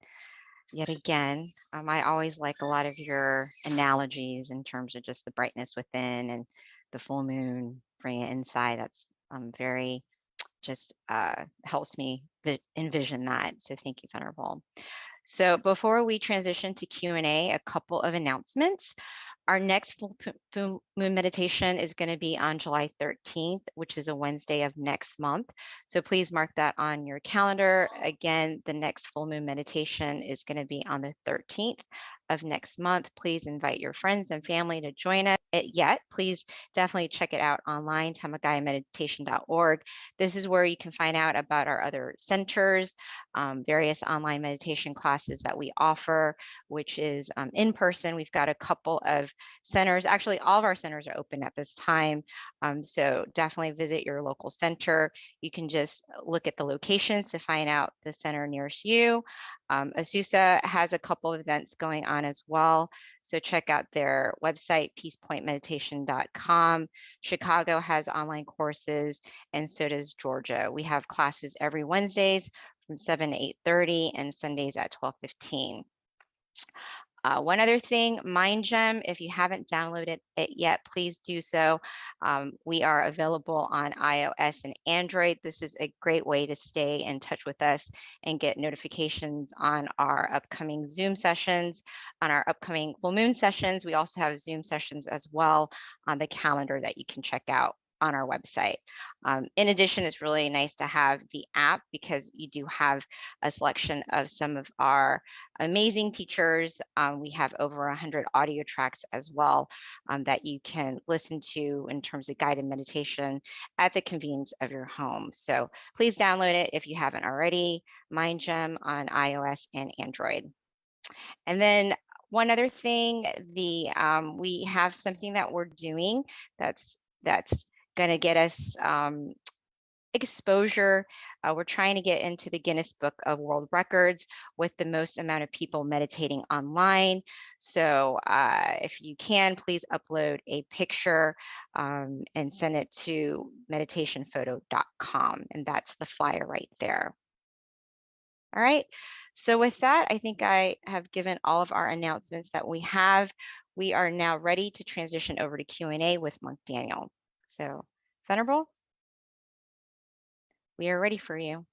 yet again. I always like a lot of your analogies in terms of just the brightness within and the full moon bringing it inside. That's very just helps me envision that. So thank you, Venerable. So before we transition to Q&A, a couple of announcements. Our next full moon meditation is going to be on July 13th, which is a Wednesday of next month. So please mark that on your calendar. Again, the next full moon meditation is going to be on the 13th of next month. Please invite your friends and family to join us. Please definitely check it out online, tamagayameditation.org. This is where you can find out about our other centers, various online meditation classes that we offer, which is in person. We've got a couple of centers. Actually, all of our centers are open at this time. So definitely visit your local center. You can just look at the locations to find out the center nearest you. Azusa has a couple of events going on as well. So check out their website, peacepointmeditation.com. Chicago has online courses, and so does Georgia. We have classes every Wednesdays from 7 to 8:30 and Sundays at 12:15. One other thing, MindGem, if you haven't downloaded it yet, please do so. We are available on iOS and Android. This is a great way to stay in touch with us and get notifications on our upcoming Zoom sessions, on our upcoming full moon sessions. We also have Zoom sessions as well on the calendar that you can check out on our website. In addition, it's really nice to have the app because you do have a selection of some of our amazing teachers. We have over 100 audio tracks as well that you can listen to in terms of guided meditation at the convenience of your home. So please download it if you haven't already, MindGem on iOS and Android. And then one other thing, we have something that we're doing that's going to get us exposure. We're trying to get into the Guinness Book of World Records with the most amount of people meditating online. So if you can, please upload a picture and send it to meditationphoto.com. And that's the flyer right there. All right. So with that, I think I have given all of our announcements that we have. We are now ready to transition over to Q&A with Monk Daniel. So, Venerable, we are ready for you.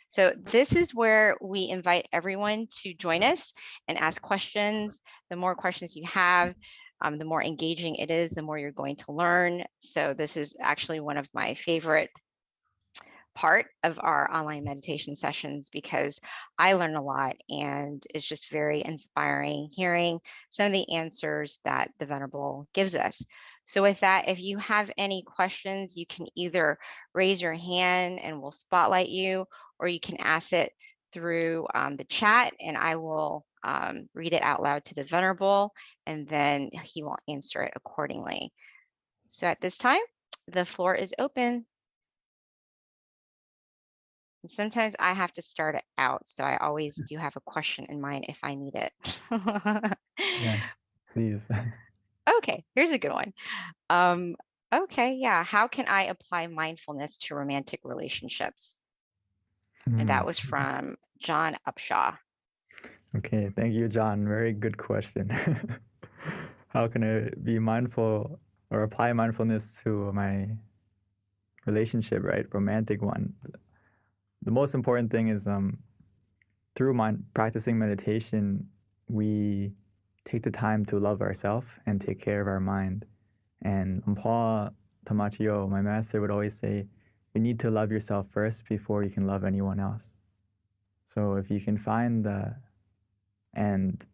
So this is where we invite everyone to join us and ask questions. The more questions you have, the more engaging it is, the more you're going to learn. So this is actually one of my favorite part of our online meditation sessions because I learn a lot and it's just very inspiring hearing some of the answers that the Venerable gives us. So with that, if you have any questions, you can either raise your hand and we'll spotlight you, or you can ask it through the chat and I will read it out loud to the Venerable and then he will answer it accordingly. So at this time, the floor is open. And sometimes I have to start it out, so I always do have a question in mind if I need it. Yeah, please. Okay, here's a good one. Okay, yeah. How can I apply mindfulness to romantic relationships? And that was from John Upshaw. Okay, thank you, John. Very good question. How can I be mindful or apply mindfulness to my relationship, right? Romantic one. The most important thing is through practicing meditation, we take the time to love ourselves and take care of our mind. And Paul Tamachio, my master, would always say, you need to love yourself first before you can love anyone else. So if you can find and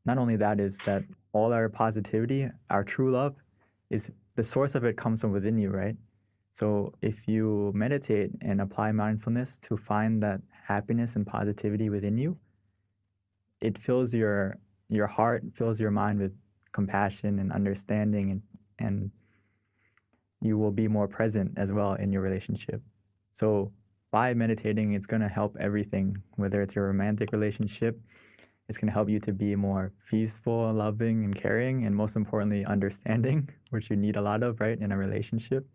not only that is that all our positivity, our true love, is the source of it comes from within you, right? So if you meditate and apply mindfulness to find that happiness and positivity within you, it fills your heart, fills your mind with compassion and understanding, and you will be more present as well in your relationship. So by meditating, it's going to help everything, whether it's your romantic relationship, it's going to help you to be more peaceful, loving, and caring, and most importantly, understanding, which you need a lot of, right, in a relationship.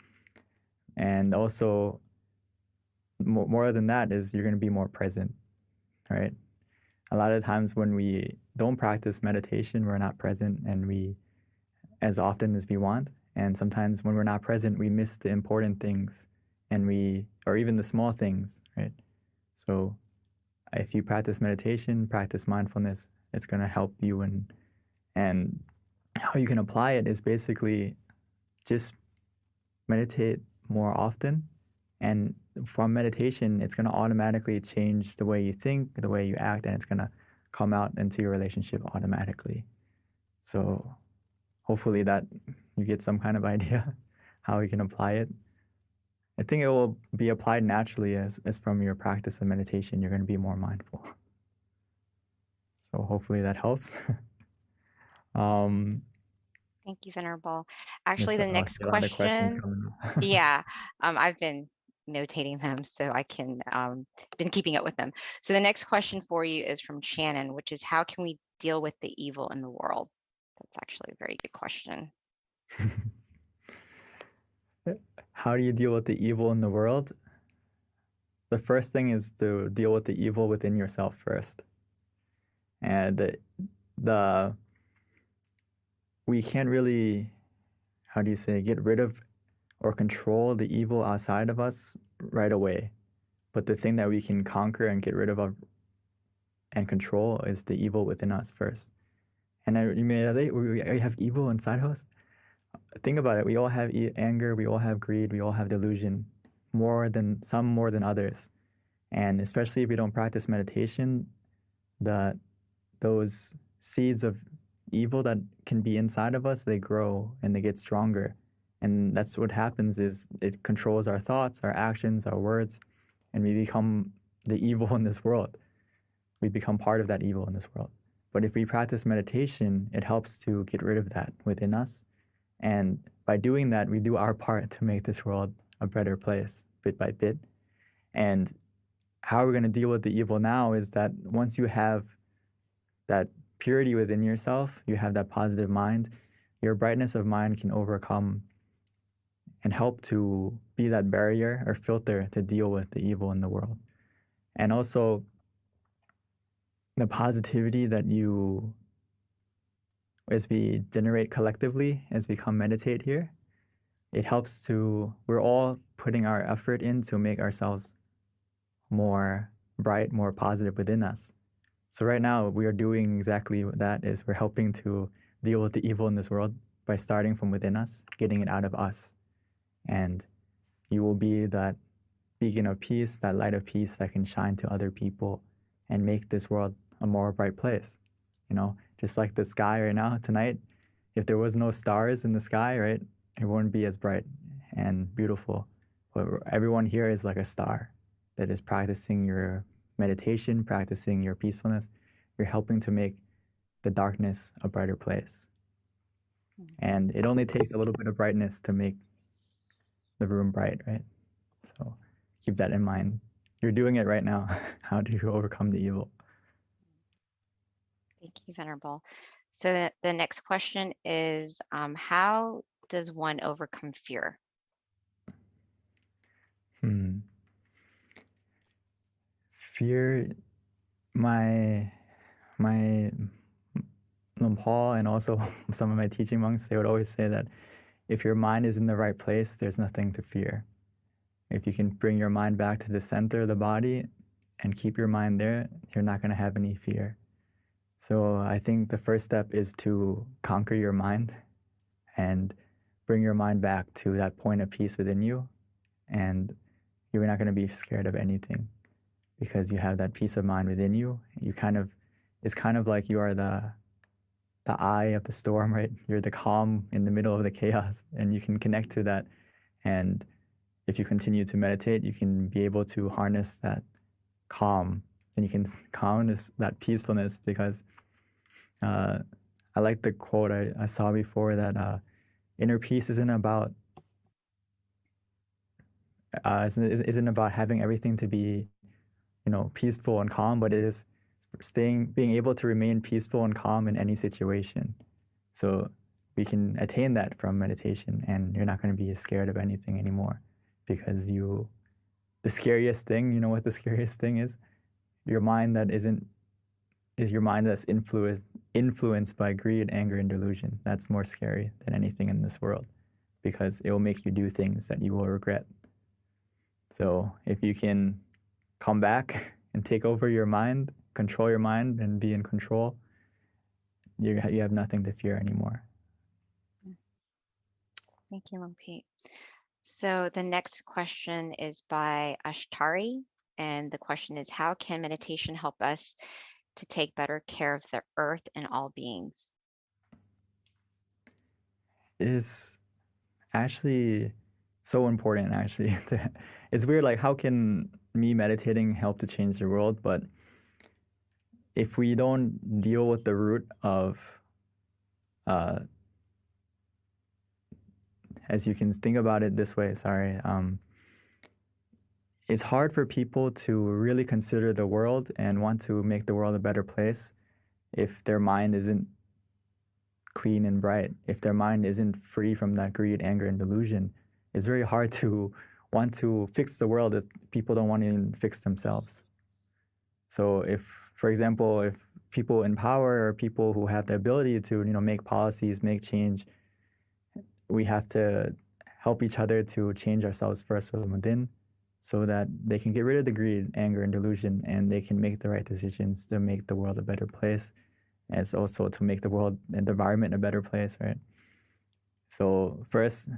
And also, more than that is you're going to be more present, right? A lot of times when we don't practice meditation, we're not present and we, as often as we want. And sometimes when we're not present, we miss the important things or even the small things, right? So if you practice meditation, practice mindfulness, it's going to help you. And how you can apply it is basically just meditate more often. And from meditation, it's going to automatically change the way you think, the way you act, and it's going to come out into your relationship automatically. So hopefully that you get some kind of idea how you can apply it. I think it will be applied naturally as from your practice of meditation, you're going to be more mindful. So hopefully that helps. Thank you, Venerable. Actually, the next A lot of questions question, coming up. yeah, I've been notating them so I can been keeping up with them. So the next question for you is from Shannon, which is how can we deal with the evil in the world? That's actually a very good question. How do you deal with the evil in the world? The first thing is to deal with the evil within yourself first. And we can't really, how do you say, get rid of or control the evil outside of us right away. But the thing that we can conquer and get rid of and control is the evil within us first. And we have evil inside of us. Think about it. We all have anger. We all have greed. We all have delusion, some more than others. And especially if we don't practice meditation, those seeds of evil that can be inside of us, they grow and they get stronger. And that's what happens is it controls our thoughts, our actions, our words, and we become the evil in this world. We become part of that evil in this world. But if we practice meditation, it helps to get rid of that within us. And by doing that, we do our part to make this world a better place, bit by bit. And how we're going to deal with the evil now is that once you have that purity within yourself, you have that positive mind, your brightness of mind can overcome and help to be that barrier or filter to deal with the evil in the world. And also, the positivity that as we generate collectively, as we come meditate here, it helps we're all putting our effort in to make ourselves more bright, more positive within us. So right now, we are doing exactly that is we're helping to deal with the evil in this world by starting from within us, getting it out of us. And you will be that beacon of peace, that light of peace that can shine to other people and make this world a more bright place. Just like the sky right now, tonight, if there was no stars in the sky, right, it wouldn't be as bright and beautiful. But everyone here is like a star that is practicing your meditation, practicing your peacefulness. You're helping to make the darkness a brighter place. And it only takes a little bit of brightness to make the room bright, right? So keep that in mind. You're doing it right now. How do you overcome the evil? Thank you, Venerable. So the next question is, how does one overcome fear? Fear, my my Luang Por and also some of my teaching monks, they would always say that if your mind is in the right place, there's nothing to fear. If you can bring your mind back to the center of the body and keep your mind there, you're not going to have any fear. So I think the first step is to conquer your mind and bring your mind back to that point of peace within you. And you're not going to be scared of anything because you have that peace of mind within you. It's kind of like you are the eye of the storm, right? You're the calm in the middle of the chaos, and you can connect to that. And if you continue to meditate, you can be able to harness that calm, and you can harness that peacefulness, because I like the quote I saw before that inner peace isn't about having everything to be, peaceful and calm, but it is being able to remain peaceful and calm in any situation. So we can attain that from meditation, and you're not going to be scared of anything anymore, because the scariest thing, you know what the scariest thing is? Your mind is your mind that's influenced by greed, anger, and delusion. That's more scary than anything in this world, because it will make you do things that you will regret. So if you can come back and take over your mind, control your mind, and be in control, you have nothing to fear anymore. Thank you, Lumpy. So the next question is by Ashtari, and the question is, how can meditation help us to take better care of the earth and all beings? It's actually so important, actually. It's weird, like, how can me meditating help to change the world? But if we don't deal with the root of, as you can think about it this way, it's hard for people to really consider the world and want to make the world a better place if their mind isn't clean and bright, if their mind isn't free from that greed, anger, and delusion. It's very hard to want to fix the world if people don't want to even fix themselves. So if, for example, if people in power or people who have the ability to, make policies, make change, we have to help each other to change ourselves first from within, so that they can get rid of the greed, anger, and delusion, and they can make the right decisions to make the world a better place, and it's also to make the world and the environment a better place, right? So first,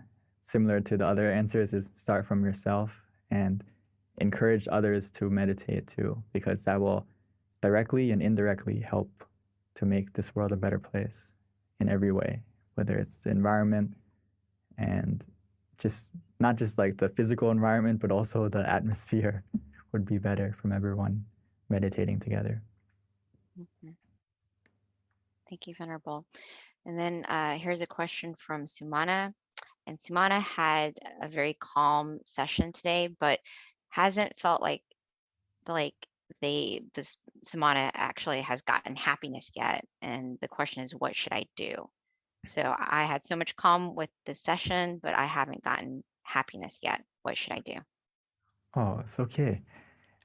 similar to the other answers, is start from yourself and encourage others to meditate too, because that will directly and indirectly help to make this world a better place in every way, whether it's the environment and not just like the physical environment, but also the atmosphere would be better from everyone meditating together. Mm-hmm. Thank you, Venerable. And then here's a question from Sumana. And Sumana had a very calm session today, but hasn't felt like this Sumana actually has gotten happiness yet. And the question is, what should I do? So I had so much calm with this session, but I haven't gotten happiness yet. What should I do? Oh, it's okay.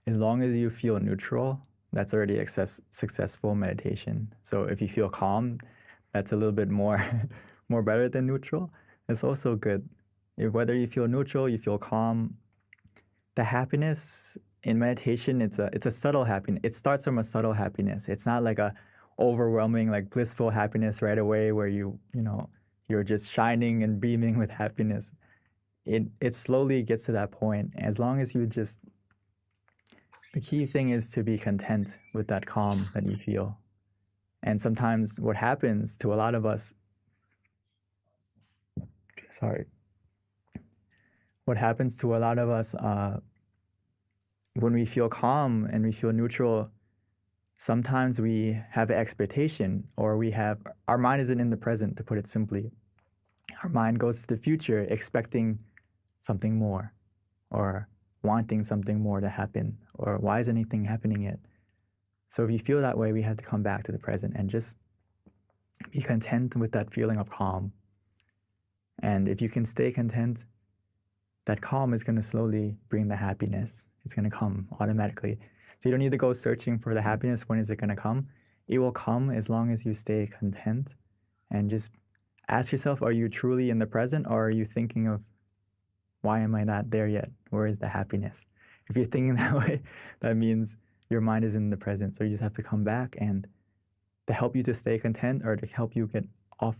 As long as you feel neutral, that's already successful meditation. So if you feel calm, that's a little bit more better than neutral. It's also good. Whether you feel neutral, you feel calm, the happiness in meditation, it's a subtle happiness. It starts from a subtle happiness. It's not like a overwhelming, like blissful happiness right away where you're just shining and beaming with happiness. It slowly gets to that point. As long as the key thing is to be content with that calm that you feel. And sometimes what happens to a lot of us, when we feel calm and we feel neutral, sometimes we have an expectation, or our mind isn't in the present, to put it simply. Our mind goes to the future expecting something more, or wanting something more to happen, or why is anything happening yet? So if you feel that way, we have to come back to the present and just be content with that feeling of calm. And if you can stay content, that calm is going to slowly bring the happiness. It's going to come automatically. So you don't need to go searching for the happiness. When is it going to come? it will come as long as you stay content. And just ask yourself, are you truly in the present, or are you thinking of, why am I not there yet? Where is the happiness? If you're thinking that way, that means your mind is in the present. So you just have to come back, and to help you to stay content or to help you get off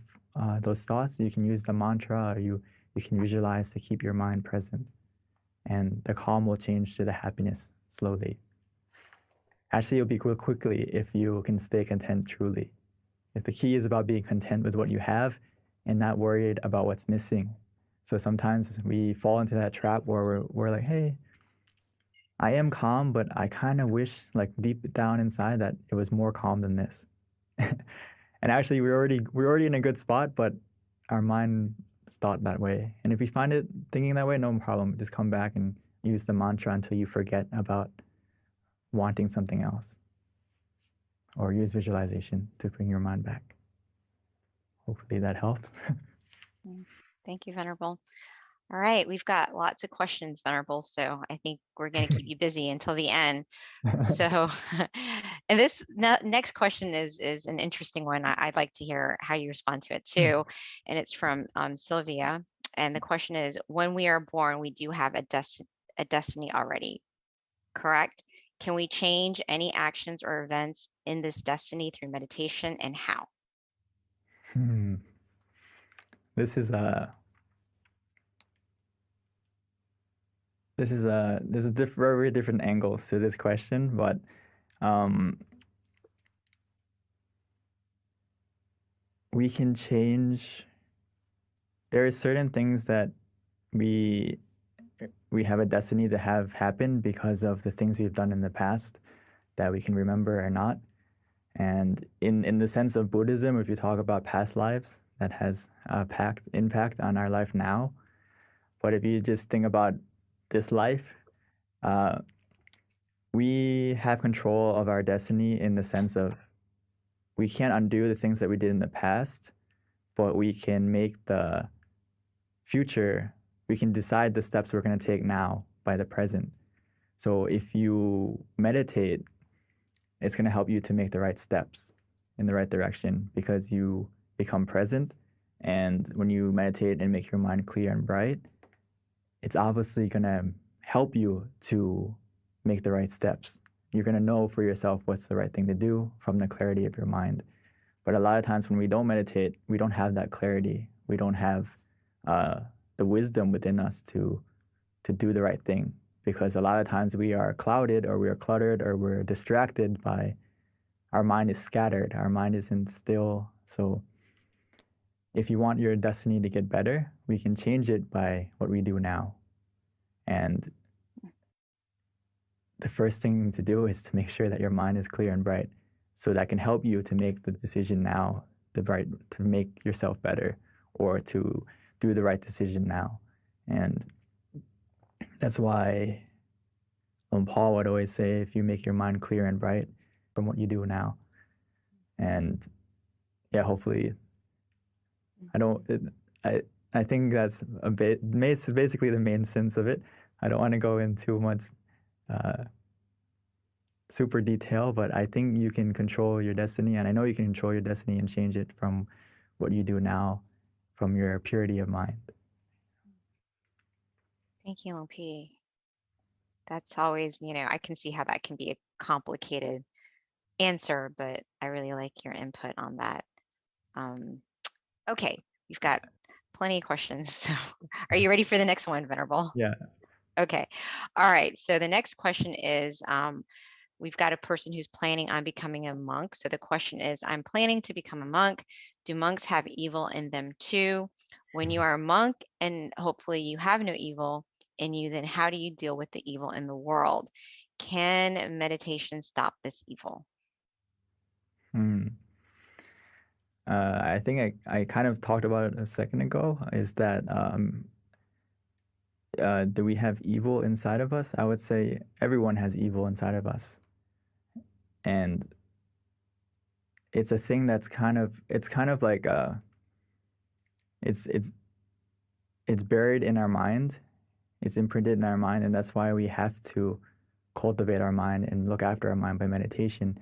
those thoughts, you can use the mantra, or you can visualize to keep your mind present. And the calm will change to the happiness slowly. Actually, you'll be quickly if you can stay content truly. If the key is about being content with what you have and not worried about what's missing. So sometimes we fall into that trap where we're like, hey, I am calm, but I kind of wish, like deep down inside, that it was more calm than this. And actually, we're already in a good spot, but our mind thought that way. And if we find it thinking that way, no problem. Just come back and use the mantra until you forget about wanting something else. Or use visualization to bring your mind back. Hopefully that helps. Thank you, Venerable. All right, we've got lots of questions, Venerable, so I think we're going to keep you busy until the end. So, and this next question is an interesting one. I'd like to hear how you respond to it too. And it's from Sylvia. And the question is, when we are born, we do have a destiny already, correct? Can we change any actions or events in this destiny through meditation, and how? There's very different angles to this question, but we can change. There are certain things that we have a destiny to have happen because of the things we've done in the past that we can remember or not. And in the sense of Buddhism, if you talk about past lives, that has impact on our life now. But if you just think about this life, we have control of our destiny in the sense of we can't undo the things that we did in the past, but we can make the future, we can decide the steps we're going to take now by the present. So if you meditate, it's going to help you to make the right steps in the right direction because you become present. And when you meditate and make your mind clear and bright, it's obviously going to help you to make the right steps. You're going to know for yourself what's the right thing to do from the clarity of your mind. But a lot of times when we don't meditate, we don't have that clarity. We don't have the wisdom within us to do the right thing. Because a lot of times we are clouded or we are cluttered or we're distracted by our mind is scattered. Our mind isn't still. So if you want your destiny to get better, we can change it by what we do now. And the first thing to do is to make sure that your mind is clear and bright. So that can help you to make the decision now, to make yourself better or to do the right decision now. And that's why Paul would always say, if you make your mind clear and bright from what you do now. And yeah, hopefully, I think that's basically the main sense of it. I don't want to go into too much super detail, but I think you can control your destiny. And I know you can control your destiny and change it from what you do now, from your purity of mind. Thank you, LP. That's always, I can see how that can be a complicated answer, but I really like your input on that. Okay, we've got plenty of questions. So are you ready for the next one, Venerable? Yeah. Okay. All right. So the next question is, we've got a person who's planning on becoming a monk. So the question is, I'm planning to become a monk. Do monks have evil in them too? When you are a monk and hopefully you have no evil in you, then how do you deal with the evil in the world? Can meditation stop this evil? I think I kind of talked about it a second ago, is that do we have evil inside of us? I would say everyone has evil inside of us. And it's a thing that's kind of like it's buried in our mind. It's imprinted in our mind, and that's why we have to cultivate our mind and look after our mind by meditation,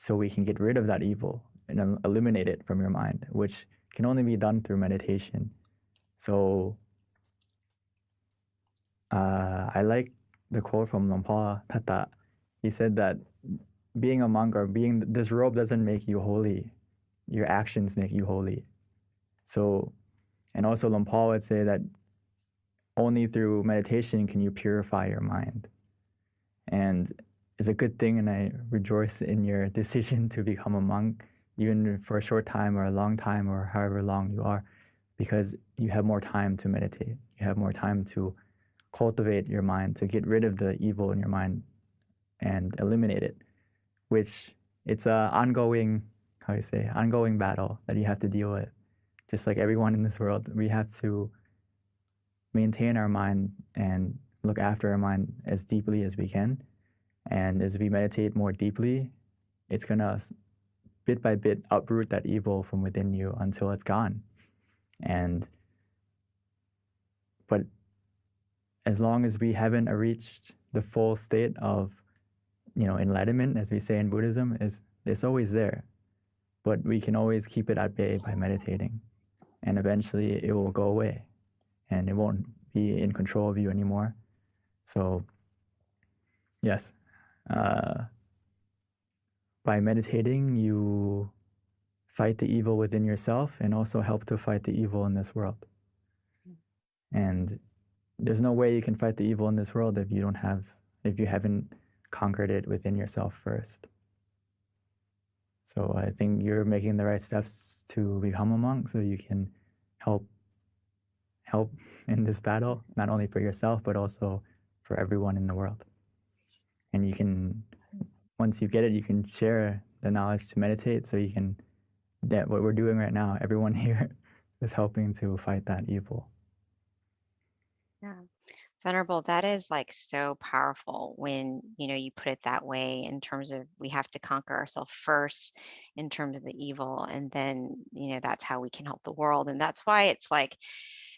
so we can get rid of that evil and eliminate it from your mind, which can only be done through meditation. So I like the quote from Lompa Tata. He said that being a monk or being this robe doesn't make you holy. Your actions make you holy. So, and also Lompa would say that only through meditation can you purify your mind. And it's a good thing, and I rejoice in your decision to become a monk, even for a short time or a long time or however long you are, because you have more time to meditate. You have more time to cultivate your mind, to get rid of the evil in your mind and eliminate it, which it's a ongoing battle that you have to deal with. Just like everyone in this world, we have to maintain our mind and look after our mind as deeply as we can. And as we meditate more deeply, it's gonna bit by bit uproot that evil from within you until it's gone. But as long as we haven't reached the full state of, enlightenment, as we say in Buddhism, it's always there. But we can always keep it at bay by meditating. And eventually it will go away and it won't be in control of you anymore. So yes, by meditating, you fight the evil within yourself and also help to fight the evil in this world. And there's no way you can fight the evil in this world if you haven't conquered it within yourself first. So I think you're making the right steps to become a monk so you can help in this battle, not only for yourself, but also for everyone in the world. And you can, once you get it, you can share the knowledge to meditate. So you can, what we're doing right now, everyone here is helping to fight that evil. Yeah. Venerable, that is like so powerful when, you put it that way in terms of we have to conquer ourselves first in terms of the evil. And then, that's how we can help the world. And that's why it's like,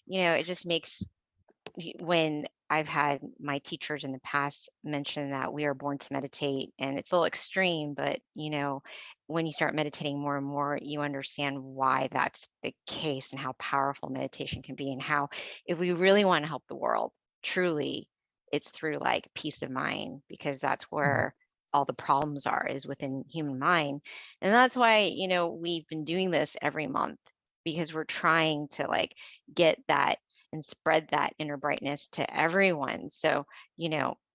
it just makes, when I've had my teachers in the past mention that we are born to meditate, and it's a little extreme, but, when you start meditating more and more, you understand why that's the case and how powerful meditation can be, and how if we really want to help the world, truly, it's through like peace of mind, because that's where all the problems is within human mind. And that's why, we've been doing this every month, because we're trying to like get that and spread that inner brightness to everyone. So,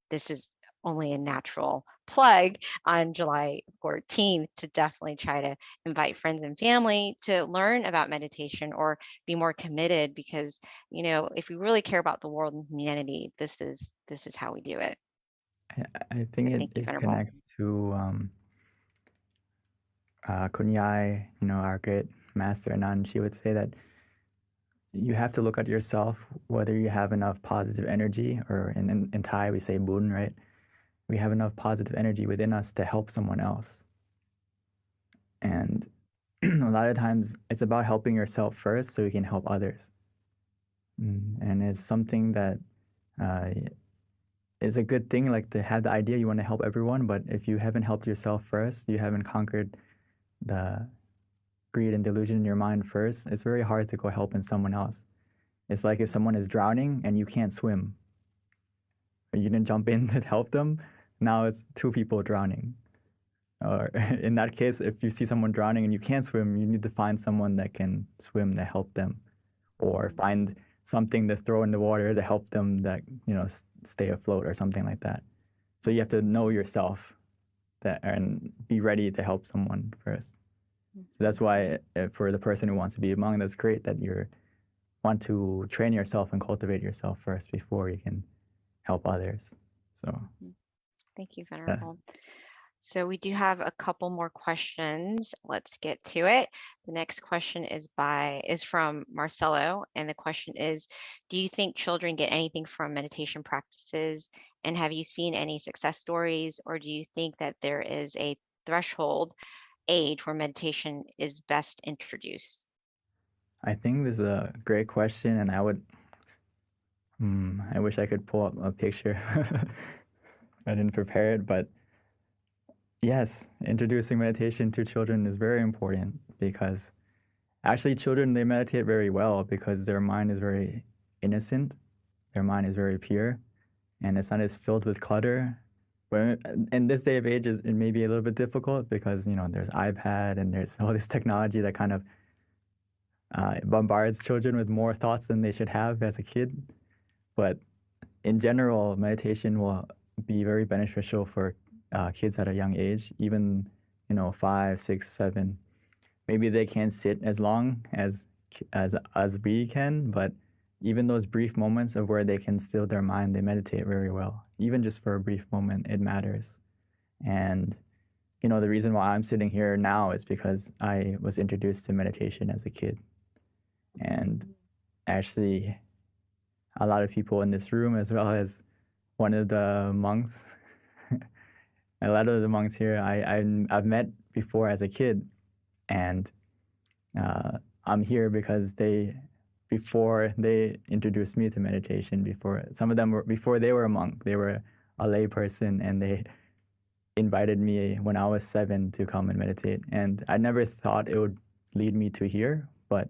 this is only a natural plug on July 14th to definitely try to invite friends and family to learn about meditation or be more committed, because, if we really care about the world and humanity, this is how we do it. I think it connects to Kunyai, our great master Anand. She would say that you have to look at yourself, whether you have enough positive energy, or in Thai we say bun, right? We have enough positive energy within us to help someone else. And a lot of times it's about helping yourself first so you can help others. And it's something that is a good thing, like to have the idea you want to help everyone, but if you haven't helped yourself first, you haven't conquered the greed and delusion in your mind first, it's very hard to go helping someone else. It's like if someone is drowning and you can't swim, or you didn't jump in to help them, now it's two people drowning. Or in that case, if you see someone drowning and you can't swim, you need to find someone that can swim to help them, or find something to throw in the water to help them that, stay afloat or something like that. So you have to know yourself and be ready to help someone first. So that's why for the person who wants to be a monk, that's great that you want to train yourself and cultivate yourself first before you can help others. So thank you, Venerable. So we do have a couple more questions. Let's get to it. The next question is from Marcelo, and the question is, do you think children get anything from meditation practices, and have you seen any success stories, or do you think that there is a threshold age where meditation is best introduced? I think this is a great question, and I wish I could pull up a picture. I didn't prepare it, but Yes, introducing meditation to children is very important because actually children, they meditate very well because their mind is very innocent, their mind is very pure, and it's not as filled with clutter. But in this day of age, it may be a little bit difficult because, there's iPad and there's all this technology that kind of bombards children with more thoughts than they should have as a kid. But in general, meditation will be very beneficial for kids at a young age, even 5, 6, 7. Maybe they can't sit as long as we can, but even those brief moments of where they can still their mind, they meditate very well. Even just for a brief moment, it matters. And the reason why I'm sitting here now is because I was introduced to meditation as a kid. And actually, a lot of people in this room, as well as one of the monks, a lot of the monks here, I've met before as a kid, and I'm here because before they introduced me to meditation, before they were a monk, they were a lay person, and they invited me when I was 7 to come and meditate. And I never thought it would lead me to here, but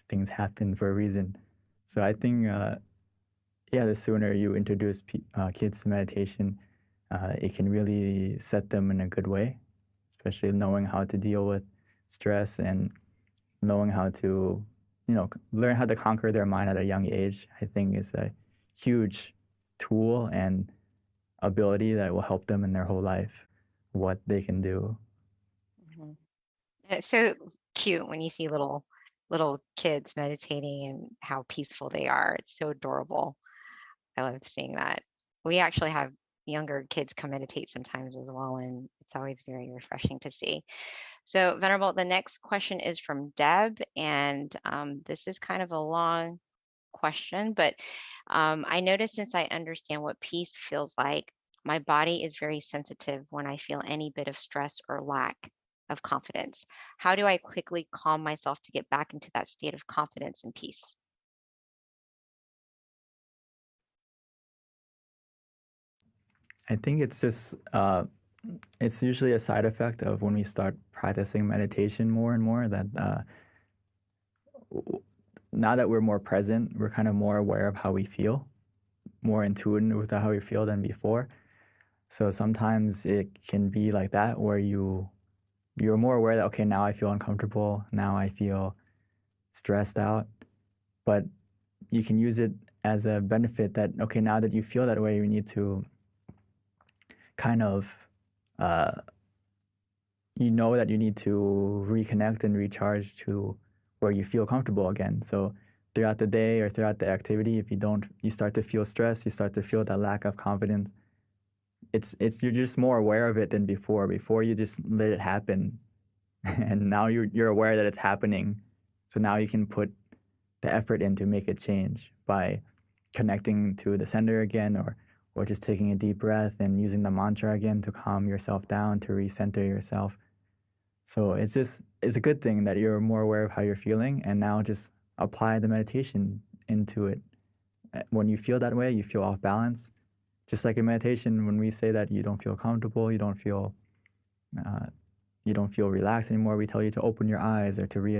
things happen for a reason. So I think, the sooner you introduce kids to meditation, it can really set them in a good way, especially knowing how to deal with stress and knowing how to, learn how to conquer their mind at a young age, I think is a huge tool and ability that will help them in their whole life, what they can do. Mhm. And it's so cute when you see little kids meditating and how peaceful they are. It's so adorable. I love seeing that. We actually have younger kids come meditate sometimes as well, and it's always very refreshing to see. So, Venerable, the next question is from Deb, and this is kind of a long question, but I notice since I understand what peace feels like, my body is very sensitive when I feel any bit of stress or lack of confidence. How do I quickly calm myself to get back into that state of confidence and peace? I think it's just, it's usually a side effect of when we start practicing meditation more and more that now that we're more present, we're kind of more aware of how we feel, more in tune with how we feel than before. So sometimes it can be like that where you're more aware that, okay, now I feel uncomfortable, now I feel stressed out, but you can use it as a benefit that, okay, now that you feel that way, you need to kind of, that you need to reconnect and recharge to where you feel comfortable again. So throughout the day or throughout the activity, if you start to feel stress, you start to feel that lack of confidence, you're just more aware of it than before. Before you just let it happen, and now you're aware that it's happening. So now you can put the effort in to make it change by connecting to the center again, or just taking a deep breath and using the mantra again to calm yourself down, to recenter yourself. So it's a good thing that you're more aware of how you're feeling, and now just apply the meditation into it. When you feel that way, you feel off balance. Just like in meditation, when we say that you don't feel comfortable, you don't feel relaxed anymore, we tell you to open your eyes or to readjust